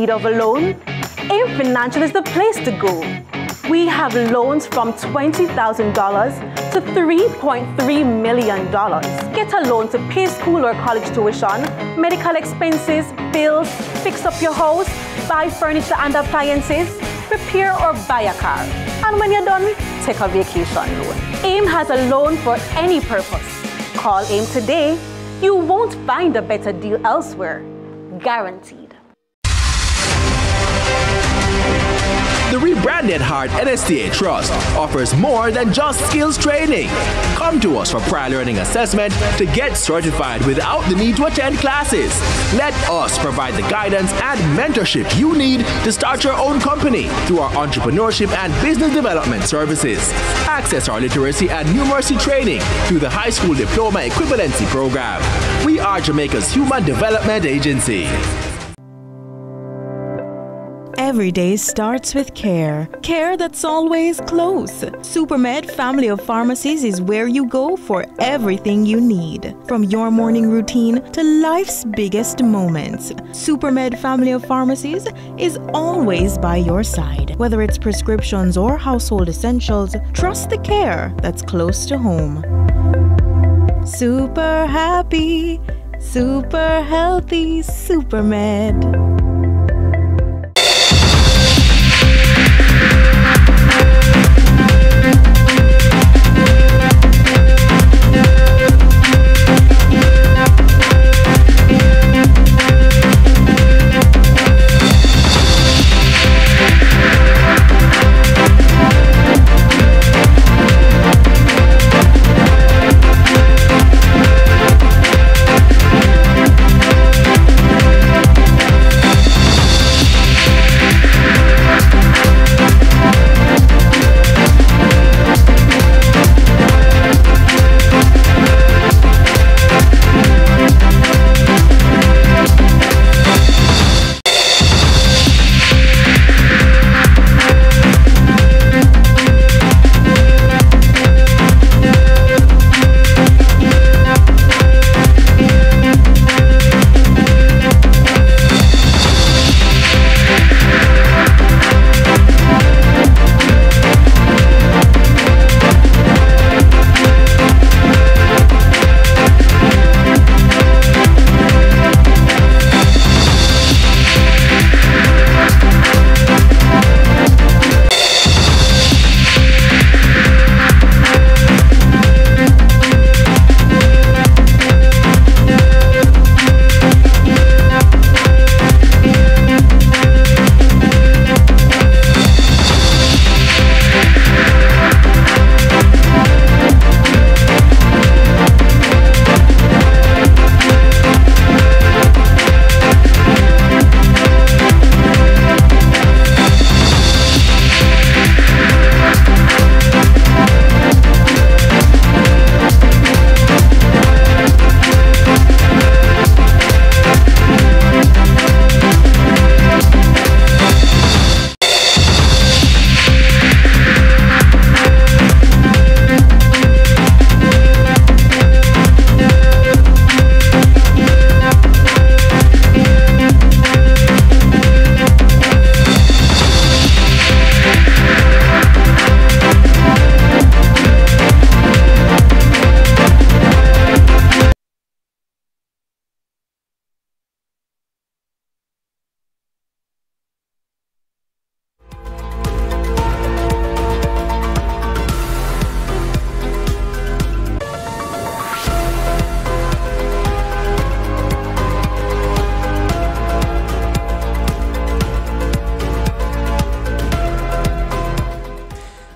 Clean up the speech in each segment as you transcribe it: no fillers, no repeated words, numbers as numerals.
need of a loan? AIM Financial is the place to go. We have loans from $20,000 to $3.3 million. Get a loan to pay school or college tuition, medical expenses, bills, fix up your house, buy furniture and appliances, repair or buy a car. And when you're done, take a vacation loan. AIM has a loan for any purpose. Call AIM today. You won't find a better deal elsewhere. Guaranteed. The rebranded Heart NSTA Trust offers more than just skills training. Come to us for prior learning assessment to get certified without the need to attend classes. Let us provide the guidance and mentorship you need to start your own company through our entrepreneurship and business development services. Access our literacy and numeracy training through the High School Diploma Equivalency Program. We are Jamaica's Human Development Agency. Every day starts with care. Care that's always close. Supermed Family of Pharmacies is where you go for everything you need. From your morning routine to life's biggest moments, Supermed Family of Pharmacies is always by your side. Whether it's prescriptions or household essentials, trust the care that's close to home. Super happy, super healthy, Supermed.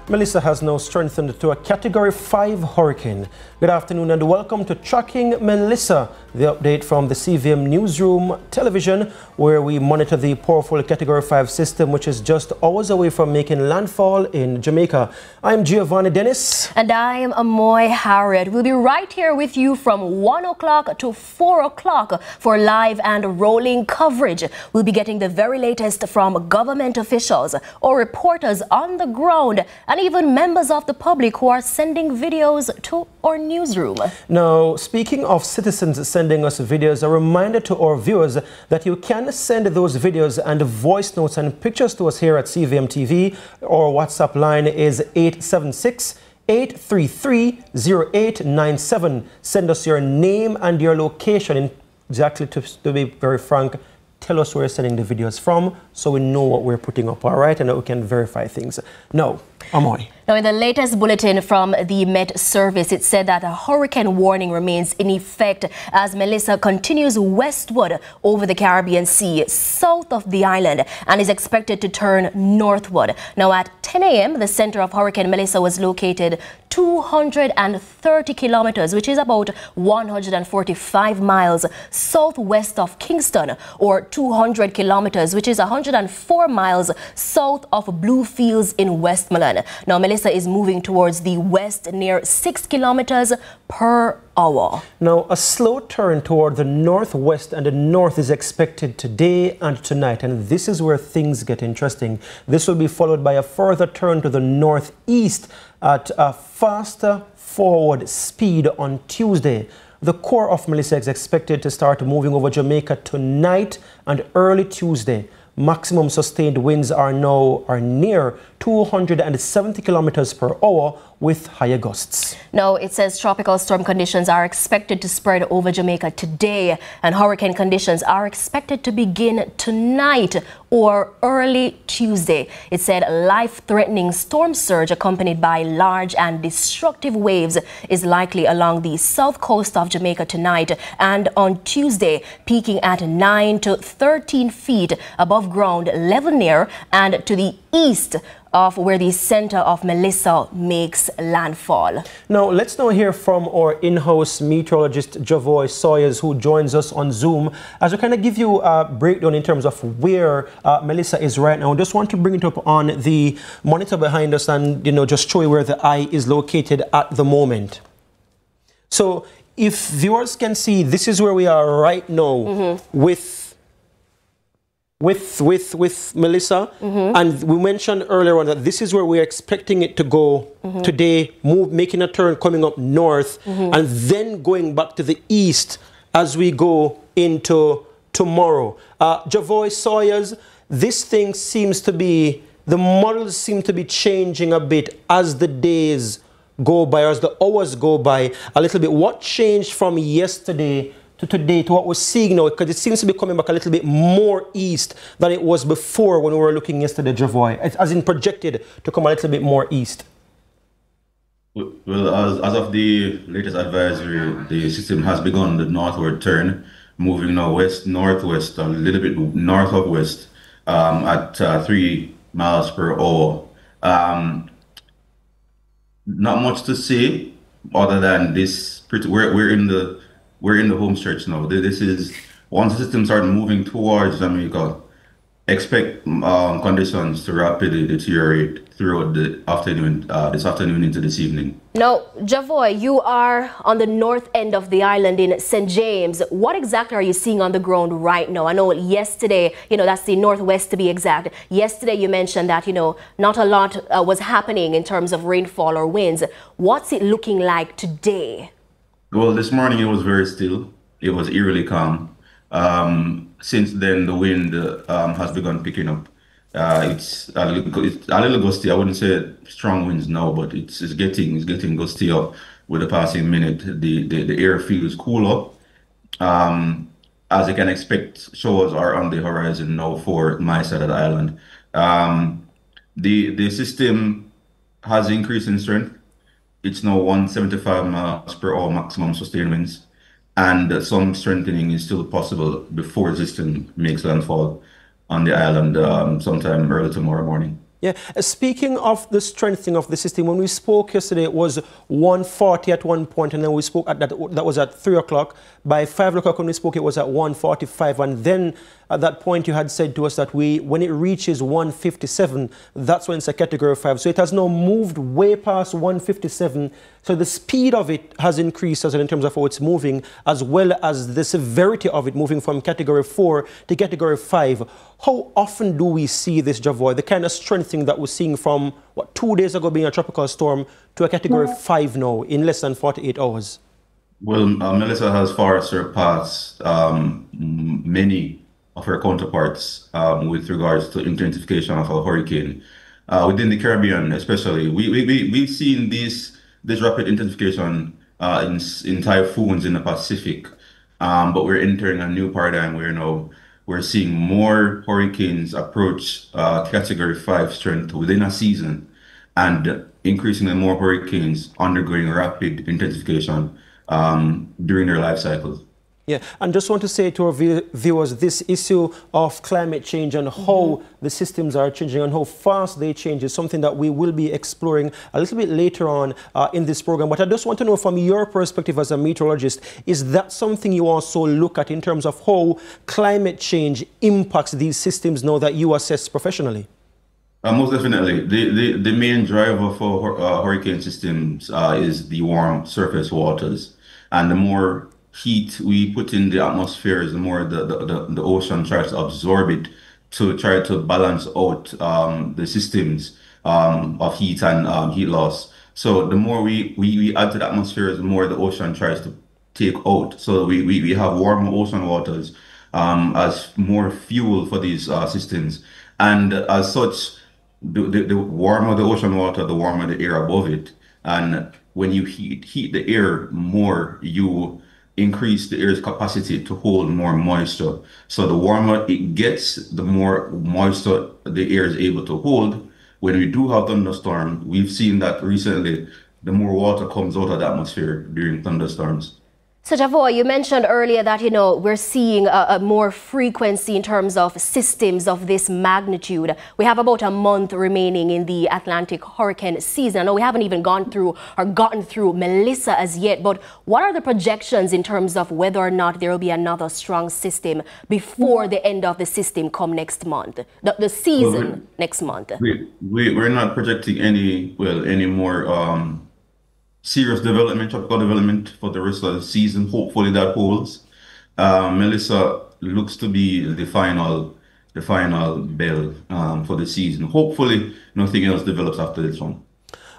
Melissa has now strengthened to a Category 5 hurricane. Good afternoon and welcome to Tracking Melissa, the update from the CVM Newsroom Television, where we monitor the powerful Category 5 system, which is just hours away from making landfall in Jamaica. I'm Giovanni Dennis. And I'm Amoy Harriet. We'll be right here with you from 1 o'clock to 4 o'clock for live and rolling coverage. We'll be getting the very latest from government officials or reporters on the ground, and even members of the public who are sending videos to our newsroom. Now, speaking of citizens sending us videos, a reminder to our viewers that you can send those videos and voice notes and pictures to us here at CVM TV. Our WhatsApp line is 876-833-0897. Send us your name and your location. Exactly, to be very frank, tell us where you're sending the videos from so we know what we're putting up, all right, and that we can verify things. Now, Amoy. Now, in the latest bulletin from the Met Service, it said that a hurricane warning remains in effect as Melissa continues westward over the Caribbean Sea, south of the island, and is expected to turn northward. Now, at 10 a.m., the center of Hurricane Melissa was located 230 kilometers, which is about 145 miles southwest of Kingston, or 200 kilometers, which is 104 miles south of Bluefields in Westmoreland. Now, Melissa is moving towards the west near 6 kilometers per hour. Now, a slow turn toward the northwest and the north is expected today and tonight, and this is where things get interesting. This will be followed by a further turn to the northeast at a faster forward speed on Tuesday. The core of Melissa is expected to start moving over Jamaica tonight and early Tuesday. Maximum sustained winds are near 270 kilometers per hour with higher gusts. Now, it says tropical storm conditions are expected to spread over Jamaica today, and hurricane conditions are expected to begin tonight or early Tuesday. It said life-threatening storm surge accompanied by large and destructive waves is likely along the south coast of Jamaica tonight and on Tuesday, peaking at 9 to 13 feet above ground level near and to the east of where the center of Melissa makes landfall. Now, let's now hear from our in-house meteorologist, Javoy Sawyers, who joins us on Zoom, as we kind of give you a breakdown in terms of where Melissa is right now. I just want to bring it up on the monitor behind us and, just show you where the eye is located at the moment. So, if viewers can see, this is where we are right now with Melissa, and we mentioned earlier on that this is where we're expecting it to go today, making a turn coming up north and then going back to the east as we go into tomorrow. Javoy Sawyers, this thing seems to be, the models seem to be changing a bit as the days go by, as the hours go by a little bit. What changed from yesterday to today, to what we're seeing now, because it seems to be coming back a little bit more east than it was before when we were looking yesterday, Javoy, as in projected to come a little bit more east? Well, as of the latest advisory, the system has begun the northward turn, moving now west-northwest, a little bit north of west at 3 miles per hour. Not much to say other than this. We're in the home stretch now. This is, once the system starts moving towards Jamaica, expect conditions to rapidly deteriorate throughout the afternoon, this afternoon into this evening. Now, Javoy, you are on the north end of the island in St. James. What exactly are you seeing on the ground right now? I know yesterday, that's the northwest to be exact. Yesterday you mentioned that, not a lot was happening in terms of rainfall or winds. What's it looking like today? Well, this morning it was very still. It was eerily calm. Since then, the wind has begun picking up. It's a little gusty. I wouldn't say strong winds now, but it's getting gusty up with the passing minute. The air feels cooler. As you can expect, showers are on the horizon now for my side of the island. The system has increased in strength. It's now 175 miles per hour maximum sustained winds, and some strengthening is still possible before the system makes landfall on the island sometime early tomorrow morning. Yeah, speaking of the strengthening of the system, when we spoke yesterday, it was 140 at one point, and then we spoke at that was at 3 o'clock. By 5 o'clock when we spoke, it was at 145, and then at that point you had said to us that when it reaches 157, that's when it's a category 5. So it has now moved way past 157, So the speed of it has increased as well in terms of how it's moving, as well as the severity of it moving from category 4 to category 5. How often do we see this, Javoy, the kind of strengthening that we're seeing from, 2 days ago being a tropical storm to a category 5 now in less than 48 hours? Well, Melissa has far surpassed many of her counterparts with regards to intensification of a hurricane. Within the Caribbean, especially, we've seen this rapid intensification in typhoons in the Pacific, but we're entering a new paradigm where now we're seeing more hurricanes approach category 5 strength within a season, and increasingly more hurricanes undergoing rapid intensification during their life cycles. Yeah, and just want to say to our viewers, this issue of climate change and how the systems are changing and how fast they change is something that we will be exploring a little bit later on in this program. But I just want to know from your perspective as a meteorologist, is that something you also look at in terms of how climate change impacts these systems now that you assess professionally? Most definitely. The main driver for hurricane systems is the warm surface waters. And the more heat we put in the atmosphere, the more the ocean tries to absorb it to try to balance out the systems of heat and heat loss. So the more we add to the atmosphere, the more the ocean tries to take out. So we have warmer ocean waters as more fuel for these systems. And as such, the warmer the ocean water, the warmer the air above it. And when you heat the air more, you increase the air's capacity to hold more moisture. So the warmer it gets, the more moisture the air is able to hold. When we do have thunderstorms, we've seen that recently, the more water comes out of the atmosphere during thunderstorms. So Javoy, you mentioned earlier that, we're seeing a more frequency in terms of systems of this magnitude. We have about a month remaining in the Atlantic hurricane season. I know we haven't even gone through or gotten through Melissa as yet, but what are the projections in terms of whether or not there will be another strong system before the end of the system come next month, the season next month? We're not projecting any more serious development, tropical development for the rest of the season. Hopefully that holds. Melissa looks to be the final bell for the season. Hopefully nothing else develops after this one.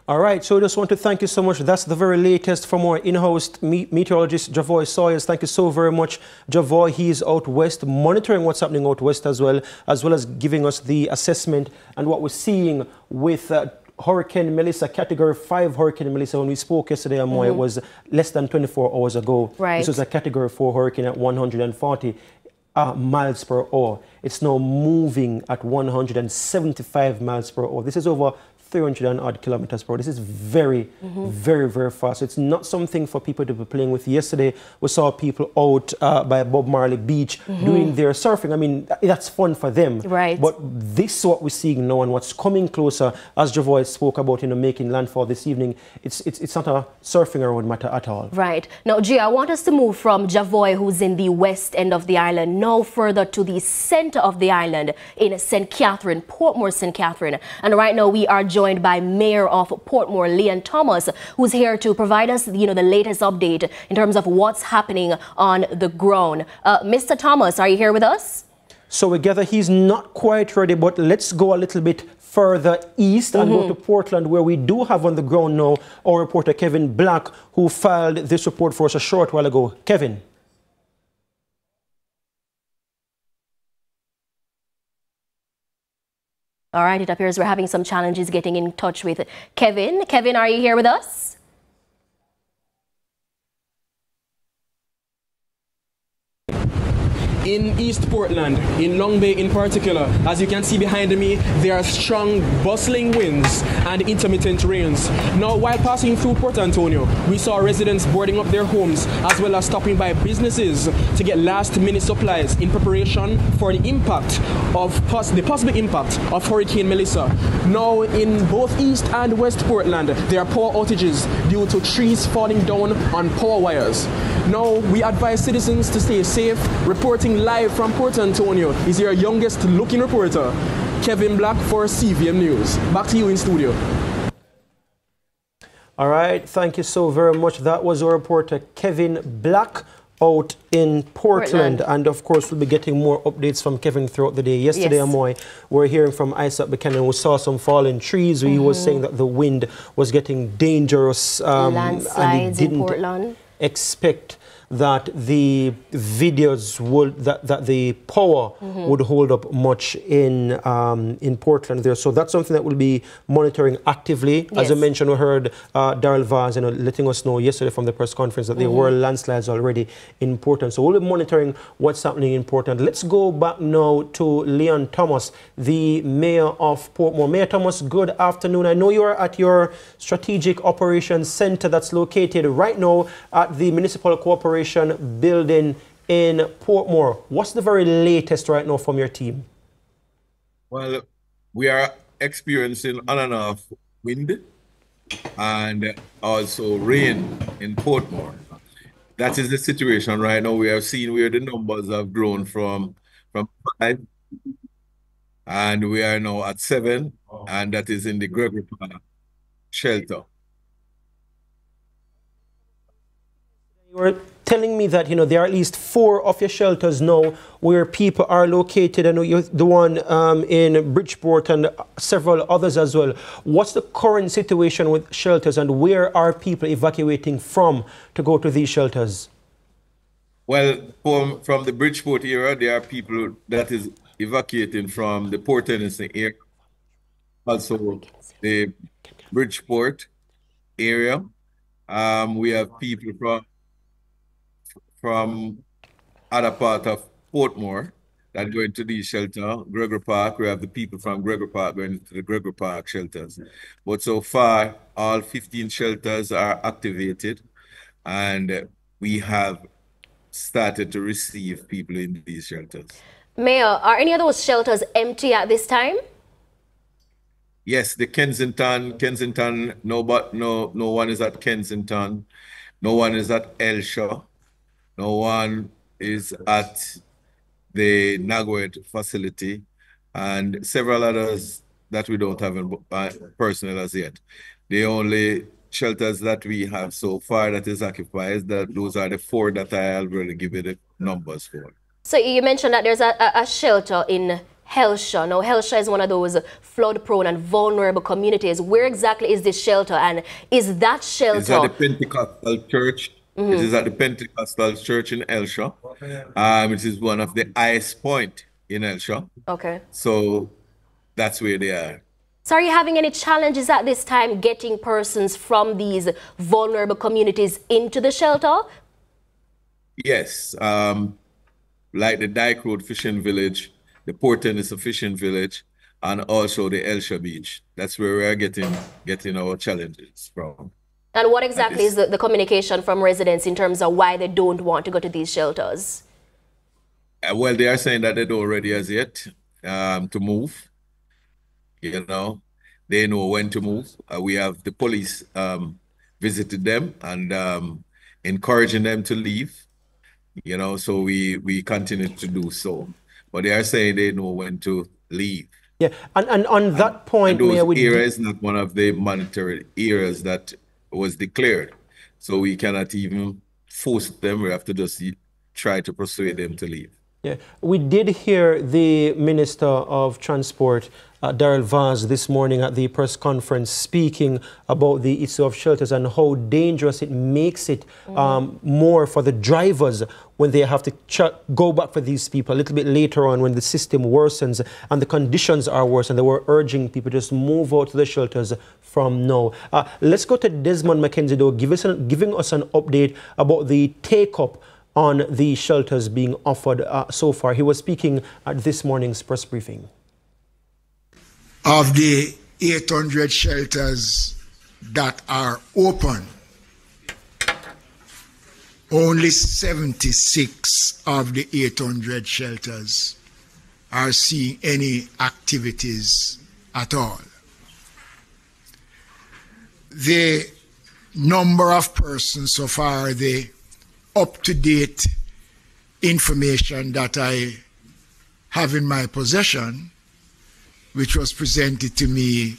All right, so I just want to thank you so much. That's the very latest from our in-house meteorologist, Javoy Sawyers. Thank you so very much, Javoy. He's out west, monitoring what's happening out west as well as giving us the assessment and what we're seeing with Hurricane Melissa, category 5 Hurricane Melissa. When we spoke yesterday, it was less than 24 hours ago. Right. This was a category 4 hurricane at 140 miles per hour. It's now moving at 175 miles per hour. This is over 300 and odd kilometers per hour. This is very, very, very fast. It's not something for people to be playing with. Yesterday, we saw people out by Bob Marley Beach doing their surfing. I mean, that's fun for them. Right. But this is what we're seeing now, and what's coming closer, as Javoy spoke about, making landfall this evening. It's not a surfing around matter at all. Right. Now, Gia, I want us to move from Javoy, who's in the west end of the island, now further to the center of the island in St. Catherine, Portmore, St. Catherine. And right now we are joined by Mayor of Portmore, Leon Thomas, who's here to provide us, the latest update in terms of what's happening on the ground. Mr. Thomas, are you here with us? So we gather he's not quite ready, but let's go a little bit further east and go to Portland, where we do have on the ground now our reporter Kevin Black, who filed this report for us a short while ago. Kevin. All right, it appears we're having some challenges getting in touch with Kevin. Kevin, are you here with us? In East Portland, in Long Bay in particular, as you can see behind me, there are strong, bustling winds and intermittent rains. Now, while passing through Port Antonio, we saw residents boarding up their homes as well as stopping by businesses to get last-minute supplies in preparation for the impact of the possible impact of Hurricane Melissa. Now, in both East and West Portland, there are power outages due to trees falling down on power wires. Now, we advise citizens to stay safe. Reporting live from Port Antonio is your youngest looking reporter, Kevin Black for CVM News. Back to you in studio. All right, thank you so very much. That was our reporter Kevin Black out in Portland. And of course, we'll be getting more updates from Kevin throughout the day. Yesterday, Amoy, we're hearing from Isaac Buchanan, who saw some fallen trees. He was saying that the wind was getting dangerous. Landslides and he didn't in Portland. expect that the videos would, that the power would hold up much in Portland there. So that's something that we'll be monitoring actively. As I mentioned, we heard Daryl Vaz letting us know yesterday from the press conference that there were landslides already in Portland. So we'll be monitoring what's happening in Portland. Let's go back now to Leon Thomas, the mayor of Portmore. Mayor Thomas, good afternoon. I know you're at your strategic operations center that's located right now at the Municipal Corporation building in Portmore. What's the very latest right now from your team? Well, we are experiencing on and off wind and also rain in Portmore. That is the situation right now. We have seen where the numbers have grown from 5, and we are now at 7, and that is in the Gregory Park shelter. You were telling me that, you know, there are at least 4 of your shelters now where people are located. I know you're the one in Bridgeport and several others as well. What's the current situation with shelters, and where are people evacuating from to go to these shelters? Well, from the Bridgeport area, there are people that is evacuating from the Port Henderson area, also the Bridgeport area. We have people from other part of Portmore that go into the shelter. Gregory Park, we have the people from Gregory Park going into the Gregory Park shelters. But so far, all 15 shelters are activated, and we have started to receive people in these shelters. Mayor, are any of those shelters empty at this time? Yes, the Kensington, no one is at Kensington, no one is at Elshaw, no one is at the Naguet facility, and several others that we don't have in personnel as yet. The only shelters that we have so far that is occupied, those are the 4 that I already give you the numbers for. So you mentioned that there's a shelter in Elshaw. Now, Elshaw is one of those flood-prone and vulnerable communities. Where exactly is this shelter, and is that shelter? It's at the Pentecostal Church. It is at the Pentecostal Church in Elshaw, which is one of the highest point in Elshaw. Okay. So that's where they are. So are you having any challenges at this time getting persons from these vulnerable communities into the shelter? Yes. Like the Dyke Road Fishing Village, the Port Henderson Fishing Village, and also the Elshaw Beach. That's where we are getting our challenges from. And what exactly is the communication from residents in terms of why they don't want to go to these shelters? Well, they are saying that they don't ready as yet to move. You know, they know when to move. We have the police visited them and encouraging them to leave. You know, so we continue to do so. But they are saying they know when to leave. Yeah, and on that point, and those areas not one of the monitored areas that was declared. So we cannot even force them. We have to just try to persuade them to leave. Yeah, we did hear the Minister of Transport, Daryl Vaz, this morning at the press conference speaking about the issue of shelters and how dangerous it makes it more for the drivers when they have to go back for these people a little bit later on when the system worsens and the conditions are worse, and they were urging people to just move out to the shelters from now. Let's go to Desmond McKenzie, though, giving us an update about the take-up on the shelters being offered so far. He was speaking at this morning's press briefing. Of the 800 shelters that are open, only 76 of the 800 shelters are seeing any activities at all. The number of persons so far, the up-to-date information that I have in my possession, which was presented to me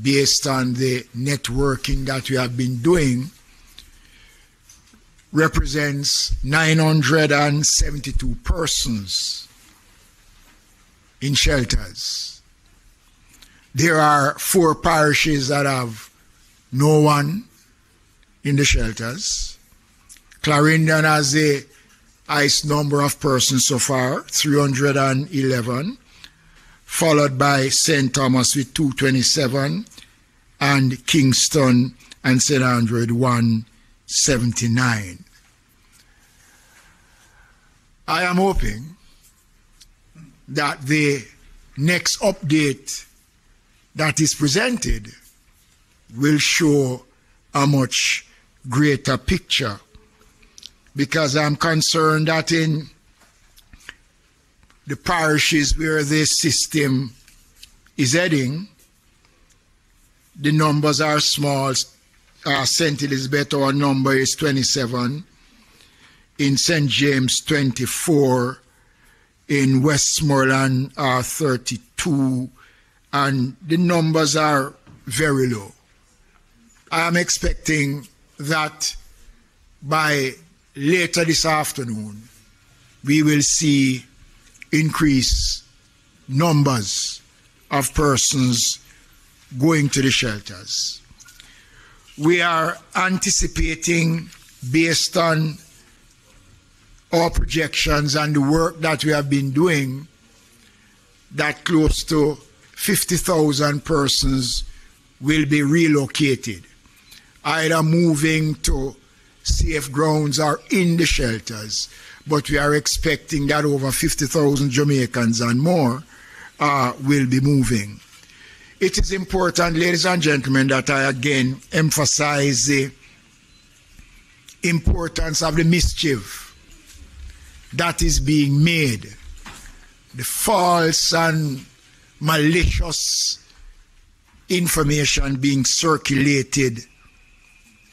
based on the networking that we have been doing, represents 972 persons in shelters. There are 4 parishes that have no one in the shelters. Clarendon has the highest number of persons so far, 311, followed by St. Thomas with 227, and Kingston and St. Andrew with 179. I am hoping that the next update that is presented will show a much greater picture, because I'm concerned that in the parishes where this system is heading, the numbers are small. St. Elizabeth, our number is 27. In St. James, 24. In Westmoreland, 32. And the numbers are very low. I am expecting that by later this afternoon, we will see increased numbers of persons going to the shelters. We are anticipating, based on our projections and the work that we have been doing, that close to 50,000 persons will be relocated, either moving to safe grounds or in the shelters. But we are expecting that over 50,000 Jamaicans and more will be moving. It is important, ladies and gentlemen, that I again emphasize the importance of the mischief that is being made, the false and malicious information being circulated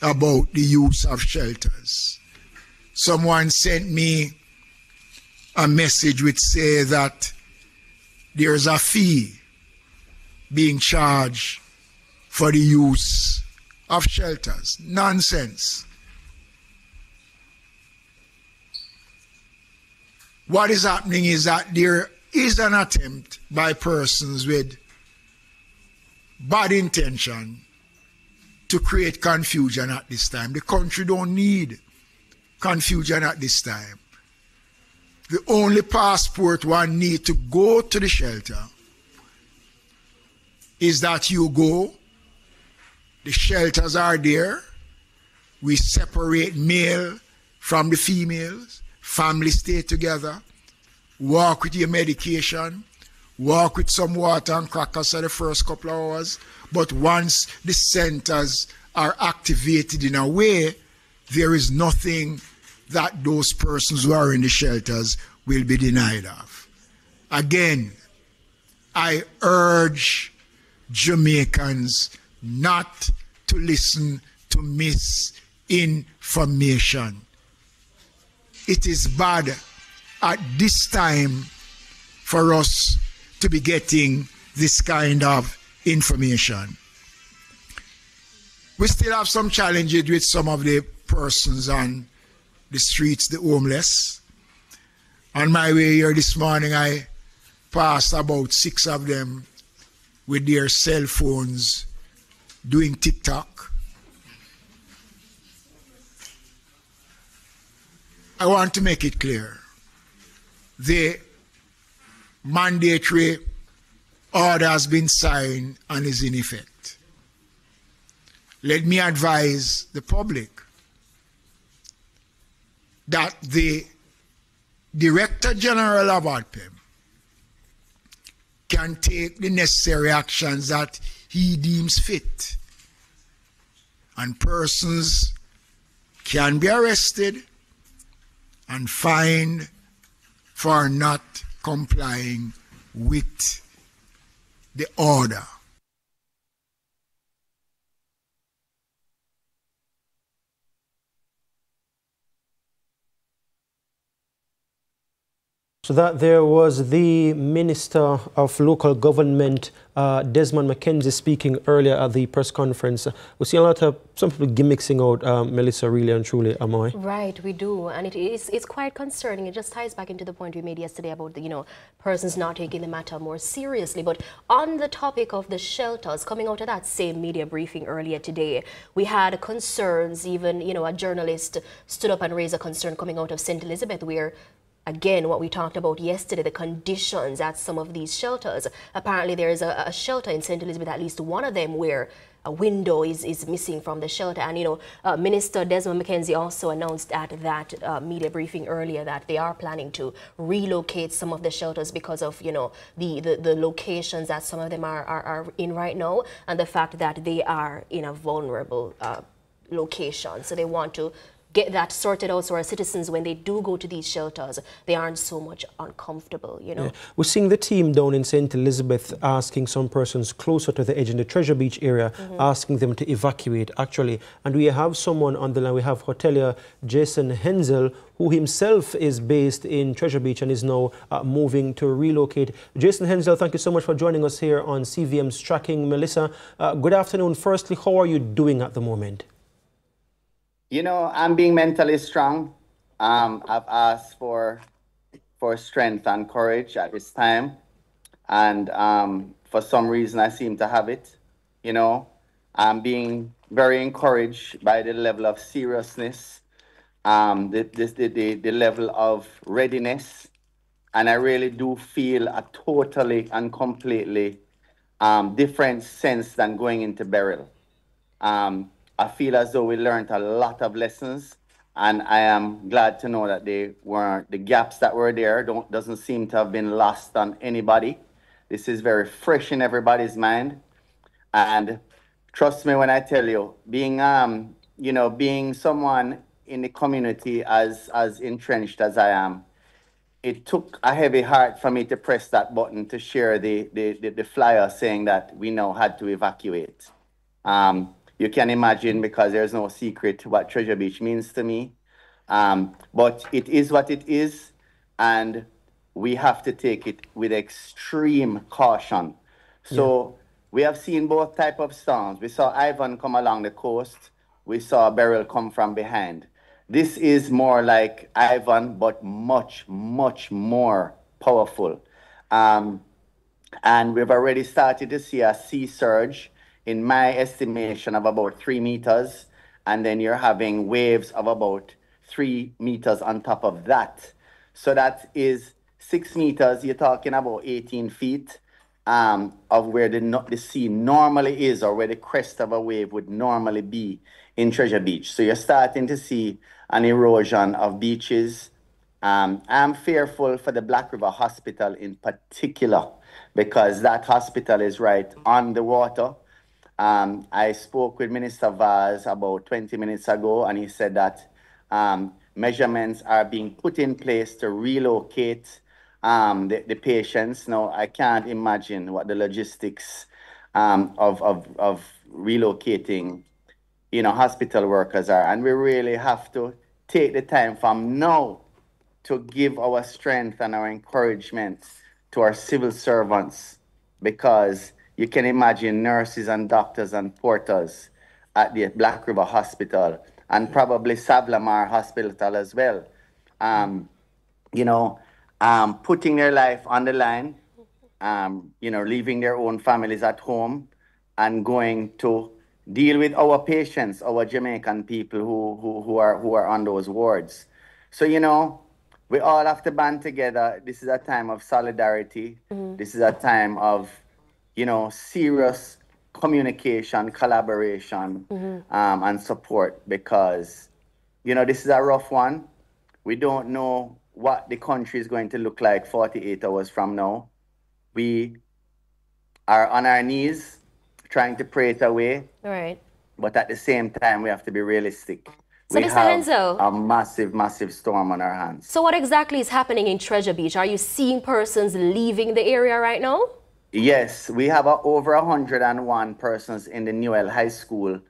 about the use of shelters. Someone sent me a message which says that there's a fee being charged for the use of shelters. Nonsense. What is happening is that there is an attempt by persons with bad intention to create confusion at this time. The country don't need confusion at this time. The only passport one need to go to the shelter is that you go, the shelters are there, we separate male from the females, families stay together, walk with your medication, walk with some water and crackers for the first couple of hours, but once the centers are activated in a way, there is nothing that those persons who are in the shelters will be denied of. Again, I urge Jamaicans not to listen to misinformation. It is bad at this time for us to be getting this kind of information. We still have some challenges with some of the persons on the streets, the homeless. On my way here this morning, I passed about 6 of them with their cell phones doing TikTok. I want to make it clear. The mandatory order has been signed and is in effect. Let me advise the public that the Director General of ODPEM can take the necessary actions that he deems fit, and persons can be arrested and fined for not complying with the order. So that there was the Minister of Local Government, Desmond McKenzie, speaking earlier at the press conference. We see a lot of some people gimmicking out, Melissa, really and truly, am I? Right, we do, and it's quite concerning. It just ties back into the point we made yesterday about the persons not taking the matter more seriously. But on the topic of the shelters, coming out of that same media briefing earlier today, we had concerns. Even a journalist stood up and raised a concern coming out of St. Elizabeth, where again, what we talked about yesterday, the conditions at some of these shelters. Apparently, there is a shelter in St. Elizabeth, at least one of them, where a window is missing from the shelter. And, Minister Desmond McKenzie also announced at that media briefing earlier that they are planning to relocate some of the shelters because of, the locations that some of them are in right now, and the fact that they are in a vulnerable location. So they want to get that sorted out so our citizens, when they do go to these shelters, they aren't so much uncomfortable, Yeah. We're seeing the team down in St. Elizabeth asking some persons closer to the edge in the Treasure Beach area, asking them to evacuate, actually. And we have someone on the line. We have hotelier Jason Hensel, who himself is based in Treasure Beach and is now moving to relocate. Jason Hensel, thank you so much for joining us here on CVM's Tracking Melissa. Good afternoon. Firstly, how are you doing at the moment? I'm being mentally strong. I've asked for strength and courage at this time. And for some reason, I seem to have it. I'm being very encouraged by the level of seriousness, the level of readiness. And I really do feel a totally and completely different sense than going into burial. I feel as though we learned a lot of lessons, and I am glad to know that the gaps that were there doesn't seem to have been lost on anybody. This is very fresh in everybody's mind, and trust me when I tell you, being someone in the community as entrenched as I am, it took a heavy heart for me to press that button to share the flyer saying that we now had to evacuate. You can imagine, because there's no secret what Treasure Beach means to me. But it is what it is, and we have to take it with extreme caution. So we have seen both types of storms. We saw Ivan come along the coast. We saw Beryl come from behind. This is more like Ivan, but much, much more powerful. And we've already started to see a sea surge, in my estimation, of about 3 meters, and then you're having waves of about 3 meters on top of that. So that is 6 meters. You're talking about 18 feet of where the sea normally is, or where the crest of a wave would normally be in Treasure Beach. So you're starting to see an erosion of beaches. I'm fearful for the Black River Hospital in particular, because that hospital is right on the water. I spoke with Minister Vaz about 20 minutes ago, and he said that measurements are being put in place to relocate the patients. Now, I can't imagine what the logistics of relocating, hospital workers are. And we really have to take the time from now to give our strength and our encouragement to our civil servants, because you can imagine nurses and doctors and porters at the Black River Hospital, and probably Savlamar Hospital as well, putting their life on the line, leaving their own families at home and going to deal with our patients, our Jamaican people who are on those wards. So, we all have to band together. This is a time of solidarity. This is a time of serious communication, collaboration, and support, because, this is a rough one. We don't know what the country is going to look like 48 hours from now. We are on our knees trying to pray it away. All right. But at the same time, we have to be realistic. So, we Mr. have Hensel, a massive, massive storm on our hands. So what exactly is happening in Treasure Beach? Are you seeing persons leaving the area right now? Yes, we have over 101 persons in the Newell High School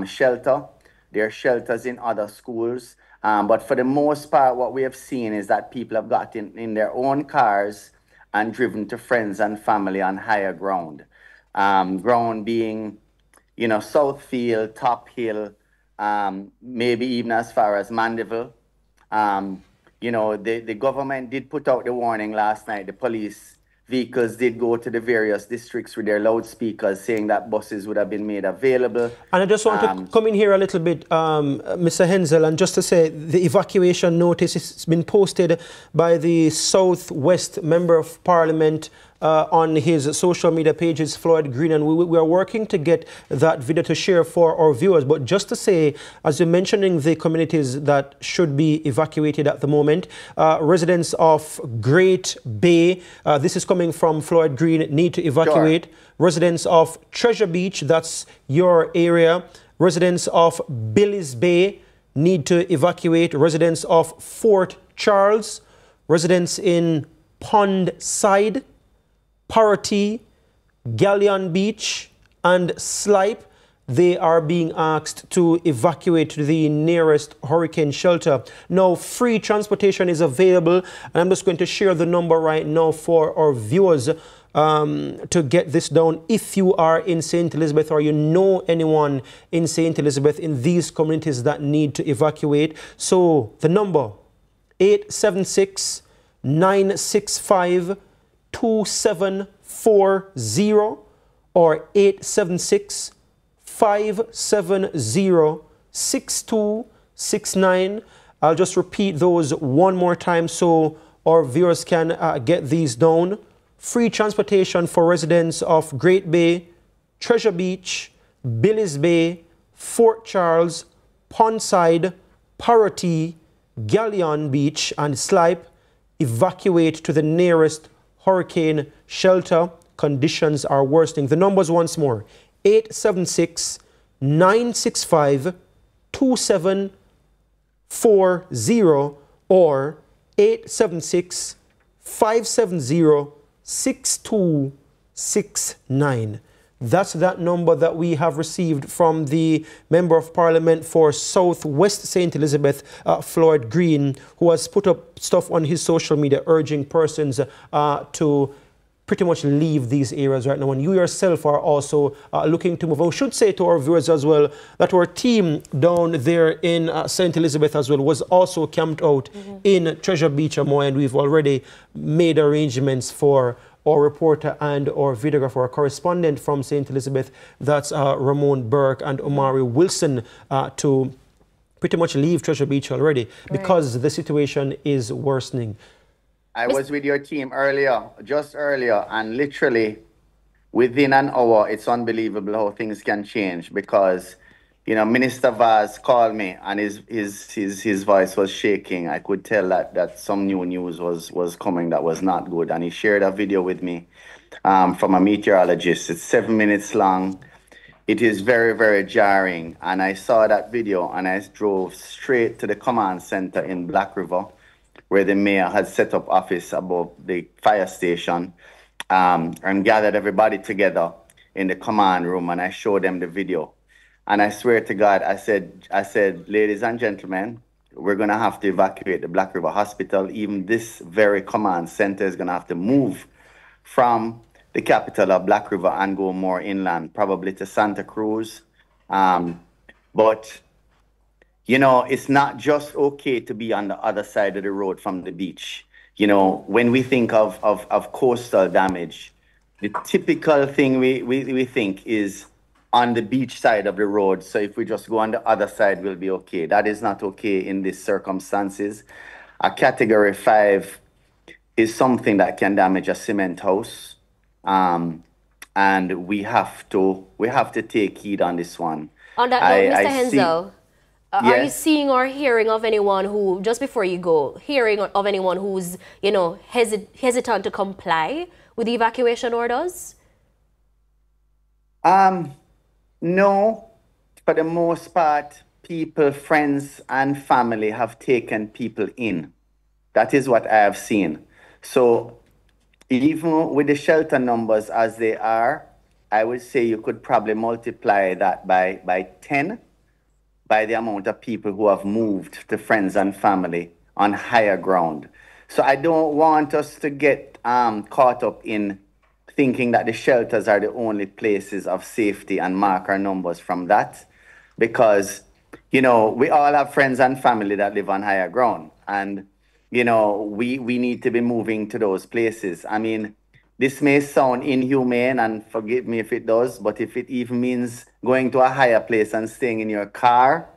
shelter. There are shelters in other schools, But for the most part, what we have seen is that people have got in their own cars and driven to friends and family on higher ground. Ground being, Southfield, Top Hill, maybe even as far as Mandeville. The government did put out the warning last night. The police vehicles did go to the various districts with their loudspeakers saying that buses would have been made available. And I just want to come in here a little bit, Mr. Hensel, and just to say the evacuation notice has been posted by the Southwest Member of Parliament on his social media pages, Floyd Green, and we are working to get that video to share for our viewers. But just to say, as you're mentioning the communities that should be evacuated at the moment, residents of Great Bay, this is coming from Floyd Green, need to evacuate. Sure. Residents of Treasure Beach, that's your area. Residents of Billy's Bay need to evacuate. Residents of Fort Charles, residents in Pond Side, Parati, Galleon Beach, and Slipe, they are being asked to evacuate to the nearest hurricane shelter. Now, free transportation is available, and I'm just going to share the number right now for our viewers to get this down. If you are in St. Elizabeth or you know anyone in St. Elizabeth in these communities that need to evacuate, so the number 876-965-2740 or 876-570-6269. I'll just repeat those one more time so our viewers can get these down. Free transportation for residents of Great Bay, Treasure Beach, Billy's Bay, Fort Charles, Pondside, Parati, Galleon Beach, and Slipe. Evacuate to the nearest hurricane shelter. Conditions are worsening. The numbers once more: 876-965-2740 or 876-570-6269. That's that number that we have received from the Member of Parliament for South West St. Elizabeth, Floyd Green, who has put up stuff on his social media urging persons to pretty much leave these areas right now. And you yourself are also looking to move. I should say to our viewers as well that our team down there in St. Elizabeth as well was also camped out in Treasure Beach, Amoy, and we've already made arrangements for our reporter and our videographer, our correspondent from St. Elizabeth, that's Ramon Burke and Omari Wilson, to pretty much leave Treasure Beach already because the situation is worsening. I was with your team just earlier, and literally within an hour, it's unbelievable how things can change because, Minister Vaz called me and his voice was shaking. I could tell that some new news was coming that was not good. And he shared a video with me from a meteorologist. It's 7 minutes long. It is very, very jarring. And I saw that video and I drove straight to the command center in Black River, where the mayor had set up office above the fire station, and gathered everybody together in the command room, and I showed them the video. And I swear to God, I said, ladies and gentlemen, we're gonna have to evacuate the Black River Hospital. Even this very command center is gonna have to move from the capital of Black River and go more inland, probably to Santa Cruz. But it's not just okay to be on the other side of the road from the beach. When we think of coastal damage, the typical thing we think is on the beach side of the road. So if we just go on the other side, we'll be okay. That is not okay in these circumstances. A Category 5 is something that can damage a cement house. And we have to take heed on this one. On that note, Mr. Hensel, yes. Are you seeing or hearing of anyone who, just before you go, hearing of anyone who's, hesitant to comply with the evacuation orders? No, for the most part, people, friends, and family have taken people in. That is what I have seen. So even with the shelter numbers as they are, I would say you could probably multiply that by 10. by the amount of people who have moved to friends and family on higher ground. So I don't want us to get caught up in thinking that the shelters are the only places of safety and mark our numbers from that, because, you know, we all have friends and family that live on higher ground, and, you know, we need to be moving to those places. I mean, this may sound inhumane, and forgive me if it does, but if it even means going to a higher place and staying in your car,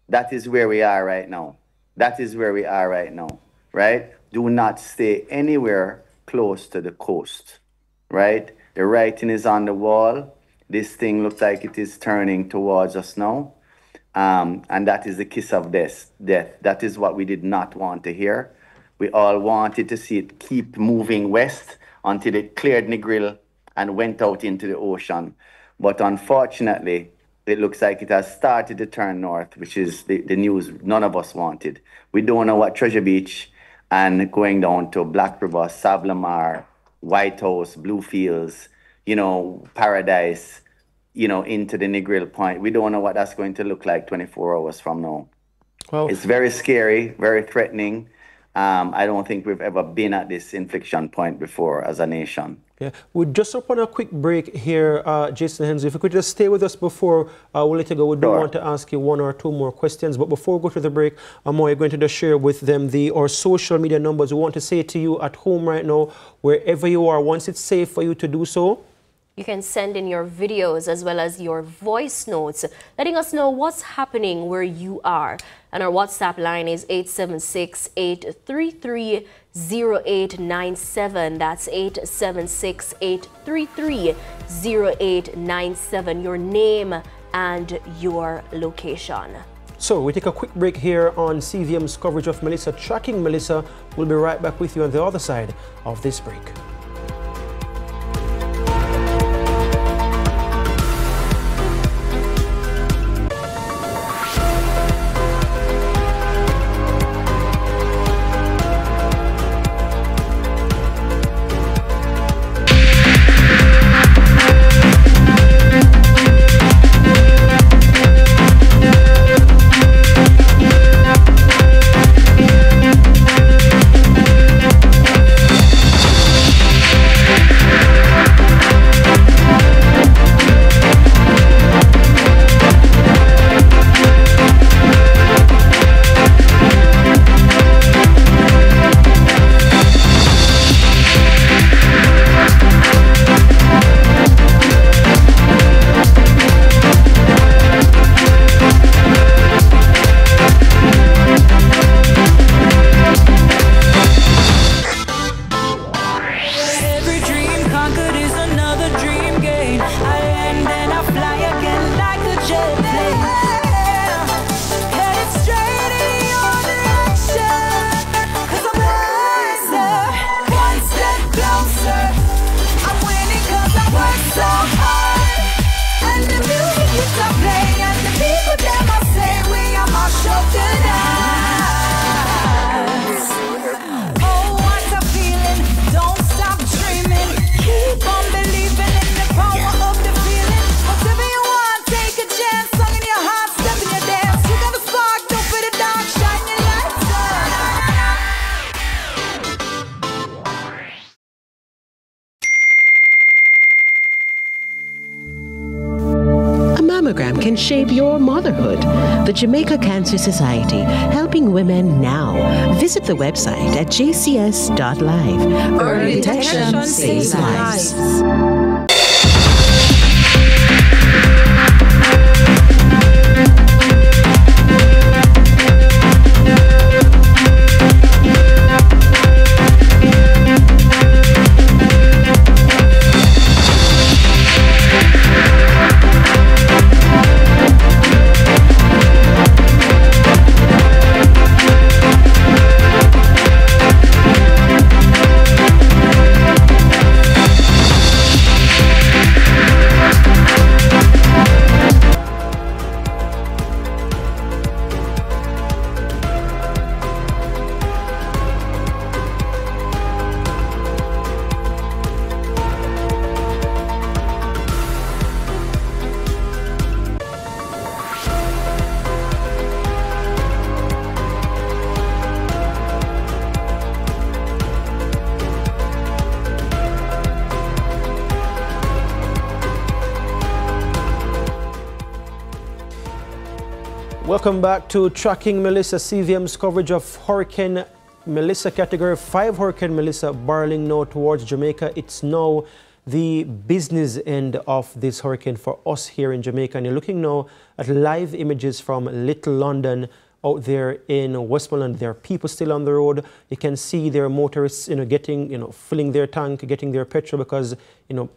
that is where we are right now. That is where we are right now, right? Do not stay anywhere close to the coast, right? The writing is on the wall. This thing looks like it is turning towards us now. And that is the kiss of death. That is what we did not want to hear. We all wanted to see it keep moving west until it cleared Negril and went out into the ocean. But unfortunately, it looks like it has started to turn north, which is the news none of us wanted. We don't know what Treasure Beach and going down to Black River, Sablamar, White House, Bluefields, you know, Paradise, you know, into the Negril Point. We don't know what that's going to look like 24 hours from now. Well, it's very scary, very threatening. I don't think we've ever been at this inflection point before as a nation. Yeah, we're just up on a quick break here, Jason Hensley. If you could just stay with us before we'll let you go. We do want to ask you one or two more questions. But before we go to the break, you're going to just share with them our social media numbers. We want to say to you at home right now, wherever you are, once it's safe for you to do so, you can send in your videos as well as your voice notes, letting us know what's happening where you are. And our WhatsApp line is 876-833-0897. That's 876-833-0897. Your name and your location. So we take a quick break here on CVM's coverage of Melissa, Tracking Melissa. We'll be right back with you on the other side of this break. Can shape your motherhood. The Jamaica Cancer Society, helping women now. Visit the website at jcs.live. Early detection saves lives. Welcome back to Tracking Melissa, CVM's coverage of Hurricane Melissa, Category 5 Hurricane Melissa barreling now towards Jamaica. It's now the business end of this hurricane for us here in Jamaica. And you're looking now at live images from Little London out there in Westmoreland. There are people still on the road. You can see their motorists, getting, filling their tank, getting their petrol, because,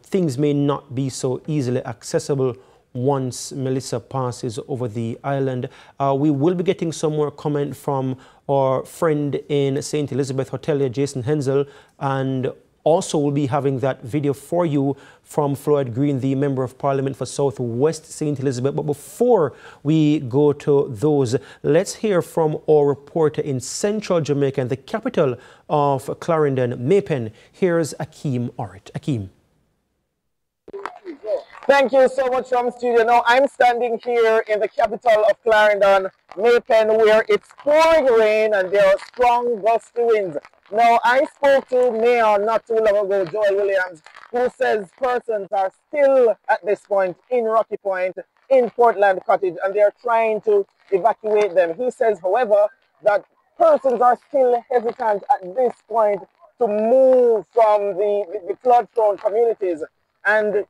things may not be so easily accessible once Melissa passes over the island. We will be getting some more comment from our friend in St. Elizabeth Hotelier, Jason Hensel, and also we'll be having that video for you from Floyd Green, the Member of Parliament for South West St. Elizabeth. But before we go to those, let's hear from our reporter in Central Jamaica, and the capital of Clarendon, May-Pen. Here's Akeem Orit. Akeem. Thank you so much from studio. Now I'm standing here in the capital of Clarendon, May-Pen, where it's pouring rain and there are strong gusty winds. Now I spoke to Mayor not too long ago, Joel Williams, who says persons are still at this point in Rocky Point, in Portland Cottage, and they're trying to evacuate them. He says, however, that persons are still hesitant at this point to move from the flood-prone communities. And,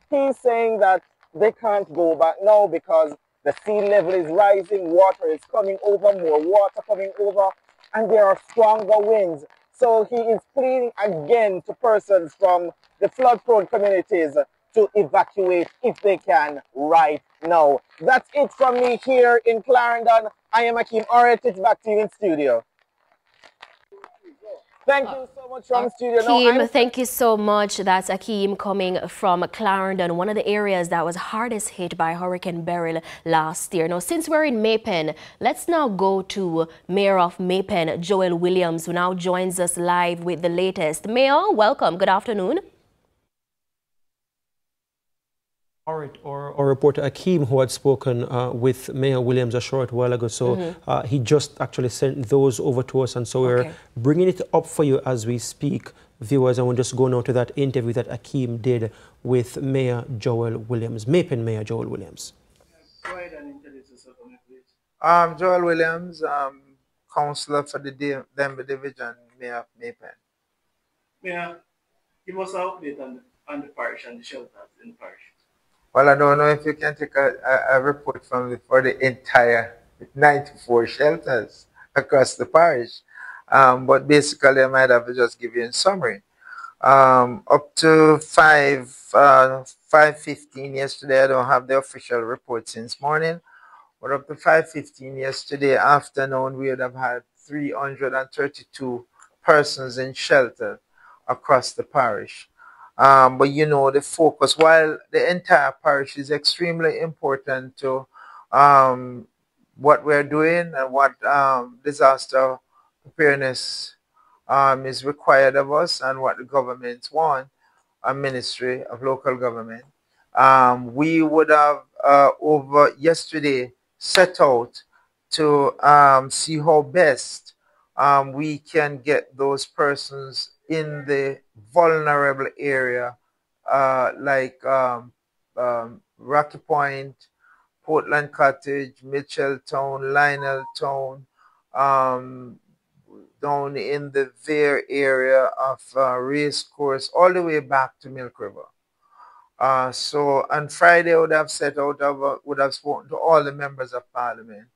he's saying that they can't go back now because the sea level is rising, water is coming over, more water coming over, and there are stronger winds. So he is pleading again to persons from the flood-prone communities to evacuate if they can right now. That's it from me here in Clarendon. I am Akeem Orit. It's back to you in studio. Thank you so much from studio. Akeem, thank you so much. That's Akeem coming from Clarendon, one of the areas that was hardest hit by Hurricane Beryl last year. Now, since we're in May-Pen, let's now go to Mayor of May-Pen, Joel Williams, who now joins us live with the latest. Mayor, welcome. Good afternoon. Or reporter Akeem, who had spoken with Mayor Williams a short while ago. So he just actually sent those over to us. And so we're bringing it up for you as we speak, viewers. And we'll just go now to that interview that Akeem did with Mayor Joel Williams, May-Pen Mayor Joel Williams. Go ahead and introduce yourself, please. Joel Williams, Councillor for the Denver Division, Mayor of May-Pen. Mayor, give us an update on the parish and the shelters in the parish. Well, I don't know if you can take a report for the entire 94 shelters across the parish, but basically I might have to just give you a summary. Up to 5:15 yesterday, I don't have the official report since morning, but up to 5:15 yesterday afternoon, we would have had 332 persons in shelter across the parish. But the focus, while the entire parish is extremely important to what we're doing and what disaster preparedness is required of us and what the governments want, our Ministry of Local Government, we would have over yesterday set out to see how best we can get those persons in the vulnerable area like Rocky Point, Portland Cottage, Mitchelltown, Lioneltown, down in the Vere area of Racecourse, all the way back to Milk River. So on Friday, I would have set out, would have spoken to all the members of Parliament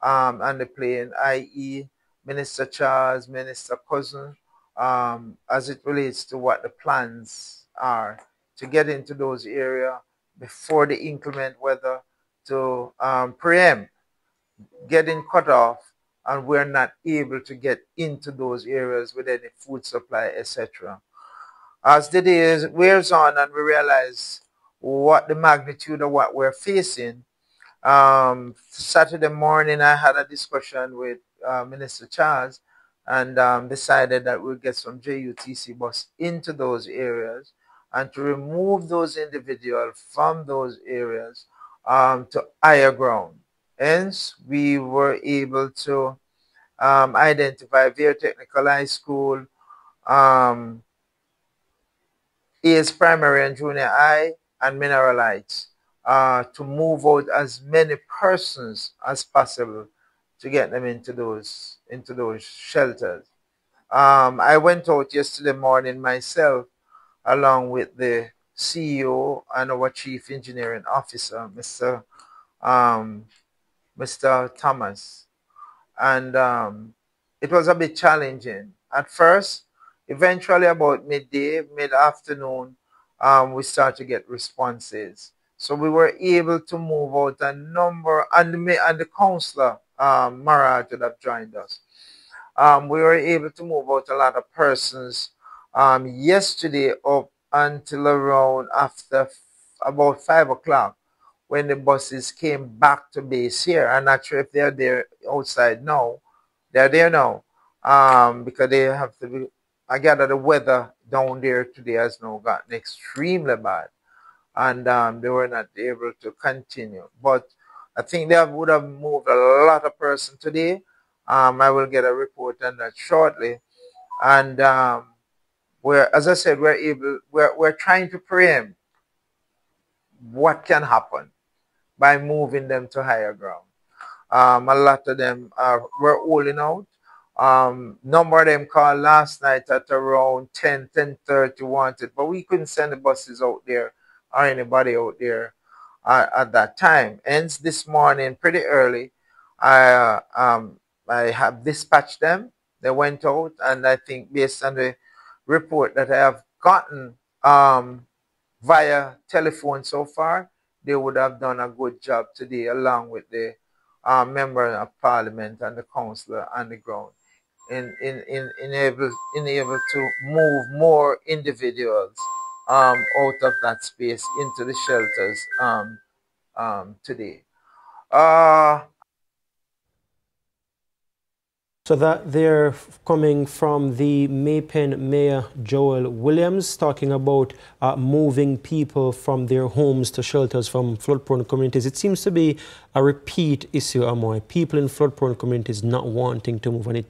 on the plane, i.e. Minister Charles, Minister Cousin, as it relates to what the plans are to get into those areas before the inclement weather to preempt getting cut off and we're not able to get into those areas with any food supply, etc. As the day wears on and we realize what the magnitude of what we're facing, Saturday morning I had a discussion with Minister Charles and decided that we'll get some JUTC bus into those areas and to remove those individuals from those areas to higher ground. Hence, we were able to identify Vere Technical High School, AS Primary and Junior High, and Mineral Heights. to move out as many persons as possible to get them into those shelters. I went out yesterday morning myself along with the CEO and our Chief Engineering Officer, Mr. Thomas. And it was a bit challenging. At first, eventually about midday, mid-afternoon, we started to get responses. So we were able to move out a number, and the councillor, Marat, would have joined us. We were able to move out a lot of persons yesterday up until around after about 5 o'clock when the buses came back to base here. I'm not sure if they're there outside now. They're there now because they have to be, I gather the weather down there today has now gotten extremely bad, and they were not able to continue. But I think they would have moved a lot of persons today. I will get a report on that shortly. And as I said, we're trying to preempt what can happen by moving them to higher ground. A lot of them were holding out. Number of them called last night at around 10:30 wanted, but we couldn't send the buses out there or anybody out there at that time. Hence, this morning, pretty early, I have dispatched them. They went out, and I think based on the report that I have gotten via telephone so far, they would have done a good job today, along with the member of parliament and the councillor on the ground, in able to move more individuals out of that space into the shelters today. So that they're coming from the Maypen Mayor Joel Williams, talking about moving people from their homes to shelters from flood-prone communities. It seems to be a repeat issue, Amoy. People in flood-prone communities not wanting to move, and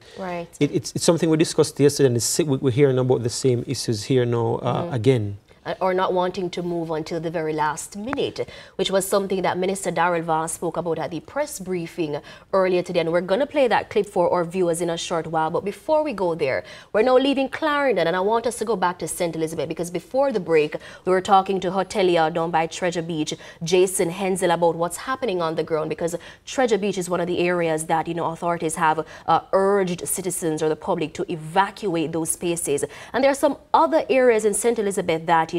it's something we discussed yesterday, and we're hearing about the same issues here now again. Or not wanting to move until the very last minute, which was something that Minister Darrell Vaughan spoke about at the press briefing earlier today. And we're going to play that clip for our viewers in a short while. But before we go there, we're now leaving Clarendon, and I want us to go back to St. Elizabeth, because before the break, we were talking to hotelier down by Treasure Beach, Jason Hensel, about what's happening on the ground, because Treasure Beach is one of the areas that, authorities have urged citizens or the public to evacuate those spaces. And there are some other areas in St. Elizabeth that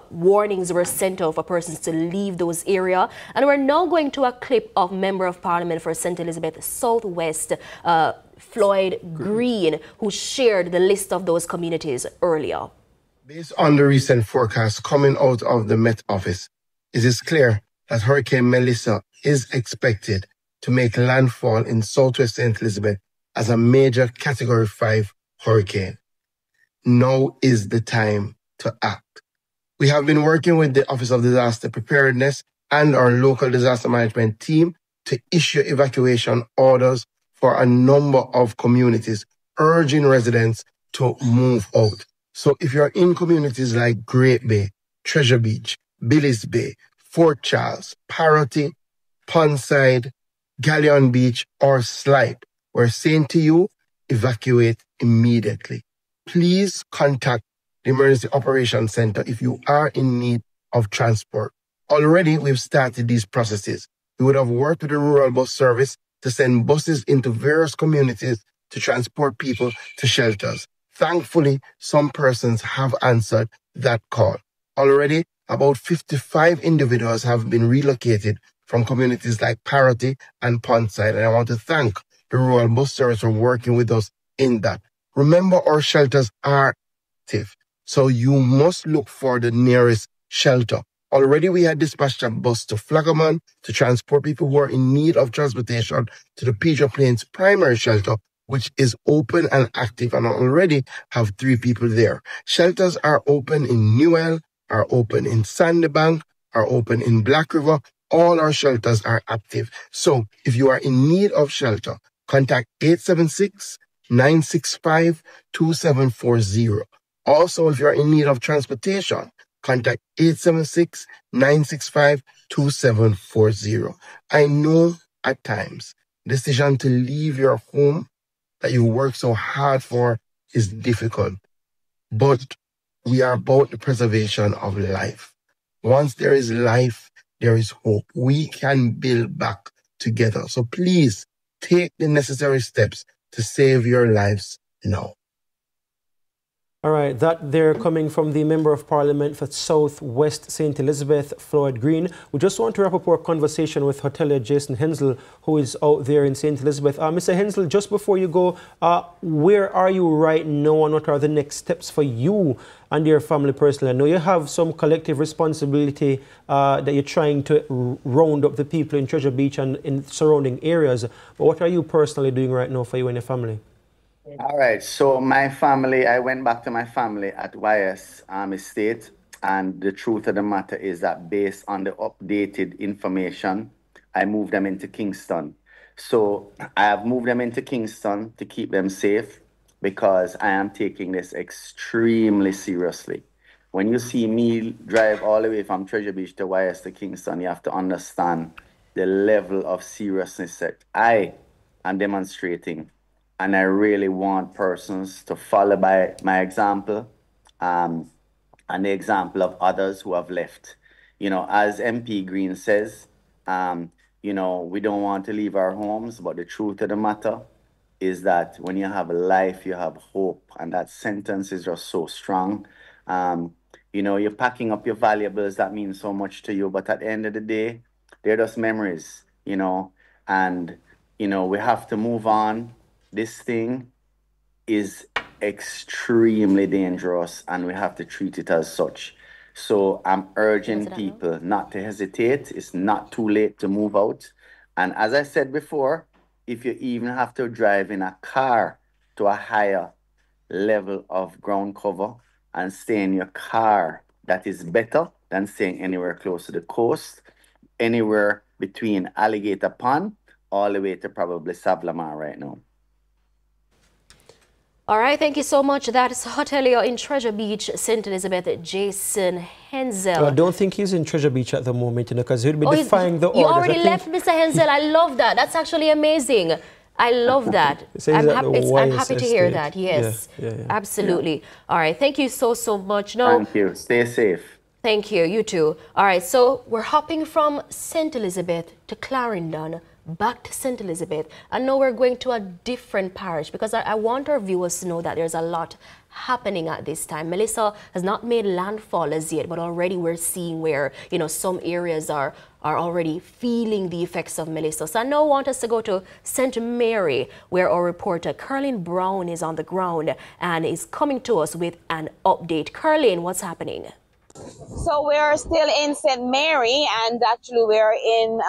warnings were sent out for persons to leave those areas. And we're now going to a clip of Member of Parliament for St. Elizabeth Southwest, Floyd Green, who shared the list of those communities earlier. Based on the recent forecast coming out of the Met Office, it is clear that Hurricane Melissa is expected to make landfall in Southwest St. Elizabeth as a major Category 5 hurricane. Now is the time to act. We have been working with the Office of Disaster Preparedness and our local disaster management team to issue evacuation orders for a number of communities, urging residents to move out. So if you're in communities like Great Bay, Treasure Beach, Billis Bay, Fort Charles, Parity, Pondside, Galleon Beach, or Slipe, we're saying to you, evacuate immediately. Please contact the Emergency Operations Center if you are in need of transport. Already, we've started these processes. We would have worked with the Rural Bus Service to send buses into various communities to transport people to shelters. Thankfully, some persons have answered that call. Already, about 55 individuals have been relocated from communities like Parity and Pondside, and I want to thank the Rural Bus Service for working with us in that. Remember, our shelters are active, so you must look for the nearest shelter. Already we had dispatched a bus to Flagaman to transport people who are in need of transportation to the Pedro Plains primary shelter, which is open and active, and already have 3 people there. Shelters are open in Newell, are open in Sandybank, are open in Black River. All our shelters are active. So if you are in need of shelter, contact 876-965-2740. Also, if you're in need of transportation, contact 876-965-2740. I know at times decision to leave your home that you work so hard for is difficult, but we are about the preservation of life. Once there is life, there is hope. We can build back together. So please take the necessary steps to save your lives now. All right, that there coming from the Member of Parliament for South West St. Elizabeth, Floyd Green. We just want to wrap up our conversation with hotelier Jason Hensel, who is out there in St. Elizabeth. Mr. Hensel, just before you go, where are you right now and what are the next steps for you and your family personally? I know you have some collective responsibility that you're trying to round up the people in Treasure Beach and in surrounding areas, but what are you personally doing right now for you and your family? All right, so my family, I went back to my family at YS Estate, and the truth of the matter is that based on the updated information, I moved them into Kingston. So I have moved them into Kingston to keep them safe because I am taking this extremely seriously. When you see me drive all the way from Treasure Beach to YS to Kingston, you have to understand the level of seriousness that I am demonstrating. And I really want persons to follow by my example and the example of others who have left. You know, as MP Green says, you know, we don't want to leave our homes, but the truth of the matter is that when you have a life, you have hope. And that sentence is just so strong. You know, you're packing up your valuables that mean so much to you, but at the end of the day, they're just memories, you know, and, you know, we have to move on. This thing is extremely dangerous and we have to treat it as such. So I'm urging people not to hesitate. It's not too late to move out. And as I said before, if you even have to drive in a car to a higher level of ground cover and stay in your car, that is better than staying anywhere close to the coast, anywhere between Alligator Pond all the way to probably Savlamar right now. All right, thank you so much. That is hotelier in Treasure Beach, St. Elizabeth, Jason Hensel. I don't think he's in Treasure Beach at the moment, you know, because he'll be defying the orders. You already left, Mr. Hensel. I love that. That's actually amazing. I love that. I'm happy to hear that. Yes, absolutely. Yeah. All right, thank you so much. No, thank you. Stay safe. Thank you. You too. All right, so we're hopping from St. Elizabeth to Clarendon, back to St. Elizabeth, and now we're going to a different parish because I want our viewers to know that there's a lot happening at this time. Melissa has not made landfall as yet, but already we're seeing where, you know, some areas are already feeling the effects of Melissa. So I now want us to go to St. Mary, where our reporter Carlin Brown is on the ground and is coming to us with an update. Carlin, what's happening? So we're still in St. Mary, and actually we're in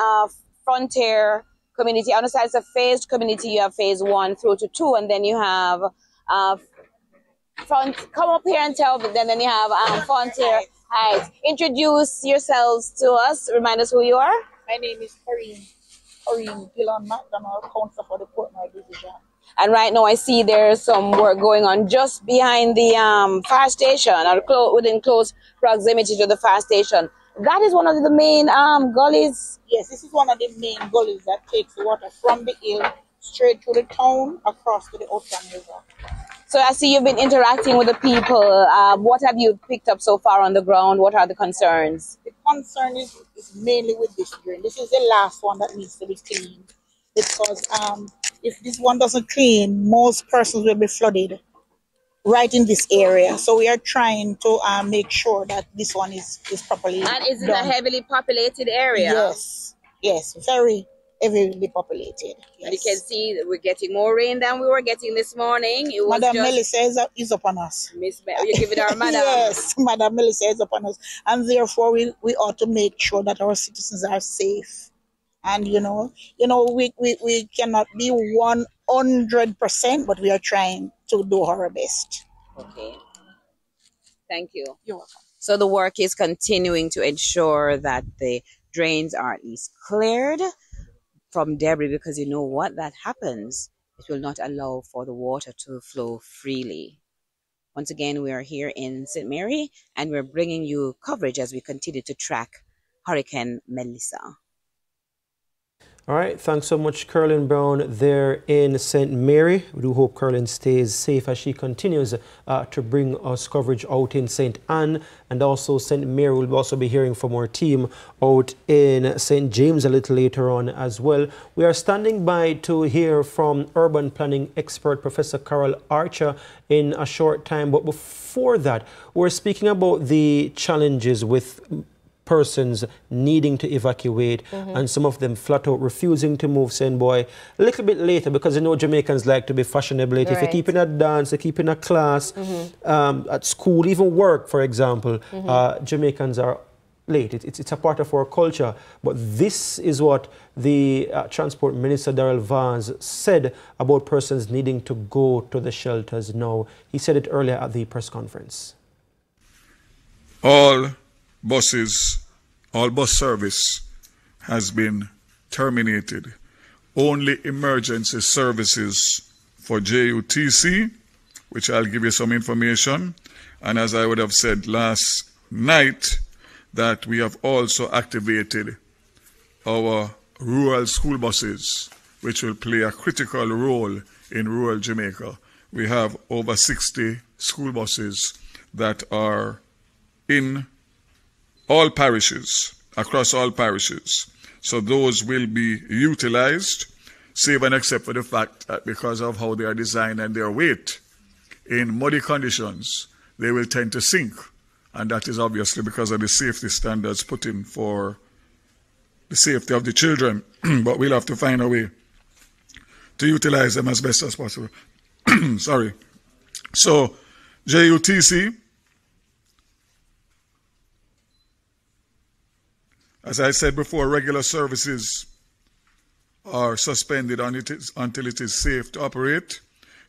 Frontier community. On the side, it's a phased community. You have phase 1 through to 2, and then you have come up here and tell me. Then you have Frontier Heights. Introduce yourselves to us. Remind us who you are. My name is Corinne Gillon McDonald, Councillor for the Portmore Division. And right now I see there's some work going on just behind the fire station, or within close proximity to the fire station. That is one of the main gullies. Yes, this is one of the main gullies that takes the water from the hill straight to the town across to the Ocean River. So I see you've been interacting with the people. What have you picked up so far on the ground? What are the concerns? The concern is mainly with this drain. This is the last one that needs to be cleaned because if this one doesn't clean, most persons will be flooded right in this area. So we are trying to make sure that this one is properly And is it done. a heavily populated area? Yes, very heavily populated. Yes. And you can see that we're getting more rain than we were getting this morning. It was Madam just... Melissa is upon us. You're giving our madam. Yes, Madam Melissa is upon us. And therefore we ought to make sure that our citizens are safe. And you know, we cannot be 100%, but we are trying to do our best. Okay. Thank you. You're welcome. So the work is continuing to ensure that the drains are at least cleared from debris, because you know what that happens, it will not allow for the water to flow freely. Once again, we are here in St. Mary, and we're bringing you coverage as we continue to track Hurricane Melissa. All right, thanks so much, Carolyn Brown, there in St. Mary. We do hope Carolyn stays safe as she continues to bring us coverage out in St. Anne and also St. Mary. We'll also be hearing from our team out in St. James a little later on as well. We are standing by to hear from urban planning expert Professor Carol Archer in a short time. But before that, we're speaking about the challenges with persons needing to evacuate and some of them flat out refusing to move, saying, boy, a little bit later, because you know Jamaicans like to be fashionable. Right. If you keep in a dance, you keep in a class, at school, even work, for example, Jamaicans are late. It's a part of our culture. But this is what the Transport Minister, Darrell Vance, said about persons needing to go to the shelters now. He said it earlier at the press conference. All bus service has been terminated. Only emergency services for JUTC, which I'll give you some information. And as I would have said last night, that we have also activated our rural school buses, which will play a critical role in rural Jamaica. We have over 60 school buses that are in all parishes, across all parishes. So those will be utilized, save and except for the fact that because of how they are designed and their weight, in muddy conditions, they will tend to sink. And that is obviously because of the safety standards put in for the safety of the children. But we'll have to find a way to utilize them as best as possible. Sorry. So, JUTC, as I said before, regular services are suspended until it is safe to operate.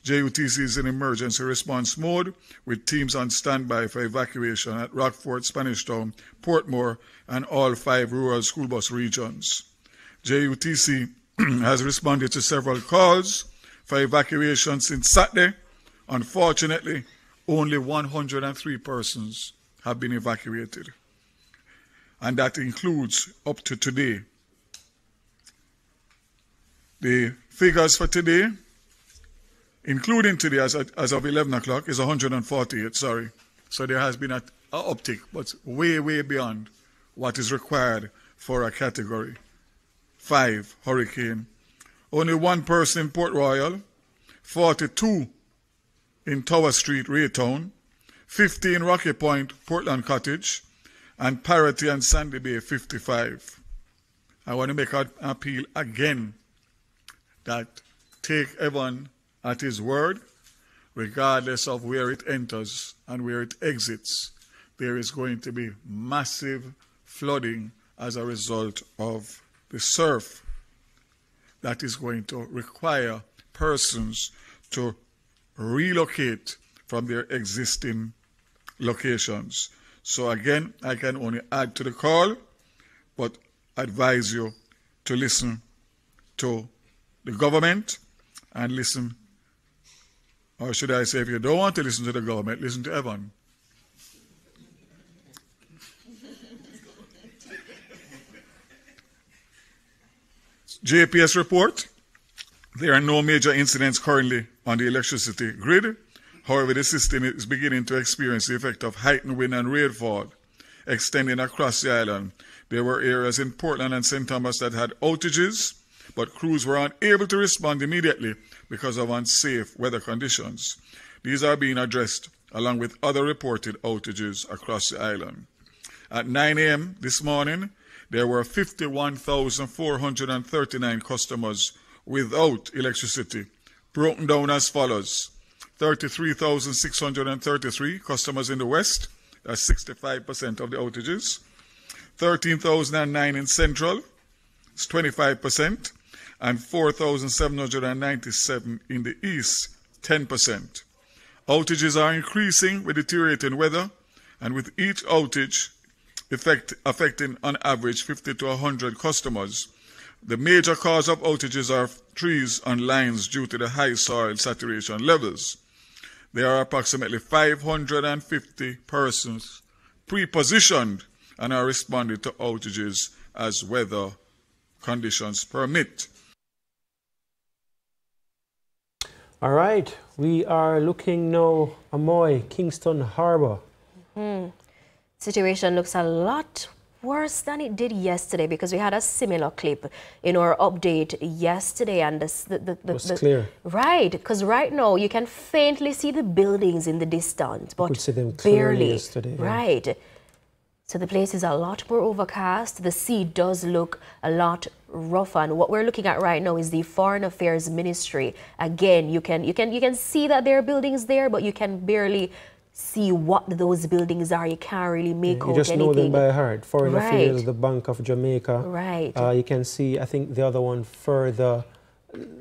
JUTC is in emergency response mode with teams on standby for evacuation at Rockfort, Spanish Town, Portmore, and all 5 rural school bus regions. JUTC has responded to several calls for evacuation since Saturday. Unfortunately, only 103 persons have been evacuated. And that includes up to today. The figures for today, including today as of 11 o'clock, is 148, sorry. So there has been an uptick, but way, way beyond what is required for a Category 5 hurricane. Only 1 person in Port Royal, 42 in Tower Street, Raytown, 50 in Rocky Point, Portland Cottage, and Parity and Sandy Bay, 55. I want to make an appeal again that take everyone at his word, regardless of where it enters and where it exits. There is going to be massive flooding as a result of the surf that is going to require persons to relocate from their existing locations. So again, I can only add to the call, but advise you to listen to the government and listen, or should I say, if you don't want to listen to the government, listen to Evan. JPS report, there are no major incidents currently on the electricity grid. However, the system is beginning to experience the effect of heightened wind and rainfall extending across the island. There were areas in Portland and St. Thomas that had outages, but crews were unable to respond immediately because of unsafe weather conditions. These are being addressed along with other reported outages across the island. At 9 a.m. this morning, there were 51,439 customers without electricity, broken down as follows. 33,633 customers in the West, that's 65% of the outages. 13,009 in Central, it's 25%. And 4,797 in the East, 10%. Outages are increasing with deteriorating weather, and with each outage affecting on average 50 to 100 customers. The major cause of outages are trees on lines due to the high soil saturation levels. There are approximately 550 persons pre-positioned and are responding to outages as weather conditions permit. All right, we are looking now, Amoy, Kingston Harbor. Situation looks a lot worse than it did yesterday because we had a similar clip in our update yesterday, and it was clear. Right, because right now you can faintly see the buildings in the distance, but you could see them clearly yesterday. Right. Yeah. So the place is a lot more overcast. The sea does look a lot rougher, and what we're looking at right now is the Foreign Affairs Ministry. Again, you can see that there are buildings there, but you can barely see what those buildings are. You can't really make out anything. You just know them by heart. Foreign Affairs, the Bank of Jamaica. Right. You can see, I think the other one further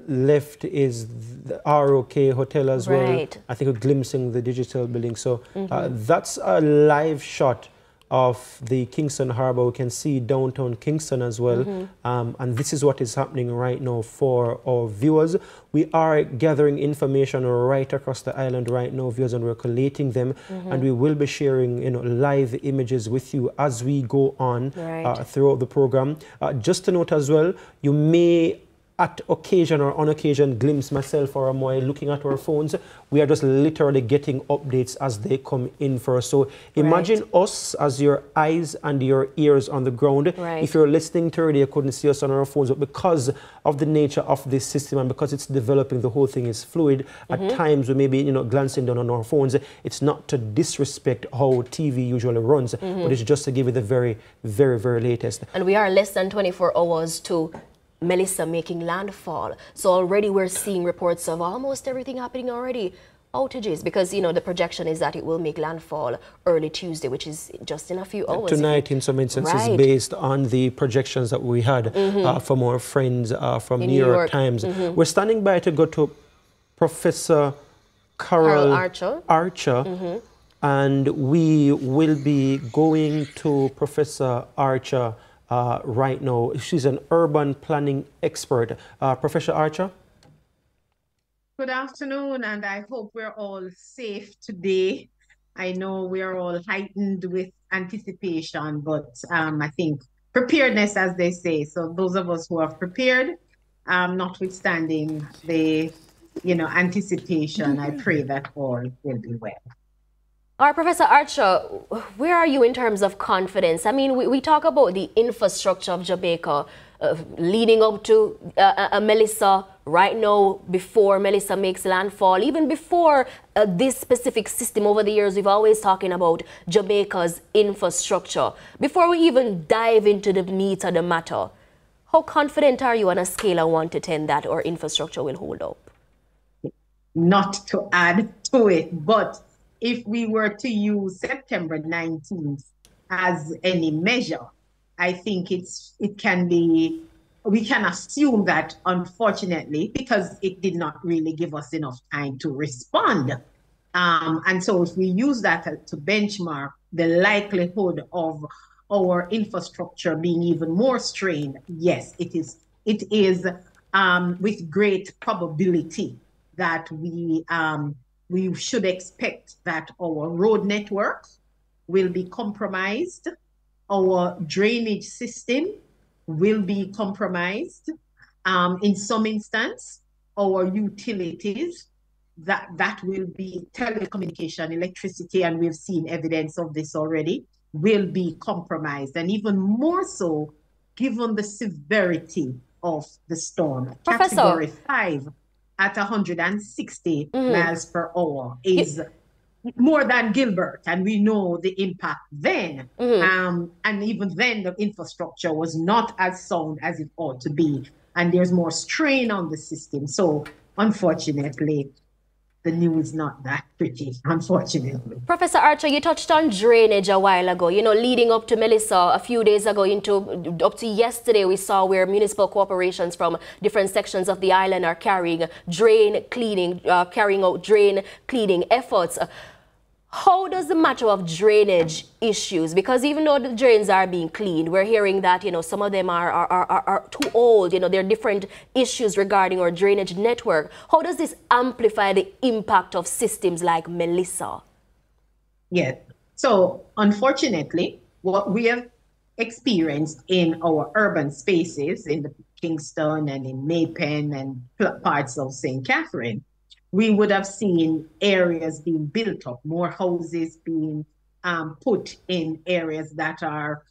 left is the ROK Hotel as well. I think we're glimpsing the digital building. So that's a live shot of the Kingston Harbor. We can see downtown Kingston as well. And this is what is happening right now for our viewers. We are gathering information right across the island right now, viewers, and we're collating them. And we will be sharing live images with you as we go on throughout the program. Just to note as well, you may at occasion or on occasion glimpse myself or Amoy looking at our phones. We are just literally getting updates as they come in for us. So imagine us as your eyes and your ears on the ground. If you're listening to radio, you couldn't see us on our phones, but because of the nature of this system and because it's developing, the whole thing is fluid. At times we may be glancing down on our phones. It's not to disrespect how TV usually runs, but it's just to give you the very, very, very latest. And we are less than 24 hours to Melissa making landfall. So already we're seeing reports of almost everything happening already. Outages, because the projection is that it will make landfall early Tuesday, which is just in a few hours. Tonight, in some instances, based on the projections that we had from our friends from New York Times. We're standing by to go to Professor Carol Archer. And we will be going to Professor Archer right now. She's an urban planning expert. Professor Archer? Good afternoon, and I hope we're all safe today. I know we're all heightened with anticipation, but I think preparedness, as they say. So those of us who have prepared, notwithstanding the anticipation, I pray that all will be well. All right, Professor Archer, where are you in terms of confidence? I mean, we talk about the infrastructure of Jamaica leading up to Melissa right now, before Melissa makes landfall, even before this specific system. Over the years, we've always talking about Jamaica's infrastructure. Before we even dive into the meat of the matter, how confident are you on a scale of 1 to 10 that our infrastructure will hold up? Not to add to it, but if we were to use September 19th as any measure, I think we can assume that, unfortunately, because it did not really give us enough time to respond. And so if we use that to benchmark the likelihood of our infrastructure being even more strained, yes, it is with great probability that we should expect that our road network will be compromised, our drainage system will be compromised, in some instance, our utilities, that will be telecommunication, electricity, and we've seen evidence of this already, will be compromised, and even more so given the severity of the storm. Professor, Category 5 at 160 miles per hour is more than Gilbert, and we know the impact then. And even then, the infrastructure was not as sound as it ought to be, and there's more strain on the system. So, unfortunately, the news is not that pretty, unfortunately. Professor Archer, you touched on drainage a while ago. Leading up to Melissa, a few days ago, up to yesterday, we saw where municipal corporations from different sections of the island are carrying out drain cleaning efforts. How does the matter of drainage issues, because even though the drains are being cleaned, we're hearing that, you know, some of them are too old, you know, there are different issues regarding our drainage network. How does this amplify the impact of systems like Melissa? Yeah, so unfortunately, what we have experienced in our urban spaces, in the Kingston and in Maypen and parts of St. Catherine, we would have seen areas being built up, more houses being put in areas that are,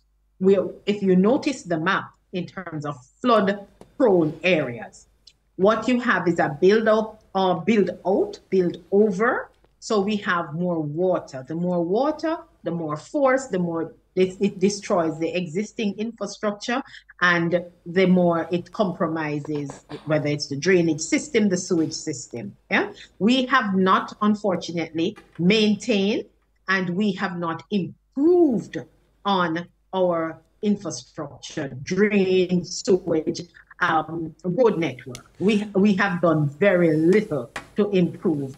if you notice the map in terms of flood-prone areas, what you have is a build up or build out, build over. So we have more water. The more water, the more force, the more it destroys the existing infrastructure, and the more it compromises, whether it's the drainage system, the sewage system. Yeah, we have not, unfortunately, maintained, and we have not improved on our infrastructure, drain, sewage, road network. We have done very little to improve,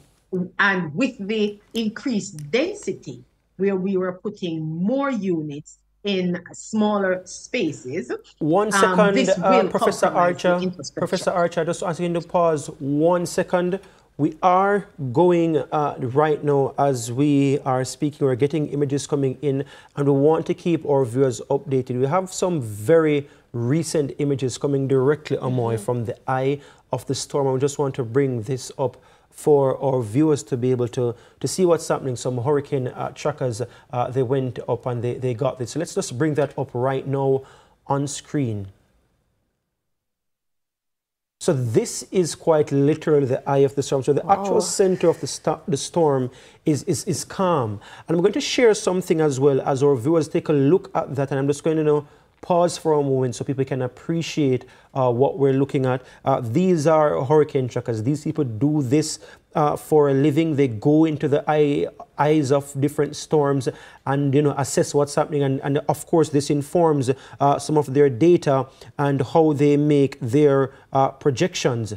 and with the increased density, where we were putting more units in smaller spaces. 1 second, Professor Archer. Professor Archer, just asking you to pause 1 second. We are going right now as we are speaking. We're getting images coming in, and we want to keep our viewers updated. We have some very recent images coming directly, Amoy, from the eye of the storm. I just want to bring this up for our viewers to be able to see what's happening. Some hurricane trackers, they went up and they got this. So let's just bring that up right now on screen. So this is quite literally the eye of the storm. So the actual center of the storm is calm. And I'm going to share something as well as our viewers take a look at that. And I'm just going to pause for a moment so people can appreciate what we're looking at. These are hurricane trackers. These people do this for a living. They go into the eyes of different storms and, you know, assess what's happening. And of course, this informs some of their data and how they make their projections.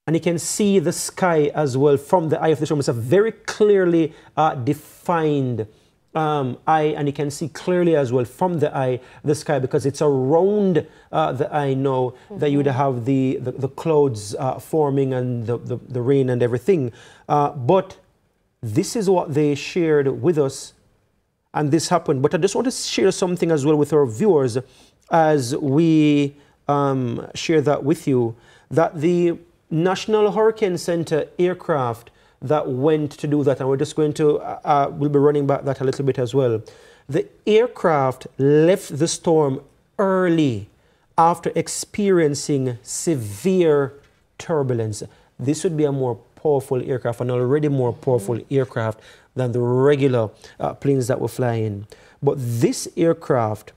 And you can see the sky as well from the eye of the storm. It's a very clearly defined eye, and you can see clearly as well from the eye the sky, because it's around the eye now that you would have the clouds forming and the rain and everything. But this is what they shared with us, and this happened. But I just want to share something as well with our viewers as we share that with you, that the National Hurricane Center aircraft that went to do that, and we're just going to, we'll be running back that a little bit as well. The aircraft left the storm early after experiencing severe turbulence. This would be a more powerful aircraft, an already more powerful aircraft than the regular planes that were flying. But this aircraft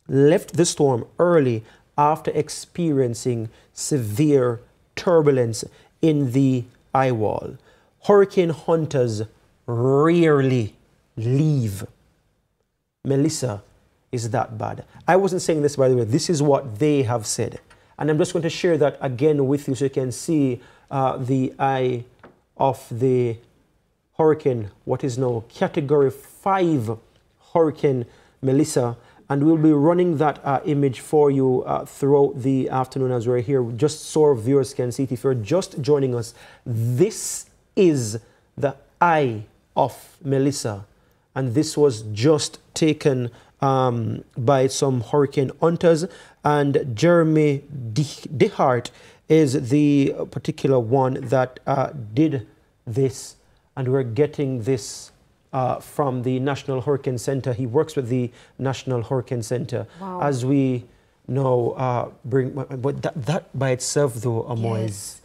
left the storm early after experiencing severe turbulence in the eye wall. Hurricane hunters rarely leave. Melissa is that bad. I wasn't saying this, by the way. This is what they have said. And I'm just going to share that again with you so you can see the eye of the hurricane, what is now Category 5 Hurricane Melissa. And we'll be running that image for you throughout the afternoon as we're here, just so our viewers can see it. If you're just joining us, this is the eye of Melissa, and this was just taken by some hurricane hunters, and Jeremy DeHart is the particular one that did this, and we're getting this from the National Hurricane Center. He works with the National Hurricane Center. Wow. As we know, but that by itself though, Amoy, yes.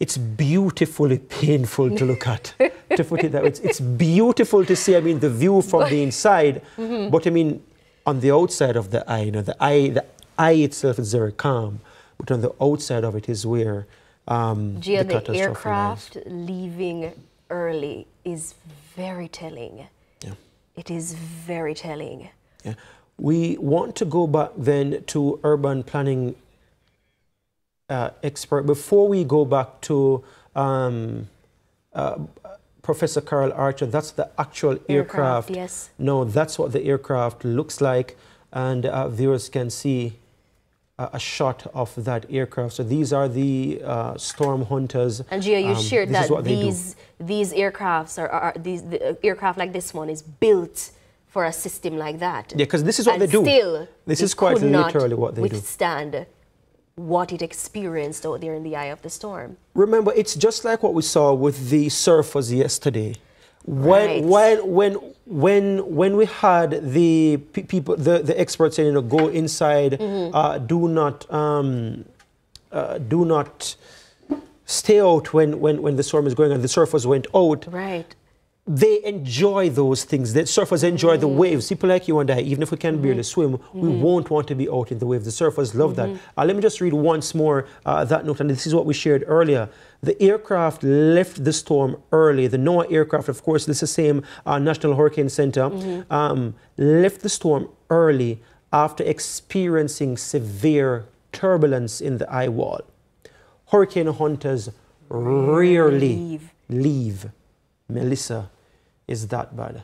It's beautifully painful to look at, to put it that way. It's beautiful to see, I mean, the view from the inside, but I mean, on the outside of the eye, you know, the eye itself is very calm, but on the outside of it is where Gia, the aircraft leaving early is very telling. Yeah. It is very telling. Yeah. We want to go back then to urban planning expert. Before we go back to Professor Carol Archer, that's the actual aircraft. Yes. No, that's what the aircraft looks like, and viewers can see a shot of that aircraft. So these are the Storm Hunters. And Gia, you shared that these aircrafts the aircraft like this one is built for a system like that. Yeah, because this is what they do. Still, this is quite literally what they do. Withstand what it experienced out there in the eye of the storm. Remember, it's just like what we saw with the surfers yesterday. When we had the people, the experts saying, go inside, do not stay out when the storm is going on. The surfers went out. Right. They enjoy those things. The surfers enjoy the waves. People like you and I, even if we can barely swim, we won't want to be out in the waves. The surfers love that. Let me just read once more that note, and this is what we shared earlier. The aircraft left the storm early. The NOAA aircraft, of course, this is the same National Hurricane Center, left the storm early after experiencing severe turbulence in the eye wall. Hurricane hunters rarely leave. Melissa is that bad.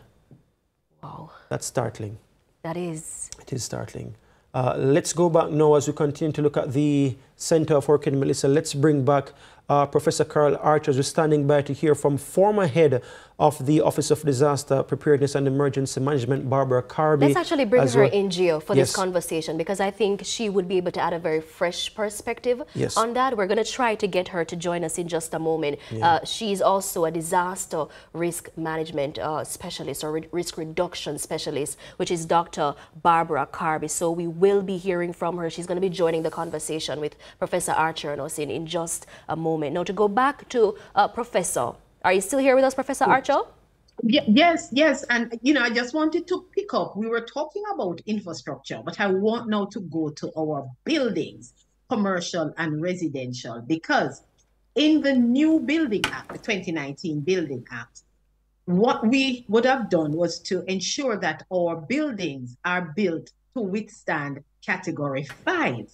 Wow. That's startling. That is. It is startling. Let's go back now as we continue to look at the Center of Hurricane Melissa. Let's bring back Professor Carol Archer, who's standing by to hear from former head of the Office of Disaster Preparedness and Emergency Management, Barbara Carby. Let's actually bring her in, Gio, for this conversation, because I think she would be able to add a very fresh perspective on that. We're going to try to get her to join us in just a moment. She's also a disaster risk management specialist, or risk reduction specialist, which is Dr. Barbara Carby. So we will be hearing from her. She's going to be joining the conversation with Professor Archer and us in just a moment. Now, to go back to Professor. Are you still here with us, Professor Archer? Yes. And, I just wanted to pick up. We were talking about infrastructure, but I want now to go to our buildings, commercial and residential, because in the new Building Act, the 2019 Building Act, what we would have done was to ensure that our buildings are built to withstand Category 5.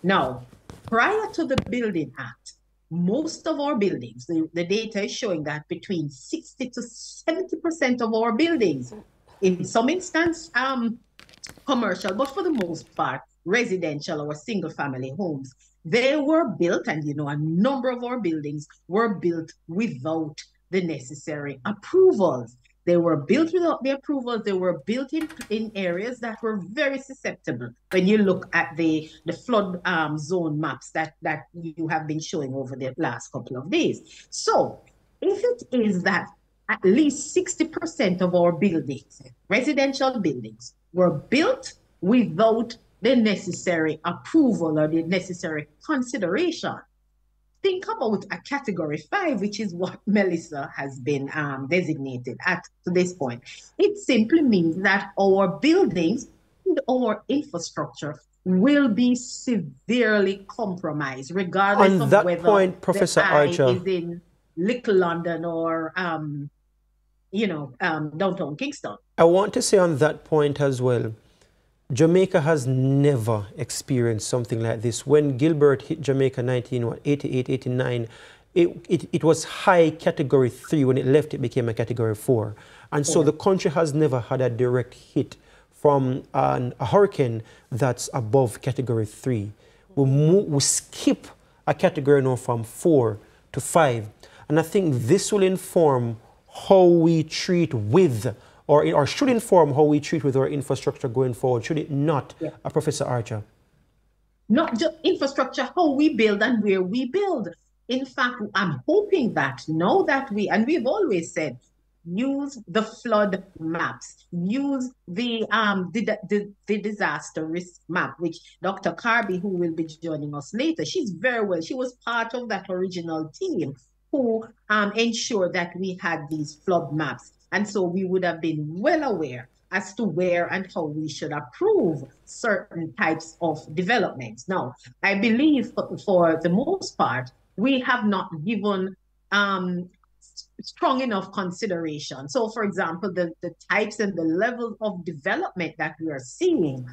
Now, prior to the Building Act, most of our buildings, the data is showing that between 60 to 70% of our buildings, in some instance, commercial, but for the most part, residential or single family homes, they were built, and a number of our buildings were built without the necessary approvals. They were built without the approvals. They were built in areas that were very susceptible. When you look at the flood zone maps that you have been showing over the last couple of days. So if it is that at least 60% of our buildings, residential buildings, were built without the necessary approval or the necessary consideration, think about a Category 5, which is what Melissa has been designated at to this point. It simply means that our buildings and our infrastructure will be severely compromised, regardless of whether point, Professor Archer is in Little London or, downtown Kingston. I want to say on that point as well, Jamaica has never experienced something like this. When Gilbert hit Jamaica 1988, 89, it was high Category 3. When it left, it became a Category 4. And so the country has never had a direct hit from a hurricane that's above Category 3. We skip a category now from 4 to 5. And I think this will inform how we treat with or should inform how we treat with our infrastructure going forward, should it not, Professor Archer? Not just infrastructure, how we build and where we build. In fact, I'm hoping that now that we've always said, use the flood maps, use the disaster risk map, which Dr. Carby, who will be joining us later, she was part of that original team who ensured that we had these flood maps. And so we would have been well aware as to where and how we should approve certain types of developments. Now, I believe for the most part, we have not given strong enough consideration. So, for example, the types and the level of development that we are seeing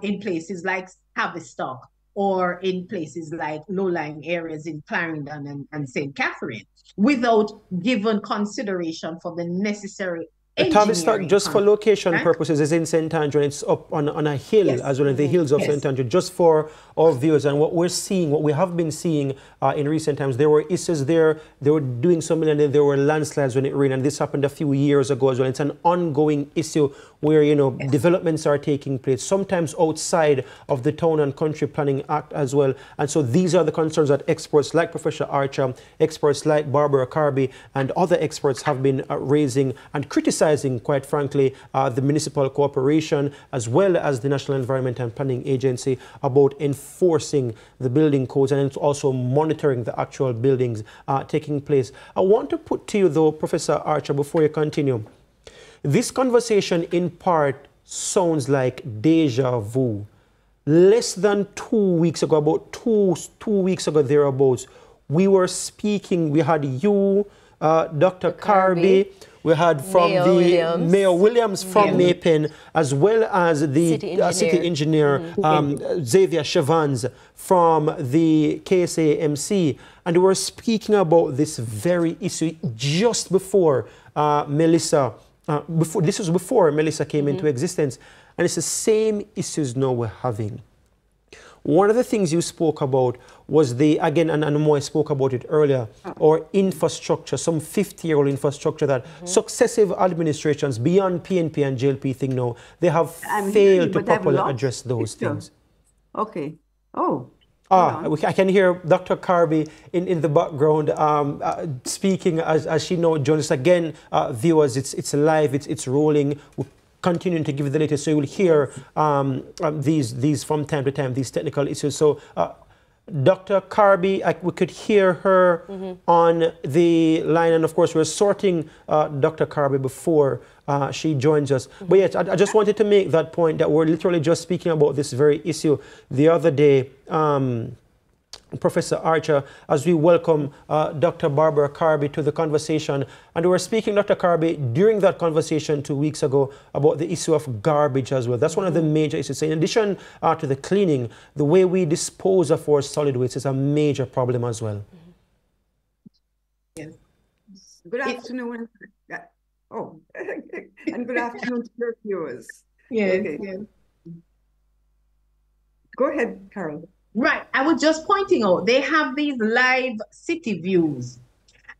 in places like Tavistock or in places like low-lying areas in Clarendon and St. Catherine, without giving consideration for the necessary engineering. Just for location purposes, is in St. Andrew, and it's up on a hill as well, in the hills of St. Andrew, just for our viewers. And what we're seeing, what we have been seeing in recent times, there were issues there, they were doing something, and then there were landslides when it rained, and this happened a few years ago as well. It's an ongoing issue where, you know, developments are taking place, sometimes outside of the Town and Country Planning Act as well. And so these are the concerns that experts like Professor Archer, experts like Barbara Kirby, and other experts have been raising and criticizing, quite frankly, the municipal corporation as well as the National Environment and Planning Agency about enforcing the building codes and also monitoring the actual buildings taking place. I want to put to you, though, Professor Archer, before you continue, this conversation in part sounds like deja vu. Less than 2 weeks ago, about two weeks ago thereabouts, we were speaking, we had you, Dr. Kirby, we had from Mayor Williams from May Pen, as well as the city engineer Xavier Chavans from the KSAMC, and we were speaking about this very issue just before Melissa. This was before Melissa came into existence, and it's the same issues now we're having. One of the things you spoke about was again, and Moy spoke about it earlier, or infrastructure, some 50-year-old infrastructure that successive administrations beyond PNP and JLP thing now, they have failed to properly address those things. Okay. Oh. I can hear Dr. Kirby in the background speaking as she now joins us. Again, viewers, it's live, it's rolling. We're continuing to give you the latest, so you will hear these from time to time, these technical issues. So, Dr. Kirby, we could hear her on the line, and of course we're sorting Dr. Kirby before she joins us. But yet, I just wanted to make that point that we're literally just speaking about this very issue the other day, Professor Archer, as we welcome Dr. Barbara Kirby to the conversation. And we were speaking, Dr. Kirby, during that conversation 2 weeks ago about the issue of garbage as well. That's one of the major issues. So in addition to the cleaning, the way we dispose of our solid waste is a major problem as well. Yes. Good afternoon. Oh, and good afternoon to your viewers. Yes, okay. Yes. Go ahead, Carol. Right. I was just pointing out, they have these live city views.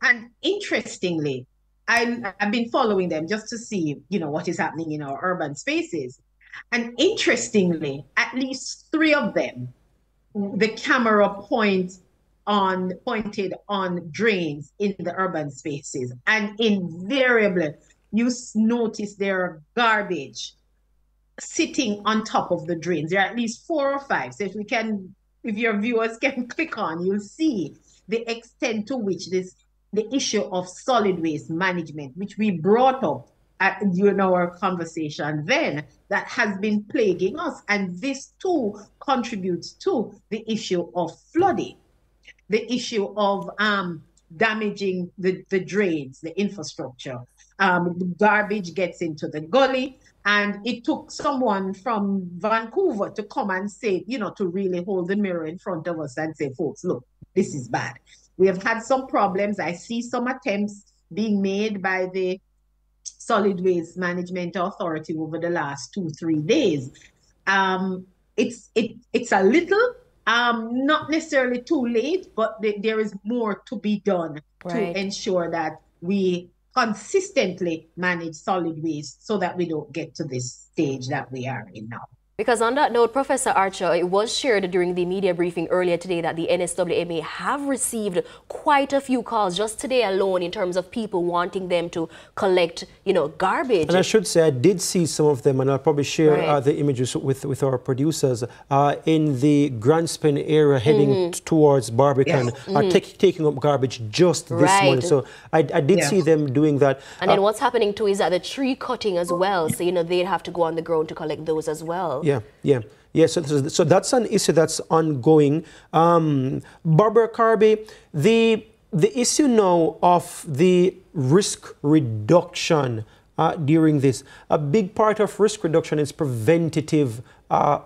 And interestingly, I've been following them just to see, you know, what is happening in our urban spaces. And interestingly, at least 3 of them, the camera pointed on drains in the urban spaces. And invariably, you notice there garbage sitting on top of the drains. There are at least 4 or 5. So if your viewers can click on, you'll see the extent to which the issue of solid waste management, which we brought up during our conversation then, that has been plaguing us. And this too contributes to the issue of flooding, the issue of damaging the drains, the infrastructure. The garbage gets into the gully. And it took someone from Vancouver to come and say, you know, to really hold the mirror in front of us and say, folks, look, this is bad. We have had some problems. I see some attempts being made by the Solid Waste Management Authority over the last 2-3 days. It's a little, not necessarily too late, but there is more to be done to ensure that we consistently manage solid waste so that we don't get to this stage that we are in now. Because on that note, Professor Archer, it was shared during the media briefing earlier today that the NSWMA have received quite a few calls just today alone in terms of people wanting them to collect, you know, garbage. And I should say I did see some of them, and I'll probably share the images with our producers in the Grandspan area heading towards Barbican, taking up garbage just this morning. So I did see them doing that. And then what's happening too is that the tree cutting as well. So, you know, they'd have to go on the ground to collect those as well. Yeah. So that's an issue that's ongoing. Barbara Kirby, the issue now of the risk reduction during this, a big part of risk reduction is preventative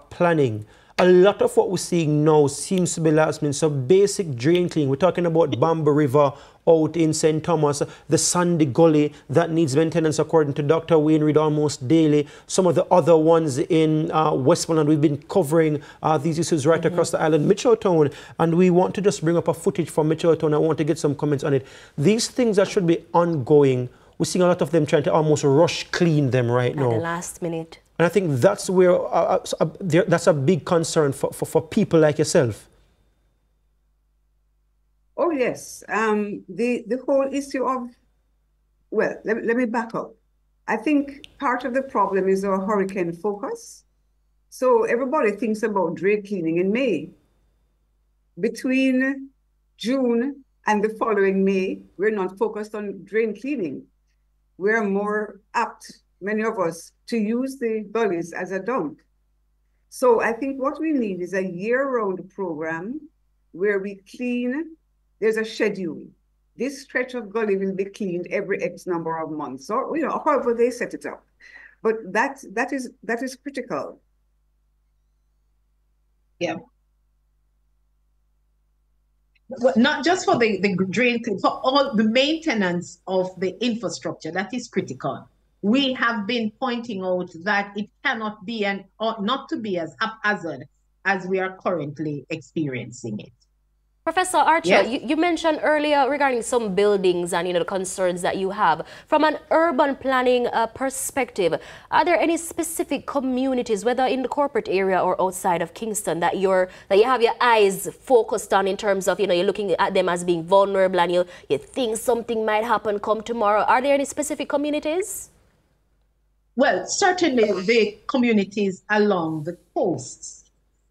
planning. a lot of what we're seeing now seems to be last minute. So basic drain cleaning. We're talking about Bamba River out in St. Thomas, the Sandy Gully that needs maintenance according to Dr. Wayne Reed almost daily. Some of the other ones in Westmoreland, we've been covering these issues right across the island. Mitchelltown, and we want to just bring up a footage from Mitchelltown. I want to get some comments on it. These things that should be ongoing, we're seeing a lot of them trying to almost rush clean them right now. At the last minute. And I think that's where that's a big concern for people like yourself. Oh, yes. The whole issue of, well, let me back up. I think part of the problem is our hurricane focus. So everybody thinks about drain cleaning in May. Between June and the following May, we're not focused on drain cleaning. We're more apt, many of us, to use the gullies as a dump. So I think what we need is a year-round program where we clean. There's a schedule. This stretch of gully will be cleaned every X number of months, or however they set it up. But that is critical. Yeah. Well, not just for the drain, for all the maintenance of the infrastructure, that is critical. We have been pointing out that it cannot be or not to be as haphazard as we are currently experiencing it. Professor Archer, yes. you mentioned earlier regarding some buildings and the concerns that you have. From an urban planning perspective, are there any specific communities, whether in the corporate area or outside of Kingston, that you have your eyes focused on in terms of you're looking at them as being vulnerable and you think something might happen come tomorrow? Are there any specific communities? Well, certainly the communities along the coasts.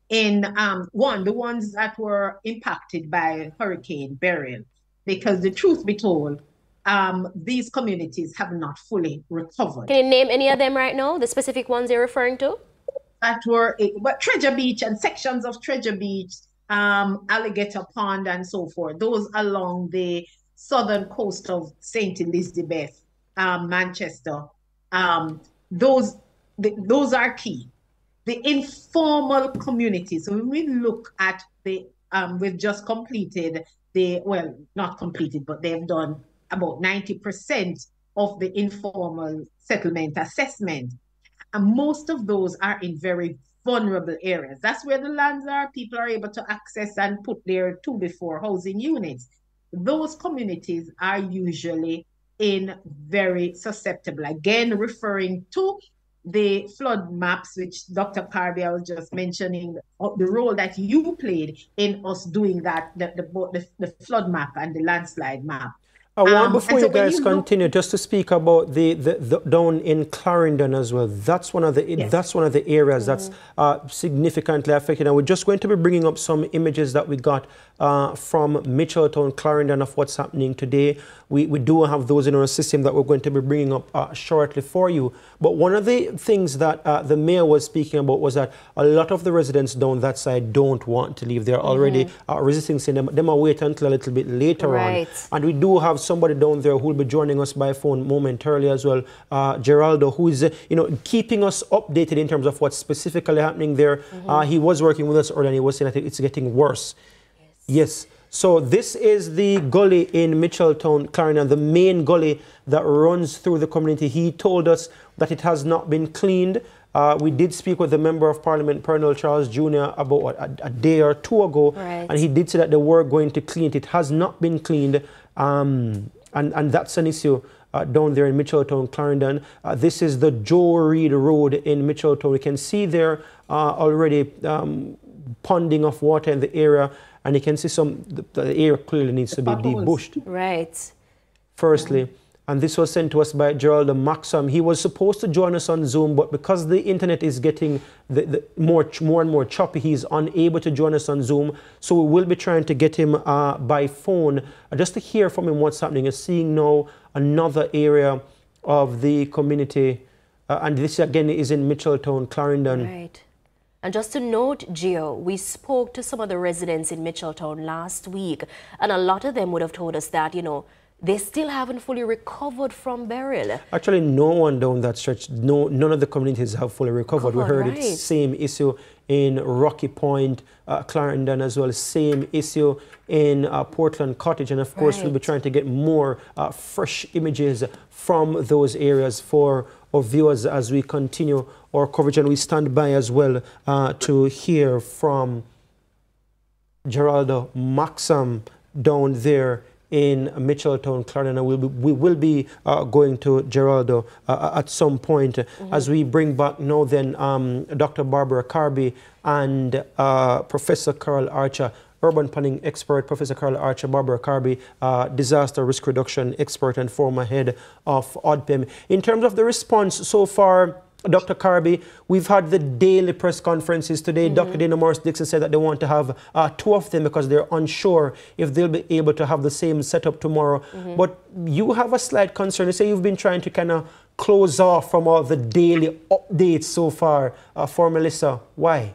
In the ones that were impacted by Hurricane Beryl, because the truth be told, these communities have not fully recovered. Can you name any of them right now, the specific ones you're referring to? That were, but Treasure Beach and sections of Treasure Beach, Alligator Pond and so forth, those along the southern coast of St. Elizabeth, Manchester, those are key. The informal community. So when we look at we've just completed not completed, but they've done about 90% of the informal settlement assessment. And most of those are in very vulnerable areas. That's where the lands are. People are able to access and put their 2-4 housing units. Those communities are usually in very susceptible. Again, referring to the flood maps, which Dr. Carby, I was just mentioning, the role that you played in us doing that, the flood map and the landslide map. I want, before you guys continue, just to speak about the down in Clarendon as well. That's one of the areas that's significantly affected. And we're just going to be bringing up some images that we got from Mitchelltown, Clarendon, of what's happening today. We do have those in our system that we're going to be bringing up shortly for you. But one of the things that the mayor was speaking about was that a lot of the residents down that side don't want to leave. They're already resisting, saying them will wait until a little bit later on. And we do have somebody down there who will be joining us by phone momentarily as well, Geraldo, who is keeping us updated in terms of what's specifically happening there. He was working with us earlier and he was saying that it's getting worse. Yes. So this is the gully in Mitchelltown, Clarendon, the main gully that runs through the community. He told us that it has not been cleaned. We did speak with the Member of Parliament, Pernell Charles Jr., about a day or two ago, and he did say that they were going to clean it. It has not been cleaned, and that's an issue down there in Mitchelltown, Clarendon. This is the Joe Reed Road in Mitchelltown. We can see there already ponding of water in the area, and you can see the area clearly needs to be debushed. Right. Firstly. And this was sent to us by Gerald Maxam. He was supposed to join us on Zoom, but because the internet is getting more and more choppy, he's unable to join us on Zoom. So we will be trying to get him by phone just to hear from him what's happening. You're seeing now another area of the community. And this again is in Mitchelltown, Clarendon. Right. And just to note, Gio, we spoke to some of the residents in Mitchelltown last week, and a lot of them would have told us that, they still haven't fully recovered from Beryl. Actually, no one down that stretch, none of the communities have fully recovered. We heard the same issue in Rocky Point, Clarendon as well, same issue in Portland Cottage. And of course, we'll be trying to get more fresh images from those areas for our viewers as we continue our coverage. And we stand by as well to hear from Geraldo Maxam down there in Mitchelltown, Clarendon. We will be going to Geraldo at some point as we bring back now then Dr. Barbara Kirby and Professor Carol Archer, urban planning expert, Professor Carol Archer, Barbara Kirby, disaster risk reduction expert and former head of ODPEM. In terms of the response so far, Dr. Kirby, we've had the daily press conferences today. Dr. Dana Morris-Dixon said that they want to have 2 of them because they're unsure if they'll be able to have the same setup tomorrow. But you have a slight concern. You say you've been trying to kind of close off from all the daily updates so far for Melissa. Why?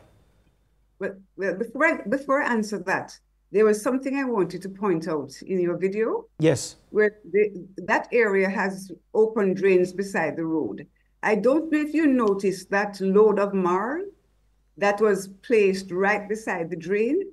Well, before I answer that, there was something I wanted to point out in your video. Yes. Where that area has open drains beside the road. I don't know if you noticed that load of marl that was placed right beside the drain.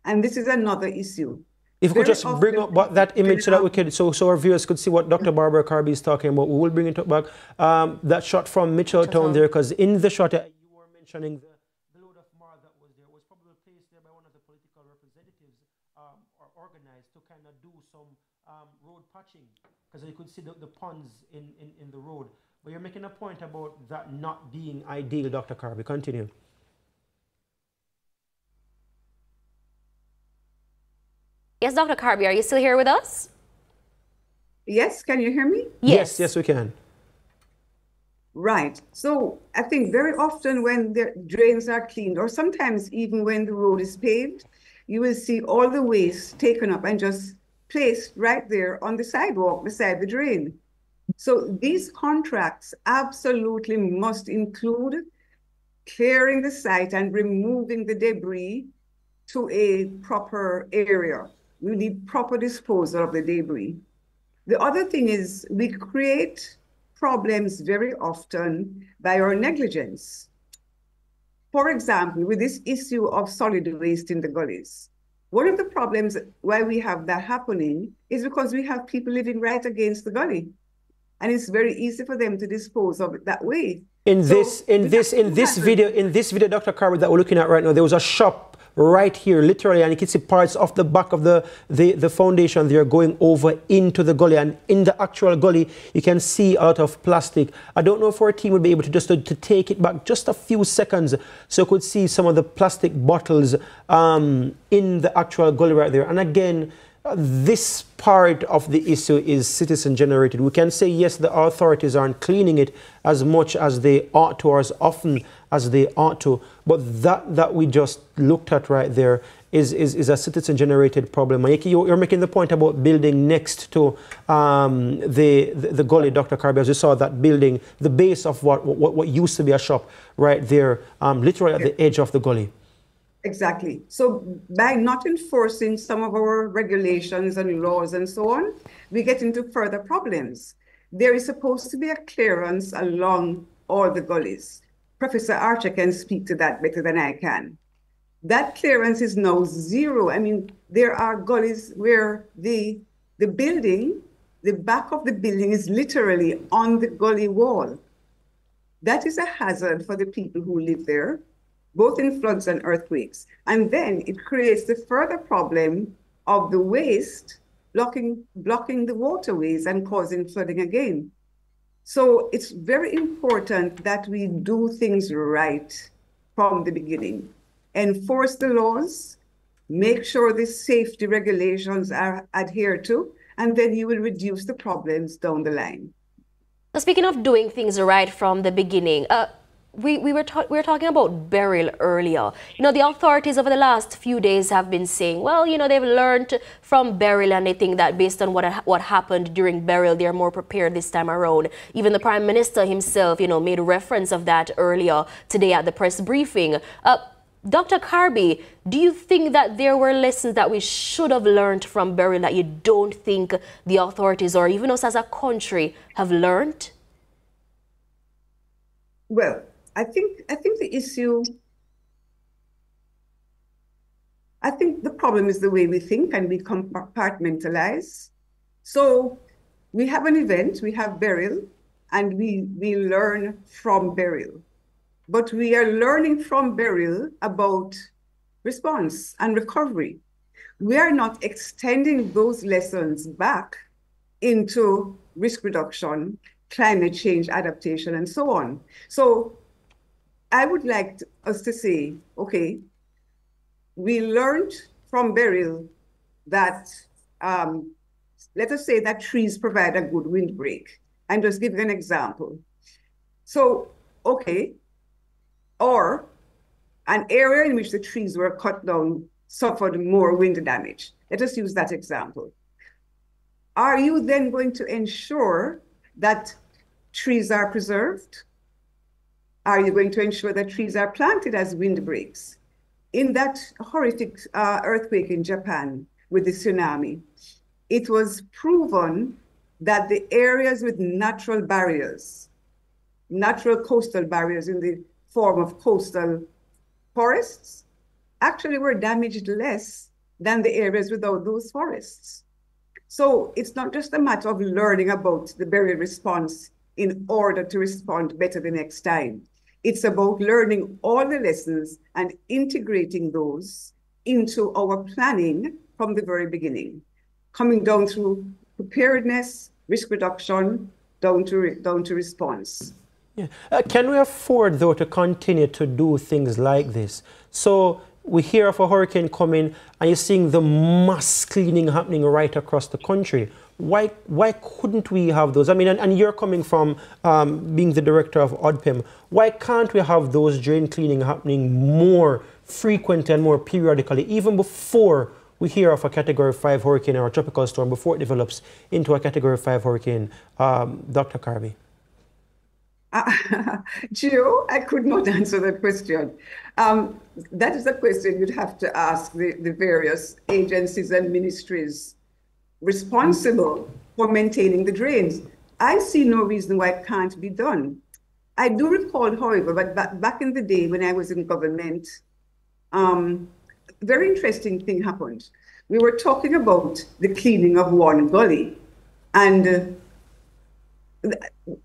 And this is another issue. If we could just bring up that image so that we could, so our viewers could see what Dr. Barbara Kirby is talking about. We will bring it back. That shot from Mitchelltown there, because in the shot you were mentioning the load of marl that was there was probably placed there by one of the political representatives or organized to kind of do some road patching, because you could see the ponds in the road. But you're making a point about that not being ideal, Dr. Kirby. Continue. Yes, Dr. Kirby, are you still here with us? Yes, can you hear me? Yes, yes, we can. Right. So I think very often when the drains are cleaned, or sometimes even when the road is paved, you will see all the waste taken up and just placed right there on the sidewalk beside the drain. So these contracts absolutely must include clearing the site and removing the debris to a proper area. We need proper disposal of the debris. The other thing is we create problems very often by our negligence. For example, with this issue of solid waste in the gullies, one of the problems why we have that happening is because we have people living right against the gully. And it's very easy for them to dispose of it that way. In this video, Dr. Kirby, that we're looking at right now, there was a shop right here, literally, and you can see parts of the back of the foundation there going over into the gully. And in the actual gully, you can see a lot of plastic. I don't know if our team would be able to just to take it back just a few seconds so you could see some of the plastic bottles in the actual gully right there. And again, this part of the issue is citizen generated. We can say, yes, the authorities aren't cleaning it as much as they ought to, or as often as they ought to. But that we just looked at right there is a citizen generated problem. You're making the point about building next to the gully, Dr. Kirby, as you saw that building, the base of what used to be a shop right there, literally at the edge of the gully. Exactly. So by not enforcing some of our regulations and laws and so on, we get into further problems. There is supposed to be a clearance along all the gullies. Professor Archer can speak to that better than I can. That clearance is now zero. I mean, there are gullies where the building, the back of the building is literally on the gully wall. That is a hazard for the people who live there, both in floods and earthquakes. And then it creates the further problem of the waste blocking the waterways and causing flooding again. So it's very important that we do things right from the beginning. Enforce the laws, make sure the safety regulations are adhered to, and then you will reduce the problems down the line. Now, speaking of doing things right from the beginning, we were talking about Beryl earlier. You know, the authorities over the last few days have been saying, well, you know, they've learned from Beryl, and they think that based on what happened during Beryl, they're more prepared this time around. Even the Prime Minister himself, you know, made reference of that earlier today at the press briefing. Dr. Kirby, do you think that there were lessons that we should have learned from Beryl that you don't think the authorities or even us as a country have learned? Well, I think the issue, I think the problem is the way we think and we compartmentalize. So we have an event, we have Beryl, and we learn from Beryl. But we are learning from Beryl about response and recovery. We are not extending those lessons back into risk reduction, climate change adaptation, and so on. So I would like us to say, okay, we learned from Beryl that, let us say that trees provide a good windbreak. I'm just giving an example. So, okay, or an area in which the trees were cut down suffered more wind damage. Let us use that example. Are you then going to ensure that trees are preserved? Are you going to ensure that trees are planted as windbreaks? In that horrific earthquake in Japan with the tsunami, it was proven that the areas with natural barriers, natural coastal barriers in the form of coastal forests, actually were damaged less than the areas without those forests. So it's not just a matter of learning about the Beryl response in order to respond better the next time. It's about learning all the lessons and integrating those into our planning from the very beginning, coming down through preparedness, risk reduction, down to response. Yeah. Can we afford, though, to continue to do things like this? So we hear of a hurricane coming and you're seeing the mass cleaning happening right across the country. Why couldn't we have those? I mean, and you're coming from being the director of ODPEM. Why can't we have those drain cleaning happening more frequently and more periodically, even before we hear of a Category 5 hurricane or a tropical storm, before it develops into a Category 5 hurricane? Dr. Kirby. Gio, I could not answer that question. That is a question you'd have to ask the various agencies and ministries responsible for maintaining the drains. I see no reason why it can't be done. I do recall, however, but back in the day when I was in government, a very interesting thing happened. We were talking about the cleaning of one gully, and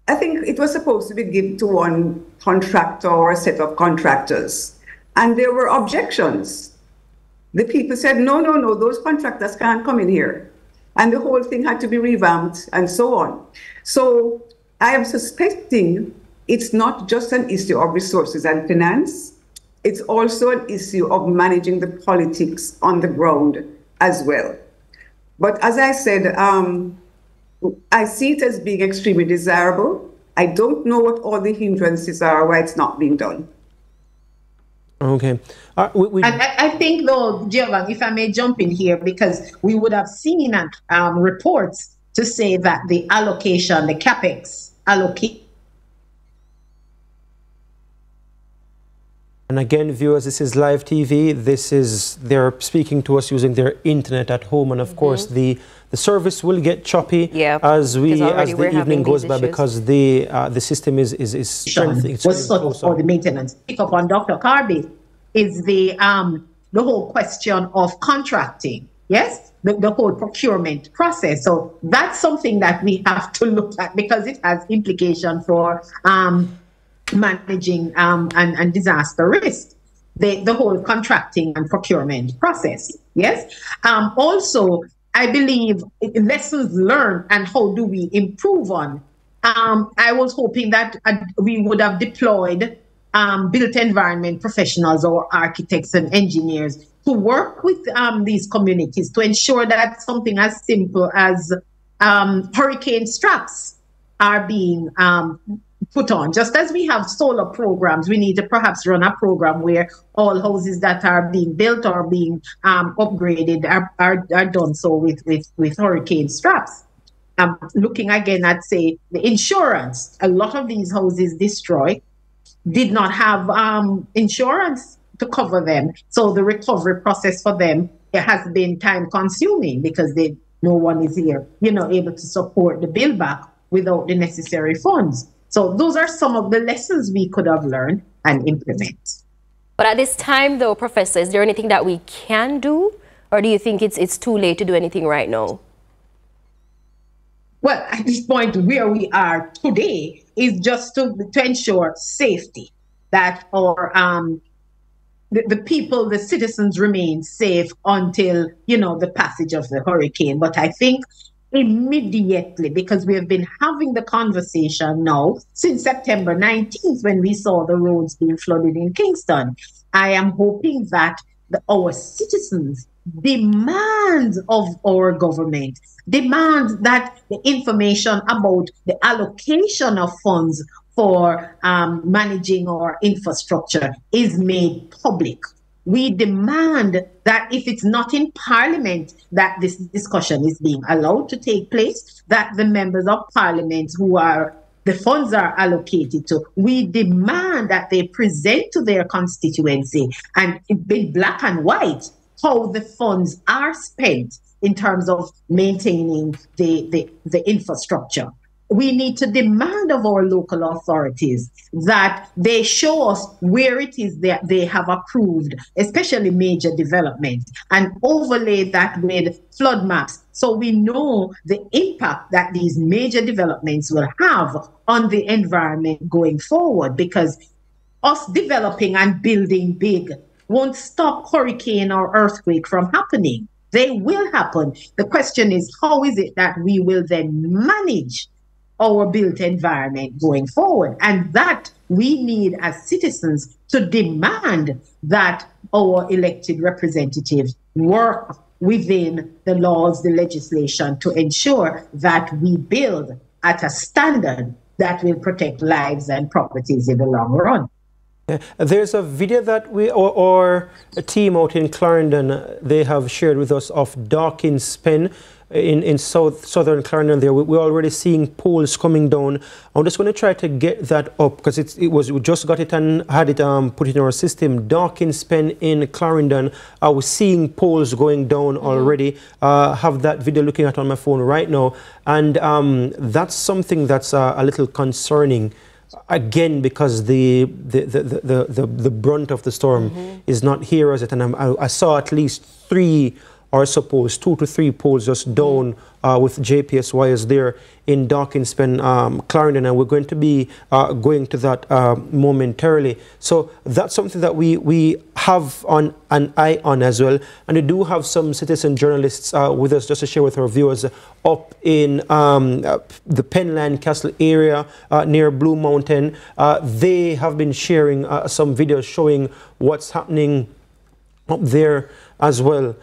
I think it was supposed to be given to one contractor or a set of contractors. And there were objections. The people said, no, those contractors can't come in here. And the whole thing had to be revamped and so on. So I am suspecting it's not just an issue of resources and finance. It's also an issue of managing the politics on the ground as well. But as I said, I see it as being extremely desirable. I don't know what all the hindrances are, why it's not being done. Okay. I think, though, Giovanni, if I may jump in here, because we would have seen reports to say that the allocation, the CapEx allocate. And again, viewers, this is live TV. They're speaking to us using their internet at home. And of course, the service will get choppy as the evening goes by, because the system is strengthening. Was sort of for the maintenance. Pick up on Dr. Kirby is the whole question of contracting. Yes, the whole procurement process. So that's something that we have to look at, because it has implication for managing and disaster risk, the whole contracting and procurement process. Yes. Also, I believe lessons learned and how do we improve on. I was hoping that we would have deployed built environment professionals or architects and engineers to work with these communities to ensure that something as simple as hurricane straps are being put on. Just as we have solar programs, we need to perhaps run a program where all houses that are being built or being upgraded are done so with hurricane straps. Looking again at, say, the insurance. A lot of these houses destroyed did not have insurance to cover them. So the recovery process for them, it has been time consuming because no one is here, able to support the build back without the necessary funds. So those are some of the lessons we could have learned and implement. But at this time, though, Professor, is there anything that we can do? Or do you think it's too late to do anything right now? Well, at this point, where we are today is just to ensure safety, that our the people, the citizens remain safe until, the passage of the hurricane. But I think immediately, because we have been having the conversation now since September 19th, when we saw the roads being flooded in Kingston, I am hoping that our citizens demand of our government, demand that the information about the allocation of funds for managing our infrastructure is made public. We demand that if it's not in Parliament that this discussion is being allowed to take place, that the members of Parliament the funds are allocated to, we demand that they present to their constituency and in black and white how the funds are spent in terms of maintaining the infrastructure. We need to demand of our local authorities that they show us where it is that they have approved, especially major development, and overlay that with flood maps so we know the impact that these major developments will have on the environment going forward, because us developing and building big won't stop hurricane or earthquake from happening. They will happen. The question is, how is it that we will then manage our built environment going forward? And that we need as citizens to demand that our elected representatives work within the laws, the legislation, to ensure that we build at a standard that will protect lives and properties in the long run. There's a video that our team out in Clarendon, they have shared with us of Dawkins Pen in southern Clarendon there. We're already seeing poles coming down. I'm just going to try to get that up because we just got it and had it put in our system. Dawkins Pen in Clarendon. I was seeing poles going down already. Have that video looking at on my phone right now. And that's something that's a little concerning. Again, because the brunt of the storm is not here as it, and I saw at least 3 or suppose 2 to 3 poles just down with JPS wires there in Dawkins Pen, Clarendon, and we're going to be going to that momentarily. So that's something that we have on an eye on as well, and we do have some citizen journalists with us just to share with our viewers up in the Penland Castle area near Blue Mountain. They have been sharing some videos showing what's happening up there as well.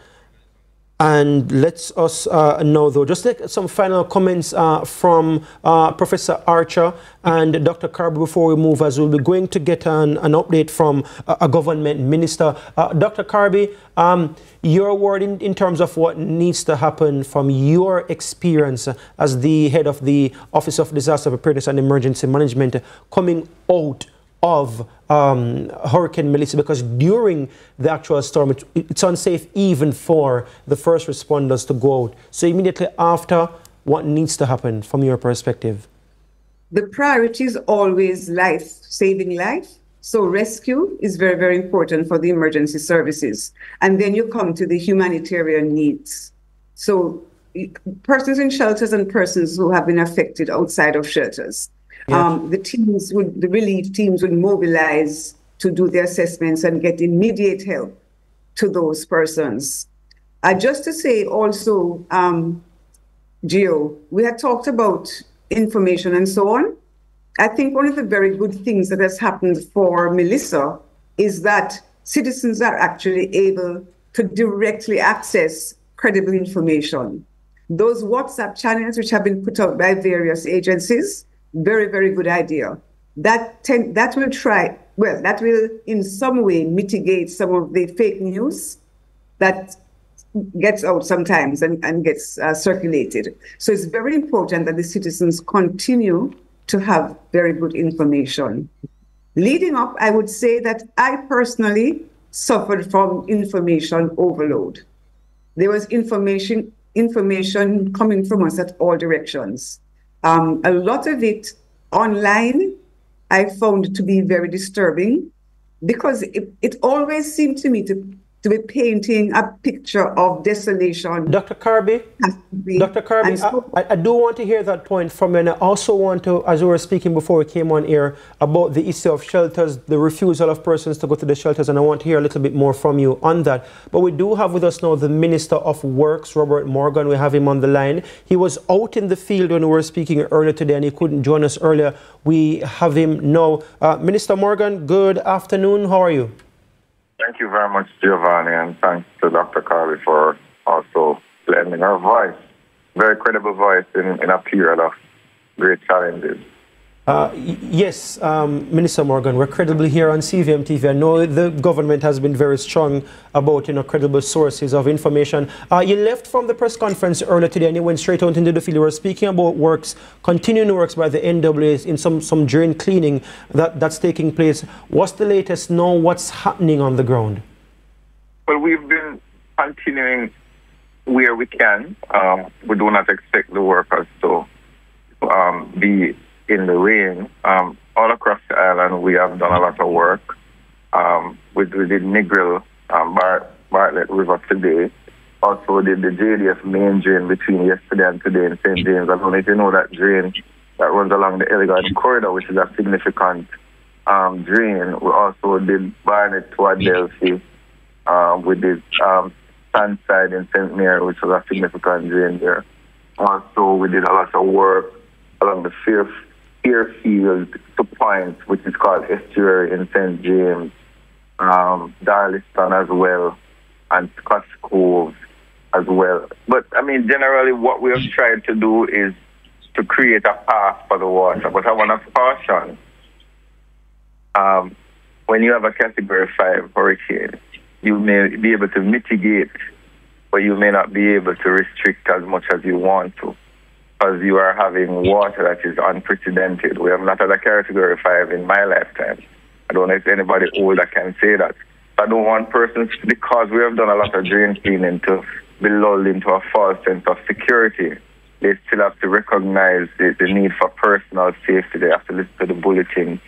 And let's us know, though, just take some final comments from Professor Archer and Dr. Kirby before we move, as we'll be going to get an update from a government minister. Dr. Kirby, your word in terms of what needs to happen from your experience as the head of the Office of Disaster Preparedness and Emergency Management coming out of Hurricane Melissa, because during the actual storm it's unsafe even for the first responders to go out. So immediately after, what needs to happen from your perspective? The priority is always life, saving life. So rescue is very, very important for the emergency services. And then you come to the humanitarian needs. So persons in shelters and persons who have been affected outside of shelters. Yeah. The relief teams would mobilize to do the assessments and get immediate help to those persons. Just to say also, Gio, we had talked about information and so on. I think one of the very good things that has happened for Melissa is that citizens are actually able to directly access credible information. Those WhatsApp channels which have been put out by various agencies, very, very good idea. That will in some way mitigate some of the fake news that gets out sometimes and gets circulated. So it's very important that the citizens continue to have very good information. Leading up, I would say that I personally suffered from information overload. There was information coming from us at all directions. A lot of it online I found to be very disturbing because it always seemed to me to be painting a picture of desolation. Dr. Kirby, I do want to hear that point from you, and I also want to, as we were speaking before we came on air, about the issue of shelters, the refusal of persons to go to the shelters, and I want to hear a little bit more from you on that. But we do have with us now the Minister of Works, Robert Morgan. We have him on the line. He was out in the field when we were speaking earlier today, and he couldn't join us earlier. We have him now. Minister Morgan, good afternoon. How are you? Thank you very much, Giovanni, and thanks to Dr. Kirby for also lending her voice. Very credible voice in a period of great challenges. Yes, Minister Morgan, we're credibly here on CVM TV. I know the government has been very strong about, credible sources of information. You left from the press conference earlier today and you went straight out into the field. You were speaking about continuing works by the NWA in some drain cleaning that's taking place. What's the latest now? What's happening on the ground? Well, we've been continuing where we can. We do not expect the workers to be in the rain. All across the island, we have done a lot of work. We did Negril, Bartlett River today. Also did the JDF main drain between yesterday and today in St. James. I don't know if you know that drain that runs along the Ellegarden corridor, which is a significant drain. We also did Barnet to Adelphi. We did Sandside in St. Mary, which was a significant drain there. Also, we did a lot of work along the Fairfield to Point, which is called Estuary in St. James, Darliston as well, and Scotch Cove as well. But, I mean, generally what we have tried to do is to create a path for the water. But I want to caution, when you have a Category 5 hurricane, you may be able to mitigate, but you may not be able to restrict as much as you want to, because you are having water that is unprecedented. We have not had a Category 5 in my lifetime. I don't know if anybody older can say that. I don't want persons, because we have done a lot of drain cleaning, to be lulled into a false sense of security. They still have to recognize the need for personal safety. They have to listen to the bulletins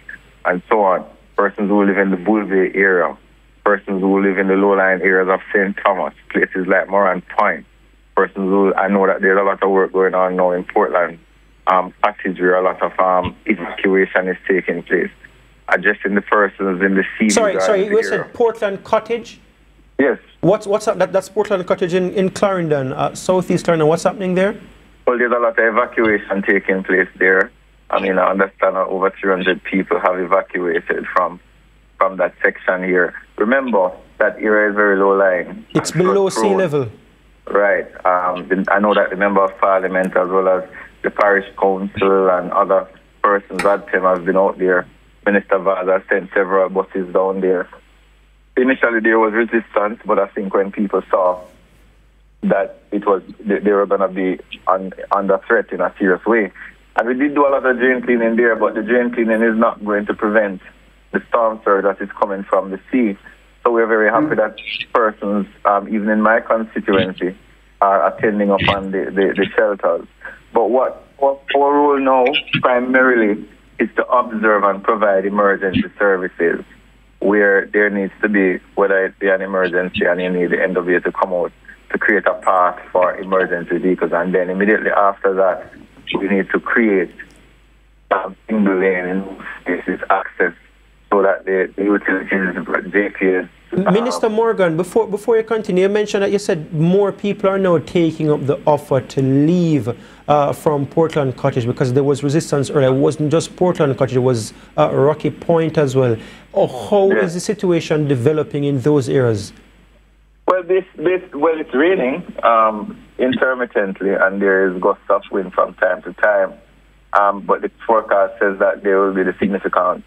and so on. Persons who live in the Bull Bay area, persons who live in the low-lying areas of St. Thomas, places like Moran Point, persons who, I know that there's a lot of work going on now in Portland Cottage, where a lot of evacuation is taking place. Addressing the persons in the sea. Sorry, you said Portland Cottage? Yes. What's up? That's Portland Cottage in Clarendon, southeast Clarendon. What's happening there? Well, there's a lot of evacuation taking place there. I mean, I understand over 300 people have evacuated from that section here. Remember, that area is very low-lying. It's below sea level. Right. I know that the Member of Parliament, as well as the Parish Council and other persons at him, have been out there. Minister Vaza sent several buses down there. Initially, there was resistance, but I think when people saw that they were going to be under threat in a serious way. And we did do a lot of drain cleaning there, but the drain cleaning is not going to prevent the storm surge that is coming from the sea. So we're very happy that persons, even in my constituency, are attending upon the shelters. But what our role now primarily is to observe and provide emergency services where there needs to be, whether it be an emergency and you need the NWA to come out to create a path for emergency vehicles. And then immediately after that, we need to create single lane spaces access so that the utilities, JPS. Minister Morgan, before you continue, you mentioned that you said more people are now taking up the offer to leave from Portland Cottage because there was resistance earlier. It wasn't just Portland Cottage, it was Rocky Point as well. How is the situation developing in those areas? Well, it's raining intermittently, and there is gusts of wind from time to time. But the forecast says that there will be the significant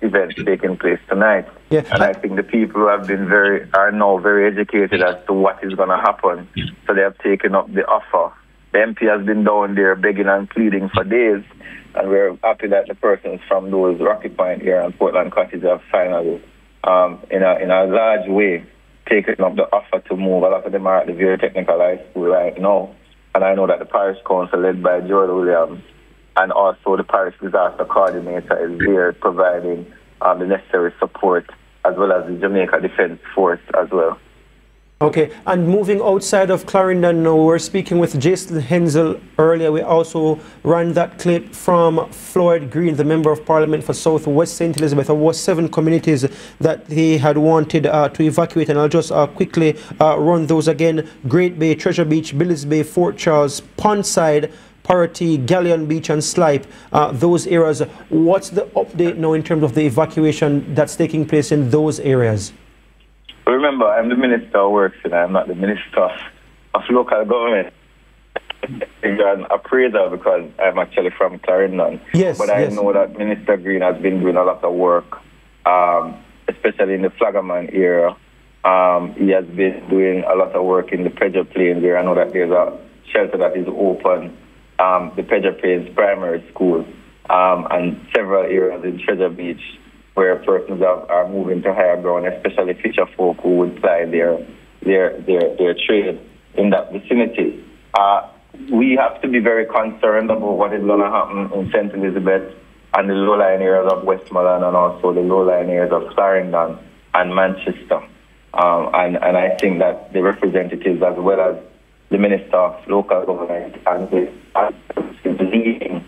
events taking place tonight. Yeah. And I think the people have been are now very educated as to what is going to happen. So they have taken up the offer. The MP has been down there begging and pleading for days, and we're happy that the persons from those Rocky Point here and Portland Cottage have finally in a large way, taking up the offer to move. A lot of them are at the very technical high school right now. And I know that the parish council led by Jordan Williams and also the parish disaster coordinator is there providing the necessary support, as well as the Jamaica Defence Force as well. Okay, and moving outside of Clarendon now, we're speaking with Jason Hensel earlier. We also ran that clip from Floyd Green, the Member of Parliament for South West St. Elizabeth. There were 7 communities that he had wanted to evacuate, and I'll just quickly run those again. Great Bay, Treasure Beach, Billis Bay, Fort Charles, Pondside, Parity, Galleon Beach and Slipe, those areas. What's the update now in terms of the evacuation that's taking place in those areas? Remember, I'm the Minister of Works and I'm not the Minister of Local Government. I'm an appraiser because I'm actually from Clarendon. Yes, but I know that Minister Green has been doing a lot of work, especially in the Flaggerman area. He has been doing a lot of work in the Pedro Plains area. I know that there's a shelter that is open, the Pedro Plains Primary School, and several areas in Treasure Beach, where persons are moving to higher ground, especially fisher folk who would ply their trade in that vicinity. We have to be very concerned about what is going to happen in St. Elizabeth and the low-lying areas of Westmoreland and also the low-lying areas of Clarendon and Manchester. And I think that the representatives, as well as the Minister of Local Government and the leading.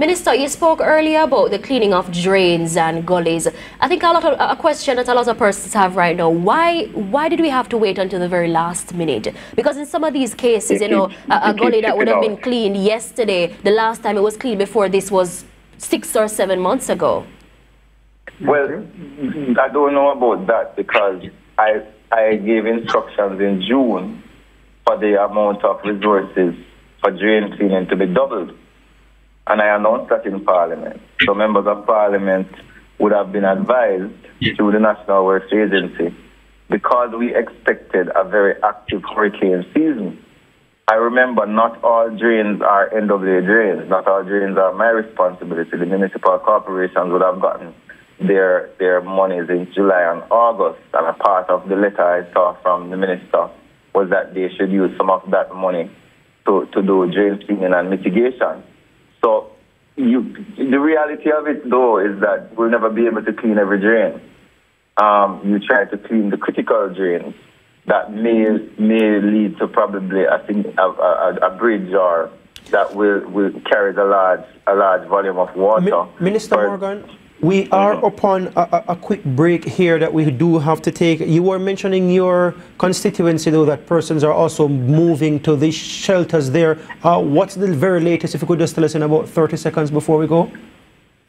Minister, you spoke earlier about the cleaning of drains and gullies. I think a question that a lot of persons have right now, why did we have to wait until the very last minute? Because in some of these cases, you know, a gully that would have been cleaned yesterday, the last time it was cleaned before this was 6 or 7 months ago. Well, I don't know about that because I gave instructions in June for the amount of resources for drain cleaning to be doubled. And I announced that in Parliament. So members of Parliament would have been advised through the National Works Agency because we expected a very active hurricane season. I remember not all drains are NWA drains. Not all drains are my responsibility. The municipal corporations would have gotten their monies in July and August. And a part of the letter I saw from the minister was that they should use some of that money to do drain cleaning and mitigation. So the reality of it, though, is that we'll never be able to clean every drain. You try to clean the critical drains that may lead to probably a bridge or that will carry a large volume of water. Minister Morgan, we are upon a quick break here that we do have to take. You were mentioning your constituency, though, that persons are also moving to these shelters there. What's the very latest, if you could just tell us in about 30 seconds before we go?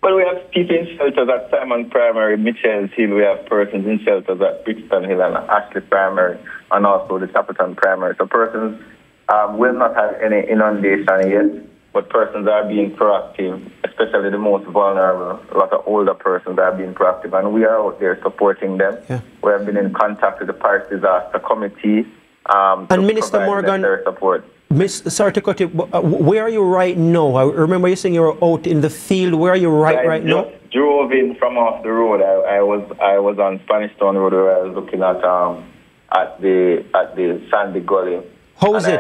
Well, we have people in shelters at Simon Primary, Mitchell's Hill. We have persons in shelters at Brixton Hill and Ashley Primary, and also the Chapelton Primary. So persons will not have any inundation yet, but persons are being proactive, especially the most vulnerable. A lot of older persons are being proactive, and we are out there supporting them. Yeah. We have been in contact with the Parish Disaster Committee and Minister Morgan, support. Sorry to cut you, but where are you right now? I remember you saying you were out in the field. Where are you right now? I drove in from off the road. I was on Spanish Town Road where I was looking at the Sandy Gully. How is it?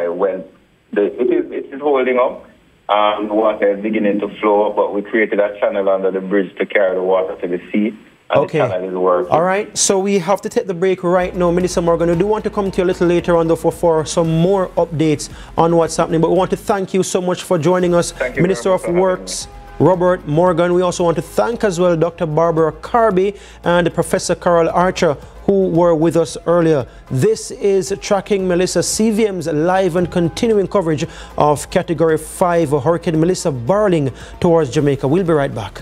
It is holding up. The water is beginning to flow, but we created a channel under the bridge to carry the water to the sea. And the channel is working. All right, so we have to take the break right now. Minister Morgan, we do want to come to you a little later on, though, for some more updates on what's happening. But we want to thank you so much for joining us, Minister of Works, Robert Morgan. We also want to thank as well Dr. Barbara Carby and Professor Carol Archer, who were with us earlier. This is Tracking Melissa, CVM's live and continuing coverage of Category 5 Hurricane Melissa barreling towards Jamaica. We'll be right back.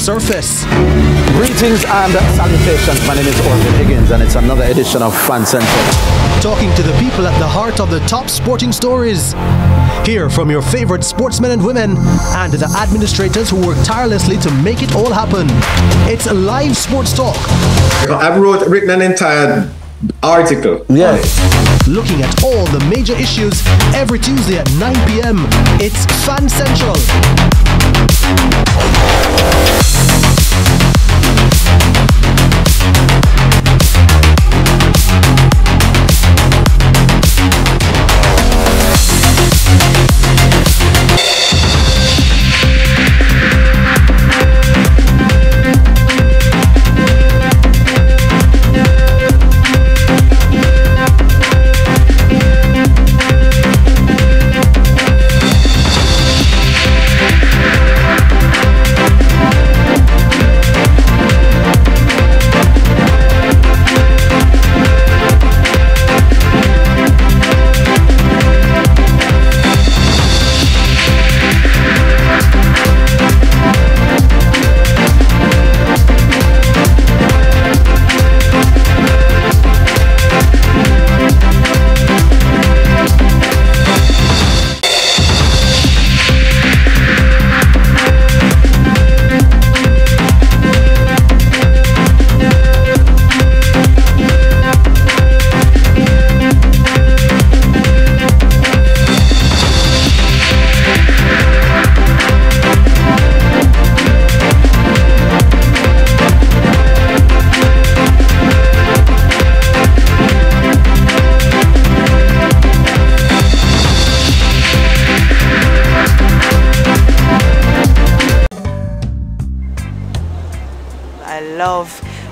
surface. Greetings and salutations. My name is Orvin Higgins, and it's another edition of Fan Central. Talking to the people at the heart of the top sporting stories. Hear from your favorite sportsmen and women and the administrators who work tirelessly to make it all happen. It's a live sports talk. I've written an entire article. Yeah. Looking at all the major issues every Tuesday at 9 p.m. It's Fan Central.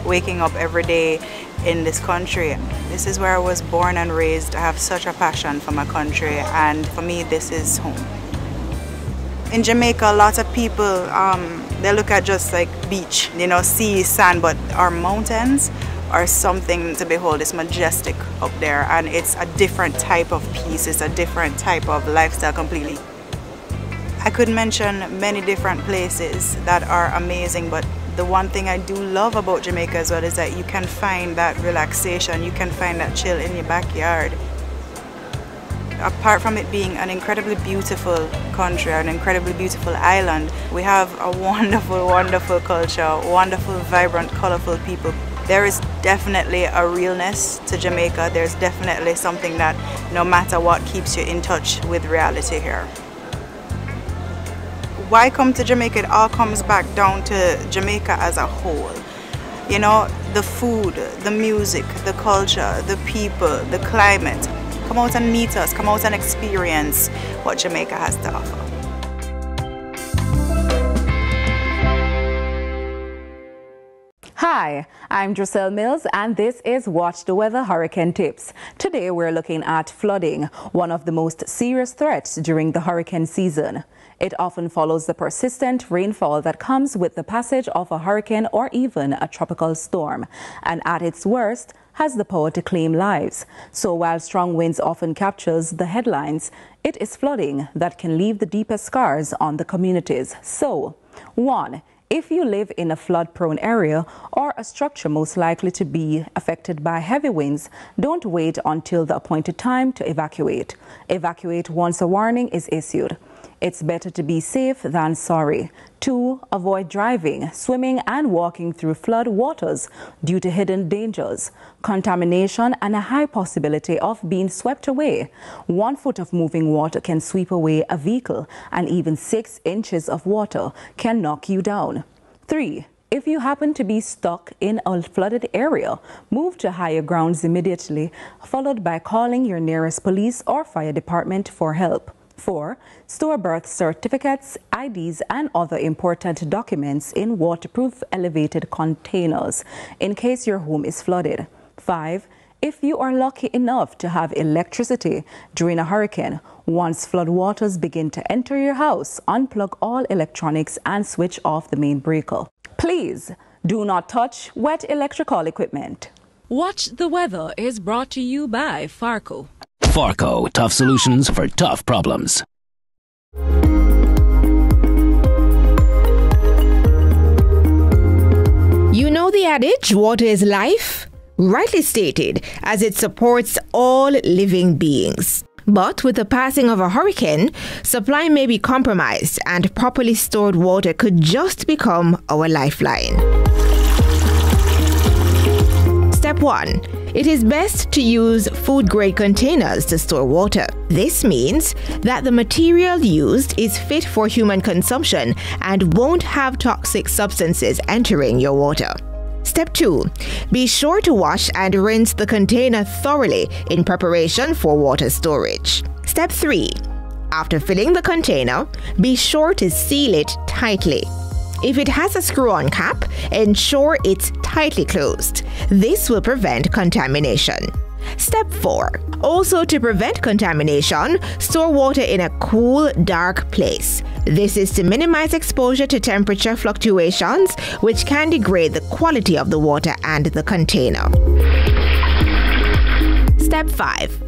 Waking up every day in this country. This is where I was born and raised. I have such a passion for my country, and for me this is home. In Jamaica, a lot of people they look at just like beach, sea, sand, but our mountains are something to behold. It's majestic up there, and it's a different type of peace. It's a different type of lifestyle completely. I could mention many different places that are amazing, but the one thing I do love about Jamaica as well is that you can find that relaxation, you can find that chill in your backyard. Apart from it being an incredibly beautiful country, an incredibly beautiful island, we have a wonderful, wonderful culture, wonderful, vibrant, colorful people. There is definitely a realness to Jamaica. There's definitely something that no matter what keeps you in touch with reality here. Why come to Jamaica? It all comes back down to Jamaica as a whole. The food, the music, the culture, the people, the climate. Come out and meet us, come out and experience what Jamaica has to offer. Hi, I'm Druselle Mills, and this is Watch the Weather Hurricane Tips. Today we're looking at flooding, one of the most serious threats during the hurricane season. It often follows the persistent rainfall that comes with the passage of a hurricane or even a tropical storm, and at its worst has the power to claim lives. So while strong winds often captures the headlines, it is flooding that can leave the deepest scars on the communities. So, 1. If you live in a flood-prone area or a structure most likely to be affected by heavy winds, don't wait until the appointed time to evacuate. Evacuate once a warning is issued. It's better to be safe than sorry. 2. Avoid driving, swimming and walking through flood waters due to hidden dangers, contamination and a high possibility of being swept away. 1 foot of moving water can sweep away a vehicle, and even 6 inches of water can knock you down. 3. If you happen to be stuck in a flooded area, move to higher grounds immediately, followed by calling your nearest police or fire department for help. 4. Store birth certificates, IDs, and other important documents in waterproof elevated containers in case your home is flooded. 5. If you are lucky enough to have electricity during a hurricane, once floodwaters begin to enter your house, unplug all electronics and switch off the main breaker. Please do not touch wet electrical equipment. Watch the Weather is brought to you by Farco. Farco, tough solutions for tough problems. You know the adage, water is life? Rightly stated, as it supports all living beings. But with the passing of a hurricane, supply may be compromised and properly stored water could just become our lifeline. Step 1. It is best to use food-grade containers to store water. This means that the material used is fit for human consumption and won't have toxic substances entering your water. Step 2. Be sure to wash and rinse the container thoroughly in preparation for water storage. Step 3. After filling the container, be sure to seal it tightly. If it has a screw-on cap, ensure it's tightly closed. This will prevent contamination. Step 4. Also, to prevent contamination, store water in a cool, dark place. This is to minimize exposure to temperature fluctuations, which can degrade the quality of the water and the container. Step 5.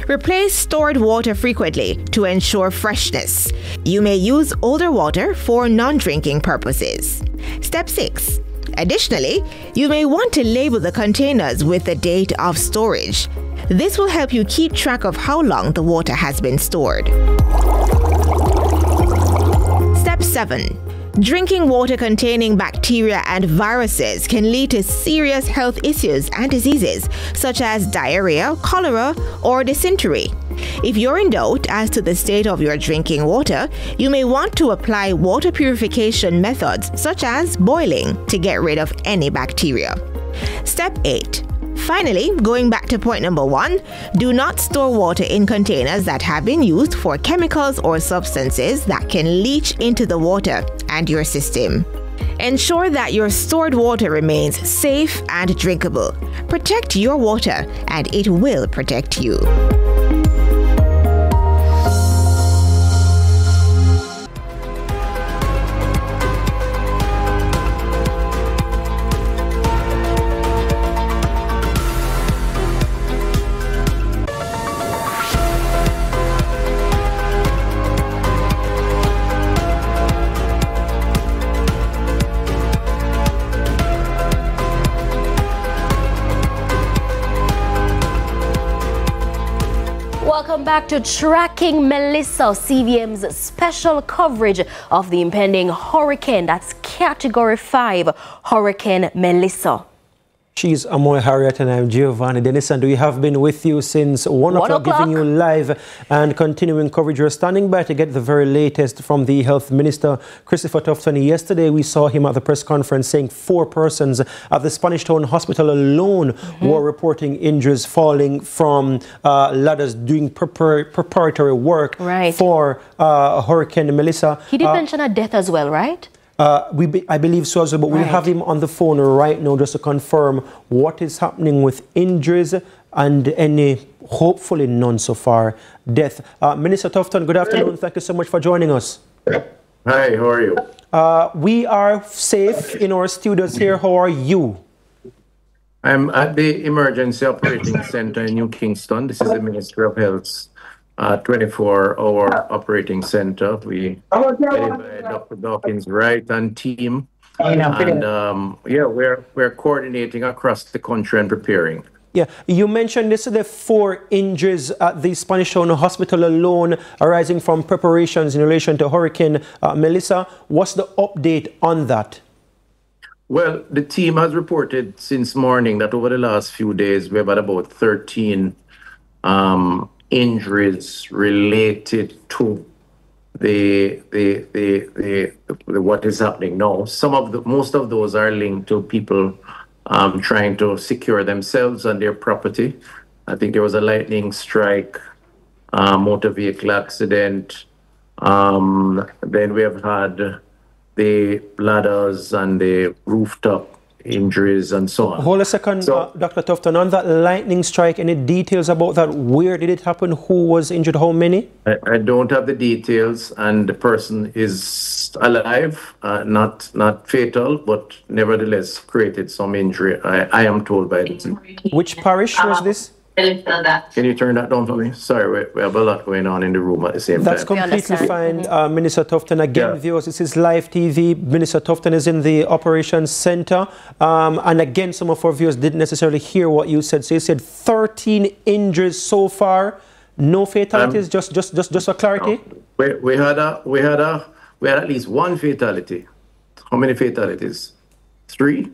Replace stored water frequently to ensure freshness. You may use older water for non-drinking purposes. Step 6. Additionally, you may want to label the containers with the date of storage. This will help you keep track of how long the water has been stored. Step 7. Drinking water containing bacteria and viruses can lead to serious health issues and diseases such as diarrhea, cholera, or dysentery. If you're in doubt as to the state of your drinking water, you may want to apply water purification methods such as boiling to get rid of any bacteria. Step 8. Finally, going back to point number 1, do not store water in containers that have been used for chemicals or substances that can leach into the water and your system. Ensure that your stored water remains safe and drinkable. Protect your water, and it will protect you. Welcome back to Tracking Melissa, CVM's special coverage of the impending hurricane. That's Category 5 Hurricane Melissa. She's Amoy Harriet and I'm Giovanni Denison. We have been with you since 1 o'clock, giving you live and continuing coverage. We're standing by to get the very latest from the Health Minister, Christopher Tufton. Yesterday, we saw him at the press conference saying 4 persons at the Spanish Town Hospital alone were reporting injuries falling from ladders doing preparatory work for Hurricane Melissa. He did mention a death as well, right? I believe so as well, but we'll have him on the phone right now just to confirm what is happening with injuries and any, hopefully none so far, death. Minister Tufton, good afternoon. Thank you so much for joining us. Hi, how are you? We are safe in our studios here. How are you? I'm at the Emergency Operating Center in New Kingston. This is the Ministry of Health's 24-hour operating center. We headed by Dr. Dawkins Wright and team, and yeah, we're coordinating across the country and preparing. Yeah, you mentioned this is the 4 injuries at the Spanish Town Hospital alone arising from preparations in relation to Hurricane Melissa. What's the update on that? Well, the team has reported since morning that over the last few days we've had about 13 injuries related to the what is happening now. Most of those are linked to people trying to secure themselves and their property. I think there was a lightning strike, motor vehicle accident. Then we have had the ladders and the rooftop injuries and so on. Hold a second, Dr. Tufton, on that lightning strike, any details about that? Where did it happen? Who was injured? How many? I don't have the details, and the person is alive, not fatal, but nevertheless created some injury, I am told by the team. Which parish was this? Can you turn that down for me? Sorry, we have a lot going on in the room at the same That's time. completely fine, Minister Tufton. Again, viewers, this is live TV. Minister Tufton is in the operations center. And again, some of our viewers didn't necessarily hear what you said. So you said 13 injuries so far, no fatalities. Just for clarity. No. We had at least one fatality. How many fatalities? 3.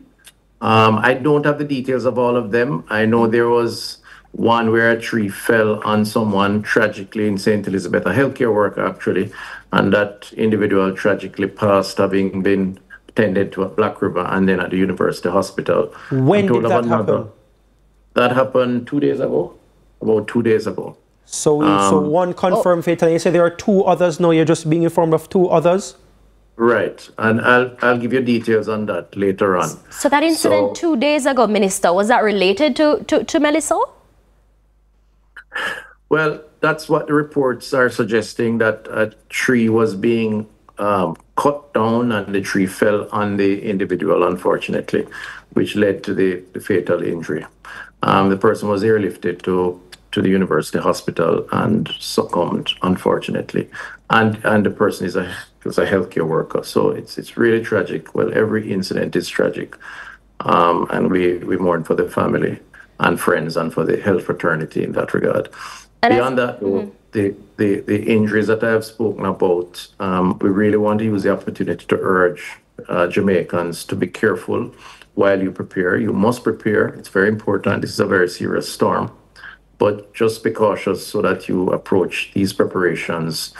I don't have the details of all of them. I know there was one where a tree fell on someone tragically in St. Elizabeth, a healthcare worker actually, and that individual tragically passed, having been attended to at Black River and then at the University Hospital. When did that happen? That happened 2 days ago, about 2 days ago. So one confirmed fatality. You say there are 2 others now. You're just being informed of 2 others? Right, and I'll give you details on that later on. So that incident 2 days ago, Minister, was that related to Melissa? Well, that's what the reports are suggesting, that a tree was being cut down and the tree fell on the individual, unfortunately, which led to the fatal injury. The person was airlifted to the University Hospital and succumbed, unfortunately. And the person was a healthcare worker. So it's really tragic. Well, every incident is tragic. And we mourn for the family and friends and for the health fraternity in that regard. And beyond that, the injuries that I have spoken about, we really want to use the opportunity to urge Jamaicans to be careful while you prepare. You must prepare. It's very important. This is a very serious storm. But just be cautious so that you approach these preparations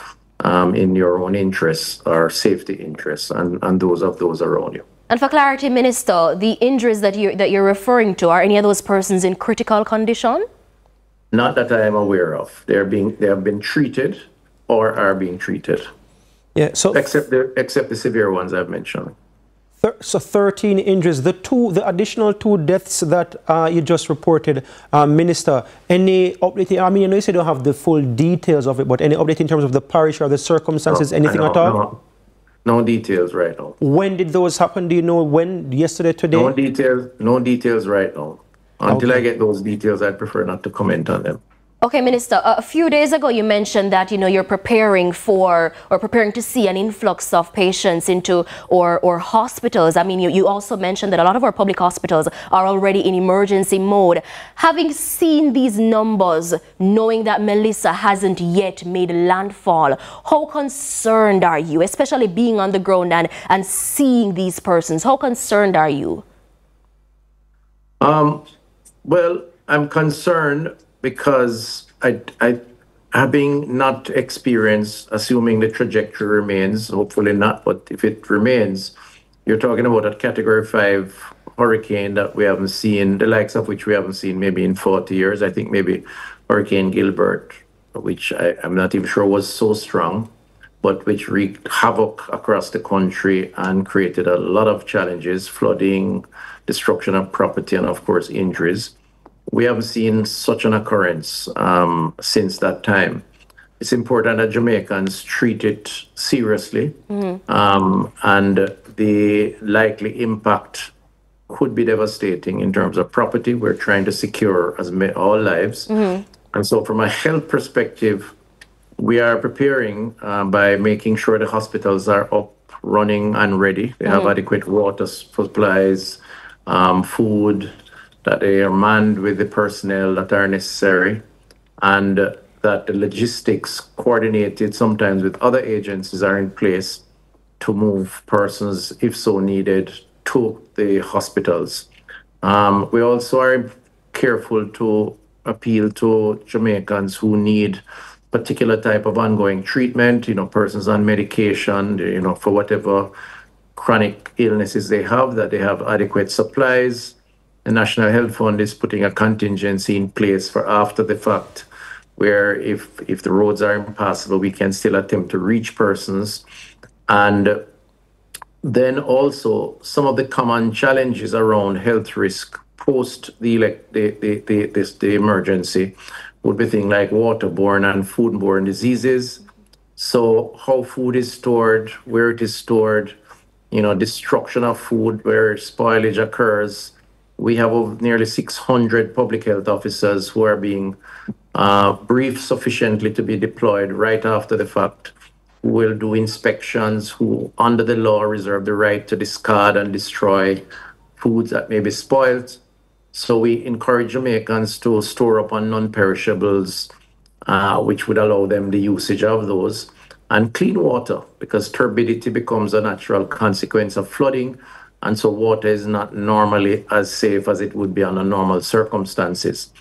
in your own interests or safety interests and those of those around you. And for clarity, Minister, the injuries that you're referring to, are any of those persons in critical condition? Not that I am aware of. They have been treated or are being treated. Yeah. So except the severe ones I've mentioned. So 13 injuries. The additional 2 deaths that you just reported, Minister. Any update? I mean, I know you say you don't have the full details of it, but any update in terms of the parish or the circumstances, anything at all? No details right now. When did those happen? Do you know when? Yesterday, today? No details right now. Until I get those details, I'd prefer not to comment on them. Okay, Minister, a few days ago you mentioned that, you're preparing to see an influx of patients into or hospitals. I mean, you also mentioned that a lot of our public hospitals are already in emergency mode. Having seen these numbers, knowing that Melissa hasn't yet made landfall, how concerned are you, especially being on the ground and seeing these persons? How concerned are you? Well, I'm concerned because I having not experienced, assuming the trajectory remains, hopefully not, but if it remains, you're talking about a Category 5 hurricane that we haven't seen, the likes of which we haven't seen maybe in 40 years. I think maybe Hurricane Gilbert, which I'm not even sure was so strong, but which wreaked havoc across the country and created a lot of challenges, flooding, destruction of property, and of course, injuries. We haven't seen such an occurrence since that time. It's important that Jamaicans treat it seriously, and the likely impact could be devastating in terms of property. We're trying to secure all lives. And so from a health perspective, we are preparing by making sure the hospitals are up, running and ready. They have adequate water supplies, food, that they are manned with the personnel that are necessary, and that the logistics coordinated sometimes with other agencies are in place to move persons, if so needed, to the hospitals. We also are careful to appeal to Jamaicans who need particular type of ongoing treatment, persons on medication, for whatever chronic illnesses they have, that they have adequate supplies. The National Health Fund is putting a contingency in place for after the fact, where if the roads are impassable, we can still attempt to reach persons. And then also some of the common challenges around health risk post the emergency would be things like waterborne and foodborne diseases. So how food is stored, where it is stored, destruction of food, where spoilage occurs, we have nearly 600 public health officers who are being briefed sufficiently to be deployed right after the fact, who will do inspections, who under the law reserve the right to discard and destroy foods that may be spoiled. So we encourage Jamaicans to store up on non-perishables, which would allow them the usage of those, and clean water, because turbidity becomes a natural consequence of flooding. And so water is not normally as safe as it would be under normal circumstances.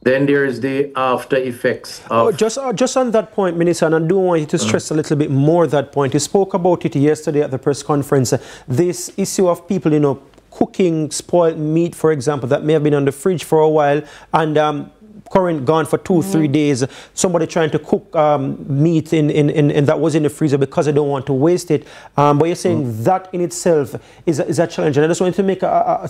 Then there is the after effects of... Just on that point, Minister, and I do want you to stress a little bit more that point. You spoke about it yesterday at the press conference, this issue of people, you know, cooking spoiled meat, for example, that may have been on the fridge for a while, and current gone for 2-3 days. Somebody trying to cook meat in that was in the freezer because they don't want to waste it. But you're saying that in itself is a challenge. And I just wanted to make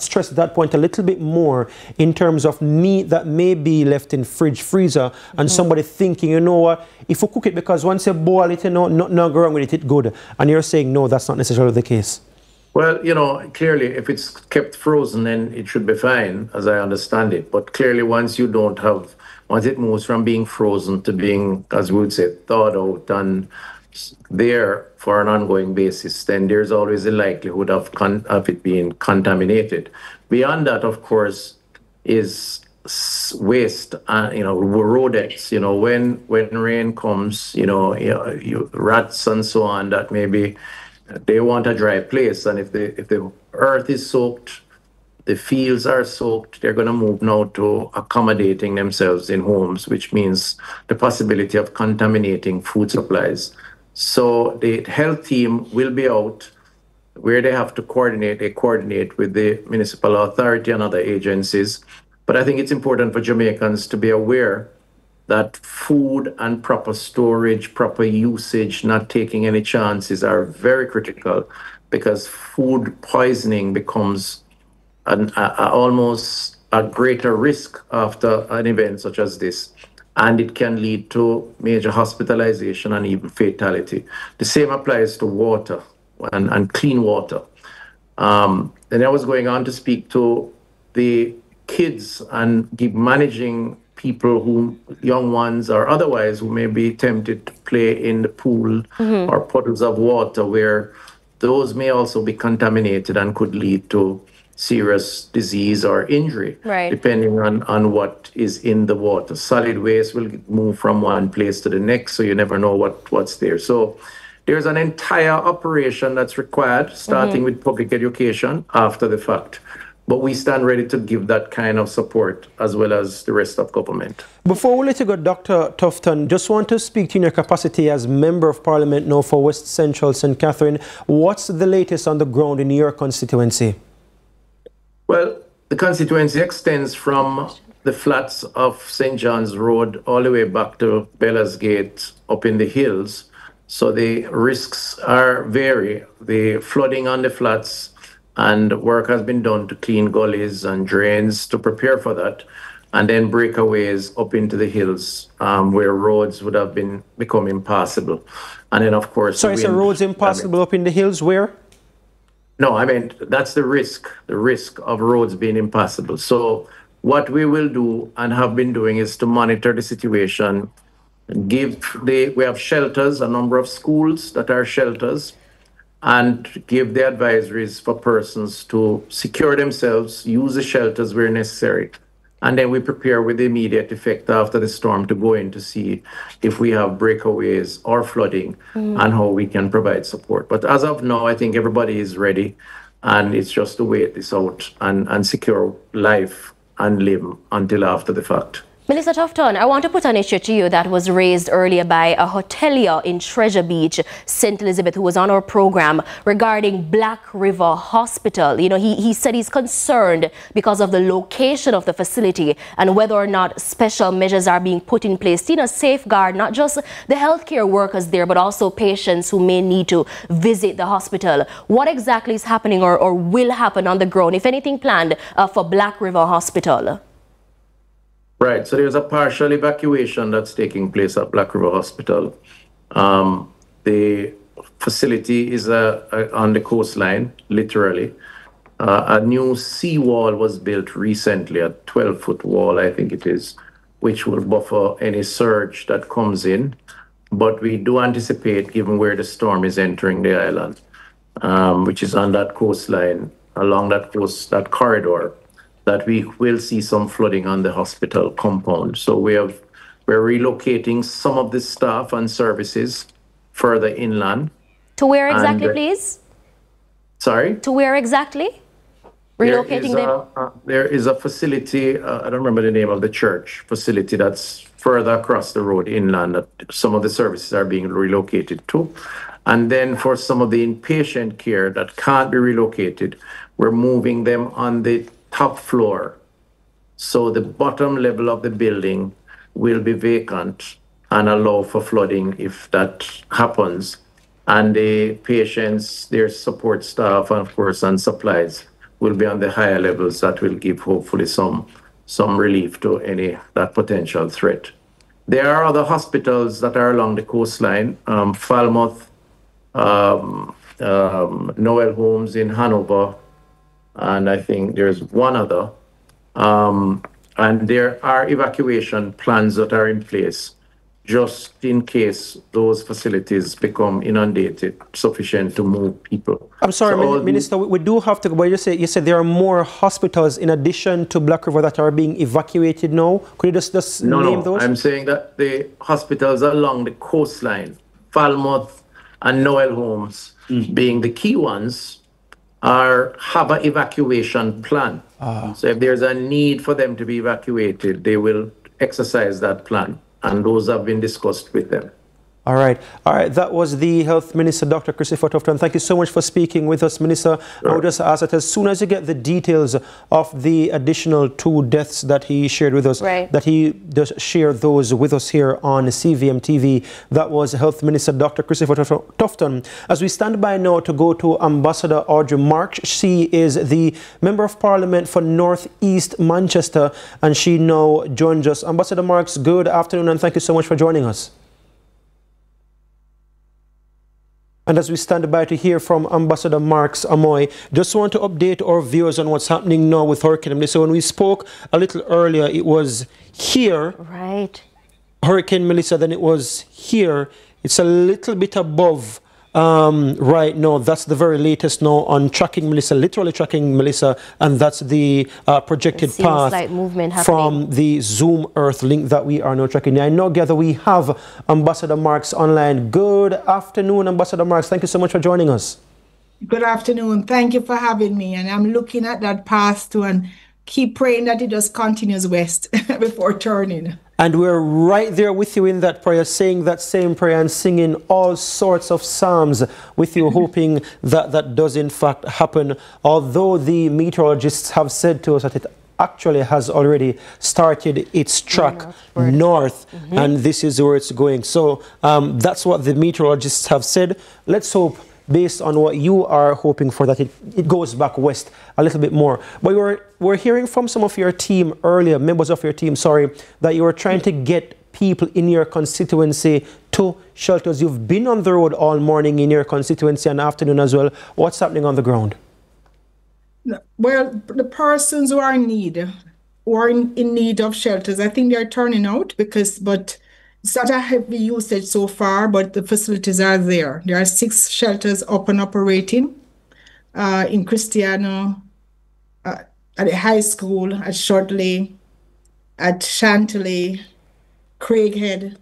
stress that point a little bit more in terms of meat that may be left in freezer, and somebody thinking, you know what, if you cook it, because once you boil it, you know, nothing go wrong with it, it's good. And you're saying, no, that's not necessarily the case. Well, you know, clearly, if it's kept frozen, then it should be fine, as I understand it. But clearly, once it moves from being frozen to being, as we would say, thawed out and there for an ongoing basis, then there's always a likelihood of it being contaminated. Beyond that, of course, is waste, you know, rodents. You know, when rain comes, you know, rats and so on, that maybe they want a dry place, and if the earth is soaked, the fields are soaked, they're going to move now to accommodating themselves in homes, which means the possibility of contaminating food supplies. So the health team will be out where they have to coordinate. They coordinate with the municipal authority and other agencies. But I think it's important for Jamaicans to be aware that food and proper storage, proper usage, not taking any chances are very critical, because food poisoning becomes almost a greater risk after an event such as this. And it can lead to major hospitalization and even fatality. The same applies to water and clean water. And I was going on to speak to the kids and managing people young ones or otherwise, who may be tempted to play in the pool or puddles of water, where those may also be contaminated and could lead to serious disease or injury, depending on what is in the water. Solid waste will move from one place to the next, so you never know what's there. So there's an entire operation that's required, starting with public education after the fact. But we stand ready to give that kind of support, as well as the rest of government. Before we let you go, Dr. Tufton, just want to speak to you in your capacity as Member of Parliament now for West Central St. Catherine. What's the latest on the ground in your constituency? Well, the constituency extends from the flats of St. John's Road all the way back to Bella's Gate up in the hills. So the risks vary. The flooding on the flats, and work has been done to clean gullies and drains to prepare for that. And then breakaways up into the hills where roads would have become impassable. And then, of course... Sorry, so roads impassable up in the hills where? No, I mean, that's the risk of roads being impassable. So what we will do and have been doing is to monitor the situation. We have shelters, a number of schools that are shelters, and give the advisories for persons to secure themselves, use the shelters where necessary. And then we prepare with the immediate effect after the storm to go in to see if we have breakaways or flooding and how we can provide support. But as of now, I think everybody is ready, and it's just to wait this out and secure life and live until after the fact. Minister Tufton, I want to put an issue to you that was raised earlier by a hotelier in Treasure Beach, St. Elizabeth, who was on our program regarding Black River Hospital. You know, he said he's concerned because of the location of the facility and whether or not special measures are being put in place to safeguard not just the healthcare workers there, but also patients who may need to visit the hospital. What exactly is happening or will happen on the ground, if anything planned, for Black River Hospital? Right, so there's a partial evacuation that's taking place at Black River Hospital. The facility is on the coastline, literally. a new seawall was built recently, a 12-foot wall, I think it is, which will buffer any surge that comes in. But we do anticipate, given where the storm is entering the island, which is on that coastline, along that that corridor, that we will see some flooding on the hospital compound. So we're relocating some of the staff and services further inland. To where exactly, please? Sorry? To where exactly? Relocating them? There is a facility, I don't remember the name of the church facility that's further across the road inland that some of the services are being relocated to. And then for some of the inpatient care that can't be relocated, we're moving them on the top floor. So the bottom level of the building will be vacant and allow for flooding if that happens. And the patients, their support staff, and of course, and supplies will be on the higher levels that will give hopefully some relief to that potential threat. There are other hospitals that are along the coastline, Falmouth, Noel Homes in Hanover, and I think there's one other. And there are evacuation plans that are in place just in case those facilities become inundated, sufficient to move people. I'm sorry, So Minister, we do have to go, but you said there are more hospitals in addition to Black River that are being evacuated now. Could you just name those? I'm saying that the hospitals along the coastline, Falmouth and Noel Homes being the key ones, have an evacuation plan. So if there's a need for them to be evacuated, they will exercise that plan. And those have been discussed with them. All right. That was the Health Minister, Dr. Christopher Tufton. Thank you so much for speaking with us, Minister. Sure. I would just ask that as soon as you get the details of the additional 2 deaths that he shared with us, that he does share those with us here on CVM TV. That was Health Minister, Dr. Christopher Tufton. As we stand by now to go to Ambassador Audrey Marks, she is the Member of Parliament for North East Manchester, and she now joins us. Ambassador Marks, good afternoon, and thank you so much for joining us. And as we stand by to hear from Ambassador Marks Amoy, just want to update our viewers on what's happening now with Hurricane Melissa. So when we spoke a little earlier, it was here. Right. Hurricane Melissa, then it was here. It's a little bit above right now. That's the very latest now on tracking Melissa, literally tracking Melissa, and that's the projected path from the Zoom Earth link that we are now tracking. I know, Gather, we have Ambassador Marks online. Good afternoon, Ambassador Marks. Thank you so much for joining us. Good afternoon. Thank you for having me. And I'm looking at that path too and keep praying that it just continues west before turning. And we're right there with you in that prayer, saying that same prayer and singing all sorts of psalms with you, hoping that that does in fact happen. Although the meteorologists have said to us that it actually has already started its track north, and this is where it's going. So that's what the meteorologists have said. Let's hope, based on what you are hoping for, that it goes back west a little bit more. But we're hearing from some of your team earlier, members of your team, sorry, that you were trying to get people in your constituency to shelters. You've been on the road all morning in your constituency and afternoon as well. What's happening on the ground? Well, the persons who are in need of shelters, I think they're turning out but it's not a heavy usage so far, but the facilities are there. There are 6 shelters up and operating in Cristiano, at the high school, at Shortley, at Chantilly, Craighead,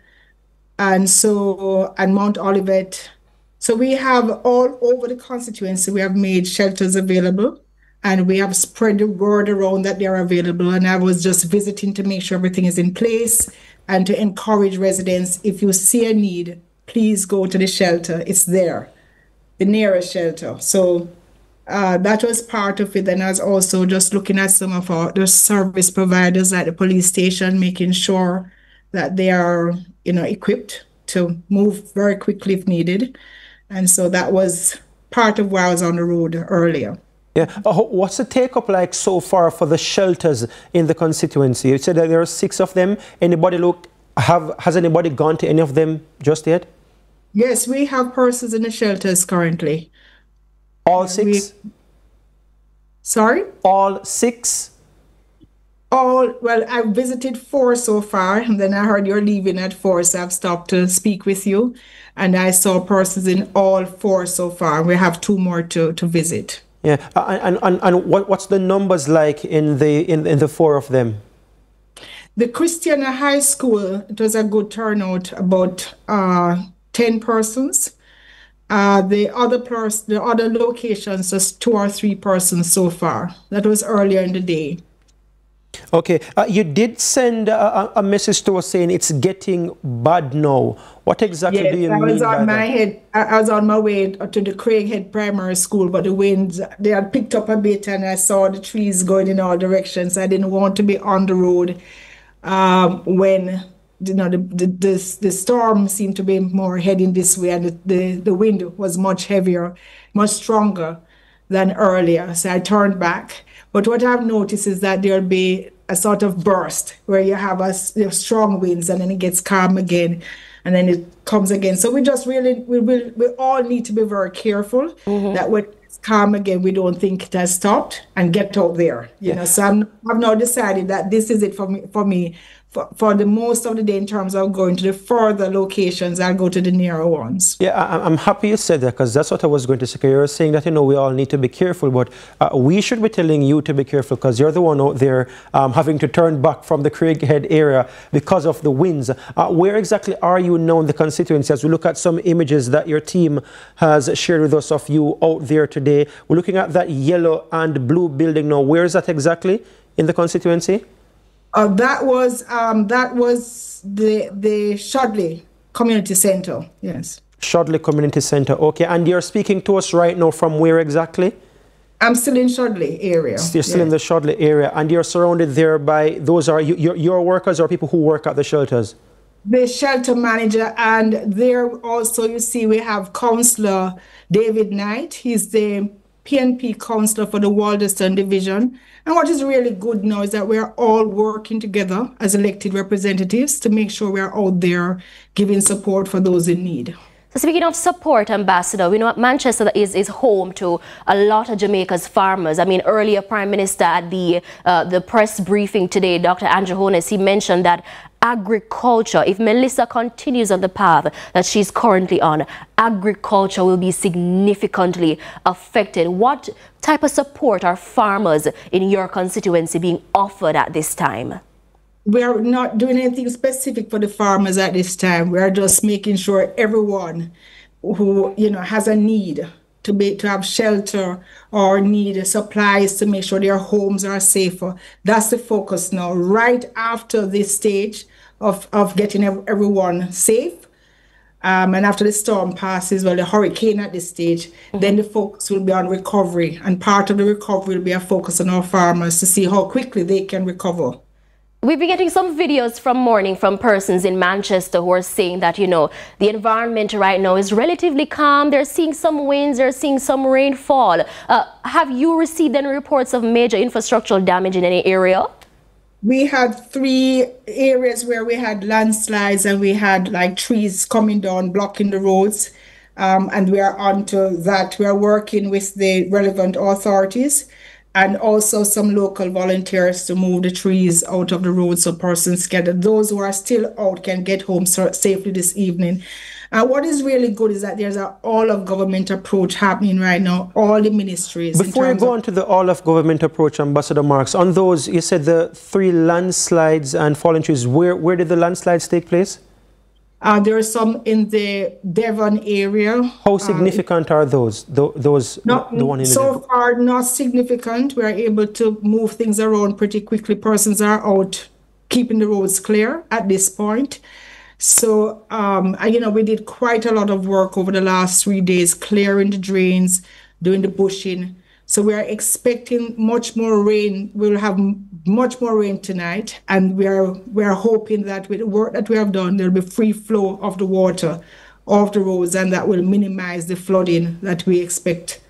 and Mount Olivet. So we have all over the constituency, we have made shelters available, and we have spread the word around that they are available. And I was just visiting to make sure everything is in place, and to encourage residents, if you see a need, please go to the shelter. It's there, the nearest shelter. So that was part of it. And I was also just looking at some of the service providers like the police station, making sure that they are, equipped to move very quickly if needed. And so that was part of why I was on the road earlier. Yeah. What's the take-up like so far for the shelters in the constituency? You said that there are 6 of them. Has anybody gone to any of them just yet? Yes, we have persons in the shelters currently. All 6? Sorry? All 6? Well, I've visited 4 so far, and then I heard you're leaving at 4, so I've stopped to speak with you. And I saw persons in all 4 so far. We have 2 more to visit. Yeah, and what's the numbers like in the 4 of them? The Christiana High School, it was a good turnout, about 10 persons. The other locations, just 2 or 3 persons so far. That was earlier in the day. Okay, you did send a message to us saying it's getting bad now. What exactly do you mean by that? I was on my way to the Craighead Primary School, but the winds, they had picked up a bit and I saw the trees going in all directions. I didn't want to be on the road when the storm seemed to be more heading this way, and the wind was much heavier, much stronger than earlier. So I turned back. But what I've noticed is that there'll be a sort of burst where you have strong winds and then it gets calm again and then it comes again. So we just really, we all need to be very careful that when it's calm again, we don't think it has stopped and get out there. You know, so I've now decided that this is it for me. For the most of the day, in terms of going to the further locations, I'll go to the nearer ones. Yeah, I'm happy you said that, because that's what I was going to say. You're saying that, we all need to be careful, but we should be telling you to be careful, because you're the one out there having to turn back from the Craighead area because of the winds. Where exactly are you now in the constituency? As we look at some images that your team has shared with us of you out there today, we're looking at that yellow and blue building now. Where is that exactly in the constituency? That was the Shudley Community Center, yes. Shudley Community Center, okay. And you're speaking to us right now from where exactly? I'm still in Shudley area. You're still in the Shudley area, and you're surrounded there by, those are your workers or people who work at the shelters? The shelter manager, and there also, you see, we have Councillor David Knight. He's the PNP councillor for the Walderston Division. And what is really good now is that we're all working together as elected representatives to make sure we're out there giving support for those in need. So speaking of support, Ambassador, we know Manchester is home to a lot of Jamaica's farmers. I mean, earlier Prime Minister at the press briefing today, Dr. Andrew Holness, he mentioned that agriculture, if Melissa continues on the path that she's currently on, agriculture will be significantly affected. What type of support are farmers in your constituency being offered at this time? We are not doing anything specific for the farmers at this time. We are just making sure everyone who has a need to have shelter or need supplies to make sure their homes are safer. That's the focus now. Right after this stage of getting everyone safe, and after the storm passes, well, the hurricane at this stage, then the focus will be on recovery. And part of the recovery will be a focus on our farmers to see how quickly they can recover. We've been getting some videos from morning from persons in Manchester who are saying that, the environment right now is relatively calm. They're seeing some winds, they're seeing some rainfall. Have you received any reports of major infrastructural damage in any area? We had 3 areas where we had landslides and we had trees coming down, blocking the roads. And we are on to that. We are working with the relevant authorities and also some local volunteers to move the trees out of the road so persons those who are still out can get home safely this evening. What is really good is that there's an all-of-government approach happening right now, all the ministries. Before you go on to the all-of-government approach, Ambassador Marks, on those, you said the 3 landslides and fallen trees. Where did the landslides take place? There are some in the Devon area. How significant are those? The one in so far, not significant. We are able to move things around pretty quickly. Persons are out keeping the roads clear at this point. So, we did quite a lot of work over the last 3 days, clearing the drains, doing the bushing. So we are expecting much more rain. We'll have much more rain tonight, and we are hoping that with the work that we have done, there'll be free flow of the water off the roads, and that will minimize the flooding that we expect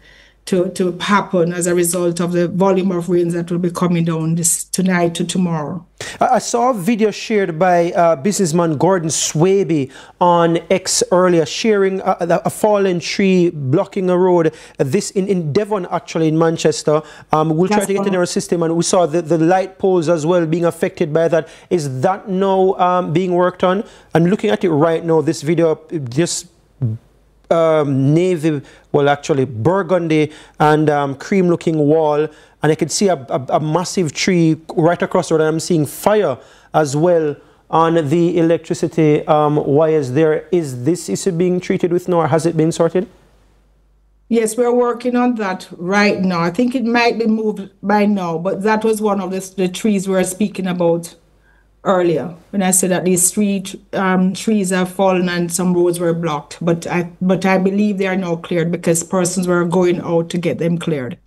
to happen as a result of the volume of rains that will be coming down tonight to tomorrow. I saw a video shared by businessman Gordon Swaby on X earlier, sharing a fallen tree blocking a road. This in Devon, actually, in Manchester. We'll try to get in our system, and we saw the light poles as well being affected by that. Is that now being worked on? And looking at it right now, this video just navy, well, actually burgundy and cream looking wall, and I can see a massive tree right across the road, and I'm seeing fire as well on the electricity wires there. Is this issue being treated with now, or has it been sorted? Yes, we're working on that right now. I think it might be moved by now, but that was one of the trees we were speaking about earlier when I said that these three trees have fallen and some roads were blocked, but I believe they are now cleared because persons were going out to get them cleared.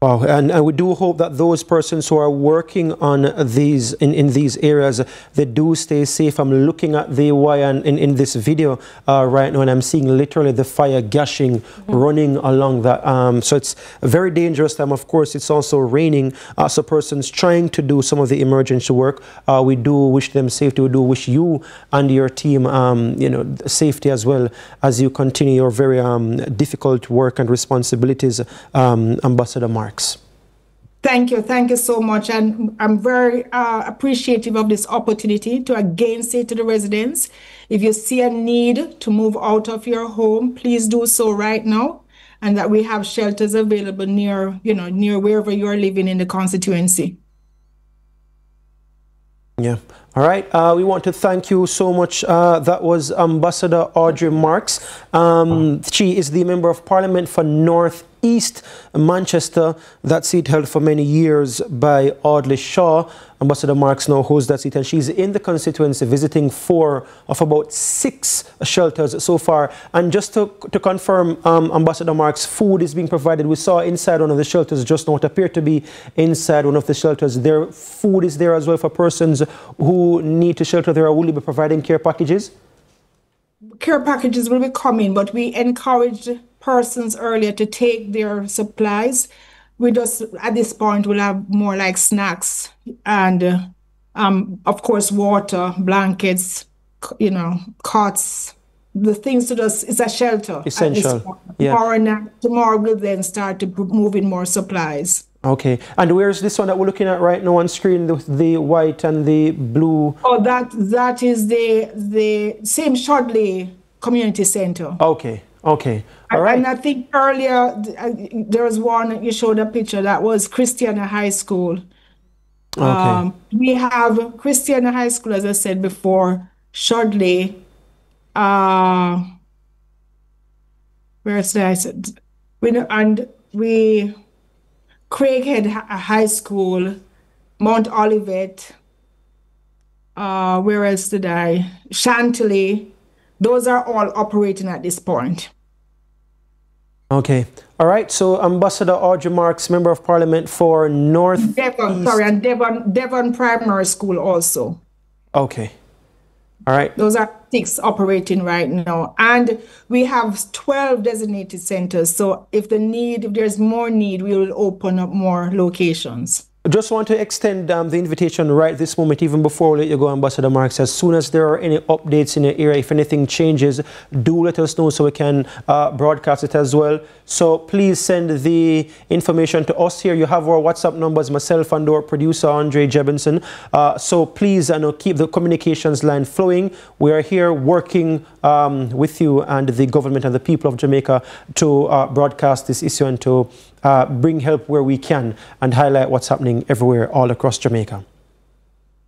Wow, and we do hope that those persons who are working on these in these areas, they do stay safe. I'm looking at the wire in this video right now, and I'm seeing literally the fire gushing, running along that. So it's a very dangerous time. Of course, it's also raining, so persons trying to do some of the emergency work, we do wish them safety. We do wish you and your team, you know, safety as well as you continue your very difficult work and responsibilities, Ambassador Marks. Thank you so much, and I'm very appreciative of this opportunity to again say to the residents, if you see a need to move out of your home, please do so right now, and that we have shelters available near wherever you are living in the constituency. Yeah. All right. We want to thank you so much. That was Ambassador Audrey Marks. She is the Member of Parliament for North East Manchester. That seat held for many years by Audley Shaw. Ambassador Marks now holds that seat, and she's in the constituency visiting 4 of about 6 shelters so far. And just to confirm, Ambassador Marks, food is being provided. We saw inside one of the shelters just now, what appeared to be inside one of the shelters. Their food is there as well for persons who need to shelter there. Will you be providing care packages? Care packages will be coming, but we encouraged persons earlier to take their supplies. We just, at this point, will have more like snacks and, of course, water, blankets, you know, cots, the things to just, it's a shelter. Essential. Yeah. Tomorrow we'll then start to move in more supplies. Okay. And where's this one that we're looking at right now on screen, the white and the blue? Oh, that is the same Shudley Community Center. Okay. Okay. All right. And I think earlier there was one, you showed a picture, that was Christiana High School. Okay. We have Christiana High School, as I said before, Shudley, where's that? Craighead High School, Mount Olivet, where else did I? Chantilly. Those are all operating at this point. Okay. All right. So Ambassador Audrey Marks, Member of Parliament for North Devon, sorry, and Devon Primary School also. Okay. All right. Those are 6 operating right now. And we have 12 designated centers. So if there's more need, we will open up more locations. I just want to extend the invitation right this moment, even before we let you go, Ambassador Marks. As soon as there are any updates in your area, if anything changes, do let us know so we can broadcast it as well. So please send the information to us here. You have our WhatsApp numbers, myself and our producer, Andre Jebinson. So please keep the communications line flowing. We are here working with you and the government and the people of Jamaica to broadcast this issue and to bring help where we can and highlight what's happening everywhere all across Jamaica.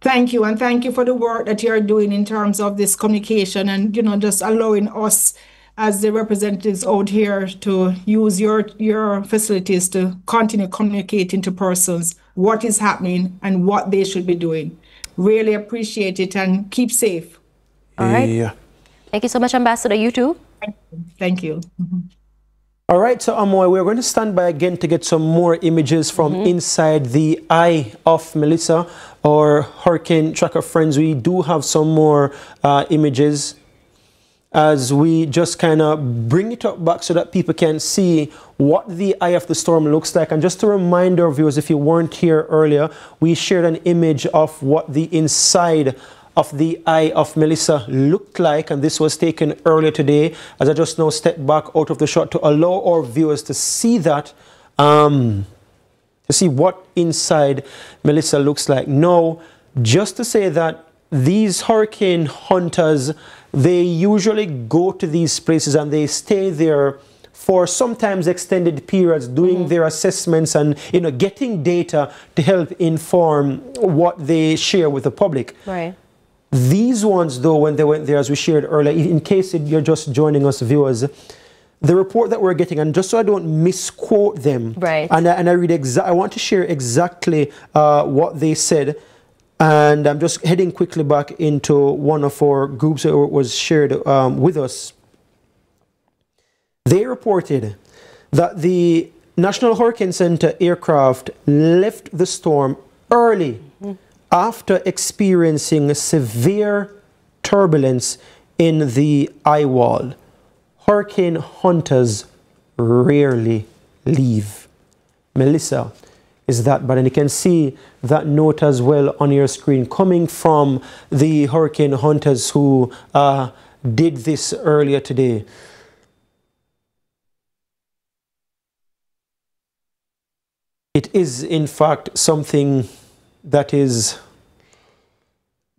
Thank you, and thank you for the work that you're doing in terms of this communication and, you know, just allowing us as the representatives out here to use your facilities to continue communicating to persons what is happening and what they should be doing. Really appreciate it, and keep safe. All right. Yeah. Thank you so much, Ambassador. You too. Thank you. All right, so Amoy, we're going to stand by again to get some more images from inside the eye of Melissa, or Hurricane Tracker friends. We do have some more images. as we just kind of bring it up back so that people can see what the eye of the storm looks like. And just a reminder, viewers, if you weren't here earlier, we shared an image of what the inside of the eye of Melissa looked like, and this was taken earlier today, as I just now step back out of the shot to allow our viewers to see that, to see what inside Melissa looks like. Now, just to say that these hurricane hunters, they usually go to these places and they stay there for sometimes extended periods, doing their assessments and, you know, getting data to help inform what they share with the public. Right. These ones, though, when they went there, as we shared earlier, in case you're just joining us, viewers, the report that we're getting, and just so I don't misquote them, right, and I read I want to share exactly what they said, and I'm just heading quickly back into one of our groups that was shared with us. They reported that the National Hurricane Center aircraft left the storm early after experiencing severe turbulence in the eye wall. Hurricane hunters rarely leave. Melissa is that bad, and you can see that note as well on your screen coming from the hurricane hunters who did this earlier today. It is in fact something that is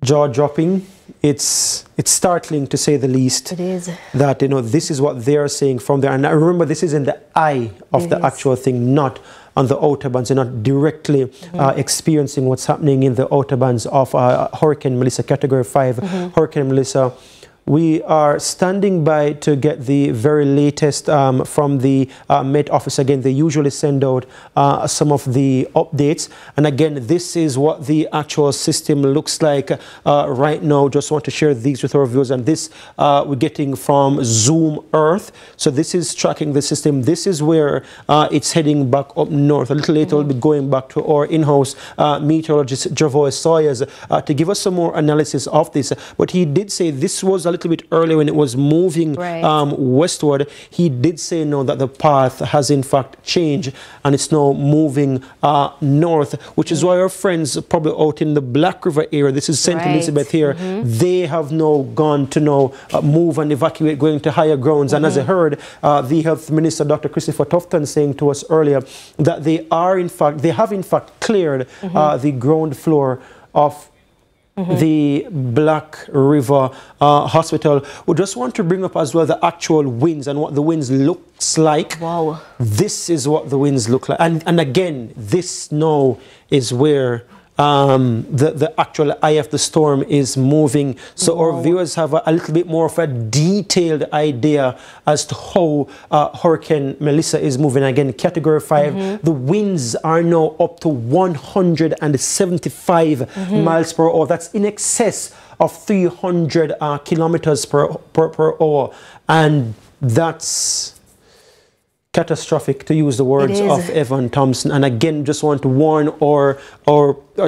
jaw-dropping. It's startling, to say the least. It is. That, you know, this is what they are saying from there. And I remember, this is in the eye of the actual thing, not on the outer bands. They're not directly experiencing what's happening in the outer bands of Hurricane Melissa, Category 5 Hurricane Melissa. We are standing by to get the very latest from the Met Office. Again, they usually send out some of the updates. And again, this is what the actual system looks like right now. Just want to share these with our viewers. And this we're getting from Zoom Earth. So this is tracking the system. This is where it's heading back up north. A little later, we'll be going back to our in-house meteorologist, Jervois Sawyers, to give us some more analysis of this. But he did say this was a little bit earlier when it was moving westward. He did say no, that the path has in fact changed and it's now moving north, which is why our friends probably out in the Black River area, this is St. Elizabeth here, they have now gone to now move and evacuate, going to higher grounds. And as I heard the Health Minister, Dr. Christopher Tufton, saying to us earlier that they have in fact cleared the ground floor of the Black River Hospital. We just want to bring up as well the actual winds and what the winds looks like. Wow. This is what the winds look like. And again, this now is where the actual eye of the storm is moving. So our viewers have a little bit more of a detailed idea as to how Hurricane Melissa is moving. Again, Category 5. The winds are now up to 175 miles per hour. That's in excess of 300 kilometers per hour. And that's catastrophic, to use the words of Evan Thompson. And again, just want to warn our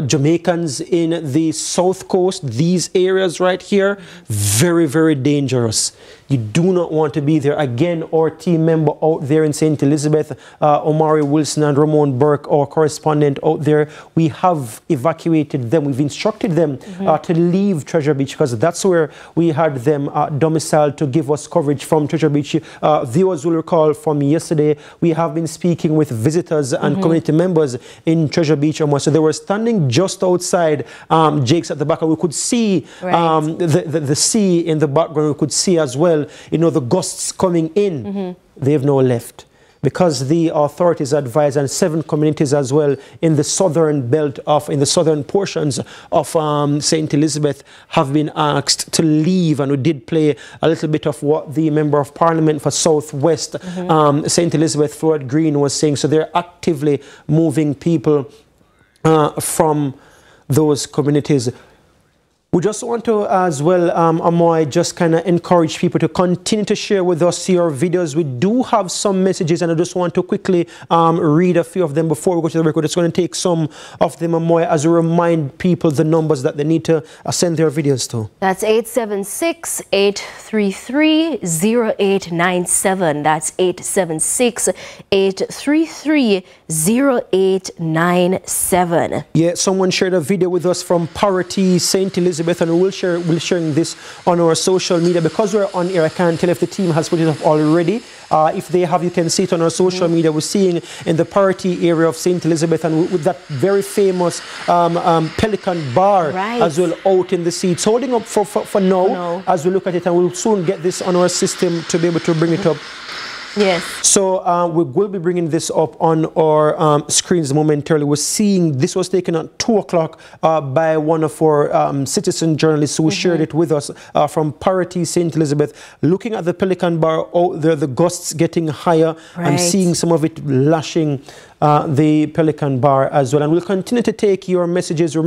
Jamaicans in the South Coast, these areas right here, very, very dangerous. You do not want to be there. Again, our team member out there in St. Elizabeth, Omari Wilson and Ramon Burke, our correspondent out there, we have evacuated them. We've instructed them to leave Treasure Beach, because that's where we had them domiciled to give us coverage from Treasure Beach. Viewers will recall from yesterday, we have been speaking with visitors and community members in Treasure Beach. So they were standing just outside Jake's at the back, and we could see the sea in the background. We could see as well, you know, the gusts coming in. They've now left, because the authorities advise, and 7 communities as well in the southern belt in the southern portions of St. Elizabeth have been asked to leave. And we did play a little bit of what the Member of Parliament for Southwest St. Elizabeth, Floyd Green, was saying. So they're actively moving people from those communities. We just want to as well, Amoy, just kind of encourage people to continue to share with us your videos. We do have some messages, and I just want to quickly read a few of them before we go to the record. It's going to take some of them, Amoy, as a remind people the numbers that they need to send their videos to. That's 876-833-0897. That's 876-833-0897. Yeah, someone shared a video with us from Parity, St. Elizabeth, and we'll sharing this on our social media. Because we're on air, I can't tell if the team has put it up already. If they have, you can see it on our social media. We're seeing in the Parity area of St. Elizabeth, and with that very famous Pelican Bar as well out in the sea. It's holding up for now as we look at it, and we'll soon get this on our system to be able to bring it up. Yes. So we will be bringing this up on our screens momentarily. We're seeing this was taken at 2 o'clock by one of our citizen journalists who shared it with us from Parity, St. Elizabeth. Looking at the Pelican Bar out there, the gusts getting higher. I'm seeing some of it lashing the Pelican Bar as well. And we'll continue to take your messages.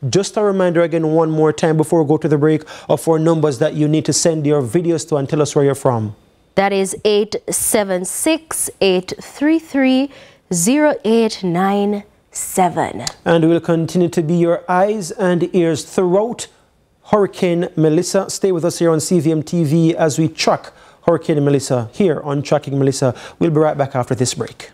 Just a reminder again one more time before we go to the break of our numbers that you need to send your videos to and tell us where you're from. That is 876-833-0897. And we'll continue to be your eyes and ears throughout Hurricane Melissa. Stay with us here on CVM TV as we track Hurricane Melissa here on Tracking Melissa. We'll be right back after this break.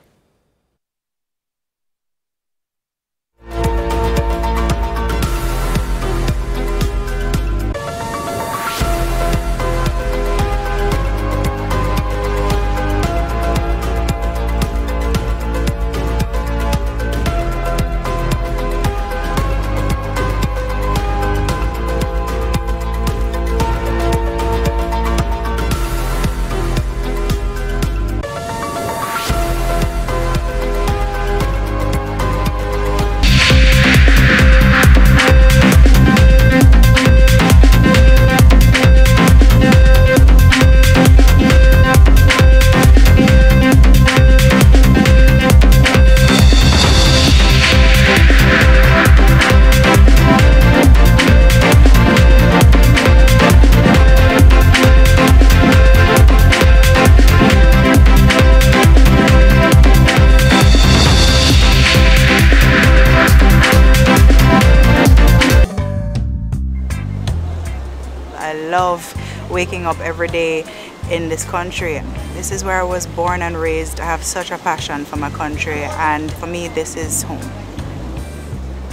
Waking up every day in this country. This is where I was born and raised. I have such a passion for my country, and for me this is home.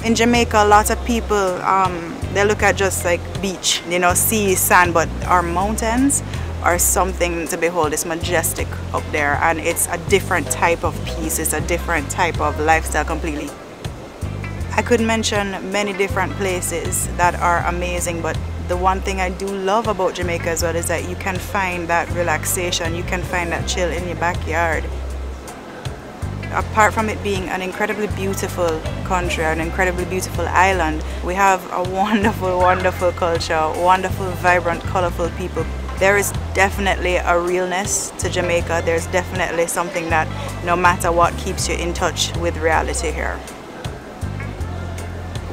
In Jamaica, a lot of people they look at just like beach, you know, sea, sand, but our mountains are something to behold. It's majestic up there, and it's a different type of peace. It's a different type of lifestyle completely. I could mention many different places that are amazing, but the one thing I do love about Jamaica as well is that you can find that relaxation, you can find that chill in your backyard. Apart from it being an incredibly beautiful country, an incredibly beautiful island, we have a wonderful, wonderful culture, wonderful, vibrant, colorful people. There is definitely a realness to Jamaica. There's definitely something that no matter what keeps you in touch with reality here.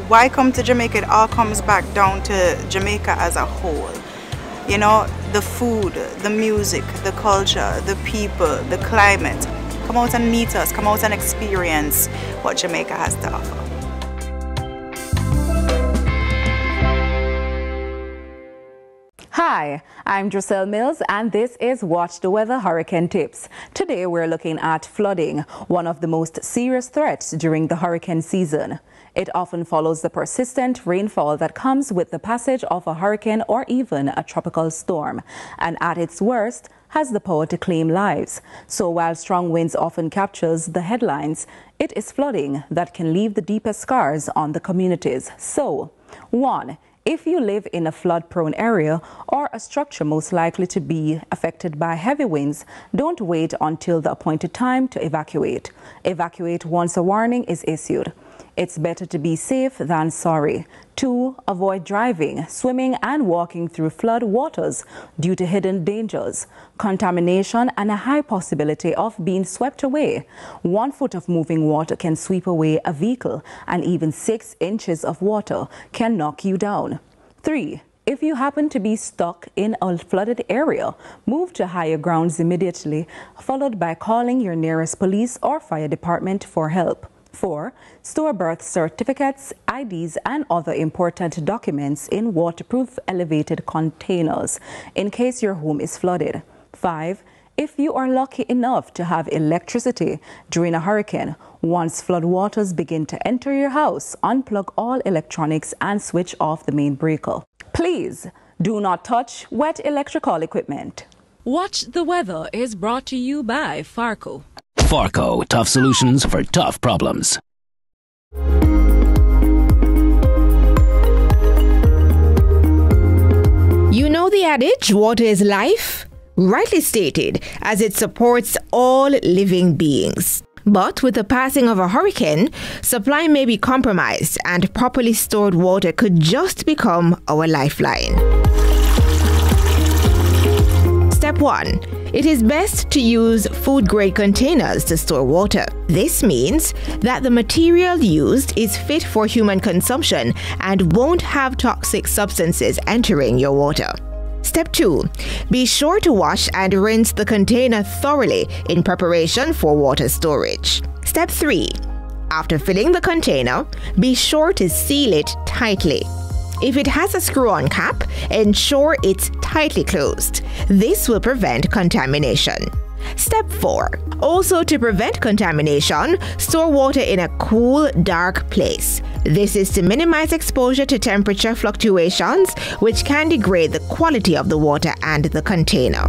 Why come to Jamaica? It all comes back down to Jamaica as a whole. You know, the food, the music, the culture, the people, the climate. Come out and meet us, come out and experience what Jamaica has to offer. Hi, I'm Druselle Mills, and this is Watch the Weather Hurricane Tips. Today we're looking at flooding, one of the most serious threats during the hurricane season. It often follows the persistent rainfall that comes with the passage of a hurricane or even a tropical storm, and at its worst, has the power to claim lives. So while strong winds often captures the headlines, it is flooding that can leave the deepest scars on the communities. So, 1. If you live in a flood-prone area or a structure most likely to be affected by heavy winds, don't wait until the appointed time to evacuate. Evacuate once a warning is issued. It's better to be safe than sorry. 2. Avoid driving, swimming and walking through flood waters due to hidden dangers, contamination and a high possibility of being swept away. 1 foot of moving water can sweep away a vehicle, and even 6 inches of water can knock you down. 3. If you happen to be stuck in a flooded area, move to higher grounds immediately, followed by calling your nearest police or fire department for help. 4. Store birth certificates, IDs, and other important documents in waterproof elevated containers in case your home is flooded. 5. If you are lucky enough to have electricity during a hurricane, once floodwaters begin to enter your house, unplug all electronics and switch off the main breaker. Please do not touch wet electrical equipment. Watch the Weather is brought to you by Farco. Farco, tough solutions for tough problems. You know the adage, water is life? Rightly stated, as it supports all living beings. But with the passing of a hurricane, supply may be compromised and properly stored water could just become our lifeline. Step 1. It is best to use food-grade containers to store water. This means that the material used is fit for human consumption and won't have toxic substances entering your water. Step 2. Be sure to wash and rinse the container thoroughly in preparation for water storage. Step 3. After filling the container, be sure to seal it tightly. If it has a screw-on cap, ensure it's tightly closed. This will prevent contamination. Step 4. Also, to prevent contamination, store water in a cool, dark place. This is to minimize exposure to temperature fluctuations, which can degrade the quality of the water and the container.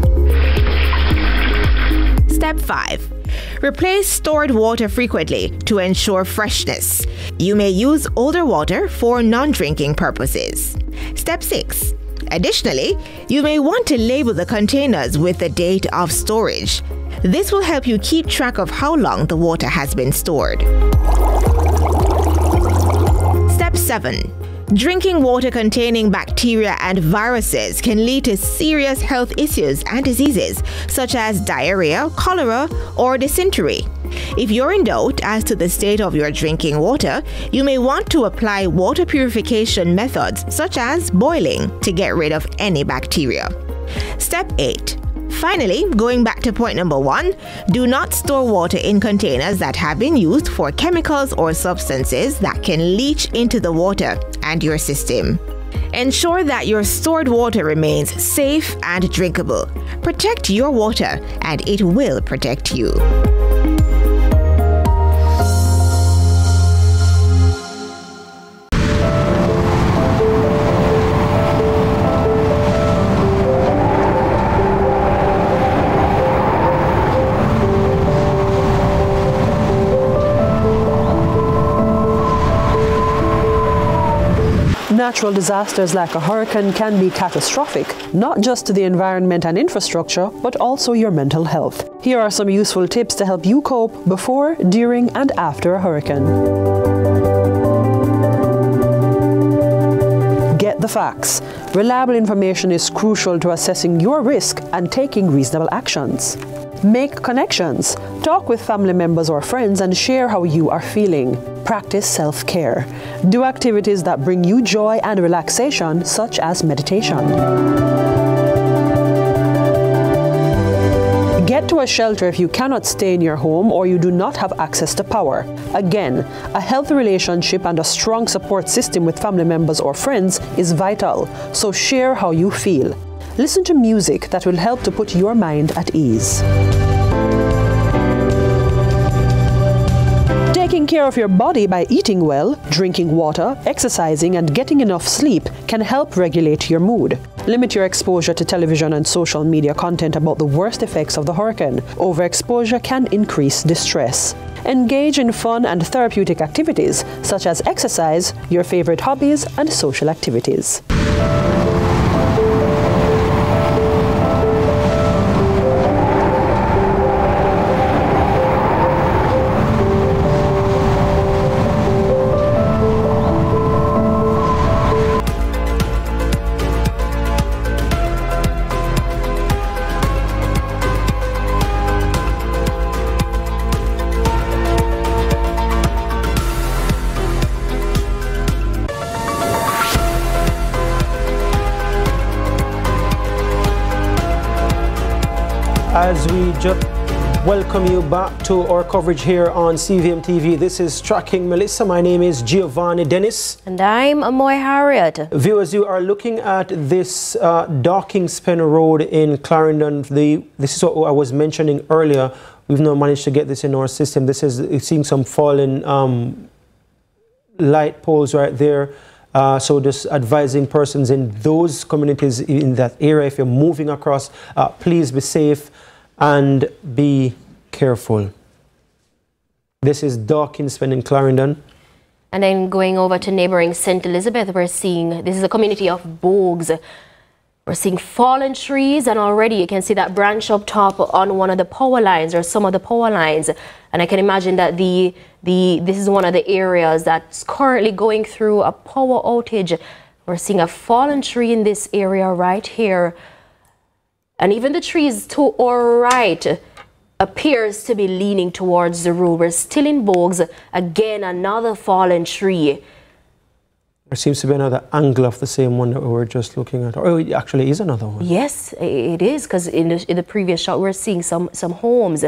Step 5. Replace stored water frequently to ensure freshness. You may use older water for non-drinking purposes. Step 6. Additionally, you may want to label the containers with the date of storage. This will help you keep track of how long the water has been stored. Step 7. Drinking water containing bacteria and viruses can lead to serious health issues and diseases such as diarrhea, cholera, or dysentery. If you're in doubt as to the state of your drinking water, you may want to apply water purification methods such as boiling to get rid of any bacteria. Step 8. Finally, going back to point number 1, do not store water in containers that have been used for chemicals or substances that can leach into the water and your system. Ensure that your stored water remains safe and drinkable. Protect your water, and it will protect you. Natural disasters like a hurricane can be catastrophic, not just to the environment and infrastructure, but also your mental health. Here are some useful tips to help you cope before, during, and after a hurricane. Get the facts. Reliable information is crucial to assessing your risk and taking reasonable actions. Make connections. Talk with family members or friends and share how you are feeling. Practice self-care. Do activities that bring you joy and relaxation, such as meditation. Get to a shelter if you cannot stay in your home or you do not have access to power. Again, a healthy relationship and a strong support system with family members or friends is vital, so share how you feel. Listen to music that will help to put your mind at ease. Taking care of your body by eating well, drinking water, exercising, and getting enough sleep can help regulate your mood. Limit your exposure to television and social media content about the worst effects of the hurricane. Overexposure can increase distress. Engage in fun and therapeutic activities, such as exercise, your favorite hobbies, and social activities. As we just welcome you back to our coverage here on CVM TV. This is Tracking Melissa. My name is Giovanni Dennis. And I'm Amoy Harriet. Viewers, you are looking at this Darkingspen Road in Clarendon. This is what I was mentioning earlier. We've not managed to get this in our system. This is seeing some fallen light poles right there. So just advising persons in those communities in that area, if you're moving across, please be safe and be careful. This is Darkingspen in Clarendon. And then going over to neighboring St. Elizabeth, we're seeing, this is a community of Bogues. We're seeing fallen trees, and already you can see that branch up top on one of the power lines, or some of the power lines. And I can imagine that this is one of the areas that's currently going through a power outage. We're seeing a fallen tree in this area right here. And even the trees to our right appears to be leaning towards the road. We're still in Bogues. Again, another fallen tree. There seems to be another angle of the same one that we were just looking at. Oh, it actually is another one. Yes, it is, because in the previous shot we're seeing some homes.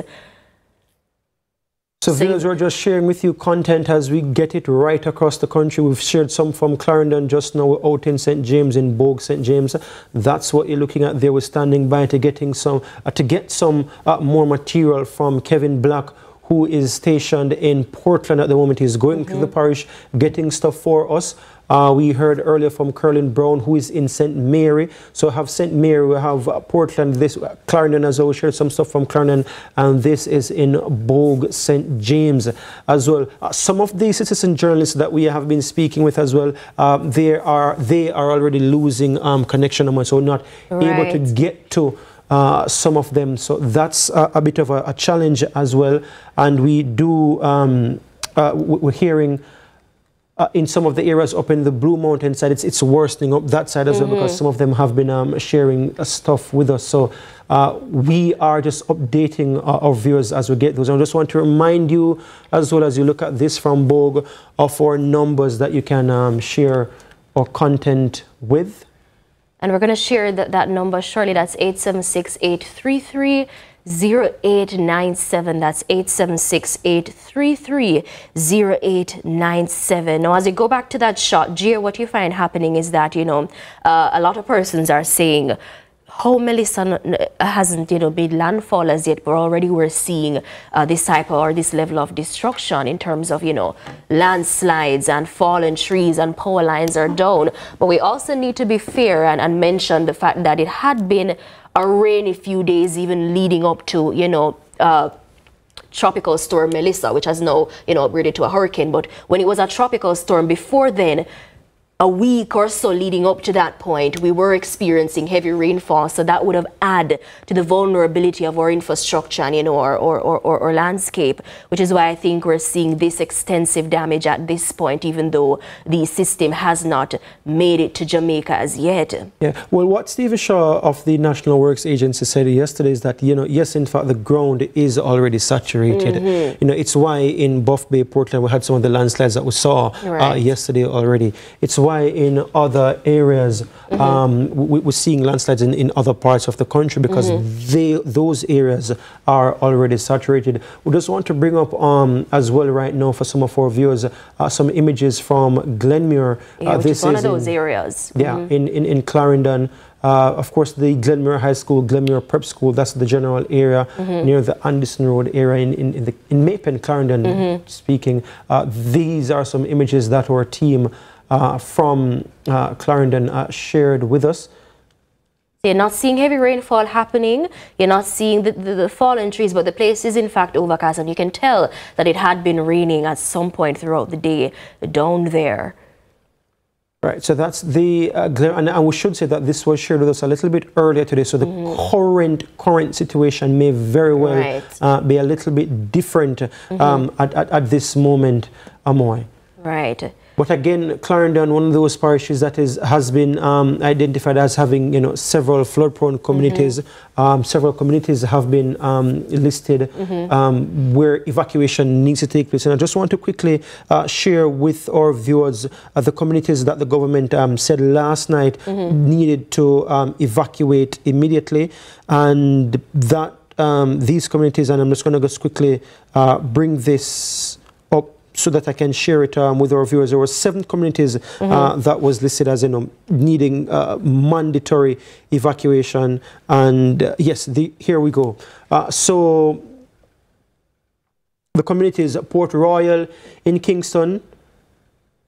So viewers, we're just sharing with you content as we get it right across the country. We've shared some from Clarendon just now, out in St. James, in Bogue, St. James. That's what you're looking at there. We're standing by to get some more material from Kevin Black, who is stationed in Portland at the moment. He's going through the parish, getting stuff for us. We heard earlier from Curlin Brown, who is in St. Mary. So we have St. Mary, we have Portland, this Clarendon as well. We shared some stuff from Clarendon, and this is in Bogue, St. James as well. Some of the citizen journalists that we have been speaking with as well, they are already losing connection, so not able to get to some of them. So that's a bit of a challenge as well. And we do, we're hearing in some of the areas up in the Blue Mountain side, it's worsening up that side as well, because some of them have been sharing stuff with us. So we are just updating our viewers as we get those. I just want to remind you, as well as you look at this from Bogue, of our numbers that you can share our content with. And we're going to share that number shortly. That's 876-833-0897. That's 876-833-0897. Now, as you go back to that shot, Gia, what you find happening is that, a lot of persons are saying, how Melissa hasn't, made landfall as yet, but already we're seeing this type or this level of destruction in terms of, landslides and fallen trees and power lines are down. But we also need to be fair and mention the fact that it had been a rainy few days, even leading up to, Tropical Storm Melissa, which has now, upgraded to a hurricane. But when it was a tropical storm before then, a week or so leading up to that point, we were experiencing heavy rainfall, so that would have added to the vulnerability of our infrastructure and, our landscape, which is why I think we're seeing this extensive damage at this point, even though the system has not made it to Jamaica as yet. Yeah, well, what Steve Shaw of the National Works Agency said yesterday is that, yes, in fact, the ground is already saturated. It's why in Buff Bay, Portland, we had some of the landslides that we saw yesterday already. It's why in other areas we're seeing landslides in other parts of the country, because those areas are already saturated. We just want to bring up as well right now for some of our viewers some images from Glenmuir. Which is one of those areas. Yeah, in Clarendon. Of course, the Glenmuir High School, Glenmuir Prep School, that's the general area near the Anderson Road area in Mapen, Clarendon speaking. These are some images that our team from Clarendon shared with us. You're not seeing heavy rainfall happening. You're not seeing the fallen trees, but the place is in fact overcast, and you can tell that it had been raining at some point throughout the day down there. Right, so that's the and we should say that this was shared with us a little bit earlier today. So the current situation may very well be a little bit different at this moment, Amoy. Right. But again, Clarendon, one of those parishes that has been identified as having, several flood-prone communities. Several communities have been listed where evacuation needs to take place. And I just want to quickly share with our viewers the communities that the government said last night needed to evacuate immediately, and that these communities, and I'm just going to just quickly bring this up so that I can share it with our viewers. There were 7 communities that was listed as needing mandatory evacuation, and yes, here we go. So the communities: Port Royal in Kingston,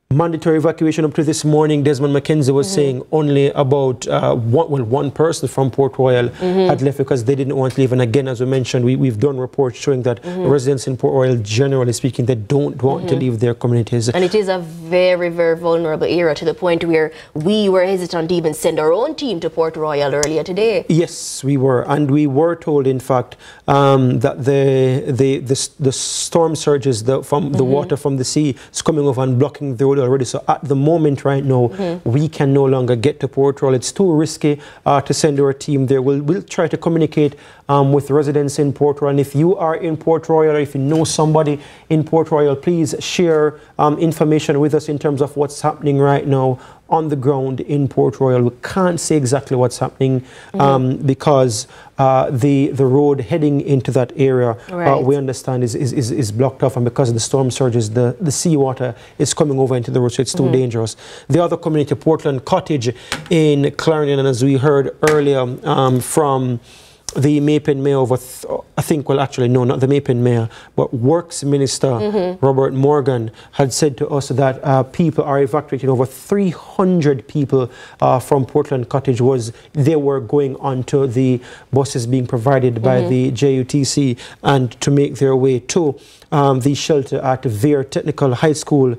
mandatory evacuation up to this morning. Desmond McKenzie was saying only about one person from Port Royal had left because they didn't want to leave. And again, as we mentioned, we've done reports showing that residents in Port Royal, generally speaking, they don't want to leave their communities. And it is a very, very vulnerable area, to the point where we were hesitant to even send our own team to Port Royal earlier today. Yes, we were. And we were told, in fact, that the storm surges from the water from the sea is coming over and blocking the road already. So at the moment right now, we can no longer get to Port Royal. It's too risky to send our team there. We'll try to communicate with residents in Port Royal. And if you are in Port Royal, or if you know somebody in Port Royal, please share information with us in terms of what's happening right now on the ground in Port Royal. We can't say exactly what's happening because the road heading into that area, we understand, is blocked off, and because of the storm surges, the seawater is coming over into the road, so it's too dangerous. The other community, Portland Cottage in Clarendon, and as we heard earlier from the Maypen Mayor I think, well, actually, no, not the Maypen Mayor, but Works Minister Robert Morgan had said to us that people are evacuating. Over 300 people from Portland Cottage they were going onto the buses being provided by the JUTC and to make their way to the shelter at Vere Technical High School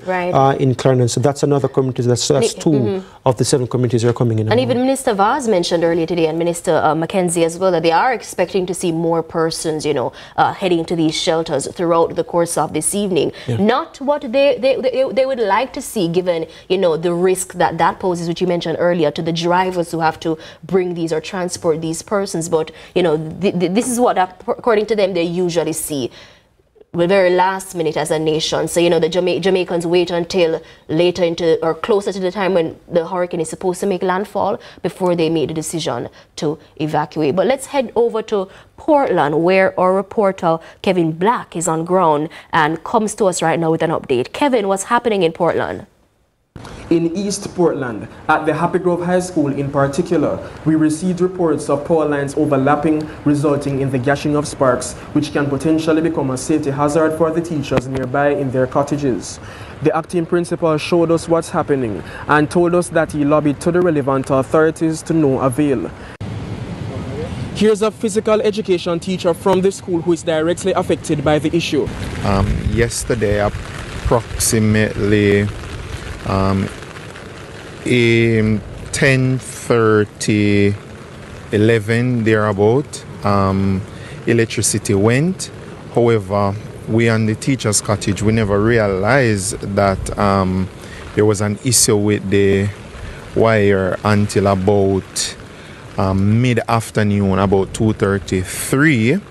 in Clarendon. So that's another community. That's 2 of the 7 communities that are coming in. And even Minister Vaz mentioned earlier today, and Minister McKenzie as well, that they are expecting to see more persons, heading to these shelters throughout the course of this evening. Not what they would like to see, given, the risk that poses, which you mentioned earlier, to the drivers who have to bring these or transport these persons. But, this is what, according to them, they usually see. We're very last minute as a nation. So, the Jamaicans wait until later or closer to the time when the hurricane is supposed to make landfall before they make the decision to evacuate. But let's head over to Portland, where our reporter Kevin Black is on ground and comes to us right now with an update. Kevin, what's happening in Portland? In East Portland, at the Happy Grove High School in particular, we received reports of power lines overlapping, resulting in the gashing of sparks, which can potentially become a safety hazard for the teachers nearby in their cottages. The acting principal showed us what's happening and told us that he lobbied to the relevant authorities to no avail. Here's a physical education teacher from the school who is directly affected by the issue. Yesterday, approximately 10:30, 11 thereabout, electricity went. However, we on the teacher's cottage, we never realized that there was an issue with the wire until about mid-afternoon, about 2:33.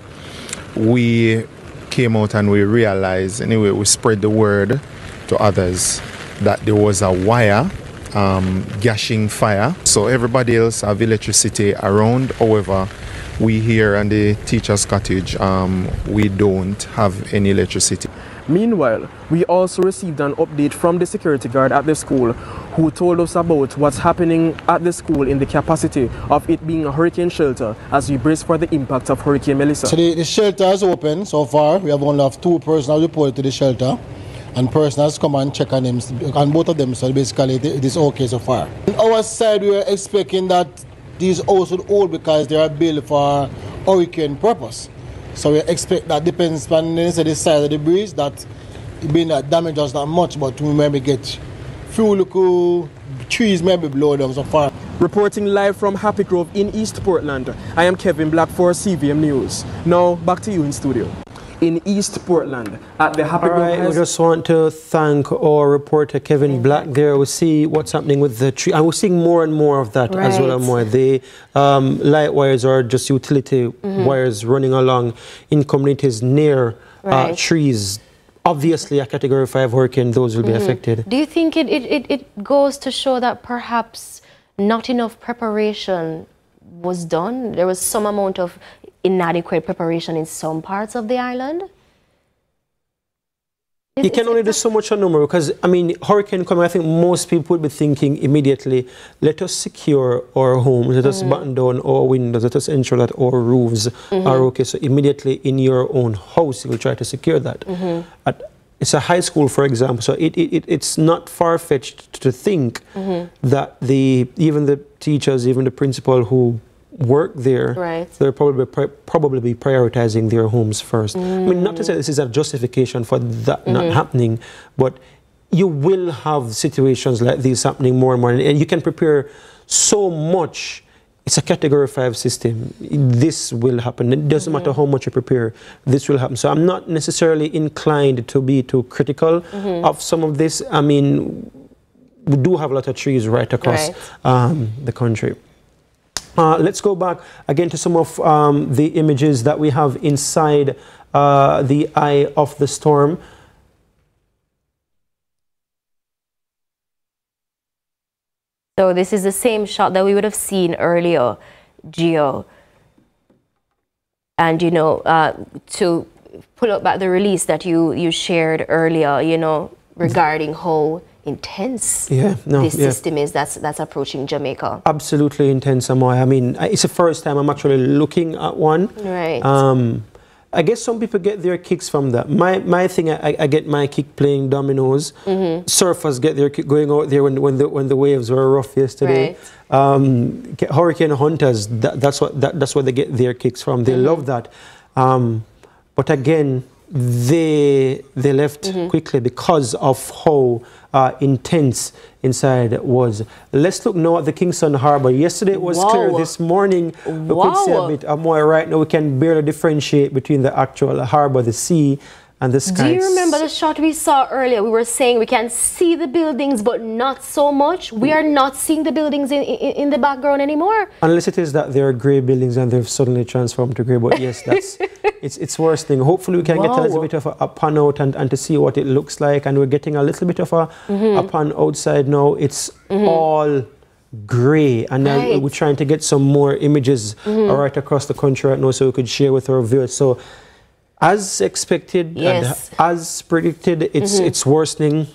We came out and we realized, anyway, we spread the word to others that there was a wire gashing fire. So everybody else have electricity around. However, we here in the teacher's cottage, we don't have any electricity. Meanwhile, we also received an update from the security guard at the school who told us about what's happening at the school in the capacity of it being a hurricane shelter as we brace for the impact of Hurricane Melissa. So the shelter is open so far. We have only 2 persons reported to the shelter, and persons come and check on them, and both of them, so basically it is okay so far. On our side, we are expecting that these houses would hold because they are built for hurricane purpose. So we expect that depends on the size of the breeze, that it being that damage us not much, but we maybe get few little trees maybe blow down so far. Reporting live from Happy Grove in East Portland, I am Kevin Black for CVM News. Now back to you in studio. In East Portland, at the Happy Grove. I just want to thank our reporter Kevin Black there. We see what's happening with the tree, and we're seeing more and more of that as well. And more. The light wires are just utility wires running along in communities near trees. Obviously, a Category 5 hurricane, those will be affected. Do you think it goes to show that perhaps not enough preparation was done? There was some amount of inadequate preparation in some parts of the island? You can only do so much on number because, I mean, hurricane coming, I think most people would be thinking immediately, let us secure our homes, let us batten down our windows, let us ensure that our roofs are okay. So immediately in your own house, you will try to secure that. It's a high school, for example, so it's not far-fetched to think that even the teachers, even the principal who work there, they're probably be prioritizing their homes first. I mean, not to say this is a justification for that not happening, but you will have situations like these happening more and more, and you can prepare so much. It's a category 5 system. This will happen. It doesn't matter how much you prepare, this will happen. So I'm not necessarily inclined to be too critical of some of this. I mean, we do have a lot of trees right across the country. Let's go back again to some of the images that we have inside the eye of the storm. So this is the same shot that we would have seen earlier, Gio. And, you know, to pull up back the release that you shared earlier, you know, regarding how intense this system is that's approaching Jamaica. Absolutely intense, Amoy. I mean, it's the first time I'm actually looking at one. Right. I guess some people get their kicks from that. My thing, I get my kick playing dominoes. Surfers get their kick going out there when the waves were rough yesterday. Hurricane hunters, that's what they get their kicks from. They love that. But again, they left quickly because of how intense inside was. Let's look now at the Kingston Harbour. Yesterday it was clear. This morning we could see a bit more. Right now we can barely differentiate between the actual harbour, the sea, and the sky. Do you remember the shot we saw earlier? We were saying we can see the buildings, but not so much. We are not seeing the buildings in the background anymore. Unless it is that they are grey buildings and they've suddenly transformed to grey. But yes, that's it's worsening. Hopefully we can get a little bit of a pan out and to see what it looks like. And we're getting a little bit of a pan outside now. It's all grey, and now we're trying to get some more images right across the country right now so we could share with our viewers. So as expected and as predicted, it's worsening.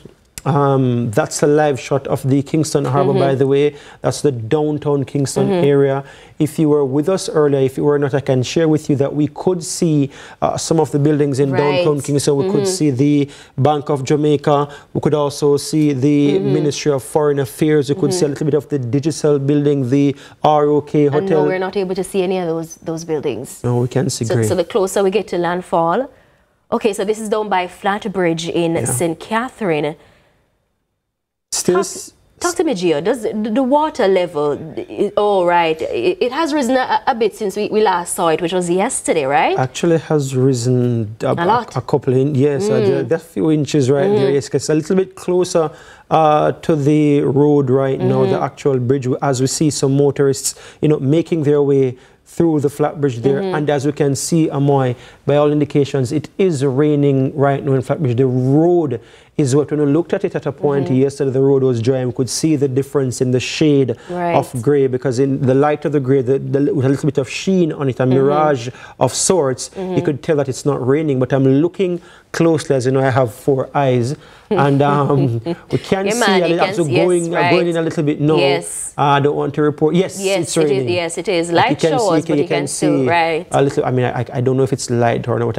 That's a live shot of the Kingston Harbour, by the way. That's the downtown Kingston area. If you were with us earlier, if you were not, I can share with you that we could see some of the buildings in downtown Kingston. We could see the Bank of Jamaica. We could also see the Ministry of Foreign Affairs. We could see a little bit of the Digital building, the ROK Hotel. And no, we're not able to see any of those buildings. No, we can see grey. So the closer we get to landfall. Okay, so this is down by Flatbridge in St. Catherine. Talk to me, Gio. Does the water level, it has risen a bit since we last saw it, which was yesterday, right? Actually has risen a couple of inches. There are a few inches right there. Yes, it's a little bit closer to the road right now, the actual bridge, as we see some motorists, you know, making their way through the Flatbridge there. And as we can see, Amoy, by all indications, it is raining right now in Flatbridge. The road is wet. When we looked at it at a point yesterday, the road was dry, and we could see the difference in the shade of grey, because in the light of the grey, with a little bit of sheen on it, a mirage of sorts, you could tell that it's not raining. But I'm looking closely, as you know, I have 4 eyes, and we can see going in a little bit. No, I don't want to report. Yes, it's raining. Yes, it is. Light showers, but you can see a little. I mean, I don't know if it's light or not.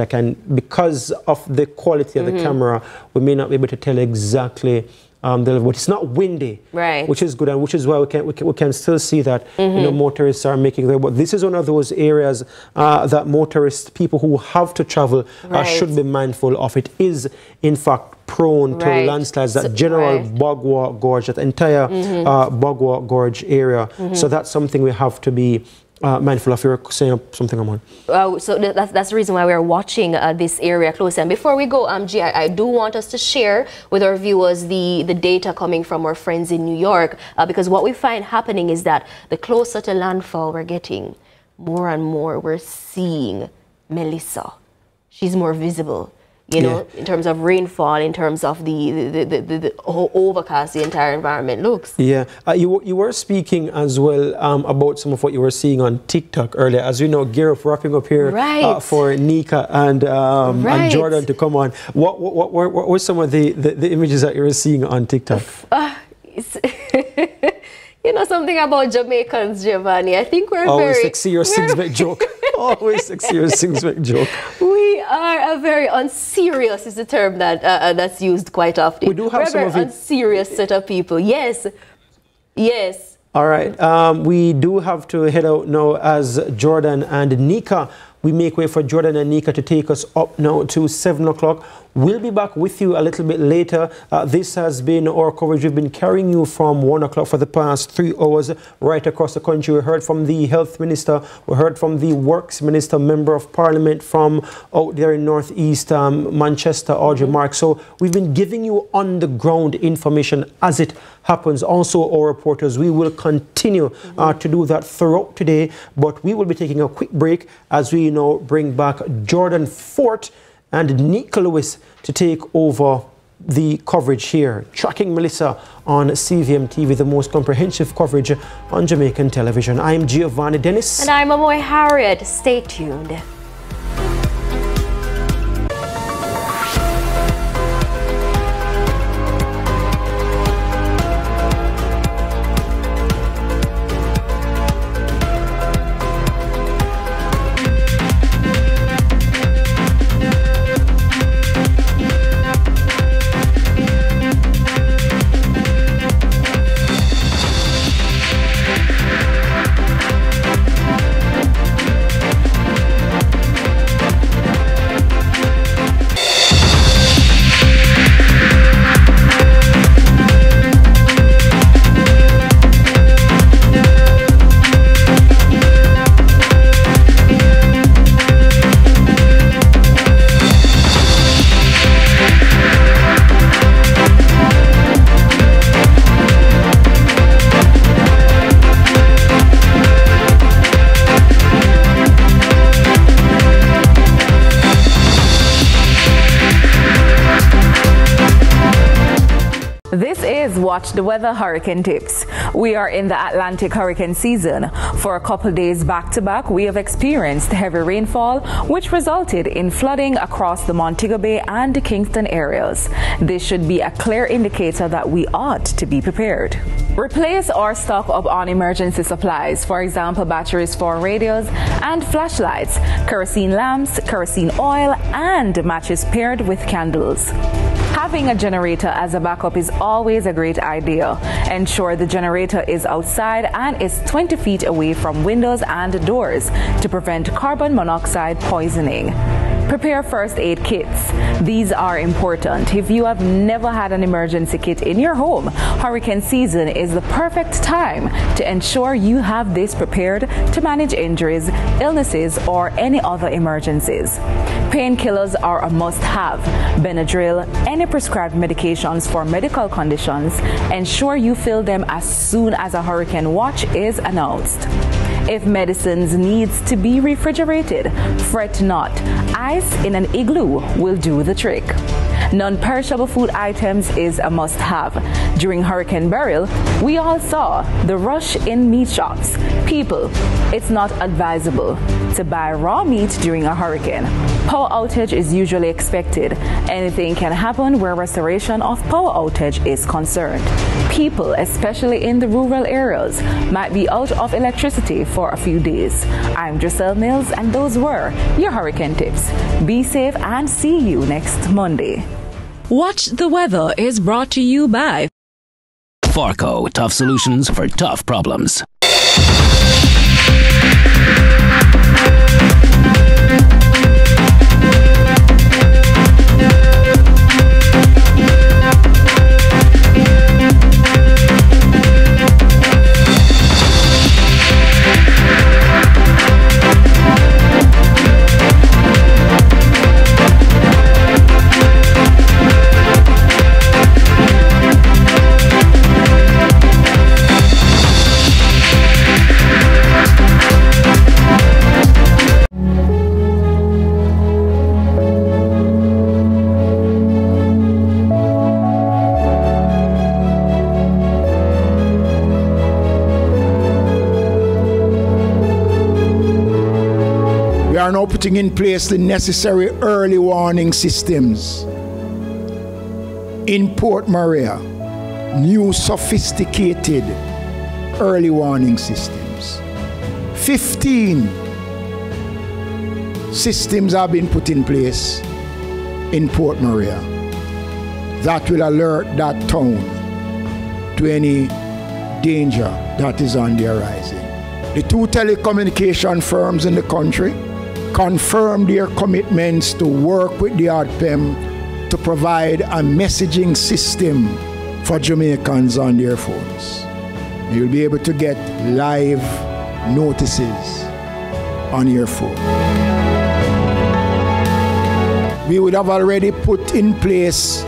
Because of the quality of the camera, we may not be able to tell exactly the level, but it's not windy, which is good, and which is why we can still see that you know, motorists are making their. But this is one of those areas that motorists, people who have to travel, should be mindful of. It is, in fact, prone to landslides. That general Bogwa Gorge, that entire Bogwa Gorge area. So that's something we have to be mindful of. You're saying something, Amon. So that's the reason why we're watching this area closely. And before we go, G, I do want us to share with our viewers the data coming from our friends in New York, because what we find happening is that the closer to landfall we're getting, more and more we're seeing Melissa. She's more visible. you know, in terms of rainfall, in terms of the how overcast the entire environment looks. Yeah, you were speaking as well about some of what you were seeing on TikTok earlier. As we know, gear up, wrapping up here for Nika and Jordan to come on. What were some of the images that you were seeing on TikTok? You know something about Jamaicans, Giovanni? I think we're always very... sexy or six-bit joke. Always sexy or six-bit joke. We are a very unserious is the term that that's used quite often. We do have some of it. Unserious set of people. Yes. Yes. All right. We do have to head out now as Jordan and Nika. We make way for Jordan and Nika to take us up now to 7 o'clock. We'll be back with you a little bit later. This has been our coverage. We've been carrying you from 1 o'clock for the past 3 hours right across the country. We heard from the Health Minister. We heard from the Works Minister, Member of Parliament from out there in Northeast Manchester, Audrey Mark. So we've been giving you on-the-ground information as it happens. Also, our reporters, we will continue to do that throughout today. But we will be taking a quick break as we now bring back Jordan Fort and Nika Lewis to take over the coverage here. Tracking Melissa on CVM TV, the most comprehensive coverage on Jamaican television. I'm Giovanni Dennis. And I'm Amoy Harriet. Stay tuned. Watch the weather hurricane tips. We are in the Atlantic hurricane season. For a couple days back to back, we have experienced heavy rainfall, which resulted in flooding across the Montego Bay and the Kingston areas. This should be a clear indicator that we ought to be prepared. Replace or stock up on emergency supplies, for example, batteries for radios and flashlights, kerosene lamps, kerosene oil, and matches paired with candles. Having a generator as a backup is always a great idea. Ensure the generator is outside and is 20 feet away from windows and doors to prevent carbon monoxide poisoning. Prepare first aid kits. These are important. If you have never had an emergency kit in your home, hurricane season is the perfect time to ensure you have this prepared to manage injuries, illnesses, or any other emergencies. Painkillers are a must-have. Benadryl, any prescribed medications for medical conditions, ensure you fill them as soon as a hurricane watch is announced. If medicines needs to be refrigerated, fret not. Ice in an igloo will do the trick. Non-perishable food items is a must-have. During Hurricane Beryl, we all saw the rush in meat shops. People, it's not advisable to buy raw meat during a hurricane. Power outage is usually expected. Anything can happen where restoration of power outage is concerned. People, especially in the rural areas, might be out of electricity for a few days. I'm Giselle Mills, and those were your hurricane tips. Be safe and see you next Monday. Watch the Weather is brought to you by Farco, tough solutions for tough problems. are now putting in place the necessary early warning systems. In Port Maria, new sophisticated early warning systems. 15 systems have been put in place in Port Maria that will alert that town to any danger that is on the horizon. The 2 telecommunication firms in the country confirmed their commitments to work with the ADPEM to provide a messaging system for Jamaicans on their phones. You'll be able to get live notices on your phone. We would have already put in place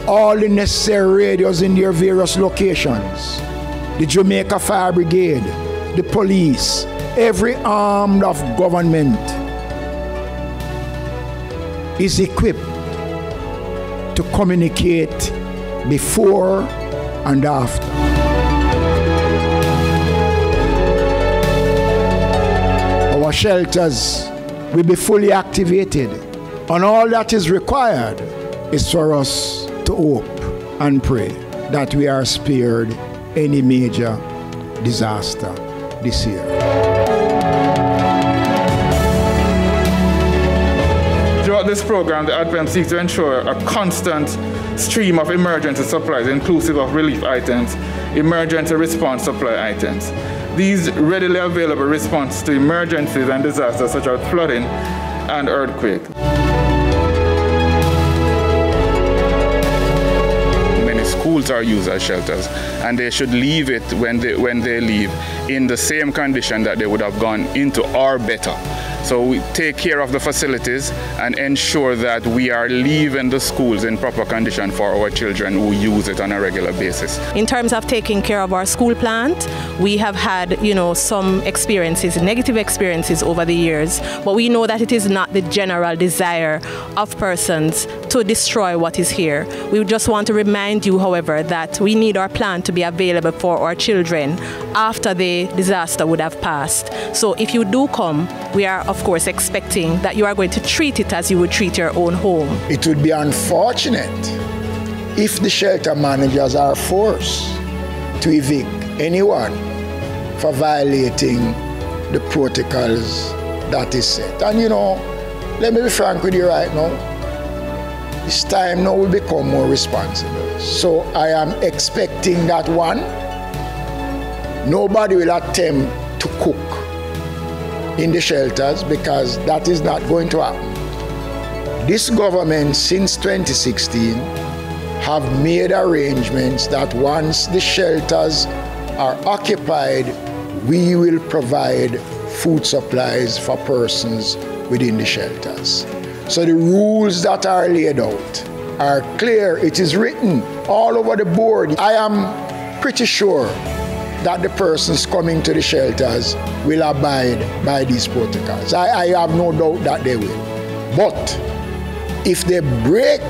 all the necessary radios in their various locations. The Jamaica Fire Brigade, the police, every arm of government is equipped to communicate before and after. Our shelters will be fully activated, and all that is required is for us to hope and pray that we are spared any major disaster this year. Throughout this program, the ADPEM seeks to ensure a constant stream of emergency supplies, inclusive of relief items, emergency response supply items. These readily available response to emergencies and disasters such as flooding and earthquake. Many schools are used as shelters, and they should leave it when they leave in the same condition that they would have gone into or better. So we take care of the facilities and ensure that we are leaving the schools in proper condition for our children who use it on a regular basis. In terms of taking care of our school plant, we have had, some experiences, negative experiences over the years, but we know that it is not the general desire of persons to destroy what is here. We just want to remind you, however, that we need our plant to be available for our children after the disaster would have passed. So if you do come, we are of course expecting that you are going to treat it as you would treat your own home. It would be unfortunate if the shelter managers are forced to evict anyone for violating the protocols that is set. And let me be frank with you right now, it's time now we become more responsible. So I am expecting that nobody will attempt to cook in the shelters, because that is not going to happen. This government since 2016 have made arrangements that once the shelters are occupied, we will provide food supplies for persons within the shelters. So the rules that are laid out are clear. It is written all over the board. I am pretty sure that the persons coming to the shelters will abide by these protocols. I have no doubt that they will. But if they break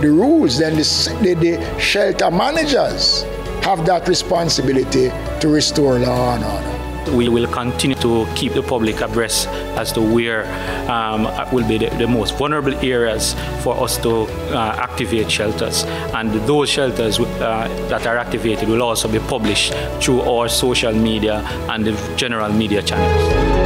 the rules, then the shelter managers have that responsibility to restore law and order. We will continue to keep the public abreast as to where will be the most vulnerable areas for us to activate shelters. And those shelters that are activated will also be published through our social media and the general media channels.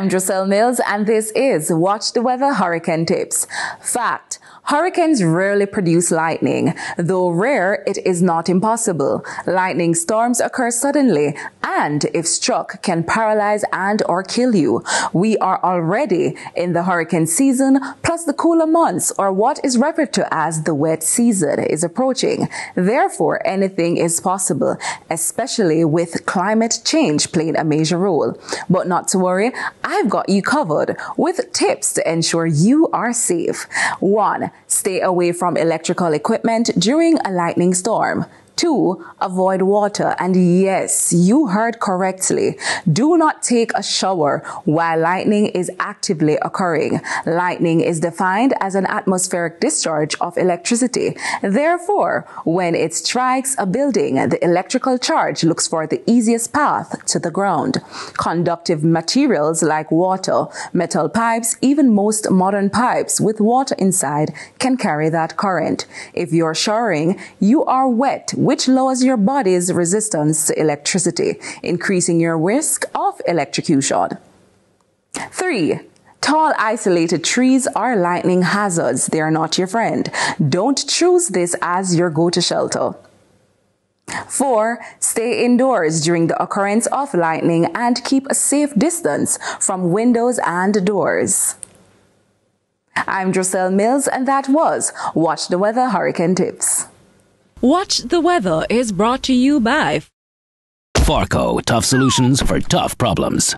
I'm Drosel Mills, and this is Watch the Weather Hurricane Tips. Fact: hurricanes rarely produce lightning. Though rare, it is not impossible. Lightning storms occur suddenly and, if struck, can paralyze and or kill you. We are already in the hurricane season, plus the cooler months, or what is referred to as the wet season, is approaching. Therefore, anything is possible, especially with climate change playing a major role. But not to worry, I've got you covered with tips to ensure you are safe. 1. Stay away from electrical equipment during a lightning storm. 2. Avoid water. And yes, you heard correctly. Do not take a shower while lightning is actively occurring. Lightning is defined as an atmospheric discharge of electricity. Therefore, when it strikes a building, the electrical charge looks for the easiest path to the ground. Conductive materials like water, metal pipes, even most modern pipes with water inside can carry that current. If you're showering, you are wet, which lowers your body's resistance to electricity, increasing your risk of electrocution. 3. Tall, isolated trees are lightning hazards. They are not your friend. Don't choose this as your go-to shelter. 4. Stay indoors during the occurrence of lightning and keep a safe distance from windows and doors. I'm Drosel Mills, and that was Watch the Weather Hurricane Tips. Watch the Weather is brought to you by Farco, tough solutions for tough problems.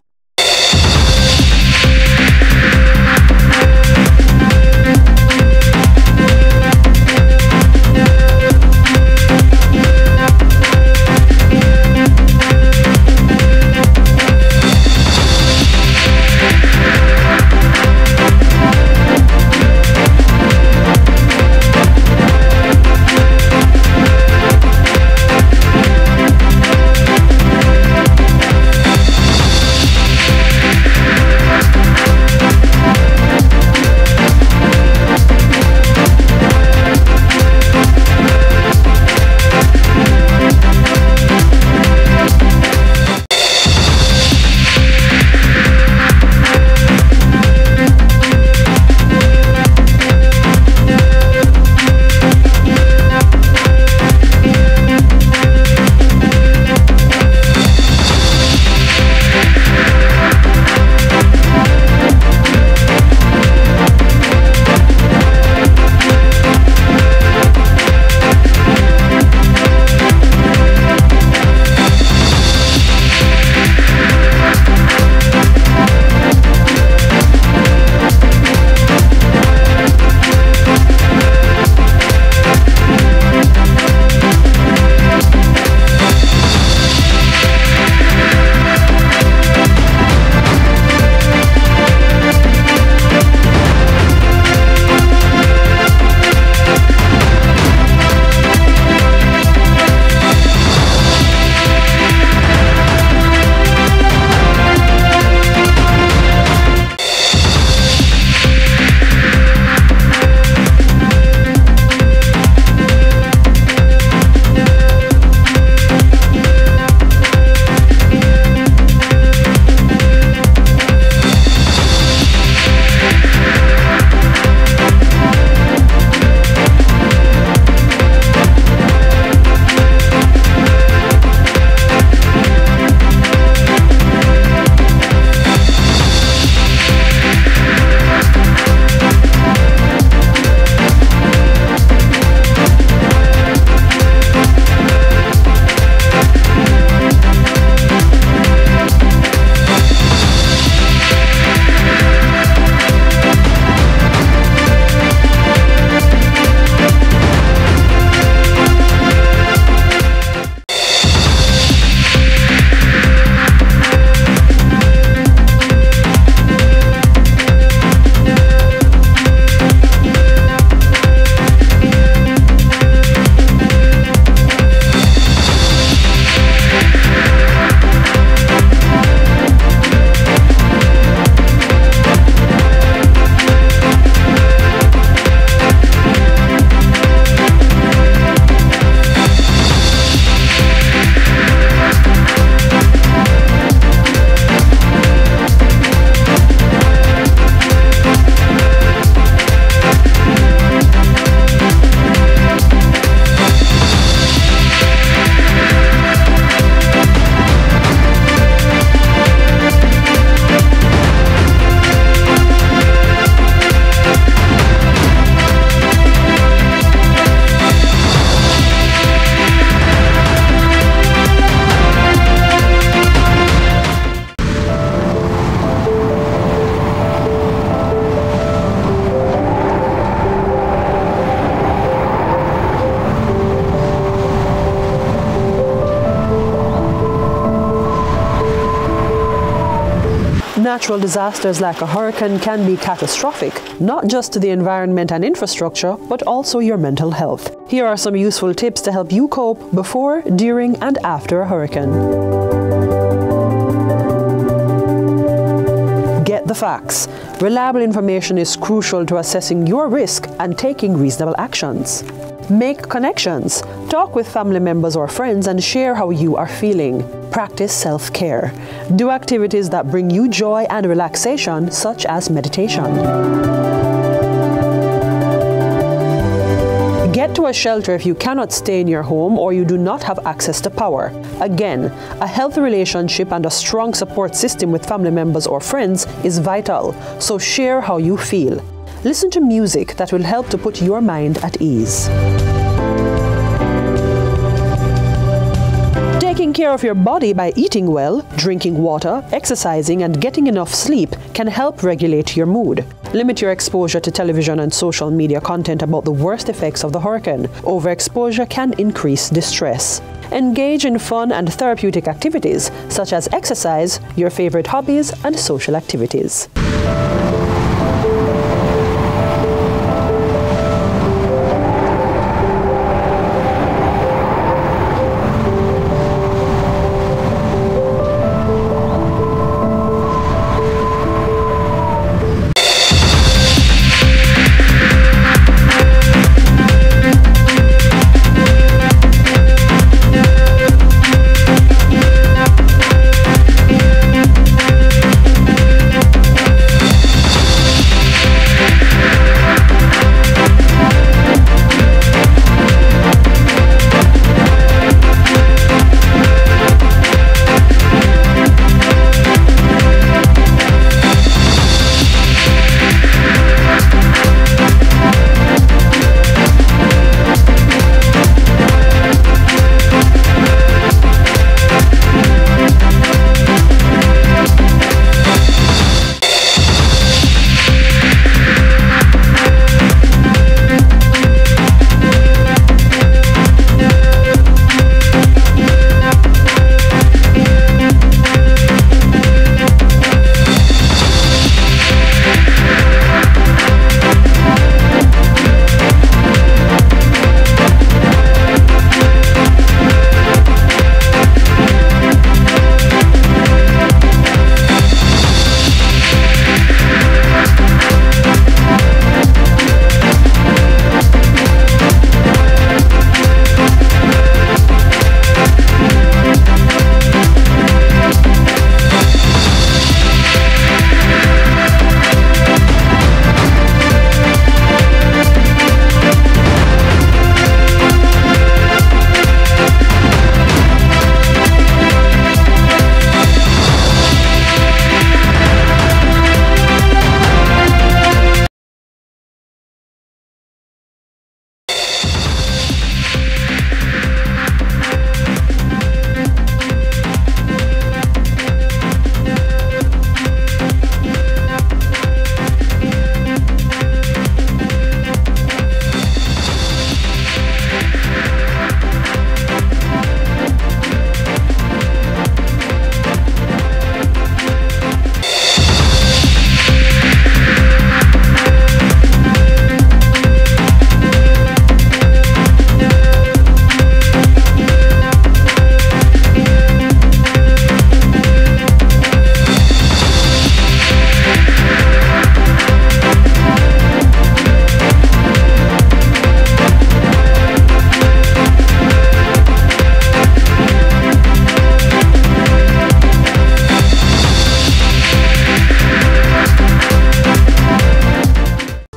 Natural disasters like a hurricane can be catastrophic, not just to the environment and infrastructure, but also your mental health. Here are some useful tips to help you cope before, during, and after a hurricane. Get the facts. Reliable information is crucial to assessing your risk and taking reasonable actions. Make connections. Talk with family members or friends and share how you are feeling. Practice self-care. Do activities that bring you joy and relaxation, such as meditation. Get to a shelter if you cannot stay in your home or you do not have access to power. Again, a healthy relationship and a strong support system with family members or friends is vital, so share how you feel. Listen to music that will help to put your mind at ease. Taking care of your body by eating well, drinking water, exercising, and getting enough sleep can help regulate your mood. Limit your exposure to television and social media content about the worst effects of the hurricane. Overexposure can increase distress. Engage in fun and therapeutic activities, such as exercise, your favorite hobbies, and social activities.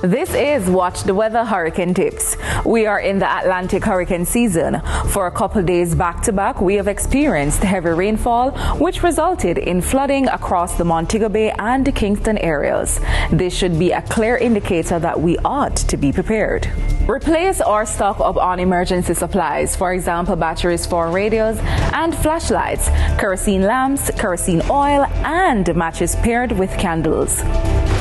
This is Watch the Weather Hurricane Tips. We are in the Atlantic hurricane season. For a couple days back to back, we have experienced heavy rainfall, which resulted in flooding across the Montego Bay and Kingston areas. This should be a clear indicator that we ought to be prepared. Replace or stock up on emergency supplies, for example, batteries for radios and flashlights, kerosene lamps, kerosene oil, and matches paired with candles.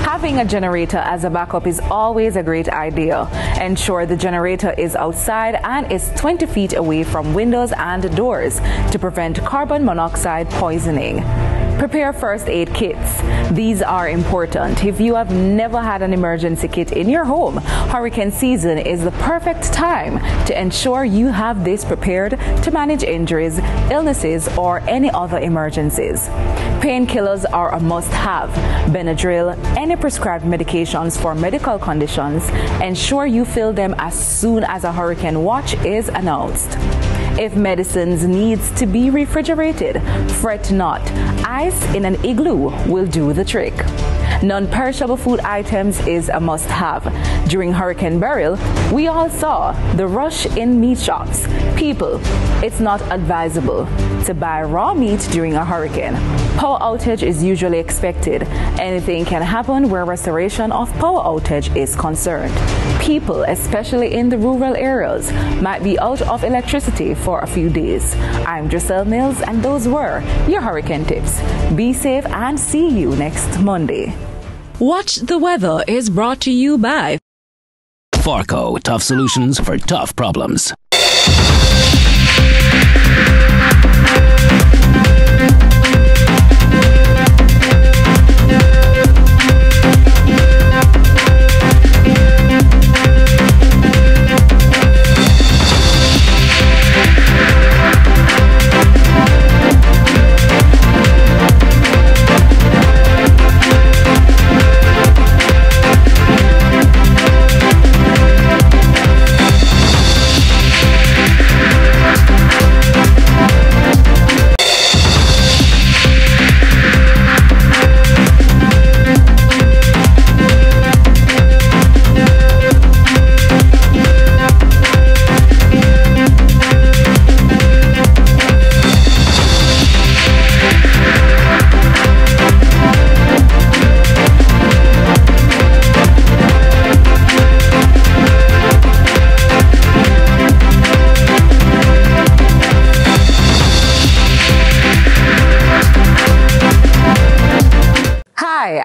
Having a generator as a backup is always a great idea. Ensure the generator is outside and is 20 feet away from windows and doors to prevent carbon monoxide poisoning. Prepare first aid kits. These are important. If you have never had an emergency kit in your home, hurricane season is the perfect time to ensure you have this prepared to manage injuries, illnesses, or any other emergencies. Painkillers are a must-have. Benadryl, any prescribed medications for medical conditions, ensure you fill them as soon as a hurricane watch is announced. If medicines needs to be refrigerated, fret not. Ice in an igloo will do the trick. Non-perishable food items is a must-have. During Hurricane Beryl, we all saw the rush in meat shops. People, it's not advisable to buy raw meat during a hurricane. Power outage is usually expected. Anything can happen where restoration of power outage is concerned. People, especially in the rural areas, might be out of electricity for a few days. I'm Giselle Mills, and those were your hurricane tips. Be safe and see you next Monday. Watch the Weather is brought to you by Farco, tough solutions for tough problems.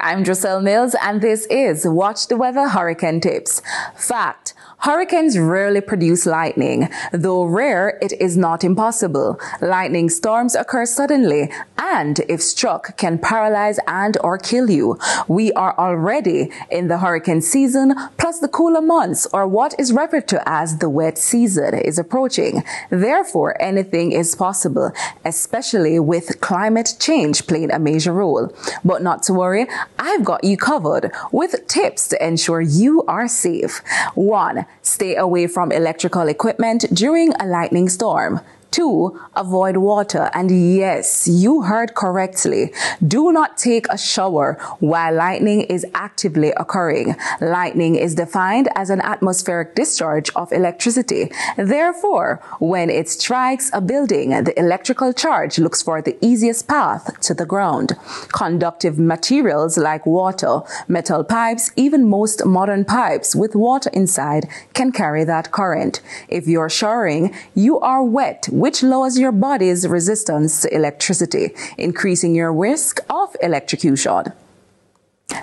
I'm Giselle Mills, and this is Watch the Weather Hurricane Tips. Fact: hurricanes rarely produce lightning. Though rare, it is not impossible. Lightning storms occur suddenly and, if struck, can paralyze and or kill you. We are already in the hurricane season, plus the cooler months, or what is referred to as the wet season, is approaching. Therefore, anything is possible, especially with climate change playing a major role. But not to worry, I've got you covered with tips to ensure you are safe. 1. Stay away from electrical equipment during a lightning storm. 2. Avoid water. And yes, you heard correctly. Do not take a shower while lightning is actively occurring. Lightning is defined as an atmospheric discharge of electricity. Therefore, when it strikes a building, the electrical charge looks for the easiest path to the ground. Conductive materials like water, metal pipes, even most modern pipes with water inside can carry that current. If you're showering, you are wet, which lowers your body's resistance to electricity, increasing your risk of electrocution.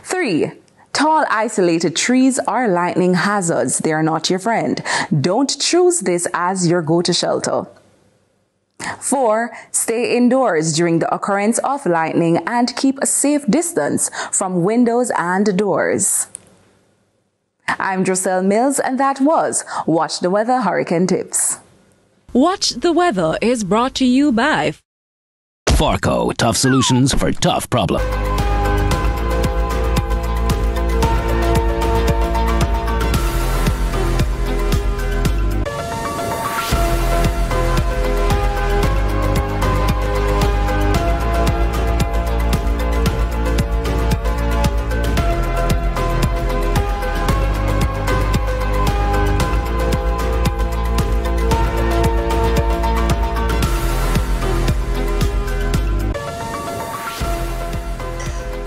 3. Tall, isolated trees are lightning hazards. They are not your friend. Don't choose this as your go-to shelter. 4. Stay indoors during the occurrence of lightning and keep a safe distance from windows and doors. I'm Giselle Mills, and that was Watch the Weather Hurricane Tips. Watch the Weather is brought to you by Farco, tough solutions for tough problems.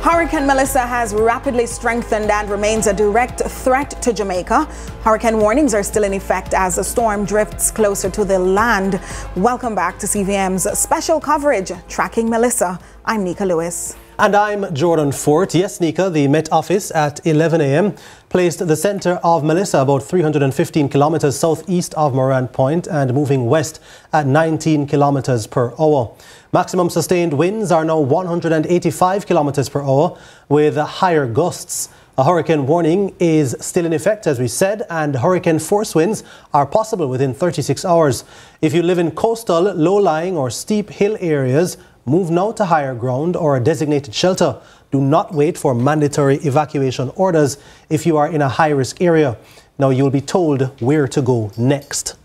Hurricane Melissa has rapidly strengthened and remains a direct threat to Jamaica. Hurricane warnings are still in effect as the storm drifts closer to the land. Welcome back to CVM's special coverage, Tracking Melissa. I'm Nika Lewis. And I'm Jordan Fort. Yes, Nika, the Met Office at 11 a.m. placed the centre of Melissa about 315 kilometres southeast of Morant Point and moving west at 19 kilometres per hour. Maximum sustained winds are now 185 kilometres per hour with higher gusts. A hurricane warning is still in effect, as we said, and hurricane force winds are possible within 36 hours. If you live in coastal, low-lying or steep hill areas, move now to higher ground or a designated shelter. Do not wait for mandatory evacuation orders if you are in a high-risk area. Now you'll be told where to go next.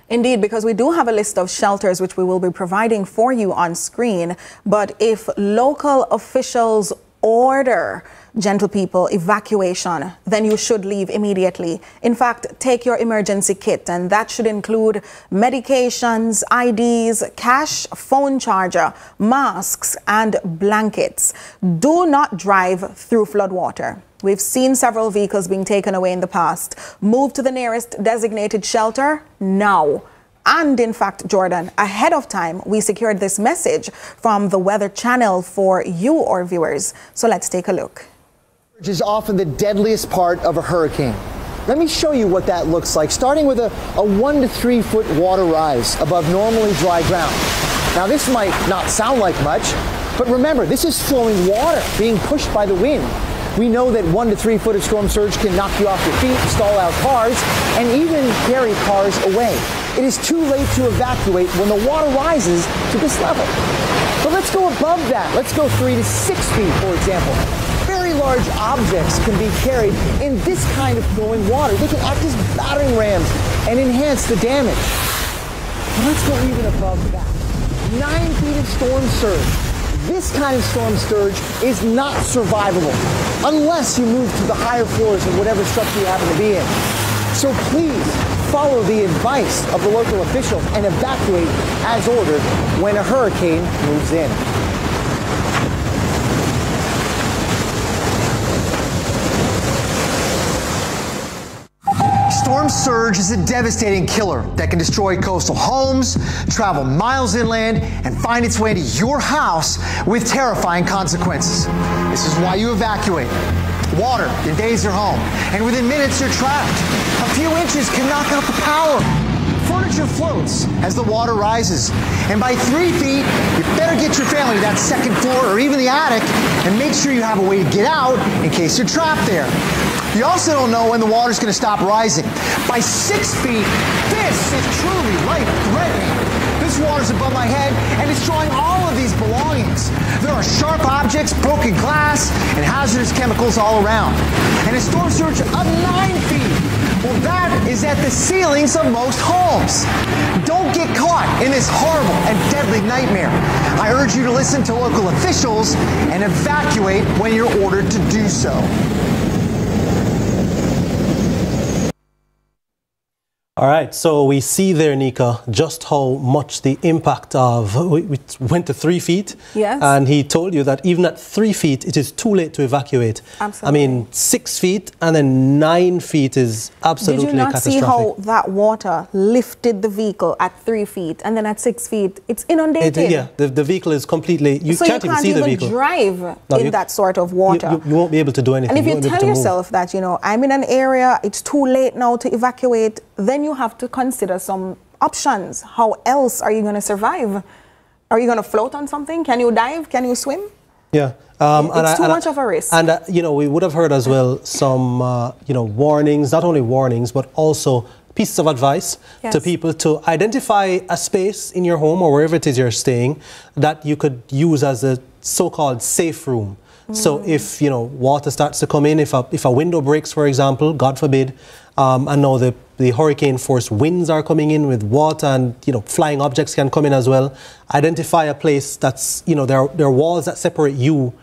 Indeed, because we do have a list of shelters which we will be providing for you on screen. But if local officials order, gentle people, evacuation, then you should leave immediately. In fact, take your emergency kit, and that should include medications, IDs, cash, phone charger, masks, and blankets. Do not drive through floodwater. We've seen several vehicles being taken away in the past. Move to the nearest designated shelter now. And in fact, Jordan, ahead of time, we secured this message from the Weather Channel for you, our viewers. So let's take a look. Which is often the deadliest part of a hurricane. Let me show you what that looks like, starting with a 1 to 3 foot water rise above normally dry ground. Now, this might not sound like much, but remember, this is flowing water being pushed by the wind. We know that 1 to 3 foot of storm surge can knock you off your feet, stall out cars, and even carry cars away. It is too late to evacuate when the water rises to this level. But let's go above that. Let's go 3 to 6 feet, for example. Very large objects can be carried in this kind of flowing water. They can act as battering rams and enhance the damage. But let's go even above that. 9 feet of storm surge. This kind of storm surge is not survivable unless you move to the higher floors of whatever structure you happen to be in. So please follow the advice of the local officials and evacuate as ordered when a hurricane moves in. Storm surge is a devastating killer that can destroy coastal homes, travel miles inland, and find its way to your house with terrifying consequences. This is why you evacuate. Water invades your home, and within minutes you're trapped. A few inches can knock out the power. Furniture floats as the water rises, and by 3 feet, you better get your family to that second floor or even the attic, and make sure you have a way to get out in case you're trapped there. You also don't know when the water's going to stop rising. By 6 feet, this is truly life-threatening. This water's above my head and it's destroying all of these belongings. There are sharp objects, broken glass, and hazardous chemicals all around. And a storm surge of 9 feet. Well, that is at the ceilings of most homes. Don't get caught in this horrible and deadly nightmare. I urge you to listen to local officials and evacuate when you're ordered to do so. All right, so we see there, Nika, just how much the impact of, we went to 3 feet. Yes. And he told you that even at 3 feet, it is too late to evacuate. Absolutely. I mean, 6 feet and then 9 feet is absolutely catastrophic. Did you not see how that water lifted the vehicle at 3 feet and then at 6 feet, it's inundated? Yeah, the vehicle is completely, you can't even see the vehicle. So you can't even drive in that sort of water. You won't be able to do anything. And if you tell yourself that, you know, I'm in an area, it's too late now to evacuate, then you have to consider some options. How else are you going to survive? Are you going to float on something? Can you dive? Can you swim? Yeah. It's too much of a risk. And, you know, we would have heard as well some, you know, warnings, not only warnings, but also pieces of advice to people to identify a space in your home or wherever it is you're staying that you could use as a so-called safe room. So if, you know, water starts to come in, if a window breaks, for example, God forbid, and now the hurricane force winds are coming in with water and, you know, flying objects can come in as well. Identify a place that's, you know, there are walls that separate you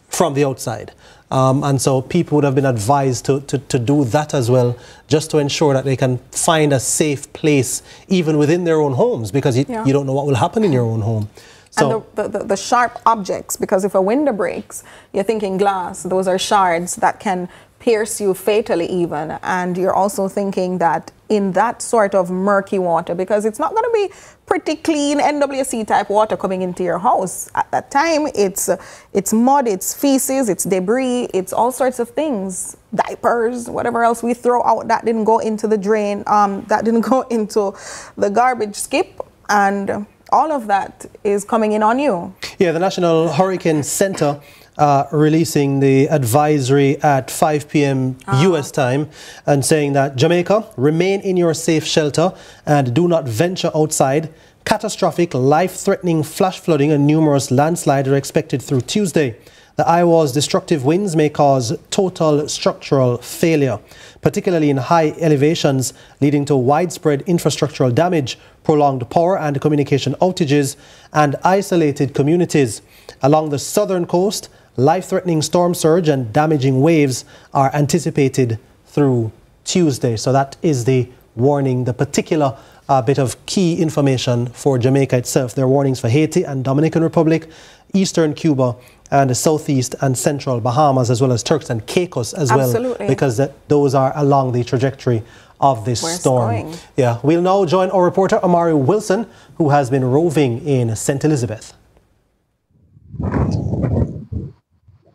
from the outside. And so people would have been advised to do that as well, just to ensure that they can find a safe place even within their own homes, because you don't know what will happen in your own home. So, and the sharp objects, because if a window breaks, you're thinking glass, those are shards that can pierce you fatally even, and you're also thinking that in that sort of murky water, because it's not going to be pretty clean NWC type water coming into your house at that time, it's mud, it's feces, it's debris, it's all sorts of things, diapers, whatever else we throw out that didn't go into the drain, that didn't go into the garbage skip, and all of that is coming in on you. Yeah, the National Hurricane Center releasing the advisory at 5 p.m. U.S. time and saying that Jamaica, remain in your safe shelter and do not venture outside. Catastrophic, life-threatening flash flooding and numerous landslides are expected through Tuesday. The Iowa's destructive winds may cause total structural failure, particularly in high elevations, leading to widespread infrastructural damage, prolonged power and communication outages, and isolated communities. Along the southern coast, life-threatening storm surge and damaging waves are anticipated through Tuesday. So that is the warning, the particular bit of key information for Jamaica itself. There are warnings for Haiti and Dominican Republic, eastern Cuba, and the southeast and central Bahamas, as well as Turks and Caicos as well, because those are along the trajectory of this storm. Yeah, we'll now join our reporter Amari Wilson, who has been roving in St. Elizabeth.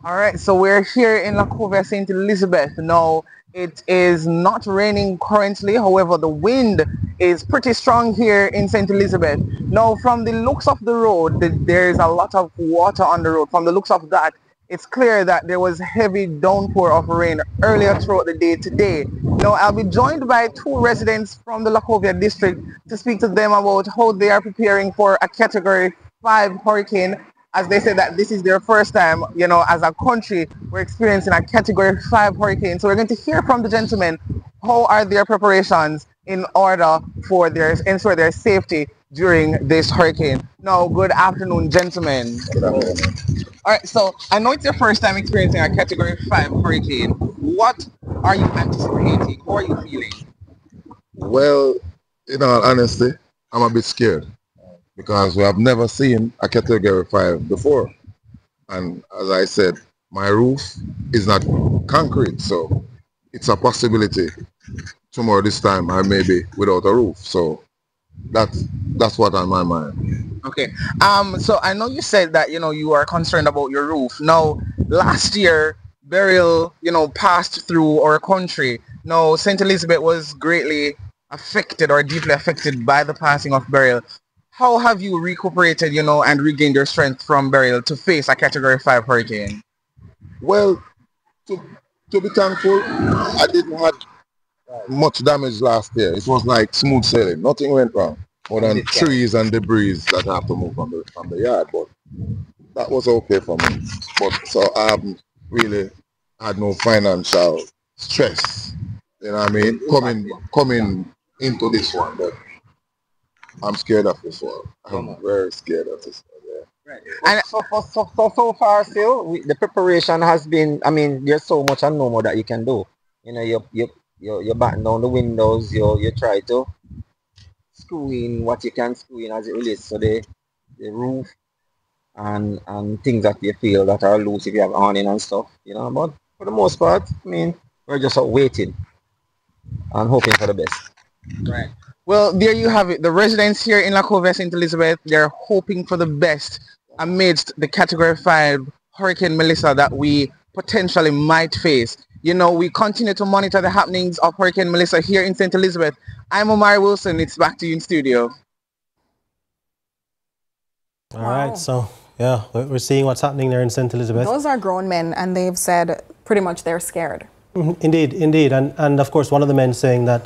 All right, so we're here in Lacovia, St. Elizabeth. Now, it is not raining currently. However, the wind is pretty strong here in St. Elizabeth. Now, from the looks of the road, there is a lot of water on the road. From the looks of that, it's clear that there was heavy downpour of rain earlier throughout the day today. Now, I'll be joined by two residents from the Lacovia district to speak to them about how they are preparing for a Category 5 hurricane, as they say that this is their first time, you know, as a country, we're experiencing a Category 5 hurricane. So we're going to hear from the gentlemen, how are their preparations in order for ensure their safety during this hurricane. Now, good afternoon, gentlemen. Good afternoon. All right, so I know it's your first time experiencing a Category 5 hurricane. What are you anticipating? How are you feeling? Well, in all honesty, I'm a bit scared, because we have never seen a Category 5 before. And as I said, my roof is not concrete, so it's a possibility tomorrow this time I may be without a roof. So that's what on my mind. Okay. So I know you said that, you know, you are concerned about your roof. Now, last year, Beryl, you know, passed through our country. Now, St. Elizabeth was greatly affected or deeply affected by the passing of Beryl. How have you recuperated, you know, and regained your strength from Beryl to face a Category 5 hurricane? Well, to be thankful, I didn't have much damage last year. It was like smooth sailing. Nothing went wrong, more than trees and debris that I have to move from the yard. But that was okay for me. But so I haven't really had no financial stress. You know what I mean? Coming into this one, but I'm scared of this one. I'm very scared of this one. Yeah. Right. And so far, still, the preparation has been. I mean, there's so much and no more that you can do. You know, you batten down the windows. You try to screw in what you can screw in as it relates to the roof and things that you feel that are loose if you have awning and stuff. You know, but for the most part, I mean, we're just waiting and hoping for the best. Right. Well, there you have it. The residents here in Lacovia, St. Elizabeth, they're hoping for the best amidst the Category 5 Hurricane Melissa that we potentially might face. You know, we continue to monitor the happenings of Hurricane Melissa here in St. Elizabeth. I'm Omari Wilson. It's back to you in studio. All right, so yeah, we're seeing what's happening there in St. Elizabeth. Those are grown men, and they've said pretty much they're scared. Indeed, indeed. And of course, one of the men saying that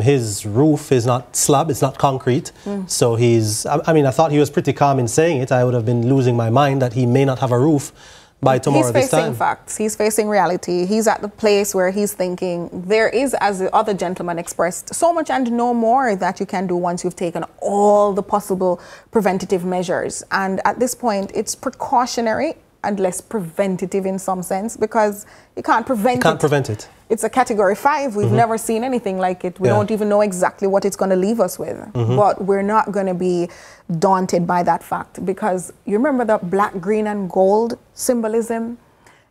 his roof is not slab, it's not concrete. So I mean, I thought he was pretty calm in saying it. I would have been losing my mind that he may not have a roof by tomorrow this time. He's facing facts. He's facing reality. He's at the place where he's thinking there is, as the other gentleman expressed, so much and no more that you can do once you've taken all the possible preventative measures. And at this point, it's precautionary and less preventative in some sense, because you can't prevent it. It's a Category 5. We've never seen anything like it. We don't even know exactly what it's going to leave us with. But we're not going to be daunted by that fact, because you remember the black, green, and gold symbolism?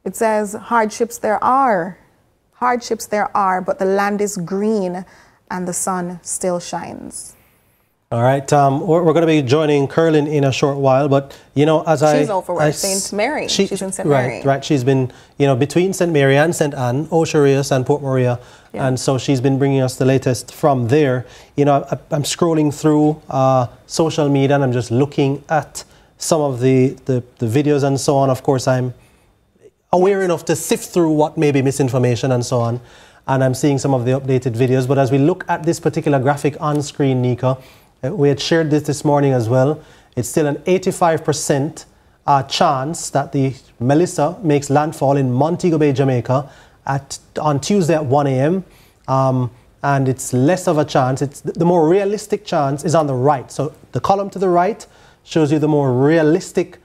It says hardships there are, hardships there are, but the land is green and the sun still shines. All right, we're going to be joining Curlin in a short while, but you know, she's over where St. Mary. She's in St. Mary. Right. She's been, you know, between St. Mary and St. Anne, Ocho Rios and Port Maria, and so she's been bringing us the latest from there. You know, I'm scrolling through social media and I'm just looking at some of the videos and so on. Of course, I'm aware enough to sift through what may be misinformation and so on, and I'm seeing some of the updated videos. But as we look at this particular graphic on screen, Nika, we had shared this morning as well. It's still an 85% chance that the Melissa makes landfall in Montego Bay, Jamaica on Tuesday at 1 a.m. And it's less of a chance. The more realistic chance is on the right. So the column to the right shows you the more realistic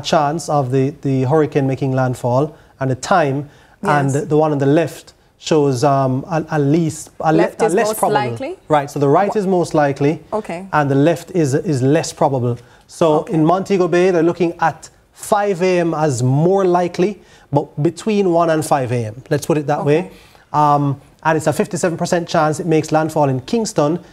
chance of the hurricane making landfall and the time, and the one on the left shows at least left is less most probable. likely? Right, so the right is most likely, and the left is less probable. So in Montego Bay, they're looking at 5 a.m. as more likely, but between 1 and 5 a.m. Let's put it that way. And it's a 57% chance it makes landfall in Kingston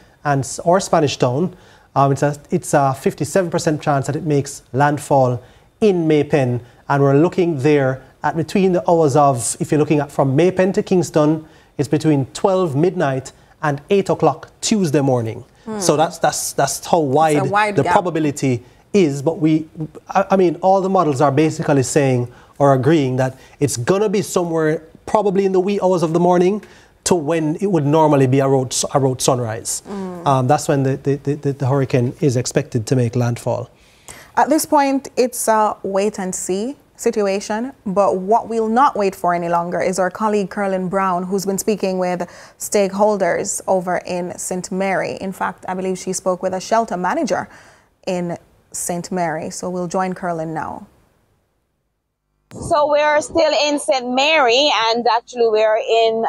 or Spanish Town. It's a 57% chance that it makes landfall in Maypen, and we're looking there at between the hours of, if you're looking at from Maypen to Kingston, it's between 12 midnight and 8 o'clock Tuesday morning. So that's how wide the probability is. But I mean, all the models are basically saying or agreeing that it's gonna be somewhere probably in the wee hours of the morning to when it would normally be around sunrise. That's when the hurricane is expected to make landfall. At this point, it's a wait and see situation, but what we'll not wait for any longer is our colleague Curlin Brown, who's been speaking with stakeholders over in St. Mary. In fact, I believe she spoke with a shelter manager in St. Mary. So we'll join Curlin now. So we're still in St. Mary, and actually we're in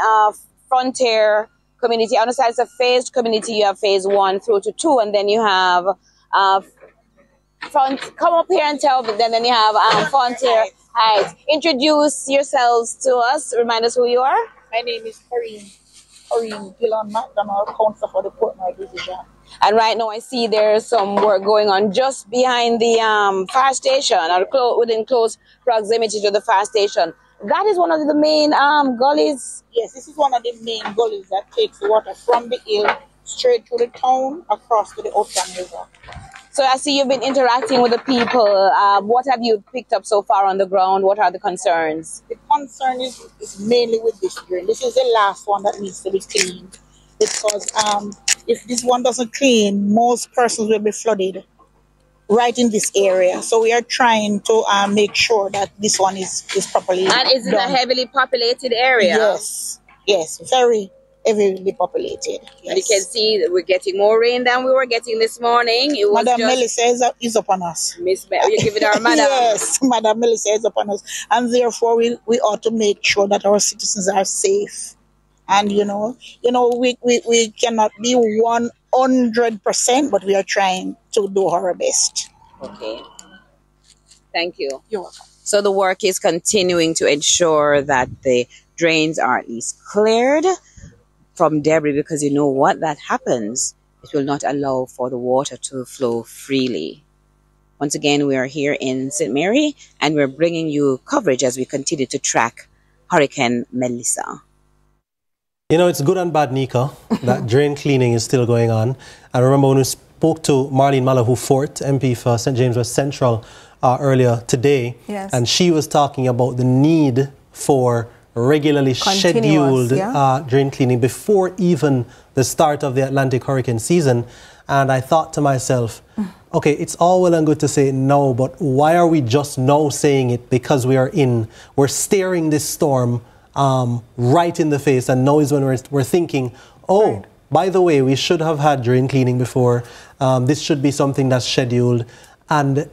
Frontier community. On the side, it's a phased community. You have phase 1 through to 2, and then you have come up here and tell, but then you have Frontier Heights. Introduce yourselves to us. Remind us who you are. My name is Corinne Gillon McDonald, Council for the Portmore Division. And right now I see there's some work going on just behind the fire station, or within close proximity to the fire station. That is one of the main gullies. Yes, this is one of the main gullies that takes the water from the hill straight through the town across to the Ocean River. So I see you've been interacting with the people. What have you picked up so far on the ground? What are the concerns? The concern is mainly with this drain. This is the last one that needs to be cleaned, because if this one doesn't clean, most persons will be flooded right in this area. So we are trying to make sure that this one is properly And is it done. a heavily populated area? Yes, very heavily populated. Yes. And you can see that we're getting more rain than we were getting this morning. It was Madam just... Melissa is upon us. You're giving our madam. Yes, Madam Melissa is upon us. And therefore we ought to make sure that our citizens are safe. And we cannot be 100%, but we are trying to do our best. Okay. Thank you. You're welcome. So the work is continuing to ensure that the drains are at least cleared from debris, because you know what that happens, it will not allow for the water to flow freely. Once again, we are here in St. Mary, and we're bringing you coverage as we continue to track Hurricane Melissa. You know, it's good and bad, Nika, that drain cleaning is still going on. I remember when we spoke to Marlene Malahoo Fort, MP for St. James West Central, earlier today, and she was talking about the need for regularly scheduled drain cleaning before even the start of the Atlantic hurricane season. And I thought to myself, okay, it's all well and good to say no, but why are we just now saying it? Because we're staring this storm right in the face, and now is when we're thinking, oh, by the way, we should have had drain cleaning before. This should be something that's scheduled. And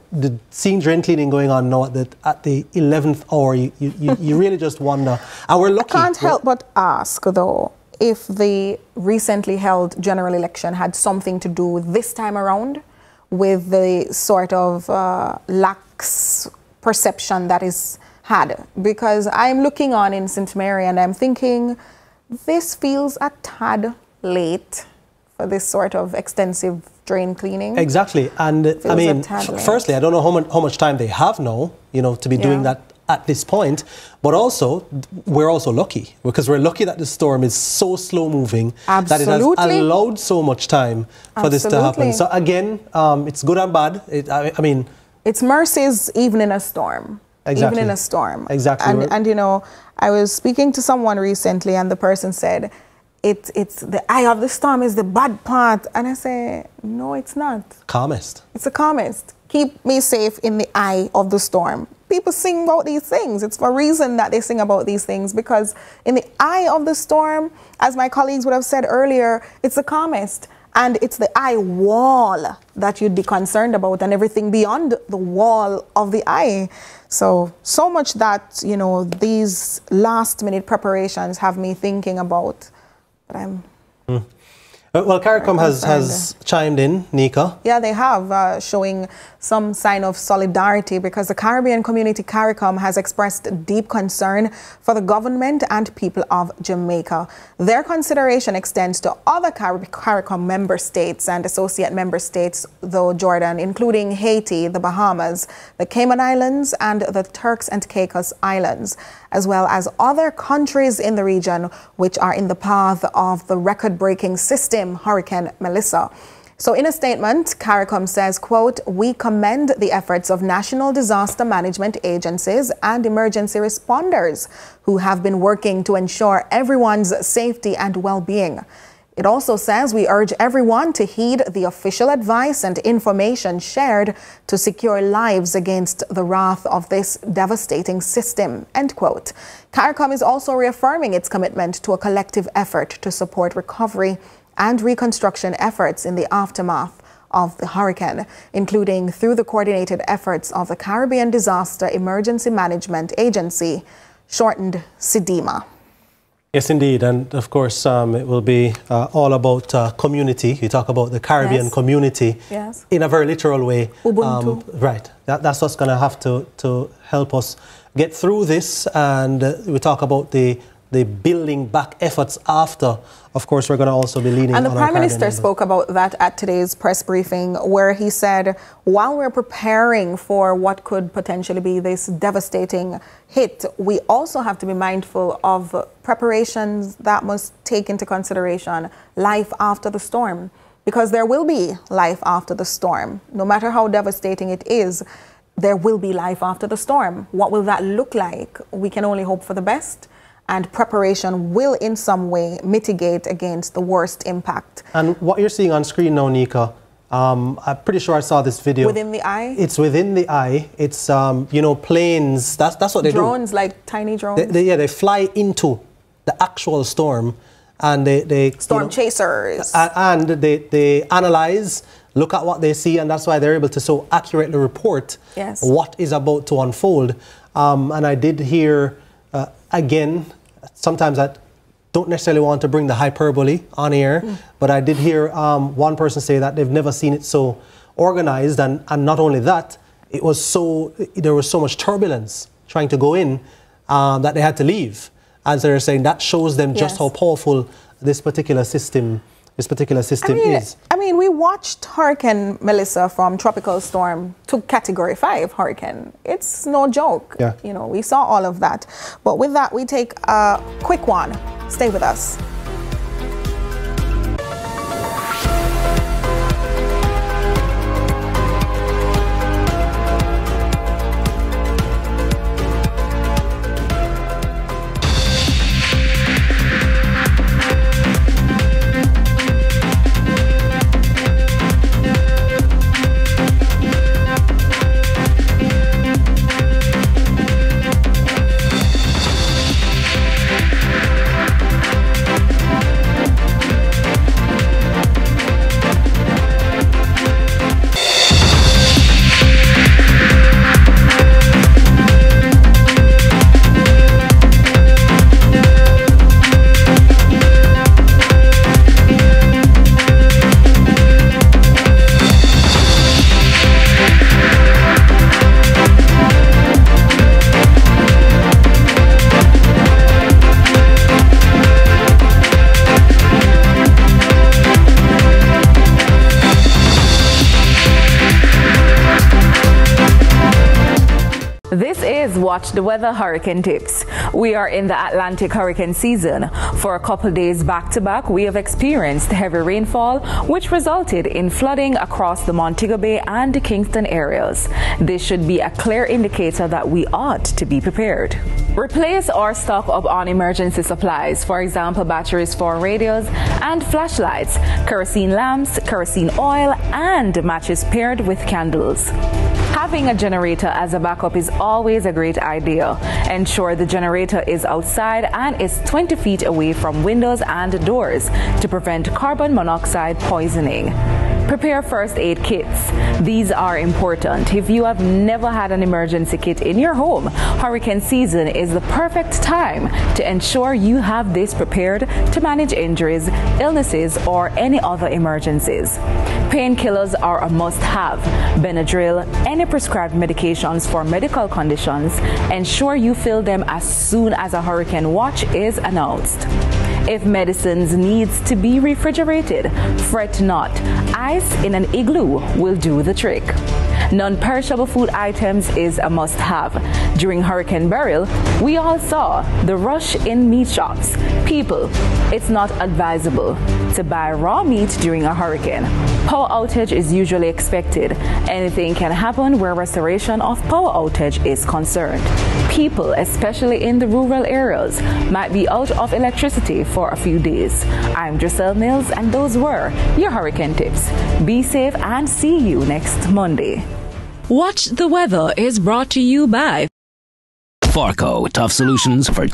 seeing drain cleaning going on now at the 11th hour, you really just wonder. And we're lucky. I can't help but ask, though, if the recently held general election had something to do with this time around, with the sort of lax perception that is had, because I'm looking on in St. Mary and I'm thinking this feels a tad late for this sort of extensive drain cleaning. Exactly. And I mean, firstly, I don't know how much time they have now, you know, to be doing that at this point, but also we're also lucky, because we're lucky that the storm is so slow moving that it has allowed so much time for this to happen. So again, it's good and bad. I mean, it's mercies even in a storm. Exactly. Even in a storm. Exactly. And you know, I was speaking to someone recently and the person said, it's the eye of the storm is the bad part. And I say, no, it's not. Calmest. It's the calmest. Keep me safe in the eye of the storm. People sing about these things. It's for a reason that they sing about these things, because in the eye of the storm, as my colleagues would have said earlier, it's the calmest. And it's the eye wall that you'd be concerned about, and everything beyond the wall of the eye. So much that, you know, these last minute preparations have me thinking about. But I'm... Well, CARICOM has chimed in, Nika. Yeah, they have, showing some sign of solidarity, because the Caribbean Community CARICOM has expressed deep concern for the government and people of Jamaica. Their consideration extends to other CARICOM member states and associate member states, though, Jordan, including Haiti, the Bahamas, the Cayman Islands, and the Turks and Caicos Islands, as well as other countries in the region which are in the path of the record-breaking system, Hurricane Melissa. So in a statement, CARICOM says, quote, "We commend the efforts of national disaster management agencies and emergency responders who have been working to ensure everyone's safety and well-being." It also says, "We urge everyone to heed the official advice and information shared to secure lives against the wrath of this devastating system," end quote. CARICOM is also reaffirming its commitment to a collective effort to support recovery and reconstruction efforts in the aftermath of the hurricane, including through the coordinated efforts of the Caribbean Disaster Emergency Management Agency, shortened CDEMA. Yes, indeed. And of course, it will be all about community. You talk about the Caribbean community in a very literal way. Ubuntu. Right. That's what's going to have to help us get through this. And we talk about the building back efforts after. Of course, we're going to also be leaning on And the Prime Minister spoke about that at today's press briefing, where he said, while we're preparing for what could potentially be this devastating hit, we also have to be mindful of preparations that must take into consideration life after the storm, because there will be life after the storm. No matter how devastating it is, there will be life after the storm. What will that look like? We can only hope for the best. And preparation will in some way mitigate against the worst impact. And what you're seeing on screen now, Nika, I'm pretty sure I saw this video. Within the eye? It's within the eye. It's, you know, planes. That's what they do. Drones, like tiny drones? They fly into the actual storm, and they storm chasers. And they analyze, look at what they see, and that's why they're able to so accurately report what is about to unfold. And I did hear... again, sometimes I don't necessarily want to bring the hyperbole on air, but I did hear one person say that they've never seen it so organized, and not only that, there was so much turbulence trying to go in that they had to leave. And so they're saying that shows them just how powerful this particular system is. I mean, we watched Hurricane Melissa from tropical storm to Category 5 hurricane. It's no joke. Yeah. You know, we saw all of that. But with that, we take a quick one. Stay with us. This is Watch the Weather Hurricane Tips. We are in the Atlantic hurricane season. For a couple days back-to-back, we have experienced heavy rainfall, which resulted in flooding across the Montego Bay and Kingston areas. This should be a clear indicator that we ought to be prepared. Replace or stock up on emergency supplies, for example, batteries for radios and flashlights, kerosene lamps, kerosene oil, and matches paired with candles. Having a generator as a backup is always a great idea. Ensure the generator is outside and is 20 feet away from windows and doors to prevent carbon monoxide poisoning. Prepare first aid kits. These are important. If you have never had an emergency kit in your home, hurricane season is the perfect time to ensure you have this prepared to manage injuries, illnesses, or any other emergencies. Painkillers are a must-have. Benadryl, any prescribed medications for medical conditions, ensure you fill them as soon as a hurricane watch is announced. If medicines needs to be refrigerated, fret not. Ice in an igloo will do the trick. Non-perishable food items is a must-have. During Hurricane Beryl, we all saw the rush in meat shops. People, it's not advisable to buy raw meat during a hurricane. Power outage is usually expected. Anything can happen where restoration of power outage is concerned. People, especially in the rural areas, might be out of electricity for a few days. I'm Giselle Mills, and those were your hurricane tips. Be safe and see you next Monday. Watch the Weather is brought to you by Farco, tough solutions for...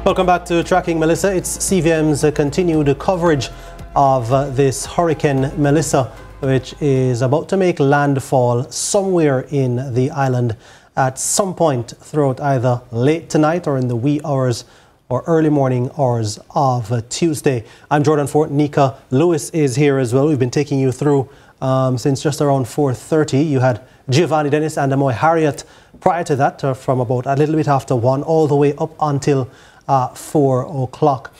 Welcome back to Tracking Melissa. It's CVM's continued coverage of this Hurricane Melissa, which is about to make landfall somewhere in the island at some point throughout either late tonight or in the wee hours or early morning hours of Tuesday. I'm Jordan Fort. Nika Lewis is here as well. We've been taking you through since just around 4:30. You had Giovanni Dennis and Amoy Harriet prior to that from about a little bit after 1 all the way up until 4 o'clock.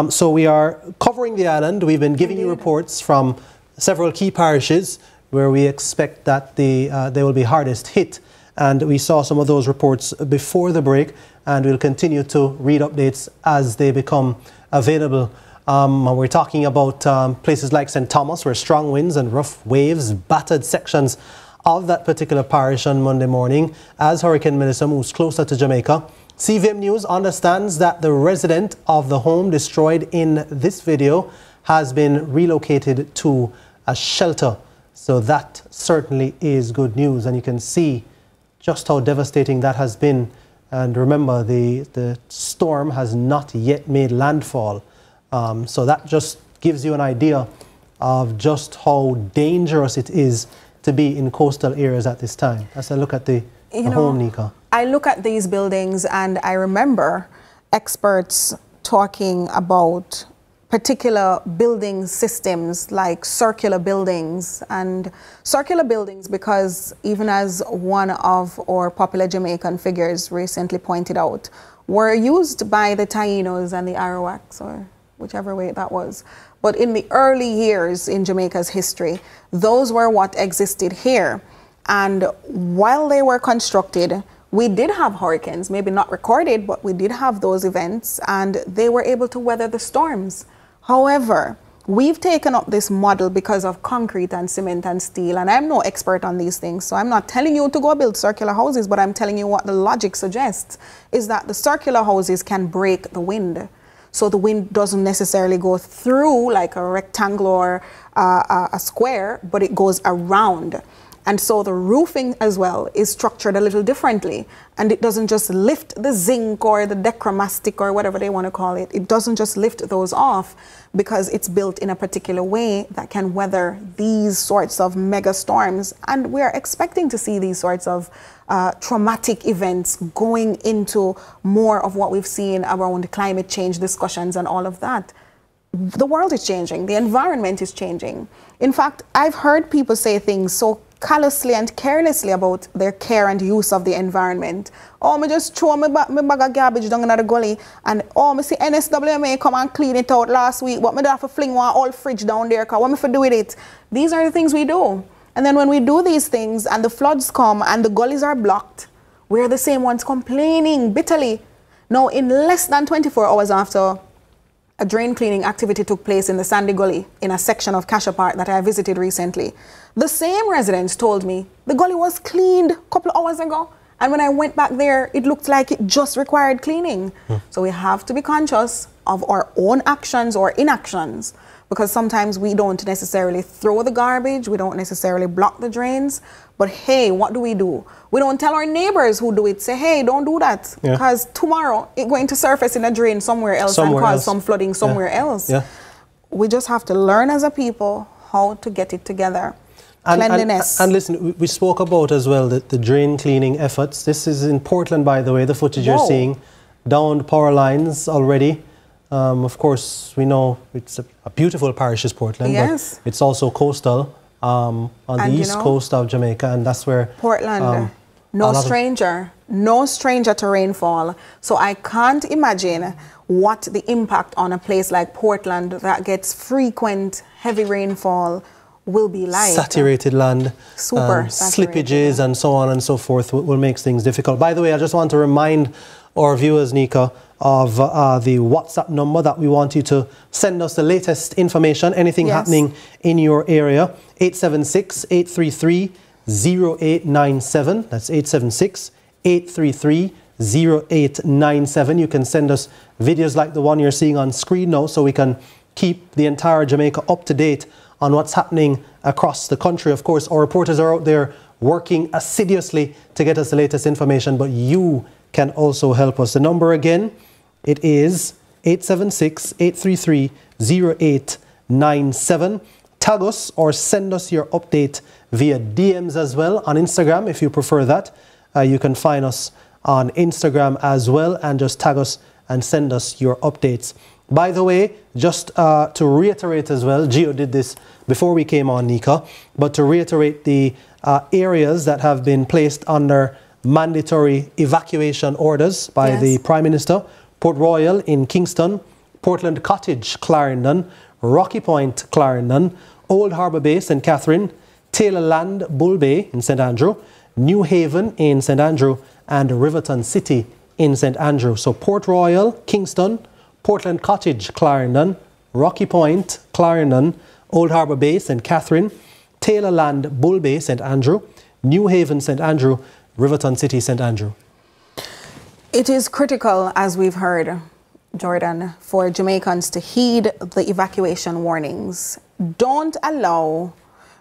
So we are covering the island. We've been giving you reports from several key parishes where we expect that they will be hardest hit. And we saw some of those reports before the break, and we'll continue to read updates as they become available. We're talking about places like St. Thomas, where strong winds and rough waves battered sections of that particular parish on Monday morning as Hurricane Melissa moves closer to Jamaica. CVM News understands that the resident of the home destroyed in this video has been relocated to a shelter. So that certainly is good news, and you can see just how devastating that has been. And remember, the storm has not yet made landfall. So that just gives you an idea of just how dangerous it is to be in coastal areas at this time. As I look at the home, Nika. I look at these buildings and I remember experts talking about particular building systems like circular buildings. And circular buildings, because even as one of our popular Jamaican figures recently pointed out, were used by the Tainos and the Arawaks, or whichever way that was. But in the early years in Jamaica's history, those were what existed here. And while they were constructed, we did have hurricanes, maybe not recorded, but we did have those events, and they were able to weather the storms. However, we've taken up this model because of concrete and cement and steel, and I'm no expert on these things, so I'm not telling you to go build circular houses, but I'm telling you what the logic suggests is that the circular houses can break the wind. So the wind doesn't necessarily go through like a rectangle or a square, but it goes around. And so the roofing as well is structured a little differently. And it doesn't just lift the zinc or the decromastic or whatever they want to call it. It doesn't just lift those off because it's built in a particular way that can weather these sorts of mega storms. And we're expecting to see these sorts of traumatic events going into more of what we've seen around climate change discussions and all of that. The world is changing. The environment is changing. In fact, I've heard people say things so callously and carelessly about their care and use of the environment. Oh, me just throw my bag of garbage down in the gully, and oh, me see NSWMA come and clean it out last week, but me have to fling one old fridge down there, because what me for do with it? These are the things we do. And then when we do these things and the floods come and the gullies are blocked, we're the same ones complaining bitterly. Now, in less than 24 hours after a drain cleaning activity took place in the Sandy Gully in a section of Cassia Park that I visited recently, the same residents told me the gully was cleaned a couple of hours ago. And when I went back there, it looked like it just required cleaning. So we have to be conscious of our own actions or inactions, because sometimes we don't necessarily throw the garbage, we don't necessarily block the drains, but hey, what do? We don't tell our neighbors who do it, say, hey, don't do that, because tomorrow it's going to surface in a drain somewhere else and cause some flooding somewhere else. We just have to learn as a people how to get it together. Cleanliness. And listen, we spoke about as well the drain cleaning efforts. This is in Portland, by the way, the footage you're seeing. Downed power lines already. Of course, we know it's a beautiful parish is Portland, but it's also coastal on the east coast of Jamaica, and that's where Portland, no stranger to rainfall. So I can't imagine what the impact on a place like Portland that gets frequent heavy rainfall will be like. Saturated land, slippages and so on and so forth will make things difficult. By the way, I just want to remind our viewers, Nika, of the WhatsApp number that we want you to send us the latest information, anything happening in your area. 876-833-0897. That's 876-833-0897. You can send us videos like the one you're seeing on screen now, so we can keep the entire Jamaica up to date on what's happening across the country. Of course, our reporters are out there working assiduously to get us the latest information, but you can also help us. The number again, it is 876-833-0897. Tag us or send us your update via DMs as well on Instagram if you prefer that. You can find us on Instagram as well, and just tag us and send us your updates. By the way, just to reiterate as well, Gio did this before we came on, Nika, but to reiterate the areas that have been placed under mandatory evacuation orders by the Prime Minister: Port Royal in Kingston, Portland Cottage, Clarendon, Rocky Point, Clarendon, Old Harbour Bay, St. Catherine, Taylor Land, Bull Bay in St. Andrew, New Haven in St. Andrew, and Riverton City in St. Andrew. So Port Royal, Kingston, Portland Cottage, Clarendon, Rocky Point, Clarendon, Old Harbour Bay, St. Catherine, Taylor Land, Bull Bay, St. Andrew, New Haven, St. Andrew, Riverton City, St. Andrew. It is critical, as we've heard, Jordan, for Jamaicans to heed the evacuation warnings. Don't allow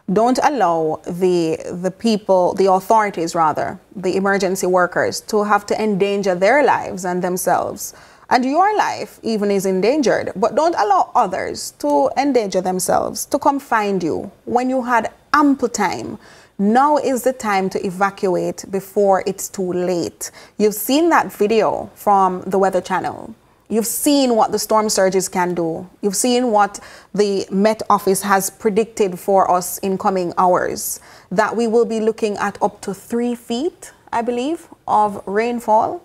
the people, the authorities rather, the emergency workers, to have to endanger their lives and themselves. And your life even is endangered, but don't allow others to endanger themselves, to come find you when you had ample time. Now is the time to evacuate before it's too late. You've seen that video from the Weather Channel. You've seen what the storm surges can do. You've seen what the Met Office has predicted for us in coming hours, that we will be looking at up to 3 feet, I believe, of rainfall.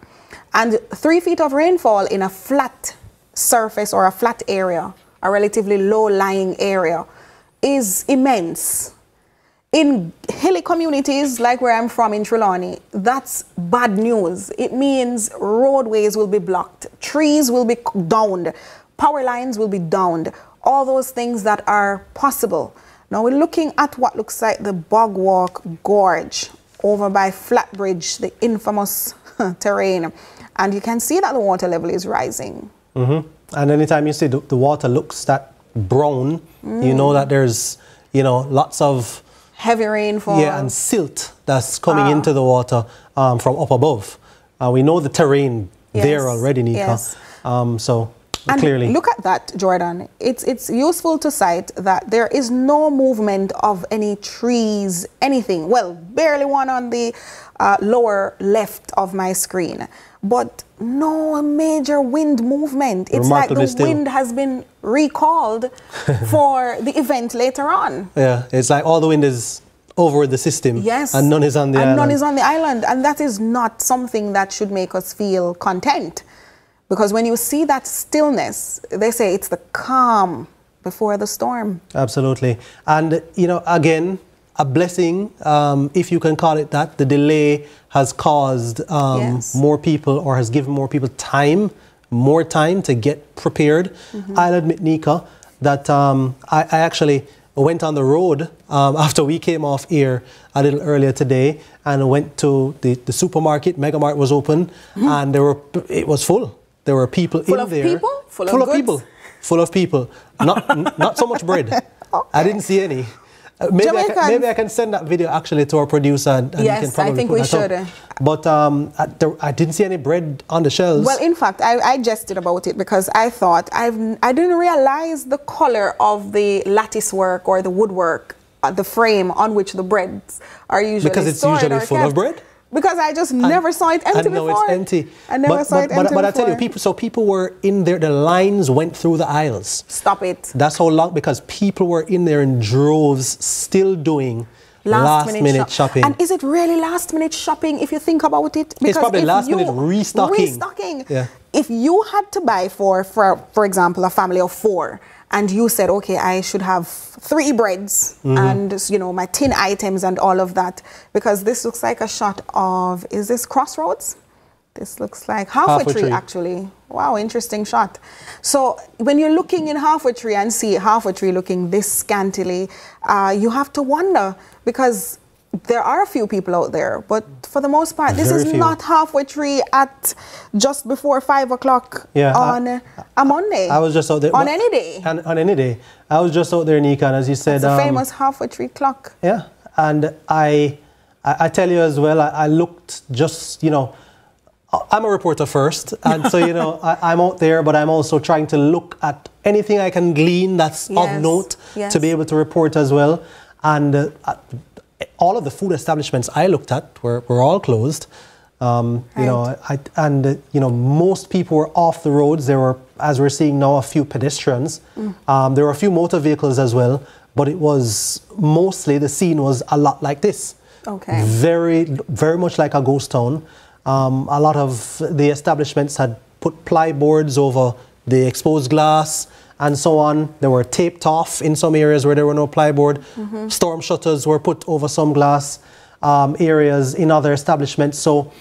And 3 feet of rainfall in a flat surface or a flat area, a relatively low-lying area, is immense. In hilly communities like where I'm from in Trelawney, that's bad news. It means roadways will be blocked, trees will be downed, power lines will be downed, all those things that are possible. Now we're looking at what looks like the Bogwalk Gorge over by Flatbridge, the infamous terrain, and you can see that the water level is rising. And anytime you see the water looks that brown, you know that there's, lots of heavy rainfall. Yeah, and silt that's coming into the water from up above. We know the terrain there already, Nika. So and clearly. Look at that, Jordan. It's useful to cite that there is no movement of any trees, anything. Well, barely one on the lower left of my screen. But no major wind movement. It's like the wind has been recalled for the event later on. Yeah, it's like all the wind is over the system. Yes. And none is on the island. And none is on the island. And that is not something that should make us feel content. Because when you see that stillness, they say it's the calm before the storm. Absolutely. And, you know, again, a blessing, if you can call it that. The delay has caused more people, or has given more people more time to get prepared. I'll admit, Nika, that I actually went on the road after we came off air a little earlier today, and went to the supermarket. Mega Mart was open, and it was full. There were people in there. Full of people? Full of people. Not so much bread. Okay. I didn't see any. Maybe I can send that video actually to our producer, and yes, he can probably I think put we that should. up. But I didn't see any bread on the shelves. Well, in fact, I jested about it because I thought I didn't realize the color of the lattice work or the woodwork, the frame on which the breads are usually because it's stored usually full of bread. Because I just never saw it empty before. No, it's empty. I never saw it empty But I tell you, people were in there. The lines went through the aisles. Stop it. That's how long, because people were in there in droves, still doing last minute shopping. And is it really last minute shopping if you think about it? Because it's probably last minute restocking. Yeah. If you had to buy for example, a family of 4, and you said, okay, I should have 3 breads and, you know, my tin items and all of that, because this looks like a shot of, is this Crossroads? This looks like Halfway Tree, actually. Wow, interesting shot. So when you're looking in Halfway Tree and see Halfway Tree looking this scantily, you have to wonder, because there are a few people out there, but for the most part, this is not Halfway Tree at just before 5 o'clock on a Monday. I was just out there. On any day. On any day. I was just out there, Nika, and as you said... It's a famous Halfway Tree clock. Yeah, and I tell you as well, I looked just, you know, I'm a reporter first, and so, you know, I'm out there, but I'm also trying to look at anything I can glean that's of note to be able to report as well. And all of the food establishments I looked at were all closed. You know, you know, most people were off the roads. There were, as we're seeing now, a few pedestrians. There were a few motor vehicles as well, but it was mostly, the scene was a lot like this. Okay. Very, very much like a ghost town. A lot of the establishments had put plyboards over the exposed glass and so on. They were taped off in some areas where there were no plyboard. Storm shutters were put over some glass areas in other establishments. So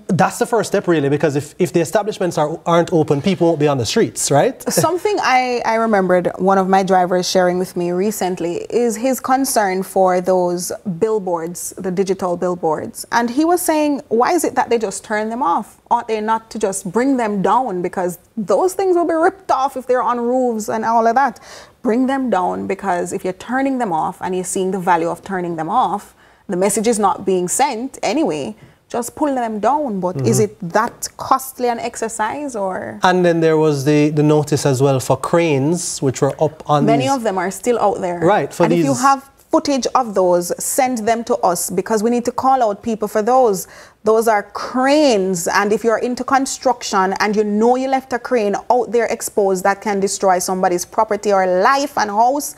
that's the first step, really, because if the establishments aren't open, people won't be on the streets, right? Something I remembered one of my drivers sharing with me recently is his concern for those billboards, the digital billboards. And he was saying, why is it that they just turn them off? Ought they not to just bring them down? Because those things will be ripped off if they're on roofs and all of that. Bring them down, because if you're turning them off and you're seeing the value of turning them off, the message is not being sent anyway. Just pull them down. But is it that costly an exercise, or? And then there was the notice as well for cranes, which were up on Many of them are still out there. Right. And if you have footage of those, send them to us, because we need to call out people for those. Those are cranes, and if you're into construction and you know you left a crane out there exposed that can destroy somebody's property or life and house,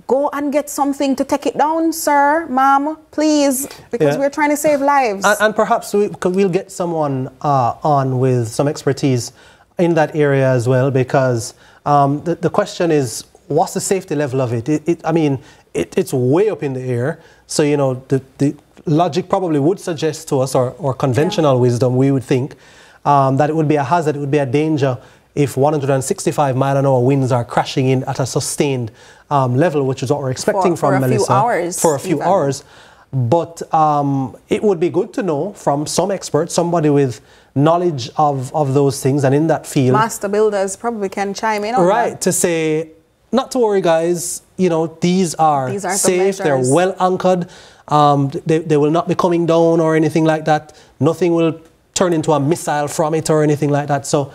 go and get something to take it down, sir, ma'am, please, because we're trying to save lives. And perhaps we'll get someone on with some expertise in that area as well, because the question is, what's the safety level of it? I mean, it's way up in the air. So, you know, the logic probably would suggest to us, or conventional wisdom, we would think, that it would be a hazard, it would be a danger if 165-mile-an-hour winds are crashing in at a sustained level, which is what we're expecting from Melissa. For a few hours. But it would be good to know from some expert, somebody with knowledge of those things and in that field. Master builders probably can chime in on that. To say, not to worry, guys, you know, these are safe, they're well anchored, they will not be coming down or anything like that. Nothing will turn into a missile from it or anything like that. So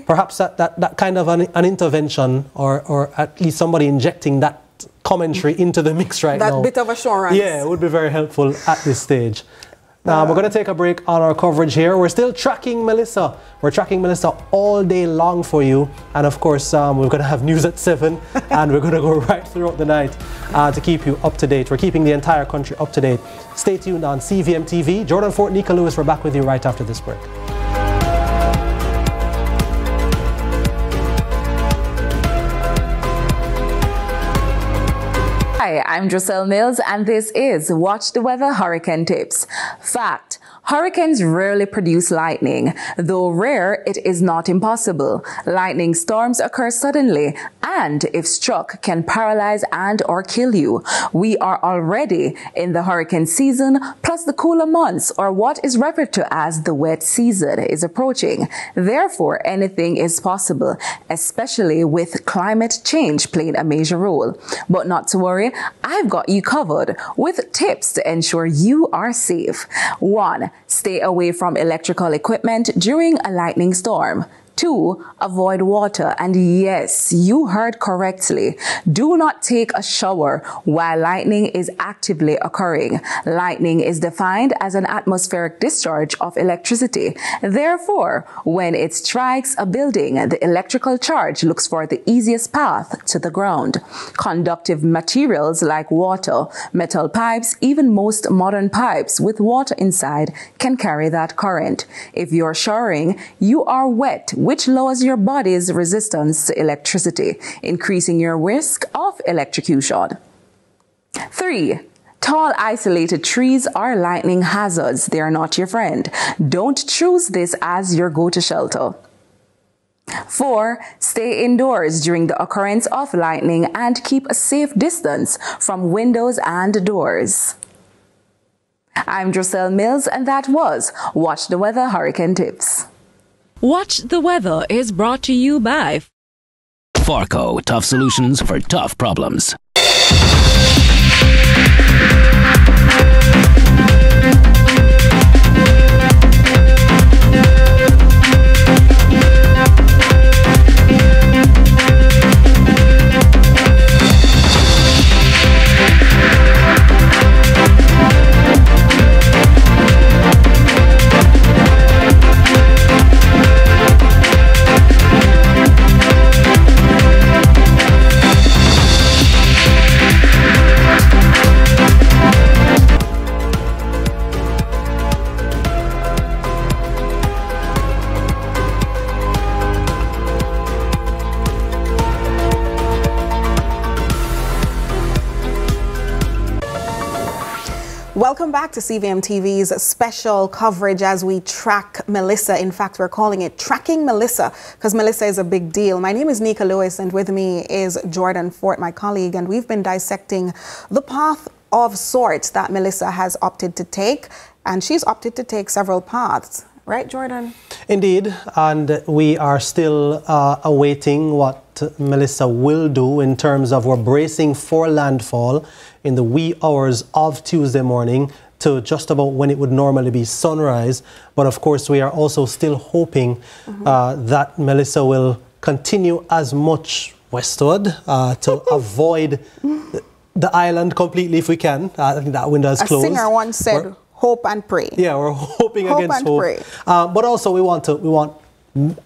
perhaps that kind of an intervention, or at least somebody injecting that commentary into the mix right now. That bit of assurance. Yeah, it would be very helpful at this stage. We're going to take a break on our coverage here. We're still tracking Melissa. We're tracking Melissa all day long for you. And of course, we're going to have news at 7 and we're going to go right throughout the night to keep you up to date. We're keeping the entire country up to date. Stay tuned on CVM TV. Jordan Fort, Nika Lewis, we're back with you right after this break. Hi, I'm Drosel Mills, and this is Watch the Weather Hurricane Tips. Fact: hurricanes rarely produce lightning. Though rare, it is not impossible. Lightning storms occur suddenly and, if struck, can paralyze and or kill you. We are already in the hurricane season, plus the cooler months, or what is referred to as the wet season, is approaching. Therefore, anything is possible, especially with climate change playing a major role. But not to worry, I've got you covered with tips to ensure you are safe. 1. Stay away from electrical equipment during a lightning storm. 2. Avoid water. And yes, you heard correctly. Do not take a shower while lightning is actively occurring. Lightning is defined as an atmospheric discharge of electricity. Therefore, when it strikes a building, the electrical charge looks for the easiest path to the ground. Conductive materials like water, metal pipes, even most modern pipes with water inside can carry that current. If you're showering, you are wet, which lowers your body's resistance to electricity, increasing your risk of electrocution. 3. Tall, isolated trees are lightning hazards. They are not your friend. Don't choose this as your go-to shelter. 4. Stay indoors during the occurrence of lightning and keep a safe distance from windows and doors. I'm Drosel Mills, and that was Watch the Weather Hurricane Tips. Watch the Weather is brought to you by Farco, tough solutions for tough problems. Welcome back to CVM TV's special coverage as we track Melissa. In fact, we're calling it Tracking Melissa because Melissa is a big deal. My name is Nika Lewis, and with me is Jordan Fort, my colleague, and we've been dissecting the path of sorts that Melissa has opted to take, and she's opted to take several paths. Right, Jordan? Indeed, and we are still awaiting what Melissa will do in terms of we're bracing for landfall in the wee hours of Tuesday morning to just about when it would normally be sunrise. But of course, we are also still hoping that Melissa will continue as much westward to avoid the island completely if we can. I think that window is closed. A singer once said, hope and pray. Yeah, we're hoping against hope. Pray. But also we want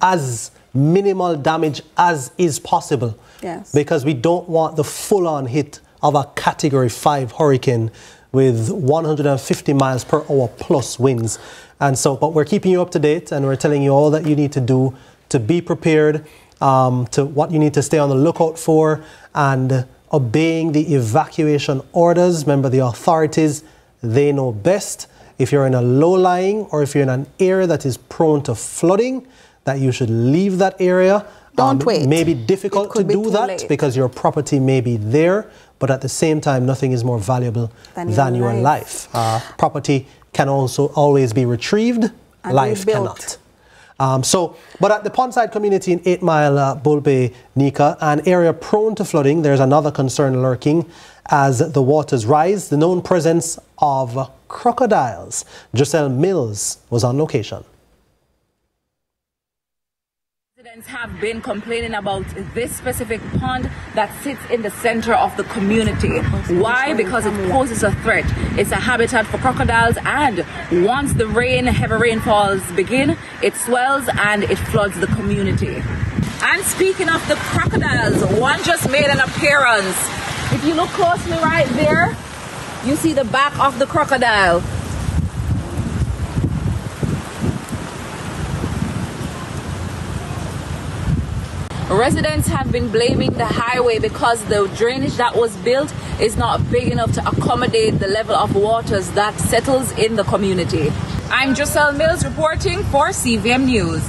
as minimal damage as is possible. Yes. Because we don't want the full-on hit of a Category 5 hurricane with 150 miles per hour plus winds. And so, but we're keeping you up to date, and we're telling you all that you need to do to be prepared, to what you need to stay on the lookout for, and obeying the evacuation orders. Remember, the authorities, they know best. If you're in a low-lying or if you're in an area that is prone to flooding, that you should leave that area. Don't wait. It may be difficult to do that because your property may be there, but at the same time, nothing is more valuable than your life. Property can also always be retrieved, and life cannot. But at the Pondside community in 8 Mile Bull Bay, Nika, an area prone to flooding, there's another concern lurking as the waters rise, the known presence of crocodiles. Giselle Mills was on location. Have been complaining about this specific pond that sits in the center of the community. Why? Because it poses a threat. It's a habitat for crocodiles, and once the heavy rainfalls begin, it swells and it floods the community. And speaking of the crocodiles, one just made an appearance. If you look closely right there, you see the back of the crocodile. Residents have been blaming the highway because the drainage that was built is not big enough to accommodate the level of waters that settles in the community. I'm Giselle Mills reporting for CVM News.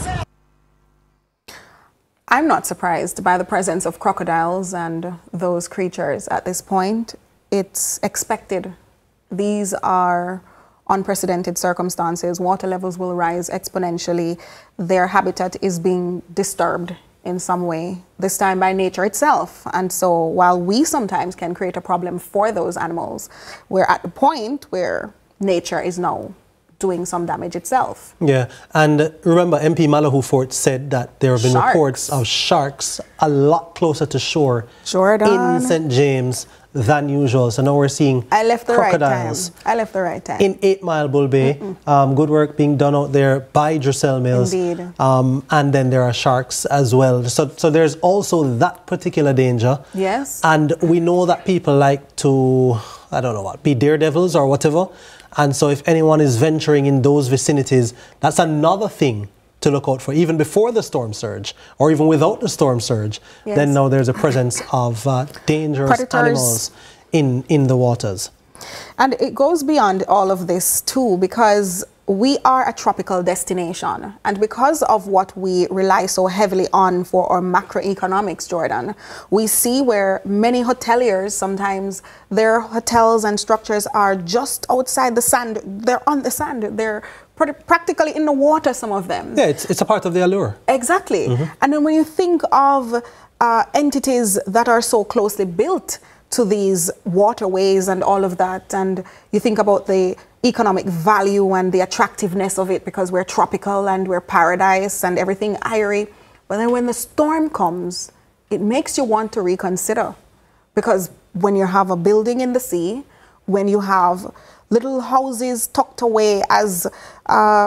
I'm not surprised by the presence of crocodiles and those creatures at this point. It's expected. These are unprecedented circumstances. Water levels will rise exponentially. Their habitat is being disturbed in some way, this time by nature itself. And so while we sometimes can create a problem for those animals, we're at the point where nature is now doing some damage itself. Yeah, and remember MP Malahoo Fort said that there have been reports of sharks a lot closer to shore in St. James than usual. So now we're seeing crocodiles. I left the right time. In 8 Mile Bull Bay. Good work being done out there by Giselle Mills. Indeed. And then there are sharks as well. So there's also that particular danger. Yes. And we know that people like to, I don't know what, be daredevils or whatever. And so if anyone is venturing in those vicinities, that's another thing to look out for, even before the storm surge or even without the storm surge. Yes. Then now there's a presence of dangerous animals in the waters. And it goes beyond all of this too, because we are a tropical destination, and because of what we rely so heavily on for our macroeconomics, Jordan, we see where many hoteliers, sometimes their hotels and structures are just outside the sand. They're on the sand. They're practically in the water, some of them. Yeah, it's a part of the allure. Exactly. And then when you think of entities that are so closely built to these waterways and all of that, and you think about the economic value and the attractiveness of it because we're tropical and we're paradise and everything airy. But then when the storm comes, it makes you want to reconsider, because when you have a building in the sea, when you have little houses tucked away as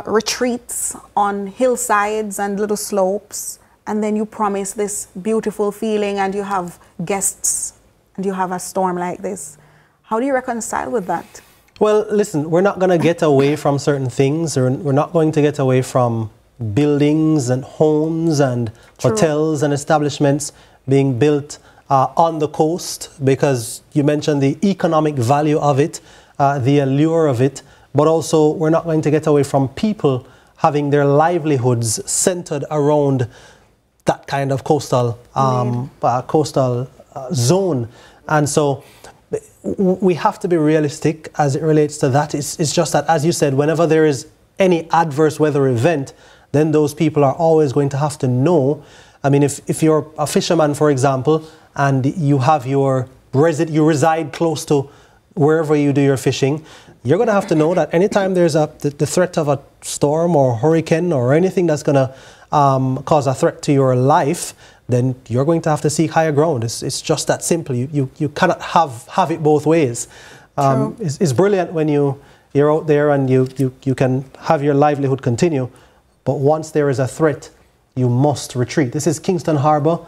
retreats on hillsides and little slopes, and then you promise this beautiful feeling and you have guests and you have a storm like this, how do you reconcile with that? Well, listen, we're not going to get away from certain things, or we're not going to get away from buildings and homes and hotels and establishments being built on the coast, because you mentioned the economic value of it, the allure of it, but also we're not going to get away from people having their livelihoods centered around that kind of coastal zone. And so we have to be realistic as it relates to that. It's just that, as you said, whenever there is any adverse weather event, then those people are always going to have to know. I mean, if you're a fisherman, for example, and you have you reside close to wherever you do your fishing, you're going to have to know that anytime there's the threat of a storm or hurricane or anything that's going to cause a threat to your life, then you're going to have to seek higher ground. It's just that simple. You cannot have it both ways. It's brilliant when you're out there and you can have your livelihood continue, but once there is a threat, you must retreat. This is Kingston Harbour,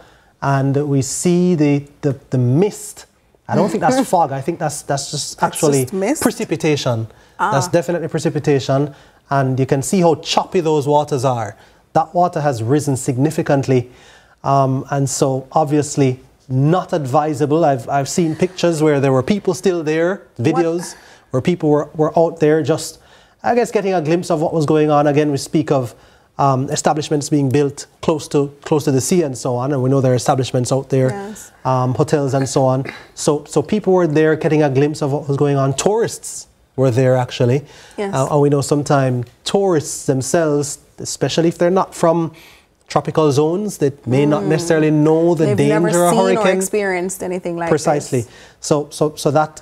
and we see the mist. I don't think that's fog. I think that's just actually precipitation. That's definitely precipitation, and you can see how choppy those waters are. That water has risen significantly, and so obviously not advisable. I've seen pictures where there were people still there, videos where people were out there just, I guess, getting a glimpse of what was going on. Again, we speak of establishments being built close to the sea and so on, and we know there are establishments out there, hotels and so on. So people were there getting a glimpse of what was going on. Tourists were there actually, and we know sometimes tourists themselves, especially if they're not from tropical zones, that may not necessarily know the danger of a hurricane. They've never seen or experienced anything like Precisely. this. So that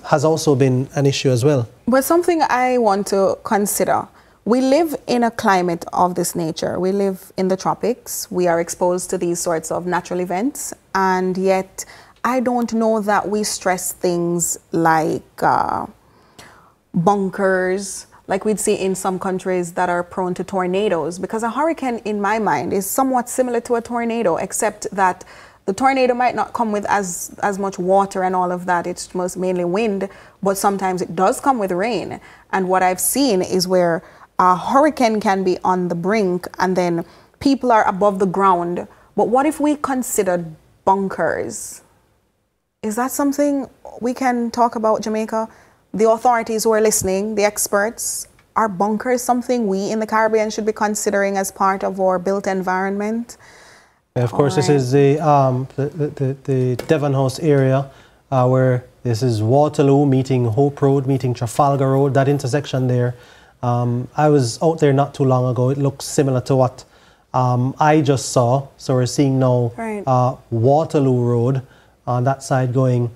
has also been an issue as well. But something I want to consider, we live in a climate of this nature. We live in the tropics. We are exposed to these sorts of natural events. And yet, I don't know that we stress things like bunkers, like we'd see in some countries that are prone to tornadoes. Because a hurricane, in my mind, is somewhat similar to a tornado, except that the tornado might not come with as much water and all of that. It's most mainly wind, but sometimes it does come with rain. And what I've seen is where a hurricane can be on the brink and then people are above the ground. But what if we considered bunkers? Is that something we can talk about, Jamaica? The authorities who are listening, the experts, are bunkers something we in the Caribbean should be considering as part of our built environment? Yeah, of course, this is the Devon House area where this is Waterloo meeting Hope Road, meeting Trafalgar Road, that intersection there. I was out there not too long ago. It looks similar to what I just saw. So we're seeing now Waterloo Road on that side going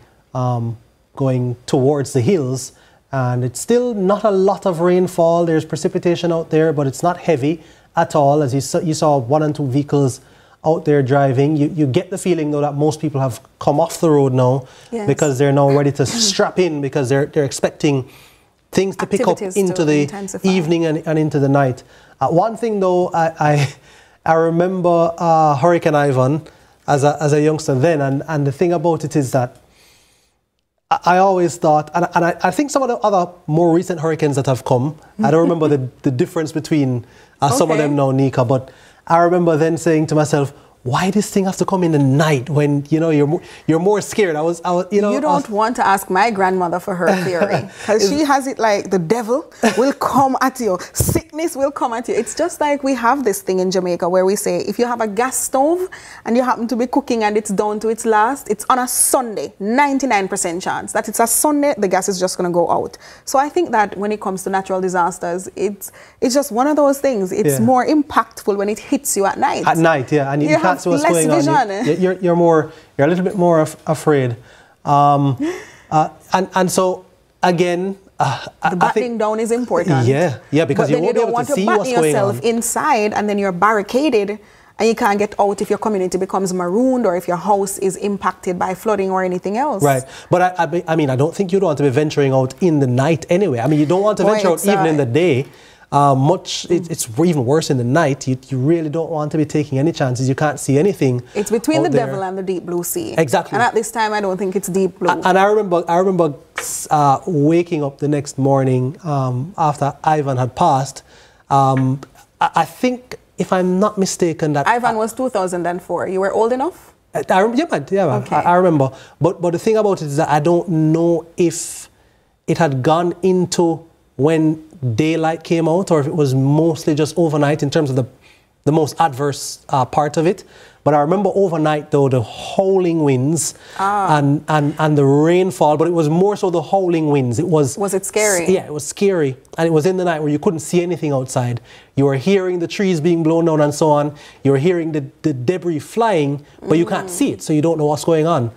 towards the hills. And it's still not a lot of rainfall. There's precipitation out there, but it's not heavy at all. As you saw 1 and 2 vehicles out there driving. You get the feeling, though, that most people have come off the road now because they're now ready to strap in because they're expecting things to pick up into the evening and into the night. One thing, though, I remember Hurricane Ivan as a youngster then, and the thing about it is that I always thought, and I think some of the other more recent hurricanes that have come, I don't remember the difference between some of them now, Nika, but I remember then saying to myself, why this thing has to come in the night when, you know, you're more scared? You don't want to ask my grandmother for her theory, because she has it like the devil will come at you, sickness will come at you. It's just like we have this thing in Jamaica where we say if you have a gas stove and you happen to be cooking and it's down to its last, it's on a Sunday, 99% chance that it's a Sunday, the gas is just going to go out. So I think that when it comes to natural disasters, it's just one of those things. It's more impactful when it hits you at night. At night, yeah, and you can't see what's going on. You're a little bit more afraid, and so again, the battening down is important. Yeah, because you won't be able to see what's going on. You don't want to batten yourself inside, and then you're barricaded, and you can't get out if your community becomes marooned or if your house is impacted by flooding or anything else. Right, but I mean, I don't think you'd want to be venturing out in the night anyway. I mean, you don't want to venture out even in the day. It's even worse in the night. You really don't want to be taking any chances. You can't see anything. It's between the devil and the deep blue sea. Exactly. And at this time, I don't think it's deep blue. And I remember waking up the next morning after Ivan had passed. I think, if I'm not mistaken, that Ivan was 2004. You were old enough? Okay. I remember. But the thing about it is that I don't know if it had gone into when daylight came out, or if it was mostly just overnight in terms of the most adverse part of it. But I remember overnight, though, the howling winds and the rainfall, but it was more so the howling winds. Was it scary? Yeah, it was scary. And it was in the night where you couldn't see anything outside. You were hearing the trees being blown down and so on. You were hearing the debris flying, but you can't see it, so you don't know what's going on.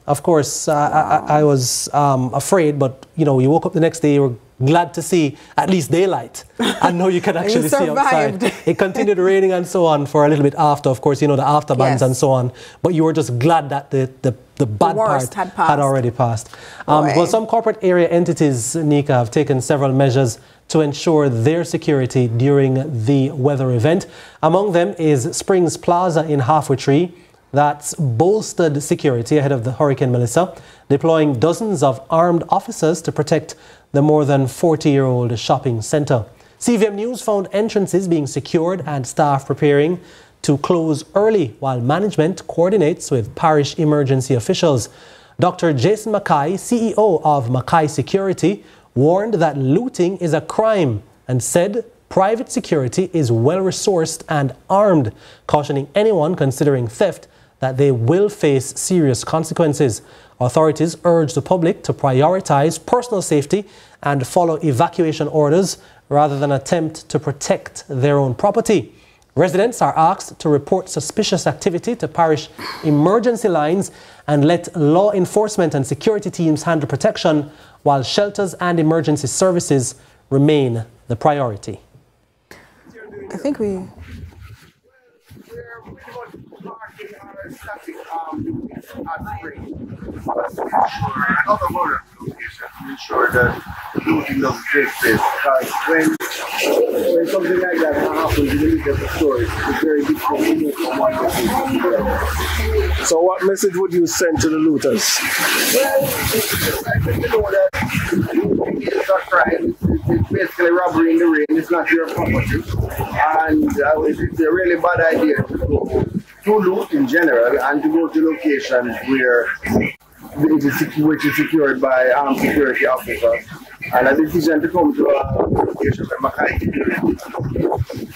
Of course, I was afraid, but, you know, you woke up the next day, you were glad to see at least daylight. I know you can actually see outside. It continued raining and so on for a little bit after, of course, you know, the afterbans and so on. But you were just glad that the bad part had already passed. Well, some corporate area entities, Nika, have taken several measures to ensure their security during the weather event. Among them is Springs Plaza in Halfway Tree. That's bolstered security ahead of the Hurricane Melissa, deploying dozens of armed officers to protect the more than 40-year-old shopping centre. CVM News found entrances being secured and staff preparing to close early while management coordinates with parish emergency officials. Dr. Jason Mackay, CEO of Mackay Security, warned that looting is a crime and said private security is well-resourced and armed, cautioning anyone considering theft that they will face serious consequences. Authorities urge the public to prioritize personal safety and follow evacuation orders rather than attempt to protect their own property. Residents are asked to report suspicious activity to parish emergency lines and let law enforcement and security teams handle protection, while shelters and emergency services remain the priority. I think we... Ensure that looting doesn't take place, because when something like that happens, you look at the story, it's very difficult to move from one person to the other. So what message would you send to the looters? Well, you know that looting is a crime. It's basically robbery in the rain. It's not your property. And it's a really bad idea to loot in general and to go to locations where which is secured by armed security officers. And a decision to come to a location where Mackay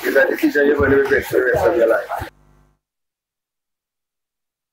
is a decision you're going to regret for the rest of your life.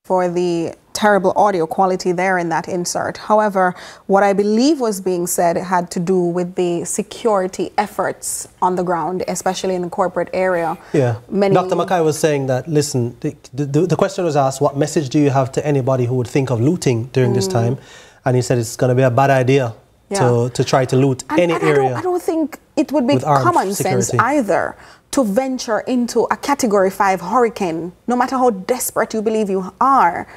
For the terrible audio quality there in that insert. However, what I believe was being said had to do with the security efforts on the ground, especially in the corporate area. Yeah. Dr. Mackay was saying that, listen, the question was asked, what message do you have to anybody who would think of looting during this time? And he said it's going to be a bad idea to try to loot any area. I don't think it would be common sense either to venture into a Category 5 hurricane, no matter how desperate you believe you are,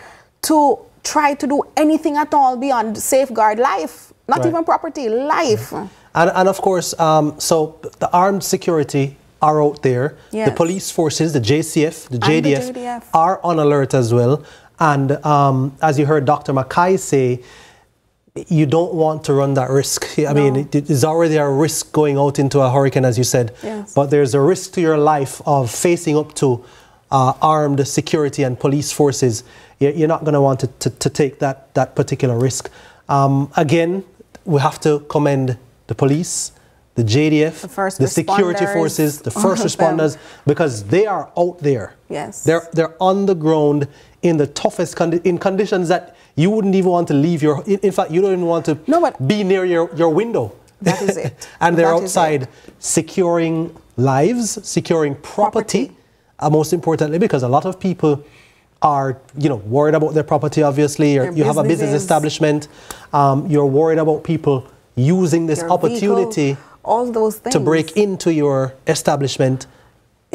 to try to do anything at all beyond safeguard life, not even property, life. And of course, so the armed security are out there. Yes. The police forces, the JCF, the JDF, are on alert as well. And as you heard Dr. Mackay say, you don't want to run that risk. I mean, it is already a risk going out into a hurricane, as you said. Yes. But there's a risk to your life of facing up to armed security and police forces. You're not going to want to take that particular risk. Again, we have to commend the police, the JDF, the security forces, the first responders, because they are out there. Yes. They're on the ground in the toughest in conditions that you wouldn't even want to leave your... In fact, you don't even want to be near your window. That is it. And they're outside securing lives, securing property. Most importantly, because a lot of people are, worried about their property, obviously. You have a business establishment. You're worried about people using this opportunity all those things to break into your establishment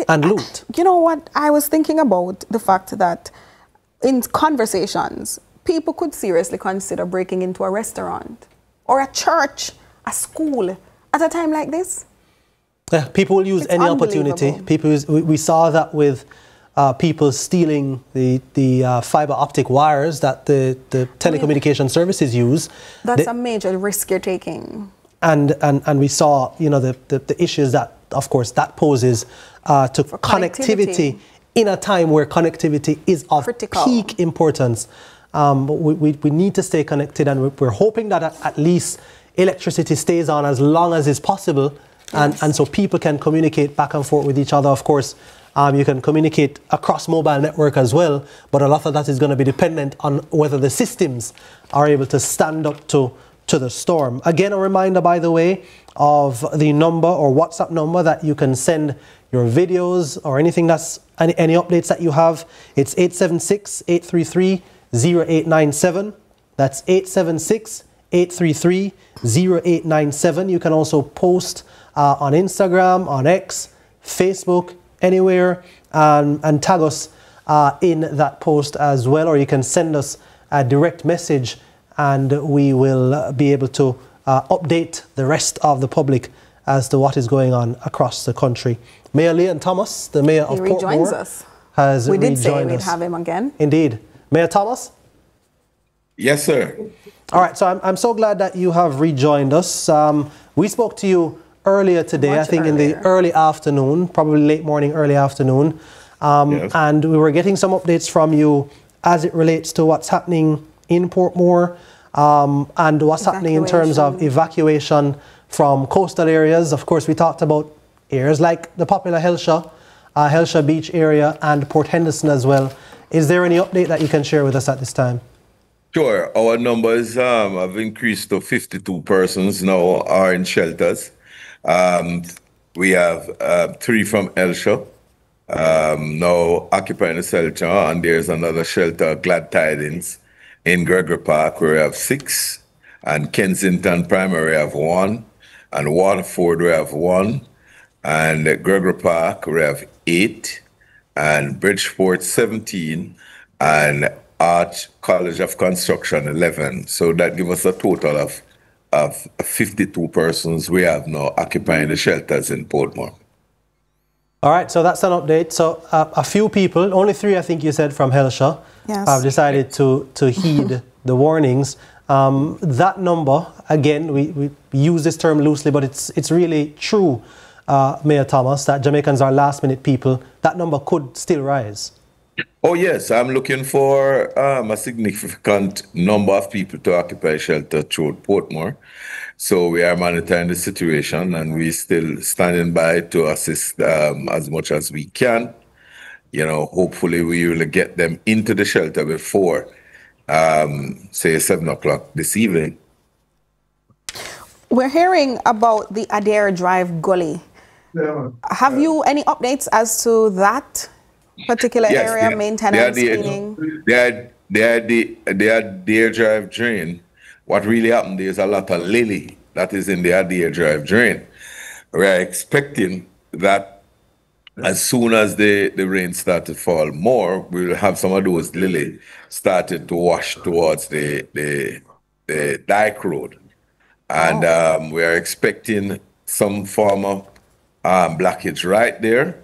and loot. You know what? I was thinking about the fact that in conversations, people could seriously consider breaking into a restaurant or a church, a school at a time like this. Yeah, people will use any opportunity. We saw that with people stealing the fiber optic wires that the telecommunication services use. That's a major risk you're taking. And we saw, the issues that, of course, that poses to connectivity in a time where connectivity is of peak importance. But we need to stay connected, and we're hoping that at least electricity stays on as long as is possible. Yes. And so people can communicate back and forth with each other. Of course, you can communicate across mobile network as well, but a lot of that is going to be dependent on whether the systems are able to stand up to the storm. Again, a reminder, by the way, of the number or WhatsApp number that you can send your videos or anything that's any updates that you have. It's 876-833-0897. That's 876-833-0897. You can also post on Instagram, on X, Facebook, anywhere, and tag us in that post as well, or you can send us a direct message and we will be able to update the rest of the public as to what is going on across the country. Mayor Leon Thomas, the mayor of Portmore, has rejoined us. We did say we'd have him again. Indeed. Mayor Thomas? Yes, sir. All right, so I'm so glad that you have rejoined us. We spoke to you earlier today, I think in the early afternoon, probably late morning, early afternoon. Yes. And we were getting some updates from you as it relates to what's happening in Portmore and what's happening in terms of evacuation from coastal areas. Of course, we talked about areas like the popular Hellshire Beach area and Port Henderson as well. Is there any update that you can share with us at this time? Sure. Our numbers have increased to 52 persons now are in shelters. We have 3 from Hellshire now occupying the shelter, and there's another shelter, Glad Tidings, in Gregory Park, where we have 6, and Kensington Primary have 1, And Waterford, we have 1. And Gregory Park, we have 8. And Bridgeport, 17. And Arch College of Construction, 11. So that gives us a total of 52 persons we have now occupying the shelters in Portmore. All right, so that's an update. So a few people, only 3 I think you said from Hellshire, have decided to heed the warnings. That number, again, we use this term loosely, but it's really true, Mayor Thomas, that Jamaicans are last-minute people. That number could still rise. Oh, yes. I'm looking for a significant number of people to occupy shelter throughout Portmore. So we are monitoring the situation, and we're still standing by to assist as much as we can. You know, hopefully we will get them into the shelter before, say, 7 o'clock this evening. We're hearing about the Adair Drive Gully. Yeah. Have you any updates as to that particular area, maintenance, cleaning? They are the Adair Drive drain. What really happened, there's a lot of lily that is in the Adair Drive drain. We are expecting that as soon as the rain start to fall more, we will have some of those lily started to wash towards the Dyke Road. And we are expecting some form of blockage right there.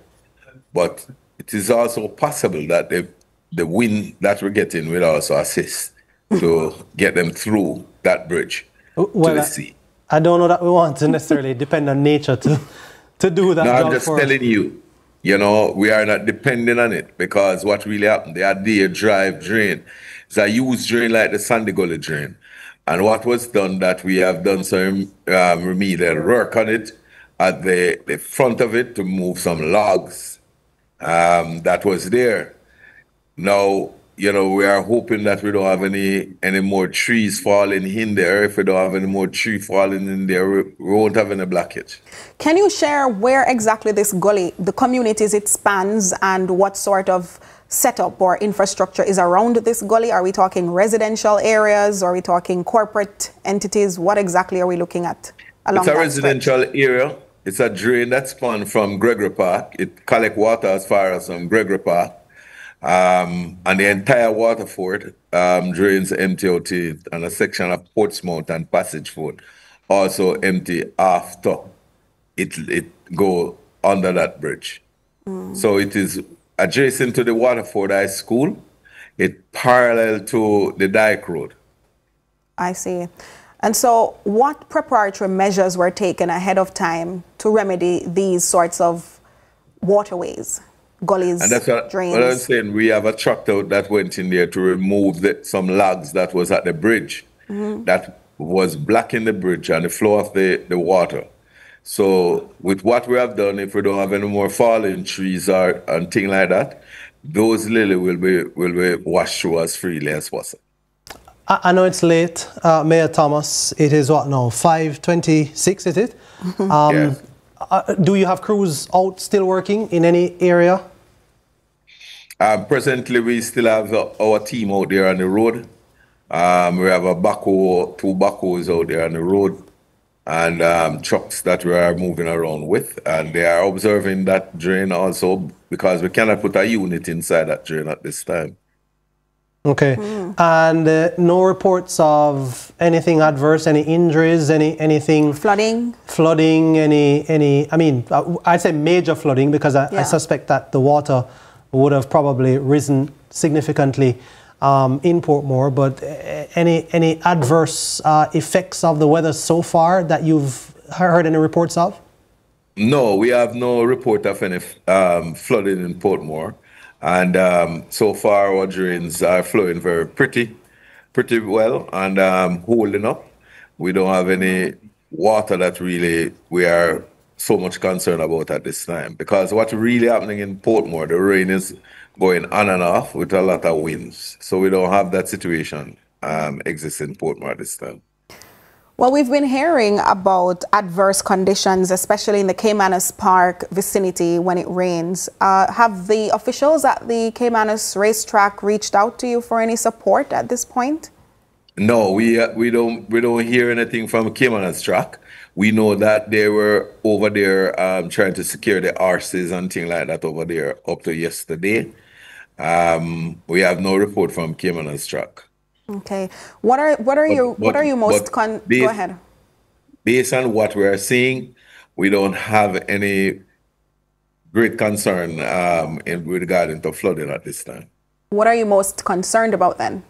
But it is also possible that the wind that we're getting will also assist to get them through that bridge to the sea. I don't know that we want to necessarily depend on nature to do that. No, I'm just telling you, you know, we are not depending on it, because what really happened, the Adair Drive drain is a used drain like the Sandy Gully drain. And what was done, that we have done some remedial work on it at the front of it to move some logs that was there. Now, you know, we are hoping that we don't have any more trees falling in there. If we don't have any more tree falling in there, we won't have any blockage. Can you share where exactly this gully, the communities it spans, and what sort of setup or infrastructure is around this gully? Are we talking residential areas? Are we talking corporate entities? What exactly are we looking at along that It's a residential area. It's a drain that spun from Gregory Park. It collects water as far as Gregory Park. And the entire Waterford drains empty out and a section of Portsmouth and Passageford also empty after it go under that bridge. So it is adjacent to the Waterford High School. It parallel to the Dyke Road. I see. And so what preparatory measures were taken ahead of time to remedy these sorts of waterways? Gullies, and that's what, drains. What I'm saying, we have a tractor that went in there to remove some logs that was at the bridge that was blocking the bridge and the flow of the water. So with what we have done, if we don't have any more falling trees and things like that, those lily will be washed through as freely as possible. I know it's late, Mayor Thomas. It is what now, 5:26, is it? Yes. Do you have crews out still working in any area? Presently, we still have our team out there on the road. We have a backhoe, 2 backhoes out there on the road, and trucks that we are moving around with. And they are observing that drain also, because we cannot put a unit inside that drain at this time. Okay. And no reports of anything adverse, any injuries, anything? Flooding, any, I mean, I'd say major flooding, because I suspect that the water would have probably risen significantly in Portmore, but any adverse effects of the weather so far that you've heard any reports of? No, we have no report of any flooding in Portmore. And so far, our drains are flowing pretty well and holding up. We don't have any water that really we are so much concerned about at this time. Because what's really happening in Portmore, the rain is going on and off with a lot of winds. So we don't have that situation exist in Portmore at this time. Well, we've been hearing about adverse conditions, especially in the Caymanas Park vicinity when it rains. Have the officials at the Caymanas racetrack reached out to you for any support at this point? No, we don't hear anything from Caymanas track. We know that they were over there trying to secure the horses and things like that over there up to yesterday. We have no report from Cayman's track. Okay. What are you most go ahead. Based on what we are seeing, we don't have any great concern with regarding to flooding at this time. What are you most concerned about then?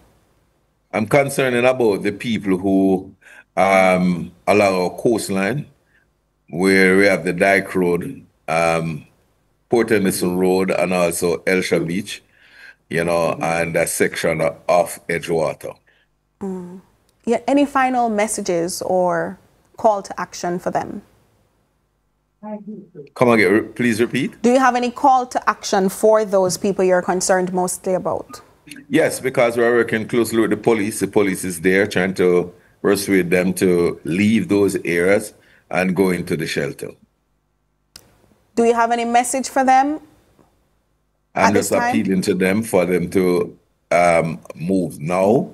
I'm concerned about the people who along our coastline, where we have the Dyke Road, Port Henderson Road, and also Elsha Beach, and that section of Edgewater. Yeah, any final messages or call to action for them? Come again, please repeat. Do you have any call to action for those people you're concerned mostly about? Yes, because we're working closely with the police. The police is there trying to persuade them to leave those areas and go into the shelter. Do you have any message for them? I'm just appealing to them for them to move now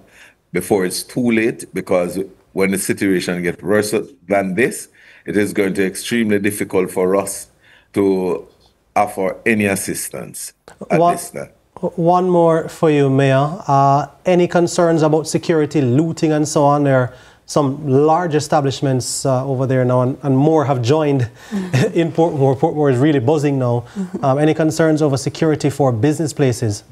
before it's too late, because when the situation gets worse than this, it is going to be extremely difficult for us to offer any assistance at this time. One more for you, Mayor. Any concerns about security, looting, and so on? There are some large establishments over there now, and more have joined in Portmore. Portmore is really buzzing now. Any concerns over security for business places?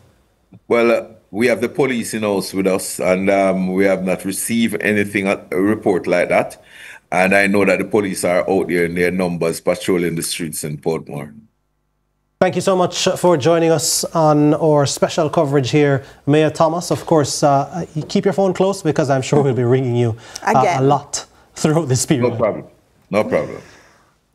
Well, we have the police in house with us, and we have not received anything, a report like that. And I know that the police are out there in their numbers patrolling the streets in Portmore. Thank you so much for joining us on our special coverage here, Mayor Thomas. Of course, you keep your phone close, because I'm sure we'll be ringing you a lot throughout this period. No problem. No problem.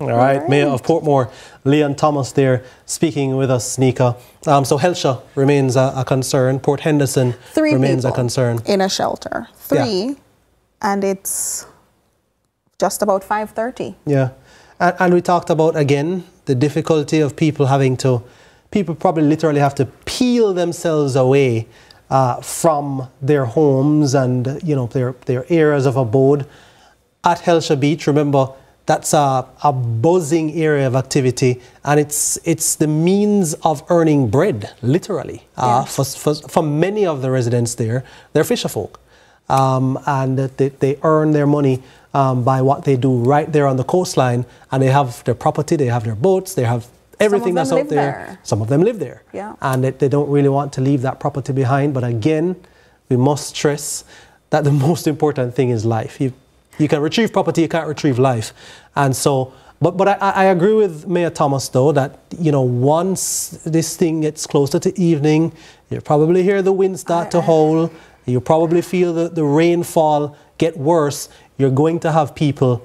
All right. Mayor of Portmore, Leon Thomas there, speaking with us, Nika. So Helsha remains a concern. Port Henderson remains a concern. In a shelter. Three, and it's just about 5:30. Yeah. And we talked about, again, the difficulty of people people probably literally have to peel themselves away from their homes and, their areas of abode. At Helsha Beach, remember, that's a buzzing area of activity, and it's the means of earning bread, literally. For many of the residents there, they're fisher folk, and they earn their money by what they do right there on the coastline, and they have their property, they have their boats, they have everything that's out there. Some of them live there, and they don't really want to leave that property behind. But again, we must stress that the most important thing is life. You can retrieve property, you can't retrieve life. And so, but I agree with Mayor Thomas, though, that, once this thing gets closer to evening, you probably hear the wind start to howl, you probably feel the rainfall get worse. You're going to have people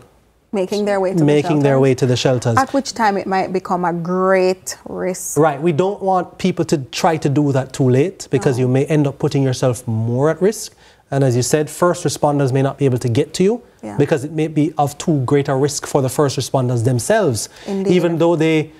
making their way to the shelters. At which time it might become a great risk. Right. We don't want people to try to do that too late, because you may end up putting yourself more at risk. And as you said, first responders may not be able to get to you because it may be of too great a risk for the first responders themselves. Indeed. Even though they,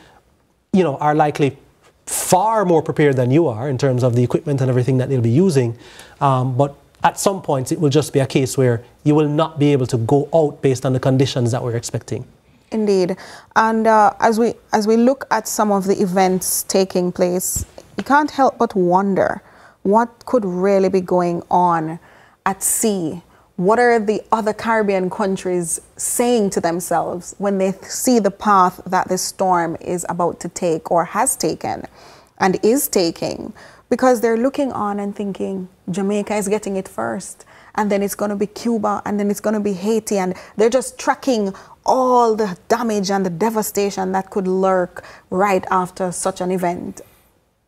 are likely far more prepared than you are in terms of the equipment and everything that they'll be using. But at some points, it will just be a case where you will not be able to go out based on the conditions that we're expecting. Indeed. And as we look at some of the events taking place, you can't help but wonder what could really be going on at sea. What are the other Caribbean countries saying to themselves when they see the path that this storm is about to take, or has taken and is taking? Because they're looking on and thinking, Jamaica is getting it first, and then it's going to be Cuba, and then it's going to be Haiti, and they're just tracking all the damage and the devastation that could lurk right after such an event.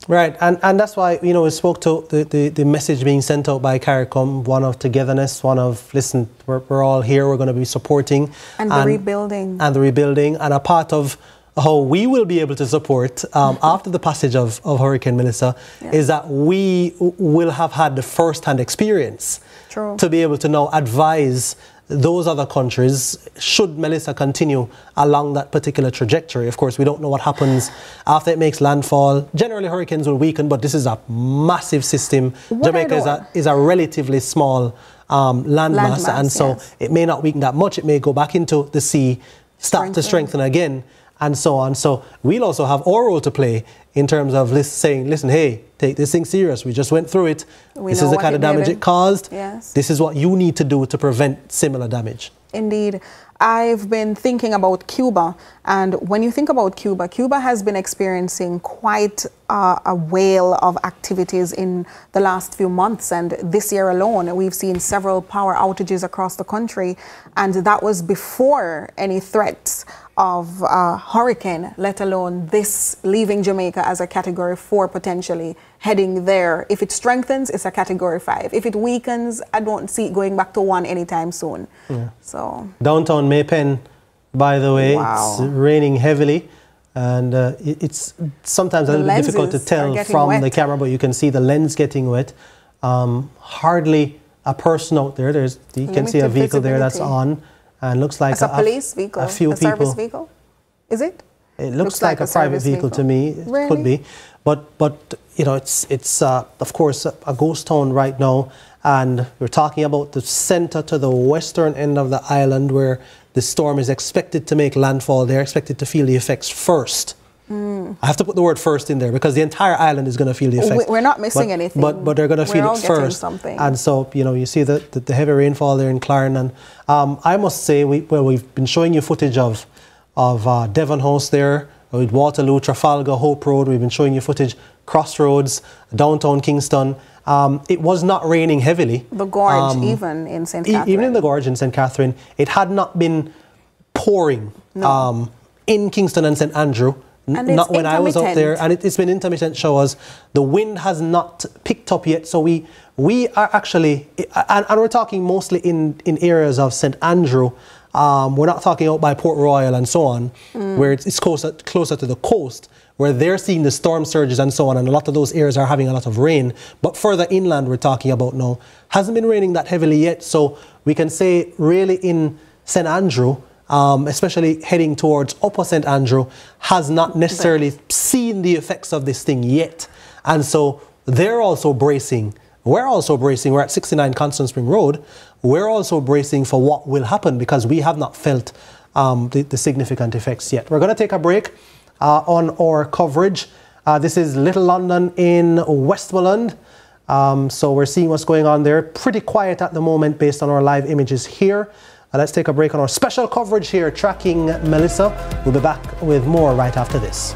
Right, and that's why, we spoke to the message being sent out by CARICOM, one of togetherness, one of, listen, we're all here, we're going to be supporting. And the rebuilding. And the rebuilding, and a part of how we will be able to support after the passage of Hurricane Melissa is that we will have had the first-hand experience to be able to now advise those other countries, should Melissa continue along that particular trajectory. Of course, we don't know what happens after it makes landfall. Generally, hurricanes will weaken, but this is a massive system. Jamaica is a relatively small landmass, and so it may not weaken that much. It may go back into the sea, start to strengthen again, and so on. So we'll also have our role to play in terms of saying, listen, hey, take this thing serious. We just went through it. This is the kind of damage it caused. Yes. This is what you need to do to prevent similar damage. Indeed. I've been thinking about Cuba, and when you think about Cuba, Cuba has been experiencing quite a wave of activities in the last few months, and this year alone we've seen several power outages across the country, and that was before any threats of hurricane, let alone this leaving Jamaica as a Category 4 potentially heading there. If it strengthens, it's a Category 5. If it weakens, I don't see it going back to 1 anytime soon. Yeah. So downtown Maypen, by the way, it's raining heavily, and it's sometimes a little bit difficult to tell from the camera, but you can see the lens getting wet. Hardly a person out there. You can see a vehicle there that's on, and looks like a police vehicle, a few a people. service vehicle. Is it? It looks like a private vehicle to me. It could be, but you know, it's of course a ghost town right now, and we're talking about the center to the western end of the island where the storm is expected to make landfall. They're expected to feel the effects first. I have to put the word first in there because the entire island is going to feel the effects. We're not missing anything. But they're going to feel it first. Something. And so, you know, you see the heavy rainfall there in Clarendon. And I must say, we've been showing you footage of Devon House there, with Waterloo, Trafalgar, Hope Road. We've been showing you footage, Crossroads, downtown Kingston. It was not raining heavily. The Gorge, even in St. Catherine. Even in the Gorge in St. Catherine, it had not been pouring in Kingston and St. Andrew. Not when I was out there, and it's been intermittent showers. The wind has not picked up yet, so we are actually, and we're talking mostly in areas of St. Andrew. We're not talking out by Port Royal and so on, where it's closer to the coast, where they're seeing the storm surges and so on, and a lot of those areas are having a lot of rain. But further inland, we're talking about now, hasn't been raining that heavily yet, so we can say really in St. Andrew, especially heading towards Upper St. Andrew, has not necessarily seen the effects of this thing yet. And so they're also bracing. We're also bracing. We're at 69 Constant Spring Road. We're also bracing for what will happen because we have not felt the significant effects yet. We're going to take a break on our coverage. This is Little London in Westmoreland. So we're seeing what's going on there. Pretty quiet at the moment based on our live images here. Let's take a break on our special coverage here, tracking Melissa. We'll be back with more right after this.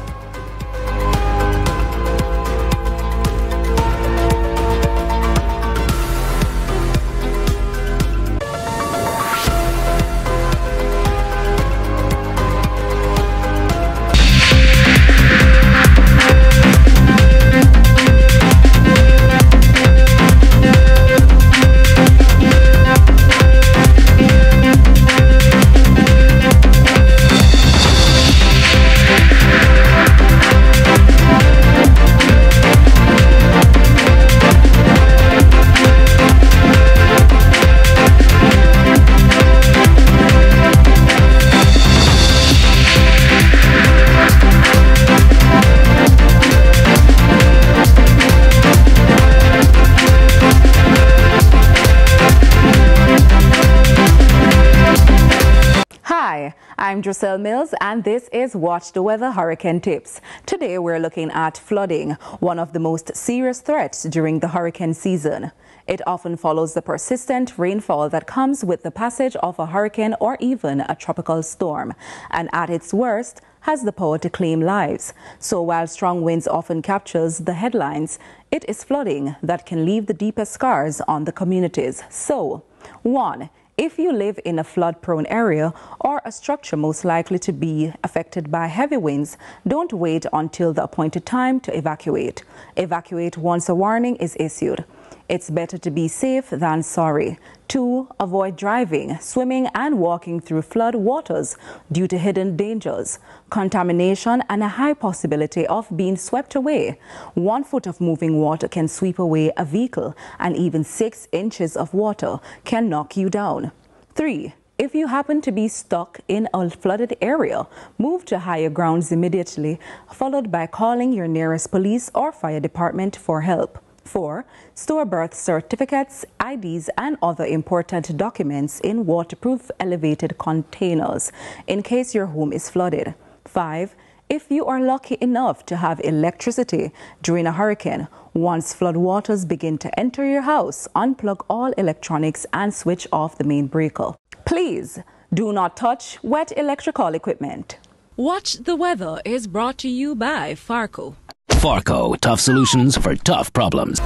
I'm Druselle Mills, and this is Watch the Weather Hurricane Tips. Today we're looking at flooding, one of the most serious threats during the hurricane season. It often follows the persistent rainfall that comes with the passage of a hurricane or even a tropical storm, and at its worst, has the power to claim lives. So while strong winds often captures the headlines, it is flooding that can leave the deepest scars on the communities. So, 1. If you live in a flood-prone area or a structure most likely to be affected by heavy winds, don't wait until the appointed time to evacuate. Evacuate once a warning is issued. It's better to be safe than sorry. 2. Avoid driving, swimming and walking through flood waters due to hidden dangers, contamination and a high possibility of being swept away. 1 foot of moving water can sweep away a vehicle, and even 6 inches of water can knock you down. 3. If you happen to be stuck in a flooded area, move to higher grounds immediately, followed by calling your nearest police or fire department for help. 4. Store birth certificates, IDs, and other important documents in waterproof elevated containers in case your home is flooded. 5. If you are lucky enough to have electricity during a hurricane, once floodwaters begin to enter your house, unplug all electronics and switch off the main breaker. Please do not touch wet electrical equipment. Watch the Weather is brought to you by Farco. Farco, tough solutions for tough problems.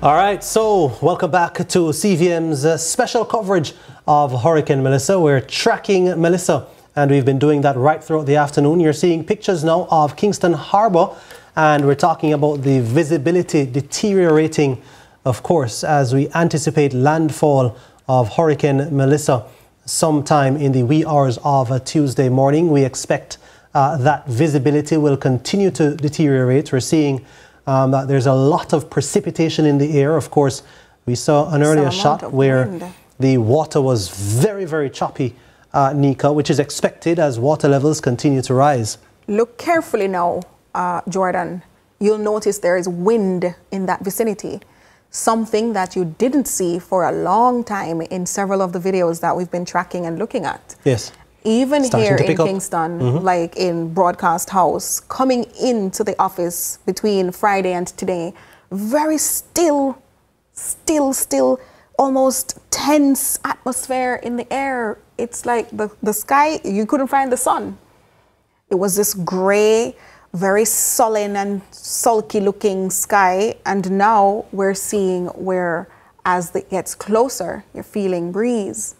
All right, so welcome back to CVM's special coverage of Hurricane Melissa. We're tracking Melissa, and we've been doing that right throughout the afternoon. You're seeing pictures now of Kingston Harbour, and we're talking about the visibility deteriorating, of course, as we anticipate landfall of Hurricane Melissa sometime in the wee hours of a Tuesday morning. We expect that visibility will continue to deteriorate. We're seeing that there's a lot of precipitation in the air. Of course, we saw an earlier shot where the water was very, very choppy, Nika, which is expected as water levels continue to rise. Look carefully now, Jordan. You'll notice there is wind in that vicinity, something that you didn't see for a long time in several of the videos that we've been tracking and looking at. Yes. Even here in Kingston, like in Broadcast House, coming into the office between Friday and today, very still, almost tense atmosphere in the air. It's like the sky, you couldn't find the sun. It was this gray, very sullen and sulky looking sky. And now we're seeing where as it gets closer, you're feeling breeze.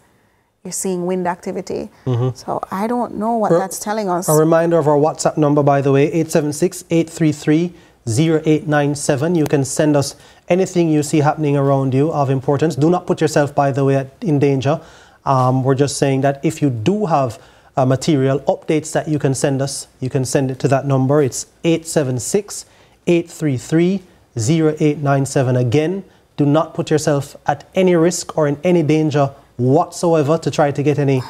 You're seeing wind activity. So I don't know what that's telling us. A reminder of our WhatsApp number, by the way, 876-833-0897. You can send us anything you see happening around you of importance. Do not put yourself, by the way, in danger. We're just saying that if you do have material updates that you can send us, you can send it to that number. It's 876-833-0897. Again, do not put yourself at any risk or in any danger whatsoever to try to get any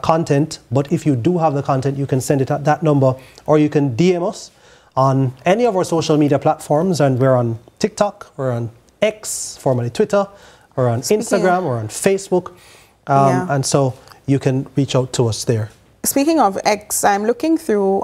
content. But if you do have the content, you can send it at that number, or you can DM us on any of our social media platforms. And we're on TikTok, we're on X, formerly Twitter, we're on Instagram, we're on Facebook. And so you can reach out to us there. Speaking of X, I'm looking through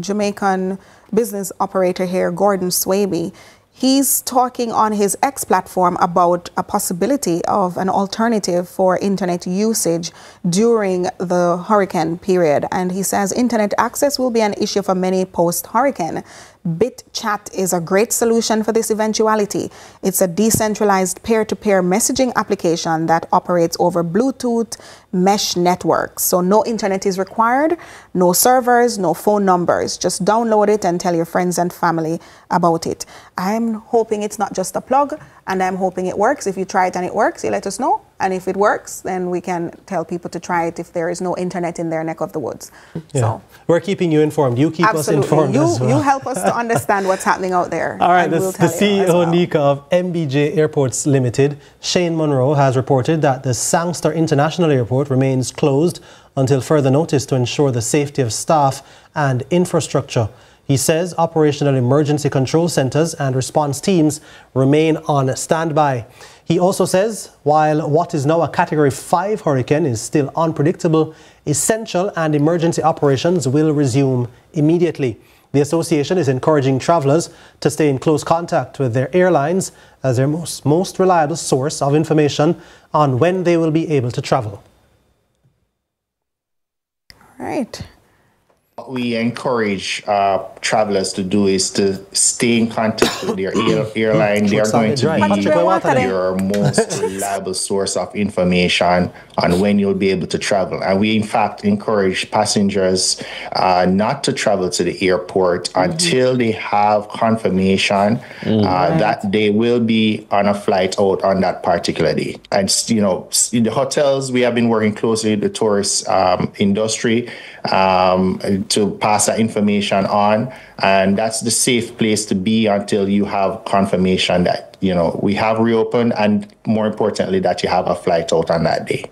Jamaican business operator here, Gordon Swaby. He's talking on his X platform about a possibility of an alternative for internet usage during the hurricane period. And he says internet access will be an issue for many post-hurricane. BitChat is a great solution for this eventuality. It's a decentralized peer-to-peer messaging application that operates over Bluetooth mesh networks. So no internet is required, no servers, no phone numbers. Just download it and tell your friends and family about it. I'm hoping it's not just a plug, and I'm hoping it works. If you try it and it works, you let us know. And if it works, then we can tell people to try it if there is no internet in their neck of the woods. Yeah. So we're keeping you informed. You keep us informed as well. You help us to understand what's happening out there. All right, the CEO, Nika, of MBJ Airports Limited, Shane Monroe, has reported that the Sangster International Airport remains closed until further notice to ensure the safety of staff and infrastructure. He says operational emergency control centers and response teams remain on standby. He also says while what is now a Category 5 hurricane is still unpredictable, essential and emergency operations will resume immediately. The association is encouraging travelers to stay in close contact with their airlines as their most reliable source of information on when they will be able to travel. All right. What we encourage travelers to do is to stay in contact with their airline. They are going to be your most reliable source of information on when you'll be able to travel. And we, in fact, encourage passengers not to travel to the airport until they have confirmation that they will be on a flight out on that particular day. And, you know, in the hotels, we have been working closely with the tourist industry to pass that information on, and that's the safe place to be until you have confirmation that, you know, we have reopened, and more importantly, that you have a flight out on that day.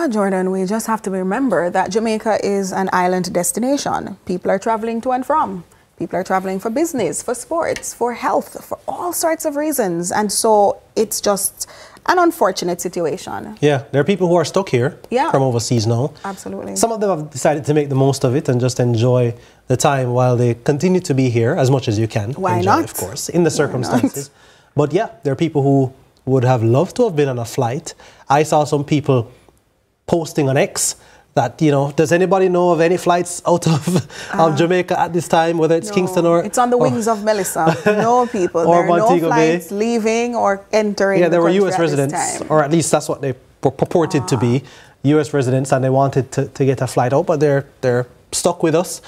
Jordan, we just have to remember that Jamaica is an island destination. People are traveling to and from. People are traveling for business, for sports, for health, for all sorts of reasons. And so it's just an unfortunate situation. Yeah, there are people who are stuck here from overseas now. Absolutely. Some of them have decided to make the most of it and just enjoy the time while they continue to be here as much as you can. Why enjoy, not? Of course, in the circumstances. But yeah, there are people who would have loved to have been on a flight. I saw some people posting on X that, you know, does anybody know of any flights out of Jamaica at this time, whether it's Kingston or... It's on the wings of Melissa. No people. Or there are Montego no flights leaving or entering Yeah, there were the U.S. country at residents, this time. or at least that's what they purported to be, U.S. residents, and they wanted to get a flight out, but they're stuck with us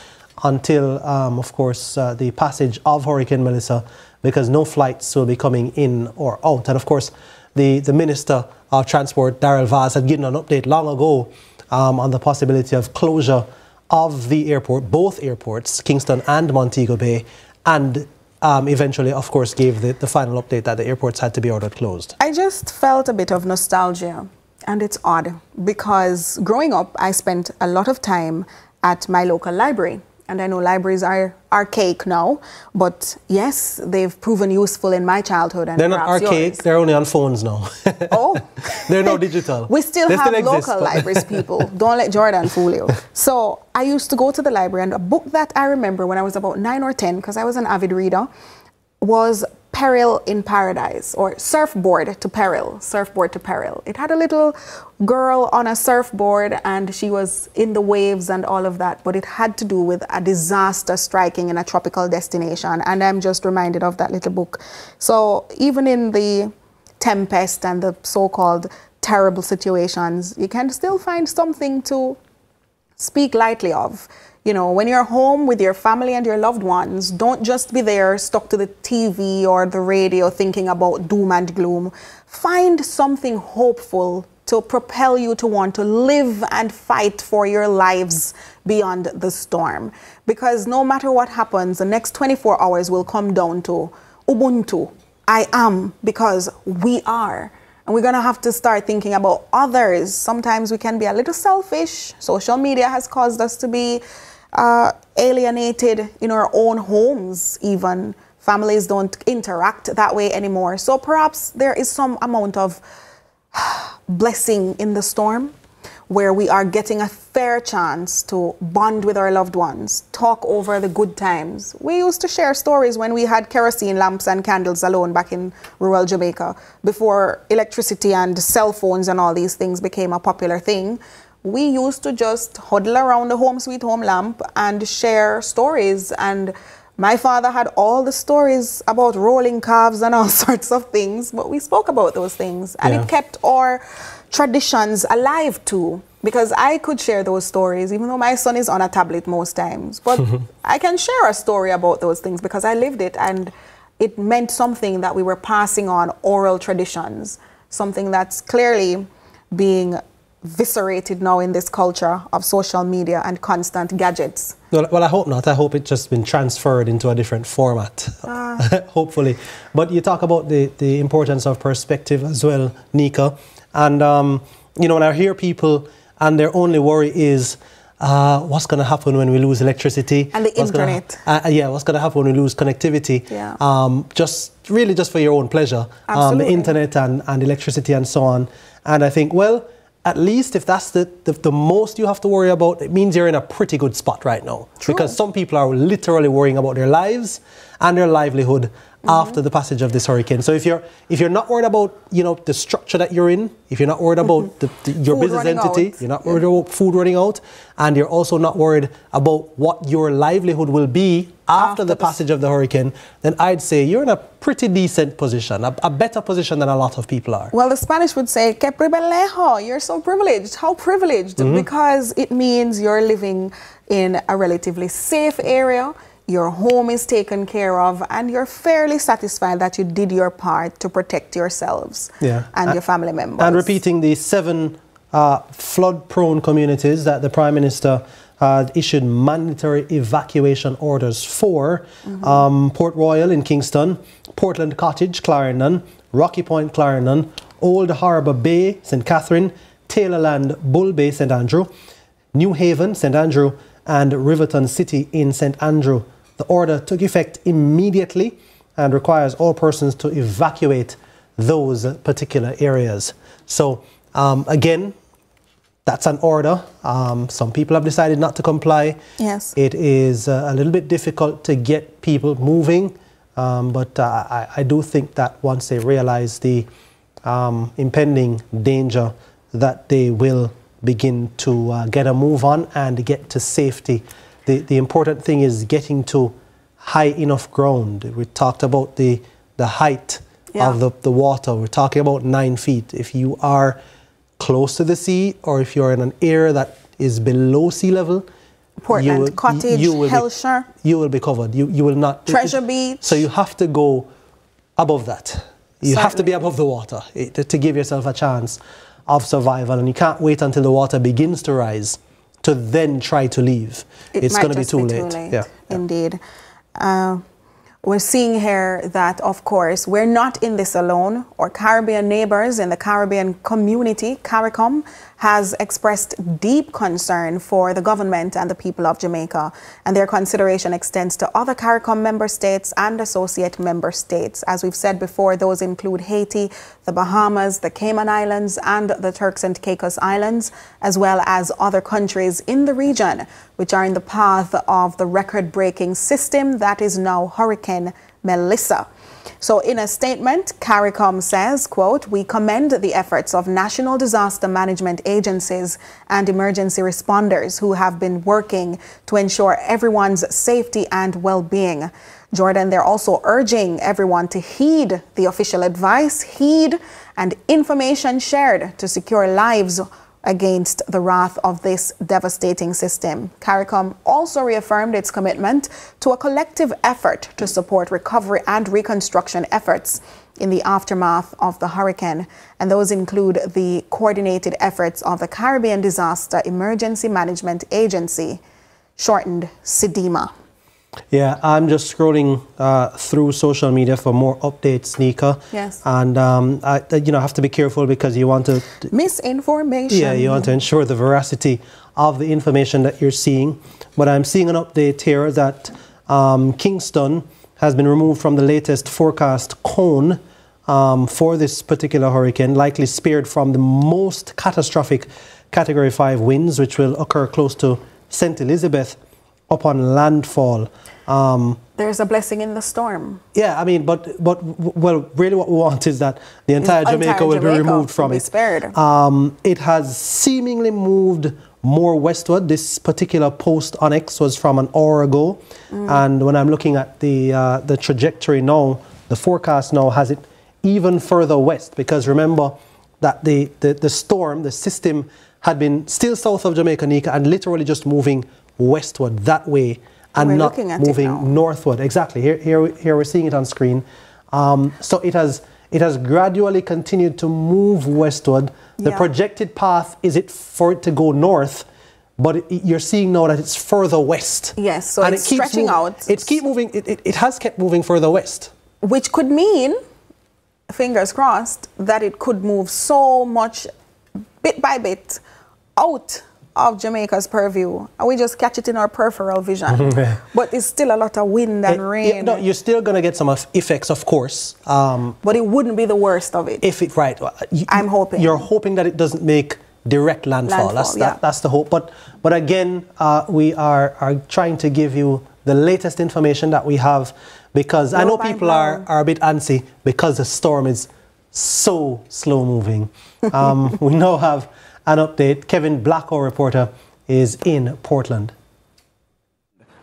until, of course, the passage of Hurricane Melissa, because no flights will be coming in or out. And of course, the Minister of Transport, Darrell Vaz, had given an update long ago on the possibility of closure of the airport, both airports, Kingston and Montego Bay, and eventually, of course, gave the final update that the airports had to be ordered closed. I just felt a bit of nostalgia, and it's odd because growing up, I spent a lot of time at my local library. And I know libraries are archaic now, but yes, they've proven useful in my childhood. And they're not archaic, yours. they're only on phones now. Oh. They're no digital. We still have local libraries, people. Don't let Jordan fool you. So I used to go to the library, and a book that I remember when I was about 9 or 10, because I was an avid reader, was Peril in Paradise, or Surfboard to Peril, Surfboard to Peril. It had a little girl on a surfboard, and she was in the waves and all of that, but it had to do with a disaster striking in a tropical destination, and I'm just reminded of that little book. So even in the tempest and the so-called terrible situations, you can still find something to speak lightly of. You know, when you're home with your family and your loved ones, don't just be there stuck to the TV or the radio thinking about doom and gloom. Find something hopeful to propel you to want to live and fight for your lives beyond the storm. Because no matter what happens, the next 24 hours will come down to Ubuntu. I am, because we are. And we're going to have to start thinking about others. Sometimes we can be a little selfish. Social media has caused us to be alienated in our own homes even. Families don't interact that way anymore. So perhaps there is some amount of blessing in the storm where we are getting a fair chance to bond with our loved ones, talk over the good times. We used to share stories when we had kerosene lamps and candles alone back in rural Jamaica, before electricity and cell phones and all these things became a popular thing. We used to just huddle around the home sweet home lamp and share stories. And my father had all the stories about rolling calves and all sorts of things, but we spoke about those things. And it kept our traditions alive too, because I could share those stories, even though my son is on a tablet most times. But I can share a story about those things because I lived it, and it meant something that we were passing on oral traditions, something that's clearly being viscerated now in this culture of social media and constant gadgets. Well, I hope not. I hope it's just been transferred into a different format, hopefully. But you talk about the importance of perspective as well, Nika. And, you know, when I hear people and their only worry is what's going to happen when we lose electricity? And the internet. What's going to happen when we lose connectivity? Yeah. Just for your own pleasure. The internet and electricity and so on. And I think, well, at least if that's the most you have to worry about, it means you're in a pretty good spot right now. True. Because some people are literally worrying about their lives and their livelihood after the passage of this hurricane. So if you're not worried about, you know, the structure that you're in, if you're not worried about your business entity, you're not worried about food running out, and you're also not worried about what your livelihood will be after the passage of the hurricane, then I'd say you're in a pretty decent position, a better position than a lot of people are. Well, the Spanish would say, "Que privilegio," you're so privileged. How privileged? Because it means you're living in a relatively safe area, your home is taken care of, and you're fairly satisfied that you did your part to protect yourselves and your family members. And repeating the 7 flood-prone communities that the Prime Minister issued mandatory evacuation orders for: Port Royal in Kingston, Portland Cottage, Clarendon, Rocky Point, Clarendon, Old Harbour Bay, St. Catherine, Taylorland, Bull Bay, St. Andrew, New Haven, St. Andrew, and Riverton City in St. Andrew. The order took effect immediately and requires all persons to evacuate those particular areas. So, again, that's an order. Some people have decided not to comply. Yes. It is a little bit difficult to get people moving, but I do think that once they realize the impending danger, that they will begin to get a move on and get to safety. The important thing is getting to high enough ground. We talked about the height of the water. We're talking about 9 feet. If you are close to the sea, or if you're in an area that is below sea level, Portland Cottage, Hellshire, you will be covered. You will not. Treasure Beach. So you have to go above that. You have to be above the water to give yourself a chance of survival, and you can't wait until the water begins to rise to then try to leave. It's going to be too late. Yeah. Indeed. We're seeing here that, of course, we're not in this alone. Our Caribbean neighbors in the Caribbean community, CARICOM, has expressed deep concern for the government and the people of Jamaica, and their consideration extends to other CARICOM member states and associate member states. As we've said before, those include Haiti, the Bahamas, the Cayman Islands, and the Turks and Caicos Islands, as well as other countries in the region, which are in the path of the record-breaking system that is now Hurricane Melissa. So in a statement, CARICOM says, quote, "We commend the efforts of national disaster management agencies and emergency responders who have been working to ensure everyone's safety and well-being." Jordan, they're also urging everyone to heed the official advice, and information shared to secure lives against the wrath of this devastating system. CARICOM also reaffirmed its commitment to a collective effort to support recovery and reconstruction efforts in the aftermath of the hurricane, and those include the coordinated efforts of the Caribbean Disaster Emergency Management Agency, shortened CDEMA. Yeah, I'm just scrolling through social media for more updates, Nika. Yes. And I have to be careful because you want to... Misinformation. Yeah, you want to ensure the veracity of the information that you're seeing. But I'm seeing an update here that Kingston has been removed from the latest forecast cone for this particular hurricane, likely spared from the most catastrophic Category 5 winds, which will occur close to St. Elizabeth upon landfall. There's a blessing in the storm. Yeah, I mean, but really what we want is that the entire Jamaica will be removed from it. Spared. It has seemingly moved more westward. This particular post on X was from an hour ago. And when I'm looking at the trajectory now, the forecast now has it even further west, because remember that the storm, the system, had been still south of Jamaica, Nika, and literally just moving westward that way and not moving northward. Exactly. Here we're seeing it on screen. So it has gradually continued to move westward. The projected path is for it to go north, but you're seeing now that it's further west. Yes, so it's stretching out. It has kept moving further west. Which could mean, fingers crossed, that it could move so much bit by bit out of Jamaica's purview, and we just catch it in our peripheral vision. But it's still a lot of wind and rain. No, you're still going to get some effects, of course. But it wouldn't be the worst of it. I'm hoping. You're hoping that it doesn't make direct landfall. That's the hope. But again, we are trying to give you the latest information that we have because I know people are a bit antsy because the storm is so slow moving. We now have an update. Kevin Black, our reporter, is in Portland.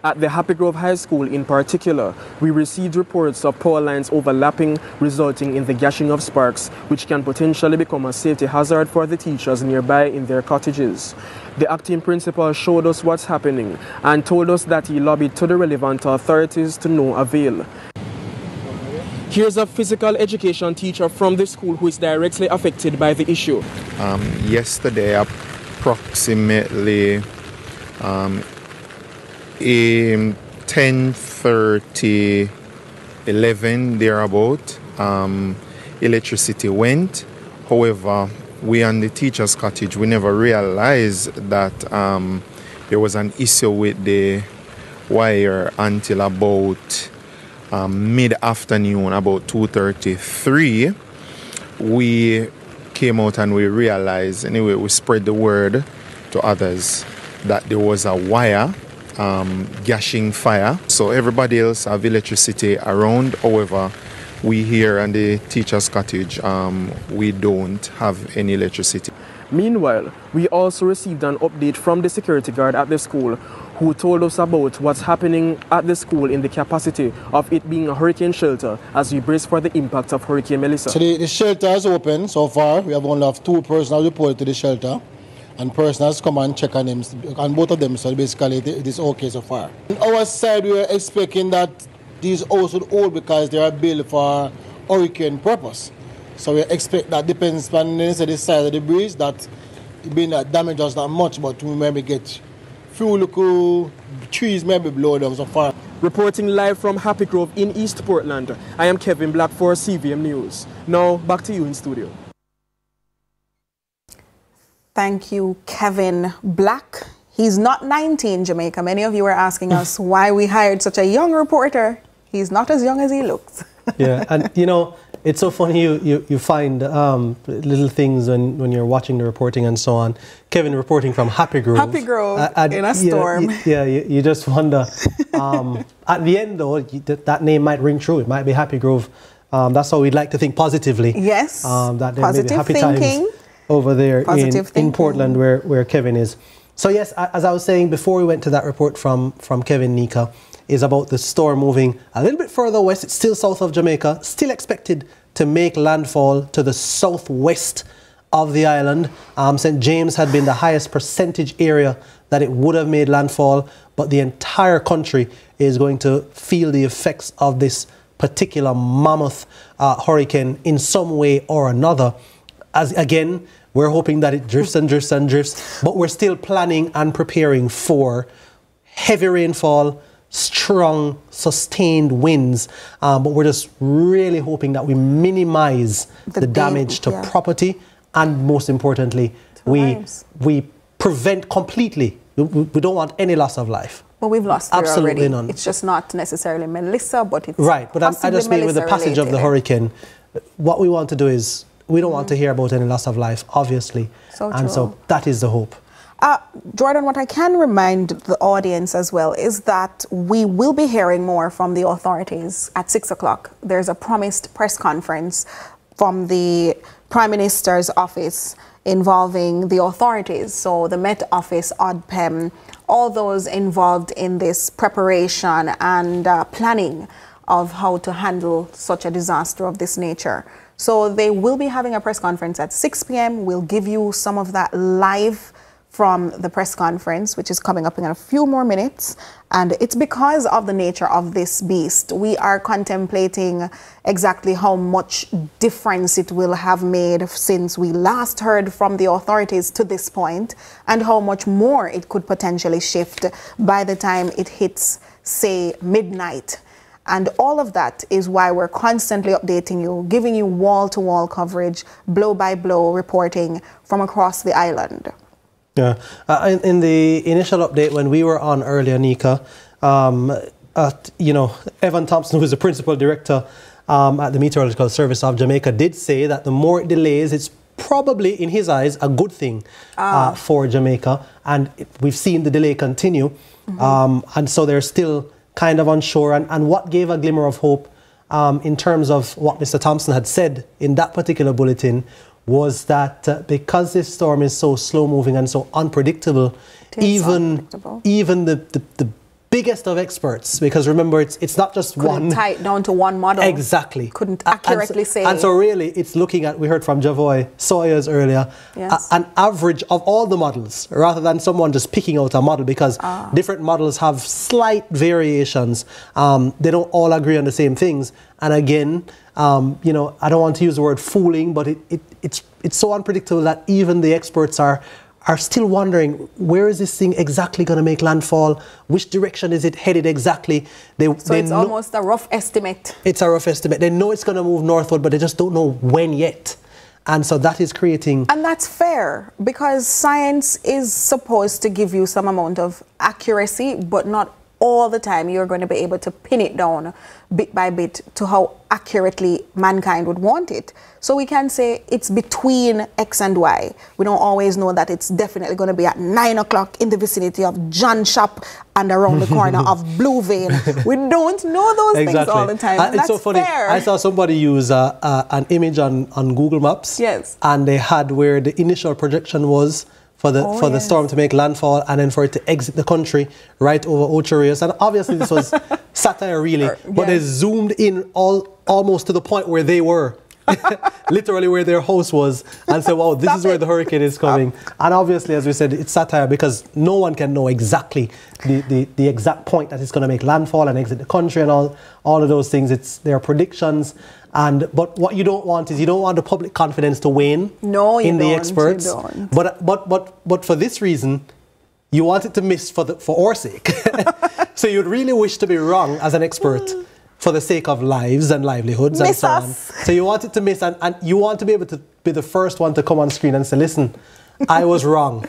At the Happy Grove High School in particular, we received reports of power lines overlapping, resulting in the gashing of sparks, which can potentially become a safety hazard for the teachers nearby in their cottages. The acting principal showed us what's happening and told us that he lobbied to the relevant authorities to no avail. Here's a physical education teacher from the school who is directly affected by the issue. Yesterday, approximately 10:30, 11 thereabout, electricity went. However, we on the teacher's cottage, we never realized that there was an issue with the wire until about mid-afternoon, about 2:33. We came out and we realized, anyway, we spread the word to others that there was a wire gashing fire. So everybody else have electricity around. However, we here in the teacher's cottage, we don't have any electricity. Meanwhile, we also received an update from the security guard at the school who told us about what's happening at the school in the capacity of it being a hurricane shelter as we brace for the impact of Hurricane Melissa. So the shelter is open so far. We have only 2 persons reported to the shelter, and persons come and check on them, and both of them, so basically it is okay so far. On our side, we are expecting that these houses would hold because they are built for hurricane purpose. So we expect that depends on the size of the breeze, that it being that damage us that much, but we maybe get few little trees maybe blow down so far. Reporting live from Happy Grove in East Portland, I am Kevin Black for CVM News. Now back to you in studio. Thank you, Kevin Black. He's not 90 in Jamaica. Many of you are asking us why we hired such a young reporter. He's not as young as he looks. Yeah, and you know, it's so funny you find little things when you're watching the reporting and so on. Kevin reporting from Happy Grove. Happy Grove in a storm. You just wonder. At the end, though, that name might ring true. It might be Happy Grove. That's how we'd like to think positively. Yes, that there may be happy thinking. Times over there in Portland where Kevin is. So yes, as I was saying before we went to that report from Kevin Nika, is about the storm moving a little bit further west. It's still south of Jamaica, still expected to make landfall to the southwest of the island. St. James had been the highest percentage area that it would have made landfall, but the entire country is going to feel the effects of this particular mammoth hurricane in some way or another. As again, we're hoping that it drifts and drifts and drifts, but we're still planning and preparing for heavy rainfall, strong, sustained winds, but we're just really hoping that we minimize the damage to property, and most importantly, we prevent completely. We don't want any loss of life. Well, we've lost absolutely already. None. It's just not necessarily Melissa, but it's right. But I just mean with the passage of the hurricane, what we want to do is we don't want to hear about any loss of life, obviously, so that is the hope. Jordan, what I can remind the audience as well is that we will be hearing more from the authorities at 6 o'clock. There's a promised press conference from the Prime Minister's office involving the authorities. So the Met Office, ODPEM, all those involved in this preparation and planning of how to handle such a disaster of this nature. So they will be having a press conference at 6 p.m. We'll give you some of that live from the press conference, which is coming up in a few more minutes. And it's because of the nature of this beast. We are contemplating exactly how much difference it will have made since we last heard from the authorities to this point, and how much more it could potentially shift by the time it hits, say, midnight. And all of that is why we're constantly updating you, giving you wall-to-wall coverage, blow-by-blow reporting from across the island. Yeah, in the initial update when we were on earlier, Nika, Evan Thompson, who is the principal director at the Meteorological Service of Jamaica, did say that the more it delays, it's probably, in his eyes, a good thing for Jamaica. And we've seen the delay continue. And so there's still kind of unsure. And what gave a glimmer of hope in terms of what Mr. Thompson had said in that particular bulletin was that because this storm is so slow moving and so unpredictable, even the biggest of experts, because remember it's not just couldn't tie it down to one model. Exactly. Couldn't accurately say. And so really it's looking at, we heard from Javoy Sawyers earlier, an average of all the models rather than someone just picking out a model, because different models have slight variations. They don't all agree on the same things. And again, you know, I don't want to use the word fooling, but it's so unpredictable that even the experts are still wondering, where is this thing exactly going to make landfall? Which direction is it headed exactly? So it's almost a rough estimate. It's a rough estimate. They know it's going to move northward, but they just don't know when yet. And so that is creating... And that's fair, because science is supposed to give you some amount of accuracy, but not all the time you're going to be able to pin it down bit by bit to how accurately mankind would want it. So we can say it's between X and Y. We don't always know that it's definitely going to be at 9 o'clock in the vicinity of John Shop and around the corner of Blue Vein. We don't know those things all the time. And it's that's so funny. fair. I saw somebody use an image on Google Maps. Yes. And they had where the initial projection was for the storm to make landfall and then for it to exit the country right over Ocho Rios. And obviously this was satire really, but they zoomed in almost to the point where they were. Literally where their house was, and said, wow, this is where the hurricane is coming. And obviously, as we said, it's satire because no one can know exactly the exact point that it's going to make landfall and exit the country and all of those things. There are predictions. But what you don't want is you don't want the public confidence to wane in the experts. You don't. But for this reason, you want it to miss for our sake. So you'd really wish to be wrong as an expert for the sake of lives and livelihoods and so on. So you want it to miss, and you want to be able to be the first one to come on screen and say, listen, I was wrong.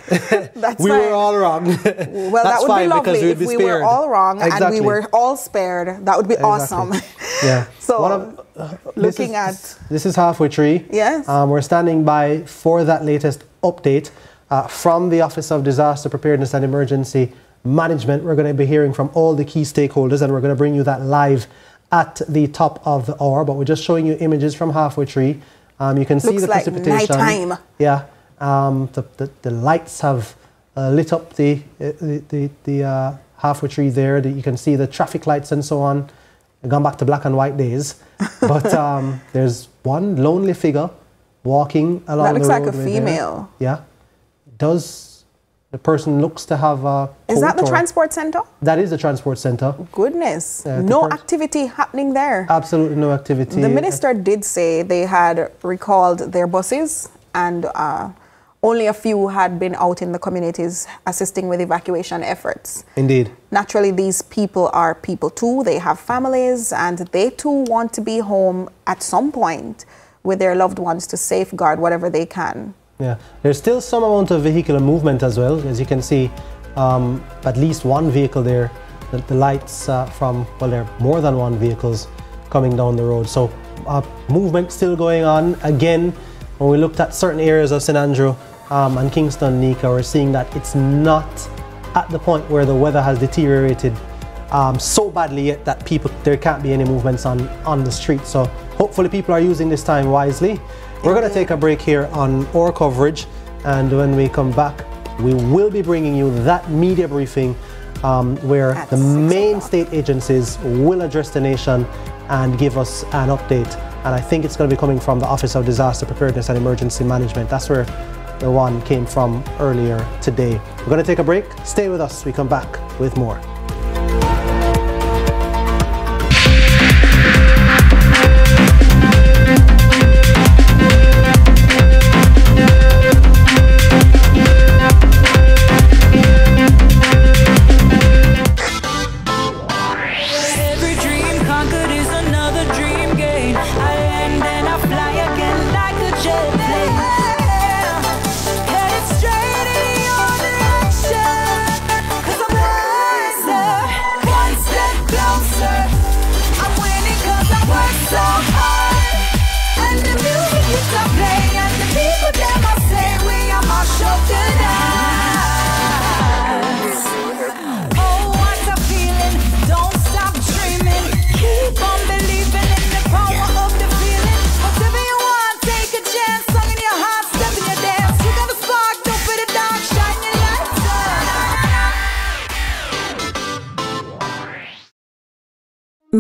We were all wrong. Well, that would be lovely if we were all wrong and we were all spared. That would be awesome. Yeah. So looking at... This is Halfway Tree. Yes. We're standing by for that latest update from the Office of Disaster Preparedness and Emergency Management. We're going to be hearing from all the key stakeholders, and we're going to bring you that live at the top of the hour. But we're just showing you images from Halfway Tree. You can see the precipitation. Nighttime. Yeah. The lights have lit up the Halfway Tree there. You can see the traffic lights and so on. They've gone back to black and white days. But there's one lonely figure walking along the road. That looks like a female. Yeah. The person looks to have a coat. Is that the transport center? That is the transport center. Goodness. No activity happening there. Absolutely no activity. The minister did say they had recalled their buses and only a few had been out in the communities assisting with evacuation efforts. Indeed. Naturally, these people are people too. They have families and they too want to be home at some point with their loved ones to safeguard whatever they can. Yeah, there's still some amount of vehicular movement as well. As you can see, at least one vehicle there, the lights there are more than one vehicles coming down the road. So movement still going on. Again, when we looked at certain areas of St. Andrew and Kingston, Nika, we're seeing that it's not at the point where the weather has deteriorated so badly yet that there can't be any movements on the street. So hopefully people are using this time wisely. We're going to take a break here on our coverage, and when we come back, we will be bringing you that media briefing where the main state agencies will address the nation and give us an update. And I think it's going to be coming from the Office of Disaster Preparedness and Emergency Management. That's where the one came from earlier today. We're going to take a break. Stay with us. We come back with more.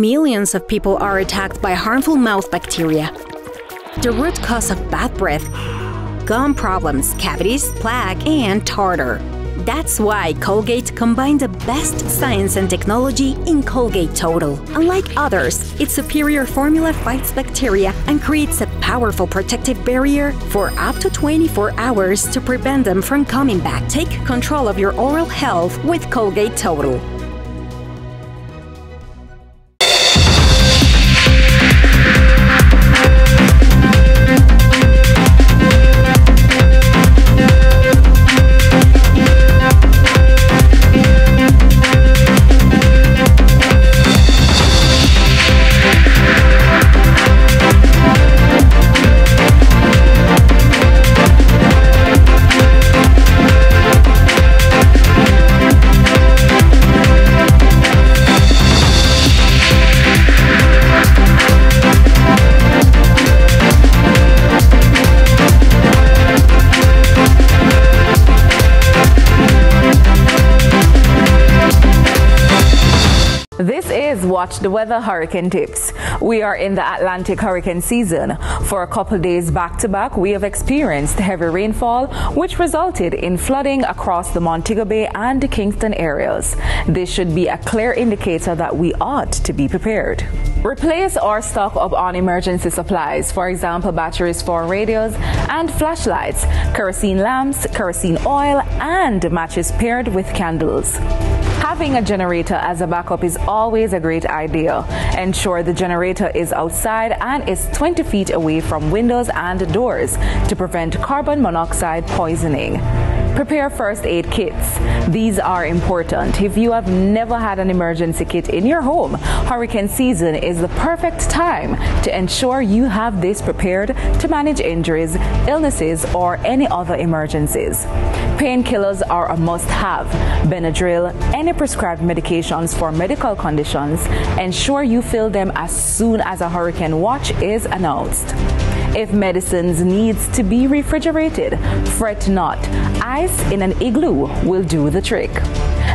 millions of people are attacked by harmful mouth bacteria. The root cause of bad breath, gum problems, cavities, plaque, and tartar. That's why Colgate combined the best science and technology in Colgate Total. Unlike others, its superior formula fights bacteria and creates a powerful protective barrier for up to 24 hours to prevent them from coming back. Take control of your oral health with Colgate Total. This is Watch the Weather Hurricane Tips. We are in the Atlantic hurricane season. For a couple days back to back, we have experienced heavy rainfall, which resulted in flooding across the Montego Bay and Kingston areas. This should be a clear indicator that we ought to be prepared. Replace or stock up on emergency supplies, for example, batteries for radios and flashlights, kerosene lamps, kerosene oil, and matches paired with candles. Having a generator as a backup is always a great idea. Ensure the generator is outside and is 20 feet away from windows and doors to prevent carbon monoxide poisoning. Prepare first aid kits. These are important. If you have never had an emergency kit in your home, hurricane season is the perfect time to ensure you have this prepared to manage injuries, illnesses, or any other emergencies. Painkillers are a must-have. Benadryl, any prescribed medications for medical conditions, ensure you fill them as soon as a hurricane watch is announced. If medicines needs to be refrigerated, fret not. Ice in an igloo will do the trick.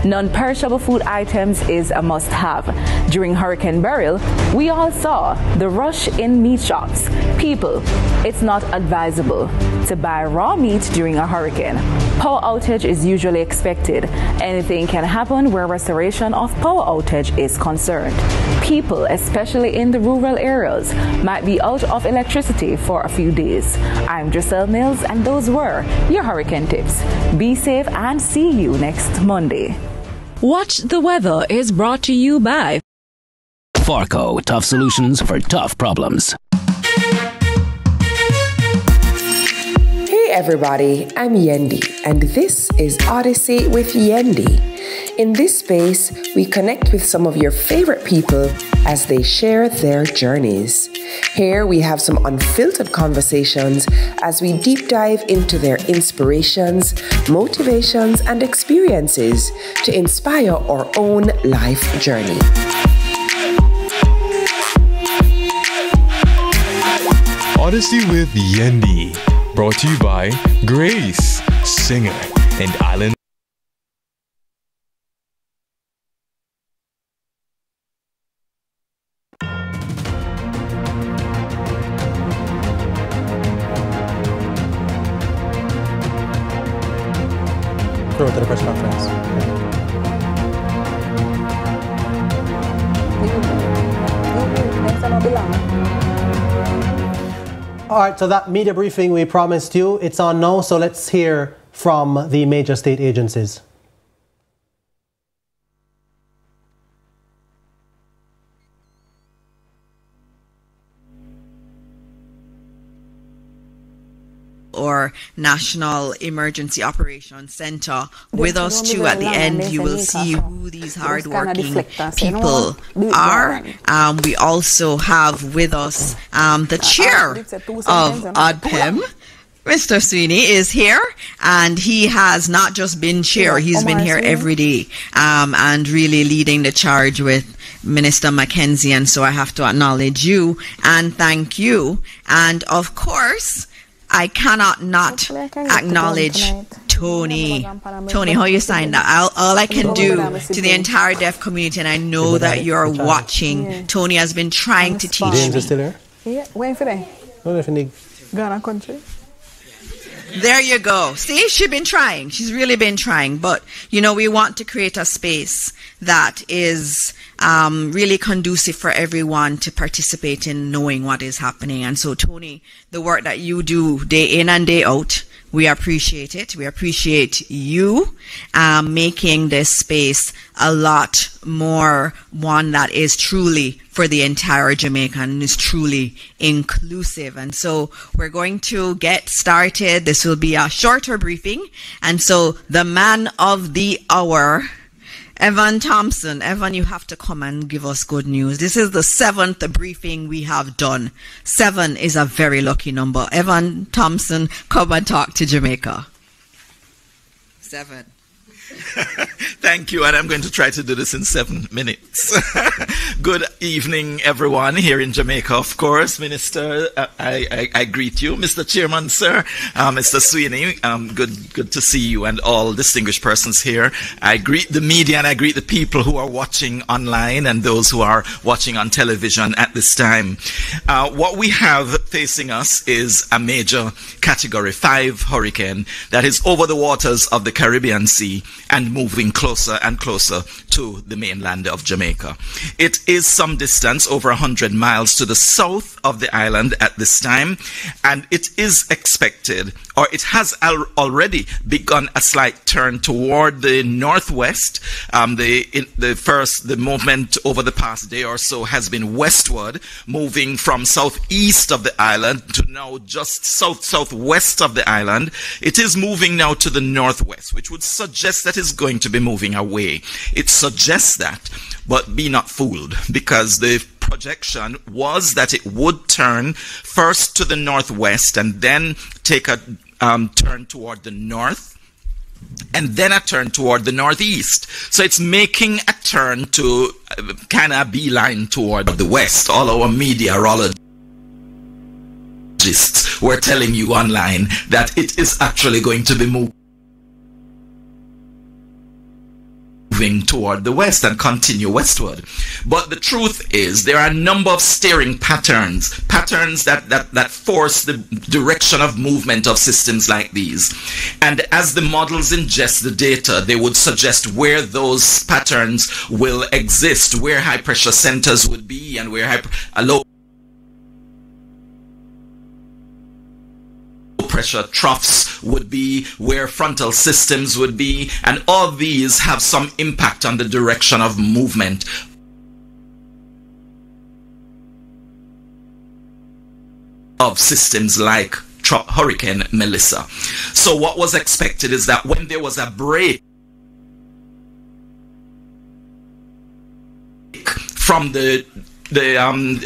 Non-perishable food items is a must-have. During Hurricane Beryl, we all saw the rush in meat shops. People, it's not advisable to buy raw meat during a hurricane. Power outage is usually expected. Anything can happen where restoration of power outage is concerned. People, especially in the rural areas, might be out of electricity for a few days. I'm Giselle Mills, and those were your hurricane tips. Be safe and see you next Monday. Watch the Weather is brought to you by Farco, tough solutions for tough problems. Hey everybody, I'm Yendi, and this is Odyssey with Yendi. In this space, we connect with some of your favorite people as they share their journeys. Here we have some unfiltered conversations as we deep dive into their inspirations, motivations, and experiences to inspire our own life journey. Odyssey with Yendi, brought to you by Grace, singer and island. Throw it to the press conference. All right, so that media briefing we promised you, it's on now, so let's hear from the major state agencies. Or National Emergency Operations Center with us too. At the end, you will see who these hardworking people are. We also have with us the chair of ODPEM. Mr. Sweeney is here, and he has not just been chair, he's been here every day and really leading the charge with Minister Mackenzie, and so I have to acknowledge you and thank you. And of course, I cannot not acknowledge Tony, how you signed that? All I can do to the entire deaf community, and I know that you're watching. Tony has been trying to teach James me. is still there? Yeah, where for they? Ghana country. There you go. See, she's been trying. She's really been trying. But, you know, we want to create a space that is really conducive for everyone to participate in knowing what is happening. And so, Tony, the work that you do day in and day out, we appreciate it. We appreciate you making this space a lot more one that is truly for the entire Jamaica and is truly inclusive. And so we're going to get started. This will be a shorter briefing. And so the man of the hour, Evan Thompson. Evan, you have to come and give us good news. This is the 7th briefing we have done. 7 is a very lucky number. Evan Thompson, come and talk to Jamaica. 7. Thank you, and I'm going to try to do this in 7 minutes. Good evening, everyone here in Jamaica, of course. Minister, I greet you. Mr. Chairman, sir, Mr. Sweeney, good to see you and all distinguished persons here. I greet the media and I greet the people who are watching online and those who are watching on television at this time. What we have facing us is a major Category 5 hurricane that is over the waters of the Caribbean Sea and moving closer and closer to the mainland of Jamaica. It is some distance, over 100 miles to the south of the island at this time, and it is expected, or it has already begun a slight turn toward the northwest. The movement over the past day or so has been westward, moving from southeast of the island to now just southwest of the island. It is moving now to the northwest, which would suggest that it's going to be moving away. It suggests that, but be not fooled, because the projection was that it would turn first to the northwest and then take a turn toward the north and then a turn toward the northeast. So it's making a turn to kind of beeline toward the west. All our meteorologists were telling you online that it is actually going to be moving toward the west and continue westward. But the truth is there are a number of steering patterns that force the direction of movement of systems like these. And as the models ingest the data, they would suggest where those patterns will exist, where high pressure centers would be and where low pressure troughs would be, where frontal systems would be, and all these have some impact on the direction of movement of systems like Hurricane Melissa. So what was expected is that when there was a break from the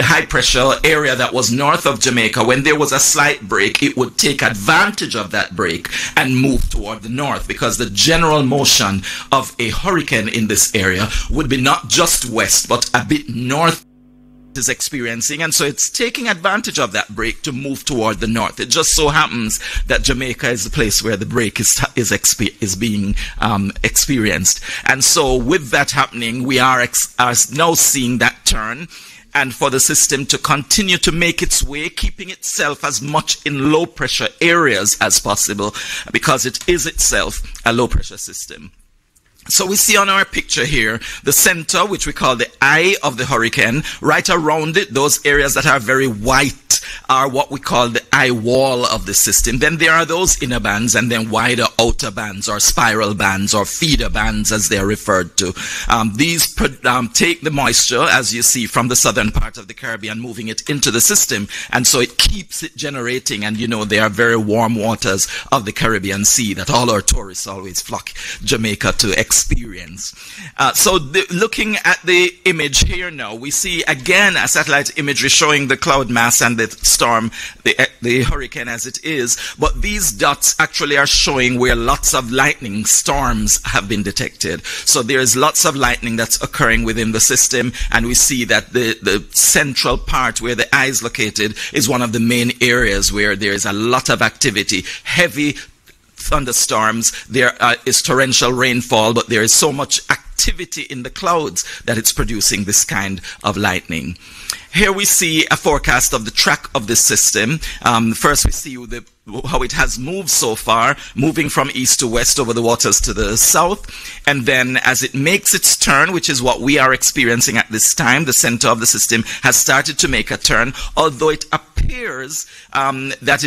high pressure area that was north of Jamaica, when there was a slight break, it would take advantage of that break and move toward the north, because the general motion of a hurricane in this area would be not just west but a bit north is experiencing, and so it's taking advantage of that break to move toward the north. It just so happens that Jamaica is the place where the break is being experienced, and so with that happening, we are now seeing that turn, and for the system to continue to make its way, keeping itself as much in low pressure areas as possible, because it is itself a low pressure system. So we see on our picture here, the center, which we call the eye of the hurricane. Right around it, those areas that are very white are what we call the eye wall of the system. Then there are those inner bands and then wider outer bands or spiral bands or feeder bands as they're referred to. These take the moisture, as you see, from the southern part of the Caribbean, moving it into the system. And so it keeps it generating. And you know, they are very warm waters of the Caribbean Sea that all our tourists always flock Jamaica to experience. Looking at the image here now, we see again a satellite imagery showing the cloud mass and the storm, the hurricane as it is, but these dots actually are showing where lots of lightning storms have been detected. So there's lots of lightning that's occurring within the system, and we see that the central part where the eye is located is one of the main areas where there is a lot of activity, heavy thunderstorms, there is torrential rainfall, but there is so much activity in the clouds that it's producing this kind of lightning. Here we see a forecast of the track of this system. First we see how it has moved so far, moving from east to west over the waters to the south. And then as it makes its turn, which is what we are experiencing at this time, the center of the system has started to make a turn, although it appears that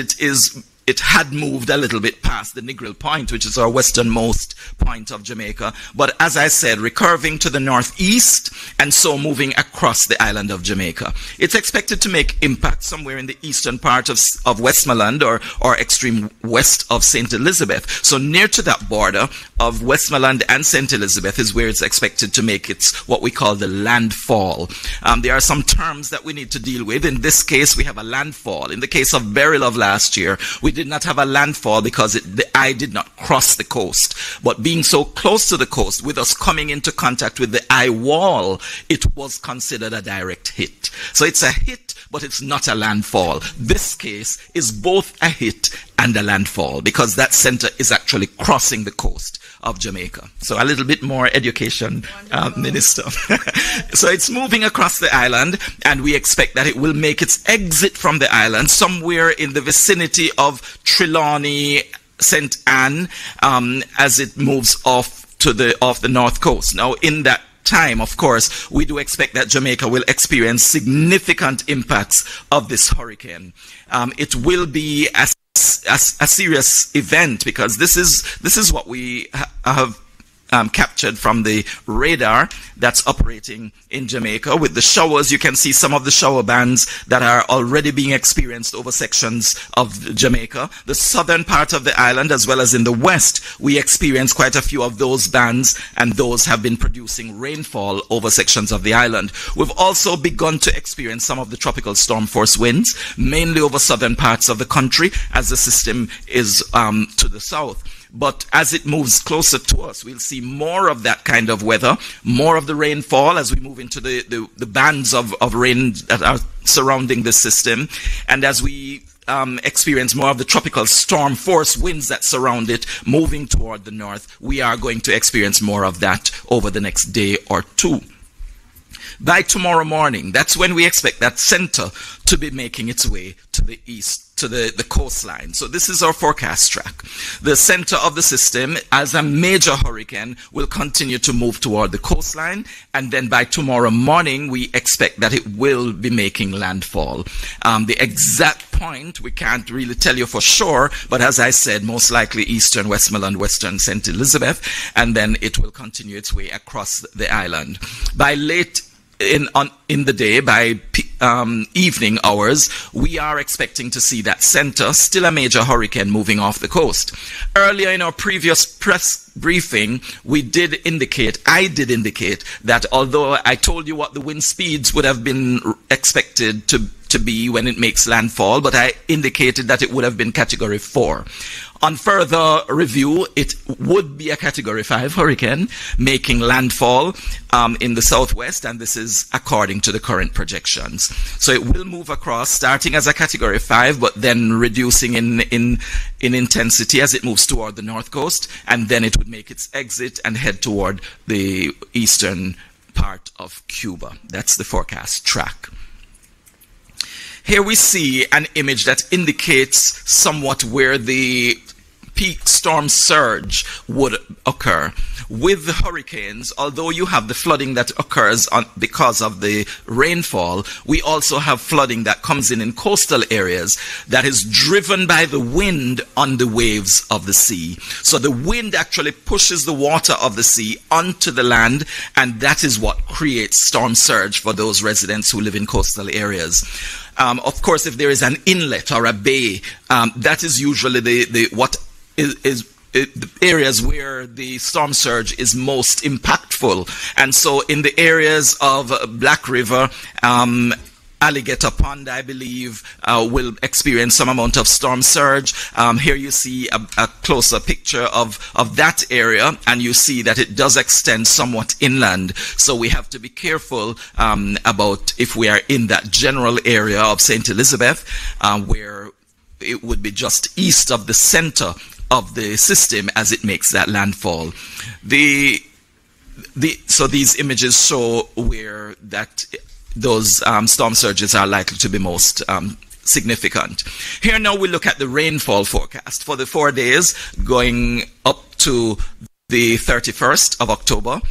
it had moved a little bit past the Negril Point, which is our westernmost point of Jamaica. But as I said, recurving to the northeast and so moving across the island of Jamaica. It's expected to make impact somewhere in the eastern part of Westmoreland or extreme west of St. Elizabeth. So near to that border of Westmoreland and St. Elizabeth is where it's expected to make its what we call the landfall. There are some terms that we need to deal with. In this case, we have a landfall. In the case of Beryl of last year, we did not have a landfall because the eye did not cross the coast. But being so close to the coast, with us coming into contact with the eye wall, it was considered a direct hit. So it's a hit, but it's not a landfall. This case is both a hit and a landfall because that center is actually crossing the coast of Jamaica. So a little bit more education, Minister. So it's moving across the island, and we expect that it will make its exit from the island somewhere in the vicinity of Trelawney, St. Anne, as it moves off the north coast. Now, in that time, of course, we do expect that Jamaica will experience significant impacts of this hurricane. It will be a serious event because this is what we have captured from the radar that's operating in Jamaica. With the showers, you can see some of the shower bands that are already being experienced over sections of Jamaica. The southern part of the island, as well as in the west, we experience quite a few of those bands, and those have been producing rainfall over sections of the island. We've also begun to experience some of the tropical storm force winds, mainly over southern parts of the country, as the system is to the south. But as it moves closer to us, we'll see more of that kind of weather, more of the rainfall as we move into the bands of rain that are surrounding this system. And as we experience more of the tropical storm force winds that surround it moving toward the north, we are going to experience more of that over the next day or two. By tomorrow morning, that's when we expect that center to be making its way to the east, to the coastline. So this is our forecast track. The center of the system, as a major hurricane, will continue to move toward the coastline, and then by tomorrow morning, we expect that it will be making landfall. The exact point, we can't really tell you for sure, but as I said, most likely eastern Westmoreland, western St. Elizabeth, and then it will continue its way across the island. By late in the day, by evening hours, we are expecting to see that center, still a major hurricane, moving off the coast. Earlier in our previous press briefing, I did indicate that although I told you what the wind speeds would have been expected to be when it makes landfall, but I indicated that it would have been Category 4. On further review, it would be a Category 5 hurricane making landfall in the southwest, and this is according to the current projections. So it will move across, starting as a Category 5, but then reducing in intensity as it moves toward the north coast, and then it would make its exit and head toward the eastern part of Cuba. That's the forecast track. Here we see an image that indicates somewhat where the peak storm surge would occur. With the hurricanes, although you have the flooding that occurs because of the rainfall, we also have flooding that comes in coastal areas that is driven by the wind on the waves of the sea. So the wind actually pushes the water of the sea onto the land, and that is what creates storm surge for those residents who live in coastal areas. Of course, if there is an inlet or a bay, that is usually the areas where the storm surge is most impactful. And so in the areas of Black River, Alligator Pond, I believe, will experience some amount of storm surge. Here you see a closer picture of that area, and you see that it does extend somewhat inland. So we have to be careful about if we are in that general area of St. Elizabeth, where it would be just east of the center of the system as it makes that landfall. So these images show where those storm surges are likely to be most significant. Here now we look at the rainfall forecast for the 4 days going up to the 31st of October.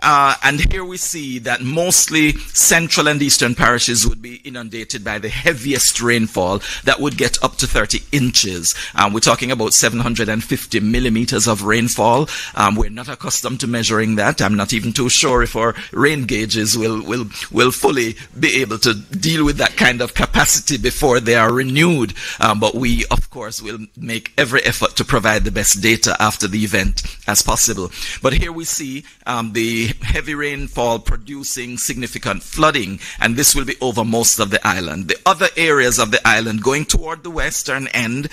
And here we see that mostly central and eastern parishes would be inundated by the heaviest rainfall that would get up to 30 inches. We're talking about 750 millimeters of rainfall. We're not accustomed to measuring that. I'm not even too sure if our rain gauges will fully be able to deal with that kind of capacity before they are renewed. But we, of course, will make every effort to provide the best data after the event as possible. But here we see the heavy rainfall producing significant flooding, and this will be over most of the island. The other areas of the island going toward the western end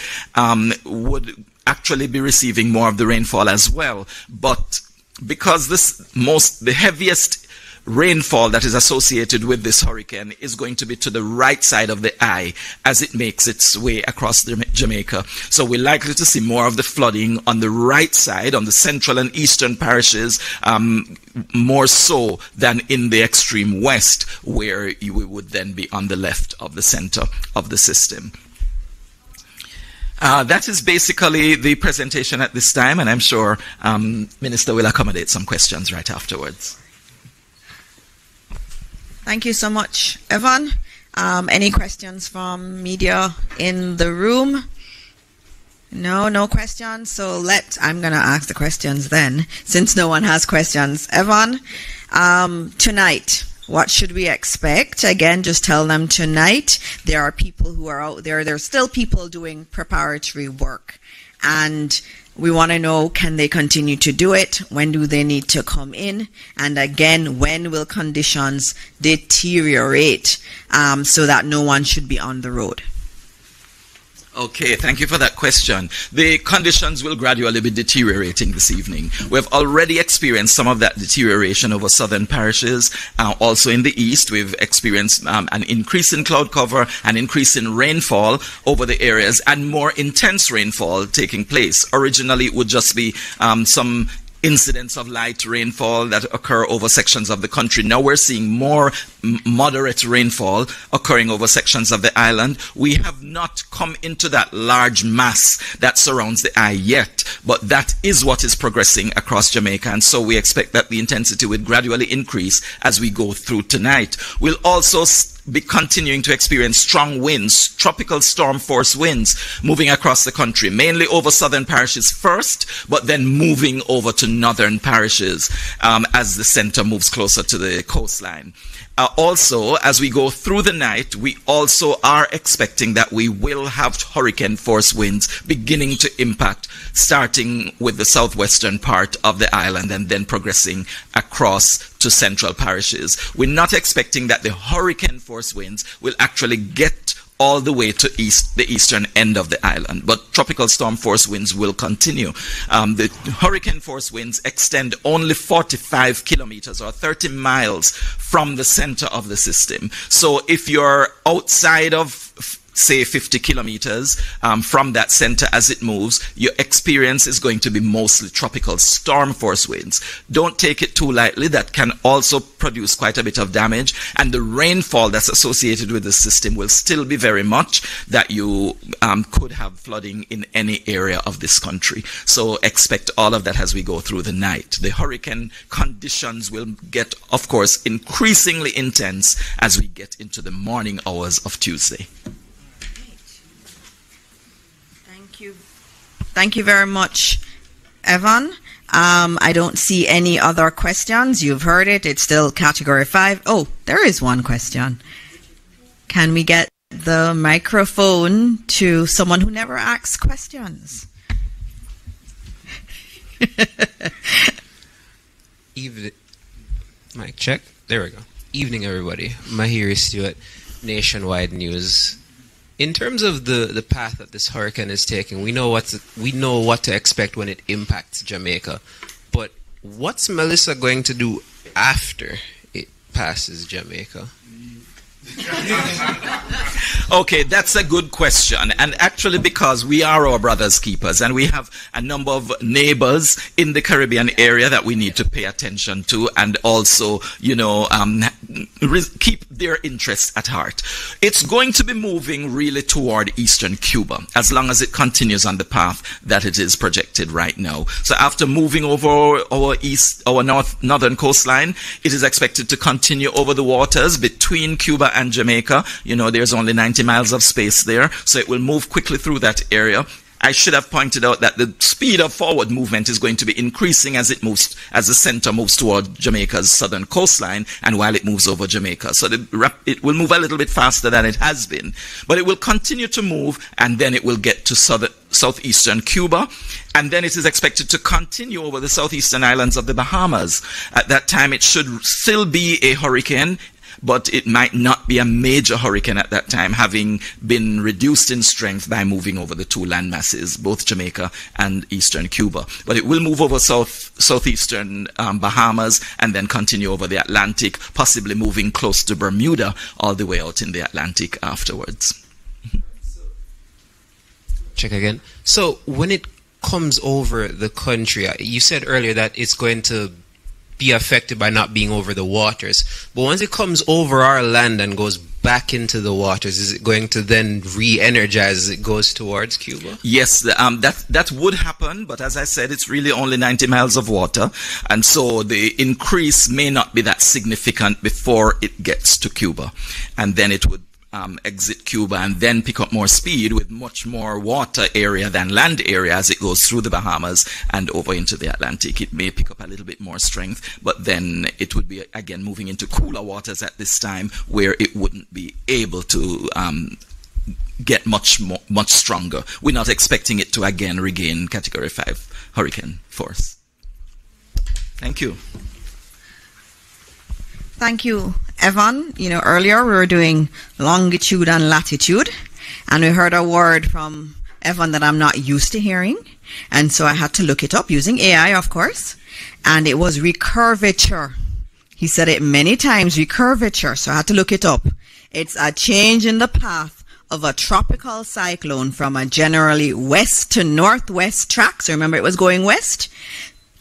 would actually be receiving more of the rainfall as well. But because the heaviest rainfall that is associated with this hurricane is going to be to the right side of the eye as it makes its way across Jamaica. So we're likely to see more of the flooding on the right side, on the central and eastern parishes, more so than in the extreme west, where we would then be on the left of the center of the system. That is basically the presentation at this time, and I'm sure Minister will accommodate some questions right afterwards. Thank you so much, Evan. Any questions from media in the room? No questions. So I'm going to ask the questions then, since no one has questions. Evan, tonight, what should we expect? Again, just tell them tonight. There are people who are out there. There's still people doing preparatory work. And we want to know, can they continue to do it? When do they need to come in? And again, when will conditions deteriorate so that no one should be on the road? Okay, thank you for that question. The conditions will gradually be deteriorating this evening. We've already experienced some of that deterioration over southern parishes. Also in the east, we've experienced an increase in cloud cover, an increase in rainfall over the areas, and more intense rainfall taking place. Originally, it would just be some incidents of light rainfall that occur over sections of the country. Now we're seeing more moderate rainfall occurring over sections of the island. We have not come into that large mass that surrounds the eye yet, but that is what is progressing across Jamaica, and so we expect that the intensity will gradually increase as we go through tonight. We'll also be continuing to experience strong winds, tropical storm force winds moving across the country, mainly over southern parishes first, but then moving over to northern parishes as the center moves closer to the coastline. Also, as we go through the night, we also are expecting that we will have hurricane force winds beginning to impact, starting with the southwestern part of the island and then progressing across to central parishes. We're not expecting that the hurricane force winds will actually get all the way to the eastern end of the island, but tropical storm force winds will continue. The hurricane force winds extend only 45 kilometers or 30 miles from the center of the system. So if you're outside of say 50 kilometers from that center as it moves, your experience is going to be mostly tropical storm force winds. Don't take it too lightly. That can also produce quite a bit of damage, and the rainfall that's associated with the system will still be very much that you could have flooding in any area of this country. So expect all of that as we go through the night. The hurricane conditions will get, of course, increasingly intense as we get into the morning hours of Tuesday. Thank you very much, Evan. I don't see any other questions. You've heard it. It's still Category 5. Oh, there is one question. Can we get the microphone to someone who never asks questions? Mic check. There we go. Evening, everybody. Mahiri Stewart, Nationwide News. In terms of the path that this hurricane is taking, we know what to expect when it impacts Jamaica. But what's Melissa going to do after it passes Jamaica? Okay, that's a good question. And actually, because we are our brother's keepers and we have a number of neighbors in the Caribbean area that we need to pay attention to and also, you know, keep their interests at heart. It's going to be moving really toward eastern Cuba as long as it continues on the path that it is projected right now. So after moving over our northern coastline, it is expected to continue over the waters between Cuba and Jamaica. You know, there's only 90 miles of space there, so it will move quickly through that area. I should have pointed out that the speed of forward movement is going to be increasing as the center moves toward Jamaica's southern coastline and while it moves over Jamaica. So it will move a little bit faster than it has been, but it will continue to move and then it will get to southeastern Cuba, and then it is expected to continue over the southeastern islands of the Bahamas. At that time, it should still be a hurricane, but it might not be a major hurricane at that time, having been reduced in strength by moving over the two land masses, both Jamaica and eastern Cuba. But it will move over southeastern Bahamas and then continue over the Atlantic, possibly moving close to Bermuda all the way out in the Atlantic afterwards. Check again. So when it comes over the country, you said earlier that it's going to be affected by not being over the waters, but once it comes over our land and goes back into the waters, is it going to then re-energize as it goes towards Cuba? Yes, that would happen, but as I said, it's really only 90 miles of water, and so the increase may not be that significant before it gets to Cuba, and then it would exit Cuba and then pick up more speed with much more water area than land area as it goes through the Bahamas and over into the Atlantic. It may pick up a little bit more strength, but then it would be again moving into cooler waters at this time where it wouldn't be able to get much stronger. We're not expecting it to again regain Category 5 hurricane force. Thank you. Thank you, Evan. You know, earlier we were doing longitude and latitude, and we heard a word from Evan that I'm not used to hearing, and so I had to look it up using AI, of course, and it was recurvature. He said it many times, recurvature, so I had to look it up. It's a change in the path of a tropical cyclone from a generally west to northwest track. So remember, it was going west.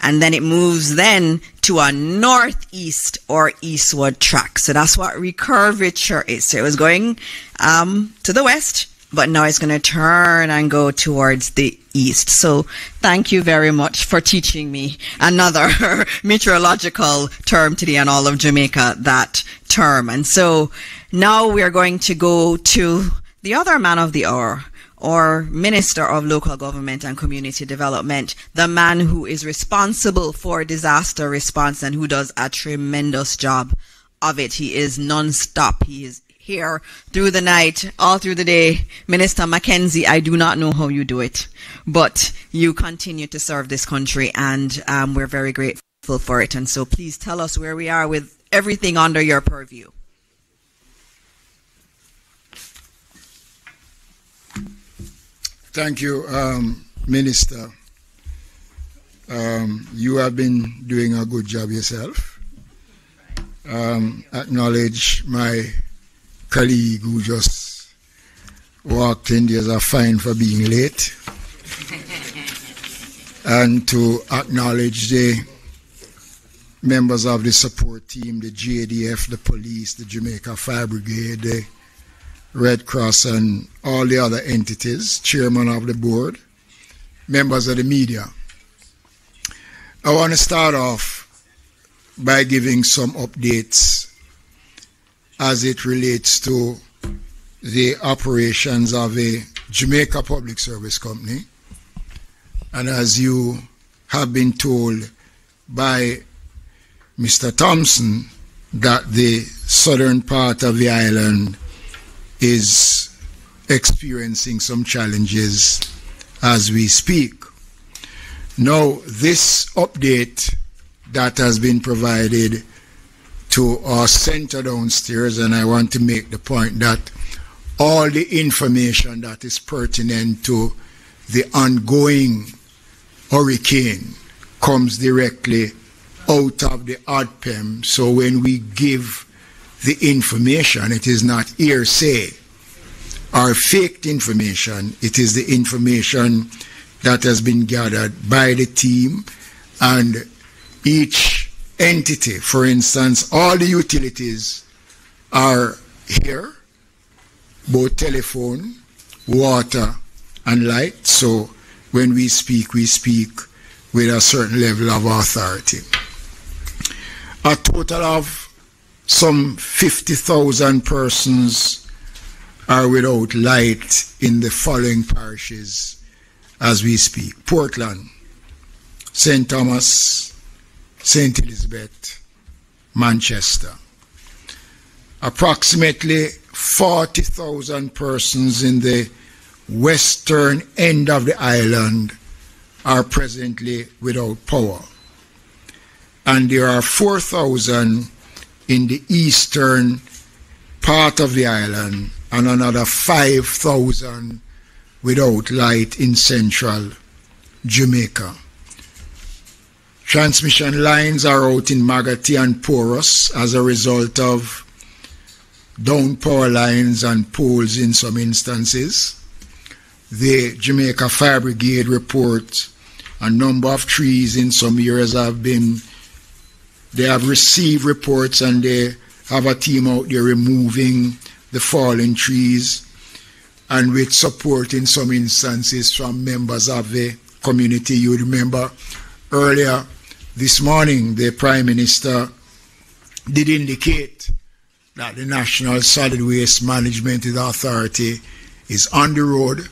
And then it moves then to a northeast or eastward track. So that's what recurvature is. So it was going to the west, but now it's going to turn and go towards the east. So thank you very much for teaching me another meteorological term today on all of Jamaica, that term. And so now we are going to go to the other man of the hour, or Minister of Local Government and Community Development, the man who is responsible for disaster response and who does a tremendous job of it. He is non-stop. He is here through the night, all through the day. Minister Mackenzie, I do not know how you do it, but you continue to serve this country, and we're very grateful for it. And so please tell us where we are with everything under your purview. Thank you, Minister. You have been doing a good job yourself. Acknowledge my colleague who just walked in. There's a fine for being late. And to acknowledge the members of the support team, the JDF, the police, the Jamaica Fire Brigade, the Red Cross, and all the other entities, chairman of the board, members of the media. I want to start off by giving some updates as it relates to the operations of a Jamaica Public Service Company. And as you have been told by Mr. Thompson, that the southern part of the island is experiencing some challenges as we speak. Now, this update that has been provided to our center downstairs, and I want to make the point that all the information that is pertinent to the ongoing hurricane comes directly out of the ODPEM. So when we give the information. It is not hearsay or faked information. It is the information that has been gathered by the team, and each entity, for instance, all the utilities are here, both telephone, water, and light. So when we speak with a certain level of authority. A total of some 50,000 persons are without light in the following parishes as we speak: Portland, St. Thomas, St. Elizabeth, Manchester. Approximately 40,000 persons in the western end of the island are presently without power. And there are 4,000 in the eastern part of the island, and another 5,000 without light in central Jamaica. Transmission lines are out in Magati and Porous as a result of down power lines and poles in some instances. The Jamaica Fire Brigade reports a number of trees in some areas they have received reports, and they have a team out there removing the fallen trees, and with support in some instances from members of the community. You remember earlier this morning the Prime Minister did indicate that the National Solid Waste Management Authority is on the road,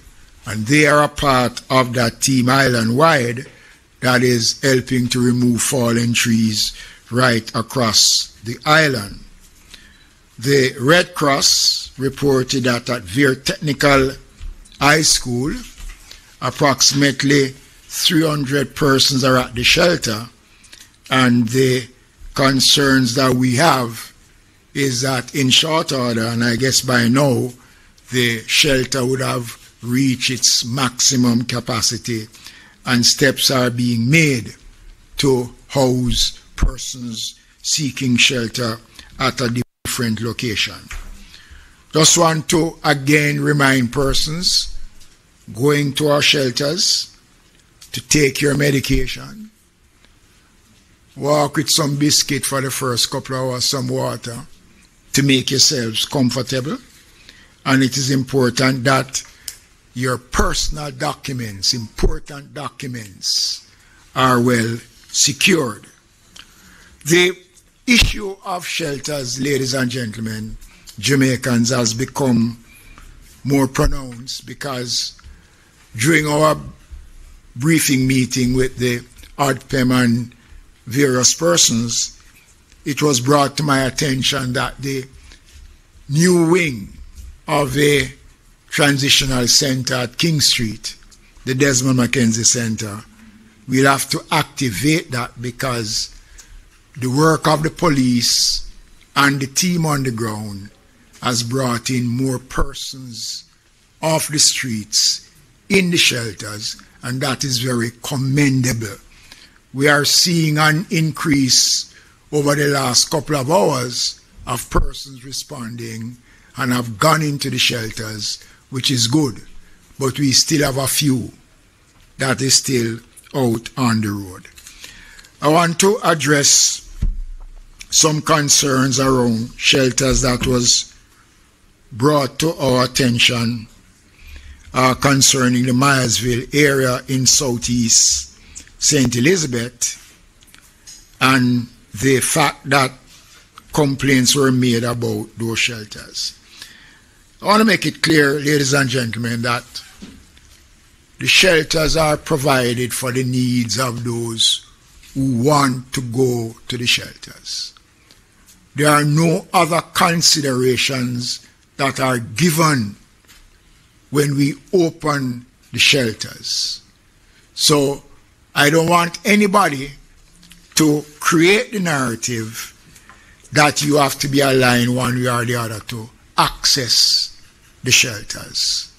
and they are a part of that team island-wide that is helping to remove fallen trees right across the island. The Red Cross reported that at Vere Technical High School, approximately 300 persons are at the shelter, and the concerns that we have is that in short order, and I guess by now, the shelter would have reached its maximum capacity, and steps are being made to house persons seeking shelter at a different location. Just want to again remind persons going to our shelters to take your medication, walk with some biscuit for the first couple of hours, some water to make yourselves comfortable. And it is important that your personal documents, important documents, are well secured. The issue of shelters, ladies and gentlemen, Jamaicans, has become more pronounced because during our briefing meeting with the ODPEM and various persons, it was brought to my attention that the new wing of a transitional center at King Street, the Desmond Mackenzie Center, we'll have to activate that because the work of the police and the team on the ground has brought in more persons off the streets in the shelters, and that is very commendable. We are seeing an increase over the last couple of hours of persons responding and have gone into the shelters, which is good, but we still have a few that is still out on the road. I want to address some concerns around shelters that was brought to our attention concerning the Milesville area in southeast St. Elizabeth, and the fact that complaints were made about those shelters. I want to make it clear, ladies and gentlemen, that the shelters are provided for the needs of those who want to go to the shelters. There are no other considerations that are given when we open the shelters. So I don't want anybody to create the narrative that you have to be aligned one way or the other to access the shelters.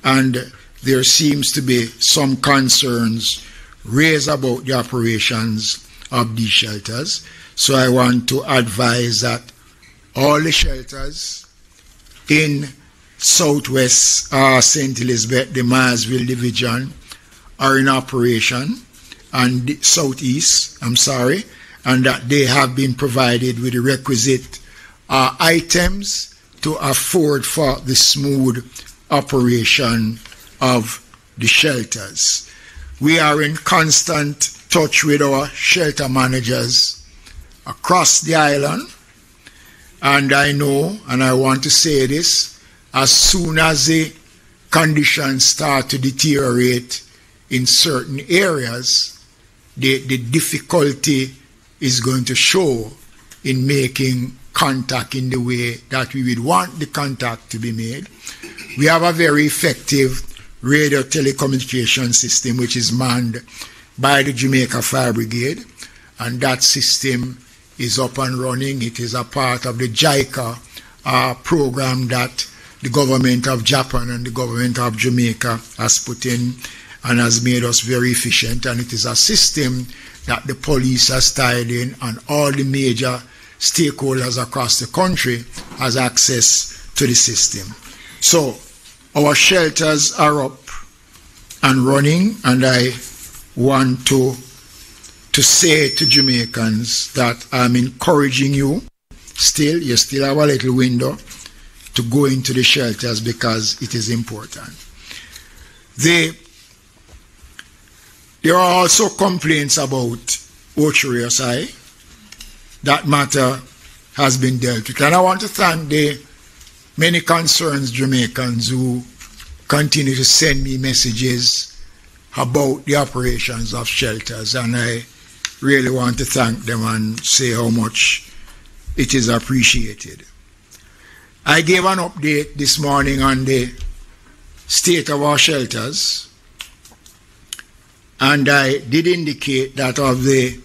And there seems to be some concerns raised about the operations of these shelters. So I want to advise that all the shelters in Southwest St. Elizabeth, the Marsville Division, are in operation, and the Southeast, and that they have been provided with the requisite items to afford for the smooth operation of the shelters. We are in constant touch with our shelter managers across the island, and I know, and I want to say this, as soon as the conditions start to deteriorate in certain areas, the difficulty is going to show in making contact in the way that we would want the contact to be made. We have a very effective radio telecommunication system which is manned by the Jamaica Fire Brigade, and that system is up and running. It is a part of the JICA program that the government of Japan and the government of Jamaica has put in and has made us very efficient, and it is a system that the police has tied in, and all the major stakeholders across the country has access to the system. So our shelters are up and running, and I want to say to Jamaicans that I'm encouraging you you still have a little window to go into the shelters because it is important. There are also complaints about Ocho-Rios-I. That matter has been dealt with. And I want to thank the many concerned Jamaicans who continue to send me messages about the operations of shelters. And I really want to thank them and say how much it is appreciated. I gave an update this morning on the state of our shelters, and I did indicate that of the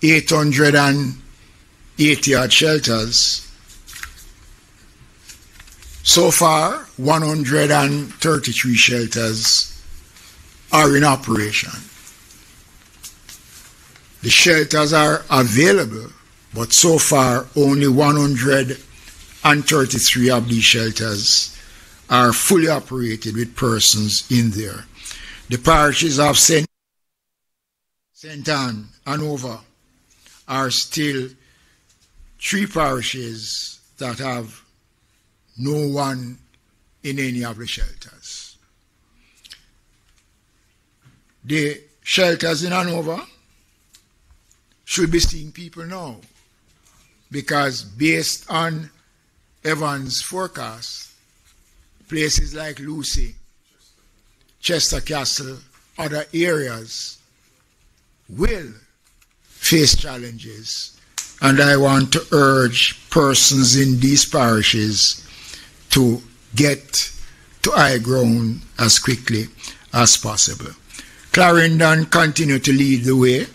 880 odd shelters, so far 133 shelters are in operation. The shelters are available, but so far only 133 of these shelters are fully operated with persons in there. The parishes of St. Anne and Over are still 3 parishes that have no one in any of the shelters. The shelters in Hanover should be seeing people now, because based on Evans' forecast, places like Lucy, Chester Castle, other areas will face challenges, and I want to urge persons in these parishes to get to high ground as quickly as possible. Clarendon continue to lead the way.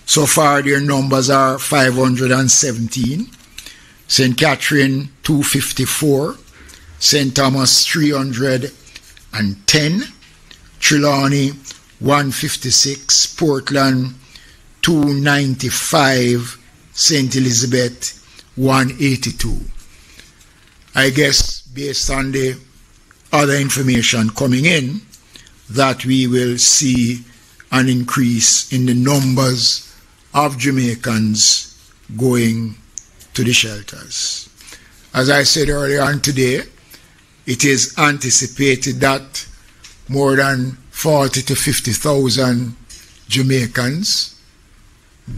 So far their numbers are 517, St. Catherine 254, St. Thomas 310, Trelawney 156, Portland 295, St. Elizabeth 182. I guess based on the other information coming in, that we will see an increase in the numbers of Jamaicans going to the shelters. As I said earlier on today, it is anticipated that more than 40 to 50,000 Jamaicans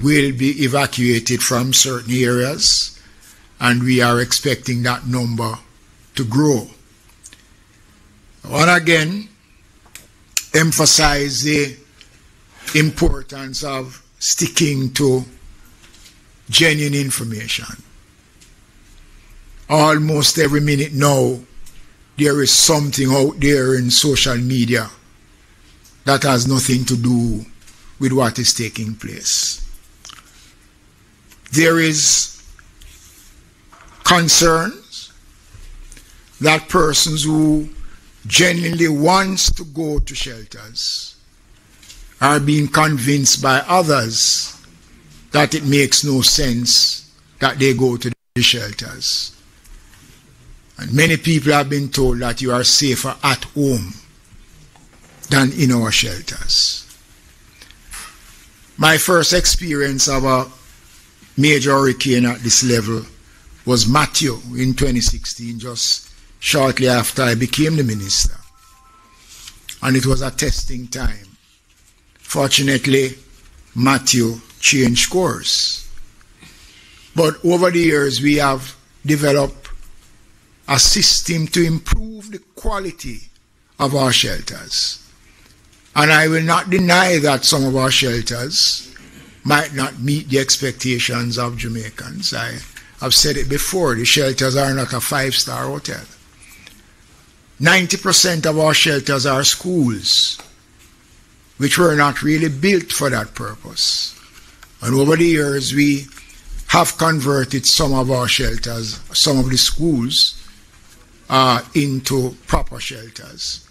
will be evacuated from certain areas, and we are expecting that number to grow. I want to again emphasize the importance of sticking to genuine information. Almost every minute now, there is something out there in social media that has nothing to do with what is taking place. There is concerns that persons who genuinely wants to go to shelters are being convinced by others that it makes no sense that they go to the shelters. And many people have been told that you are safer at home than in our shelters. My first experience of a major hurricane at this level was Matthew in 2016, just shortly after I became the minister. And it was a testing time. Fortunately, Matthew changed course. But over the years, we have developed a system to improve the quality of our shelters. And I will not deny that some of our shelters might not meet the expectations of Jamaicans. I have said it before, the shelters are not a five-star hotel. 90% of our shelters are schools, which were not really built for that purpose. And over the years, we have converted some of our shelters, some of the schools, into proper shelters.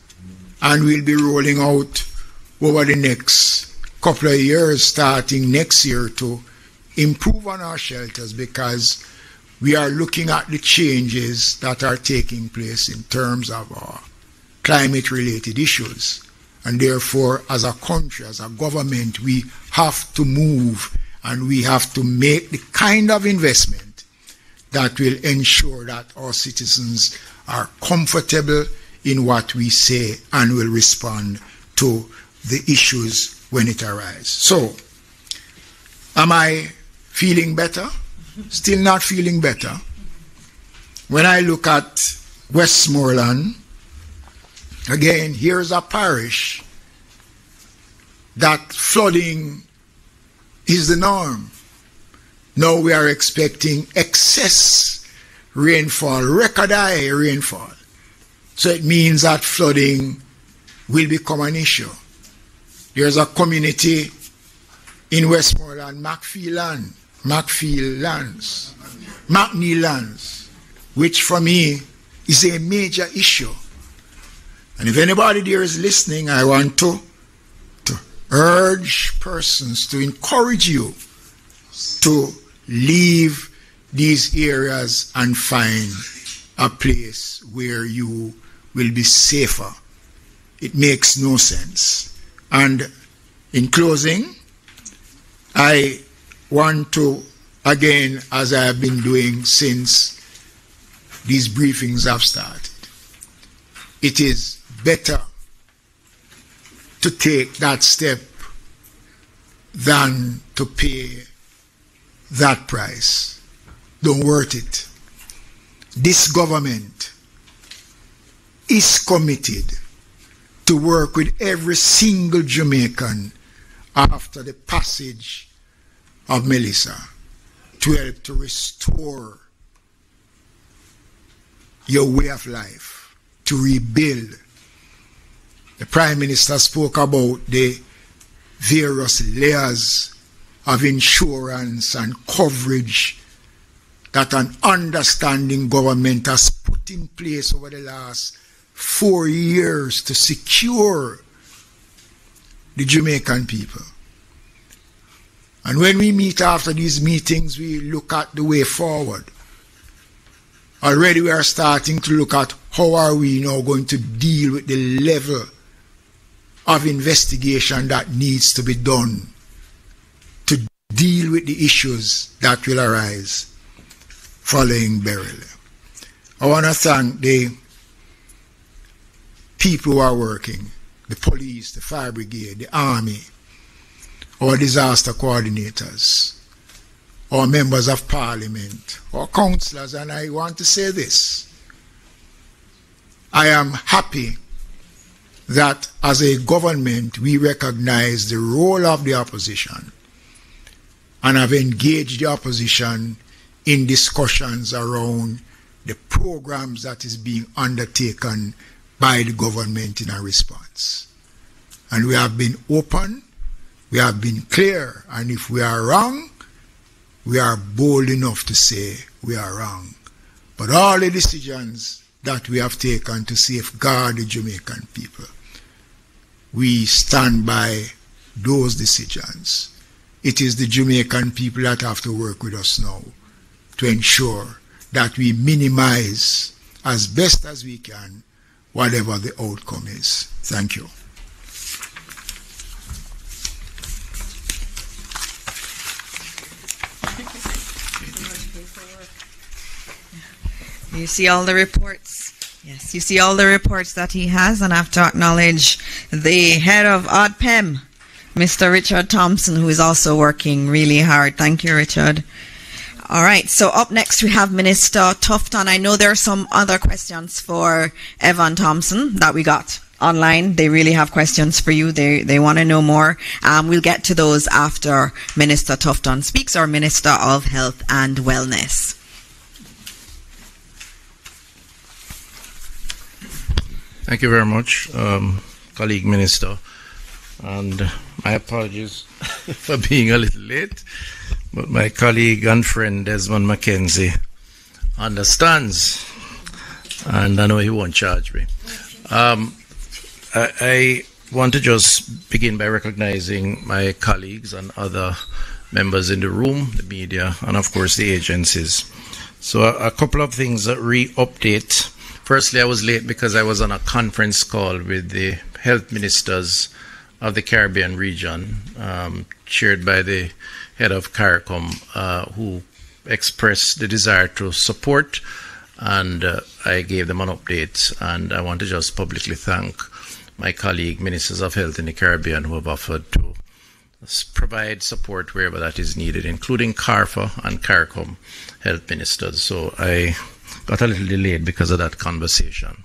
And we'll be rolling out over the next couple of years, starting next year, to improve on our shelters, because we are looking at the changes that are taking place in terms of our climate-related issues. And therefore, as a country, as a government, we have to move and we have to make the kind of investment that will ensure that our citizens are comfortable in what we say and will respond to the issues when it arises. So, am I feeling better? Still not feeling better. When I look at Westmoreland, again, here's a parish that flooding is the norm. Now we are expecting excess rainfall, record high rainfall. So it means that flooding will become an issue. There's a community in Westmoreland, McNeil Lands, which for me is a major issue. And if anybody there is listening, I want to urge persons, to encourage you to leave these areas and find a place where you will be safer. It makes no sense. And in closing, I want to, again, as I have been doing since these briefings have started, it is better to take that step than to pay that price. Don't worth it. This government is committed to work with every single Jamaican after the passage of Melissa to help to restore your way of life, to rebuild. The Prime Minister spoke about the various layers of insurance and coverage that an understanding government has put in place over the last 4 years to secure the Jamaican people. And when we meet after these meetings, we look at the way forward. Already we are starting to look at how are we now going to deal with the level of investigation that needs to be done to deal with the issues that will arise following burial. I want to thank the people who are working, the police, the fire brigade, the army, our disaster coordinators, our members of parliament, our councillors, and I want to say this. I am happy that as a government we recognize the role of the opposition and have engaged the opposition in discussions around the programs that is being undertaken by the government in a response. And we have been open, we have been clear, and if we are wrong, we are bold enough to say we are wrong. But all the decisions that we have taken to safeguard the Jamaican people, we stand by those decisions. It is the Jamaican people that have to work with us now to ensure that we minimize as best as we can whatever the outcome is. Thank you. You see all the reports. Yes, you see all the reports that he has, and I have to acknowledge the head of ODPEM, Mr. Richard Thompson, who is also working really hard. Thank you, Richard. All right, so up next we have Minister Tufton. I know there are some other questions for Evan Thompson that we got online. They really have questions for you. They want to know more. We'll get to those after Minister Tufton speaks, or Minister of Health and Wellness. Thank you very much, colleague Minister, and my apologies for being a little late, but my colleague and friend Desmond McKenzie understands, and I know he won't charge me. I want to just begin by recognizing my colleagues and other members in the room, the media, and of course the agencies. So a couple of things that re-update. Firstly, I was late because I was on a conference call with the health ministers of the Caribbean region, chaired by the head of CARICOM, who expressed the desire to support, and I gave them an update. And I want to just publicly thank my colleague ministers of health in the Caribbean who have offered to provide support wherever that is needed, including CARFA and CARICOM health ministers. So I got a little delayed because of that conversation.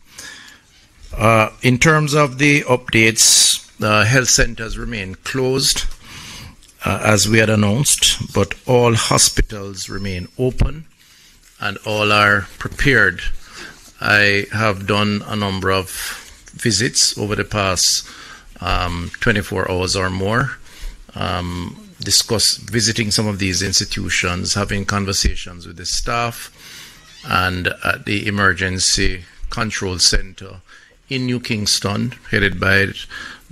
In terms of the updates, health centers remain closed as we had announced, but all hospitals remain open and all are prepared. I have done a number of visits over the past 24 hours or more, visiting some of these institutions, having conversations with the staff, and at the Emergency Control Center in New Kingston, headed by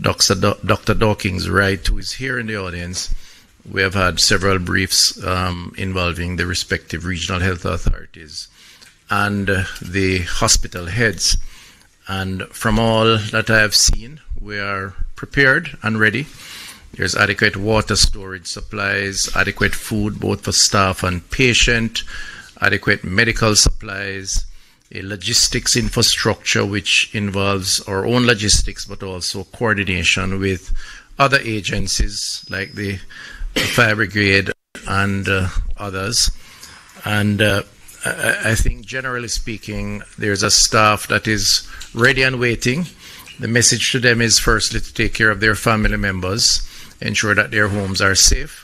Dr. Dawkins Wright, who is here in the audience. We have had several briefs involving the respective regional health authorities and the hospital heads. And from all that I have seen, we are prepared and ready. There's adequate water storage supplies, adequate food both for staff and patient, adequate medical supplies, a logistics infrastructure which involves our own logistics but also coordination with other agencies like the Fire Brigade and others. And I think generally speaking, there's a staff that is ready and waiting. The message to them is firstly to take care of their family members, ensure that their homes are safe,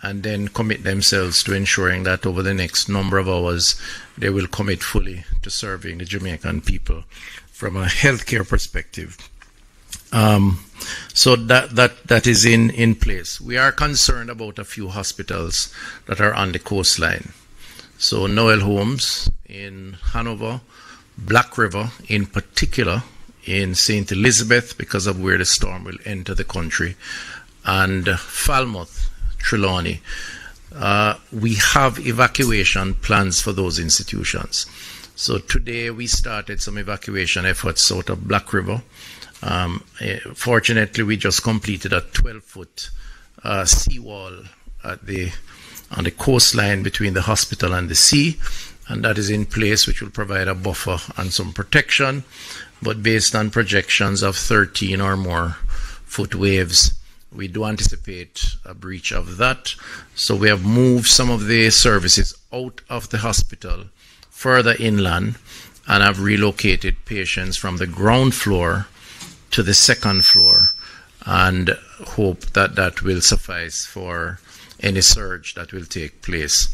and then commit themselves to ensuring that over the next number of hours they will commit fully to serving the Jamaican people from a healthcare perspective. So that is in place. We are concerned about a few hospitals that are on the coastline. So Noel Homes in Hanover, Black River in particular, in St. Elizabeth because of where the storm will enter the country, and Falmouth, Trelawney. We have evacuation plans for those institutions. So today we started some evacuation efforts out of Black River. Fortunately, we just completed a 12-foot seawall on the coastline between the hospital and the sea, and that is in place, which will provide a buffer and some protection. But based on projections of 13 or more foot waves, we do anticipate a breach of that. So we have moved some of the services out of the hospital further inland and have relocated patients from the ground floor to the second floor, and hope that that will suffice for any surge that will take place.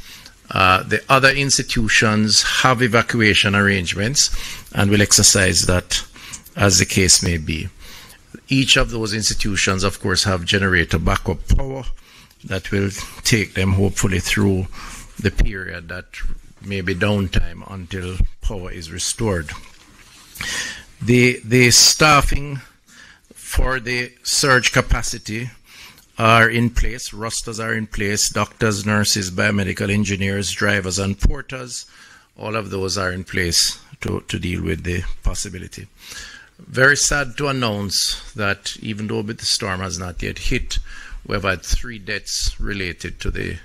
The other institutions have evacuation arrangements and will exercise that as the case may be. Each of those institutions, of course, have generator backup power that will take them hopefully through the period that may be downtime until power is restored. The staffing for the surge capacity are in place, rosters are in place, doctors, nurses, biomedical engineers, drivers, and porters. All of those are in place to deal with the possibility. Very sad to announce that even though the storm has not yet hit, we have had 3 deaths related to the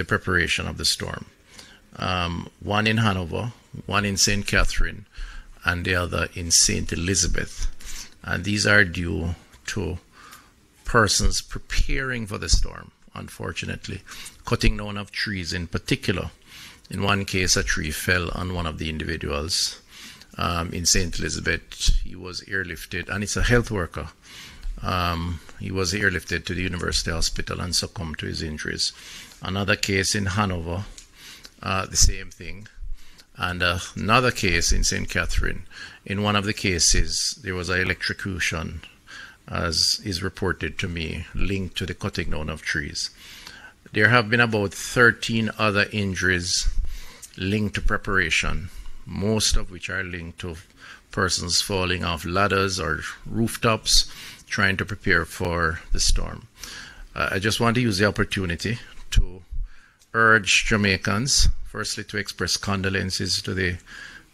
preparation of the storm. One in Hanover, one in St. Catherine, and the other in St. Elizabeth. And these are due to persons preparing for the storm, unfortunately, cutting down of trees in particular. In one case, a tree fell on one of the individuals. In St. Elizabeth, he was airlifted, and it's a health worker. He was airlifted to the University Hospital and succumbed to his injuries. Another case in Hanover, the same thing. And another case in St. Catherine. In one of the cases, there was an electrocution, as is reported to me, linked to the cutting down of trees. There have been about 13 other injuries linked to preparation, most of which are linked to persons falling off ladders or rooftops trying to prepare for the storm. I just want to use the opportunity to urge Jamaicans, firstly, to express condolences to the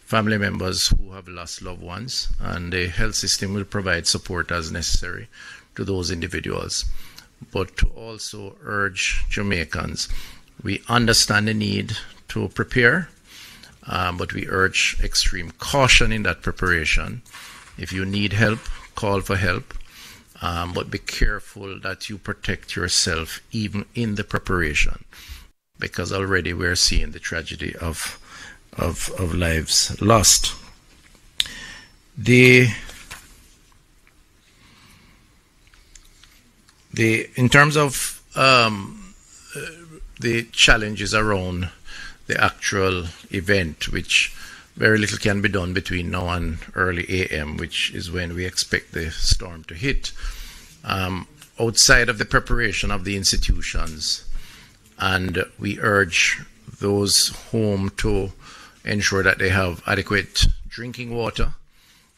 family members who have lost loved ones, and the health system will provide support as necessary to those individuals. But to also urge Jamaicans, we understand the need to prepare, but we urge extreme caution in that preparation. If you need help, call for help, but be careful that you protect yourself even in the preparation, because already we're seeing the tragedy of lives lost. In terms of the challenges around the actual event, which very little can be done between now and early AM, which is when we expect the storm to hit. Outside of the preparation of the institutions, and we urge those home to ensure that they have adequate drinking water,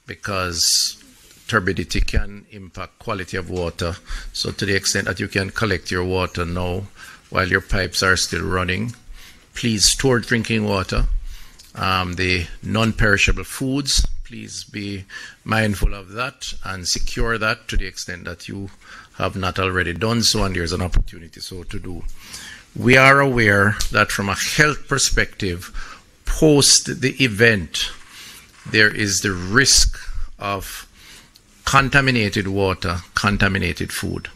because turbidity can impact quality of water. So to the extent that you can collect your water now while your pipes are still running, please store drinking water. The non-perishable foods, please be mindful of that and secure that to the extent that you have not already done so, and there's an opportunity so to do. We are aware that from a health perspective, post the event, there is the risk of contaminated water, contaminated food.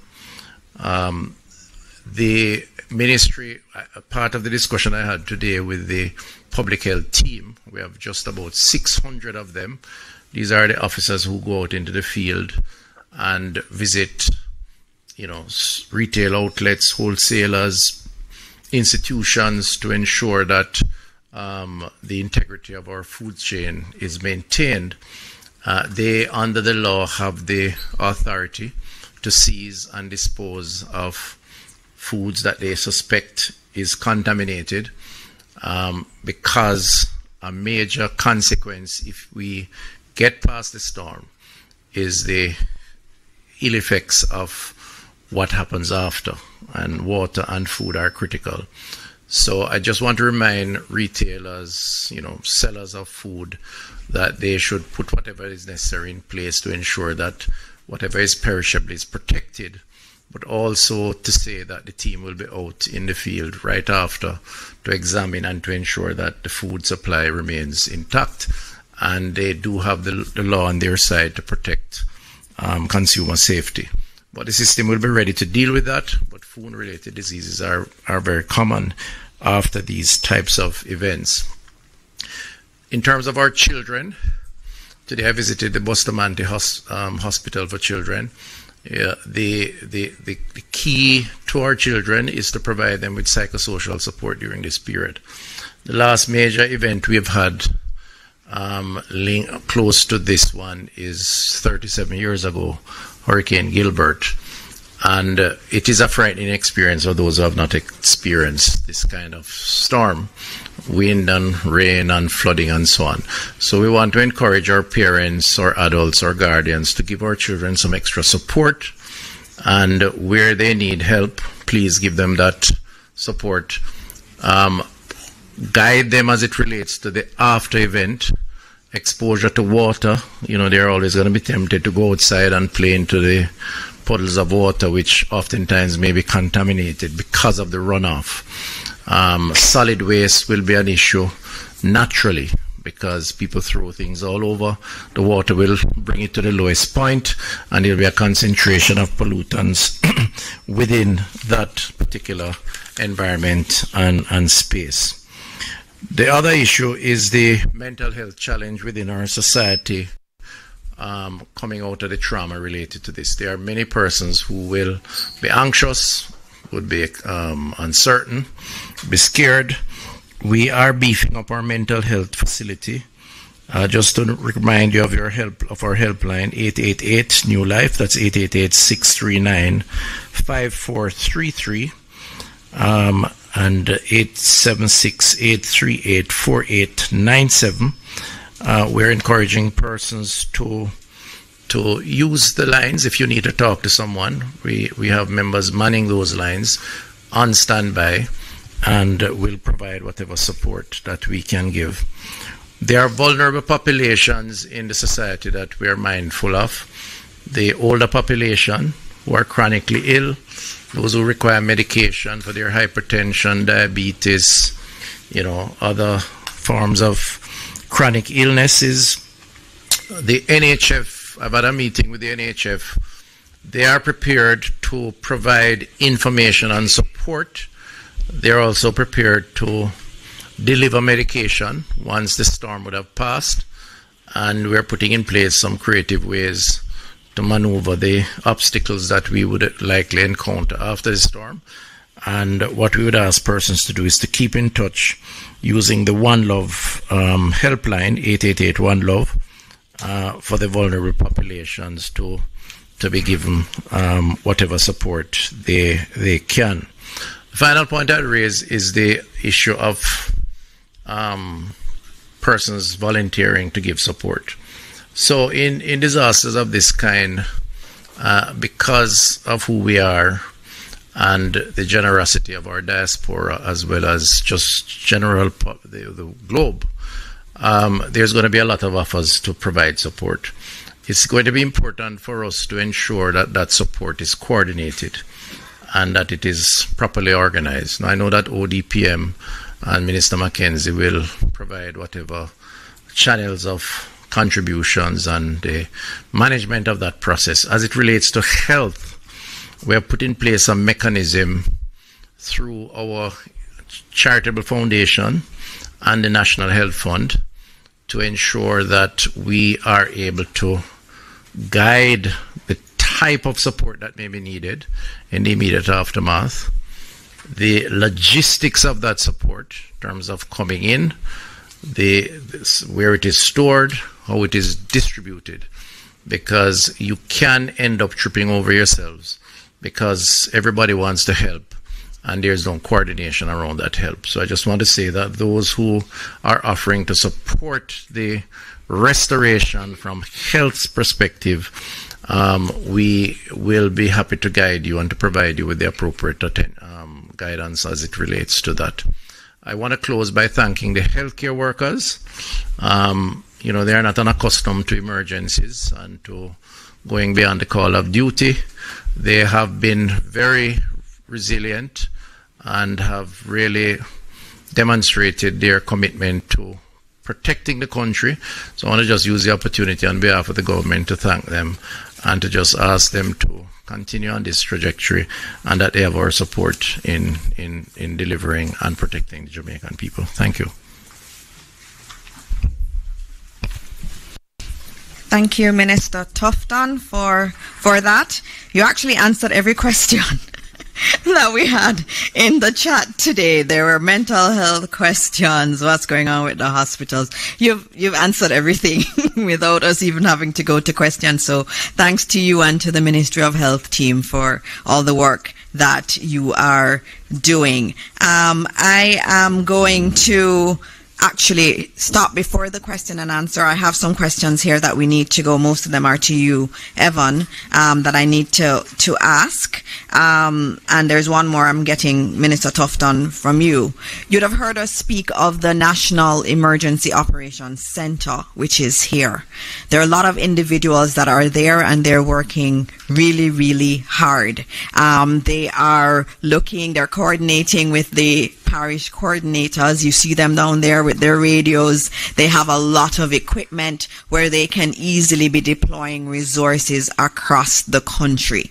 The ministry, part of the discussion I had today with the public health team, we have just about 600 of them. These are the officers who go out into the field and visit, retail outlets, wholesalers, institutions, to ensure that the integrity of our food chain is maintained. They, under the law, have the authority to seize and dispose of foods that they suspect is contaminated, because a major consequence, if we get past the storm, is the ill effects of what happens after, and water and food are critical. So I just want to remind retailers, sellers of food, that they should put whatever is necessary in place to ensure that whatever is perishable is protected, but also to say that the team will be out in the field right after to examine and to ensure that the food supply remains intact, and they do have the law on their side to protect consumer safety. But the system will be ready to deal with that, but food-related diseases are very common after these types of events. In terms of our children, today I visited the Bustamante Hospital for Children. The key to our children is to provide them with psychosocial support during this period. The last major event we've had close to this one is 37 years ago, Hurricane Gilbert. And it is a frightening experience for those who have not experienced this kind of storm, wind and rain and flooding and so on. So we want to encourage our parents or adults or guardians to give our children some extra support and where they need help, please give them that support. Guide them as it relates to the after event exposure to water. You know, they're always going to be tempted to go outside and play into the puddles of water, which oftentimes may be contaminated because of the runoff. Solid waste will be an issue naturally, because people throw things all over. The water will bring it to the lowest point, and there will be a concentration of pollutants within that particular environment and space. The other issue is the mental health challenge within our society coming out of the trauma related to this. There are many persons who will be anxious, would be uncertain, be scared. We are beefing up our mental health facility. Just to remind you of our helpline, 888 New Life. That's 888-639-5433 and 876-838-4897. We're encouraging persons to use the lines if you need to talk to someone. We have members manning those lines on standby, and will provide whatever support that we can give. There are vulnerable populations in the society that we are mindful of. The older population who are chronically ill, those who require medication for their hypertension, diabetes, other forms of chronic illnesses. The NHF, I've had a meeting with the NHF. They are prepared to provide information and support. They're also prepared to deliver medication once the storm would have passed, and we're putting in place some creative ways to maneuver the obstacles that we would likely encounter after the storm. And what we would ask persons to do is to keep in touch using the One Love helpline, 888 One Love, for the vulnerable populations to be given whatever support they can. The final point I'd raise is the issue of persons volunteering to give support. So in disasters of this kind, because of who we are and the generosity of our diaspora, as well as just the globe, there's going to be a lot of offers to provide support. It's going to be important for us to ensure that that support is coordinated and that it is properly organized. Now, I know that ODPM and Minister Mackenzie will provide whatever channels of contributions and the management of that process. As it relates to health, we have put in place a mechanism through our charitable foundation and the National Health Fund to ensure that we are able to guide the type of support that may be needed in the immediate aftermath, the logistics of that support in terms of coming in, where it is stored, how it is distributed, because you can end up tripping over yourselves because everybody wants to help and there's no coordination around that help. So I just want to say that those who are offering to support the restoration from health's perspective, we will be happy to guide you and to provide you with the appropriate guidance as it relates to that. I want to close by thanking the healthcare workers. They are not unaccustomed to emergencies and to going beyond the call of duty. They have been very resilient and have really demonstrated their commitment to protecting the country. So I want to just use the opportunity on behalf of the government to thank them and to just ask them to continue on this trajectory and that they have our support in delivering and protecting the Jamaican people. Thank you. Thank you, Minister Tufton, for that. You actually answered every question that we had in the chat today. There were mental health questions, what's going on with the hospitals. You've answered everything without us even having to go to questions. So thanks to you and to the Ministry of Health team for all the work that you are doing. I am going to actually stop before the question and answer. I have some questions here that we need to go. Most of them are to you, Evan, that I need to ask. And there's one more I'm getting, Minister Tufton, from you. You'd have heard us speak of the National Emergency Operations Center, which is here. There are a lot of individuals that are there, and they're working really, really hard. They are they're coordinating with the parish coordinators. You see them down there with their radios. They have a lot of equipment where they can easily be deploying resources across the country.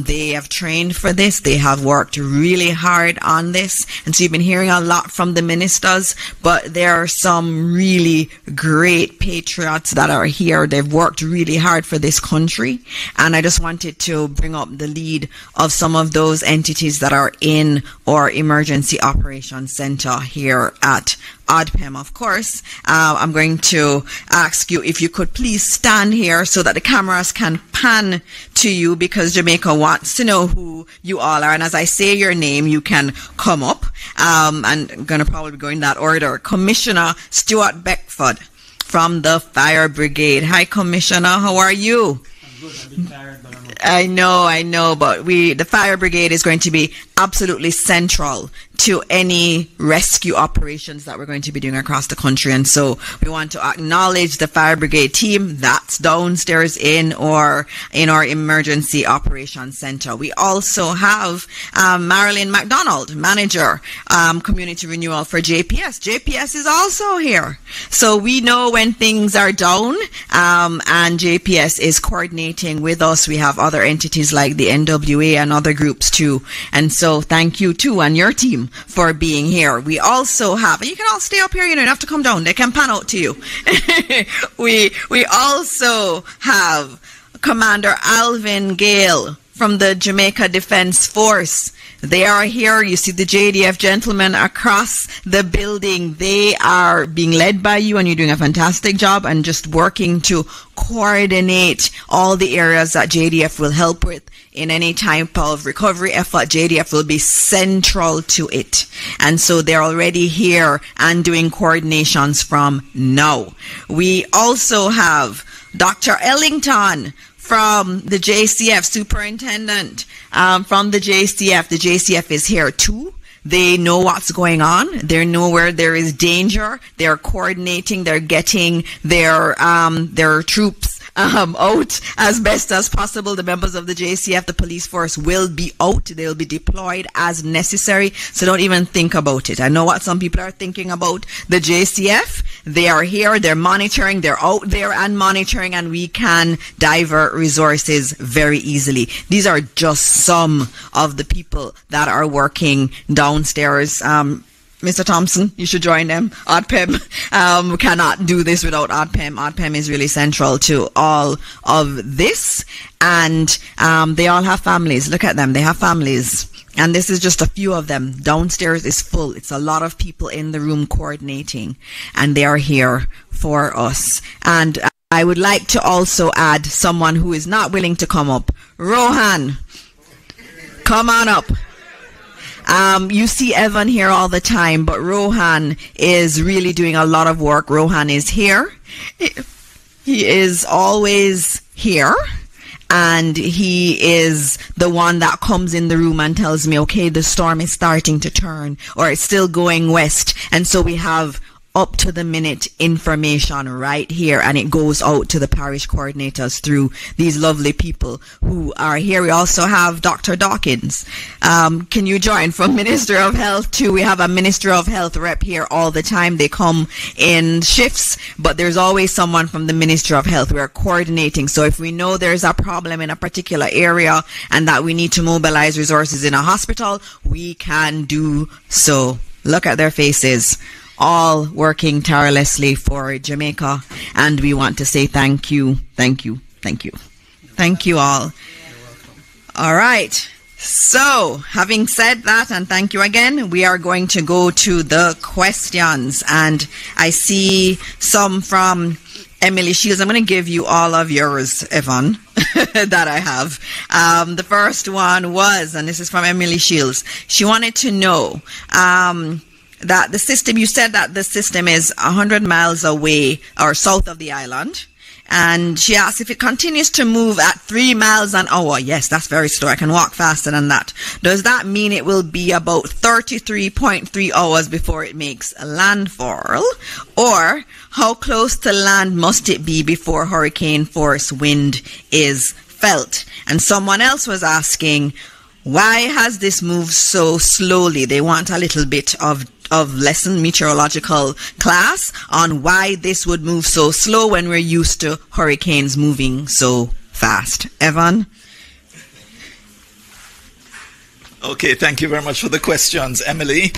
They have trained for this. They have worked really hard on this. And so you've been hearing a lot from the ministers, but there are some really great patriots that are here. They've worked really hard for this country. And I just wanted to bring up the lead of some of those entities that are in our Emergency Operations Center here at ODPEM. Of course, I'm going to ask you if you could please stand here so that the cameras can pan to you, because Jamaica wants to know who you all are. And as I say your name, you can come up. And I'm going to probably go in that order. Commissioner Stuart Beckford from the Fire Brigade. Hi, Commissioner. How are you? I'm good. I've been tired, but I'm okay. I know, but the Fire Brigade is going to be absolutely central to any rescue operations that we're going to be doing across the country. And so we want to acknowledge the Fire Brigade team that's downstairs in our Emergency Operations Center. We also have Marilyn McDonald, Manager, Community Renewal for JPS. JPS is also here. So we know when things are down, and JPS is coordinating with us. We have other entities like the NWA and other groups too. And so thank you too, and your team, for being here. We also have, and you can all stay up here, you don't have to come down, they can pan out to you. we also have Commander Alvin Gale from the Jamaica Defense Force. They are here. You see the JDF gentlemen across the building. They are being led by you, and you're doing a fantastic job and just working to coordinate all the areas that JDF will help with. In any type of recovery effort, JDF will be central to it. And so they're already here and doing coordinations from now. We also have Dr. Ellington from the JCF, Superintendent from the JCF. The JCF is here too. They know what's going on. They know where there is danger. They're coordinating. They're getting their troops out as best as possible. The members of the JCF, the police force, will be out. They'll be deployed as necessary. So don't even think about it. I know what some people are thinking about the JCF. They are here. They're monitoring. They're out there and monitoring, and we can divert resources very easily. These are just some of the people that are working downstairs. Mr. Thompson, you should join them. ODPEM cannot do this without ODPEM. ODPEM is really central to all of this. And they all have families. Look at them. They have families. And this is just a few of them. Downstairs is full. It's a lot of people in the room coordinating. And they are here for us. And I would like to also add someone who is not willing to come up. Rohan, come on up. You see Evan here all the time, but Rohan is really doing a lot of work. Rohan is here. He is always here. And he is the one that comes in the room and tells me, okay, the storm is starting to turn, or it's still going west. And so we have up to the minute information right here, and it goes out to the parish coordinators through these lovely people who are here. We also have Dr. Dawkins. Can you join from Minister of Health too? We have a Minister of Health rep here all the time. They come in shifts, but there's always someone from the Ministry of Health. We are coordinating. So if we know there's a problem in a particular area and that we need to mobilize resources in a hospital, we can do so. Look at their faces. All working tirelessly for Jamaica, and we want to say thank you, thank you, thank you, thank you all. All right, so having said that, and thank you again, we are going to go to the questions, and I see some from Emily Shields. I'm going to give you all of yours, Evan, that I have. The first one was, and this is from Emily Shields, she wanted to know that the system, you said that the system is 100 miles away or south of the island. And she asked if it continues to move at 3 miles an hour. Yes, that's very slow. I can walk faster than that. Does that mean it will be about 33.3 hours before it makes landfall? Or how close to land must it be before hurricane force wind is felt? And someone else was asking, why has this moved so slowly? They want a little bit of lesson meteorological class on why this would move so slow when we're used to hurricanes moving so fast. Evan? Okay, thank you very much for the questions, Emily.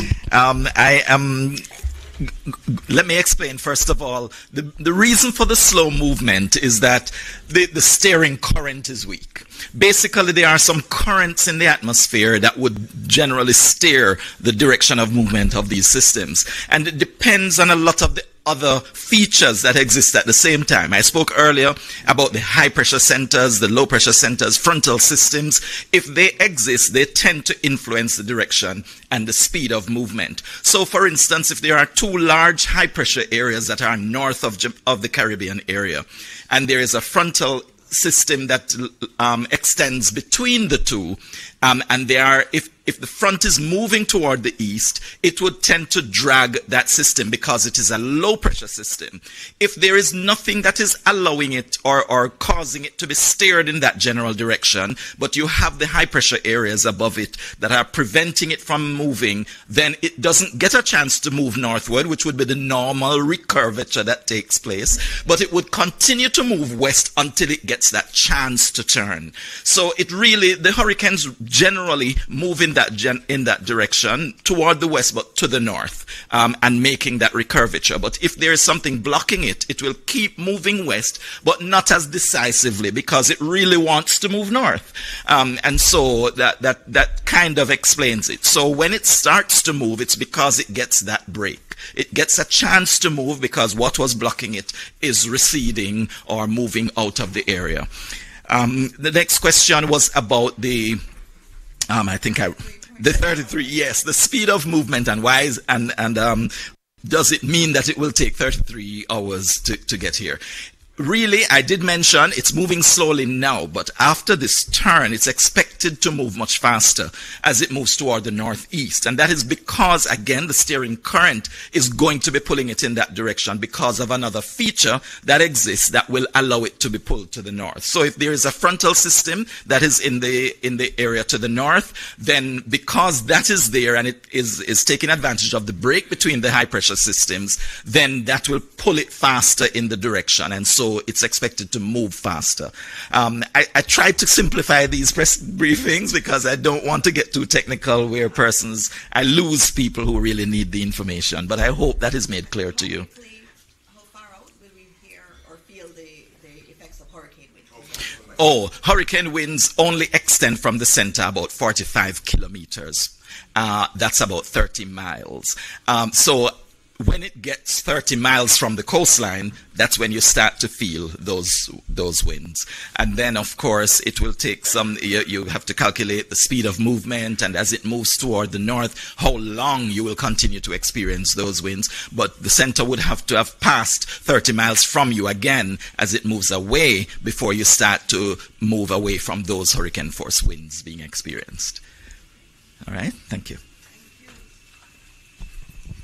Let me explain, first of all, the reason for the slow movement is that the steering current is weak. Basically, there are some currents in the atmosphere that would generally steer the direction of movement of these systems. And it depends on a lot of the other features that exist at the same time. I spoke earlier about the high pressure centers, the low pressure centers, frontal systems. If they exist, they tend to influence the direction and the speed of movement. So for instance, if there are two large high pressure areas that are north of the Caribbean area, and there is a frontal system that extends between the two, and they are, if the front is moving toward the east, it would tend to drag that system because it is a low pressure system. If there is nothing that is allowing it or causing it to be steered in that general direction, but you have the high pressure areas above it that are preventing it from moving, then it doesn't get a chance to move northward, which would be the normal recurvature that takes place, but it would continue to move west until it gets that chance to turn. So it really, the hurricanes generally move in that direction toward the west, but to the north, and making that recurvature. But if there is something blocking it, it will keep moving west, but not as decisively because it really wants to move north. And so that kind of explains it. So when it starts to move, it's because it gets that break. It gets a chance to move because what was blocking it is receding or moving out of the area. The next question was about the the 33, yes, the speed of movement and why is, and does it mean that it will take 33 hours to get here? Really, I did mention it's moving slowly now, but after this turn, it's expected to move much faster as it moves toward the northeast. And that is because, again, the steering current is going to be pulling it in that direction because of another feature that exists that will allow it to be pulled to the north. So if there is a frontal system that is in the area to the north, then because that is there and it is taking advantage of the break between the high pressure systems, then that will pull it faster in the direction. And so it's expected to move faster. I tried to simplify these press briefings because I don't want to get too technical where I lose people who really need the information, but I hope that is made clear to you. How far out will we hear or feel the effects of hurricane winds? Oh, hurricane winds only extend from the center about 45 kilometers. That's about 30 miles. So when it gets 30 miles from the coastline, that's when you start to feel those winds. And then, of course, it will take you have to calculate the speed of movement, and as it moves toward the north, how long you will continue to experience those winds. But the center would have to have passed 30 miles from you again as it moves away before you start to move away from those hurricane force winds being experienced. All right, thank you.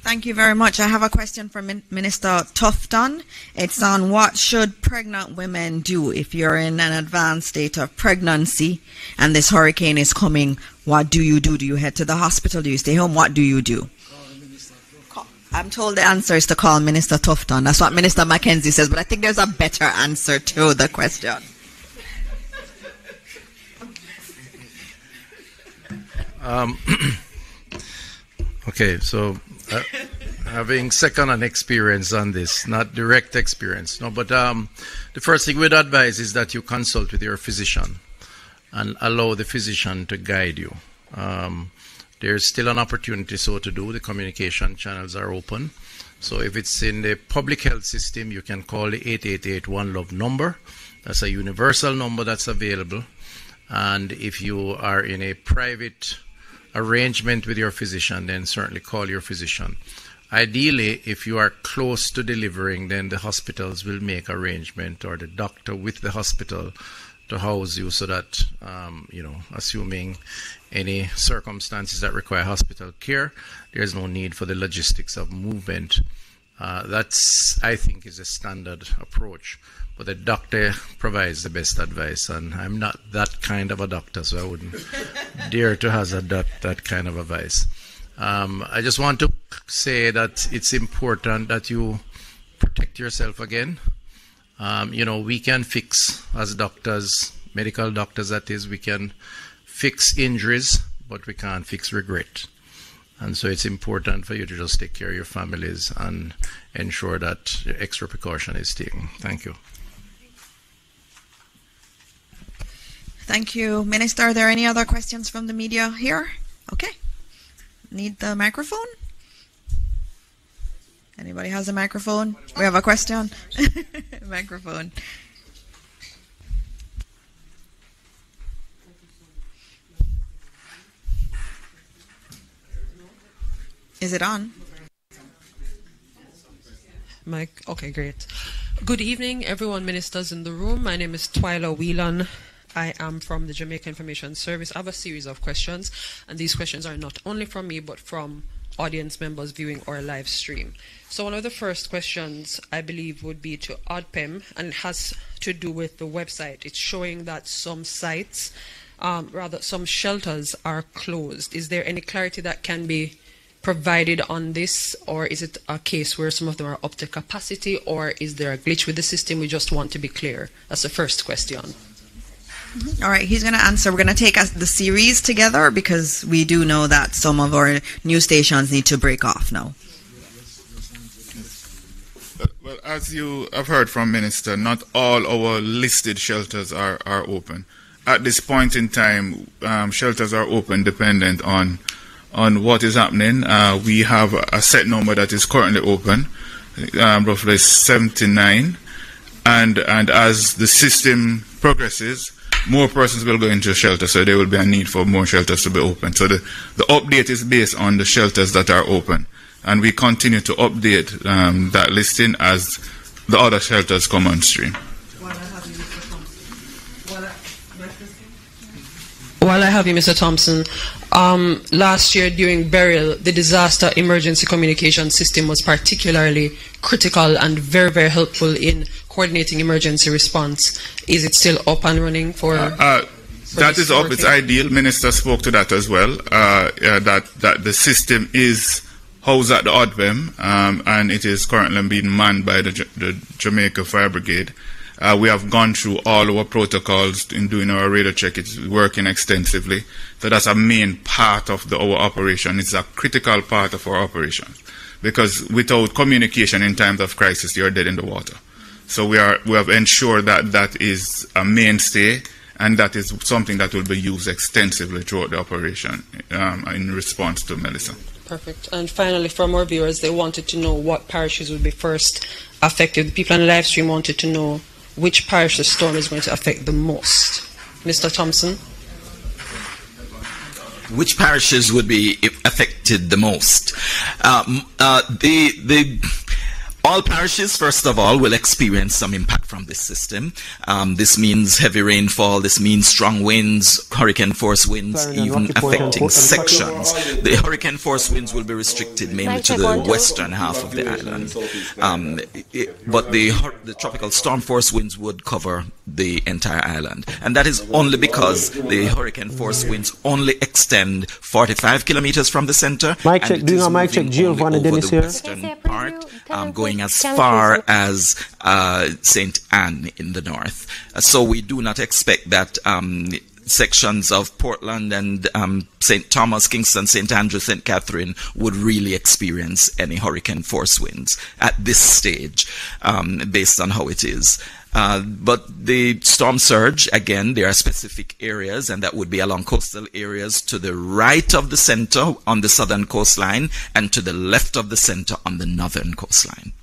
Thank you very much. I have a question from Minister Tufton. It's on what should pregnant women do if you're in an advanced state of pregnancy and this hurricane is coming. What do you do? Do you head to the hospital? Do you stay home? What do you do? I'm told the answer is to call Minister Tufton. That's what Minister Mackenzie says, but I think there's a better answer to the question. Okay, so having second-hand experience on this, not direct experience. No, but the first thing we'd advise is that you consult with your physician and allow the physician to guide you. There's still an opportunity so to do. The communication channels are open. So if it's in the public health system, you can call the 888 One Love number. That's a universal number that's available. And if you are in a private arrangement with your physician, then certainly call your physician. Ideally, if you are close to delivering, then the hospitals will make arrangement, or the doctor with the hospital, to house you, so that, assuming any circumstances that require hospital care, there's no need for the logistics of movement. That's, I think, is a standard approach. But the doctor provides the best advice, and I'm not that kind of a doctor, so I wouldn't dare to hazard that kind of advice. I just want to say that it's important that you protect yourself again. We can fix, as doctors, medical doctors that is, we can fix injuries, but we can't fix regret. And so it's important for you to just take care of your families and ensure that extra precaution is taken. Thank you. Thank you, Minister. Are there any other questions from the media here? Okay. Need the microphone? Anybody has a microphone? We have a question. Microphone. Is it on? Mike. Okay, great. Good evening, everyone, ministers in the room. My name is Twyla Whelan. I am from the Jamaica Information Service. I have a series of questions, and these questions are not only from me, but from audience members viewing our live stream. So one of the first questions, I believe, would be to ODPEM, and it has to do with the website. It's showing that some sites, some shelters are closed. Is there any clarity that can be provided on this, or is it a case where some of them are up to capacity, or is there a glitch with the system? We just want to be clear. That's the first question. All right, he's going to answer. We're going to take the series together, because we do know that some of our news stations need to break off now. Well, as you have heard from Minister, not all our listed shelters are open. At this point in time, shelters are open dependent on what is happening. We have a set number that is currently open, roughly 79, and as the system progresses, more persons will go into shelter, so there will be a need for more shelters to be open. So the update is based on the shelters that are open, and we continue to update that listing as the other shelters come on stream. While I have you, Mr. Thompson, last year during burial, the disaster emergency communication system was particularly critical and very, very helpful in coordinating emergency response. Is it still up and running for that is up. It's ideal. Minister spoke to that as well. That the system is housed at the ODPEM, and it is currently being manned by the Jamaica Fire Brigade. We have gone through all our protocols in doing our radar check. It's working extensively. So that's a main part of our operation. It's a critical part of our operation, because without communication in times of crisis, you're dead in the water. So we have ensured that is a mainstay, and that is something that will be used extensively throughout the operation in response to Melissa. Perfect. And finally, from our viewers, they wanted to know what parishes would be first affected. The people on the live stream wanted to know which parish the storm is going to affect the most. Mr. Thompson? Which parishes would be affected the most? All parishes, first of all, will experience some impact from this system. This means heavy rainfall, this means strong winds, hurricane force winds, even affecting sections. The hurricane force winds will be restricted mainly to the western half of the island. But the tropical storm force winds would cover the entire island. And that is only because the hurricane force winds only extend 45 kilometers from the center. Mic check, do you know mic check? Giovanni Dennis here. Western part, going as far as St. Anne in the north. So we do not expect that sections of Portland and St. Thomas, Kingston, St. Andrew, St. Catherine would really experience any hurricane force winds at this stage, based on how it is. But the storm surge, again, there are specific areas, and that would be along coastal areas to the right of the center on the southern coastline and to the left of the center on the northern coastline.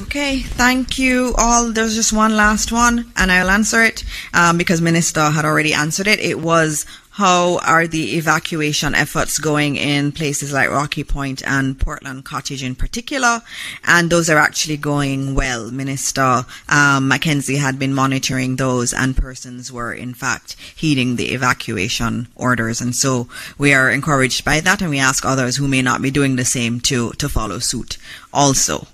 Okay, thank you all. There's just one last one, and I'll answer it because Minister had already answered it. It was, how are the evacuation efforts going in places like Rocky Point and Portland Cottage in particular? And those are actually going well. Minister Mackenzie had been monitoring those, and persons were in fact heeding the evacuation orders. And so we are encouraged by that, and we ask others who may not be doing the same to follow suit also.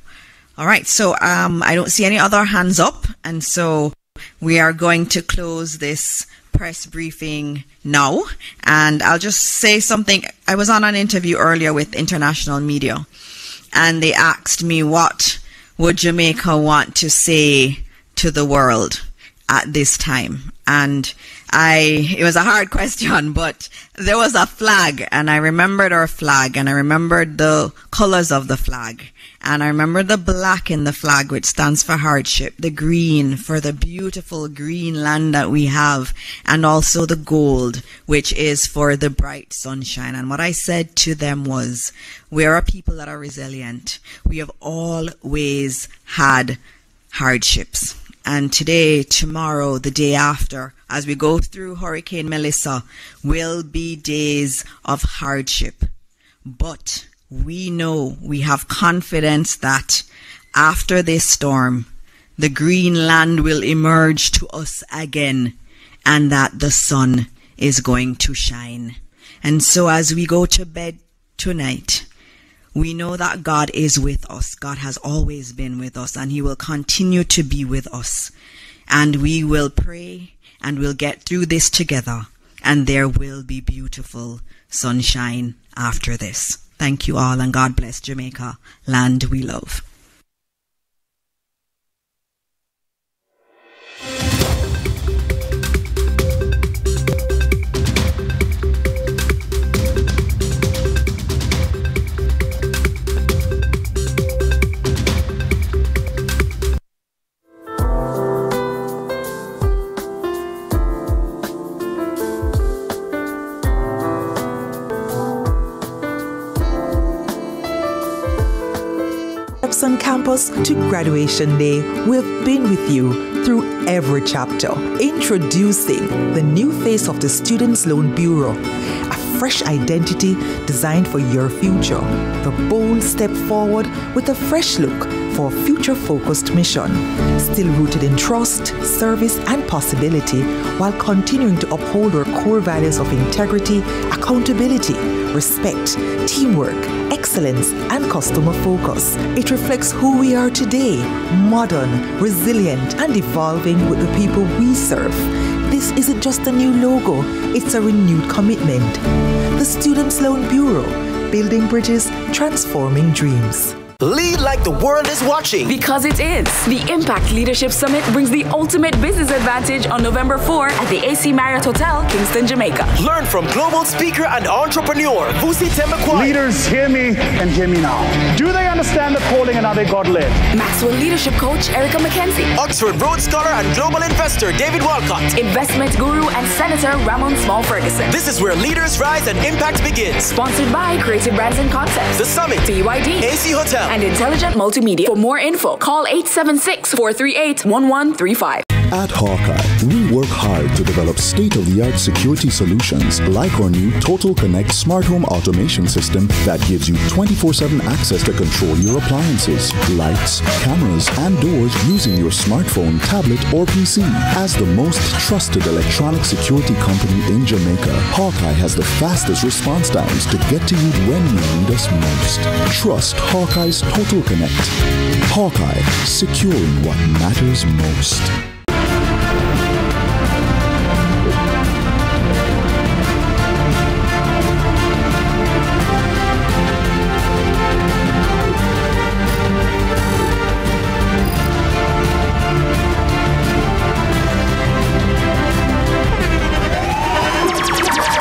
All right, so I don't see any other hands up, and so we are going to close this press briefing now. And I'll just say something. I was on an interview earlier with international media, and they asked me what would Jamaica want to say to the world at this time. And it was a hard question, but there was a flag, and I remembered our flag, and I remembered the colors of the flag. And I remember the black in the flag, which stands for hardship, the green for the beautiful green land that we have, and also the gold, which is for the bright sunshine. And what I said to them was, we are a people that are resilient. We have always had hardships. And today, tomorrow, the day after, as we go through Hurricane Melissa, will be days of hardship. But we know, we have confidence that after this storm, the green land will emerge to us again, and that the sun is going to shine. And so as we go to bed tonight, we know that God is with us. God has always been with us, and He will continue to be with us. And we will pray, and we'll get through this together, and there will be beautiful sunshine after this. Thank you all, and God bless Jamaica, land we love. On campus to graduation day, we've been with you through every chapter. Introducing the new face of the Students Loan Bureau, a fresh identity designed for your future. The bold step forward with a fresh look for a future-focused mission, still rooted in trust, service, and possibility, while continuing to uphold our core values of integrity, accountability, respect, teamwork, excellence, and customer focus. It reflects who we are today, modern, resilient, and evolving with the people we serve. This isn't just a new logo, it's a renewed commitment. The Students Loan Bureau, building bridges, transforming dreams. Lead like the world is watching. Because it is. The Impact Leadership Summit brings the ultimate business advantage on November 4 at the AC Marriott Hotel, Kingston, Jamaica. Learn from global speaker and entrepreneur Vusi Temakwai. Leaders, hear me and hear me now. Do they understand the calling and are they God-led? Maxwell Leadership Coach Erica Mackenzie. Oxford Rhodes Scholar and global investor David Walcott. Investment Guru and Senator Ramon Small Ferguson. This is where leaders rise and impact begins. Sponsored by Creative Brands and Concepts. The Summit. BYD. AC Hotel. And Intelligent Multimedia. For more info, call 876-438-1135. At Hawkeye, we work hard to develop state-of-the-art security solutions like our new Total Connect smart home automation system that gives you 24/7 access to control your appliances, lights, cameras, and doors using your smartphone, tablet, or PC. As the most trusted electronic security company in Jamaica, Hawkeye has the fastest response times to get to you when you need us most. Trust Hawkeye's Total Connect. Hawkeye, securing what matters most.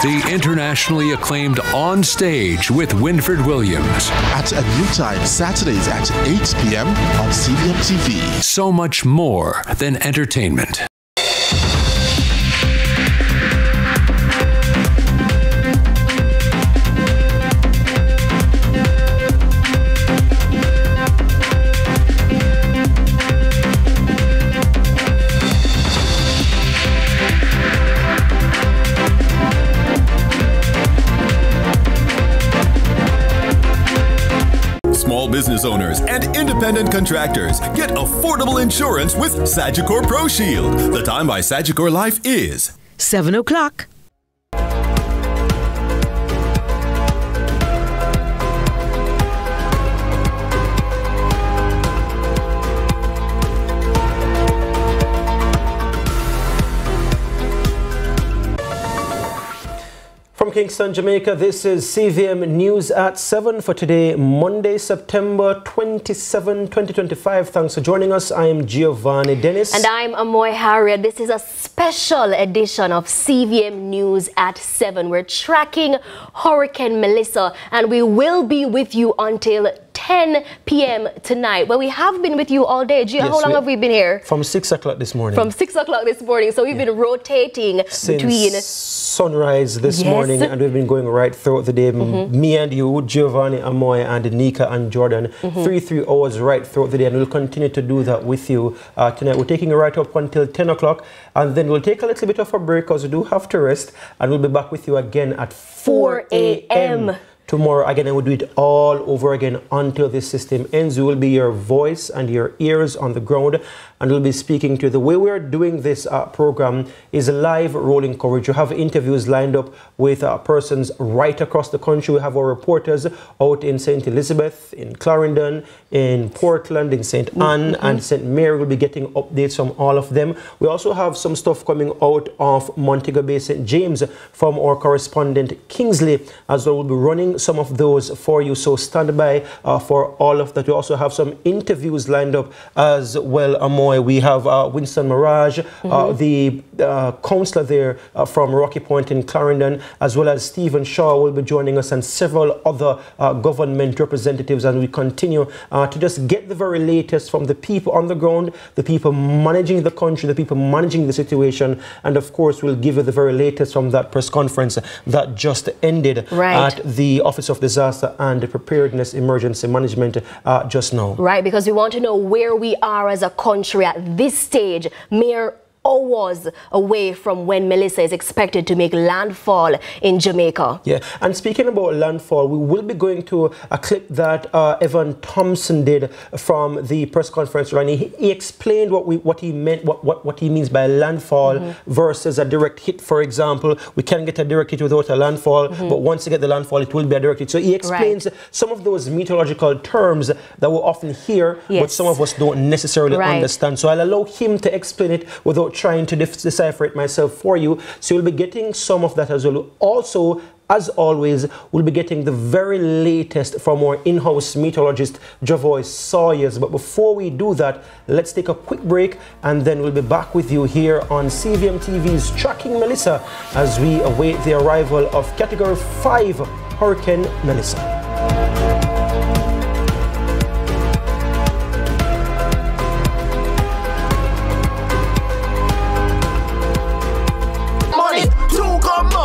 The internationally acclaimed On Stage with Winfred Williams. At a new time, Saturdays at 8 p.m. on CBM TV. So much more than entertainment. business owners and independent contractors. Get affordable insurance with Sagicor Pro Shield. The time by Sagicor Life is 7 o'clock. From Kingston, Jamaica, this is CVM News at 7 for today, Monday, September 27, 2025. Thanks for joining us. I am Giovanni Dennis. And I'm Amoy Harriet. This is a special edition of CVM News at 7. We're tracking Hurricane Melissa, and we will be with you until 10 p.m. tonight. Well, we have been with you all day. Gio, yes, how long have we been here? From 6 o'clock this morning. From 6 o'clock this morning. So we've been rotating since between sunrise this morning, and we've been going right throughout the day. Me and you, Giovanni, Amoy, and Nika and Jordan, 3 hours right throughout the day, and we'll continue to do that with you tonight. We're taking it right up until 10 o'clock, and then we'll take a little bit of a break because we do have to rest, and we'll be back with you again at 4 a.m. tomorrow again, and we'll do it all over again until this system ends. We will be your voice and your ears on the ground, and we'll be speaking to you. The way we're doing this program is live rolling coverage. You have interviews lined up with persons right across the country. We have our reporters out in St. Elizabeth, in Clarendon, in Portland, in St. Anne, and St. Mary. We'll be getting updates from all of them. We also have some stuff coming out of Montego Bay, St. James, from our correspondent Kingsley, as well. We'll be running some of those for you, so stand by for all of that. We also have some interviews lined up as well, Amoy. We have Winston Mirage, the councillor there from Rocky Point in Clarendon, as well as Stephen Shaw will be joining us, and several other government representatives, and we continue to just get the very latest from the people on the ground, the people managing the country, the people managing the situation, and of course we'll give you the very latest from that press conference that just ended at the Office of Disaster and Preparedness Emergency Management just now. Right, because we want to know where we are as a country at this stage, mere hours away from when Melissa is expected to make landfall in Jamaica. Yeah, and speaking about landfall, we will be going to a clip that Evan Thompson did from the press conference. Right? He explained what he meant, what he means by landfall versus a direct hit. For example, we can get a direct hit without a landfall, but once you get the landfall, it will be a direct hit. So he explains some of those meteorological terms that we often hear, but some of us don't necessarily understand. So I'll allow him to explain it without trying to decipher it myself for you. So you'll be getting some of that as well. Also, as always, we'll be getting the very latest from our in-house meteorologist, Javoy Sawyers. But before we do that, let's take a quick break, and then we'll be back with you here on CVM TV's Tracking Melissa as we await the arrival of Category 5 Hurricane Melissa.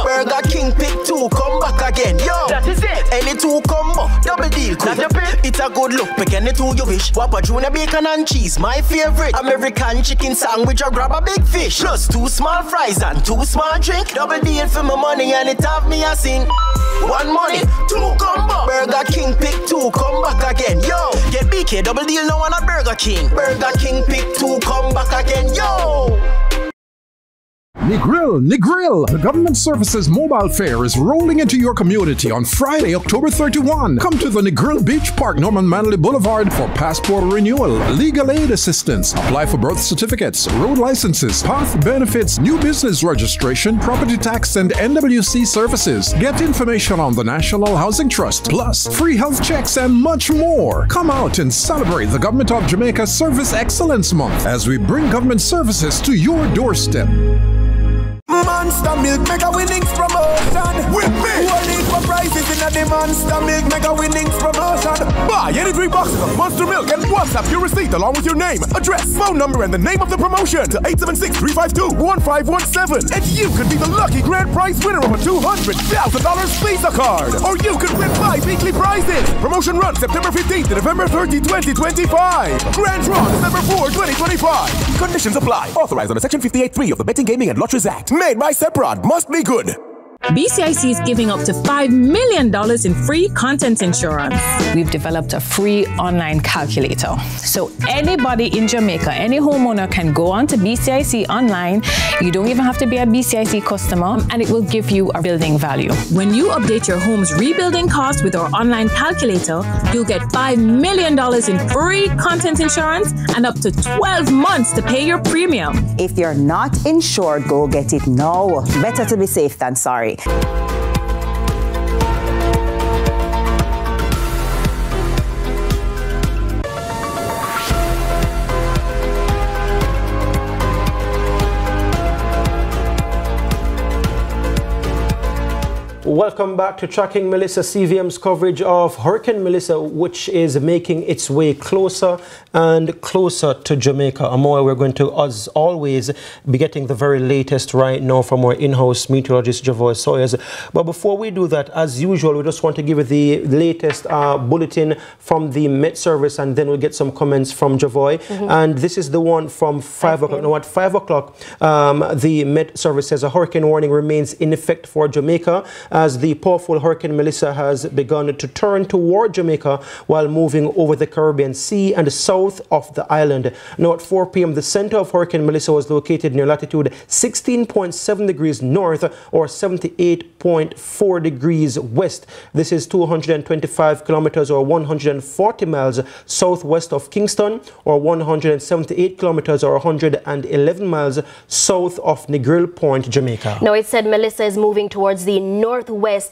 Burger King pick 2, come back again, yo. That is it. Any 2 combo, double deal quick. It's a good look, pick any 2 you wish. Whopper Junior bacon and cheese, my favorite. American chicken sandwich or grab a big fish. Plus 2 small fries and 2 small drink. Double deal for my money and it have me a sing. 1 money, 2 combo. Burger King pick 2, come back again, yo. Get BK double deal now on a Burger King. Burger King pick 2, come back again, yo. Negril! The Government Services Mobile Fair is rolling into your community on Friday, October 31. Come to the Negril Beach Park, Norman Manley Boulevard for passport renewal, legal aid assistance, apply for birth certificates, road licenses, path benefits, new business registration, property tax, and NWC services. Get information on the National Housing Trust, plus free health checks and much more. Come out and celebrate the Government of Jamaica Service Excellence Month as we bring government services to your doorstep. Monster Milk Mega Winnings Promotion with me. Only for prizes in the Monster Milk Mega Winnings Promotion. Buy any 3 boxes of Monster Milk and WhatsApp your receipt along with your name, address, phone number, and the name of the promotion to 876-352-1517, and you could be the lucky grand prize winner of a $200,000 Visa card. Or you could win 5 weekly prizes. Promotion runs September 15th to November 30, 2025. Grand draw December 4, 2025. Conditions apply. Authorized under Section 58.3 of the Betting, Gaming, and Lotteries Act. Made by Seprod. Must be good. BCIC is giving up to $5 million in free content insurance. We've developed a free online calculator. So anybody in Jamaica, any homeowner can go on to BCIC online. You don't even have to be a BCIC customer, and it will give you a building value. When you update your home's rebuilding cost with our online calculator, you'll get $5 million in free content insurance and up to 12 months to pay your premium. If you're not insured, go get it now. Better to be safe than sorry. Welcome back to Tracking Melissa, CVM's coverage of Hurricane Melissa, which is making its way closer and closer to Jamaica. Amoy, we're going to, as always, be getting the very latest right now from our in-house meteorologist, Javoy Sawyers. But before we do that, as usual, we just want to give you the latest bulletin from the Met Service, and then we'll get some comments from Javoy. And this is the one from 5 o'clock. Now, at 5 o'clock, the Met Service says a hurricane warning remains in effect for Jamaica, as the powerful Hurricane Melissa has begun to turn toward Jamaica while moving over the Caribbean Sea and south of the island. Now at 4 p.m., the center of Hurricane Melissa was located near latitude 16.7 degrees north or 78.4 degrees west. This is 225 kilometers or 140 miles southwest of Kingston, or 178 kilometers or 111 miles south of Negril Point, Jamaica. Now, it said Melissa is moving towards the northwest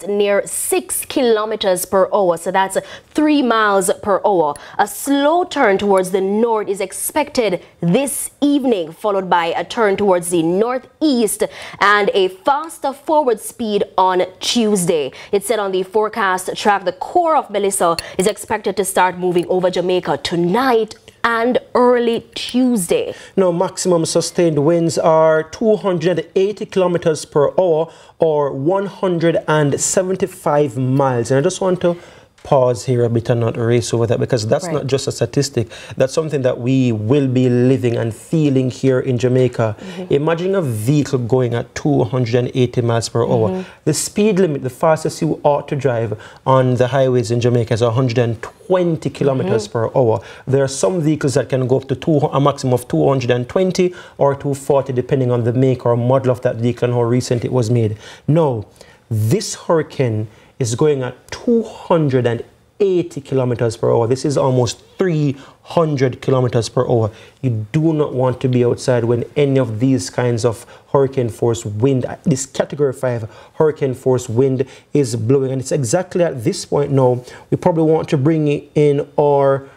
near 6 kilometers per hour, so that's 3 miles per hour. A slow turn towards the north is expected this evening, followed by a turn towards the northeast and a faster forward speed on Tuesday. It said on the forecast track the core of Melissa is expected to start moving over Jamaica tonight and early Tuesday. Now, maximum sustained winds are 280 kilometers per hour or 175 miles. And I just want to pause here a bit and not race over that, because that's not just a statistic. That's something that we will be living and feeling here in Jamaica. Imagine a vehicle going at 280 miles per hour. The speed limit, the fastest you ought to drive on the highways in Jamaica is 120 kilometers per hour. There are some vehicles that can go up to a maximum of 220 or 240, depending on the make or model of that vehicle and how recent it was made. No, this hurricane is going at 280 kilometers per hour. This is almost 300 kilometers per hour. You do not want to be outside when any of these kinds of hurricane force wind, this category 5 hurricane force wind is blowing. And it's exactly at this point now, we probably want to bring in our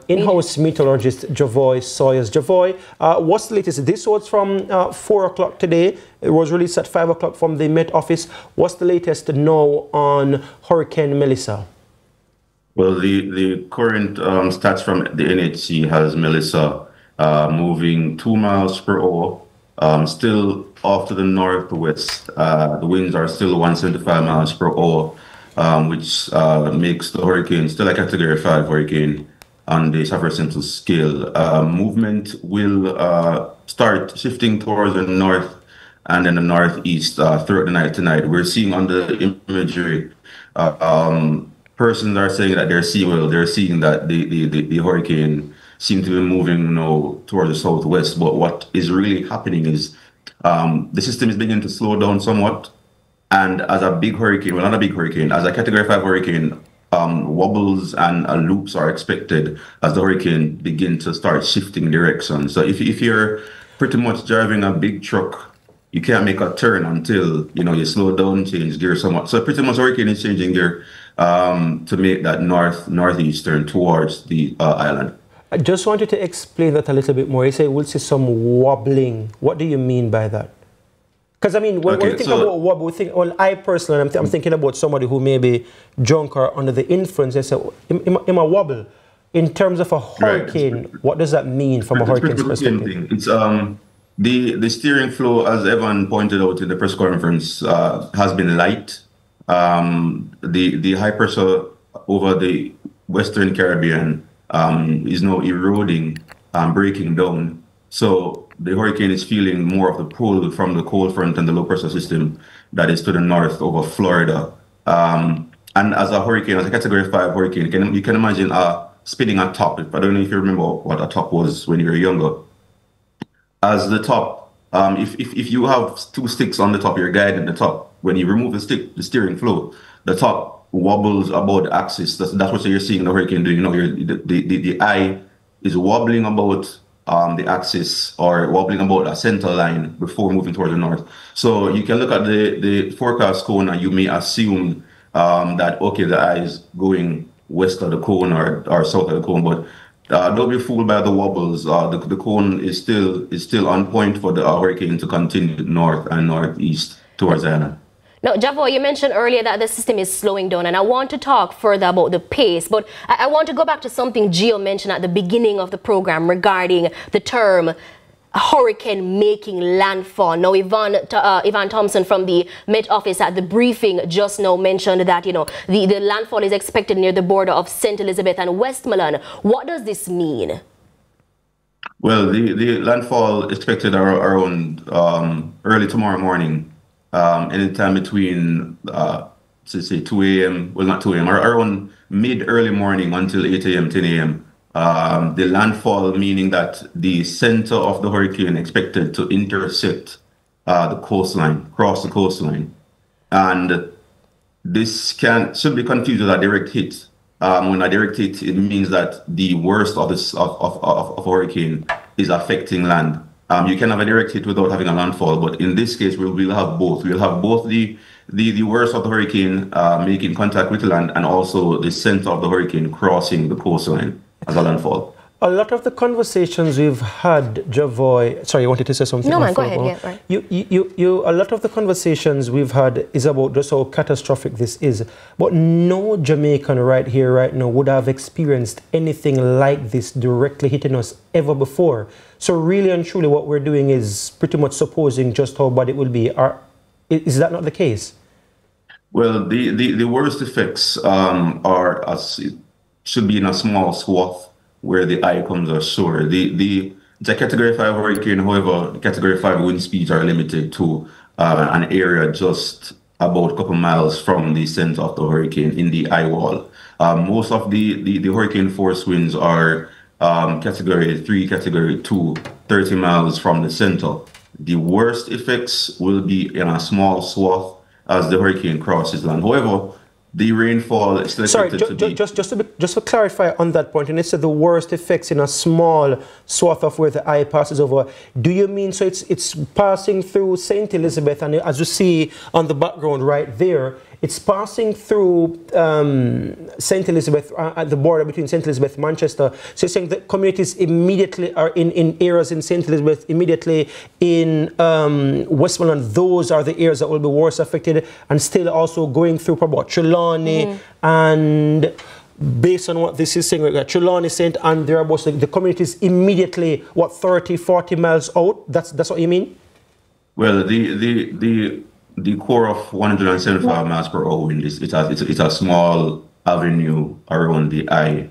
in-house meteorologist, Javoy Sawyers. Javoy, what's the latest? This was from 4 o'clock today. It was released at 5 o'clock from the Met Office. What's the latest now on Hurricane Melissa? Well, the current stats from the NHC has Melissa moving 2 miles per hour, still off to the northwest. The winds are still 175 miles per hour. Which makes the hurricane still a category 5 hurricane on the Saffir-Simpson scale. Movement will start shifting towards the north and then the northeast throughout the night tonight. We're seeing on the imagery, persons are saying that they're seeing that the hurricane seems to be moving towards the southwest. But what is really happening is the system is beginning to slow down somewhat. And as a big hurricane, well, not a big hurricane, as a category 5 hurricane, wobbles and loops are expected as the hurricane begins to start shifting direction. So if you're pretty much driving a big truck, you can't make a turn until, you slow down, change gear somewhat. So pretty much the hurricane is changing gear to make that northeast turn towards the island. I just wanted to explain that a little bit more. You say we'll see some wobbling. What do you mean by that? Because, I mean, when we think about wobble, I personally, I'm thinking about somebody who may be drunk or under the influence. They say, in a wobble. In terms of a hurricane, what does that mean from a hurricane's perspective? It's the steering flow, as Evan pointed out in the press conference, has been light. The high pressure over the Western Caribbean is now eroding, breaking down. So the hurricane is feeling more of the pull from the cold front and the low pressure system that is to the north over Florida. And as a hurricane, as a Category 5 hurricane, you can imagine spinning a top. I don't know if you remember what a top was when you were younger. As the top, if you have two sticks on the top, you're guiding the top. When you remove the stick, the steering flow, the top wobbles about the axis. That's what you're seeing the hurricane doing. You know, the eye is wobbling about the axis or wobbling about a center line before moving towards the north. So you can look at the forecast cone and you may assume that, okay, the eye is going west of the cone or south of the cone, but don't be fooled by the wobbles. The cone is still on point for the hurricane to continue north and northeast towards the island. Now, Javo, you mentioned earlier that the system is slowing down, and I want to talk further about the pace, but I want to go back to something Gio mentioned at the beginning of the program regarding the term hurricane making landfall. Now, Ivan Thompson from the Met Office at the briefing just now mentioned that, you know, the landfall is expected near the border of St. Elizabeth and Westmoreland. What does this mean? Well, the landfall is expected around early tomorrow morning. Anytime between, say 2 a.m., well, not 2 a.m., or around mid-early morning until 8 a.m., 10 a.m. The landfall, meaning that the center of the hurricane expected to intersect the coastline, cross the coastline. And this should be confused with a direct hit. When a direct hit, it means that the worst of a hurricane is affecting land. You can have a direct hit without having a landfall, but in this case, we'll have both. We'll have both the worst of the hurricane making contact with the land and also the center of the hurricane crossing the coastline as a landfall. A lot of the conversations we've had, Javoy, sorry, you wanted to say something? No, man, go ahead. Yeah, right. A lot of the conversations we've had is about just how catastrophic this is. But no Jamaican right here, right now, would have experienced anything like this directly hitting us ever before. So really and truly what we're doing is pretty much supposing just how bad it will be. Is that not the case? Well, the worst effects should be in a small swath where the eye comes ashore. It's a Category 5 hurricane, however, Category 5 wind speeds are limited to an area just about a couple miles from the center of the hurricane in the eye wall. Most of the hurricane force winds are Category 3, Category 2, 30 miles from the center. The worst effects will be in a small swath as the hurricane crosses land. However, the rainfall is expected to be... Just to clarify on that point, and it said the worst effects in a small swath of where the eye passes over. Do you mean so it's passing through St. Elizabeth, and as you see on the background right there, it's passing through St. Elizabeth at the border between St. Elizabeth and Manchester. So you're saying that communities immediately are in areas in St. Elizabeth, immediately in Westmoreland, those are the areas that will be worst affected, and still also going through about Trelawney and based on what this is saying, like Trelawney, St. and thereabouts, the communities immediately, what, 30, 40 miles out? That's what you mean? Well, the core of 175 miles per hour wind is it's a small avenue around the eye.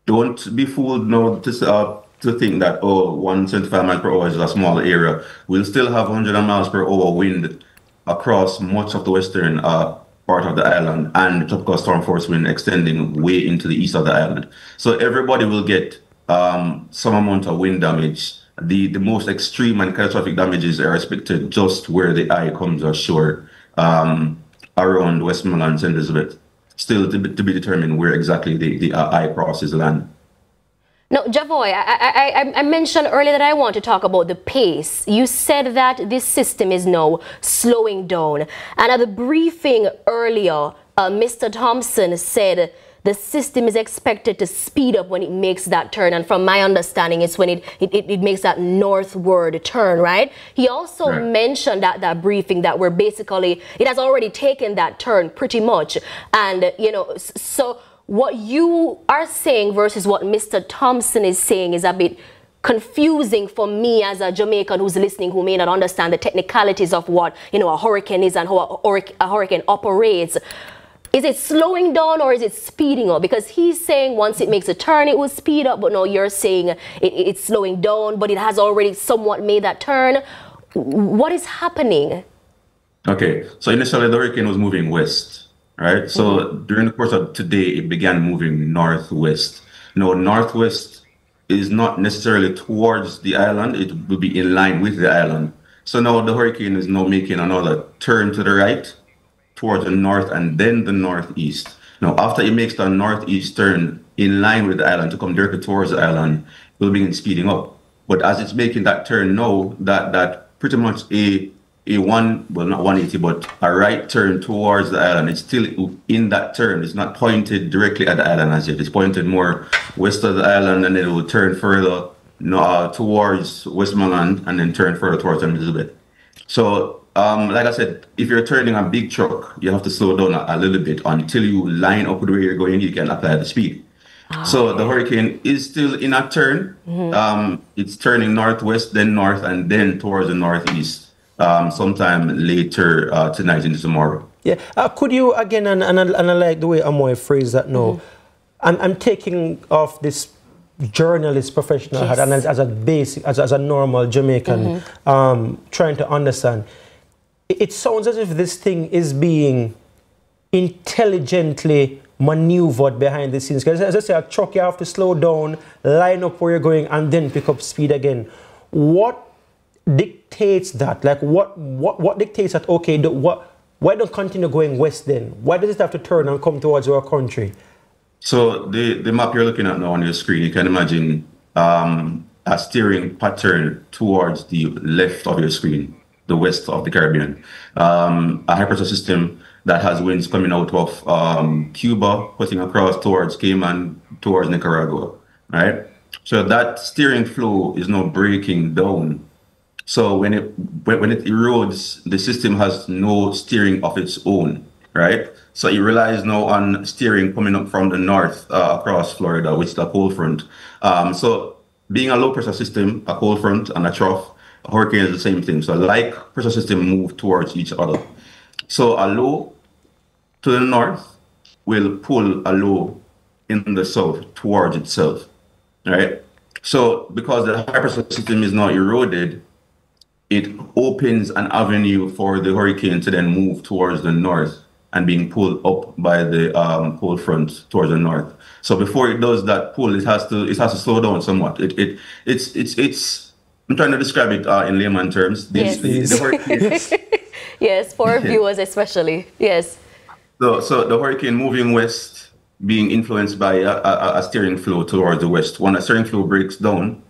Don't be fooled now to think that 175 miles per hour is a small area. We'll still have 100 miles per hour wind across much of the western part of the island, and tropical storm force wind extending way into the east of the island. So everybody will get some amount of wind damage. The most extreme and catastrophic damages are expected just where the eye comes ashore, around Westmoreland, St. Elizabeth. Still to be determined where exactly the eye crosses land. Now, Javoy, I mentioned earlier that I want to talk about the pace. You said that this system is now slowing down. And at the briefing earlier, Mr. Thompson said the system is expected to speed up when it makes that turn. And from my understanding, it's when it makes that northward turn, right? He also mentioned at that briefing that we're basically, it has already taken that turn pretty much. And, you know, so what you are saying versus what Mr. Thompson is saying is a bit confusing for me as a Jamaican who's listening, who may not understand the technicalities of what, you know, a hurricane is and how a hurricane operates. Is it slowing down or is it speeding up? Because he's saying once it makes a turn, it will speed up. But no, you're saying it's slowing down, but it has already somewhat made that turn. What is happening? Okay, so initially the hurricane was moving west, right? So during the course of today, it began moving northwest. No, northwest is not necessarily towards the island. It will be in line with the island. So now the hurricane is now making another turn to the right, towards the north and then the northeast. Now, after it makes the northeast turn in line with the island to come directly towards the island, it will begin speeding up. But as it's making that turn now, that pretty much a not 180, but a right turn towards the island, it's still in that turn. It's not pointed directly at the island as yet. It's pointed more west of the island, and then it will turn further towards Westmoreland and then turn further towards Elizabeth. So, like I said, if you're turning a big truck, you have to slow down a little bit until you line up with where you're going. You can apply the speed. So the hurricane is still in a turn. It's turning northwest, then north, and then towards the northeast. Sometime later tonight into tomorrow. Yeah. Could you again, and I like the way Amoy phrased that now. I'm taking off this journalist professional hat and as a basic, as a normal Jamaican, trying to understand. It sounds as if this thing is being intelligently maneuvered behind the scenes. Because as I say, a truck, you have to slow down, line up where you're going, and then pick up speed again. What dictates that? Like, what dictates that, okay, why don't continue going west then? Why does it have to turn and come towards our country? So the map you're looking at now on your screen, you can imagine a steering pattern towards the left of your screen, the west of the Caribbean. A high pressure system that has winds coming out of Cuba, putting across towards Cayman, towards Nicaragua, right? So that steering flow is now breaking down. So when it erodes, the system has no steering of its own, right? So it relies now on steering coming up from the north across Florida, which is a cold front. So being a low pressure system, a cold front and a trough, a hurricane is the same thing. So like pressure system move towards each other. So a low to the north will pull a low in the south towards itself, right? So because the high pressure system is now eroded, it opens an avenue for the hurricane to then move towards the north and being pulled up by the cold front towards the north. So before it does that pull, it has to slow down somewhat. It's I'm trying to describe it in layman terms. The hurricane, yes, for viewers especially. Yes. So the hurricane moving west, being influenced by a steering flow towards the west. When a steering flow breaks down,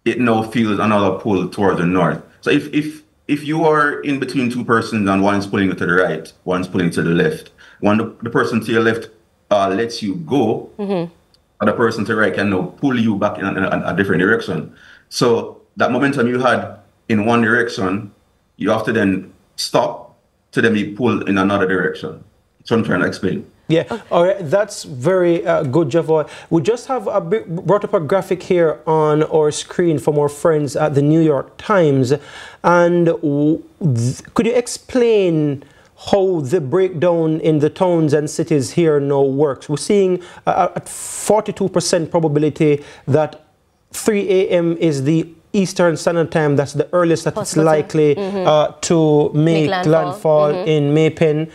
it now feels another pull towards the north. So if you are in between two persons and one's pulling you to the right, one's pulling to the left, the person to your left lets you go, and the person to the right can now pull you back in a different direction. So that momentum you had in one direction, you have to then stop to then be pulled in another direction. So I'm trying to explain. Yeah, all right, that's very good, Javoy. We just have brought up a graphic here on our screen from our friends at the New York Times. And could you explain how the breakdown in the towns and cities here now works? We're seeing at 42% probability that 3 a.m. is the Eastern Standard Time. That's the earliest that it's likely to make landfall in Maypen.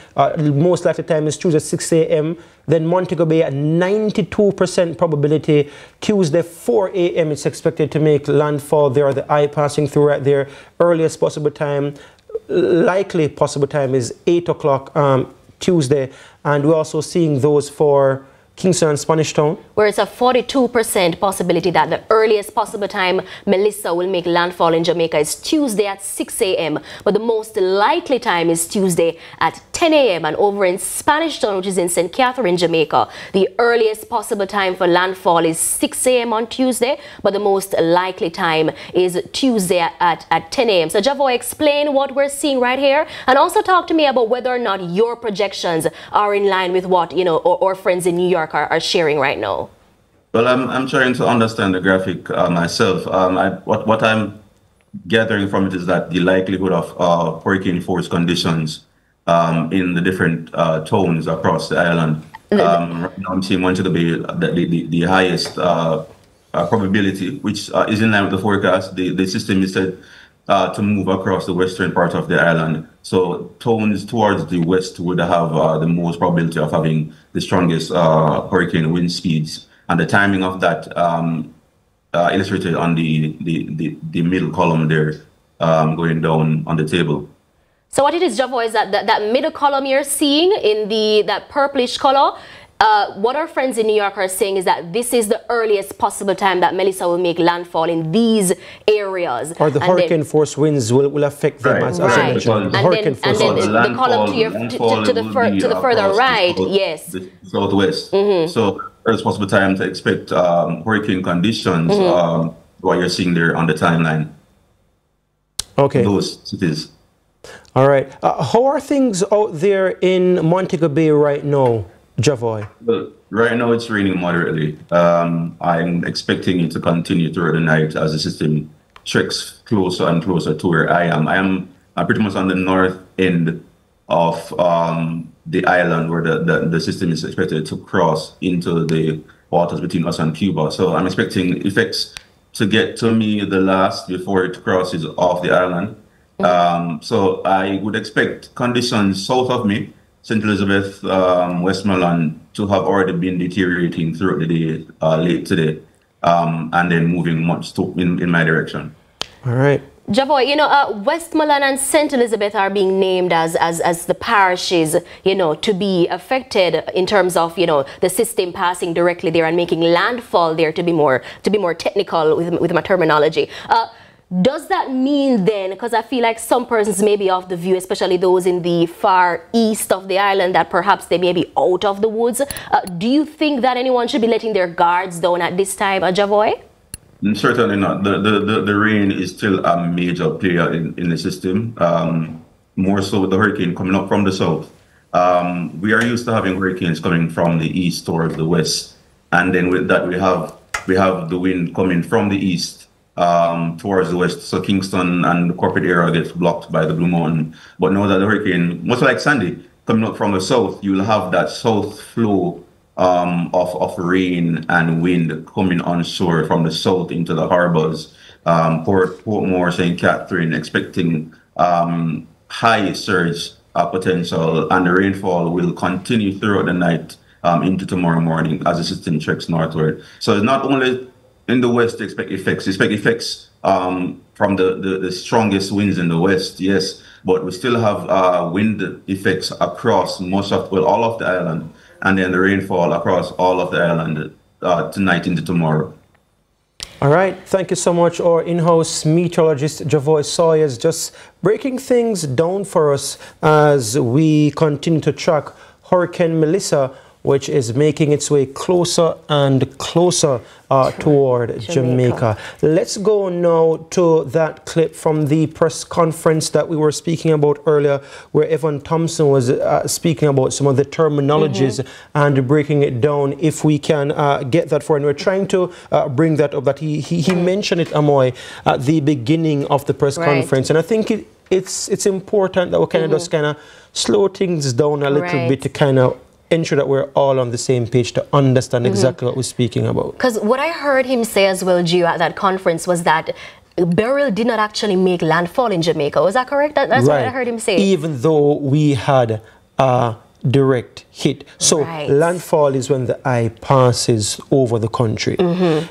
Most likely time is Tuesday 6 a.m. Then Montego Bay at 92% probability. Tuesday 4 a.m. it's expected to make landfall there. The eye passing through right there. Earliest possible time, likely possible time is 8 o'clock Tuesday. And we're also seeing those for Kingston and Spanish Town, where it's a 42% possibility that the earliest possible time Melissa will make landfall in Jamaica is Tuesday at 6 a.m. But the most likely time is Tuesday at 10 a.m. And over in Spanish Town, which is in St. Catherine, Jamaica, the earliest possible time for landfall is 6 a.m. on Tuesday, but the most likely time is Tuesday at 10 a.m. So Javoy, explain what we're seeing right here, and also talk to me about whether or not your projections are in line with what, you know, our friends in New York are sharing right now. Well, I'm trying to understand the graphic myself. What I'm gathering from it is that the likelihood of hurricane force conditions in the different zones across the island. Right now I'm seeing one to be the highest probability, which is in line with the forecast. The system is said to move across the western part of the island. So zones towards the west would have the most probability of having the strongest hurricane wind speeds. And the timing of that illustrated on the middle column there, going down on the table. So what it is, Javo, is that middle column you're seeing in that purplish color, what our friends in New York are saying is that this is the earliest possible time that Melissa will make landfall in these areas. Or the hurricane force winds will affect them, as I mentioned. The hurricane force winds. The column to the further right, yes. The southwest. So earliest possible time to expect hurricane conditions, what you're seeing there on the timeline. Okay. Those cities. All right. How are things out there in Montego Bay right now, Javoy? Well, right now it's raining moderately. I'm expecting it to continue throughout the night as the system treks closer and closer to where I am. I'm pretty much on the north end of the island where the system is expected to cross into the waters between us and Cuba. So I'm expecting effects to get to me the last before it crosses off the island. So I would expect conditions south of me, St. Elizabeth, Westmoreland, to have already been deteriorating throughout the day, late today, and then moving much in my direction. All right. Javoy, Westmoreland and St. Elizabeth are being named as the parishes, to be affected in terms of, the system passing directly there and making landfall there, to be more technical with my terminology. Does that mean then, because I feel like some persons may be off the view, especially those in the far east of the island, that perhaps they may be out of the woods. Do you think that anyone should be letting their guards down at this time, Javoy? Certainly not. The rain is still a major player in the system. More so with the hurricane coming up from the south. We are used to having hurricanes coming from the east towards the west. And then with that, we have the wind coming from the east towards the west, so Kingston and the corporate area gets blocked by the Blue Mountain. But now that the hurricane, much like Sandy, coming up from the south, you'll have that south flow of rain and wind coming onshore from the south into the harbors. Portmore, St. Catherine, expecting high surge potential, and the rainfall will continue throughout the night into tomorrow morning as the system treks northward. So it's not only in the west, expect effects from the strongest winds in the west, yes, but we still have wind effects across all of the island, and then the rainfall across all of the island tonight into tomorrow. All right, thank you so much. Our in-house meteorologist Javoy Sawyers just breaking things down for us as we continue to track Hurricane Melissa, which is making its way closer and closer toward Jamaica. Let's go now to that clip from the press conference that we were speaking about earlier, where Evan Thompson was speaking about some of the terminologies and breaking it down. If we can get that for, and we're trying to bring that up, that he mentioned it, Amoy, at the beginning of the press conference, and I think it's important that we kind of just kind of slow things down a little bit to kind of ensure that we're all on the same page to understand exactly what we're speaking about. Because what I heard him say as well, Gio, at that conference was that Beryl did not actually make landfall in Jamaica. Was that correct? That's what I heard him say. Even though we had direct hit. So landfall is when the eye passes over the country.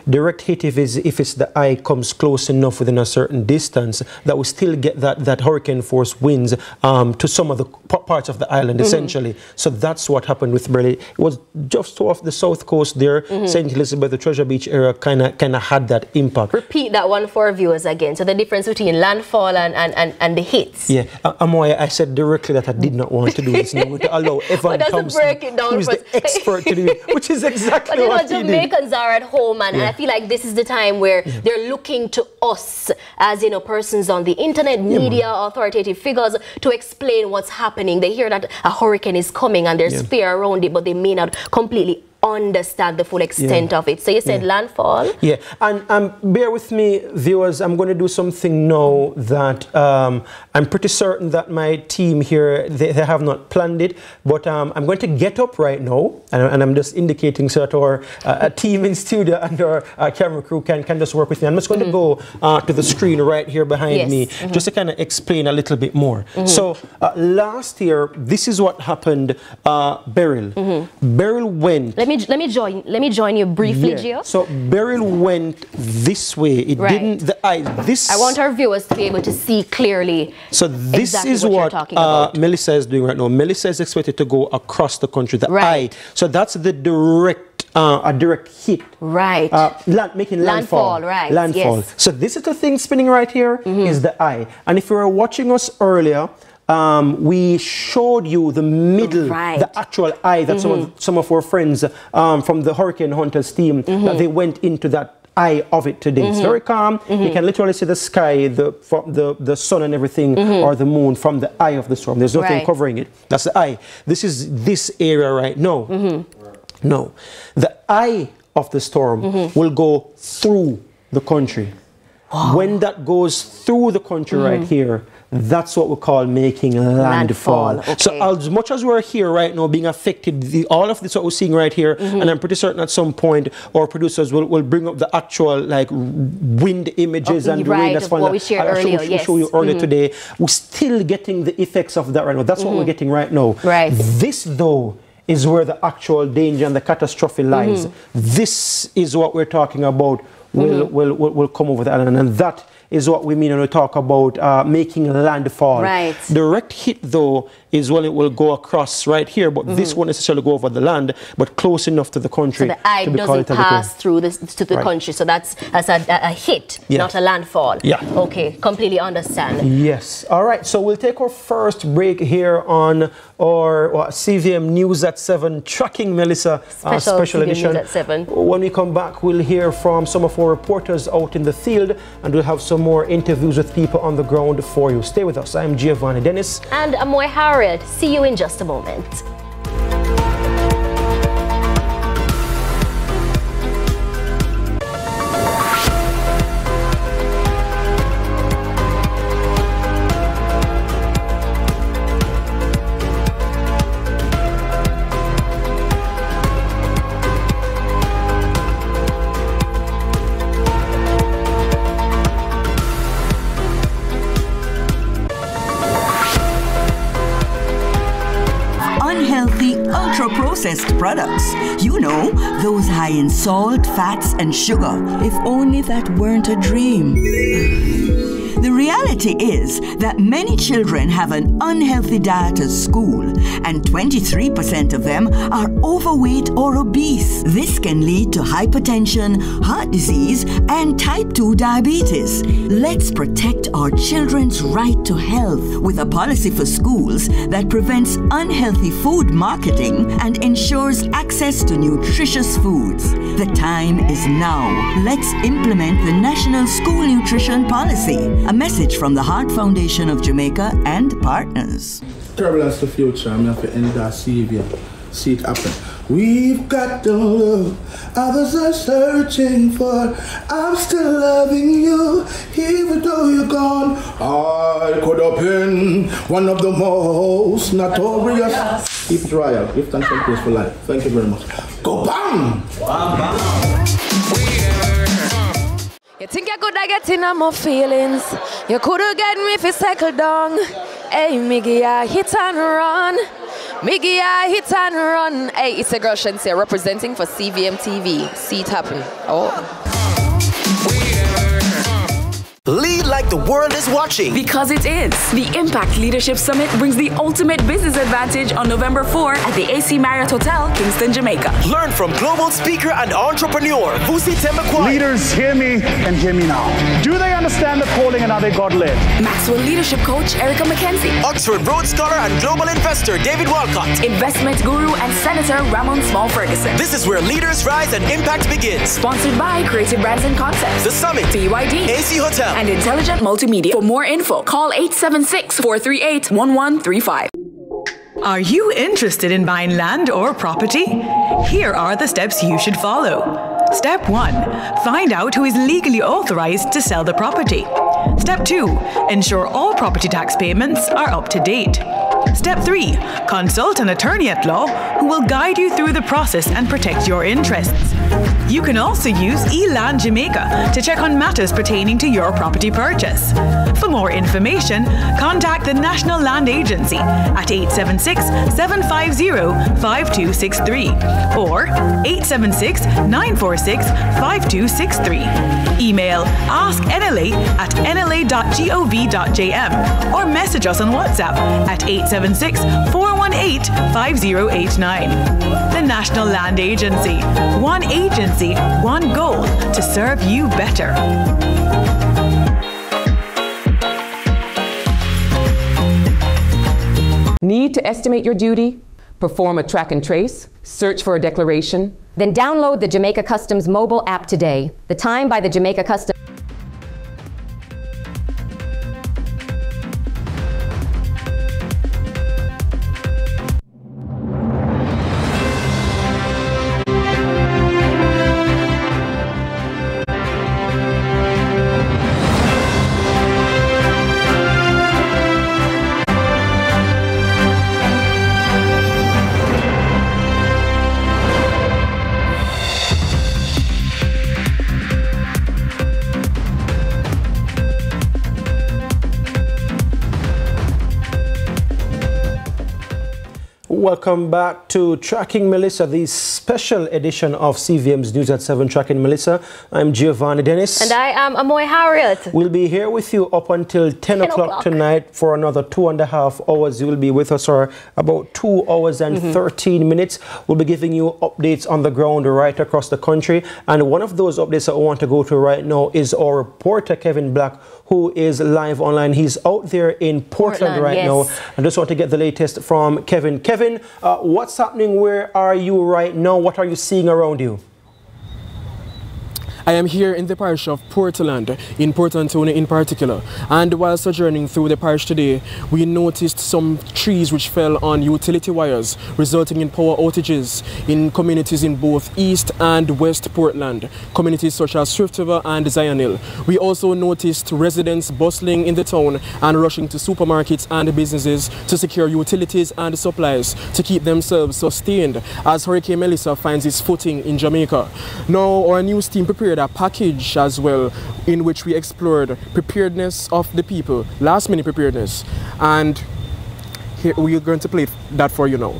Direct hit if it's the eye comes close enough within a certain distance, that we still get that hurricane force winds to some of the parts of the island essentially. So that's what happened with Beryl. It was just off the south coast there, St. Elizabeth, the Treasure Beach area kind of had that impact. Repeat that one for our viewers again. So the difference between landfall and the hits. Yeah, Amoy, I said directly that I did not want to do this. Now to allow Evan Thompson, who is the expert to do it, which is exactly what he did. Jamaicans are at home, and I feel like this is the time where they're looking to us as, persons on the internet, media, authoritative figures, to explain what's happening. They hear that a hurricane is coming and there's fear around it, but they may not completely understand the full extent of it. So you said landfall. Yeah, and bear with me, viewers. I'm going to do something now that I'm pretty certain that my team here, they have not planned it, but I'm going to get up right now, and I'm just indicating so that our team in studio and our camera crew can just work with me. I'm just going to go to the screen right here behind me, just to kind of explain a little bit more. So last year, this is what happened. Beryl. Beryl went. Let me join you briefly, Gio. So Beryl went this way. It didn't. I want our viewers to be able to see clearly. So this exactly is what Melissa is doing right now. Melissa is expected to go across the country. The eye. So that's the direct. A direct hit. Right. Making landfall. Right. Landfall. Yes. So this is the thing spinning right here is the eye. And if you were watching us earlier, we showed you the middle, the actual eye that some of our friends from the Hurricane Hunters team, that they went into that eye of it today. It's very calm. You can literally see the sky, the sun and everything, or the moon from the eye of the storm. There's nothing covering it. That's the eye. This is this area right now. No, the eye of the storm will go through the country. Wow. When that goes through the country right here, that's what we call making landfall. Okay. So as much as we're here right now being affected, all of this what we're seeing right here, and I'm pretty certain at some point our producers will bring up the actual like wind images and the rain that's falling. We shared earlier, show you earlier today. We're still getting the effects of that right now. That's what we're getting right now. Right. This though is where the actual danger and the catastrophe lies. This is what we're talking about. Will come over that, and that is what we mean when we talk about making landfall. Right. Direct hit though is when it will go across right here, but this won't necessarily go over the land, but close enough to the country. So the eye doesn't pass through this to the country. So that's a hit, not a landfall. Yeah. Okay, completely understand. Yes. All right. So we'll take our first break here on our CVM News at 7 tracking Melissa special edition. News at 7. When we come back, we'll hear from some of our reporters out in the field, and we'll have some more interviews with people on the ground for you. Stay with us. I'm Giovanni Dennis. And Amoy Harriet. See you in just a moment. Ultra-processed products. You know, those high in salt, fats, and sugar. If only that weren't a dream. The reality is that many children have an unhealthy diet at school, and 23% of them are overweight or obese. This can lead to hypertension, heart disease, and type 2 diabetes. Let's protect our children's right to health with a policy for schools that prevents unhealthy food marketing and ensures access to nutritious foods. The time is now. Let's implement the National School Nutrition Policy. A message from the Heart Foundation of Jamaica and partners. Turbulence to future, I'm have to end that CV. See it happen. We've got the love others are searching for. I'm still loving you, even though you're gone. I could have been one of the most notorious. Keep it royal. Give thanks and praise for life. Thank you very much. Go bang! You think you could have get in on my feelings? You could have get me if you cycle down. Hey, Miggy, I hit and run. Miggy, I hit and run. Hey, it's a girl Shenseea representing for CVM TV. See it happen. Oh. Lead like the world is watching. Because it is. The Impact Leadership Summit brings the ultimate business advantage on November 4 at the AC Marriott Hotel, Kingston, Jamaica. Learn from global speaker and entrepreneur Vusi Tembakwa. Leaders, hear me and hear me now. Do they understand the calling and are they God-led? Maxwell Leadership Coach Erica McKenzie. Oxford Rhodes Scholar and global investor David Walcott. Investment guru and Senator Ramon Small Ferguson. This is where leaders rise and impact begins. Sponsored by Creative Brands and Concepts. The Summit. BYD. AC Hotel. And Intelligent Multimedia. For more info, call 876-438-1135. Are you interested in buying land or property? Here are the steps you should follow. Step 1. Find out who is legally authorized to sell the property. Step 2. Ensure all property tax payments are up to date. Step 3. Consult an attorney at law who will guide you through the process and protect your interests. You can also use eLand Jamaica to check on matters pertaining to your property purchase. For more information, contact the National Land Agency at 876-750-5263 or 876-946-5263. Email asknla@nla.gov.jm or message us on WhatsApp at 876-418-5089. The National Land Agency. One agency, one goal to serve you better. Need to estimate your duty? Perform a track and trace? Search for a declaration? Then download the Jamaica Customs mobile app today. The Time by the Jamaica Customs. Welcome back to Tracking Melissa, the special edition of CVM's News at 7 Tracking Melissa. I'm Giovanni Dennis. And I am Amoy Harriet. We'll be here with you up until 10 o'clock tonight for another 2.5 hours. You will be with us for about 2 hours and 13 minutes. We'll be giving you updates on the ground right across the country. And one of those updates that I want to go to right now is our reporter, Kevin Black, who is live online. He's out there in Portland right now. I just want to get the latest from Kevin. Kevin, what's happening? Where are you right now? What are you seeing around you? I am here in the parish of Portland, in Port Antonio in particular. And while sojourning through the parish today, we noticed some trees which fell on utility wires, resulting in power outages in communities in both East and West Portland, communities such as Swift River and Zion Hill. We also noticed residents bustling in the town and rushing to supermarkets and businesses to secure utilities and supplies to keep themselves sustained as Hurricane Melissa finds its footing in Jamaica. Now, our news team prepared a package as well in which we explored preparedness of the people, last minute preparedness, and here we are going to play that for you now.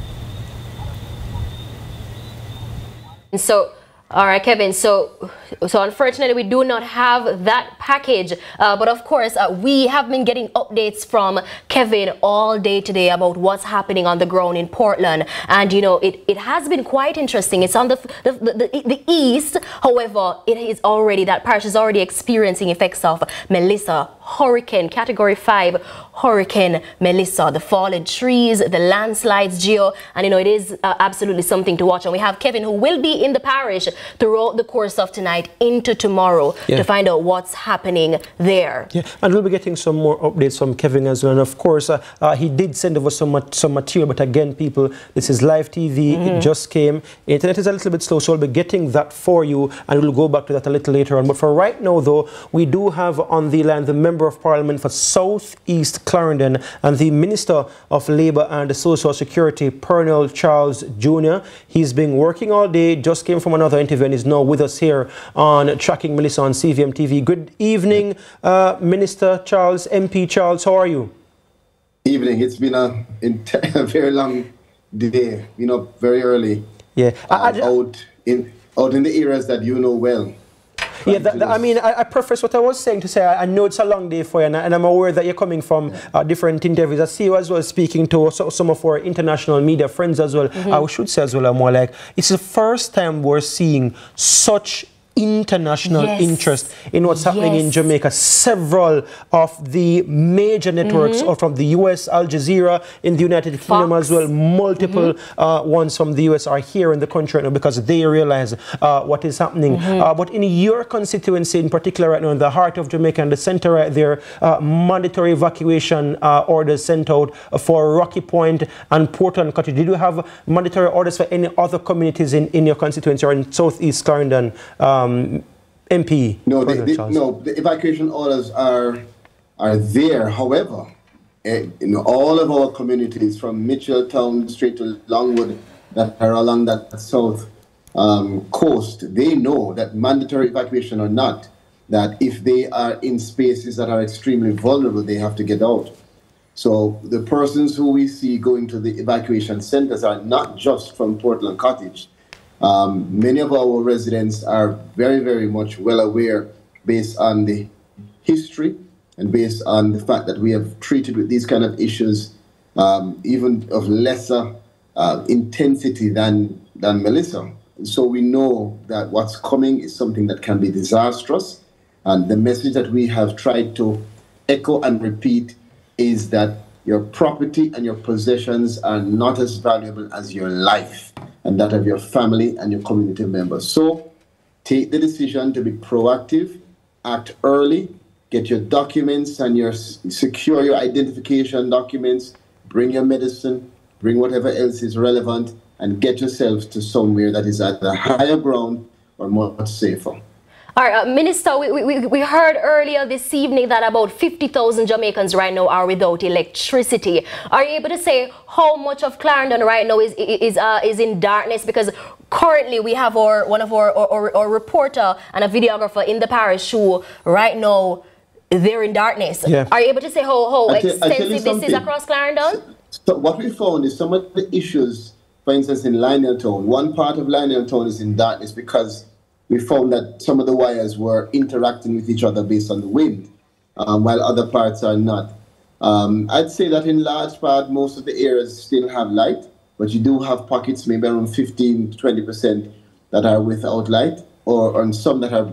So, all right, Kevin, so unfortunately we do not have that package, but of course we have been getting updates from Kevin all day today about what's happening on the ground in Portland, and you know it has been quite interesting. It's on the east, however it is already, that parish is already experiencing effects of Melissa, Hurricane Category 5 Hurricane Melissa, the fallen trees, the landslides, Geo, and you know it is absolutely something to watch. And we have Kevin, who will be in the parish throughout the course of tonight into tomorrow to find out what's happening there. Yeah, and we'll be getting some more updates from Kevin as well. And of course, he did send over some material, but again, people, this is live TV. It just came. Internet is a little bit slow, so we'll be getting that for you, and we'll go back to that a little later on. But for right now, though, we do have on the line the Member of Parliament for South East Clarendon and the Minister of Labour and Social Security, Pernell Charles Jr. He's been working all day, just came from another interview, and is now with us here on Tracking Melissa on CVM TV. Good evening, Minister Charles, MP Charles, how are you? Evening. It's been a very long day, you know, very early. Yeah. Out in the areas that you know well. Yeah, I mean, I preface what I was saying to say, I know it's a long day for you, and I'm aware that you're coming from different interviews. I see you as well speaking to some of our international media friends as well. I should say as well, more like, it's the first time we're seeing such international interest in what's happening in Jamaica. Several of the major networks are from the US, Al Jazeera in the United Kingdom as well. Multiple ones from the US are here in the country right now because they realize what is happening. But in your constituency in particular right now, in the heart of Jamaica and the center right there, mandatory evacuation orders sent out for Rocky Point and Portland Cottage. Did you have mandatory orders for any other communities in your constituency or in Southeast Clarendon? MP? No, the evacuation orders are there. However, all of our communities from Mitchelltown straight to Longwood that are along that south coast, they know that mandatory evacuation or not, that if they are in spaces that are extremely vulnerable, they have to get out. So the persons who we see going to the evacuation centers are not just from Portland Cottage. Many of our residents are very, very much well aware, based on the history and based on the fact that we have treated with these kind of issues, even of lesser intensity than Melissa. So we know that what's coming is something that can be disastrous. And the message that we have tried to echo and repeat is that your property and your possessions are not as valuable as your life and that of your family and your community members. So take the decision to be proactive, act early, get your documents and secure your identification documents, bring your medicine, bring whatever else is relevant, and get yourselves to somewhere that is at the higher ground or much safer. All right, Minister, we heard earlier this evening that about 50,000 Jamaicans right now are without electricity. Are you able to say how much of Clarendon right now is in darkness? Because currently we have one of our reporter and a videographer in the parish who right now they're in darkness. Yeah. Are you able to say how extensive this is across Clarendon? So what we found is some of the issues, for instance, in Lioneltown, one part of Lioneltown is in darkness because we found that some of the wires were interacting with each other based on the wind, while other parts are not. I'd say that in large part, most of the areas still have light, but you do have pockets, maybe around 15 to 20% that are without light, or some that are,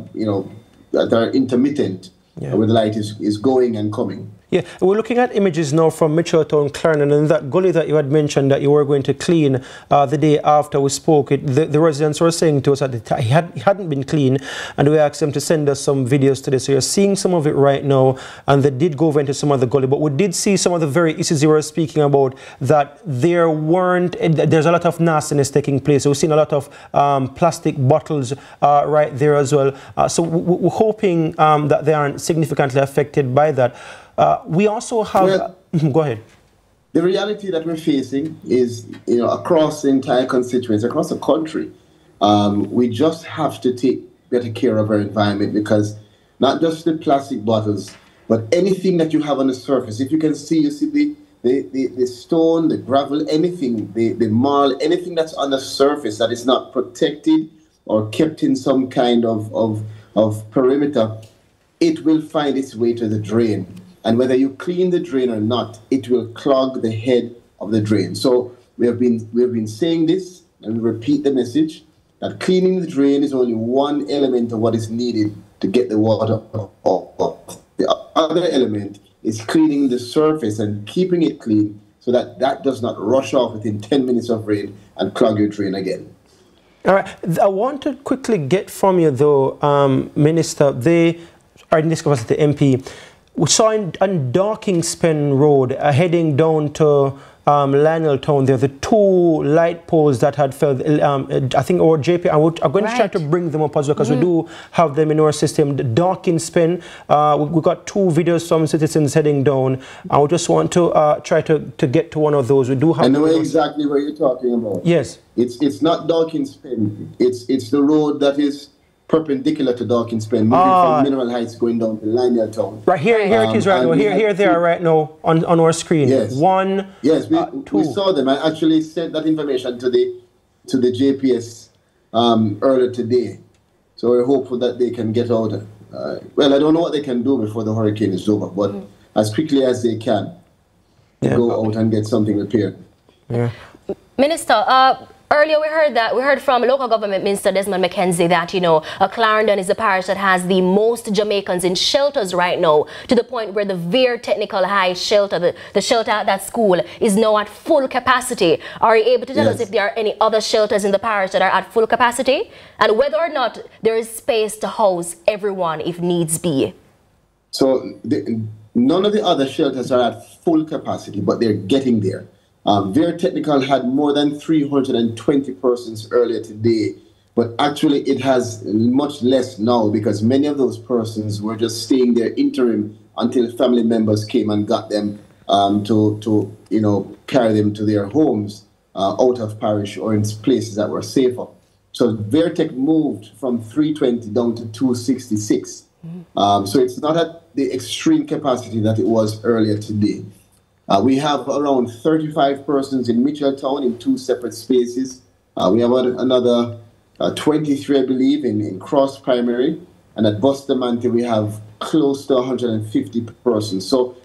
that are intermittent, where the light is going and coming. Yeah, we're looking at images now from Mitchelltown, Clarendon, and that gully that you had mentioned that you were going to clean the day after we spoke. The residents were saying to us that it hadn't been clean, and we asked them to send us some videos today. So you're seeing some of it right now, and they did go over into some of the gully. But we did see some of the very issues you were speaking about, that there's a lot of nastiness taking place. We've seen a lot of plastic bottles right there as well. So we're hoping that they aren't significantly affected by that. We also have... go ahead. The reality that we're facing is, across the entire constituency, across the country, we just have to take better care of our environment, because not just the plastic bottles, but anything that you have on the surface. If you can see, you see the stone, the gravel, anything, the marl, anything that's on the surface that is not protected or kept in some kind of perimeter, it will find its way to the drain. And whether you clean the drain or not, it will clog the head of the drain. So we have been saying this, and we repeat the message, that cleaning the drain is only one element of what is needed to get the water off. The other element is cleaning the surface and keeping it clean so that that does not rush off within 10 minutes of rain and clog your drain again. All right. I want to quickly get from you, though, Minister, they are in this capacity, MP. We saw on Dorkingspen Road, heading down to Lioneltown, there are the two light poles that had fell, I think, or JP, I'm going to try to bring them up as well, because we do have them in our system. The Dorkingspen, we got two videos from citizens heading down, and we just want to try to get to one of those. We do have... I know exactly what you're talking about. Yes. It's not Dorkingspen, it's the road that is perpendicular to Dorkingspen, moving from Mineral Heights going down to Lioneltown. Right here, it is right now. Here they are right now on our screen. Yes. We saw them. I actually sent that information to the JPS earlier today. So we're hopeful that they can get out. Well, I don't know what they can do before the hurricane is over, but as quickly as they can, go out and get something repaired. Minister, Earlier we heard from local government minister Desmond McKenzie that, Clarendon is the parish that has the most Jamaicans in shelters right now, to the point where the Vere Technical High shelter, the shelter at that school, is now at full capacity. Are you able to tell us if there are any other shelters in the parish that are at full capacity, and whether or not there is space to house everyone if needs be? So none of the other shelters are at full capacity, but they're getting there. Vere Technical had more than 320 persons earlier today, but actually it has much less now because many of those persons were just staying there interim until family members came and got them to carry them to their homes out of parish or in places that were safer. So Vere Tech moved from 320 down to 266. So it's not at the extreme capacity that it was earlier today. We have around 35 persons in Mitchelltown in 2 separate spaces. We have another 23, I believe, in Cross Primary. And at Bustamante, we have close to 150 persons. So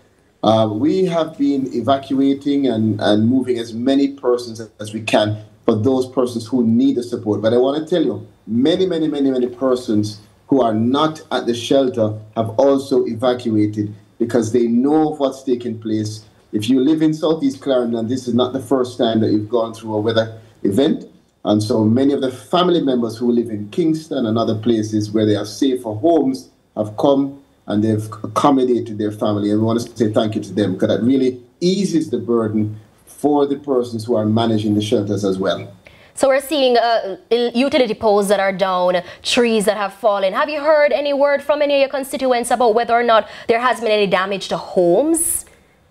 we have been evacuating and moving as many persons as we can for those persons who need the support. But I want to tell you, many persons who are not at the shelter have also evacuated because they know of what's taking place. If you live in Southeast Clarendon, this is not the first time that you've gone through a weather event. And so many of the family members who live in Kingston and other places where they have safer homes have come and they've accommodated their family. And we want to say thank you to them because that really eases the burden for the persons who are managing the shelters as well. So we're seeing utility poles that are down, trees that have fallen. Have you heard any word from any of your constituents about whether or not there has been any damage to homes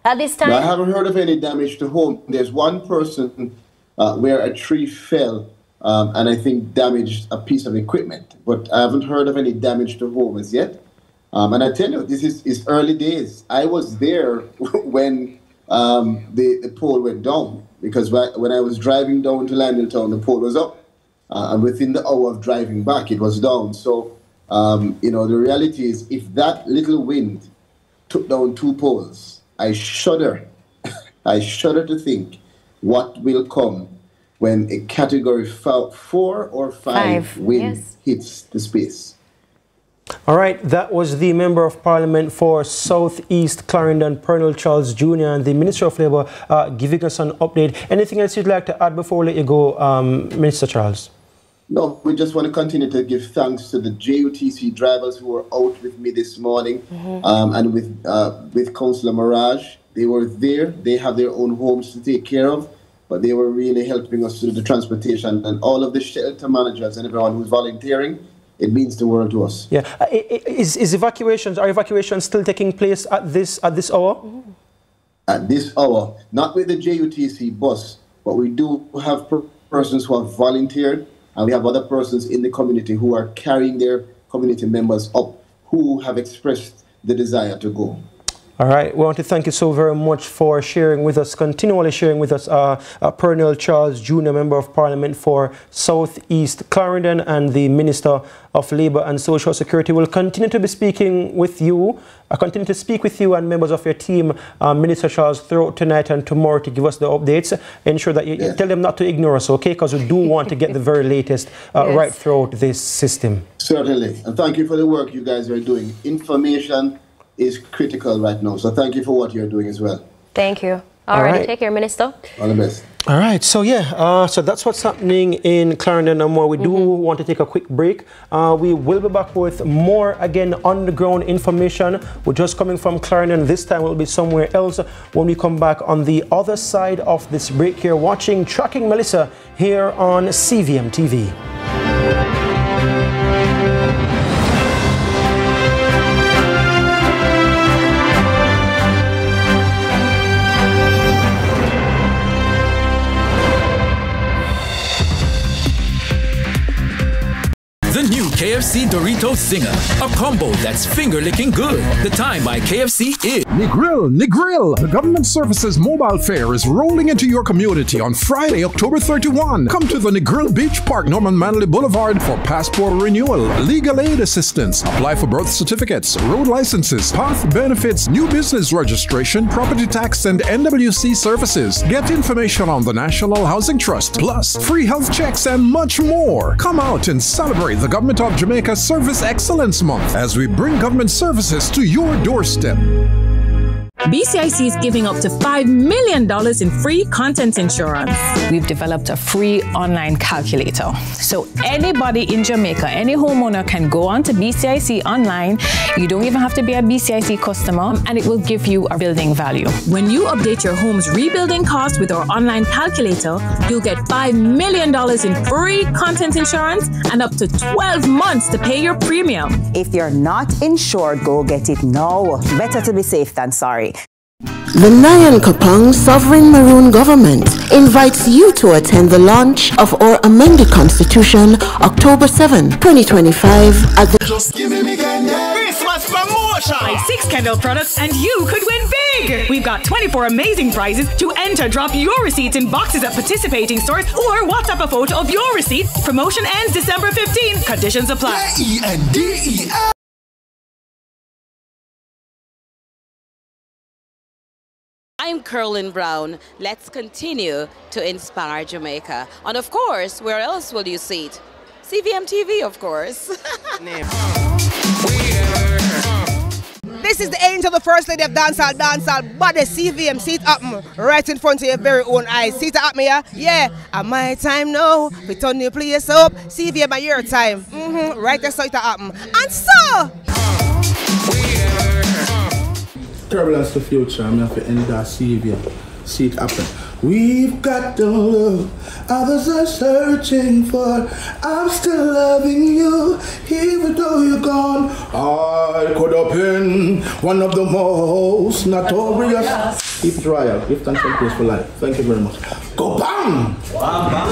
at this time? No, I haven't heard of any damage to home. There's one person where a tree fell and I think damaged a piece of equipment, but I haven't heard of any damage to home as yet. And I tell you, this is early days. I was there when the pole went down, because when I was driving down to Landiltown, the pole was up. And within the hour of driving back, it was down. So, the reality is, if that little wind took down 2 poles, I shudder. I shudder to think what will come when a category 4 or 5 wind hits the space. All right, that was the Member of Parliament for Southeast Clarendon, Pernell Charles Jr., and the Minister of Labour giving us an update. Anything else you'd like to add before we let you go, Minister Charles? No, we just want to continue to give thanks to the JUTC drivers who were out with me this morning and with Councillor Mirage. They were there. They have their own homes to take care of, but they were really helping us to do the transportation, and all of the shelter managers and everyone who's volunteering. It means the world to us. Yeah, are evacuations still taking place at this hour? At this hour, not with the JUTC bus, but we do have persons who have volunteered, and we have other persons in the community who are carrying their community members up who have expressed the desire to go. All right, we want to thank you so very much for sharing with us, continually sharing with us, Pernell Charles Jr., Member of Parliament for Southeast Clarendon and the Minister of Labour and Social Security. We'll continue to be speaking with you, continue to speak with you and members of your team, Minister Charles, throughout tonight and tomorrow to give us the updates. Ensure that you tell them not to ignore us, okay? Because we do want to get the very latest right throughout this system. Certainly, and thank you for the work you guys are doing. Information is critical right now. So thank you for what you're doing as well. Thank you. All right. Take care, Minister. All the best. All right. So, so that's what's happening in Clarendon and more. We do want to take a quick break. We will be back with more, again, on-the-ground information. We're just coming from Clarendon. This time we'll be somewhere else when we come back on the other side of this break here, watching Tracking Melissa here on CVM TV. The new KFC KFC Dorito Zinger, a combo that's finger-licking good. The time by KFC is... Negril! The Government Services Mobile Fair is rolling into your community on Friday, October 31. Come to the Negril Beach Park, Norman Manley Boulevard for passport renewal, legal aid assistance, apply for birth certificates, road licenses, path benefits, new business registration, property tax, and NWC services. Get information on the National Housing Trust, plus free health checks and much more. Come out and celebrate the Government of Jamaica Service Excellence Month as we bring government services to your doorstep. BCIC is giving up to $5 million in free content insurance. We've developed a free online calculator. So anybody in Jamaica, any homeowner can go on to BCIC online. You don't even have to be a BCIC customer, and it will give you a building value. When you update your home's rebuilding cost with our online calculator, you'll get $5 million in free content insurance and up to 12 months to pay your premium. If you're not insured, go get it now. Better to be safe than sorry. The Nyan Kapong Sovereign Maroon Government invites you to attend the launch of our amended Constitution, October 7, 2025 at the... Just give me Christmas promotion! Buy 6 Kendall products and you could win big! We've got 24 amazing prizes. To enter, drop your receipts in boxes at participating stores or WhatsApp a photo of your receipt. Promotion ends December 15. Conditions apply. E-N-D-E-L. I'm Curlin Brown. Let's continue to inspire Jamaica. And of course, where else will you see it? CVM TV, of course. This is the angel, the first lady of dancehall, but the CVM seat up right in front of your very own eyes. See it up me, yeah. At my time now, we turn the place up. CVM at your time. Right there, so it up. And so. Turbulence to future, I'm have to end that Savior. See it happen. We've got the love others are searching for. I'm still loving you, even though you're gone. I could have been one of the most notorious. Keep it royal. Give thanks and praise for life. Thank you very much. Go bam! Bam, bam.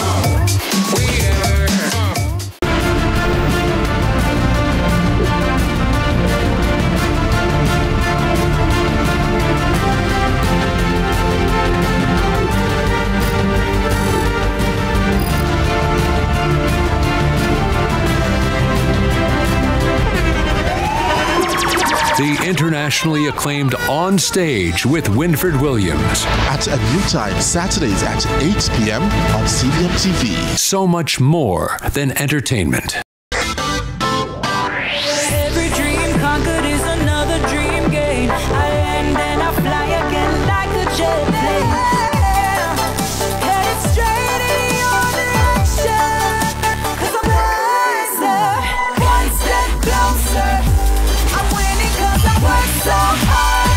The internationally acclaimed On Stage with Winfred Williams. At a new time, Saturdays at 8 p.m. on CVM TV. So much more than entertainment. Every dream conquered is another dream gained. I land and I fly again like a jet plane. Headed straight in your direction. 'Cause I'm wiser, one step closer. I'm winning 'cause I work so hard.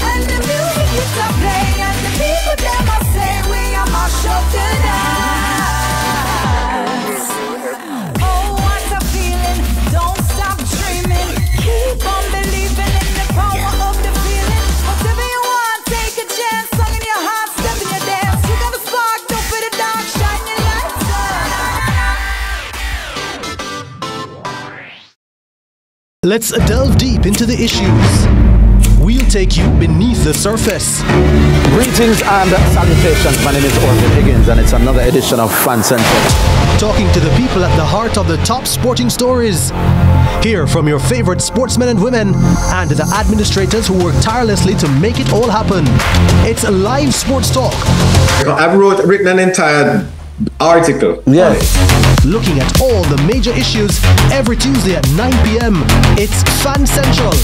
And the music you stop playing, and the people them I say we are my show tonight. Oh, what a feeling! Don't stop dreaming. Keep on believing in the power of the feeling. Whatever you want, take a chance. Song in your heart, step in your dance. You got a spark, don't put it down. Shine your lights on. Let's delve deep into the issues. We'll take you beneath the surface. Greetings and salutations. My name is Orville Higgins, and it's another edition of Fan Central. Talking to the people at the heart of the top sporting stories. Hear from your favorite sportsmen and women and the administrators who work tirelessly to make it all happen. It's a live sports talk. I've written an entire article. Yeah. Looking at all the major issues every Tuesday at 9 p.m. It's Fan Central.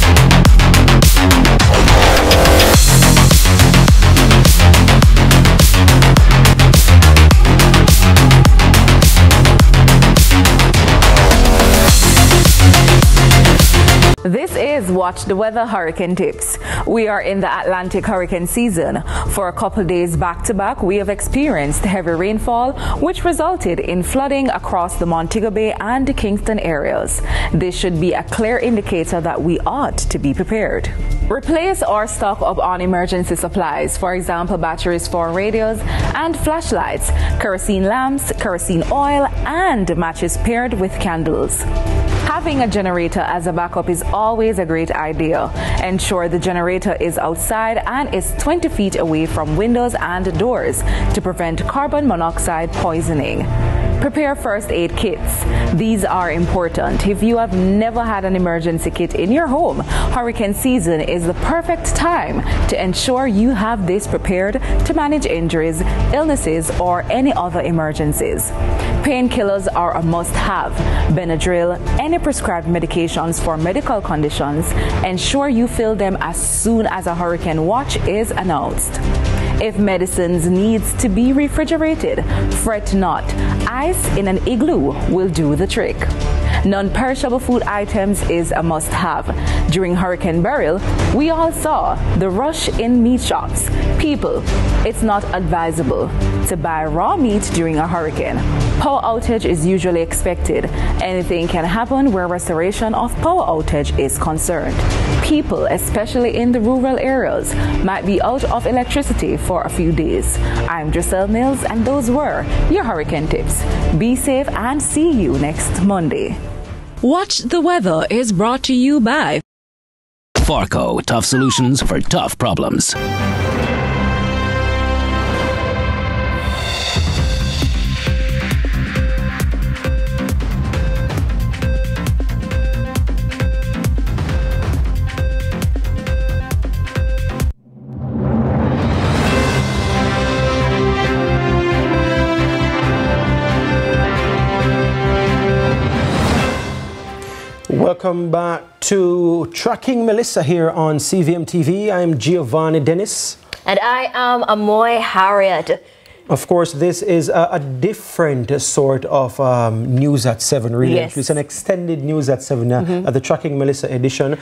This is Watch the Weather Hurricane Tips. We are in the Atlantic hurricane season. For a couple days back to back, we have experienced heavy rainfall, which resulted in flooding across the Montego Bay and Kingston areas. This should be a clear indicator that we ought to be prepared. Replace or stock up on emergency supplies, for example, batteries for radios and flashlights, kerosene lamps, kerosene oil, and matches paired with candles. Having a generator as a backup is always a great idea. Ensure the generator is outside and is 20 feet away from windows and doors to prevent carbon monoxide poisoning. Prepare first aid kits. These are important. If you have never had an emergency kit in your home, hurricane season is the perfect time to ensure you have this prepared to manage injuries, illnesses, or any other emergencies. Painkillers are a must-have. Benadryl, any prescribed medications for medical conditions, ensure you fill them as soon as a hurricane watch is announced. If medicines needs to be refrigerated, fret not. Ice in an igloo will do the trick. Non-perishable food items is a must-have. During Hurricane Beryl, we all saw the rush in meat shops. People, it's not advisable to buy raw meat during a hurricane. Power outage is usually expected. Anything can happen where restoration of power outage is concerned. People, especially in the rural areas, might be out of electricity for a few days. I'm Giselle Mills, and those were your hurricane tips. Be safe and see you next Monday. Watch the Weather is brought to you by Farco, tough solutions for tough problems. Welcome back to Tracking Melissa here on CVM TV. I'm Giovanni Dennis. And I am Amoy Harriet. Of course, this is a different sort of News at 7, really. Yes. It's an extended News at 7, at the Tracking Melissa edition.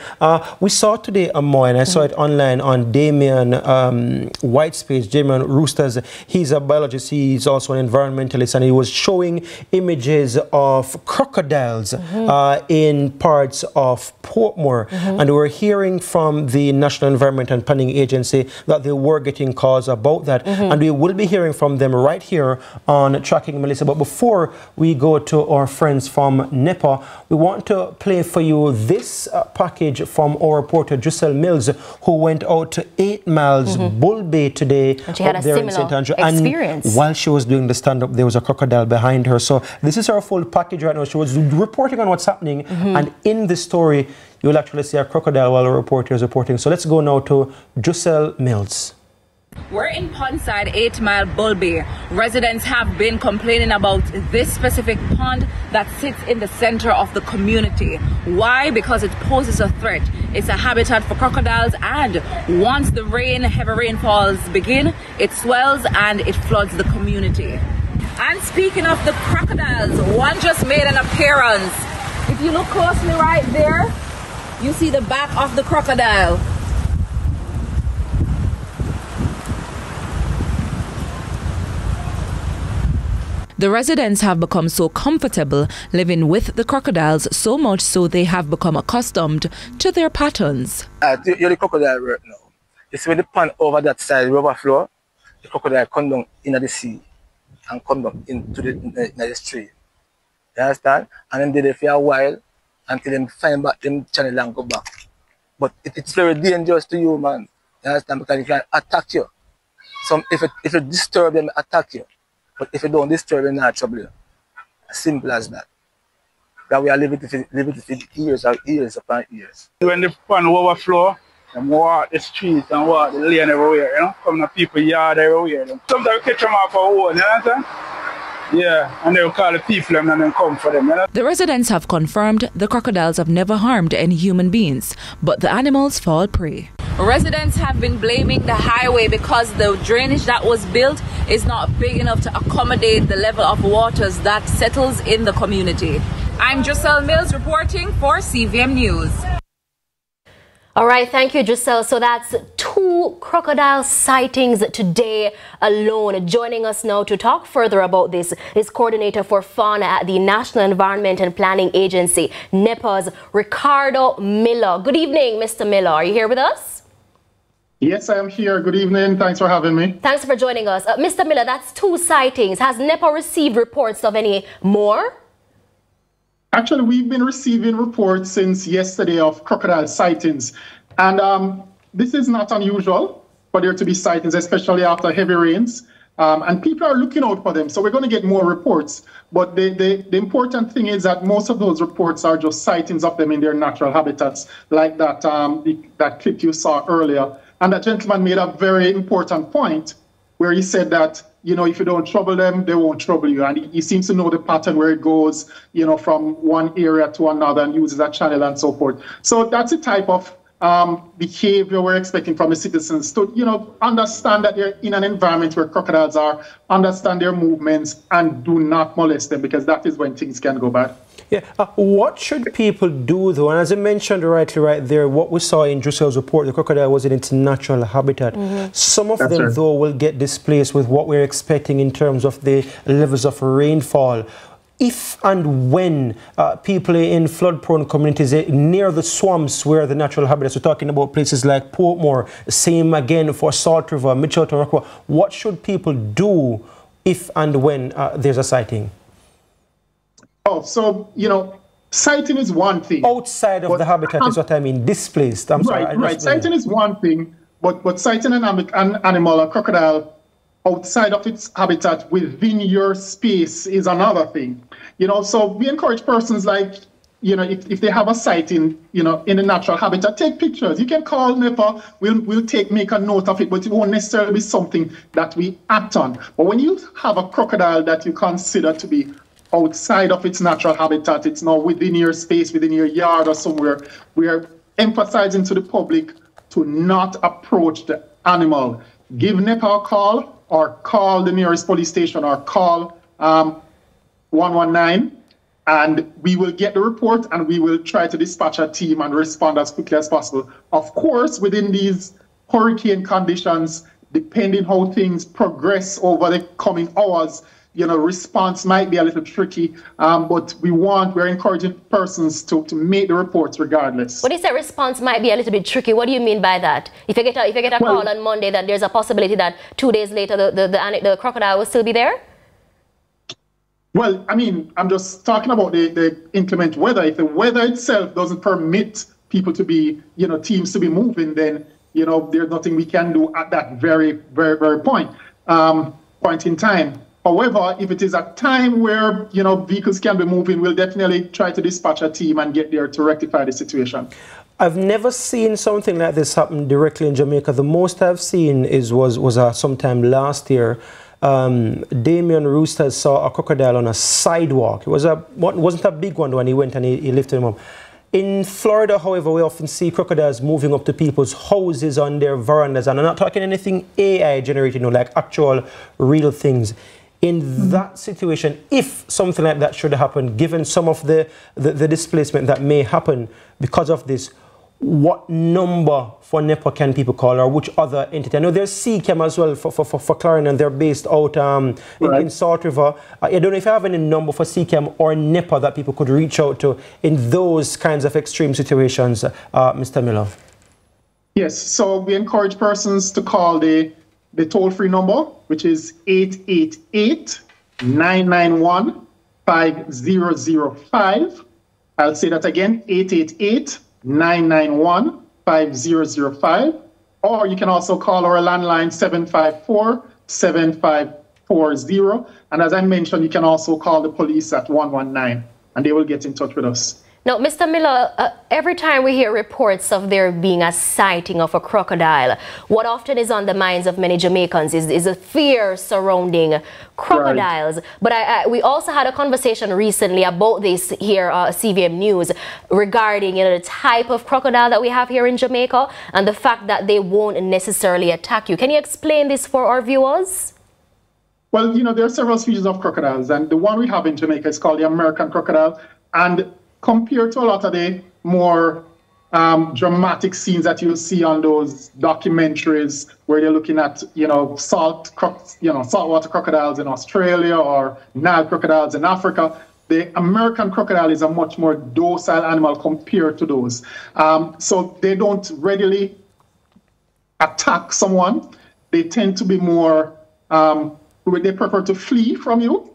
We saw today, Amoy, and I saw it online on Damien White's page, Damien Roosters. He's a biologist, he's also an environmentalist, and he was showing images of crocodiles in parts of Portmore. And we were hearing from the National Environment and Planning Agency that they were getting calls about that. And we will be hearing from them right here on Tracking Melissa. But before we go to our friends from NEPA, we want to play for you this package from our reporter Giselle Mills, who went out to 8 Miles Bull Bay today. And she had a similar experience. And while she was doing the stand-up, there was a crocodile behind her. So this is her full package right now. She was reporting on what's happening, and in the story, you'll actually see a crocodile while the reporter is reporting. So let's go now to Giselle Mills. We're in Pondside, 8 Mile Bull Bay. Residents have been complaining about this specific pond that sits in the center of the community. Why? Because it poses a threat. It's a habitat for crocodiles, and once the heavy rainfalls begin, it swells and it floods the community. And speaking of the crocodiles, one just made an appearance. If you look closely right there, you see the back of the crocodile. The residents have become so comfortable living with the crocodiles, so much so they have become accustomed to their patterns. You're the crocodile right now. You see when the pond over that side overflow, the crocodile come down into the sea and come down into the stream. You understand? And then they live for a while until they find back them channel and go back. But it's very dangerous to you, man. You understand? Because it can attack you. So if you disturb them, attack you. But if you don't disturb them, not trouble you. As simple as that. That we are living with years and years upon years. When the pond overflow, they walk the streets and walk the lane everywhere, you know? Come to people's yard everywhere. Sometimes we catch them off our own, you understand? Yeah, and they'll call the people and then come for them. You know? The residents have confirmed the crocodiles have never harmed any human beings, but the animals fall prey. Residents have been blaming the highway because the drainage that was built is not big enough to accommodate the level of waters that settles in the community. I'm Giselle Mills reporting for CVM News. All right, thank you, Giselle. So that's 2 crocodile sightings today alone. Joining us now to talk further about this is Coordinator for Fauna at the National Environment and Planning Agency, NEPA's Ricardo Miller. Good evening, Mr. Miller. Are you here with us? Yes, I am here. Good evening. Thanks for having me. Thanks for joining us. Mr. Miller, that's 2 sightings. Has NEPA received reports of any more? Actually, we've been receiving reports since yesterday of crocodile sightings. And this is not unusual for there to be sightings, especially after heavy rains. And people are looking out for them. So we're going to get more reports. But the important thing is that most of those reports are just sightings of them in their natural habitats, like that, that clip you saw earlier. And that gentleman made a very important point where he said that, you know, if you don't trouble them, they won't trouble you. And he seems to know the pattern where it goes, you know, from one area to another and uses that channel and so forth. So that's the type of behavior we're expecting from the citizens to, you know, understand that they're in an environment where crocodiles are, understand their movements, and do not molest them, because that is when things can go bad. Yeah. What should people do, though? And as I mentioned rightly right there, what we saw in Drusel's report, the crocodile was in its natural habitat. Some of them, though, will get displaced with what we're expecting in terms of the levels of rainfall. If and when people in flood-prone communities near the swamps where the natural habitats, we're talking about places like Portmore, same again for Salt River, Mitchell to Rockwell, what should people do if and when there's a sighting? Oh, so, you know, sighting is one thing. Outside of the habitat is what I mean, displaced. I'm sorry. Right. Sighting is one thing, but sighting an animal, a crocodile, outside of its habitat within your space is another thing. You know, so we encourage persons like, you know, if they have a sighting, you know, in the natural habitat, take pictures. You can call NEPA, we'll make a note of it, but it won't necessarily be something that we act on. But when you have a crocodile that you consider to be outside of its natural habitat, it's now within your space, within your yard or somewhere, we are emphasizing to the public to not approach the animal. Give NEPA a call, or call the nearest police station, or call 119, and we will get the report and we will try to dispatch a team and respond as quickly as possible. Of course, within these hurricane conditions, depending how things progress over the coming hours, you know, response might be a little tricky, but we're encouraging persons to make the reports regardless. When you say response might be a little bit tricky, what do you mean by that? If you get a call on Monday, that there's a possibility that 2 days later the crocodile will still be there? Well, I mean, I'm just talking about the inclement weather. If the weather itself doesn't permit people to be, you know, teams to be moving, then, you know, there's nothing we can do at that very point in time. However, if it is a time where, you know, vehicles can be moving, we'll definitely try to dispatch a team and get there to rectify the situation. I've never seen something like this happen directly in Jamaica. The most I've seen was sometime last year. Damien Roosters saw a crocodile on a sidewalk. It wasn't a big one when he went and he lifted him up. In Florida, however, we often see crocodiles moving up to people's houses on their verandas. And I'm not talking anything AI generated, you know, like actual real things. In that situation, if something like that should happen, given some of the displacement that may happen because of this, what number for NEPA can people call, or which other entity? I know there's CCAM as well for Clarendon, and they're based out in Salt River. I don't know if you have any number for CCAM or NEPA that people could reach out to in those kinds of extreme situations, Mr. Miller. Yes, so we encourage persons to call the toll-free number, which is 888-991-5005. I'll say that again, 888-991-5005. Or you can also call our landline 754-7540. And as I mentioned, you can also call the police at 119, and they will get in touch with us. Now, Mr. Miller, every time we hear reports of there being a sighting of a crocodile, what often is on the minds of many Jamaicans is a fear surrounding crocodiles. Right. But we also had a conversation recently about this here, CVM News, regarding, you know, the type of crocodile that we have here in Jamaica and the fact that they won't necessarily attack you. Can you explain this for our viewers? Well, you know, there are several species of crocodiles, and the one we have in Jamaica is called the American crocodile. And compared to a lot of the more dramatic scenes that you'll see on those documentaries where they're looking at, you know, saltwater crocodiles in Australia or Nile crocodiles in Africa, the American crocodile is a much more docile animal compared to those. So they don't readily attack someone. They tend to be more, they prefer to flee from you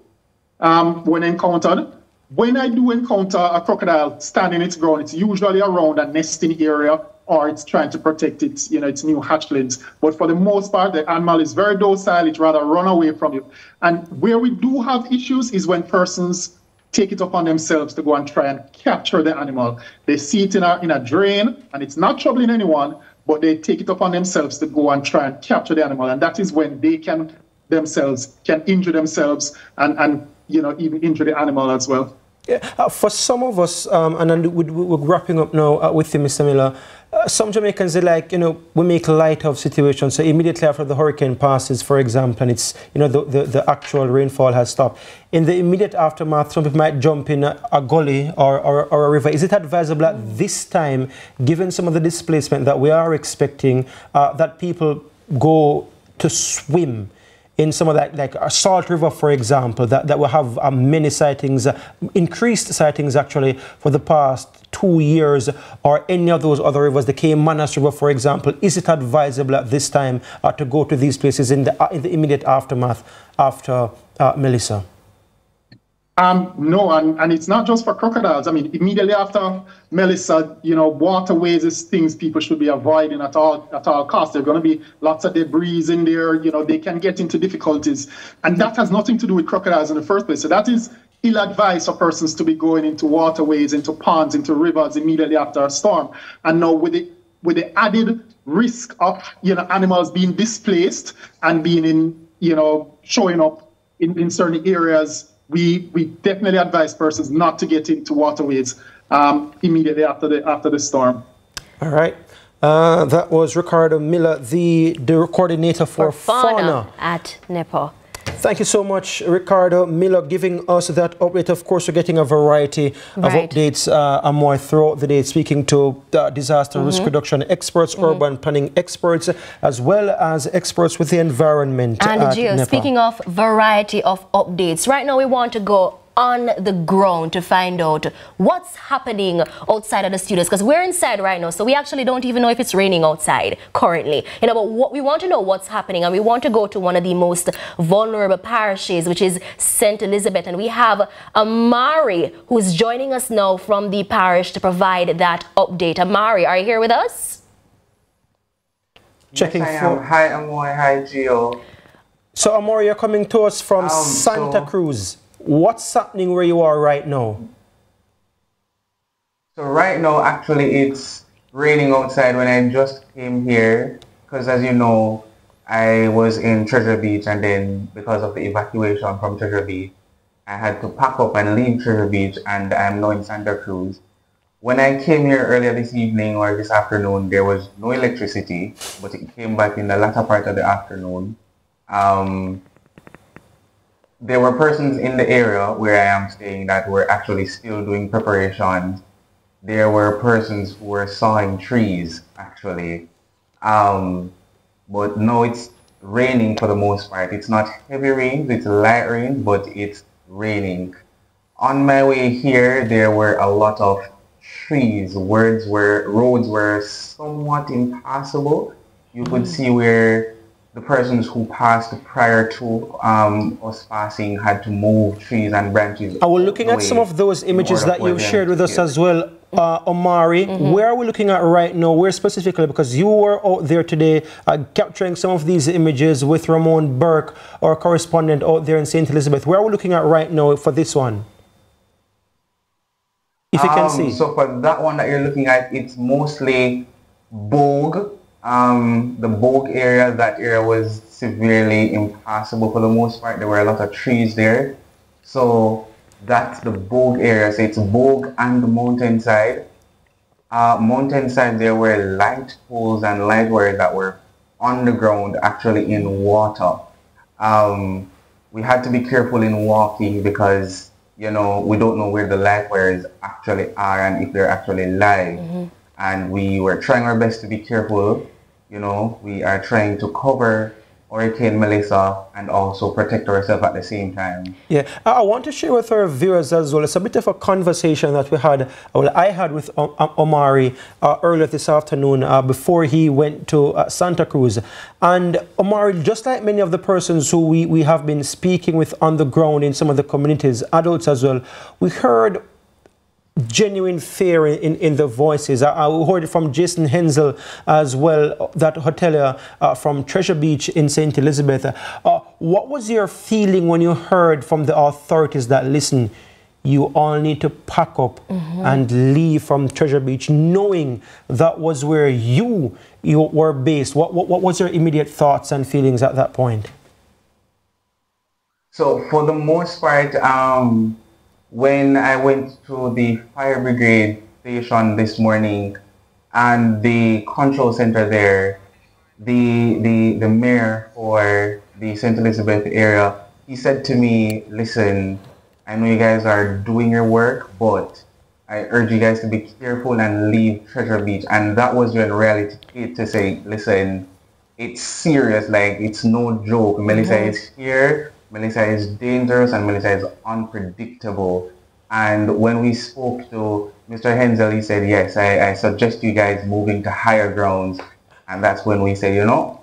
when encountered. when I do encounter a crocodile standing its ground, it's usually around a nesting area or it's trying to protect its, its new hatchlings. But for the most part, the animal is very docile. It rather run away from you. And where we do have issues is when persons take it upon themselves to go and try and capture the animal. They see it in a drain, and it's not troubling anyone, but they take it upon themselves to go and try and capture the animal. And that is when they can injure themselves and even injure the animal as well. Yeah, for some of us, and then we're wrapping up now with you, Mr. Miller. Some Jamaicans, they like, we make light of situations. So immediately after the hurricane passes, for example, and it's, the actual rainfall has stopped. In the immediate aftermath, some people might jump in a gully or a river. Is it advisable at this time, given some of the displacement that we are expecting, that people go to swim in some of that, like a Salt River, for example, that will have many sightings, increased sightings actually for the past 2 years, or any of those other rivers, the Caymanas River, for example? Is it advisable at this time to go to these places in the immediate aftermath after Melissa? No, and it's not just for crocodiles. I mean, immediately after Melissa, waterways is things people should be avoiding at all costs. There are going to be lots of debris in there. They can get into difficulties, and that has nothing to do with crocodiles in the first place. So that is ill-advised for persons to be going into waterways, into ponds, into rivers immediately after a storm. And now with the added risk of animals being displaced and being in showing up in certain areas, we definitely advise persons not to get into waterways immediately after the storm. All right. That was Ricardo Miller, the coordinator for fauna at NEPA. Thank you so much, Ricardo Miller, giving us that update. Of course, we're getting a variety of updates and more throughout the day, speaking to disaster risk reduction experts, urban planning experts, as well as experts with the environment. And Gio, speaking of variety of updates, right now we want to go on the ground to find out what's happening outside of the studios, because we're inside right now, so we actually don't even know if it's raining outside currently. But what we want to know what's happening, and we want to go to one of the most vulnerable parishes, which is St. Elizabeth, and we have Amari who's joining us now from the parish to provide that update. Amari, are you here with us? Checking yes, I am. Hi, Amoy. Hi, Gio. So, Amari, you're coming to us from Santa Cruz. What's happening where you are right now? So right now, actually, it's raining outside when I just came here, because as you know, I was in Treasure Beach, and then because of the evacuation from Treasure Beach, I had to pack up and leave Treasure Beach, and I'm now in Santa Cruz. When I came here earlier this evening or this afternoon, there was no electricity, but it came back in the latter part of the afternoon. There were persons in the area where I am staying that were actually still doing preparations. There were persons who were sawing trees, actually. But now it's raining for the most part. It's not heavy rains, it's light rain, but it's raining. On my way here, there were a lot of trees. Roads were somewhat impassable. You could see where the persons who passed prior to us passing had to move trees and branches. I was looking at some of those images that you've shared with us as well, Omari. Where are we looking at right now? Where specifically? Because you were out there today capturing some of these images with Ramon Burke, our correspondent out there in St. Elizabeth. Where are we looking at right now for this one? If you can see. So for that one that you're looking at, it's mostly Bogue. The Bogue area, that area was severely impassable for the most part. There were a lot of trees there. So that's the Bogue area. So it's Bogue and the Mountainside. Mountainside, there were light poles and light wires that were on the ground, actually in water. We had to be careful in walking because, we don't know where the light wires actually are and if they're actually live. And we were trying our best to be careful. We are trying to cover Hurricane Melissa and also protect ourselves at the same time. Yeah, I want to share with our viewers as well. It's a bit of a conversation that we had, well, I had with Omari earlier this afternoon before he went to Santa Cruz. And Omari, just like many of the persons who we have been speaking with on the ground in some of the communities, adults as well, we heard genuine fear in the voices. I heard it from Jason Hensel as well, that hotelier from Treasure Beach in St. Elizabeth. What was your feeling when you heard from the authorities that, listen, you all need to pack up and leave from Treasure Beach, knowing that was where you were based? What was your immediate thoughts and feelings at that point? So for the most part, when I went to the fire brigade station this morning and the control center there, the mayor for the St. Elizabeth area, he said to me, listen, I know you guys are doing your work, but I urge you guys to be careful and leave Treasure Beach. And that was when reality to say, listen, it's serious, like it's no joke. Melissa is here. Melissa is dangerous and Melissa is unpredictable. And when we spoke to Mr. Hensel, he said, yes, I suggest you guys moving to higher grounds. And that's when we said, you know,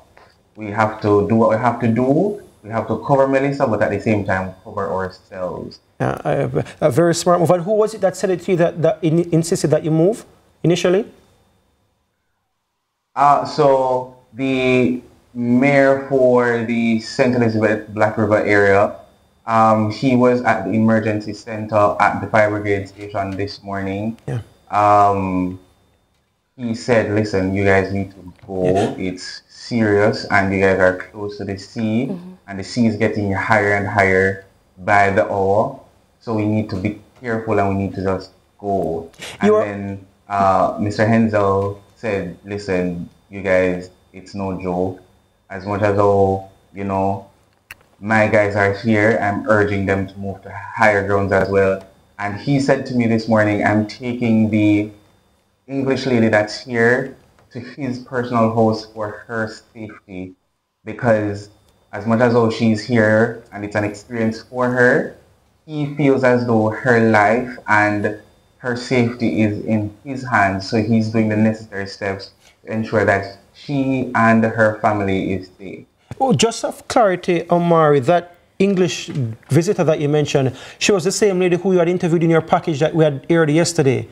we have to do what we have to do. We have to cover Melissa, but at the same time, cover ourselves. A very smart move. And who was it that said it to you that insisted that you move initially? So the mayor for the St. Elizabeth Black River area, he was at the emergency center at the fire brigade station this morning. He said, listen, you guys need to go. It's serious and you guys are close to the sea and the sea is getting higher and higher by the hour. So we need to be careful and we need to just go. And then Mr. Hensel said, listen, you guys, it's no joke. As much as you know, my guys are here, I'm urging them to move to higher grounds as well. And he said to me this morning, I'm taking the English lady that's here to his personal house for her safety, because as much as she's here and it's an experience for her, he feels as though her life and her safety is in his hands. So he's doing the necessary steps to ensure that she and her family is safe. Oh, just of clarity, Omari, that English visitor that you mentioned, she was the same lady who you had interviewed in your package that we had aired yesterday?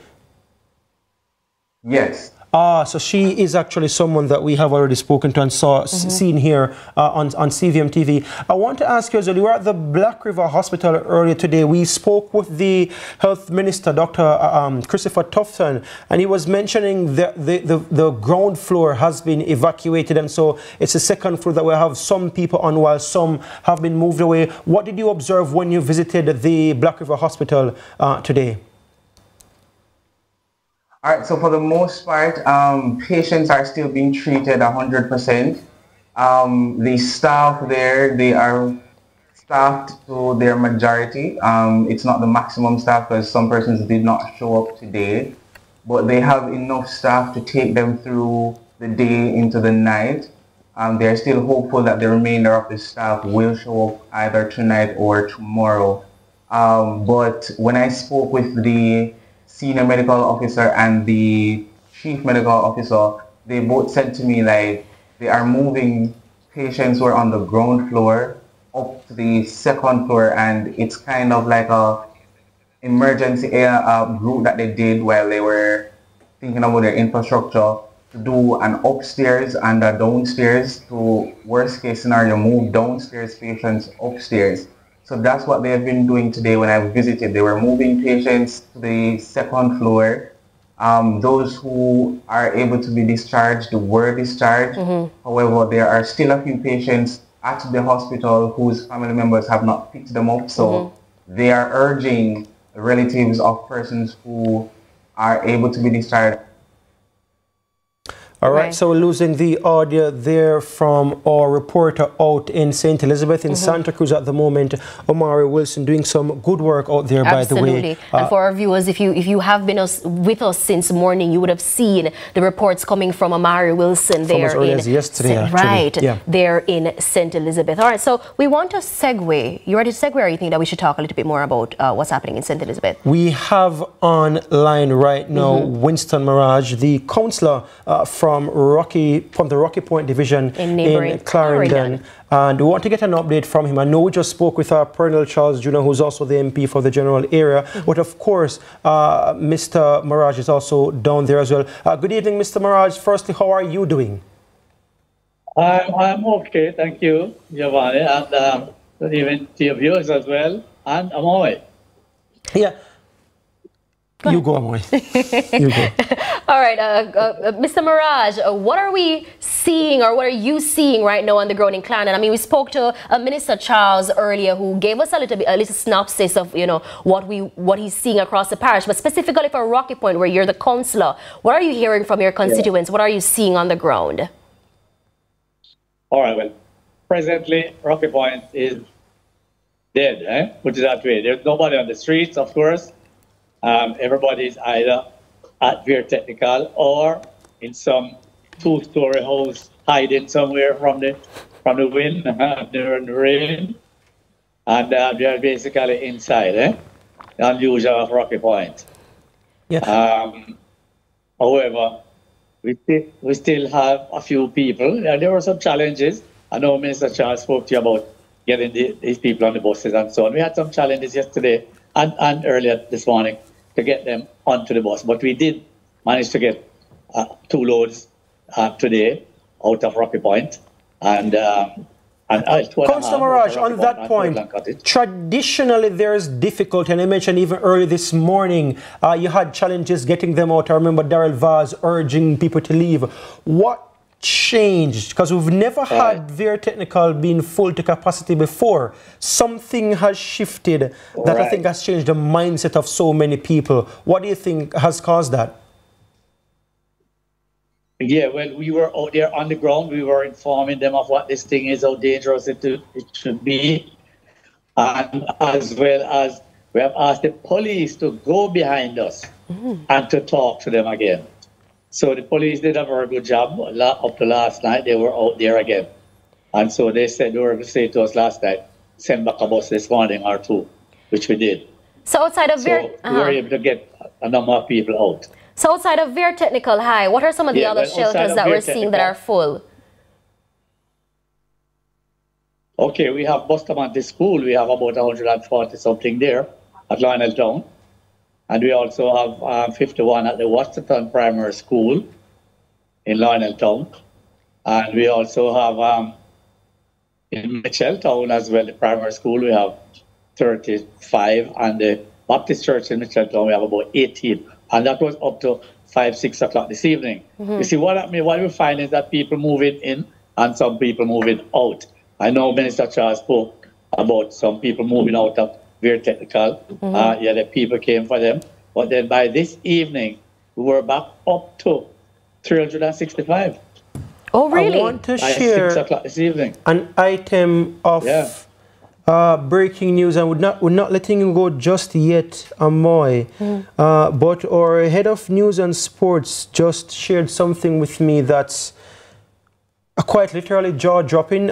Yes. So she is actually someone that we have already spoken to and seen here on CVM TV. I want to ask you, as well, you were at the Black River Hospital earlier today. We spoke with the Health Minister, Dr. Christopher Tufton, and he was mentioning that the ground floor has been evacuated, and so it's the second floor that we have some people on while some have been moved away. What did you observe when you visited the Black River Hospital today? All right, so for the most part, patients are still being treated 100%. The staff there, they are staffed to their majority. It's not the maximum staff because some persons did not show up today, but they have enough staff to take them through the day into the night. They're still hopeful that the remainder of the staff will show up either tonight or tomorrow. But when I spoke with the senior medical officer and the chief medical officer, they both said to me like they are moving patients who are on the ground floor up to the second floor, and it's kind of like a emergency route that they did while they were thinking about their infrastructure, to do an upstairs and a downstairs, to worst case scenario move downstairs patients upstairs. So that's what they have been doing today when I visited. They were moving patients to the second floor. Those who are able to be discharged were discharged. However, there are still a few patients at the hospital whose family members have not picked them up. So they are urging relatives of persons who are able to be discharged. All right, so we're losing the audio there from our reporter out in St. Elizabeth in Santa Cruz at the moment. Omari Wilson doing some good work out there, by the way. Absolutely. And for our viewers, if you have been with us since morning, you would have seen the reports coming from Omari Wilson there in yesterday, there in St. Elizabeth. All right, so we want to segue. You ready to segue, or you think that we should talk a little bit more about what's happening in St. Elizabeth? We have online right now Winston Mirage, the councillor from the Rocky Point division in Clarendon. And we want to get an update from him. I know we just spoke with Pernell Charles Jr., who's also the MP for the general area. But of course, Mr. Mirage is also down there as well. Good evening, Mr. Mirage. Firstly, how are you doing? I'm okay, thank you, Giovanni, and good evening to your viewers as well. And I'm all right. Yeah. You go, Amoy. You go. All right, Mr. Mirage, what are we seeing, or what are you seeing right now on the ground in Clarendon? I mean, we spoke to Minister Charles earlier, who gave us a little synopsis of what he's seeing across the parish, but specifically for Rocky Point, where you're the councillor, what are you hearing from your constituents? What are you seeing on the ground? All right, well, presently Rocky Point is dead, put it that way. There's nobody on the streets, of course. Everybody's either at Veer Technical or in some two-story house hiding somewhere from the wind during the rain, and they're basically inside. The unusual of Rocky Point. Yeah. However, we still have a few people. There were some challenges. I know Minister Charles spoke to you about getting these people on the buses and so on. We had some challenges yesterday and earlier this morning to get them onto the bus. But we did manage to get 2 loads today out of Rocky Point. And Councillor Mirage, on that point, traditionally there's difficulty, and I mentioned even earlier this morning, you had challenges getting them out. I remember Daryl Vaz urging people to leave. What changed? Because we've never had Veer Technical being full to capacity before. Something has shifted that I think has changed the mindset of so many people. What do you think has caused that? Yeah, well, we were out there on the ground. We were informing them of what this thing is, how dangerous it should be. And as well as we have asked the police to go behind us and to talk to them again. So the police did a very good job. Up to last night, they were out there again. And so they said they were going to say to us last night, send back a bus this morning or 2, which we did. So outside of Veer... we were able to get a number of people out. So outside of Veer Technical High, what are some of the other shelters that we're seeing that are full? Okay, we have Bustamante School. We have about 140-something there at Lionel Town. And we also have 51 at the Washington Primary School in Lionel Town. And we also have in Mitchell Town as well, the primary school, we have 35. And the Baptist Church in Mitchell Town, we have about 18. And that was up to 5, 6 o'clock this evening. You see, what we find is that people moving in and some people moving out. I know Minister Charles spoke about some people moving out of Veer Technical. The people came for them. But then by this evening, we were back up to 365. Oh, really? I want to by share 6 o'clock this evening. an item of breaking news, and we're not letting you go just yet, Amoy. But our head of news and sports just shared something with me that's quite literally jaw-dropping.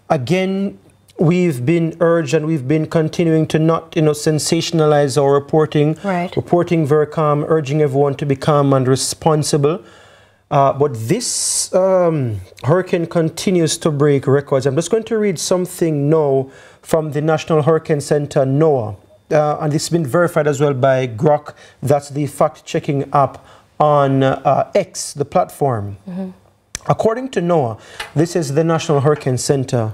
Again, we've been urged and we've been continuing to not, sensationalize our reporting. Reporting very calm, urging everyone to be calm and responsible. But this hurricane continues to break records. I'm just going to read something now from the National Hurricane Center, NOAA. And this has been verified as well by Grok. That's the fact-checking app on X, the platform. According to NOAA, this is the National Hurricane Center.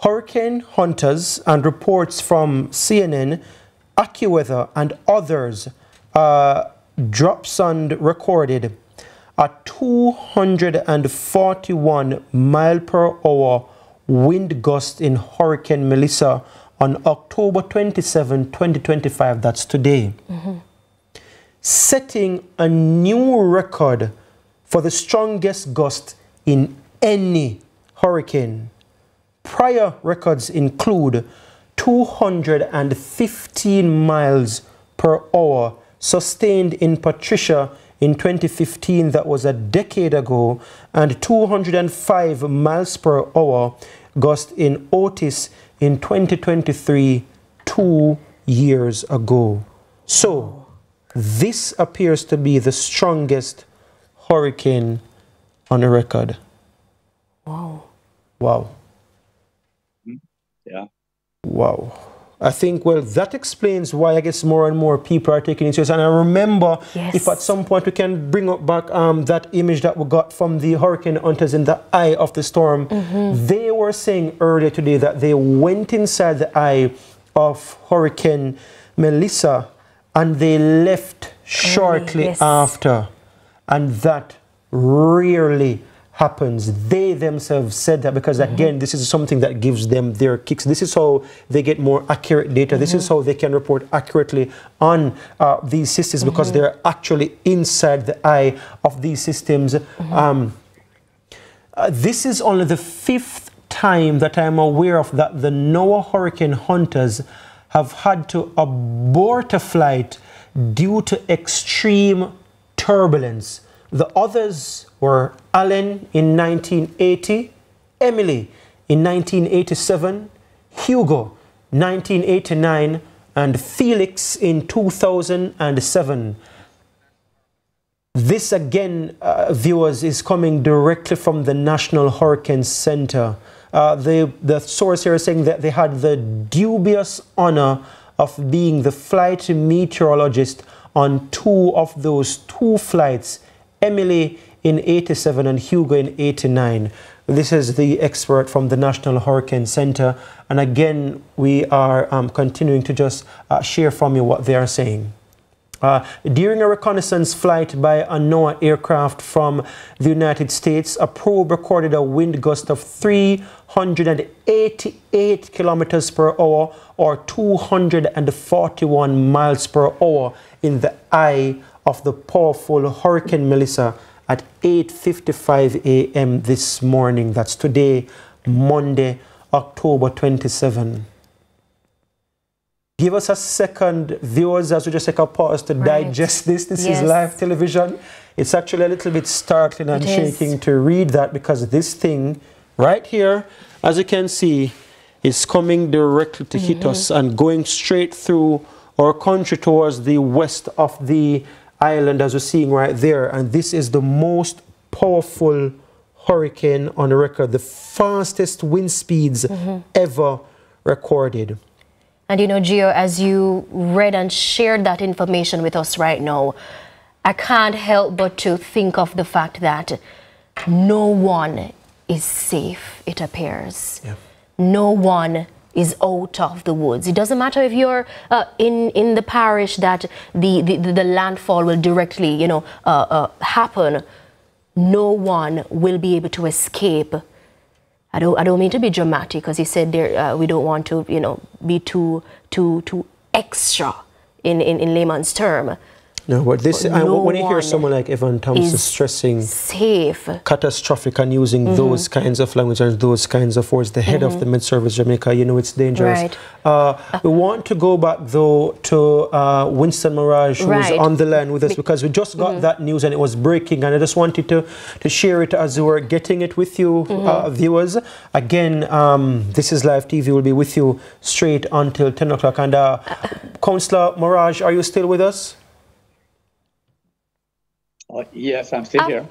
Hurricane hunters and reports from CNN, AccuWeather, and others, Dropsund recorded a 241 mile per hour wind gust in Hurricane Melissa on October 27, 2025. That's today. Setting a new record for the strongest gust in any hurricane. Prior records include 215 miles per hour sustained in Patricia in 2015, that was a decade ago, and 205 miles per hour gust in Otis in 2023, 2 years ago. So this appears to be the strongest hurricane on the record. Wow. Wow. Yeah. Wow. I think, well, that explains why I guess more and more people are taking it serious. And I remember, if at some point we can bring up back that image that we got from the hurricane hunters in the eye of the storm. They were saying earlier today that they went inside the eye of Hurricane Melissa and they left shortly after. And that rarely happens. They themselves said that because, again, this is something that gives them their kicks. This is how they get more accurate data. This is how they can report accurately on these systems because they're actually inside the eye of these systems. This is only the 5th time that I'm aware of that the NOAA hurricane hunters have had to abort a flight due to extreme turbulence. The others were Allen in 1980, Emily in 1987, Hugo 1989, and Felix in 2007. This again, viewers, is coming directly from the National Hurricane Center. The source here is saying that they had the dubious honor of being the flight meteorologist on 2 of those 2 flights, Emily in 87 and Hugo in 89. This is the expert from the National Hurricane Center. And again, we are continuing to just share from you what they are saying. During a reconnaissance flight by a NOAA aircraft from the United States, a probe recorded a wind gust of 388 kilometers per hour or 241 miles per hour in the eye of the powerful Hurricane Melissa at 8:55 a.m. this morning. That's today, Monday, October 27. Give us a second, viewers, as we just take a pause to digest this. This is live television. It's actually a little bit startling and shaking to read that because this thing right here, as you can see, is coming directly to hit us and going straight through our country towards the west of the island, as we're seeing right there. And this is the most powerful hurricane on the record, the fastest wind speeds ever recorded. And you know, Gio, as you read and shared that information with us right now, I can't help but to think of the fact that no one is safe, it appears. No one is out of the woods. It doesn't matter if you're in the parish that the landfall will directly, you know, happen. No one will be able to escape. I don't mean to be dramatic, because he said there we don't want to, you know, be too extra in layman's term. No, but this, when you hear someone like Evan Thompson stressing safe, catastrophic, and using those kinds of language and those kinds of words, the head of the Med-Service Jamaica, you know it's dangerous. We want to go back though to Winston Mirage, who's on the line with us, because we just got that news and it was breaking, and I just wanted to share it as we were getting it with you, viewers. Again, this is live TV. We'll be with you straight until 10 o'clock. And Councillor Mirage, are you still with us? Yes, I'm still here.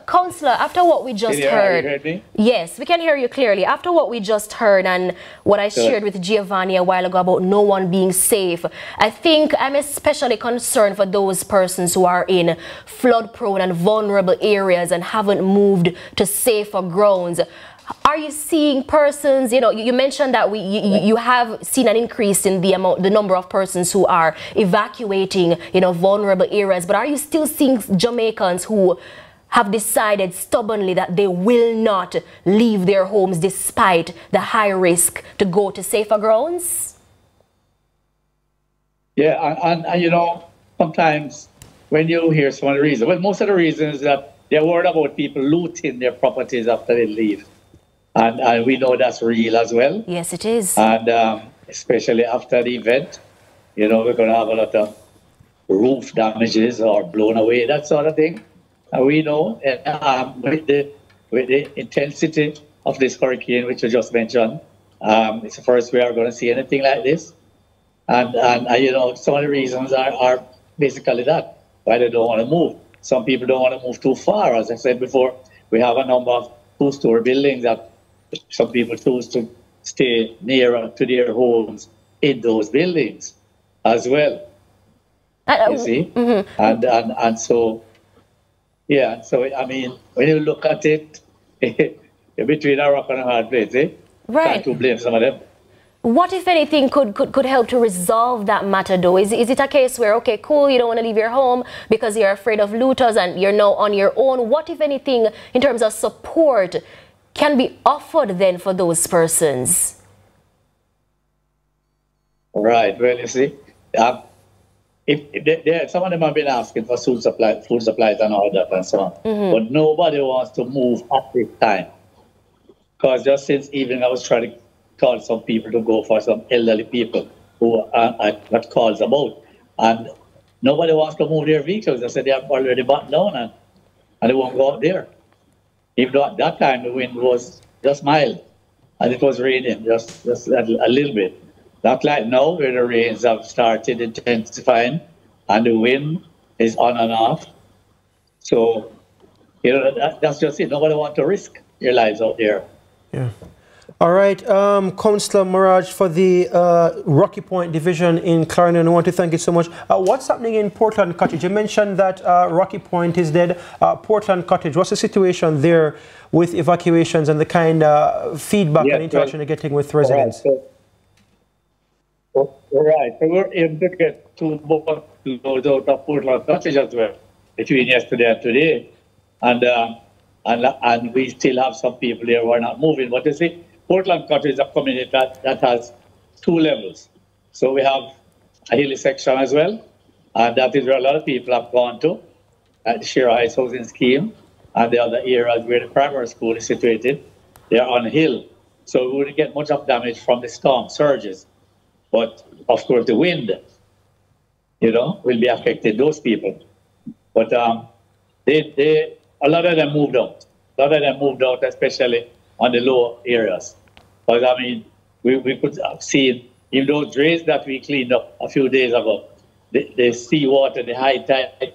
Councillor, after what we just heard, you heard me? Yes, we can hear you clearly. After what we just heard and what I shared with Giovanni a while ago about no one being safe, I think I'm especially concerned for those persons who are in flood-prone and vulnerable areas and haven't moved to safer grounds. Are you seeing persons, you know, you mentioned that you have seen an increase in the number of persons who are evacuating, you know, vulnerable areas, but are you still seeing Jamaicans who have decided stubbornly that they will not leave their homes despite the high risk to go to safer grounds? Yeah, and you know, sometimes when you hear some of the reasons, well, most of the reasons that they're worried about people looting their properties after they leave. And we know that's real as well. Yes, it is. And especially after the event, you know, we're going to have a lot of roof damages or blown away, that sort of thing. And we know with the intensity of this hurricane, which you just mentioned, it's the first we are going to see anything like this. And you know, some of the reasons are basically that, why they don't want to move. Some people don't want to move too far. As I said before, we have a number of two-story buildings that some people choose to stay nearer to their homes in those buildings as well. You see? And so, yeah, so I mean, when you look at it, you're between a rock and a hard place, eh? Right. Trying to blame some of them. What, if anything, could help to resolve that matter, though? Is it a case where, okay, cool, you don't want to leave your home because you're afraid of looters and you're now on your own? What, if anything, in terms of support, can be offered then for those persons? Right. Well, you see, if some of them have been asking for food supplies and all that and so on, but nobody wants to move at this time. Because just since evening, I was trying to call some people to go for some elderly people who I got calls about, and nobody wants to move their vehicles. They said they have already buttoned down and they won't go out there. Even though at that time the wind was just mild and it was raining just a little bit. Not like now where the rains have started intensifying and the wind is on and off. So, you know, that's just it. Nobody wants to risk their lives out there. Yeah. All right, Councillor Maraj, for the Rocky Point division in Clarendon, I want to thank you so much. What's happening in Portland Cottage? You mentioned that Rocky Point is dead. Portland Cottage, what's the situation there with evacuations and the kind of feedback and interaction you're getting with residents? Right, so we're able to get 2 more loads out of Portland Cottage as well between yesterday and today. And we still have some people there who are not moving. But you see, Portland Cottage is a community that has 2 levels. So we have a hilly section as well, and that is where a lot of people have gone to, at the Shira Heights housing scheme, and the other areas where the primary school is situated, they are on a hill. So we wouldn't get much of damage from the storm surges. But of course the wind, you know, will be affecting those people. But a lot of them moved out. A lot of them moved out, especially on the low areas. Because, I mean, we could have seen, even those drains that we cleaned up a few days ago, the seawater, the high tide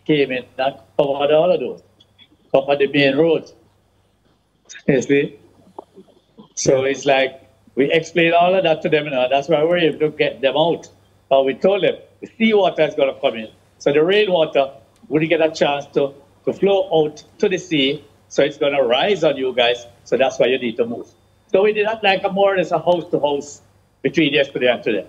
came in and covered all of those, covered the main roads. You see? So it's like, we explained all of that to them, you know, that's why we're able to get them out. But we told them, the seawater is going to come in. So the rainwater wouldn't get a chance to flow out to the sea, so it's going to rise on you guys, so that's why you need to move. So we did that like more or less a house-to-house between yesterday and today.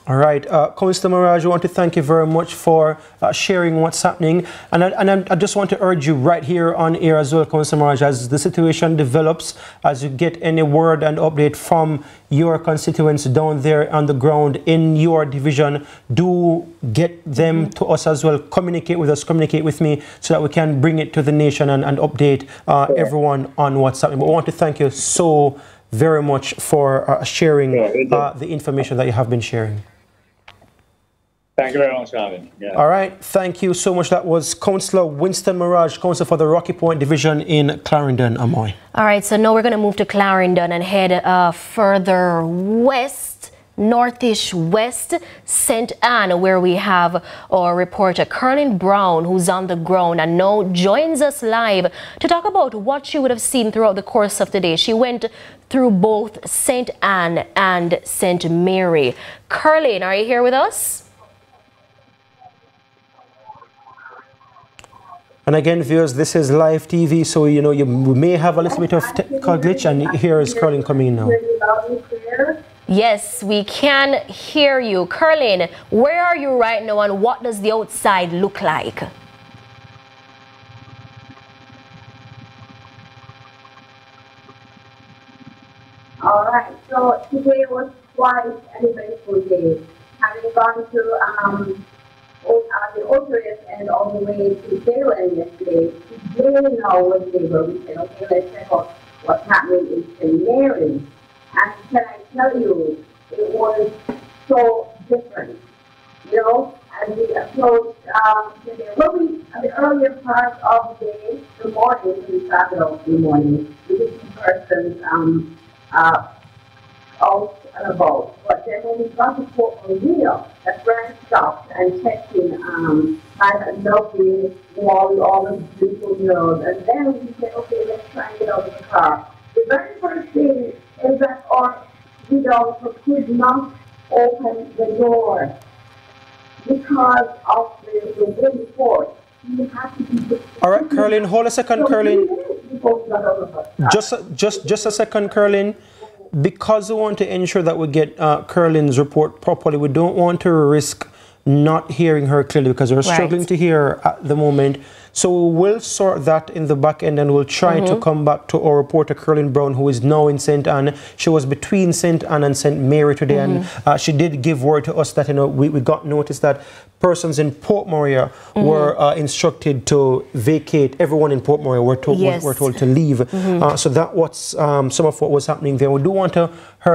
All right, Councillor Maraj, I want to thank you very much for sharing what's happening. And I just want to urge you right here on air as well, Councillor Maraj, as the situation develops, as you get any word and update from your constituents down there on the ground in your division, do get them to us as well. Communicate with us, communicate with me, so that we can bring it to the nation and update everyone on what's happening. But I want to thank you so very much for sharing the information that you have been sharing. Thank you very much, Alvin. Yeah. All right, thank you so much. That was Councillor Winston Maraj, Councillor for the Rocky Point Division in Clarendon, Amoy. All right, so now we're going to move to Clarendon and head further west, northish west, St. Anne, where we have our reporter Carolyn Brown, who's on the ground and now joins us live to talk about what she would have seen throughout the course of the day. She went through both St. Anne and St. Mary. Carolyn, are you here with us? And again, viewers, this is live TV, so you know you may have a little bit of technical glitch, and here is Carolyn coming in now. Yes, we can hear you. Carolyn, where are you right now and what does the outside look like? All right, so today was quite an eventful day. Having gone to the Ultras and all the way to Salem yesterday. Today now was able, we said, okay, let's check out what's happening in St. Mary's. And can I tell you, it was so different. You know, as we approached the earlier part of the day, the morning, we started off in the morning, we could see persons out and about. But then when we got to Port Maria, that's where I stopped and checked in and lovely wall, all the beautiful girls. And then we said, okay, let's try and get out of the car. The very first thing is that our videographer could not open the door because of the wind force. You have to be. All right, Curlin, hold a second, Curlin. Just a second, Curlin. Because we want to ensure that we get Curlin's report properly, we don't want to risk not hearing her clearly because we're struggling to hear her at the moment. So we will sort that in the back end and we'll try to come back to our reporter, Curlin Brown, who is now in St. Anne. She was between St. Anne and St. Mary today, and she did give word to us that, you know, we got notice that persons in Port Maria were instructed to vacate. Everyone in Port Maria were told to leave. So that was some of what was happening there. We do want her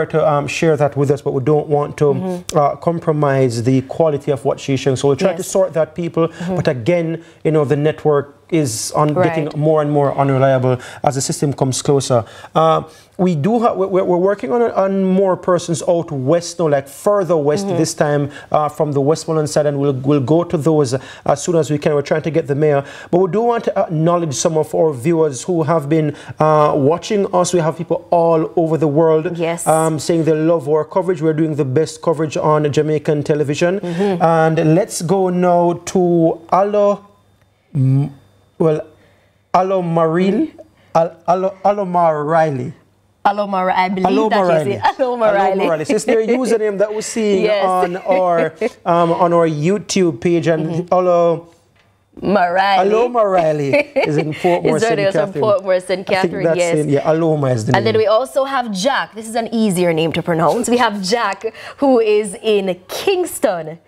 to share that with us, but we don't want to compromise the quality of what she's showing. So we'll try to sort that, people. But again, you know, the network is getting more and more unreliable as the system comes closer. We're working on more persons out west now, like further west this time from the Westmoreland side, and we'll go to those as soon as we can. We're trying to get the mayor, but we do want to acknowledge some of our viewers who have been watching us. We have people all over the world saying they love our coverage. We're doing the best coverage on Jamaican television. And let's go now to Alomarile. Alomar, I believe that is it. Alomar. It's their username that we're seeing on our YouTube page, and Alomar is in Port Moore, St. Catherine. Port Moore, St. Catherine, yes. Aloma is the name. And then we also have Jack. This is an easier name to pronounce. We have Jack, who is in Kingston.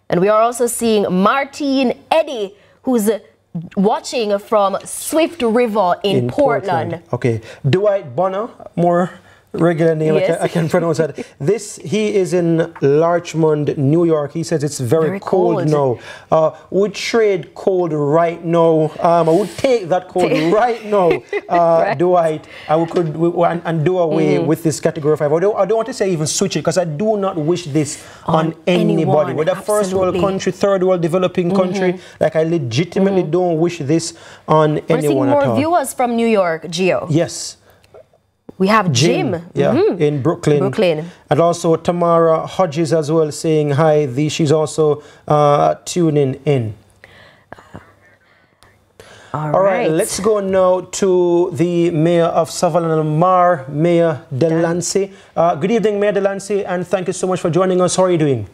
And we are also seeing Martine Eddie, who's watching from Swift River in Portland. Okay. Dwight Bonner, more regular name I can pronounce that. He is in Larchmond, New York. He says it's very cold now. Would trade cold right now. I would take that cold right now, Dwight. We could do away with this category 5. I don't want to say even switch it, because I do not wish this on anybody. We're the first world country, third world developing country. Like, I legitimately don't wish this on anyone at all. We're seeing more viewers from New York, Gio. Yes. We have Jim. In Brooklyn. And also Tamara Hodges as well saying hi. She's also tuning in. All right, let's go now to the Mayor of Savannah-la-Mar, Mayor Delancey. Good evening, Mayor Delancey, and thank you so much for joining us. How are you doing?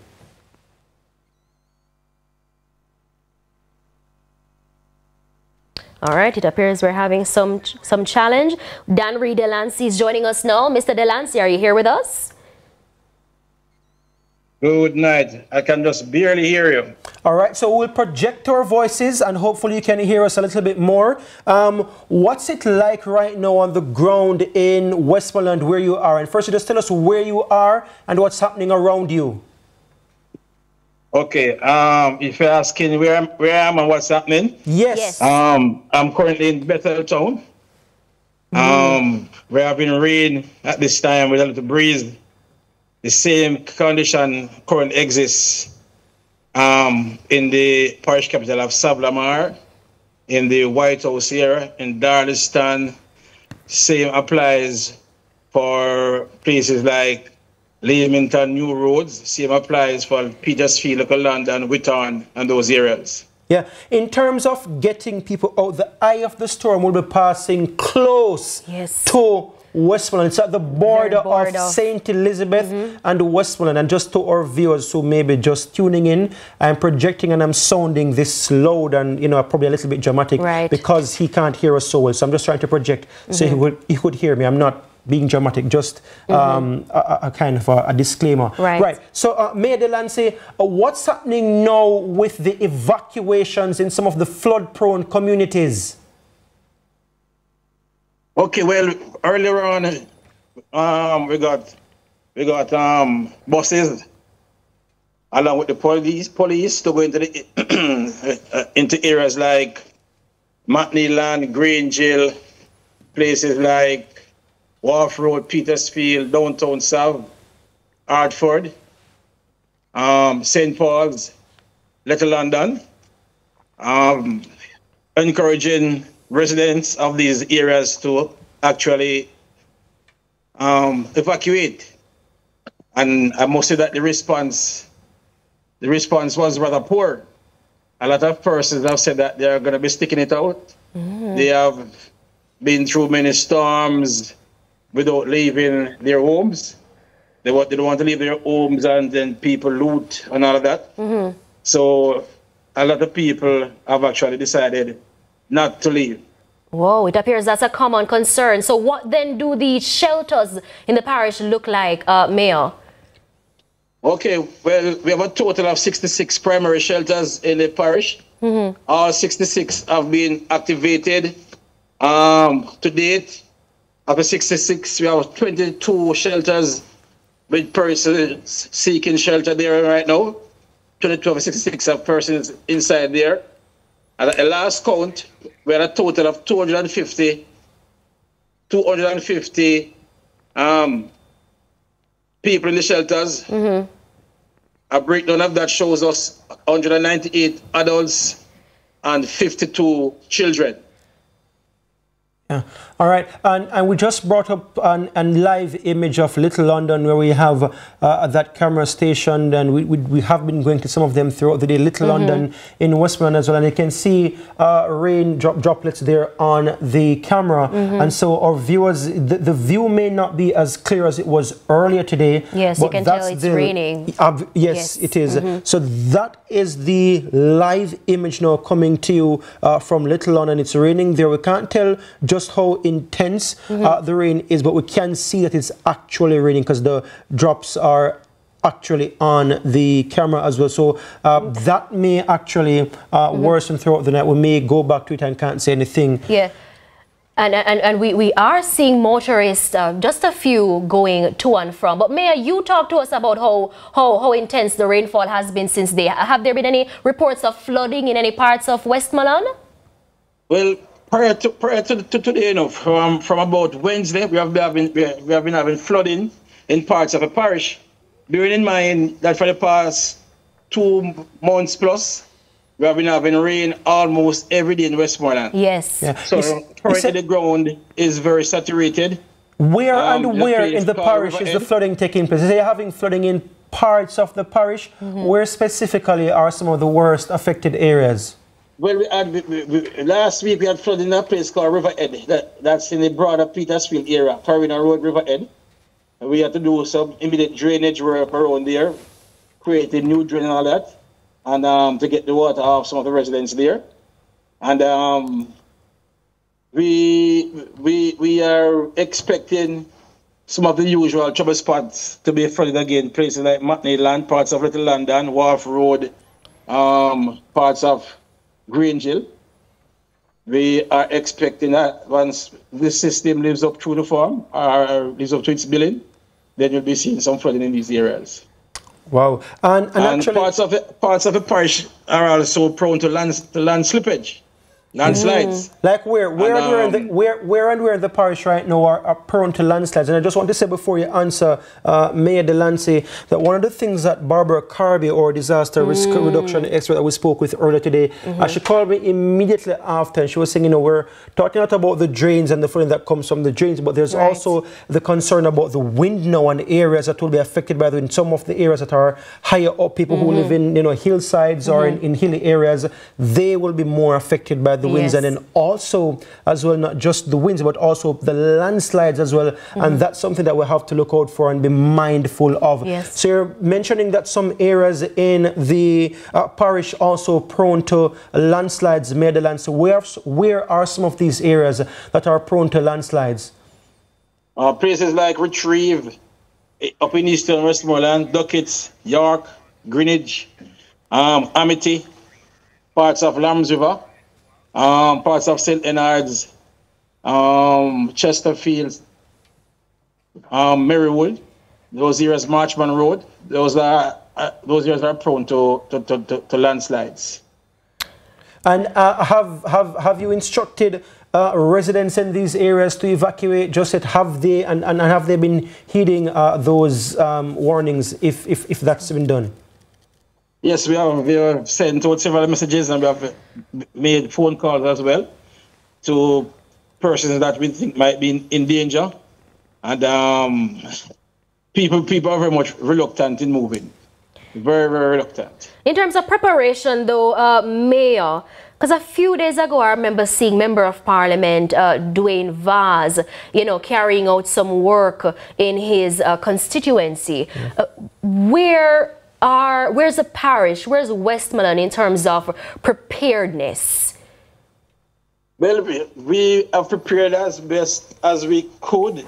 All right, it appears we're having some challenge. Danry Delancey is joining us now. Mr. Delancey, are you here with us? Good night. I can just barely hear you. All right, so we'll project our voices and hopefully you can hear us a little bit more. What's it like right now on the ground in Westmoreland where you are? And first, just tell us where you are and what's happening around you. Okay, if you're asking where I am and what's happening? Yes. I'm currently in Betheltown. Where I've been rain at this time with a little breeze. The same condition currently exists in the parish capital of Savannah-la-Mar, in the White House here, in Darlaston. Same applies for places like Leamington, New Roads. Same applies for Petersfield, Local London, Whitton, and those areas. Yeah, in terms of getting people out, the eye of the storm will be passing close to Westmoreland. It's at the border of St. Elizabeth and Westmoreland. And just to our viewers who may be just tuning in, I'm projecting and I'm sounding this loud and, you know, probably a little bit dramatic because he can't hear us so well. So I'm just trying to project so he could hear me. I'm not being dramatic, just a kind of a disclaimer. Right. So, Mayor Delancey, what's happening now with the evacuations in some of the flood-prone communities? Okay, well, earlier on, we got buses along with the police to go into the into areas like Matneyland, Grangeville, places like Wharf Road, Petersfield, downtown South, Hartford, St. Paul's, Little London, encouraging residents of these areas to actually evacuate. And I must say that the response was rather poor. A lot of persons have said that they're going to be sticking it out. They have been through many storms without leaving their homes. They don't want to leave their homes and then people loot and all of that. So a lot of people have actually decided not to leave. Whoa, it appears that's a common concern. So what then do the shelters in the parish look like, Mayor? Okay, well, we have a total of 66 primary shelters in the parish. All 66 have been activated. To date, of the 66, we have 22 shelters with persons seeking shelter there right now. 22 of the 66 have persons inside there. And at the last count, we had a total of 250 people in the shelters. A breakdown of that shows us 198 adults and 52 children. Yeah. All right, and we just brought up a live image of Little London where we have that camera stationed, and we have been going to some of them throughout the day. Little London in Westmoreland as well, and you can see rain droplets there on the camera. And so our viewers, the view may not be as clear as it was earlier today. Yes, you can tell it's raining. Yes, it is. So that is the live image now coming to you from Little London. It's raining there. We can't tell just how intense the rain is, but we can see that it's actually raining because the drops are actually on the camera as well. So that may actually worsen throughout the night. We may go back to it and can't say anything. Yeah. And we are seeing motorists, just a few going to and from. But Mayor, you talk to us about how intense the rainfall has been since day. Have there been any reports of flooding in any parts of Westmoreland? Well, prior to today, you know, from about Wednesday, we have been having flooding in parts of the parish. Bearing in mind that for the past 2 months plus, we have been having rain almost every day in Westmoreland. Yes. Yeah. So currently the ground is very saturated. Where in the parish is the flooding taking place? Is they having flooding in parts of the parish? Where specifically are some of the worst affected areas? Well, last week we had flooding in a place called Riverhead. That's in the broader Petersfield area, Carina Road, Riverhead. And we had to do some immediate drainage work around there, creating new drain and all that, and to get the water off some of the residents there. And we are expecting some of the usual trouble spots to be flooded again, places like Matneyland, parts of Little London, Wharf Road, parts of Grangeville. We are expecting that once the system lives up to the form or lives up to its billing, then you'll be seeing some flooding in these areas. Wow. And actually parts of the parish are also prone to land slippage, landslides. Like where and where in the parish right now are prone to landslides? And I just want to say before you answer, Mayor Delancey, that one of the things that Barbara Carby, our disaster risk reduction expert that we spoke with earlier today, she called me immediately after, and she was saying, you know, we're talking not about the drains and the flooding that comes from the drains, but there's also the concern about the wind now and areas that will be affected by the wind. Some of the areas that are higher up, people who live in, you know, hillsides or in hilly areas, they will be more affected by the winds, and then also as well, not just the winds, but also the landslides as well. And that's something that we have to look out for and be mindful of. So you're mentioning that some areas in the parish also prone to landslides, Mayor Delancey. Where are some of these areas that are prone to landslides? Places like Retrieve, up in Eastern Westmoreland, Duckett, York, Greenwich, Amity, parts of Lambs River, parts of St. Leonard's, Chesterfield, Marywood, those areas, Marchman Road, those areas are prone to landslides. And have you instructed residents in these areas to evacuate? Just yet, have they have they been heeding those warnings if that's been done? Yes, we have sent out several messages, and we have made phone calls as well to persons that we think might be in danger, and people are very much reluctant in moving. Very, very reluctant. In terms of preparation, though, Mayor, because a few days ago I remember seeing Member of Parliament Dwayne Vaz, carrying out some work in his constituency. Where's the parish? Where's Westmoreland in terms of preparedness? Well, we have prepared as best as we could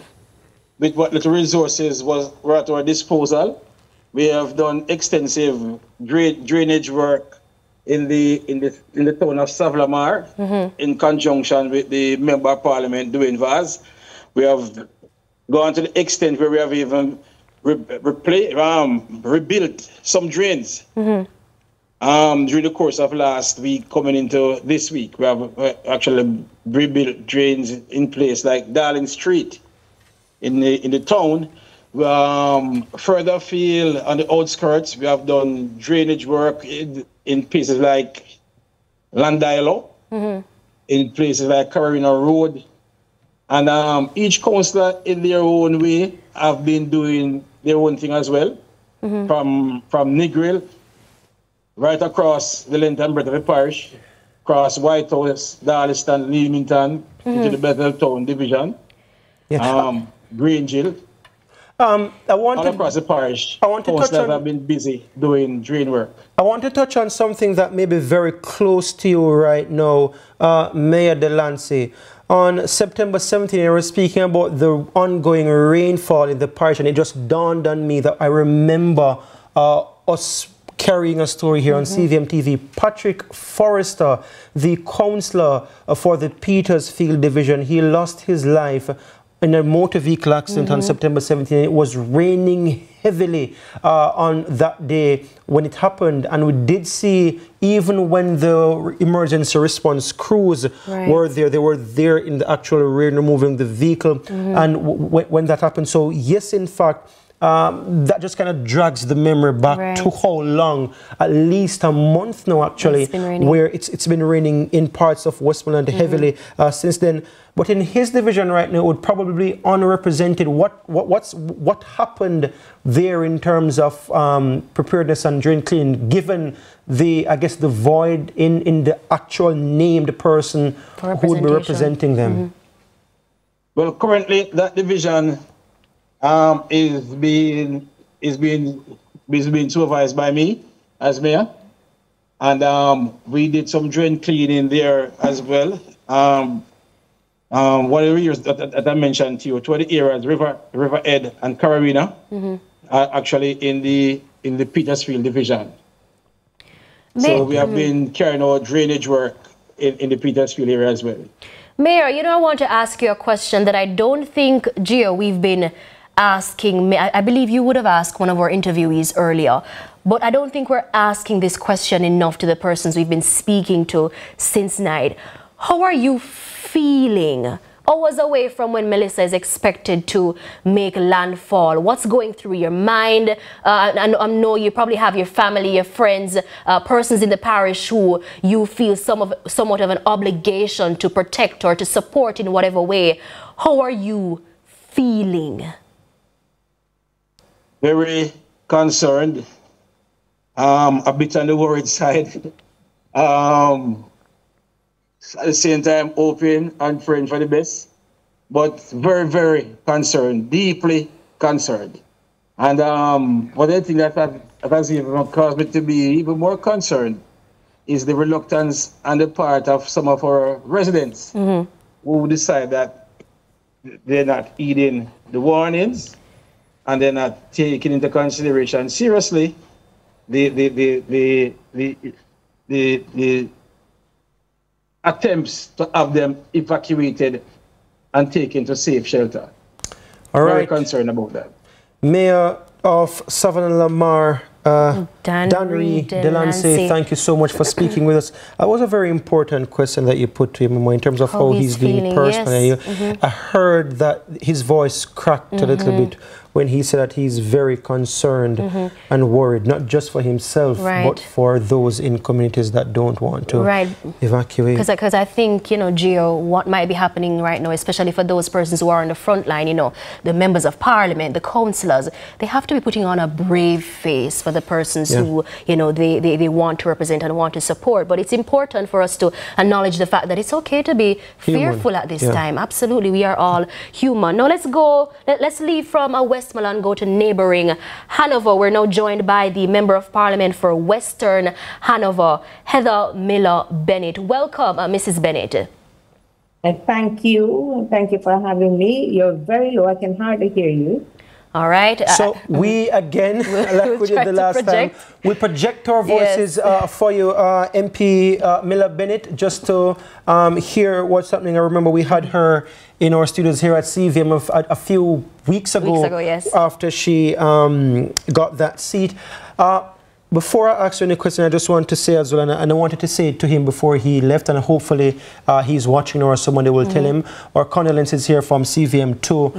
with what little resources were at our disposal. We have done extensive drainage work in the town of Savlamar in conjunction with the Member of Parliament Dwayne Vaz. We have gone to the extent where we have even rebuilt some drains. During the course of last week, coming into this week, we have actually rebuilt drains in place like Darling Street in the town. Further afield on the outskirts, we have done drainage work in places like Landilo, in places like Carolina Road. And each councillor in their own way have been doing their own thing as well. From Negril, right across the length and breadth of the parish, across White House, Darliston, Leamington, into the Bethel Town Division, Grange Hill. All across the parish, councillors have been busy doing drain work. I want to touch on something that may be very close to you right now, Mayor Delancey. On September 17th, you were speaking about the ongoing rainfall in the parish, and it just dawned on me that I remember us carrying a story here on CVM TV. Patrick Forrester, the councillor for the Petersfield Division, he lost his life in a motor vehicle accident on September 17th. It was raining heavily on that day when it happened, and we did see, even when the emergency response crews were there, they were there in the actual rain removing the vehicle, and when that happened. So yes, in fact, that just kind of drags the memory back to how long, at least a month now actually, where it's been raining in parts of Westmoreland heavily since then. But in his division right now, it would probably be unrepresented. What happened there in terms of preparedness and drain cleaning, given the void in the actual named person who would be representing them? Well, currently that division is being supervised by me as mayor, and we did some drain cleaning there as well. One of the areas that I mentioned to you, two of the areas, Riverhead and Carolina, are actually in the Petersfield Division. So we have been carrying out drainage work in the Petersfield area as well. Mayor, I want to ask you a question that I don't think, Gio, we've been asking. I believe you would have asked one of our interviewees earlier, but I don't think we're asking this question enough to the persons we've been speaking to since night. How are you feeling hours away from when Melissa is expected to make landfall? What's going through your mind? I know you probably have your family, your friends, persons in the parish who you feel somewhat of an obligation to protect or to support in whatever way. How are you feeling? Very concerned, a bit on the worried side. At the same time, hoping and praying for the best, but very, very concerned, deeply concerned. And one thing that has even caused me to be even more concerned is the reluctance on the part of some of our residents who decide that they're not heeding the warnings, and they're not taking into consideration seriously the attempts to have them evacuated and taken to safe shelter. All right. Very concerned about that. Mayor of Savannah Lamar, Danry Delancey, thank you so much for speaking with us. That was a very important question that you put to him in terms of how he's doing personally. Yes. I heard that his voice cracked a little bit when he said that he's very concerned and worried, not just for himself, but for those in communities that don't want to evacuate. Because I think, you know, Gio, what might be happening right now, especially for those persons who are on the front line, you know, the members of parliament, the councillors, they have to be putting on a brave face for the persons who, you know, they want to represent and want to support. But it's important for us to acknowledge the fact that it's okay to be fearful at this time. Absolutely, we are all human. Now let's leave from Westmoreland, go to neighboring Hanover. We're now joined by the Member of Parliament for Western Hanover, Heather Miller Bennett. Welcome, Mrs. Bennett. Thank you. Thank you for having me. You're very low. I can hardly hear you. All right. So we again, like we did the last time, we project our voices for you, MP Miller Bennett, just to hear what's happening. I remember we had her in our studios here at CVM a few weeks ago after she got that seat. Before I ask you any question, I just want to say as well, and I wanted to say it to him before he left, and hopefully he's watching or somebody will tell him, our condolences here from CVM to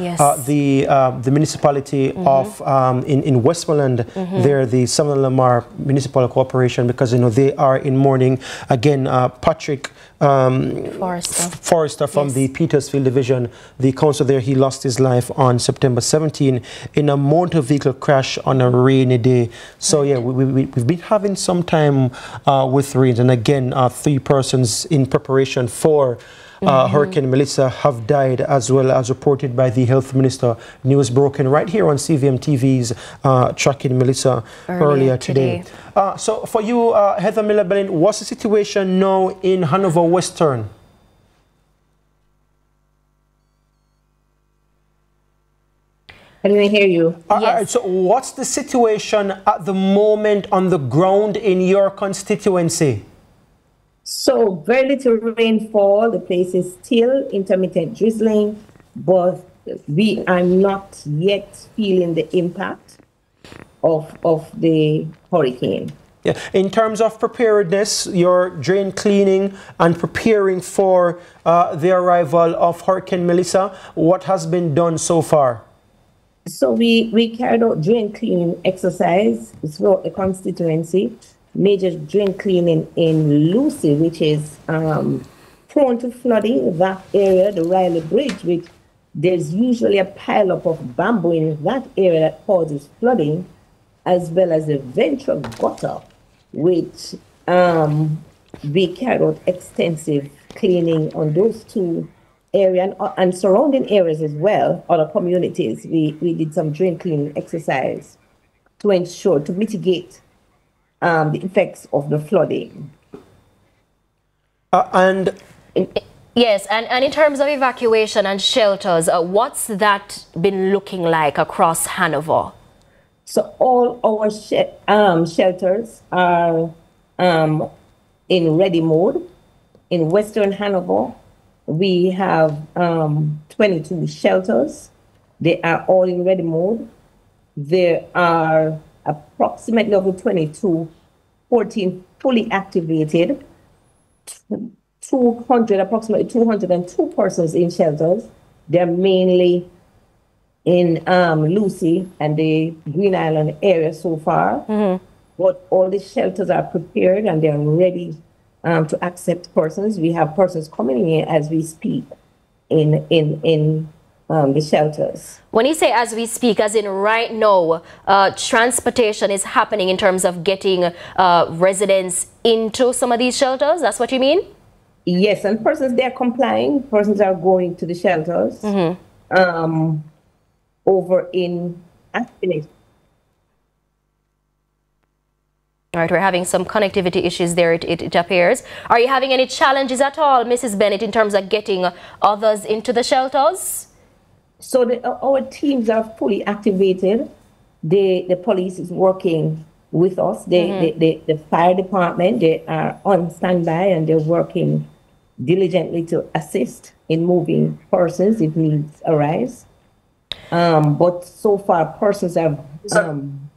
the municipality of in Westmoreland, there, the Savannah Lamar Municipal Corporation, because you know they are in mourning. Again, Patrick Forrester from the Petersfield Division, the council there, he lost his life on September 17 in a motor vehicle crash on a rainy day. So yeah, we've been having some time with rains, and again 3 persons in preparation for Hurricane Melissa have died, as well as reported by the Health Minister. News broken right here on CVM TV's tracking Melissa earlier today. So for you, Heather Miller Bennett, what's the situation now in Hanover Western? I didn't hear you. All right, so what's the situation at the moment on the ground in your constituency? So very little rainfall. The place is still intermittent drizzling, but we are not yet feeling the impact of the hurricane. Yeah. In terms of preparedness, your drain cleaning and preparing for the arrival of Hurricane Melissa, what has been done so far? So we carried out drain cleaning exercise throughout the constituency. Major drain cleaning in Lucy, which is prone to flooding, that area, the Riley Bridge, which there's usually a pile-up of bamboo in that area that causes flooding, as well as the Venture Gutter, which we carried out extensive cleaning on those 2 areas and surrounding areas as well, other communities. We did some drain cleaning exercise to ensure, to mitigate the effects of the flooding. Yes, and in terms of evacuation and shelters, what's that been looking like across Hanover? So all our shelters are in ready mode. In Western Hanover, we have 22 shelters. They are all in ready mode. There are approximately over 22, 14 fully activated, approximately 202 persons in shelters. They're mainly in Lucy and the Green Island area so far. But all the shelters are prepared and they're ready to accept persons. We have persons coming in as we speak in the shelters. When you say as we speak, as in right now, transportation is happening in terms of getting residents into some of these shelters? That's what you mean? Yes, and persons, they're complying. Persons are going to the shelters over in Aspinall. All right, we're having some connectivity issues there, it appears. Are you having any challenges at all, Mrs. Bennett, in terms of getting others into the shelters? So our teams are fully activated. The police is working with us. The fire department, they are on standby and they're working diligently to assist in moving persons if needs arise. But so far, persons are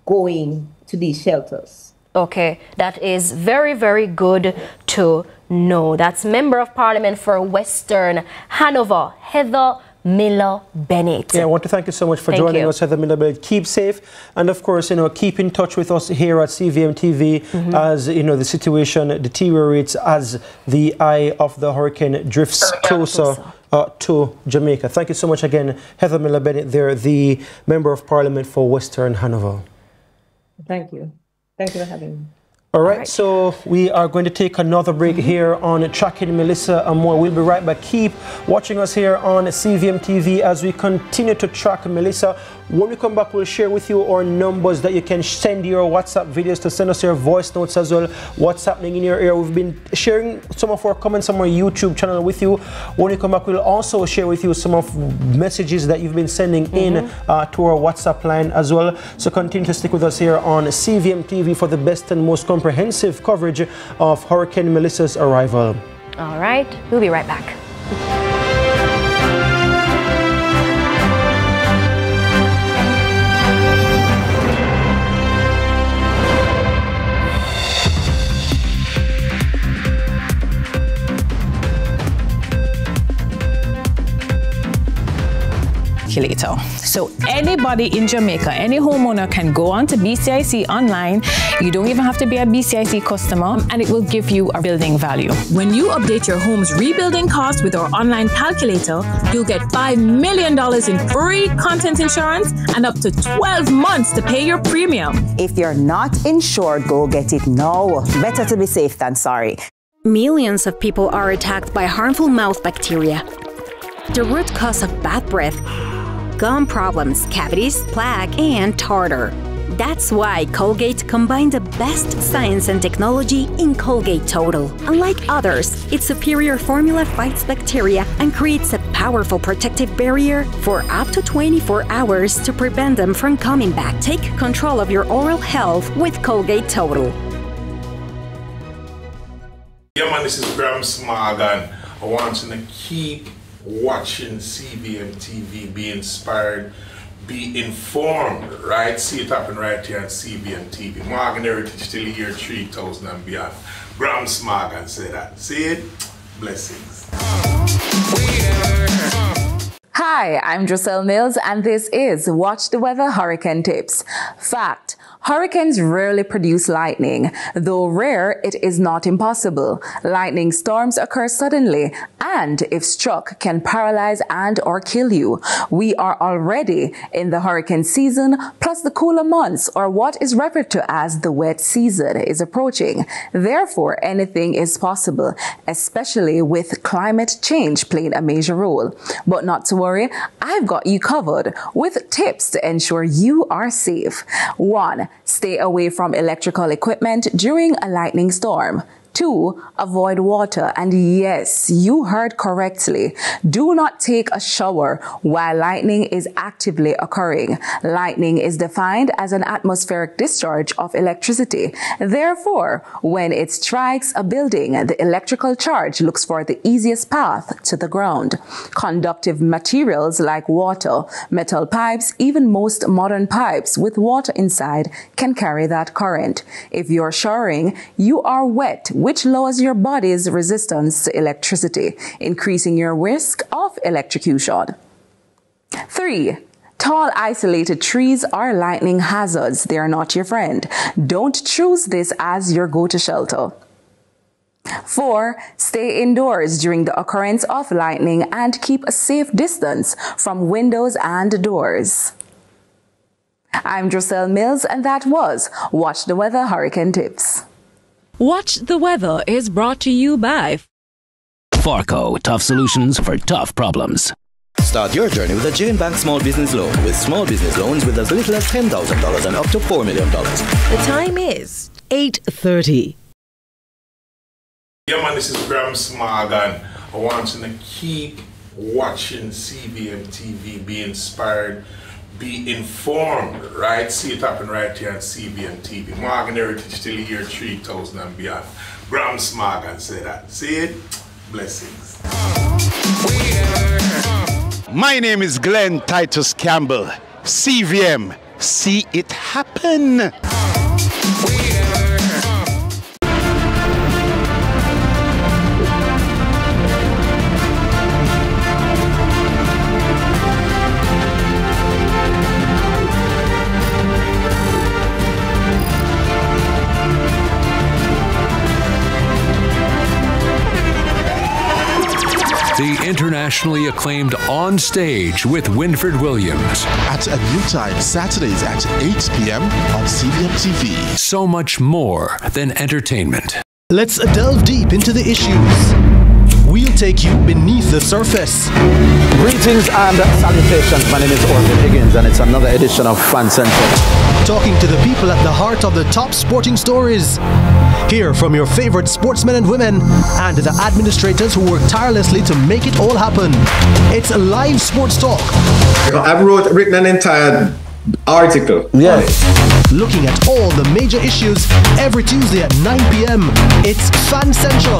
going to these shelters. Okay, that is very, very good to know. That's Member of Parliament for Western Hanover, Heather Miller-Bennett. Yeah, I want to thank you so much for joining us, Heather Miller-Bennett. Keep safe, and of course, keep in touch with us here at CVM TV as the situation deteriorates as the eye of the hurricane drifts closer to Jamaica. Thank you so much again, Heather Miller-Bennett. There, the Member of Parliament for Western Hanover. Thank you. Thank you for having me. All right, so we are going to take another break here on Tracking Melissa and More. We'll be right back. Keep watching us here on CVM TV as we continue to track Melissa. When we come back, we'll share with you our numbers that you can send your WhatsApp videos to, send us your voice notes as well. What's happening in your area? We've been sharing some of our comments on our YouTube channel with you. When we come back, we'll also share with you some of messages that you've been sending in to our WhatsApp line as well. So continue to stick with us here on CVM TV for the best and most comprehensive coverage of Hurricane Melissa's arrival. All right, we'll be right back. So anybody in Jamaica, any homeowner can go on to BCIC online. You don't even have to be a BCIC customer, and it will give you a building value. When you update your home's rebuilding cost with our online calculator, you'll get $5 million in free content insurance and up to 12 months to pay your premium. If you're not insured, go get it now. Better to be safe than sorry. Millions of people are attacked by harmful mouth bacteria. The root cause of bad breath, gum problems, cavities, plaque, and tartar. That's why Colgate combined the best science and technology in Colgate Total. Unlike others, its superior formula fights bacteria and creates a powerful protective barrier for up to 24 hours to prevent them from coming back. Take control of your oral health with Colgate Total. Yeah man, this is Grams Morgan. I want you to keep watching CVM TV, be inspired, be informed, right? See it happen right here on CVM TV. Morgan Heritage till the year 3000 and beyond. Grams Morgan say that. See it? Blessings. Hi, I'm Drosel Mills, and this is Watch the Weather Hurricane Tips. Fact: hurricanes rarely produce lightning. Though rare, it is not impossible. Lightning storms occur suddenly and, if struck, can paralyze and or kill you. We are already in the hurricane season, plus the cooler months, or what is referred to as the wet season, is approaching. Therefore, anything is possible, especially with climate change playing a major role. But not to worry, I've got you covered with tips to ensure you are safe. 1. Stay away from electrical equipment during a lightning storm. 2. Avoid water. And yes, you heard correctly. Do not take a shower while lightning is actively occurring. Lightning is defined as an atmospheric discharge of electricity. Therefore, when it strikes a building, the electrical charge looks for the easiest path to the ground. Conductive materials like water, metal pipes, even most modern pipes with water inside can carry that current. If you're showering, you are wet, which lowers your body's resistance to electricity, increasing your risk of electrocution. 3. Tall, isolated trees are lightning hazards. They are not your friend. Don't choose this as your go-to shelter. 4. Stay indoors during the occurrence of lightning and keep a safe distance from windows and doors. I'm Drosel Mills, and that was Watch the Weather Hurricane Tips. Watch the Weather is brought to you by Farco, tough solutions for tough problems. Start your journey with a Jane Bank Small Business Loan, with small business loans with as little as $10,000 and up to $4 million. The time is 8:30. Yeah man, this is Grams Morgan. I want you to keep watching CVM TV, be inspired, be informed, right? See it happen right here on CVM TV. Morgan Heritage till the year 3000 and beyond. Grams Morgan said that. See it? Blessings. My name is Glenn Titus Campbell. CVM. See it happen. The internationally acclaimed On Stage with Winfred Williams. At a new time, Saturdays at 8 p.m. on CVM TV. So much more than entertainment. Let's delve deep into the issues. We'll take you beneath the surface. Greetings and salutations. My name is Orville Higgins and it's another edition of Fan Central. Talking to the people at the heart of the top sporting stories. Hear from your favorite sportsmen and women and the administrators who work tirelessly to make it all happen. It's a live sports talk. I've written an entire article. Yeah. Looking at all the major issues every Tuesday at 9 p.m. It's Fan Central.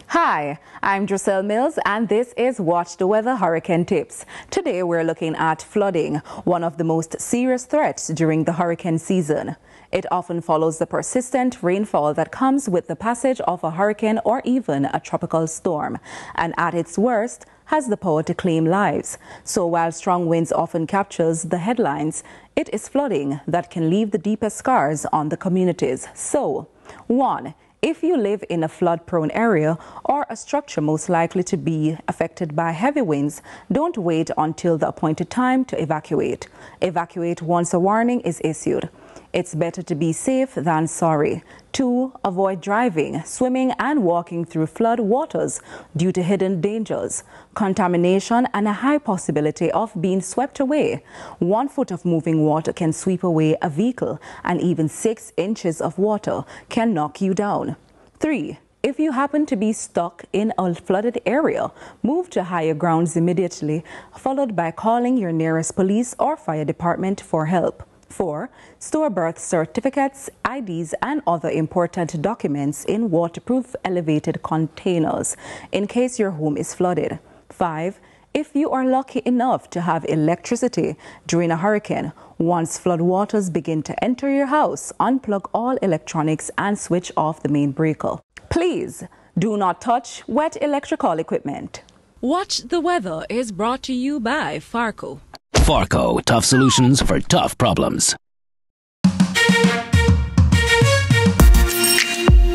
Hi, I'm Druselle Mills and this is Watch the Weather Hurricane Tips. Today we're looking at flooding, one of the most serious threats during the hurricane season. It often follows the persistent rainfall that comes with the passage of a hurricane or even a tropical storm, and at its worst has the power to claim lives. So while strong winds often captures the headlines, it is flooding that can leave the deepest scars on the communities. So, 1. If you live in a flood-prone area or a structure most likely to be affected by heavy winds, don't wait until the appointed time to evacuate. Evacuate once a warning is issued. It's better to be safe than sorry. 2. Avoid driving, swimming and walking through flood waters due to hidden dangers, contamination and a high possibility of being swept away. 1 foot of moving water can sweep away a vehicle and even 6 inches of water can knock you down. 3. If you happen to be stuck in a flooded area, move to higher grounds immediately, followed by calling your nearest police or fire department for help. 4. Store birth certificates, IDs, and other important documents in waterproof elevated containers in case your home is flooded. 5. If you are lucky enough to have electricity during a hurricane, once floodwaters begin to enter your house, unplug all electronics and switch off the main breaker. Please do not touch wet electrical equipment. Watch the Weather is brought to you by Farco. Farco, tough solutions for tough problems.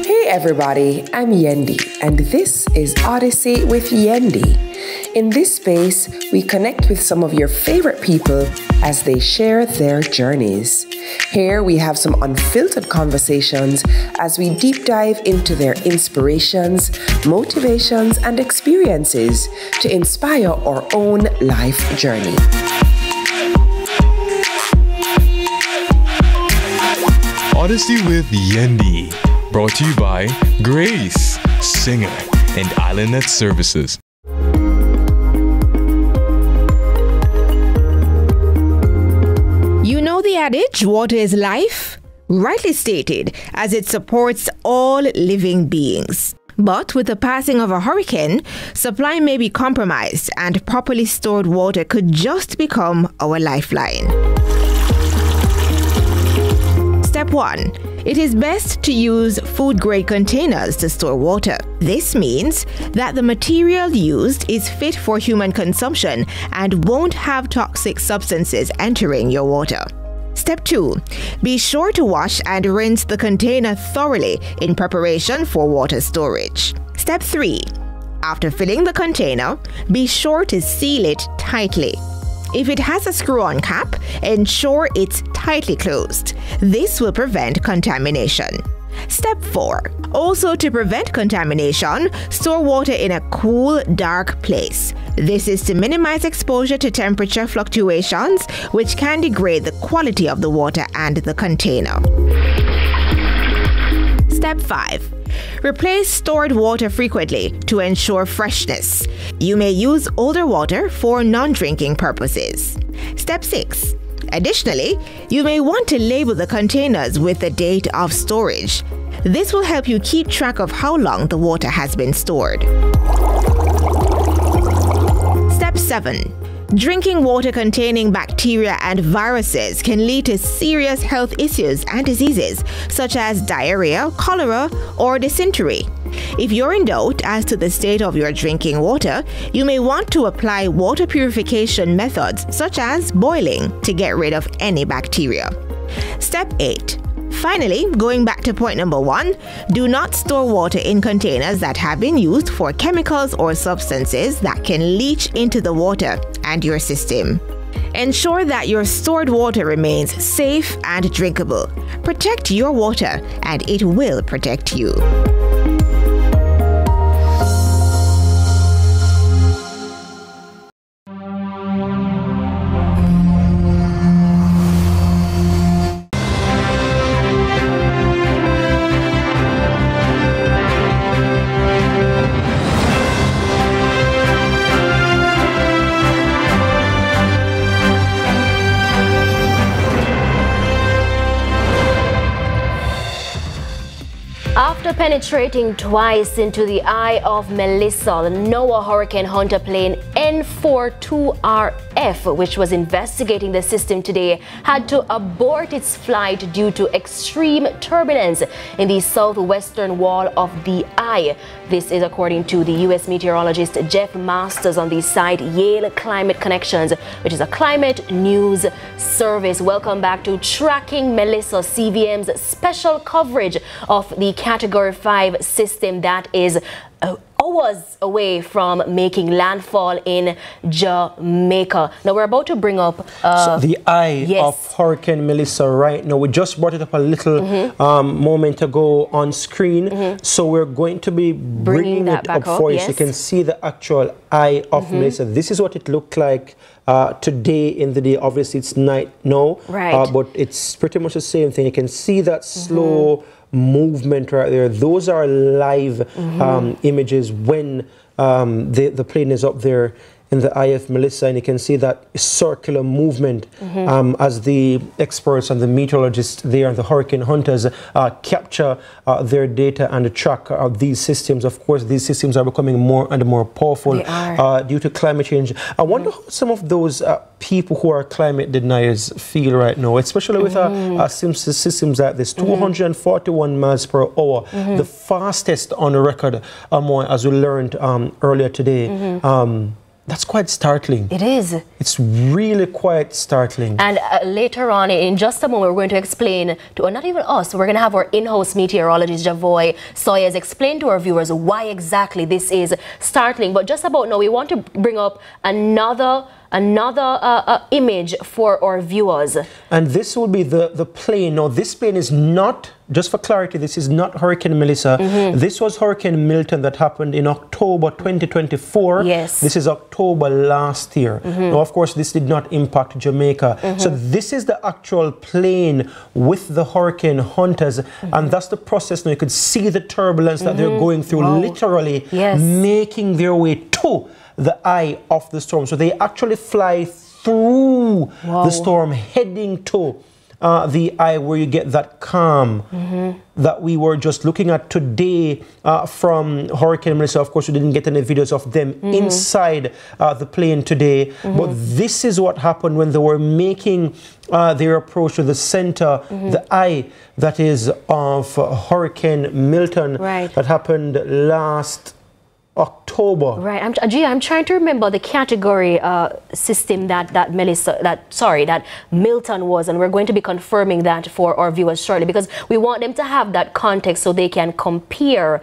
Hey everybody, I'm Yendi, and this is Odyssey with Yendi. In this space, we connect with some of your favorite people as they share their journeys. Here we have some unfiltered conversations as we deep dive into their inspirations, motivations, and experiences to inspire our own life journey. Odyssey with Yendi, brought to you by Grace, Singer, and IslandNet Services. You know the adage, water is life? Rightly stated, as it supports all living beings. But with the passing of a hurricane, supply may be compromised and properly stored water could just become our lifeline. Step 1. It is best to use food-grade containers to store water. This means that the material used is fit for human consumption and won't have toxic substances entering your water. Step 2. Be sure to wash and rinse the container thoroughly in preparation for water storage. Step 3. After filling the container, be sure to seal it tightly. If it has a screw-on cap, ensure it's tightly closed. This will prevent contamination. Step 4. Also, to prevent contamination, store water in a cool, dark place. This is to minimize exposure to temperature fluctuations, which can degrade the quality of the water and the container. Step 5. Replace stored water frequently to ensure freshness. You may use older water for non-drinking purposes. Step 6. Additionally, you may want to label the containers with the date of storage. This will help you keep track of how long the water has been stored. Step 7. Drinking water containing bacteria and viruses can lead to serious health issues and diseases such as diarrhea, cholera, or dysentery. If you're in doubt as to the state of your drinking water, you may want to apply water purification methods such as boiling to get rid of any bacteria. Step 8. Finally, going back to point number 1, do not store water in containers that have been used for chemicals or substances that can leach into the water and your system. Ensure that your stored water remains safe and drinkable. Protect your water, and it will protect you. After penetrating twice into the eye of Melissa, the NOAA Hurricane Hunter plane N42RF, which was investigating the system today, had to abort its flight due to extreme turbulence in the southwestern wall of the eye. This is according to the U.S. meteorologist Jeff Masters on the site Yale Climate Connections, which is a climate news service. Welcome back to Tracking Melissa, CVM's special coverage of the Category 5 system that is hours away from making landfall in Jamaica. Now we're about to bring up so the eye of Hurricane Melissa right now. We just brought it up a little moment ago on screen. So we're going to be bringing it up for you so you can see the actual eye of Melissa. This is what it looked like today in the day. Obviously it's night now, but it's pretty much the same thing. You can see that slow movement right there. Those are live images when the plane is up there in the eye of Melissa, and you can see that circular movement as the experts and the meteorologists there and the hurricane hunters capture their data and track these systems. Of course, these systems are becoming more and more powerful due to climate change. I wonder how some of those people who are climate deniers feel right now, especially with systems like this. 241 miles per hour, the fastest on record, as we learned earlier today. That's quite startling. It is. It's really quite startling. And later on, in just a moment, we're going to explain to, or not even us, we're going to have our in-house meteorologist, Javoy Sawyers, explain to our viewers why exactly this is startling. But just about now, we want to bring up another image for our viewers. And this will be the plane. Now, this plane is not, just for clarity, this is not Hurricane Melissa. This was Hurricane Milton that happened in October 2024. Yes. This is October last year. Now, of course, this did not impact Jamaica. So this is the actual plane with the hurricane hunters. And that's the process. Now, you could see the turbulence that they're going through, literally making their way to the eye of the storm. So they actually fly through the storm, heading to the eye where you get that calm that we were just looking at today from Hurricane Melissa. Of course, we didn't get any videos of them inside the plane today, but this is what happened when they were making their approach to the center, the eye that is of Hurricane Milton that happened last October. Right. I'm trying to remember the category system that Milton was, and we're going to be confirming that for our viewers shortly, because we want them to have that context so they can compare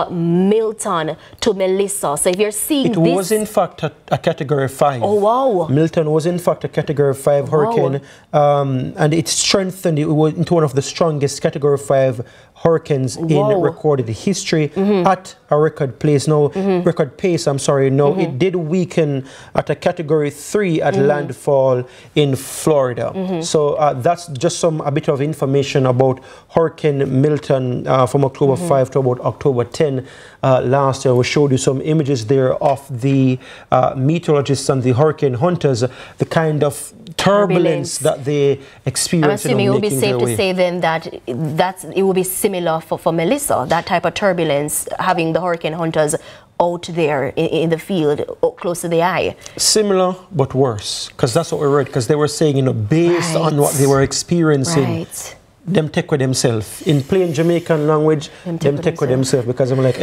Milton to Melissa. So if you're seeing it was in fact a category 5. Oh wow. Milton was in fact a category 5 hurricane, and it strengthened it into one of the strongest category 5 hurricanes in recorded history at a record pace. Record pace. I'm sorry. No, it did weaken at a category 3 at landfall in Florida. So that's just a bit of information about Hurricane Milton from October 5 to about October 10 last year. We showed you some images there of the meteorologists and the hurricane hunters, the kind of turbulence that they experience. I'm assuming it would be safe to say then that it will be similar for Melissa, that type of turbulence, having the hurricane hunters out there in the field, close to the eye. Similar, but worse, because that's what we read, because they were saying, based on what they were experiencing, them take with themselves. In plain Jamaican language, them take with themselves, because I'm like,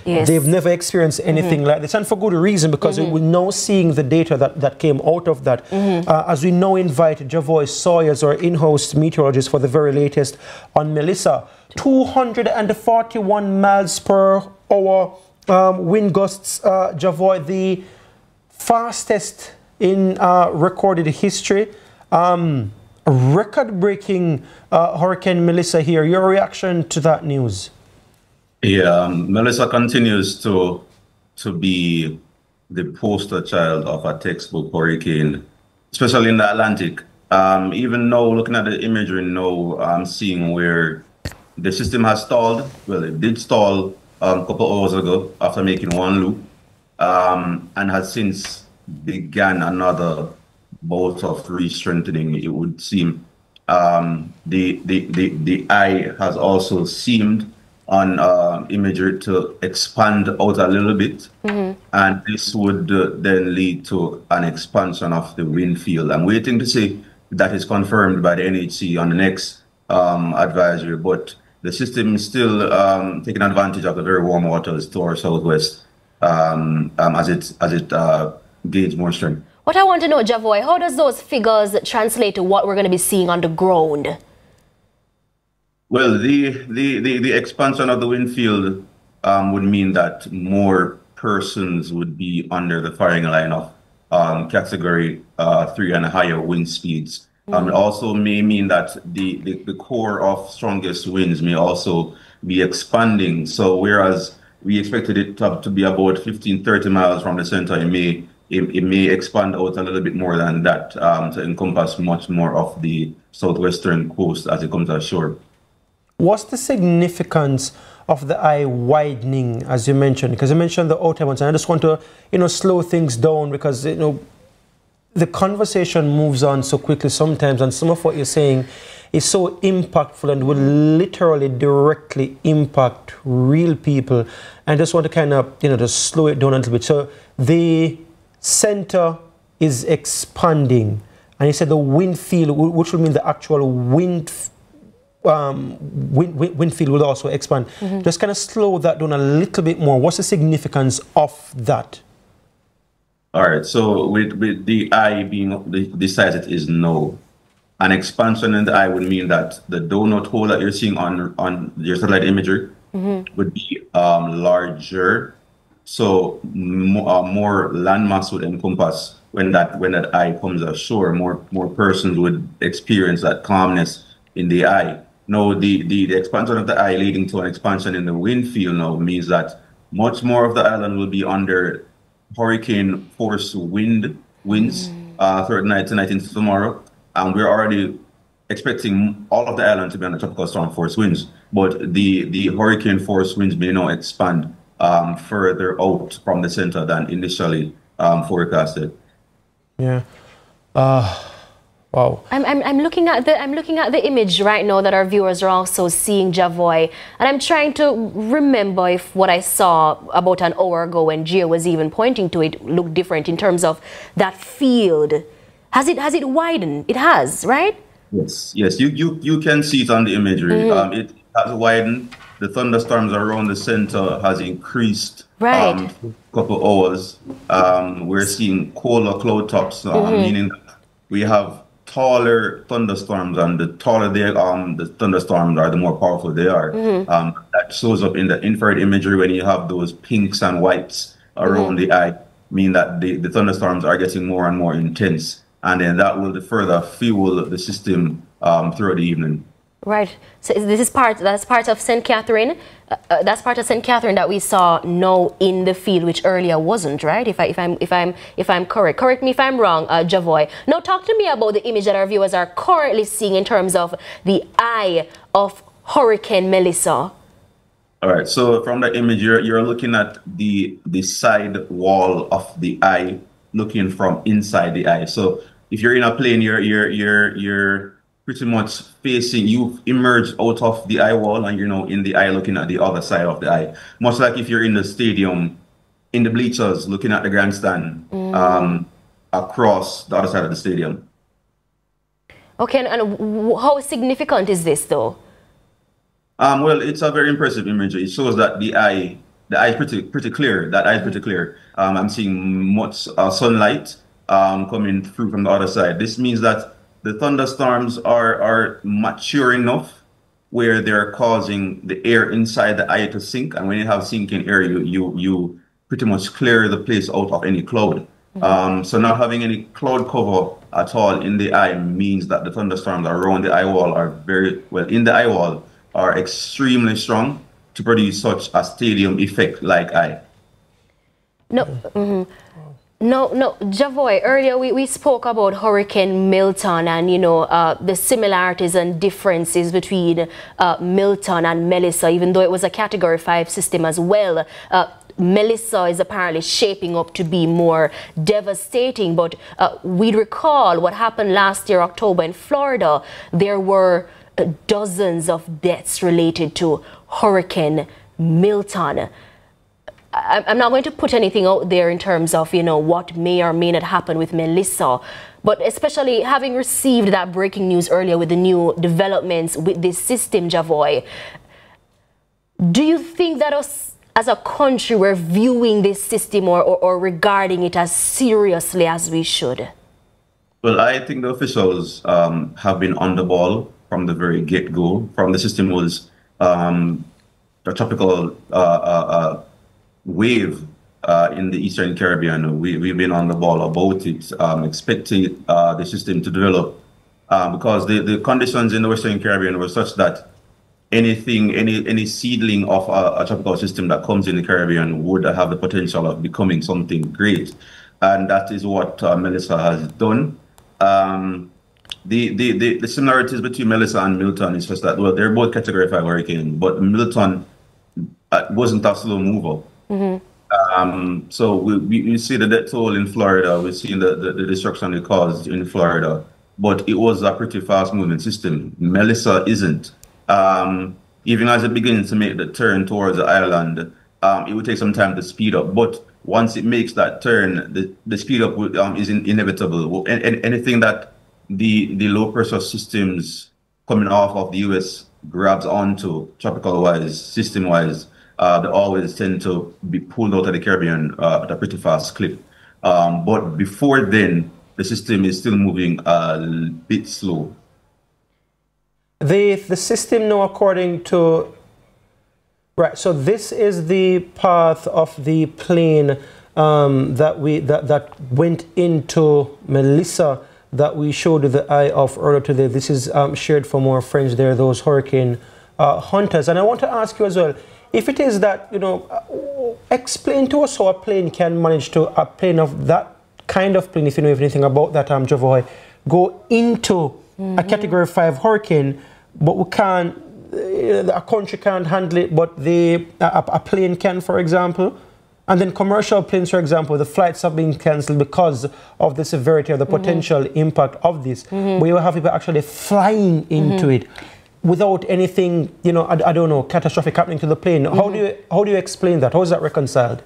Yes. They've never experienced anything like this, and for good reason, because we're now seeing the data that came out of that. As we now invite Javoy Sawyers, our in-house meteorologist, for the very latest on Melissa. 241 miles per hour wind gusts, Javoy, the fastest in recorded history. Record-breaking Hurricane Melissa here. Your reaction to that news? Yeah, Melissa continues to be the poster child of a textbook hurricane, especially in the Atlantic. Even now, looking at the imagery now, I'm seeing where the system has stalled. Well, it did stall a couple hours ago after making one loop, and has since began another bout of re-strengthening, it would seem. The eye has also seemed on imagery to expand out a little bit, and this would then lead to an expansion of the wind field. I'm waiting to see if that is confirmed by the NHC on the next advisory, but the system is still taking advantage of the very warm waters to our southwest as it gains more strength. What I want to know, Javoy, how does those figures translate to what we're going to be seeing on the ground? Well, the expansion of the wind field would mean that more persons would be under the firing line of category 3 and higher wind speeds. It also may mean that the core of strongest winds may also be expanding. So whereas we expected it to be about 15-30 miles from the center, it may expand out a little bit more than that to encompass much more of the southwestern coast as it comes ashore. What's the significance of the eye widening, as you mentioned? Because you mentioned the outer ones, and I just want to, slow things down, because, the conversation moves on so quickly sometimes, and some of what you're saying is so impactful and will literally directly impact real people. And I just want to kind of, just slow it down a little bit. So the center is expanding, and you said the wind field, which will mean the actual wind field will also expand. Just kind of slow that down a little bit more. What's the significance of that? All right, so with the eye being the size it is now, an expansion in the eye would mean that the donut hole that you're seeing on your satellite imagery would be larger. So more landmass would encompass when that eye comes ashore. More persons would experience that calmness in the eye. Now, the expansion of the eye leading to an expansion in the wind field now means that much more of the island will be under hurricane force winds throughout the night tonight into tomorrow. And we're already expecting all of the island to be under tropical storm force winds. But the hurricane force winds may now expand further out from the center than initially forecasted. Yeah. Wow. I'm looking at the image right now that our viewers are also seeing, Javoy, and I'm trying to remember if what I saw about an hour ago when Gio was even pointing to it looked different in terms of that field. Has it widened? It has, right? Yes. You can see it on the imagery. It has widened. the thunderstorms around the center has increased right. couple hours. We're seeing colder cloud tops, meaning that we have taller thunderstorms, and the taller the thunderstorms are, the more powerful they are. That shows up in the infrared imagery when you have those pinks and whites around the eye, mean that the thunderstorms are getting more and more intense, and then that will further fuel the system throughout the evening. Right. So that's part of St. Catherine. That's part of St. Catherine that we saw now in the field, which earlier wasn't, right? If I'm correct. Correct me if I'm wrong, Javoy. Now talk to me about the image that our viewers are currently seeing in terms of the eye of Hurricane Melissa. All right. So from the image, you're looking at the side wall of the eye, looking from inside the eye. So if you're in a plane, you're pretty much facing, you've emerged out of the eye wall, and you're now in the eye looking at the other side of the eye. Much like if you're in the stadium, in the bleachers, looking at the grandstand across the other side of the stadium. Okay, and how significant is this though? Well, it's a very impressive image. It shows that the eye is pretty clear. That eye is pretty clear. I'm seeing much sunlight coming through from the other side. This means that the thunderstorms are mature enough where they're causing the air inside the eye to sink, and when you have sinking air, you pretty much clear the place out of any cloud. So not having any cloud cover at all in the eye means that the thunderstorms around the eye wall are extremely strong to produce such a stadium effect like eye. No, Javoy, earlier we spoke about Hurricane Milton and, the similarities and differences between Milton and Melissa, even though it was a Category 5 system as well. Melissa is apparently shaping up to be more devastating, but we recall what happened last year, October, in Florida. There were dozens of deaths related to Hurricane Milton. I'm not going to put anything out there in terms of, what may or may not happen with Melissa, but especially having received that breaking news earlier with the new developments with this system, Javoy, do you think that us as a country, we're viewing this system or regarding it as seriously as we should? Well, I think the officials have been on the ball from the very get-go. From the system was a tropical wave in the Eastern Caribbean. We've been on the ball about it, expecting the system to develop because the conditions in the Western Caribbean were such that any seedling of a tropical system that comes in the Caribbean would have the potential of becoming something great. And that is what Melissa has done. The similarities between Melissa and Milton is just that, well, they're both Category 5 hurricanes, but Milton wasn't a slow mover. So we see the death toll in Florida, we've seen the destruction it caused in Florida, but it was a pretty fast moving system. Melissa isn't. Even as it begins to make the turn towards the island, it would take some time to speed up, but once it makes that turn, the speed up is inevitable. Anything that the low pressure systems coming off of the US grabs onto tropical wise, system wise, they always tend to be pulled out of the Caribbean at a pretty fast clip. But before then, the system is still moving a bit slow. The system now, according to... Right, so this is the path of the plane that went into Melissa that we showed you the eye of earlier today. This is shared for more friends there, those hurricane hunters. And I want to ask you as well, if it is that, explain to us how a plane can manage to, a plane of that kind of plane, if you know anything about that, Javoy, go into a Category 5 hurricane, but we can't, a country can't handle it, but a plane can, for example. And then commercial planes, for example, the flights have been cancelled because of the severity of the potential impact of this. But you have people actually flying into it without anything, I don't know, catastrophic happening to the plane. How do you explain that? How is that reconciled?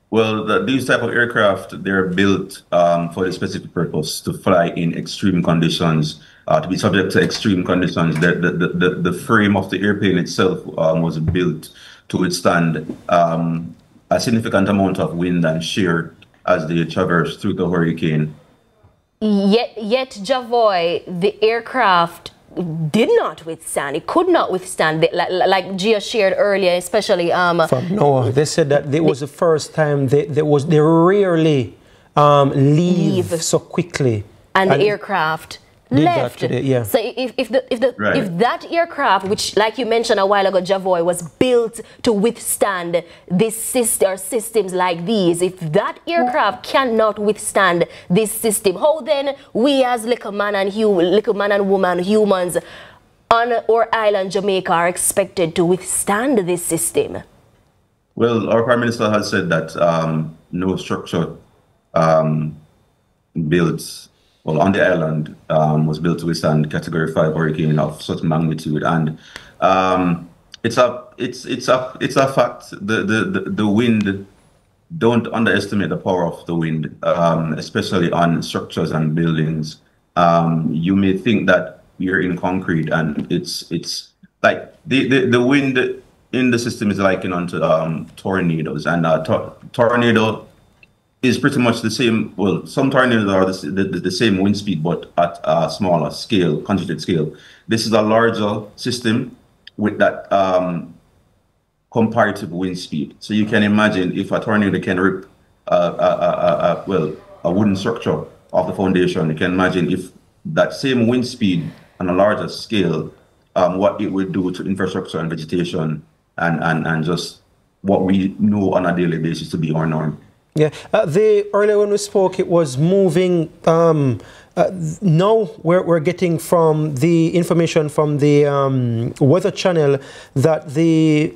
Well, these type of aircraft, they're built for a specific purpose, to fly in extreme conditions. to be subject to extreme conditions. The frame of the airplane itself was built to withstand a significant amount of wind and shear as they traversed through the hurricane. Yet Javoy, the aircraft did not withstand. It could not withstand, like Gia shared earlier, especially from NOAA. They said that it was the first time they rarely leave so quickly. And the aircraft left. Today, yeah. So if that aircraft, which like you mentioned a while ago, Javoy, was built to withstand this systems like these, if that aircraft cannot withstand this system, how then we as little man and woman humans on our island Jamaica are expected to withstand this system? Well, our Prime Minister has said that no structure built on the island was built to withstand Category 5 hurricane of such magnitude, and it's a fact. The wind, don't underestimate the power of the wind, especially on structures and buildings. You may think that you're in concrete, and it's like the wind in the system is likened unto tornadoes, and tornado is pretty much the same. Well, some tornadoes are the same wind speed, but at a smaller scale, concentrated scale. This is a larger system with that comparative wind speed. So you can imagine if a tornado can rip a wooden structure off the foundation. You can imagine if that same wind speed on a larger scale, what it would do to infrastructure and vegetation, and just what we know on a daily basis to be our norm. Yeah, earlier when we spoke, it was moving. Now we're getting from the information from the Weather Channel that the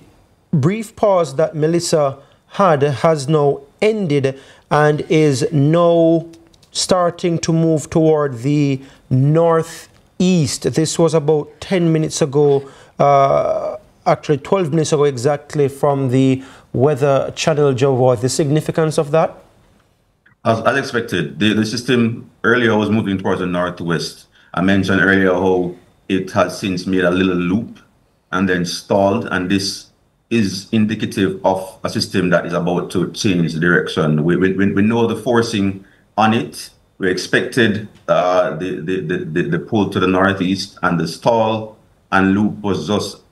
brief pause that Melissa had has now ended and is now starting to move toward the northeast. This was about 10 minutes ago, actually 12 minutes ago exactly, from the Weather Channel, Javoy. The significance of that? As expected, the system earlier was moving towards the northwest. I mentioned earlier how it has since made a little loop and then stalled, and this is indicative of a system that is about to change direction. We know the forcing on it. We expected the pull to the northeast, and the stall and loop was just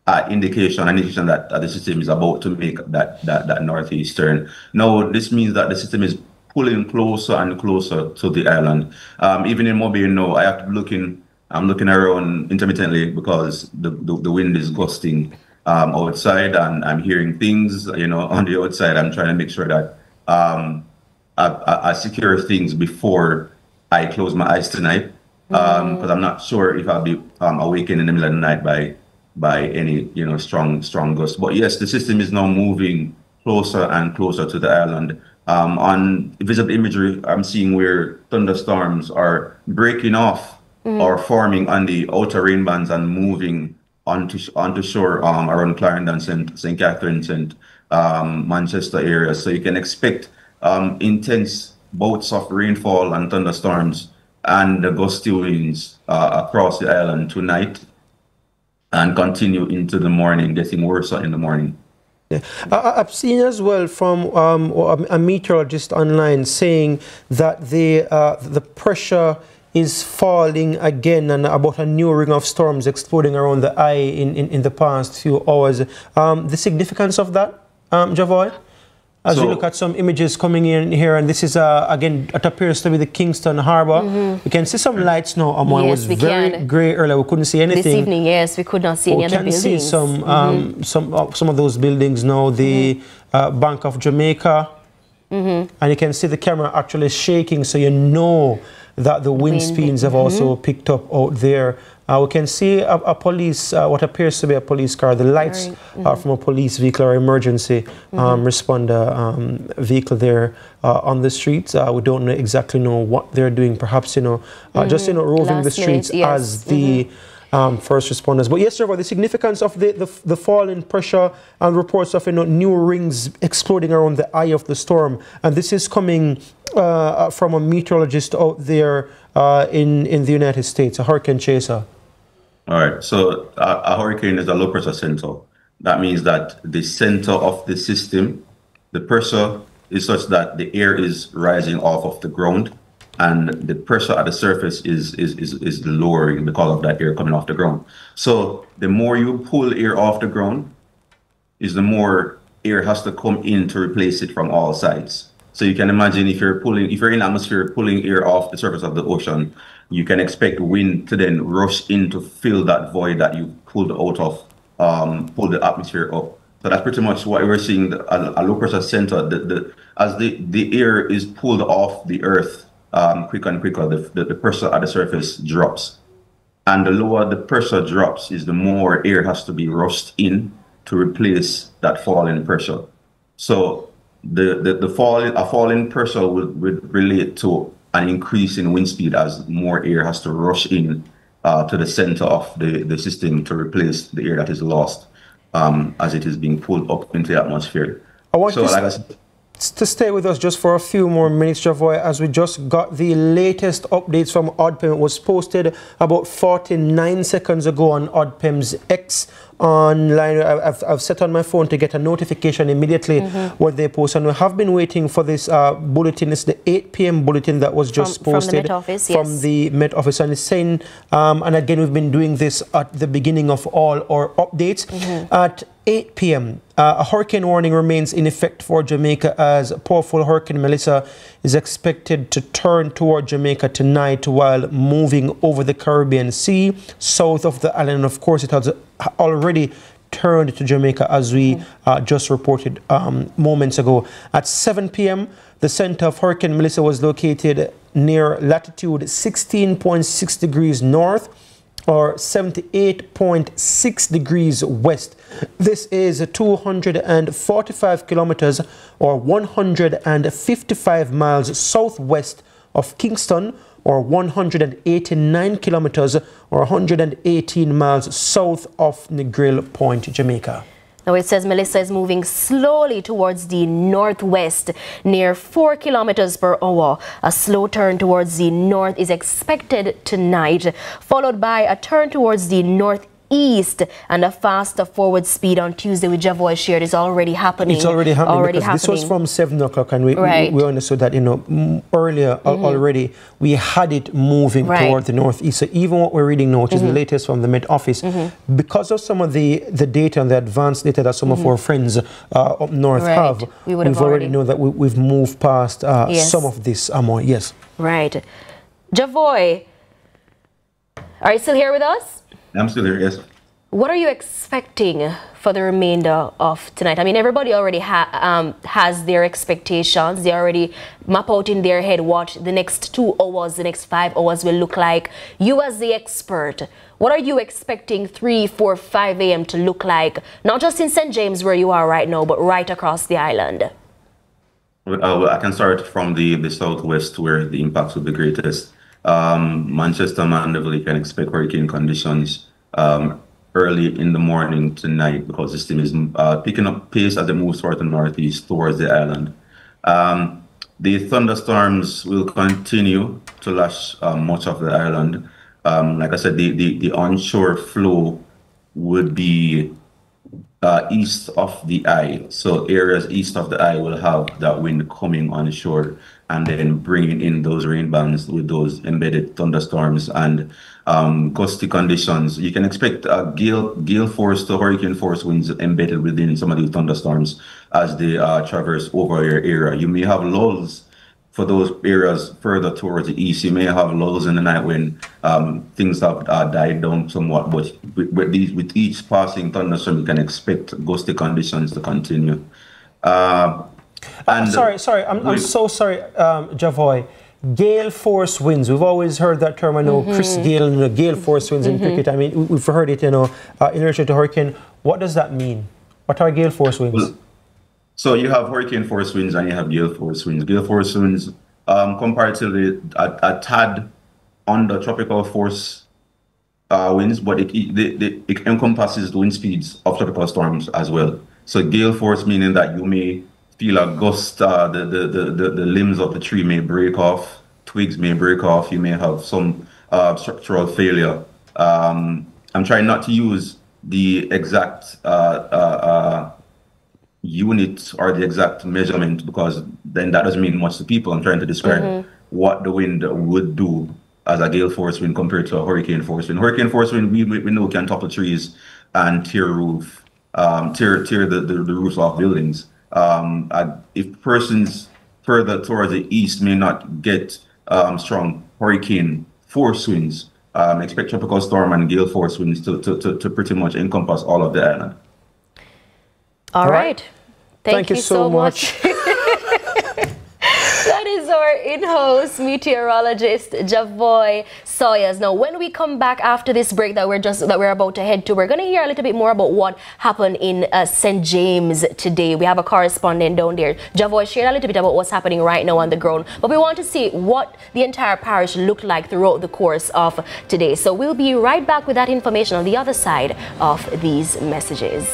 an indication that the system is about to make that northeast turn. Now, this means that the system is pulling closer and closer to the island. Even in Mobile now, I have to I'm looking around intermittently because the wind is gusting outside, and I'm hearing things, on the outside. I'm trying to make sure that I secure things before I close my eyes tonight, because I'm not sure if I'll be awakened in the middle of the night by any strong gusts. But yes, the system is now moving closer and closer to the island. On visible imagery, I'm seeing where thunderstorms are breaking off or forming on the outer rain bands and moving onto shore around Clarendon, St. Catharines, and Manchester area. So you can expect intense bouts of rainfall and thunderstorms and the gusty winds across the island tonight, and continue into the morning, getting worse in the morning. Yeah. I've seen as well from a meteorologist online saying that the pressure is falling again, and about a new ring of storms exploding around the eye in the past few hours. The significance of that, Javoy? As we look at some images coming in here, and this is, again, it appears to be the Kingston Harbour. We can see some lights now. It was very grey earlier. We couldn't see anything. This evening, yes, we could not see any other buildings. We can see some of those buildings now. The Bank of Jamaica. And you can see the camera actually shaking, so you know that the wind speeds have also picked up out there. We can see a police, what appears to be a police car. The lights are from a police vehicle or emergency responder vehicle there on the streets. We don't exactly know what they're doing. Perhaps, just, roving the streets as the first responders. But yes, Trevor, the significance of the fall in pressure and reports of new rings exploding around the eye of the storm. And this is coming from a meteorologist out there in the United States, a hurricane chaser? All right. So a hurricane is a low pressure center. That means that the center of the system, the pressure is such that the air is rising off of the ground, and the pressure at the surface is lowering because of that air coming off the ground. So the more you pull air off the ground, is the more air has to come in to replace it from all sides. So you can imagine if you're in atmosphere pulling air off the surface of the ocean, you can expect wind to then rush in to fill that void that you pulled out of, pull the atmosphere up. So that's pretty much what we're seeing, a low pressure center. As the air is pulled off the earth quicker and quicker, the pressure at the surface drops. And the lower the pressure drops is the more air has to be rushed in to replace that falling pressure. So a fall in pressure would relate to an increase in wind speed as more air has to rush in to the center of the system to replace the air that is lost as it is being pulled up into the atmosphere. I want to stay with us just for a few more minutes, Javoy, as we just got the latest updates from OddPEM. It was posted about 49 seconds ago on OddPEM's X online. I've set on my phone to get a notification immediately when they post, and we have been waiting for this bulletin. It's the 8 p.m. bulletin that was just posted from the Met Office, from the Met Office, and it's saying, and again we've been doing this at the beginning of all our updates at 8 p.m. A hurricane warning remains in effect for Jamaica as powerful Hurricane Melissa is expected to turn toward Jamaica tonight while moving over the Caribbean Sea south of the island. Of course, it has already turned to Jamaica, as we just reported moments ago. At 7 p.m., the center of Hurricane Melissa was located near latitude 16.6 degrees north or 78.6 degrees west. This is 245 kilometers or 155 miles southwest of Kingston, or 189 kilometers or 118 miles south of Negril Point, Jamaica. Now it says Melissa is moving slowly towards the northwest near 4 kilometers per hour. A slow turn towards the north is expected tonight, followed by a turn towards the northeast and a faster forward speed on Tuesday, which Javoy shared is already happening. It's already happening because this was from 7 o'clock, and we understood that, earlier already we had it moving toward the northeast. So even what we're reading now, which is the latest from the Met Office, because of some of the data and the advanced data that some of our friends up north have, we've already known that we've moved past some of this. Yes. Right. Javoy, are you still here with us? I'm still here, yes. What are you expecting for the remainder of tonight? I mean, everybody already has their expectations. They already map out in their head what the next 2 hours, the next 5 hours will look like. You as the expert, what are you expecting 3, 4, 5 a.m. to look like? Not just in St. James where you are right now, but right across the island. Well, I can start from the southwest where the impacts will be greatest. Manchester, Mandeville, you can expect hurricane conditions early in the morning tonight because the system is picking up pace as it moves toward the northeast towards the island. The thunderstorms will continue to lash much of the island. Like I said, the onshore flow would be east of the eye. So areas east of the eye will have that wind coming on shore and then bringing in those rain bands with those embedded thunderstorms and gusty conditions. You can expect gale force to hurricane force winds embedded within some of these thunderstorms as they traverse over your area. You may have lulls for those areas further towards the east. You may have lulls in the night when things have died down somewhat, but with each passing thunderstorm, you can expect gusty conditions to continue. I'm so sorry, Javoy. Gale force winds. We've always heard that term. I know Chris Gale, gale force winds in cricket. I mean, we've heard it, in relation to hurricane. What does that mean? What are gale force winds? Well, so you have hurricane force winds and you have gale force winds. Gale force winds, comparatively, a tad under tropical force winds, but it encompasses the wind speeds of tropical storms as well. So gale force meaning that you may feel a gust, the limbs of the tree may break off, twigs may break off, you may have some structural failure. I'm trying not to use the exact unit or the exact measurement, because then that doesn't mean much to people. I'm trying to describe what the wind would do as a gale force wind compared to a hurricane force wind. Hurricane force wind, we know can topple trees and tear the roofs off buildings. If persons further towards the east may not get strong hurricane force winds, expect tropical storm and gale force winds to pretty much encompass all of the island. All right. Thank you so much. That is our in-house meteorologist, Javoy Sawyers. Now, when we come back after this break that we're about to head to, we're going to hear a little bit more about what happened in St. James today. We have a correspondent down there. Javoy shared a little bit about what's happening right now on the ground, but we want to see what the entire parish looked like throughout the course of today. So we'll be right back with that information on the other side of these messages.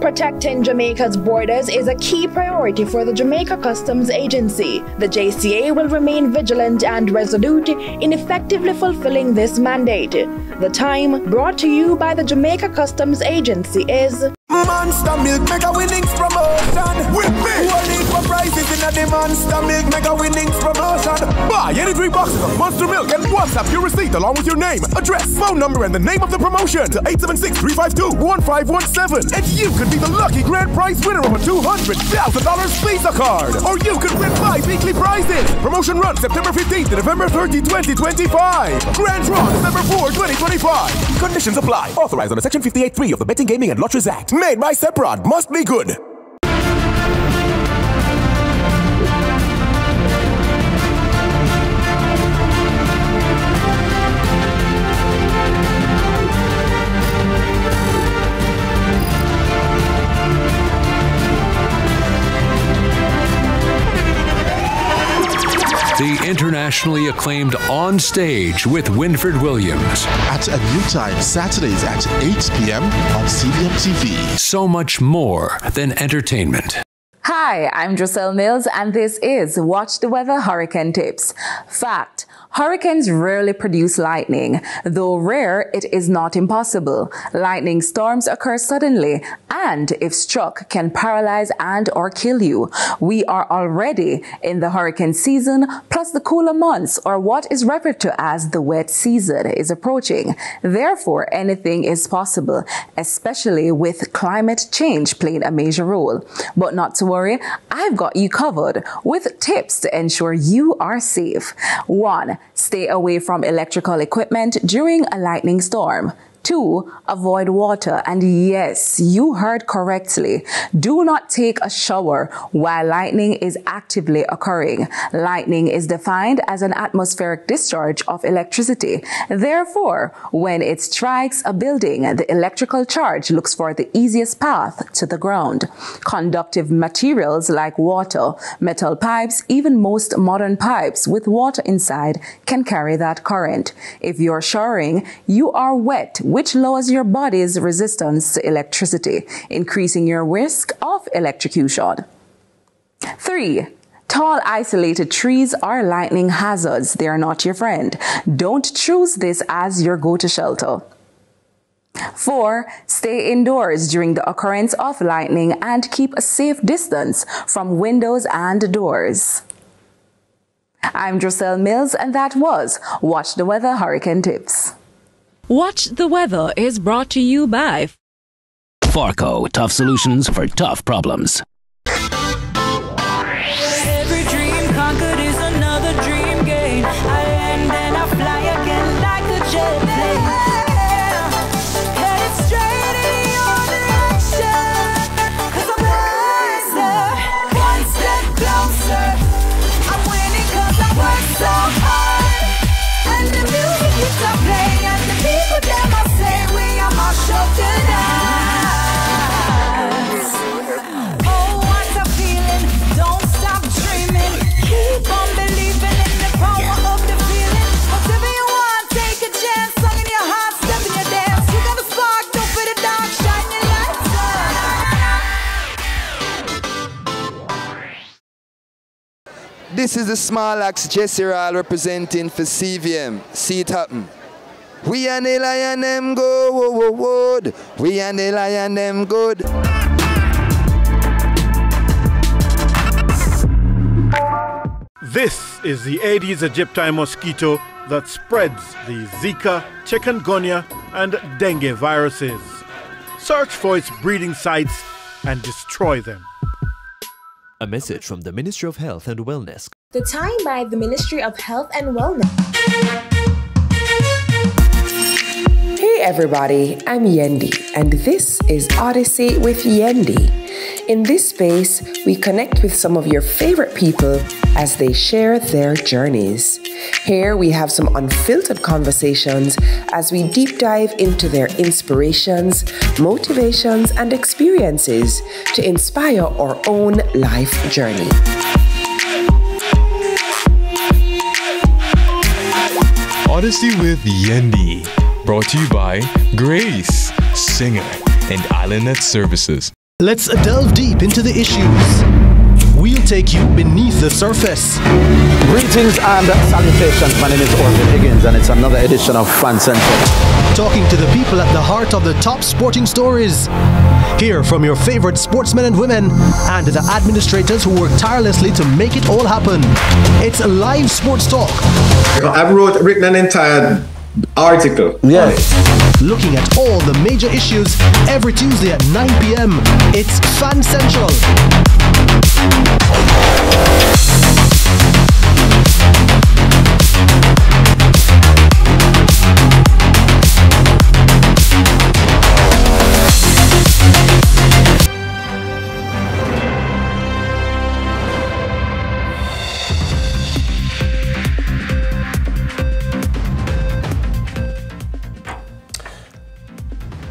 Protecting Jamaica's borders is a key priority for the Jamaica Customs Agency. The JCA will remain vigilant and resolute in effectively fulfilling this mandate. The time brought to you by the Jamaica Customs Agency is Monster Milk Mega Winnings Promotion. With me, only for prizes in the Monster Milk Mega Winnings Promotion. Buy any 3 boxes of Monster Milk and WhatsApp your receipt along with your name, address, phone number, and the name of the promotion to 876-352-1517, and you could be the lucky grand prize winner of a $200,000 Visa card. Or you could win 5 weekly prizes. Promotion runs September 15th to November 30, 2025. Grand draw December 4, 2025. Conditions apply. Authorized under Section 58(3) of the Betting, Gaming, and Lotteries Act. Made by Seprod. Must be good. The internationally acclaimed On Stage with Winfred Williams. At a new time, Saturdays at 8 p.m. on CVM TV. So much more than entertainment. Hi, I'm Drosel Mills, and this is Watch the Weather Hurricane Tips. Fact: hurricanes rarely produce lightning. Though rare, it is not impossible. Lightning storms occur suddenly, and if struck, can paralyze and or kill you. We are already in the hurricane season, plus the cooler months, or what is referred to as the wet season, is approaching. Therefore, anything is possible, especially with climate change playing a major role. But not to worry, I've got you covered with tips to ensure you are safe. 1. Stay away from electrical equipment during a lightning storm. 2. Avoid water. And yes, you heard correctly. Do not take a shower while lightning is actively occurring. Lightning is defined as an atmospheric discharge of electricity. Therefore, when it strikes a building, the electrical charge looks for the easiest path to the ground. Conductive materials like water, metal pipes, even most modern pipes with water inside can carry that current. If you're showering, you are wet, which lowers your body's resistance to electricity, increasing your risk of electrocution. 3. Tall, isolated trees are lightning hazards. They are not your friend. Don't choose this as your go-to shelter. 4. Stay indoors during the occurrence of lightning and keep a safe distance from windows and doors. I'm Drosel Mills, and that was Watch the Weather Hurricane Tips. Watch the Weather is brought to you by Farco, tough solutions for tough problems. Every dream conquered is another dream gained. I land and I fly again like a jet plane. Headed straight in your direction, 'cause I'm wiser, one step closer. I'm winning 'cause I work so hard, and the music keeps on playing, and the people them I say we are my show tonight. This is the Small Axe Jesse Ral representing for CVM. See it happen. We and the lion them go, whoa, whoa, whoa. We and the lion them good. This is the Aedes aegypti mosquito that spreads the Zika, chikungunya, and dengue viruses. Search for its breeding sites and destroy them. A message from the Ministry of Health and Wellness. The Time by the Ministry of Health and Wellness. Hey everybody, I'm Yendi, and this is Odyssey with Yendi. In this space, we connect with some of your favorite people as they share their journeys. Here we have some unfiltered conversations as we deep dive into their inspirations, motivations, and experiences to inspire our own life journey. Odyssey with Yendi. Brought to you by Grace, Singer, and Islandnet Services. Let's delve deep into the issues. We'll take you beneath the surface. Greetings and salutations. My name is Orvin Higgins, and it's another edition of Fan Central. Talking to the people at the heart of the top sporting stories. Hear from your favorite sportsmen and women and the administrators who work tirelessly to make it all happen. It's a live sports talk. I've written an entire article. Yes. Looking at all the major issues every Tuesday at 9 p.m. It's Fan Central.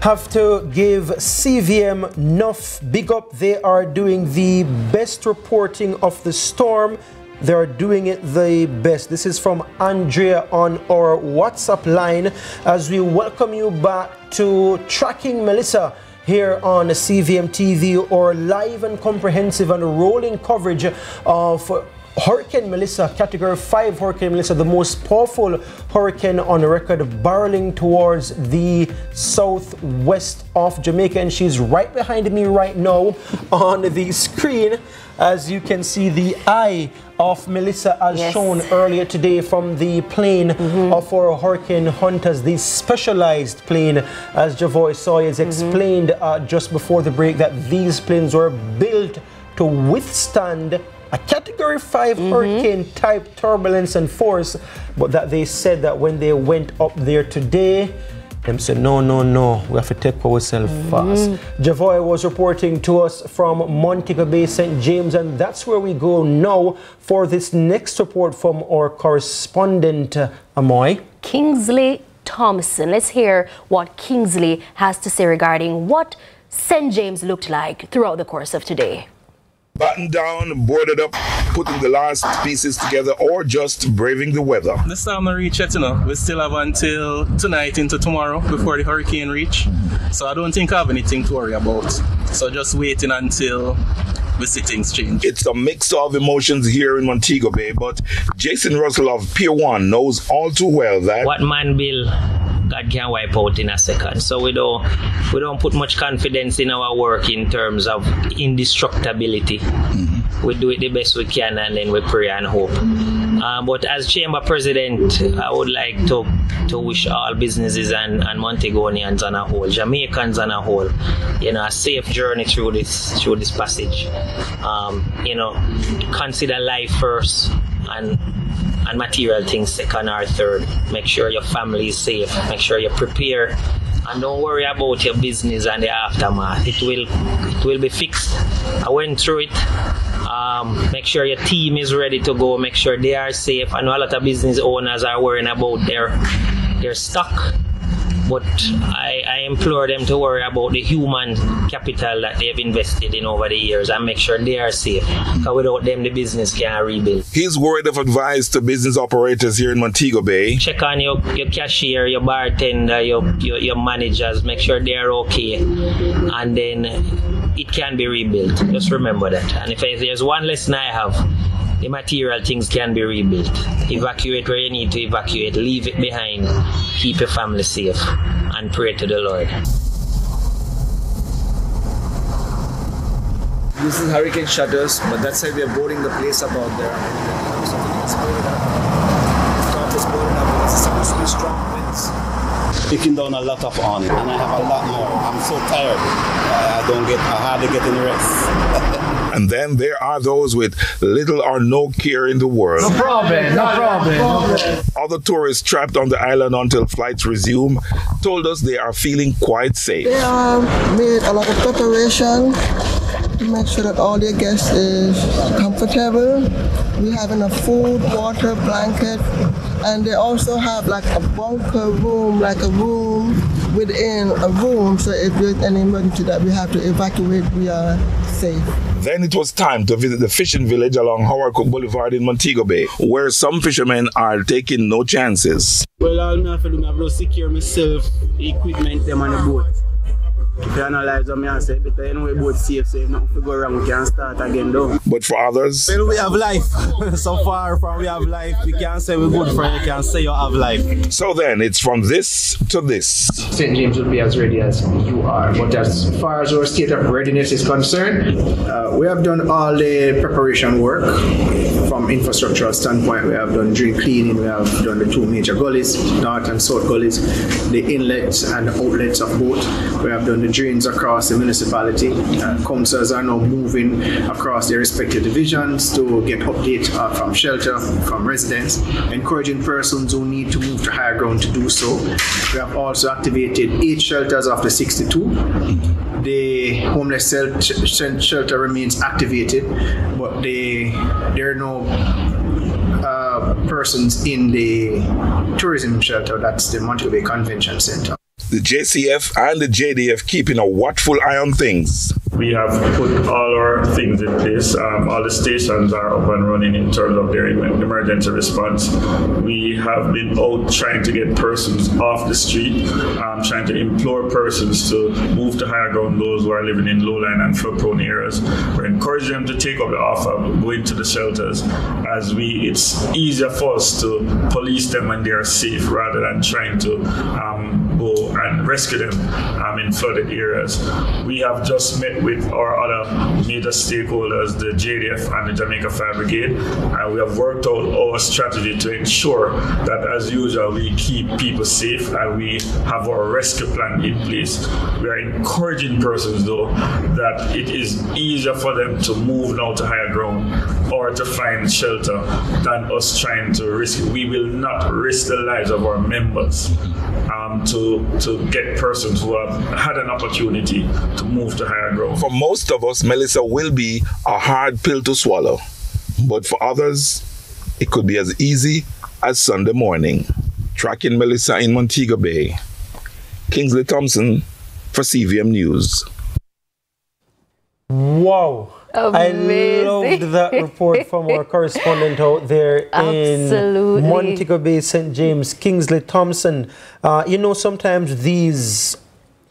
Have to give CVM enough big up. They are doing the best reporting of the storm. They are doing it the best. This is from Andrea on our WhatsApp line as we welcome you back to Tracking Melissa here on CVM TV, or live and comprehensive and rolling coverage of Hurricane Melissa, Category 5 Hurricane Melissa, the most powerful hurricane on record, barreling towards the southwest of Jamaica. And she's right behind me right now on the screen. As you can see, the eye of Melissa as shown earlier today from the plane of our hurricane hunters, the specialized plane, as Javoy Soy has explained just before the break, that these planes were built to withstand a Category 5 hurricane type turbulence and force, but that they said that when they went up there today, them said, no, we have to take ourselves fast. Javoy was reporting to us from Montego Bay, St. James, and that's where we go now for this next report from our correspondent, Amoy. Kingsley Thompson. Let's hear what Kingsley has to say regarding what St. James looked like throughout the course of today. Buttoned down, boarded up, putting the last pieces together, or just braving the weather. This time I reach it, we still have until tonight into tomorrow before the hurricane reach. So I don't think I have anything to worry about. So just waiting until the settings change. It's a mix of emotions here in Montego Bay, but Jason Russell of Pier 1 knows all too well that what man build, God can wipe out in a second. So we don't put much confidence in our work in terms of indestructibility. We do it the best we can, and then we pray and hope. But as Chamber President, I would like to wish all businesses and Montegonians on a whole, Jamaicans on a whole, a safe journey through this passage. Consider life first and material things second or third. Make sure your family is safe. Make sure you prepare, and don't worry about your business and the aftermath. It will be fixed. I went through it. Make sure your team is ready to go. Make sure they are safe. I know a lot of business owners are worrying about their stock, but I implore them to worry about the human capital that they've invested in over the years and make sure they are safe, because without them the business can't rebuild. His word of advice to business operators here in Montego Bay: check on your cashier, your bartender, your managers, make sure they are okay, and then it can be rebuilt. Just remember that. And if there's one lesson I have, the material things can be rebuilt. Evacuate where you need to evacuate, leave it behind, keep your family safe, and pray to the Lord. Using hurricane shutters, but that's why we are boarding the place up out there. Something is boarded up. The top is boarded up because it's supposed to be strong winds. Picking down a lot of on, and I have a lot more. I'm so tired. I hardly get any rest. And then there are those with little or no care in the world. No problem, no problem, no problem. Other tourists trapped on the island until flights resume told us they are feeling quite safe. They made a lot of preparation to make sure that all their guests is comfortable. We have enough food, water, blanket, and they also have like a bunker room, like a room within a room, so if there's any emergency that we have to evacuate, we are safe. Then it was time to visit the fishing village along Howard Cook Boulevard in Montego Bay, where some fishermen are taking no chances. Well, all I have to do, I have to secure myself, equipment them on the boat. If you analyze what I say, but anyway, boat safe, so if nothing to go wrong, we can start again though. But for others, well, we have life. So far from we have life, we can't say we're good friends, you can say you have life. So then it's from this to this. St. James will be as ready as you are. But as far as our state of readiness is concerned, we have done all the preparation work. From infrastructural standpoint, we have done drain cleaning, we have done the two major gullies, north and south gullies, the inlets and the outlets of both. We have done the drains across the municipality. Councils are now moving across their respective divisions to get update from shelter, from residents, encouraging persons who need to move to higher ground to do so. We have also activated 8 shelters of the 62. The homeless shelter remains activated, but there are no persons in the tourism shelter. That's the Montego Bay Convention Center. The JCF and the JDF keeping a watchful eye on things. We have put all our things in place. All the stations are up and running in terms of their emergency response. We have been out trying to get persons off the street, trying to implore persons to move to higher ground, those who are living in lowland and flood-prone areas. We're encouraging them to take up the offer of going to the shelters, as it's easier for us to police them when they are safe rather than trying to go and rescue them in flooded areas. We have just met with our other major stakeholders, the JDF and the Jamaica Fire Brigade, and we have worked out our strategy to ensure that, as usual, we keep people safe and we have our rescue plan in place. We are encouraging persons, though, that it is easier for them to move now to higher ground or to find shelter than us trying to risk it. We will not risk the lives of our members to get persons who have had an opportunity to move to higher ground. For most of us, Melissa will be a hard pill to swallow. But for others, it could be as easy as Sunday morning. Tracking Melissa in Montego Bay. Kingsley Thompson for CVM News. Wow. Amazing. I loved that report from our correspondent out there in Montego Bay, St. James, Kingsley Thompson. You know, sometimes these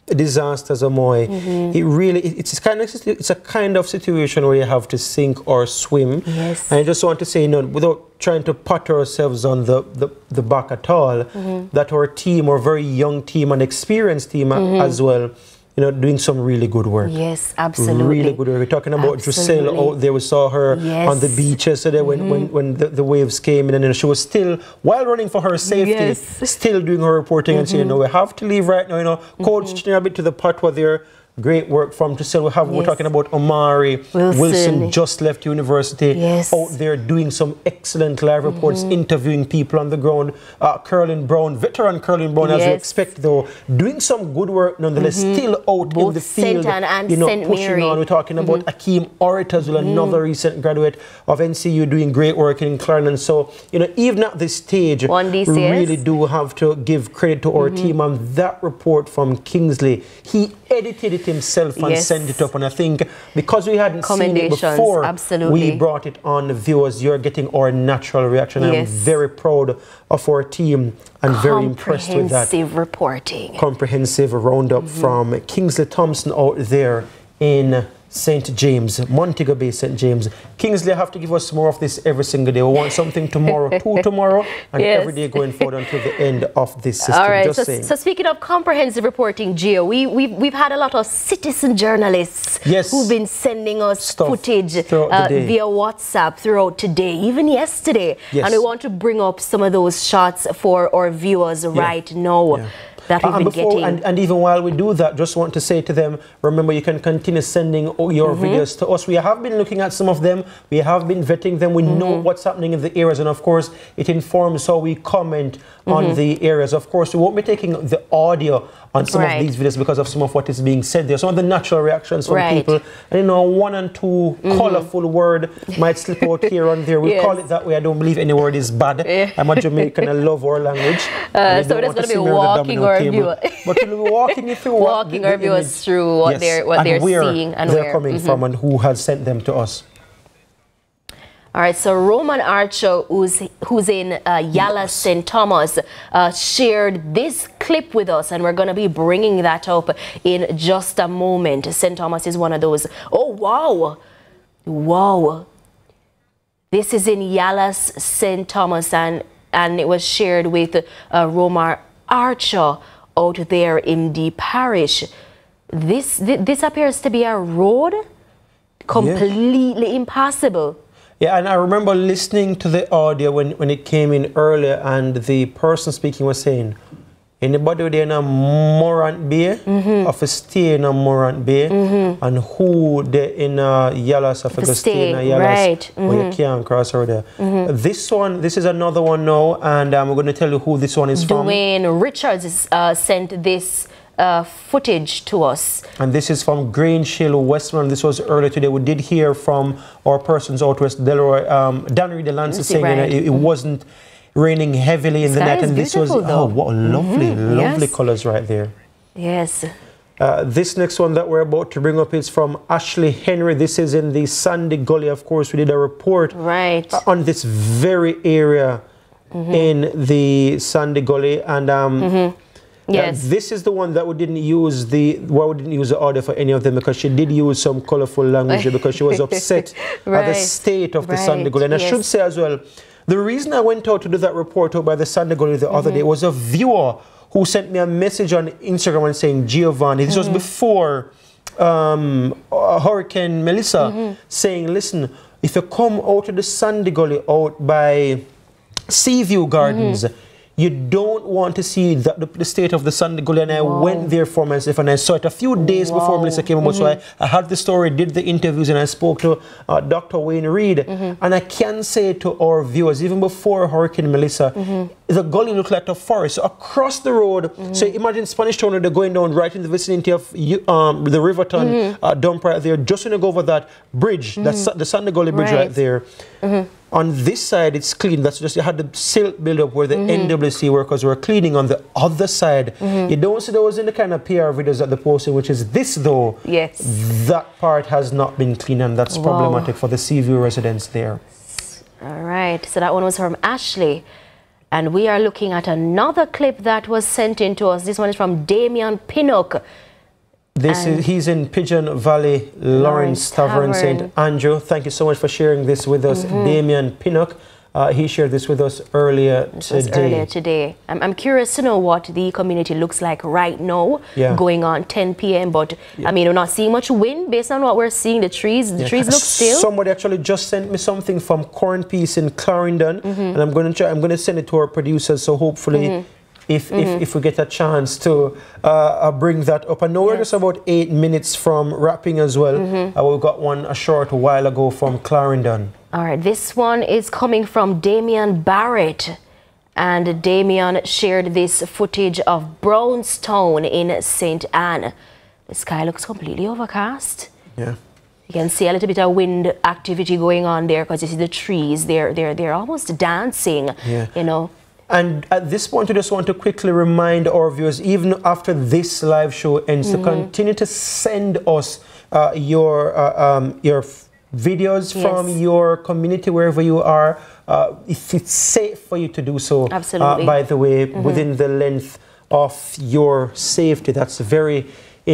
disasters, Amoy, it's a kind of situation where you have to sink or swim. Yes. And I just want to say, you know, without trying to pat ourselves on the back at all, that our team, our very young team and experienced team as well, you know, doing some really good work. Yes, absolutely. Really good work. We're talking about Drusilla out there. We saw her on the beach yesterday when the waves came in, and she was still, while running for her safety, still doing her reporting and saying, you know, we have to leave right now, you know. Coach a bit to the pot where they're great work from Drusilla. We're talking about Omari Wilson just left university, out there doing some excellent live reports, interviewing people on the ground. Curlin Brown, veteran Curlin Brown, as we expect, though, doing some good work nonetheless, still out in the field, and you know, St. pushing Mary. on. We're talking about Akeem Orrit as well, another recent graduate of NCU, doing great work in Clarendon. So, you know, even at this stage, we really do have to give credit to our team on that report from Kingsley. He edited it himself and sent it up, and I think because we hadn't seen it before, we brought it on the viewers. You're getting our natural reaction. I'm very proud of our team and very impressed with that. Comprehensive reporting. Comprehensive roundup from Kingsley Thompson out there in St. James, Montego Bay, St. James. Kingsley have to give us more of this every single day. We want something tomorrow, 2 tomorrow, and every day going forward until the end of this system. All right, Just so, saying. so speaking of comprehensive reporting, Gio, we've had a lot of citizen journalists who've been sending us footage via WhatsApp throughout today, even yesterday. Yes. And we want to bring up some of those shots for our viewers right now. That we've been getting. And even while we do that, just want to say to them, remember, you can continue sending your videos to us. We have been looking at some of them. We have been vetting them. We know what's happening in the areas. And of course, it informs how we comment on the areas. Of course, we won't be taking the audio on some of these videos because of some of what is being said there. Some of the natural reactions from people. And you know, 1 and 2 colorful word might slip out here and there. We call it that way. I don't believe any word is bad. I'm a Jamaican. I love our language. So there's going to be walking our viewers. But we'll be walking you through walking our viewers through what they're seeing and where they're coming from and who has sent them to us. All right, so Roman Archer, who's in Yala St. Thomas, shared this clip with us, and we're going to be bringing that up in just a moment. St. Thomas is one of those. Oh, wow. Wow. This is in Yala St. Thomas, and it was shared with Roman Archer out there in the parish. This appears to be a road completely impassable. Yeah, and I remember listening to the audio when it came in earlier, and the person speaking was saying, anybody there in a Morant Bay, of a stay in a Morant Bay, and who they in Yallas, of a stay in a Yallas, where you can't cross over there. This is another one now, and I'm going to tell you who this one is from. Dwayne Richards sent this footage to us. And this is from Grange Hill, Westmoreland. This was earlier today. We did hear from our persons out west, Delroy, Dannery DeLance saying it wasn't raining heavily in the night. And this was, oh, what lovely, lovely colors right there. Yes. This next one that we're about to bring up is from Ashley Henry. This is in the Sandy Gully. Of course, we did a report on this very area in the Sandy Gully. And this is the one that we didn't use the audio for any of them, because she did use some colorful language because she was upset at the state of the Sandy Gully. And I should say as well, the reason I went out to do that report out by the Sandy Gully the other day was a viewer who sent me a message on Instagram and saying, Giovanni, this was before Hurricane Melissa, saying, listen, if you come out of the Sandy Gully out by Seaview Gardens, you don't want to see the state of the Sandy Gully. And I went there for myself, and I saw it a few days before Melissa came out. So I had the story, did the interviews, and I spoke to Dr. Wayne Reed. And I can say to our viewers, even before Hurricane Melissa, the gully looked like a forest. So across the road, so imagine Spanish Town, they're going down right in the vicinity of the Riverton dump right there. Just when you go over that bridge, that's the Sandy Gully Bridge right there. On this side, it's clean. That's just, you had the silt build-up where the NWC workers were cleaning. On the other side, you don't see those in the kind of PR videos that they're posting, which is this, though. Yes. That part has not been cleaned, and that's problematic for the Seaview residents there. All right. So that one was from Ashley. And we are looking at another clip that was sent in to us. This one is from Damian Pinnock. He's in Pigeon Valley, Lawrence Tavern, St. Andrew. Thank you so much for sharing this with us, Damian Pinnock. He shared this with us earlier today. I'm curious to know what the community looks like right now, going on 10 p.m. But I mean, we're not seeing much wind based on what we're seeing. The trees look still. Somebody actually just sent me something from Corn Piece in Clarendon, and I'm going to send it to our producers. So hopefully, if we get a chance to bring that up. I know we're just about 8 minutes from wrapping as well. We got one a short while ago from Clarendon. All right, this one is coming from Damian Barrett. And Damian shared this footage of Brownstone in St. Anne. The sky looks completely overcast. Yeah. You can see a little bit of wind activity going on there, because you see the trees. They're almost dancing, you know. And at this point, I just want to quickly remind our viewers, even after this live show ends, to continue to send us your videos from your community, wherever you are. If it's safe for you to do so, by the way, within the length of your safety. That's very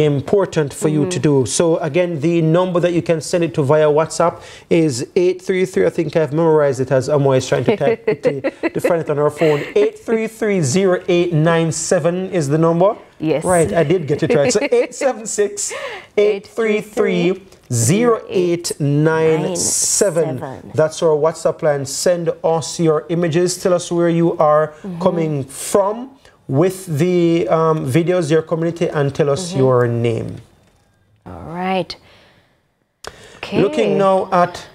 important for you to do. So again, the number that you can send it to via WhatsApp is 833. I think I've memorized it as Amoy is trying to type it to find it on our phone. 833-0897 is the number. Yes. Right, I did get it right. So 876-833-0897. That's our WhatsApp line. Send us your images. Tell us where you are coming from with the videos, your community, and tell us your name. All right. Okay. Looking now at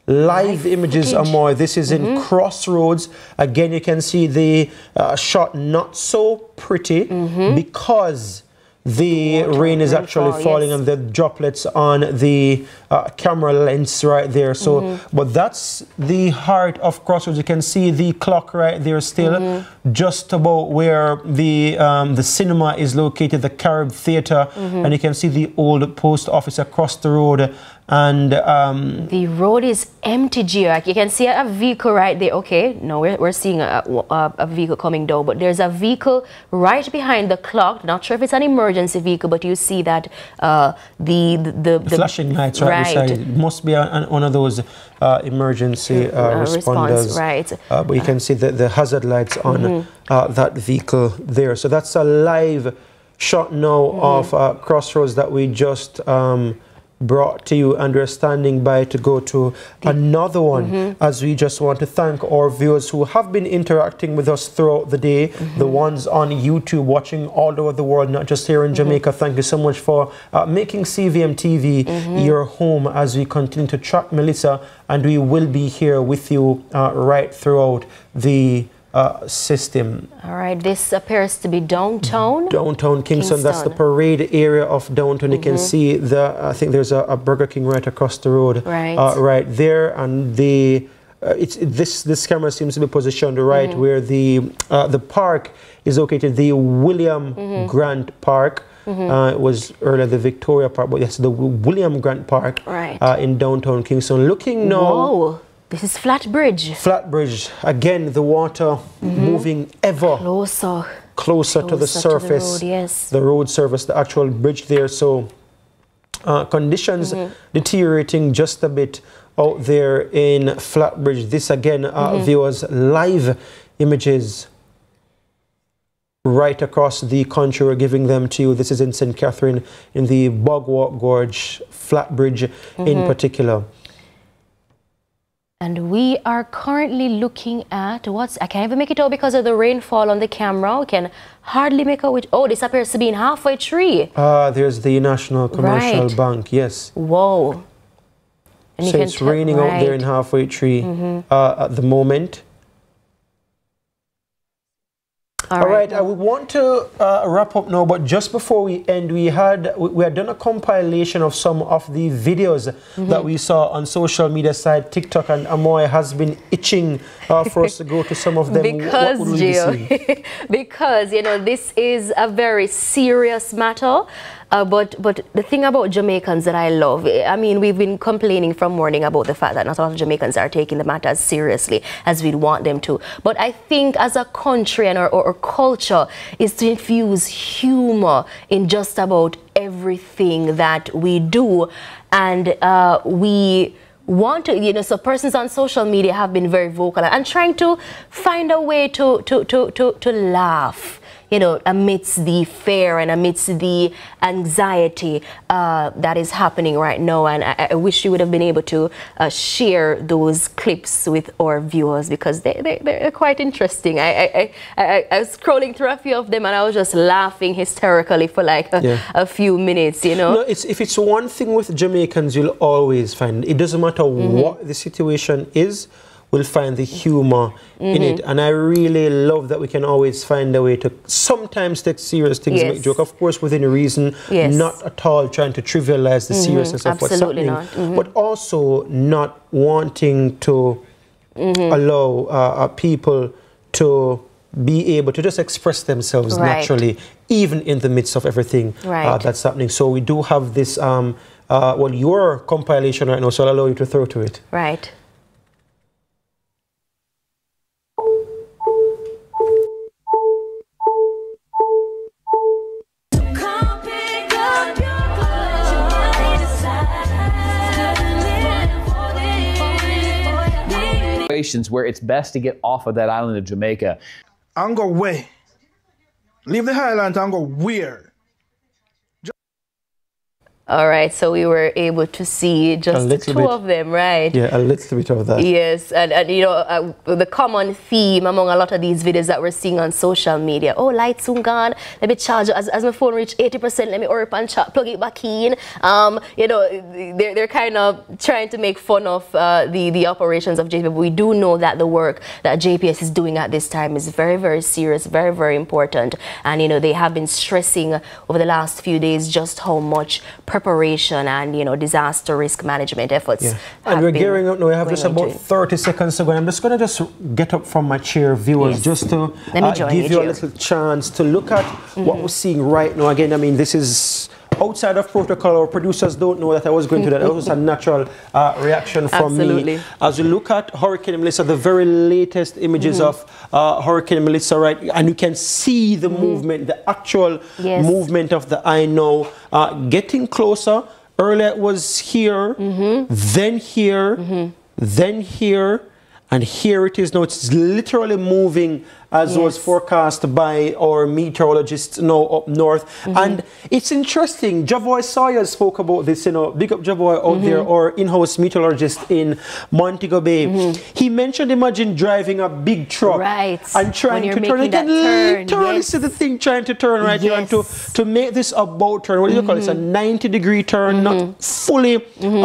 live images, Amoy. This is in Crossroads. Again, you can see the shot not so pretty because the rain is actually falling and the droplets on the camera lens right there. So, but that's the heart of Crossroads. You can see the clock right there still, just about where the cinema is located, the Carib Theatre, and you can see the old post office across the road. And the road is empty, Gio. You can see a vehicle right there. Okay, no, we're seeing a vehicle coming down, but there's a vehicle right behind the clock. Not sure if it's an emergency vehicle, but you see that the flashing lights right beside it. Must be one of those emergency responders. Right. But you can see the hazard lights on that vehicle there. So that's a live shot now of Crossroads that we just brought to you, and we're standing by to go to another one, as we just want to thank our viewers who have been interacting with us throughout the day, the ones on YouTube watching all over the world, not just here in Jamaica. Thank you so much for making CVM TV your home as we continue to track Melissa, and we will be here with you right throughout the system. All right, this appears to be downtown. Downtown Kingston. That's the parade area of downtown. You can see I think there's a Burger King right across the road, right there, and this camera seems to be positioned right where the park is located, the William Grant Park. It was earlier the Victoria Park, but yes, the William Grant Park in downtown Kingston. Looking now. Whoa. This is Flatbridge. Flatbridge. Again, the water moving ever closer to the surface. To the road, yes. The road surface, the actual bridge there. So conditions deteriorating just a bit out there in Flatbridge. This again, viewers, live images right across the country. We're giving them to you. This is in St. Catherine, in the Bogwalk Gorge, Flatbridge in particular. And we are currently looking at I can't even make it out because of the rainfall on the camera. We can hardly make out which. Oh, this appears to be in Halfway Tree. There's the National Commercial Bank, yes. Whoa. And so it's raining out there in Halfway Tree at the moment. All right, we want to wrap up now, but just before we end, we had done a compilation of some of the videos that we saw on social media side, TikTok, and Amoy has been itching for us to go to some of them. Because, Gio, because, you know, this is a very serious matter. But the thing about Jamaicans that I love, I mean, we've been complaining from morning about the fact that not all Jamaicans are taking the matter as seriously as we'd want them to. But I think as a country and our culture is to infuse humor in just about everything that we do. And we want to, you know, so persons on social media have been very vocal and trying to find a way to laugh, you know, amidst the fear and amidst the anxiety that is happening right now. And I wish you would have been able to share those clips with our viewers, because they're quite interesting. I was scrolling through a few of them and I was just laughing hysterically for like a few minutes, you know. No, if it's one thing with Jamaicans, you'll always find, it doesn't matter what the situation is, we'll find the humor in it. And I really love that we can always find a way to sometimes take serious things and make joke. Of course, within reason, not at all trying to trivialize the seriousness of what's happening, but also not wanting to allow people to be able to just express themselves naturally, even in the midst of everything that's happening. So we do have this, well, your compilation right now, so I'll allow you to throw to it. Right. Come pick up situations where it's best to get off of that island of Jamaica. And go where? Leave the island and go where? All right, so we were able to see just two of them, right? Yeah, a little bit of that. Yes, and you know, the common theme among a lot of these videos that we're seeing on social media. Oh, light soon gone. Let me charge it. As my phone reach 80%, let me hurry up and plug it back in. You know, they're kind of trying to make fun of the operations of JPS. But we do know that the work that JPS is doing at this time is very, very serious, very, very important. And, you know, they have been stressing over the last few days just how much preparation and, you know, disaster risk management efforts. Yeah. And we're gearing up now. We have just about 30 seconds to go. I'm just going to get up from my chair, viewers, just to give you a little chance to look at what we're seeing right now. Again, I mean, this is outside of protocol. Our producers don't know that I was going to that. That was a natural reaction from me. As we look at Hurricane Melissa, the very latest images of Hurricane Melissa, right? And you can see the movement, the actual movement of the eye now getting closer. Earlier it was here, then here, then here, and here it is now. It's literally moving as was forecast by our meteorologists now up north. And it's interesting, Javoy Sawyer spoke about this, you know, big up Javoy out there, our in-house meteorologist in Montego Bay. He mentioned, imagine driving a big truck and trying to turn. You can literally see the thing trying to turn right here, and to make this about turn, what do you call it? It's a 90-degree turn, not fully a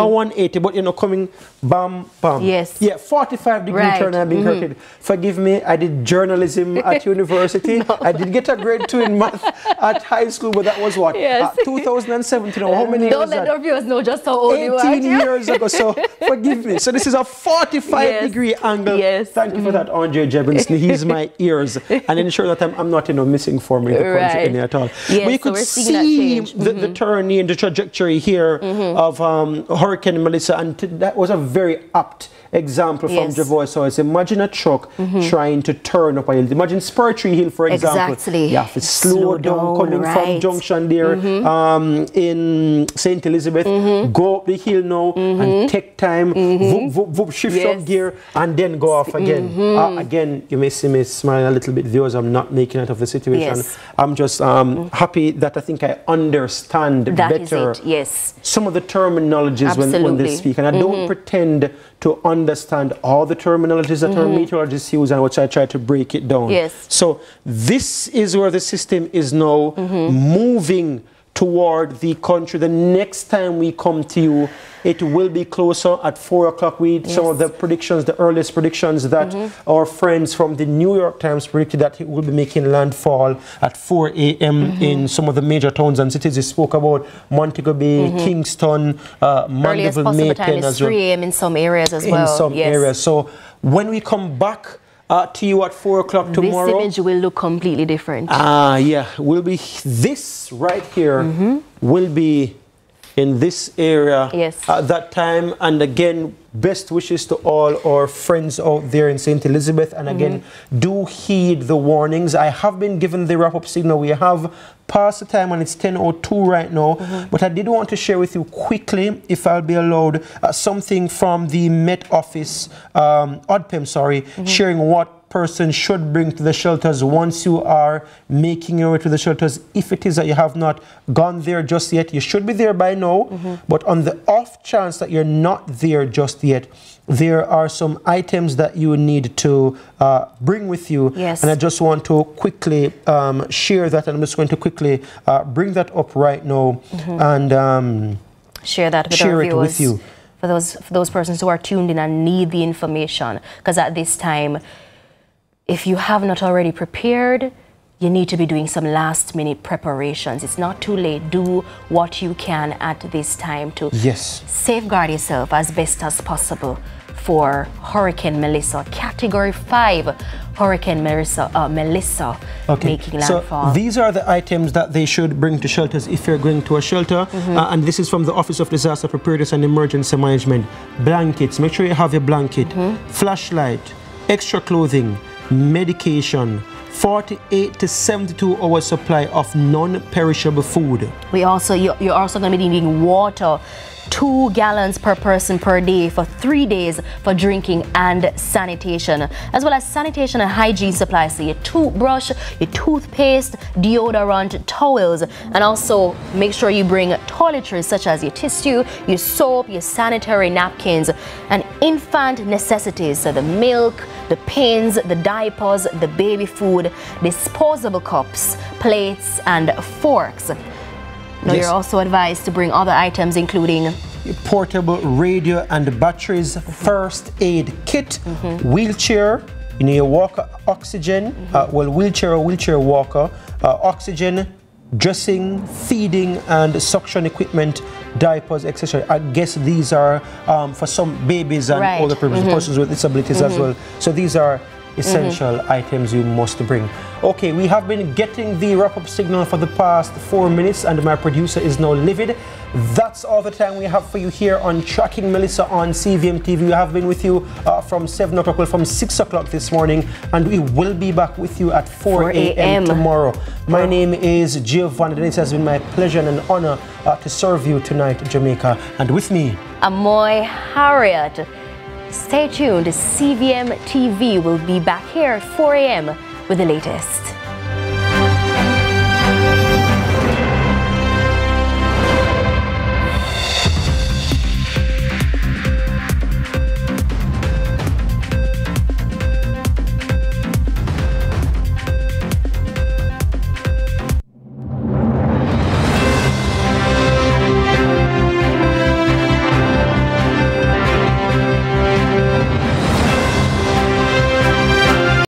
180, but, you know, coming bam, bam. Yeah, 45-degree turn. I've been corrected. Forgive me, I did journalism at university. I did get a grade 2 in math at high school, but that was what? 2017. How many years? Don't let our viewers know just how old you are. 18 years ago, so forgive me. So this is a 45-degree angle. Thank you for that, Andre Jebbins. He's my ears and ensure that I'm not, you know, missing from the country any at all. But you could see the turn in the trajectory here of Hurricane Melissa, and that was a very apt example from Javoy Sawyer. Imagine a truck trying to turn up a hill. Imagine Spurtree Hill, for example. You have to slow down coming from junction there in St. Elizabeth, go up the hill now and take time, shift up gear, and then go off again. Again, you may see me smiling a little bit, viewers. I'm not making it of the situation. I'm just happy that I think I understand better some of the terminologies when they speak. And I don't pretend to understand all the terminologies that our meteorologists use, and which I try to break it down. So this is where the system is now moving toward the country. The next time we come to you, it will be closer at 4 o'clock. Some of the predictions, the earliest predictions that our friends from the New York Times predicted that it will be making landfall at 4 a.m. in some of the major towns and cities. They spoke about Montego Bay, Kingston, Mandeville, Maypen as well. 3 a.m. in some areas as well. In some areas. So when we come back to you at 4 o'clock tomorrow, this image will look completely different. Will be this right here will be in this area at that time. And again, best wishes to all our friends out there in St. Elizabeth. And again, do heed the warnings. I have been given the wrap-up signal. We have passed the time and it's 10:02 right now. But I did want to share with you quickly, if I'll be allowed, something from the Met Office, ODPEM, sharing what person should bring to the shelters once you are making your way to the shelters. If it is that you have not gone there just yet, you should be there by now. But on the off chance that you're not there just yet, there are some items that you need to bring with you. And I just want to quickly share that, and I'm just going to quickly bring that up right now and share that with our viewers, with you. For those persons who are tuned in and need the information, because at this time, if you have not already prepared, you need to be doing some last-minute preparations. It's not too late. Do what you can at this time to safeguard yourself as best as possible for Hurricane Melissa, Category 5 Hurricane Melissa making landfall. So these are the items that they should bring to shelters if you're going to a shelter. And this is from the Office of Disaster Preparedness and Emergency Management. Blankets, make sure you have your blanket, flashlight, extra clothing, medication, 48 to 72 hours supply of non-perishable food. You're also going to be needing water 2 gallons per person per day for 3 days for drinking and sanitation, as well as sanitation and hygiene supplies, so your toothbrush, your toothpaste, deodorant, towels, and also make sure you bring toiletries such as your tissue, your soap, your sanitary napkins, and infant necessities, so the milk, the pins, the diapers, the baby food, disposable cups, plates, and forks. Now, Yes. you're also advised to bring other items, including portable radio and batteries, first aid kit, wheelchair, you know, your walker, oxygen, wheelchair or wheelchair walker, oxygen, dressing, feeding, and suction equipment, diapers, etc. I guess these are for some babies and Right. older persons with disabilities as well. So these are essential items you must bring. Okay, we have been getting the wrap-up signal for the past 4 minutes, and my producer is now livid. That's all the time we have for you here on Tracking Melissa on CVM TV. We have been with you from 7 o'clock, well, from 6 o'clock this morning, and we will be back with you at 4 a.m. tomorrow. My name is Giovanni, and it has been my pleasure and an honor to serve you tonight, Jamaica. And with me, Amoy Harriet. Stay tuned. CVM TV will be back here at 4 a.m. with the latest.